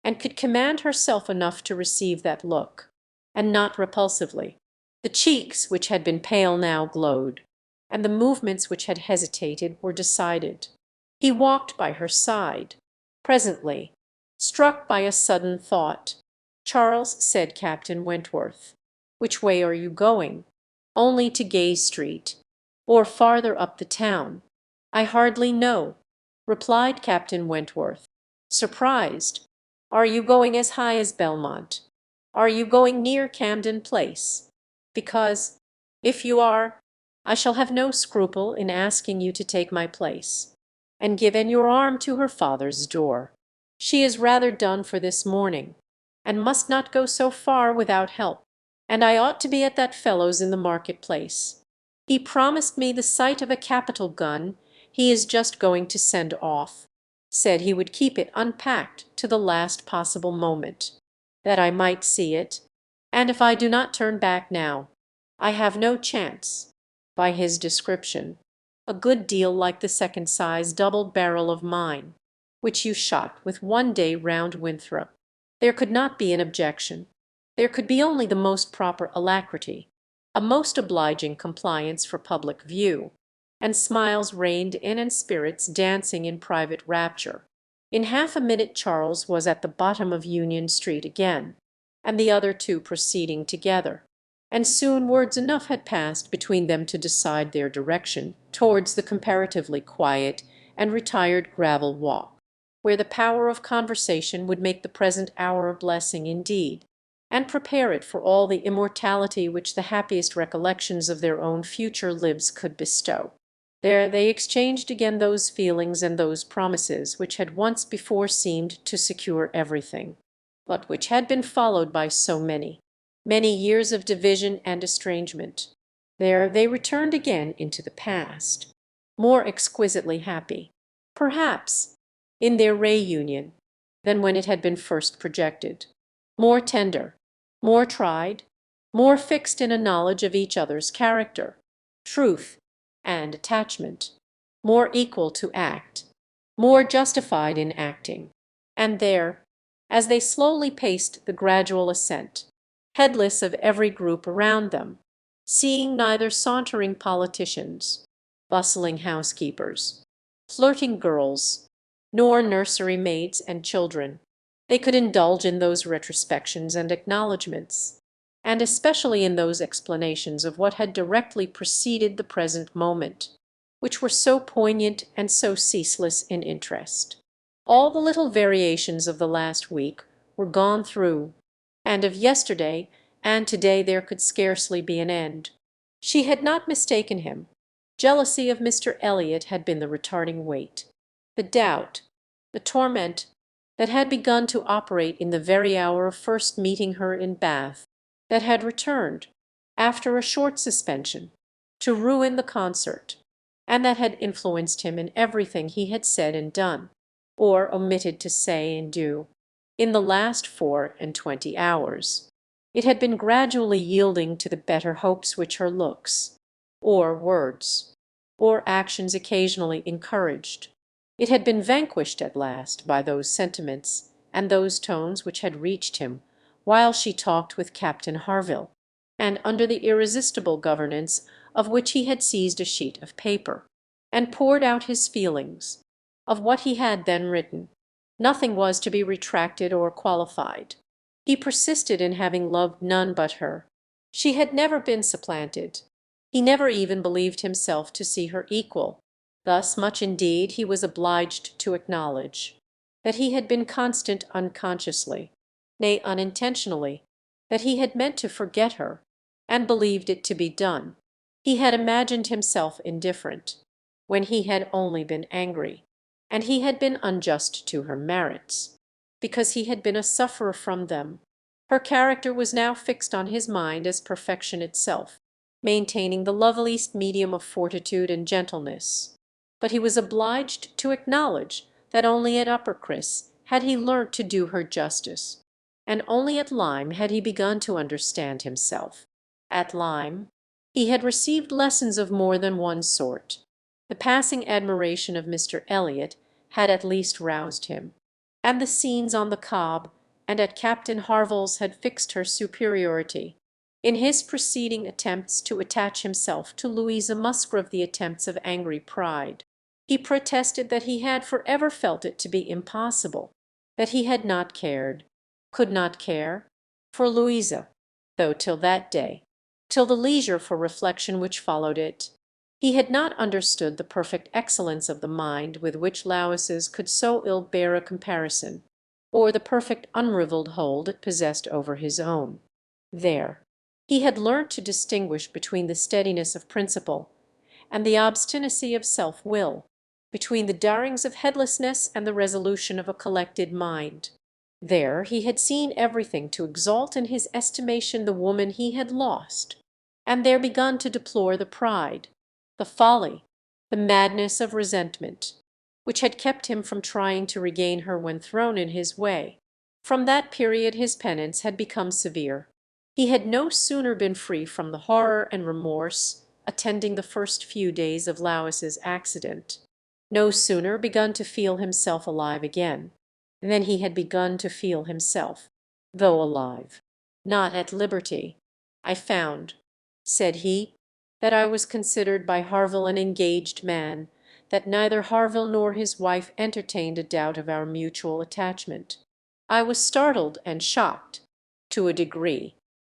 and could command herself enough to receive that look, and not repulsively. The cheeks which had been pale now glowed, and the movements which had hesitated were decided. He walked by her side. Presently, struck by a sudden thought, "Charles," said Captain Wentworth, "which way are you going?" "Only to Gay Street, or farther up the town." "I hardly know," replied Captain Wentworth, surprised. "Are you going as high as Belmont? Are you going near Camden Place? Because, if you are, I shall have no scruple in asking you to take my place, and give in your arm to her father's door. She is rather done for this morning, and must not go so far without help. And I ought to be at that fellow's in the market-place. He promised me the sight of a capital gun he is just going to send off. Said he would keep it unpacked to the last possible moment, that I might see it, and if I do not turn back now, I have no chance, by his description, a good deal like the second size double barrel of mine, which you shot with one day round Winthrop." There could not be an objection. There could be only the most proper alacrity, a most obliging compliance for public view, and smiles reigned in and spirits dancing in private rapture. In half a minute Charles was at the bottom of Union Street again, and the other two proceeding together, and soon words enough had passed between them to decide their direction towards the comparatively quiet and retired gravel walk, where the power of conversation would make the present hour a blessing indeed, and prepare it for all the immortality which the happiest recollections of their own future lives could bestow. There they exchanged again those feelings and those promises which had once before seemed to secure everything, but which had been followed by so many years of division and estrangement. There they returned again into the past, more exquisitely happy, perhaps, in their reunion than when it had been first projected, more tender, more tried, more fixed in a knowledge of each other's character, truth, and attachment, more equal to act, more justified in acting. And there, as they slowly paced the gradual ascent, heedless of every group around them, seeing neither sauntering politicians, bustling housekeepers, flirting girls, nor nursery maids and children, they could indulge in those retrospections and acknowledgments, and especially in those explanations of what had directly preceded the present moment, which were so poignant and so ceaseless in interest. All the little variations of the last week were gone through, and of yesterday and to-day there could scarcely be an end. She had not mistaken him. Jealousy of Mr. Elliot had been the retarding weight, the doubt, the torment that had begun to operate in the very hour of first meeting her in Bath, that had returned, after a short suspension, to ruin the concert, and that had influenced him in everything he had said and done, or omitted to say and do, in the last 24 hours. It had been gradually yielding to the better hopes which her looks, or words, or actions occasionally encouraged. It had been vanquished at last by those sentiments and those tones which had reached him while she talked with Captain Harville, and under the irresistible governance of which he had seized a sheet of paper, and poured out his feelings, of what he had then written. Nothing was to be retracted or qualified. He persisted in having loved none but her. She had never been supplanted. He never even believed himself to see her equal. Thus much indeed he was obliged to acknowledge, that he had been constant unconsciously, nay unintentionally, that he had meant to forget her, and believed it to be done. He had imagined himself indifferent, when he had only been angry, and he had been unjust to her merits, because he had been a sufferer from them. Her character was now fixed on his mind as perfection itself, maintaining the loveliest medium of fortitude and gentleness. But he was obliged to acknowledge that only at Uppercross had he learnt to do her justice, and only at Lyme had he begun to understand himself. At Lyme he had received lessons of more than one sort. The passing admiration of Mr. Elliot had at least roused him, and the scenes on the Cobb and at Captain Harville's had fixed her superiority. In his preceding attempts to attach himself to Louisa Musgrove, the attempts of angry pride, he protested that he had for ever felt it to be impossible, that he had not cared, could not care, for Louisa, though till that day, till the leisure for reflection which followed it, he had not understood the perfect excellence of the mind with which Louisa's could so ill bear a comparison, or the perfect unrivalled hold it possessed over his own. There he had learnt to distinguish between the steadiness of principle and the obstinacy of self-will, between the darings of heedlessness and the resolution of a collected mind. There he had seen everything to exalt in his estimation the woman he had lost, and there begun to deplore the pride, the folly, the madness of resentment, which had kept him from trying to regain her when thrown in his way. From that period his penance had become severe. He had no sooner been free from the horror and remorse attending the first few days of Louis's accident, no sooner begun to feel himself alive again, than he had begun to feel himself, though alive, not at liberty. "I found," said he, "that I was considered by Harville an engaged man, that neither Harville nor his wife entertained a doubt of our mutual attachment. I was startled and shocked to a degree.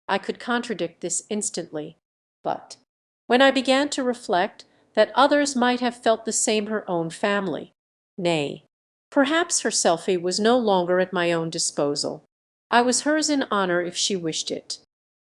I could contradict this instantly, but when I began to reflect that others might have felt the same, her own family, nay, perhaps herself, was no longer at my own disposal. I was hers in honour if she wished it.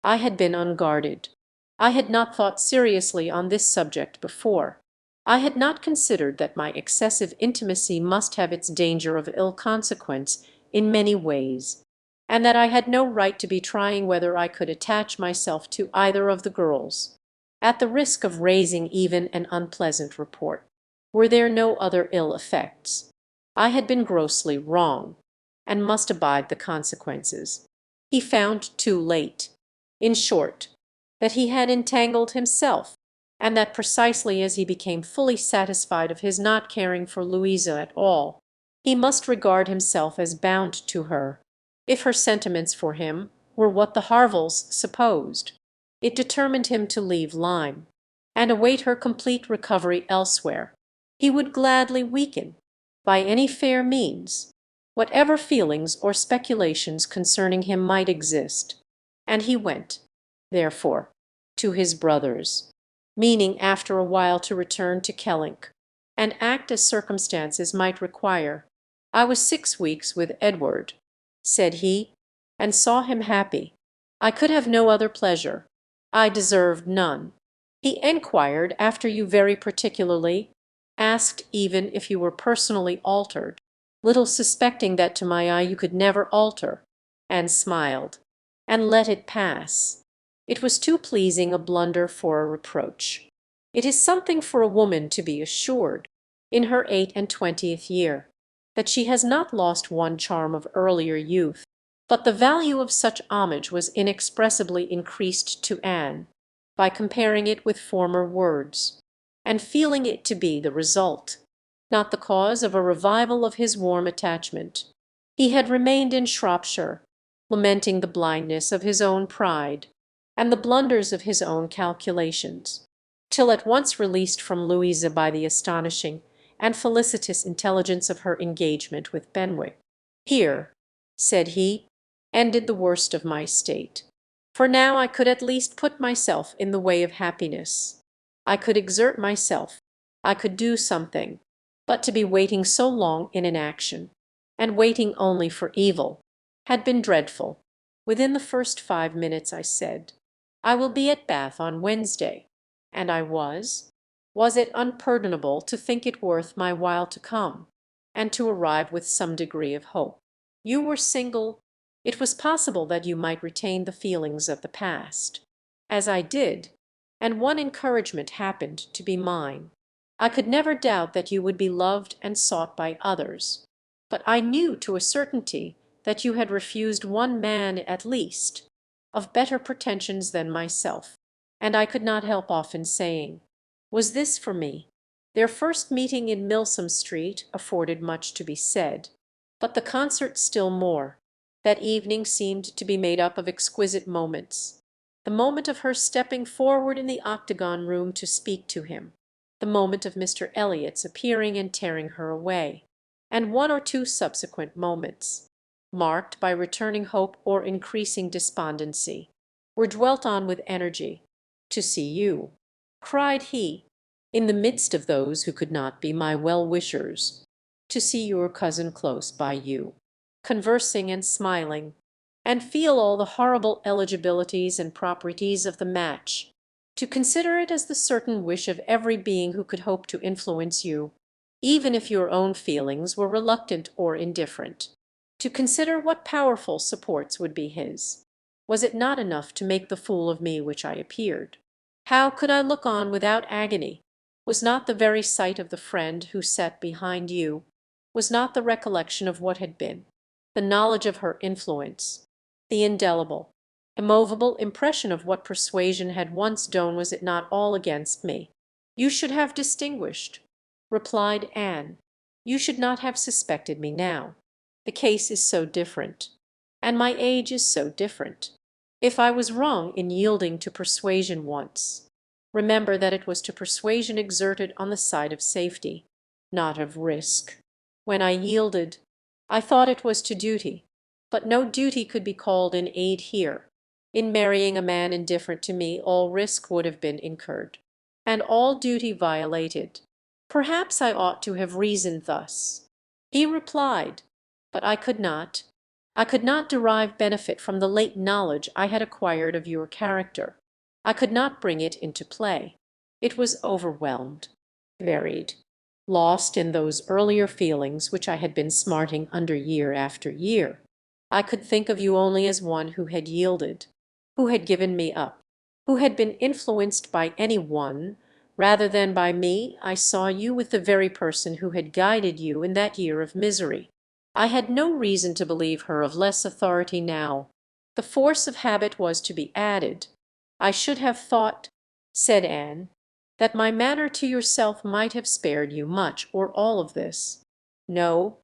I had been unguarded. I had not thought seriously on this subject before. I had not considered that my excessive intimacy must have its danger of ill consequence in many ways, and that I had no right to be trying whether I could attach myself to either of the girls, at the risk of raising even an unpleasant report. Were there no other ill effects? I had been grossly wrong, and must abide the consequences. He found too late, in short, that he had entangled himself, and that precisely as he became fully satisfied of his not caring for Louisa at all, he must regard himself as bound to her, if her sentiments for him were what the Harvilles supposed. It determined him to leave Lyme, and await her complete recovery elsewhere. He would gladly weaken, by any fair means, whatever feelings or speculations concerning him might exist, and he went, therefore, to his brother's, meaning after a while to return to Kellynch, and act as circumstances might require. "I was 6 weeks with Edward," said he, "and saw him happy. I could have no other pleasure. I deserved none. He enquired after you very particularly, asked even if you were personally altered, little suspecting that to my eye you could never alter, and smiled, and let it pass. It was too pleasing a blunder for a reproach. It is something for a woman to be assured, in her 28th year, that she has not lost one charm of earlier youth." But the value of such homage was inexpressibly increased to Anne by comparing it with former words, and feeling it to be the result, not the cause, of a revival of his warm attachment. He had remained in Shropshire, lamenting the blindness of his own pride and the blunders of his own calculations, till at once released from Louisa by the astonishing and felicitous intelligence of her engagement with Benwick. "Here," said he, "ended the worst of my state, for now I could at least put myself in the way of happiness. I could exert myself, I could do something, but to be waiting so long in inaction, and waiting only for evil, had been dreadful. Within the first 5 minutes I said, "I will be at Bath on Wednesday," and I was. Was it unpardonable to think it worth my while to come, and to arrive with some degree of hope? You were single. It was possible that you might retain the feelings of the past, as I did, and one encouragement happened to be mine. I could never doubt that you would be loved and sought by others, but I knew to a certainty that you had refused one man at least, of better pretensions than myself, and I could not help often saying, "Was this for me?" Their first meeting in Milsom Street afforded much to be said, but the concert still more. That evening seemed to be made up of exquisite moments. The moment of her stepping forward in the octagon room to speak to him, the moment of Mr. Elliot's appearing and tearing her away, and one or two subsequent moments, marked by returning hope or increasing despondency, were dwelt on with energy. "To see you," cried he, "in the midst of those who could not be my well-wishers, to see your cousin close by you, conversing and smiling, and feel all the horrible eligibilities and proprieties of the match, to consider it as the certain wish of every being who could hope to influence you, even if your own feelings were reluctant or indifferent, to consider what powerful supports would be his. Was it not enough to make the fool of me which I appeared? How could I look on without agony? Was not the very sight of the friend who sat behind you, was not the recollection of what had been, the knowledge of her influence, the indelible, immovable impression of what Persuasion had once done, was it not all against me? You should have distinguished," replied Anne. "You should not have suspected me now. The case is so different, and my age is so different. If I was wrong in yielding to Persuasion once, remember that it was to persuasion exerted on the side of safety, not of risk. When I yielded, I thought it was to duty, but no duty could be called in aid here. In marrying a man indifferent to me all risk would have been incurred, and all duty violated. Perhaps I ought to have reasoned thus." He replied, "But I could not. I could not derive benefit from the late knowledge I had acquired of your character. I could not bring it into play. It was overwhelmed, varied, lost in those earlier feelings which I had been smarting under year after year. I could think of you only as one who had yielded, who had given me up, who had been influenced by any one rather than by me. I saw you with the very person who had guided you in that year of misery. I had no reason to believe her of less authority now. The force of habit was to be added. I should have thought," said Anne, "that my manner to yourself might have spared you much or all of this. No,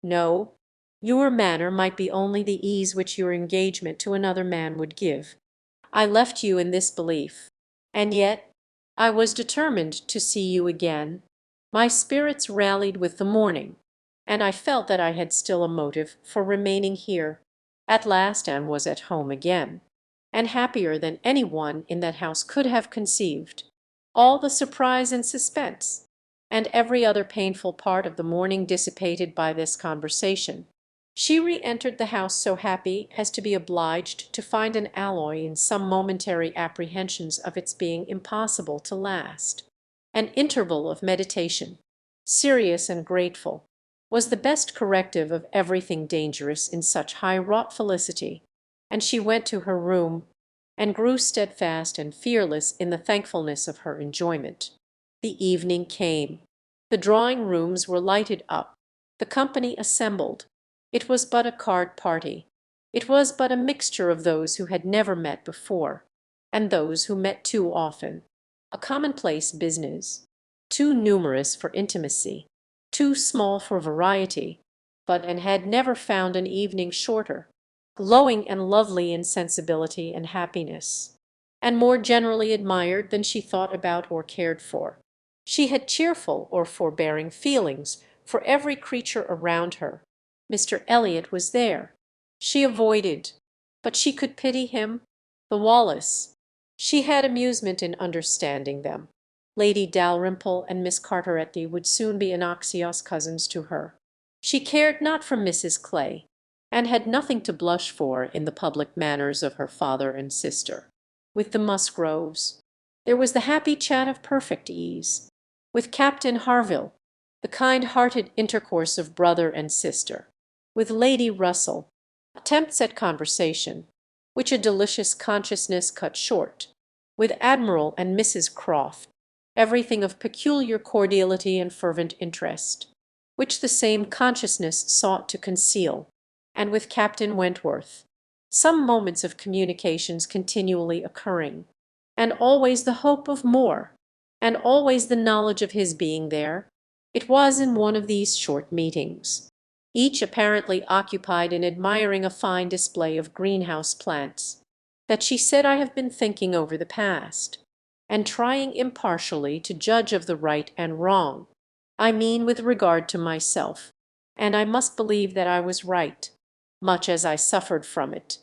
no, your manner might be only the ease which your engagement to another man would give. I left you in this belief, and yet I was determined to see you again. My spirits rallied with the morning, and I felt that I had still a motive for remaining here. At last Anne was at home again, and happier than any one in that house could have conceived. All the surprise and suspense, and every other painful part of the morning dissipated by this conversation. She re-entered the house so happy as to be obliged to find an alloy in some momentary apprehensions of its being impossible to last. An interval of meditation, serious and grateful, was the best corrective of everything dangerous in such high-wrought felicity, and she went to her room, and grew steadfast and fearless in the thankfulness of her enjoyment. The evening came. The drawing-rooms were lighted up. The company assembled. It was but a card party. It was but a mixture of those who had never met before, and those who met too often. A commonplace business, too numerous for intimacy, too small for variety, but and had never found an evening shorter, glowing and lovely in sensibility and happiness, and more generally admired than she thought about or cared for. She had cheerful or forbearing feelings for every creature around her. Mr. Elliot was there. She avoided, but she could pity him. The Wallace. She had amusement in understanding them. Lady Dalrymple and Miss Carteret would soon be innoxious cousins to her. She cared not for Mrs. Clay, and had nothing to blush for in the public manners of her father and sister. With the Musgroves there was the happy chat of perfect ease. With Captain Harville the kind-hearted intercourse of brother and sister. With Lady Russell attempts at conversation, which a delicious consciousness cut short. With Admiral and Mrs. Croft everything of peculiar cordiality and fervent interest, which the same consciousness sought to conceal. And with Captain Wentworth some moments of communications continually occurring, and always the hope of more, and always the knowledge of his being there. It was in one of these short meetings, each apparently occupied in admiring a fine display of greenhouse plants, that she said, "I have been thinking over the past, and trying impartially to judge of the right and wrong. I mean with regard to myself, and I must believe that I was right, much as I suffered from it,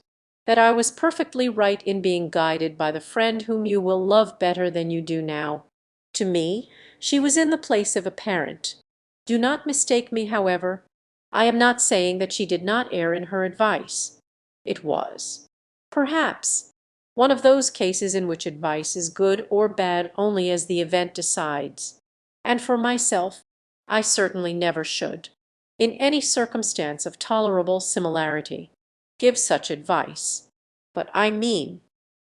that I was perfectly right in being guided by the friend whom you will love better than you do now. To me she was in the place of a parent. Do not mistake me, however. I am not saying that she did not err in her advice. It was, perhaps, one of those cases in which advice is good or bad only as the event decides, and for myself I certainly never should, in any circumstance of tolerable similarity, give such advice. But I mean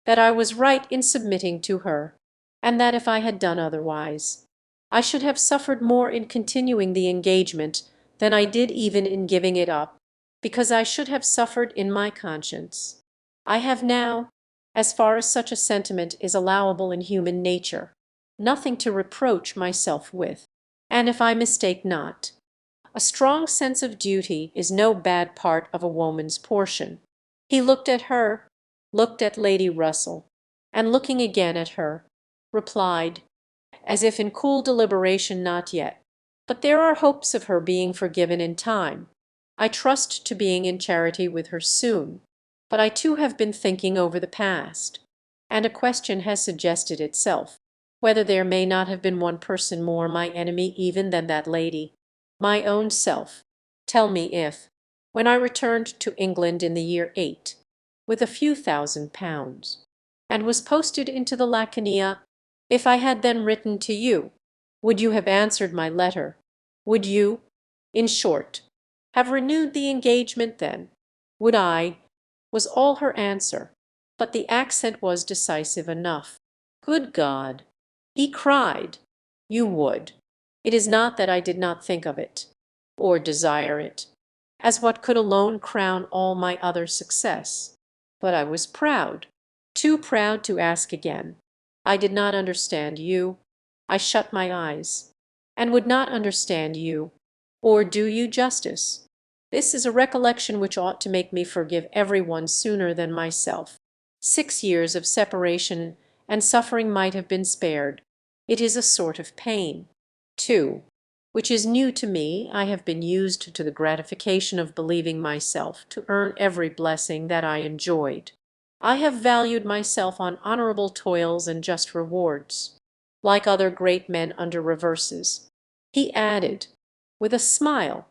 that I was right in submitting to her, and that if I had done otherwise, I should have suffered more in continuing the engagement than I did even in giving it up, because I should have suffered in my conscience. I have now, as far as such a sentiment is allowable in human nature, nothing to reproach myself with, and if I mistake not, a strong sense of duty is no bad part of a woman's portion." He looked at her, looked at Lady Russell, and looking again at her, replied, as if in cool deliberation, "Not yet, but there are hopes of her being forgiven in time. I trust to being in charity with her soon, but I too have been thinking over the past, and a question has suggested itself, whether there may not have been one person more my enemy even than that lady, my own self. Tell me if, when I returned to England in the year '8, with a few £1,000, and was posted into the Laconia, if I had then written to you, would you have answered my letter? Would you, in short, have renewed the engagement then? Would I?" was all her answer, but the accent was decisive enough. "Good God!" he cried, "you would. It is not that I did not think of it, or desire it, as what could alone crown all my other success. But I was proud, too proud to ask again. I did not understand you. I shut my eyes, and would not understand you, or do you justice. This is a recollection which ought to make me forgive every one sooner than myself. 6 years of separation and suffering might have been spared. It is a sort of pain, too, which is new to me. I have been used to the gratification of believing myself to earn every blessing that I enjoyed. I have valued myself on honorable toils and just rewards, like other great men under reverses." He added, with a smile,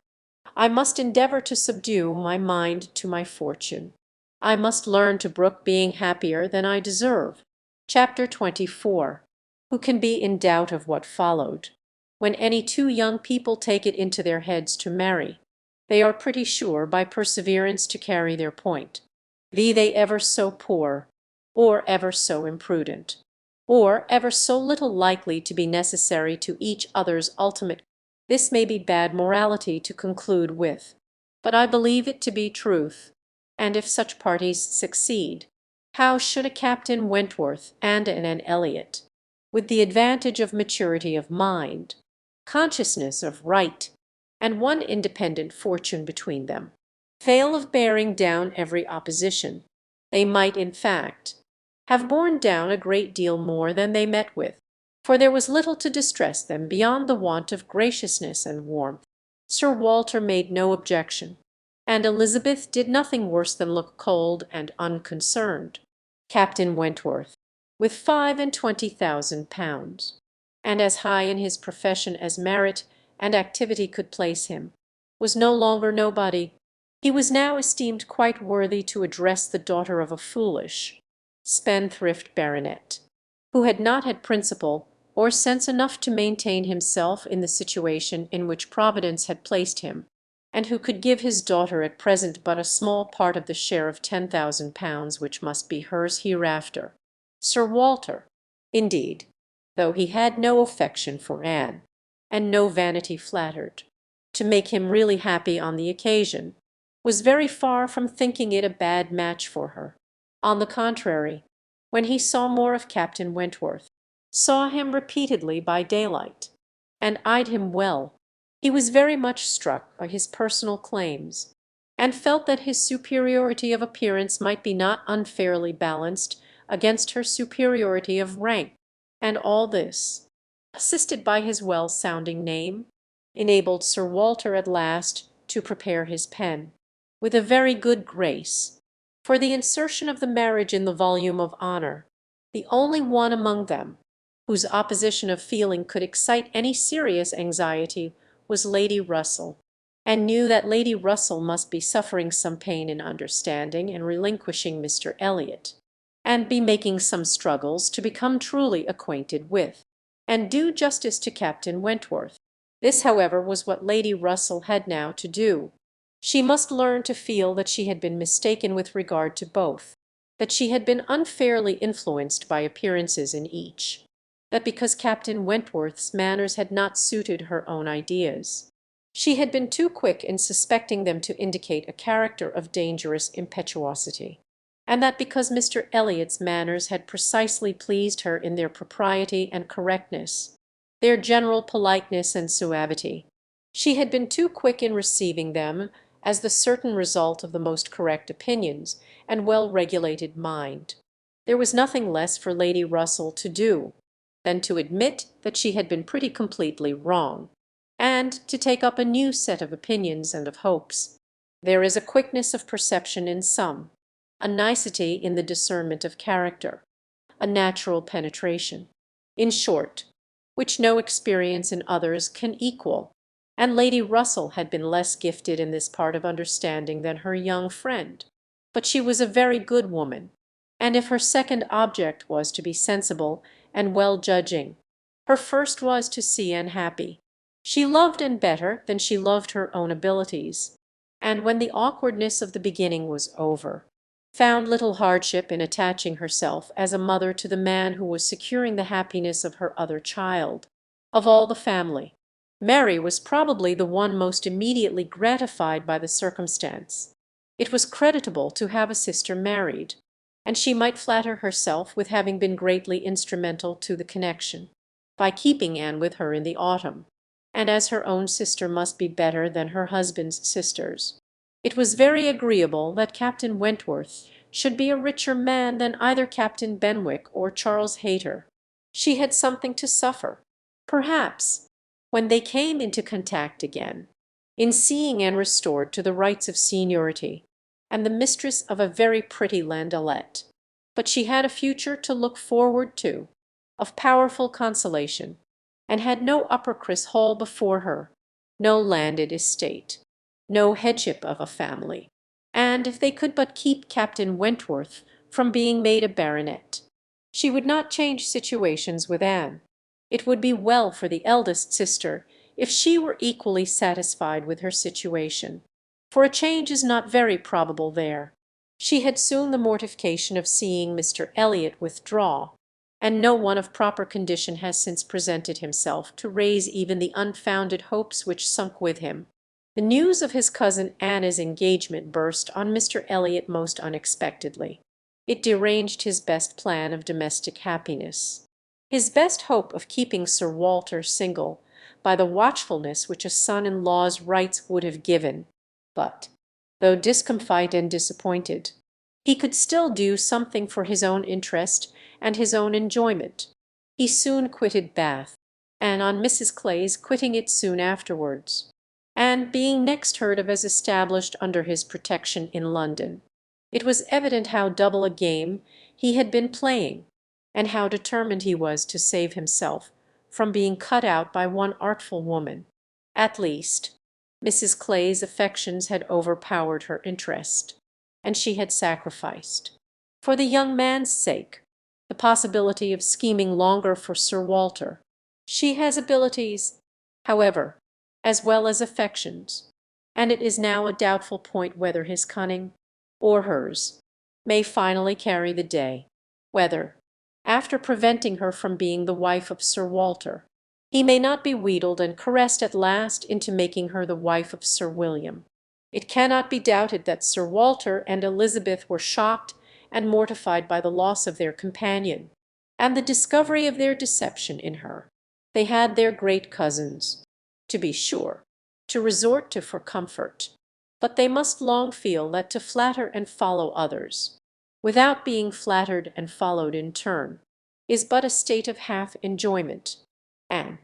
"I must endeavor to subdue my mind to my fortune. I must learn to brook being happier than I deserve." Chapter 24. Who can be in doubt of what followed? When any two young people take it into their heads to marry, they are pretty sure by perseverance to carry their point, be they ever so poor, or ever so imprudent, or ever so little likely to be necessary to each other's ultimate. This may be bad morality to conclude with, but I believe it to be truth, and if such parties succeed, how should a Captain Wentworth and an Anne Elliot, with the advantage of maturity of mind, consciousness of right, and one independent fortune between them, fail of bearing down every opposition? They might, in fact, have borne down a great deal more than they met with, for there was little to distress them beyond the want of graciousness and warmth. Sir Walter made no objection, and Elizabeth did nothing worse than look cold and unconcerned. Captain Wentworth, with £25,000, and as high in his profession as merit and activity could place him, was no longer nobody. He was now esteemed quite worthy to address the daughter of a foolish, spendthrift baronet, who had not had principle or sense enough to maintain himself in the situation in which Providence had placed him, and who could give his daughter at present but a small part of the share of £10,000 which must be hers hereafter. Sir Walter, indeed, though he had no affection for Anne, and no vanity flattered, to make him really happy on the occasion, was very far from thinking it a bad match for her. On the contrary, when he saw more of Captain Wentworth, saw him repeatedly by daylight, and eyed him well, he was very much struck by his personal claims, and felt that his superiority of appearance might be not unfairly balanced against her superiority of rank. And all this, assisted by his well-sounding name, enabled Sir Walter at last to prepare his pen, with a very good grace, for the insertion of the marriage in the volume of honour. The only one among them whose opposition of feeling could excite any serious anxiety was Lady Russell, and knew that Lady Russell must be suffering some pain in understanding and relinquishing Mr. Elliot, and be making some struggles to become truly acquainted with, and do justice to Captain Wentworth. This, however, was what Lady Russell had now to do. She must learn to feel that she had been mistaken with regard to both, that she had been unfairly influenced by appearances in each, that because Captain Wentworth's manners had not suited her own ideas, she had been too quick in suspecting them to indicate a character of dangerous impetuosity, and that because Mr. Elliot's manners had precisely pleased her in their propriety and correctness, their general politeness and suavity, she had been too quick in receiving them as the certain result of the most correct opinions and well-regulated mind. There was nothing less for Lady Russell to do than to admit that she had been pretty completely wrong, and to take up a new set of opinions and of hopes. There is a quickness of perception in some, a nicety in the discernment of character, a natural penetration, in short, which no experience in others can equal, and Lady Russell had been less gifted in this part of understanding than her young friend. But she was a very good woman, and if her second object was to be sensible and well-judging, her first was to see Anne happy. She loved Anne better than she loved her own abilities, and when the awkwardness of the beginning was over, found little hardship in attaching herself as a mother to the man who was securing the happiness of her other child. Of all the family, Mary was probably the one most immediately gratified by the circumstance. It was creditable to have a sister married, and she might flatter herself with having been greatly instrumental to the connection, by keeping Anne with her in the autumn, and as her own sister must be better than her husband's sisters, it was very agreeable that Captain Wentworth should be a richer man than either Captain Benwick or Charles Hayter. She had something to suffer, perhaps, when they came into contact again, in seeing Anne restored to the rights of seniority, and the mistress of a very pretty landaulet, but she had a future to look forward to, of powerful consolation, and had no Uppercross Hall before her, no landed estate, no headship of a family, and if they could but keep Captain Wentworth from being made a baronet, she would not change situations with Anne. It would be well for the eldest sister if she were equally satisfied with her situation, for a change is not very probable there. She had soon the mortification of seeing Mr. Elliot withdraw, and no one of proper condition has since presented himself to raise even the unfounded hopes which sunk with him. The news of his cousin Anna's engagement burst on Mr. Elliot most unexpectedly. It deranged his best plan of domestic happiness, his best hope of keeping Sir Walter single by the watchfulness which a son-in-law's rights would have given. But, though discomfite and disappointed, he could still do something for his own interest and his own enjoyment. He soon quitted Bath, and on Mrs. Clay's quitting it soon afterwards, and being next heard of as established under his protection in London, it was evident how double a game he had been playing, and how determined he was to save himself from being cut out by one artful woman. At least, Mrs. Clay's affections had overpowered her interest, and she had sacrificed, for the young man's sake, the possibility of scheming longer for Sir Walter. She has abilities, however, as well as affections, and it is now a doubtful point whether his cunning, or hers, may finally carry the day, whether, after preventing her from being the wife of Sir Walter, he may not be wheedled and caressed at last into making her the wife of Sir William. It cannot be doubted that Sir Walter and Elizabeth were shocked and mortified by the loss of their companion, and the discovery of their deception in her. They had their great cousins, to be sure, to resort to for comfort, but they must long feel that to flatter and follow others, without being flattered and followed in turn, is but a state of half enjoyment, and,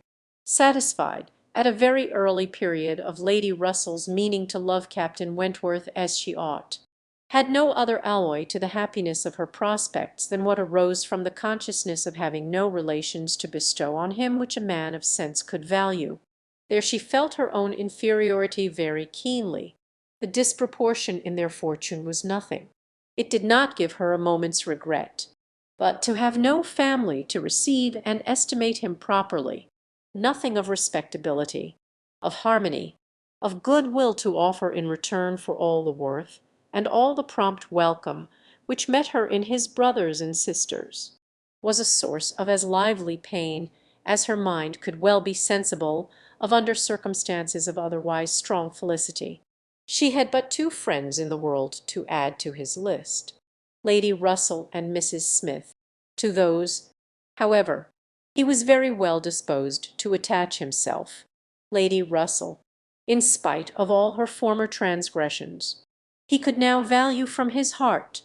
satisfied at a very early period of Lady Russell's meaning to love Captain Wentworth as she ought, had no other alloy to the happiness of her prospects than what arose from the consciousness of having no relations to bestow on him which a man of sense could value. There she felt her own inferiority very keenly. The disproportion in their fortune was nothing. It did not give her a moment's regret. But to have no family to receive and estimate him properly, nothing of respectability, of harmony, of good will to offer in return for all the worth, and all the prompt welcome which met her in his brothers and sisters, was a source of as lively pain as her mind could well be sensible of under circumstances of otherwise strong felicity. She had but two friends in the world to add to his list, Lady Russell and Mrs. Smith. To those, however, he was very well disposed to attach himself. Lady Russell, in spite of all her former transgressions, he could now value from his heart,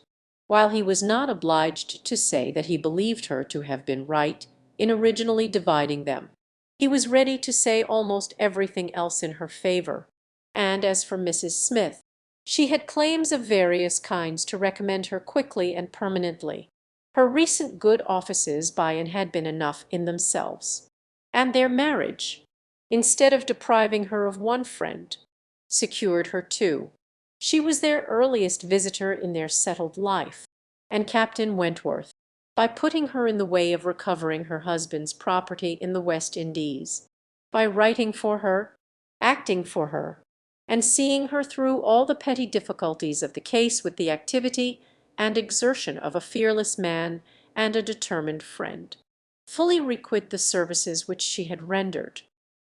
while he was not obliged to say that he believed her to have been right in originally dividing them. He was ready to say almost everything else in her favour, and as for Mrs. Smith, she had claims of various kinds to recommend her quickly and permanently. Her recent good offices by and had been enough in themselves, and their marriage, instead of depriving her of one friend, secured her two. She was their earliest visitor in their settled life, and Captain Wentworth, by putting her in the way of recovering her husband's property in the West Indies, by writing for her, acting for her, and seeing her through all the petty difficulties of the case with the activity and exertion of a fearless man and a determined friend, fully requite the services which she had rendered,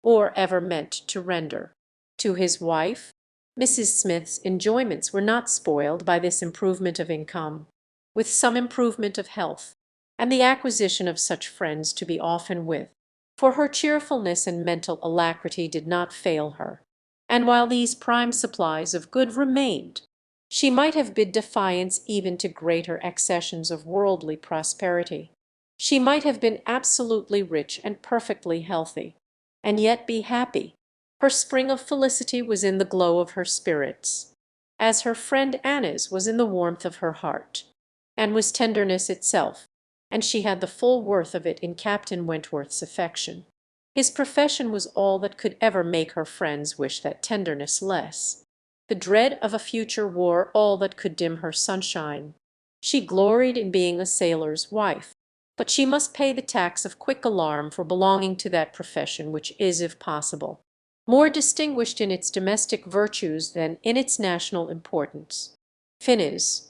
or ever meant to render, to his wife. Mrs. Smith's enjoyments were not spoiled by this improvement of income, with some improvement of health, and the acquisition of such friends to be often with, for her cheerfulness and mental alacrity did not fail her, and while these prime supplies of good remained, she might have bid defiance even to greater accessions of worldly prosperity. She might have been absolutely rich and perfectly healthy, and yet be happy. Her spring of felicity was in the glow of her spirits, as her friend Anna's was in the warmth of her heart, and was tenderness itself, and she had the full worth of it in Captain Wentworth's affection. His profession was all that could ever make her friends wish that tenderness less. The dread of a future war all that could dim her sunshine. She gloried in being a sailor's wife, but she must pay the tax of quick alarm for belonging to that profession which is, if possible, more distinguished in its domestic virtues than in its national importance. Finis,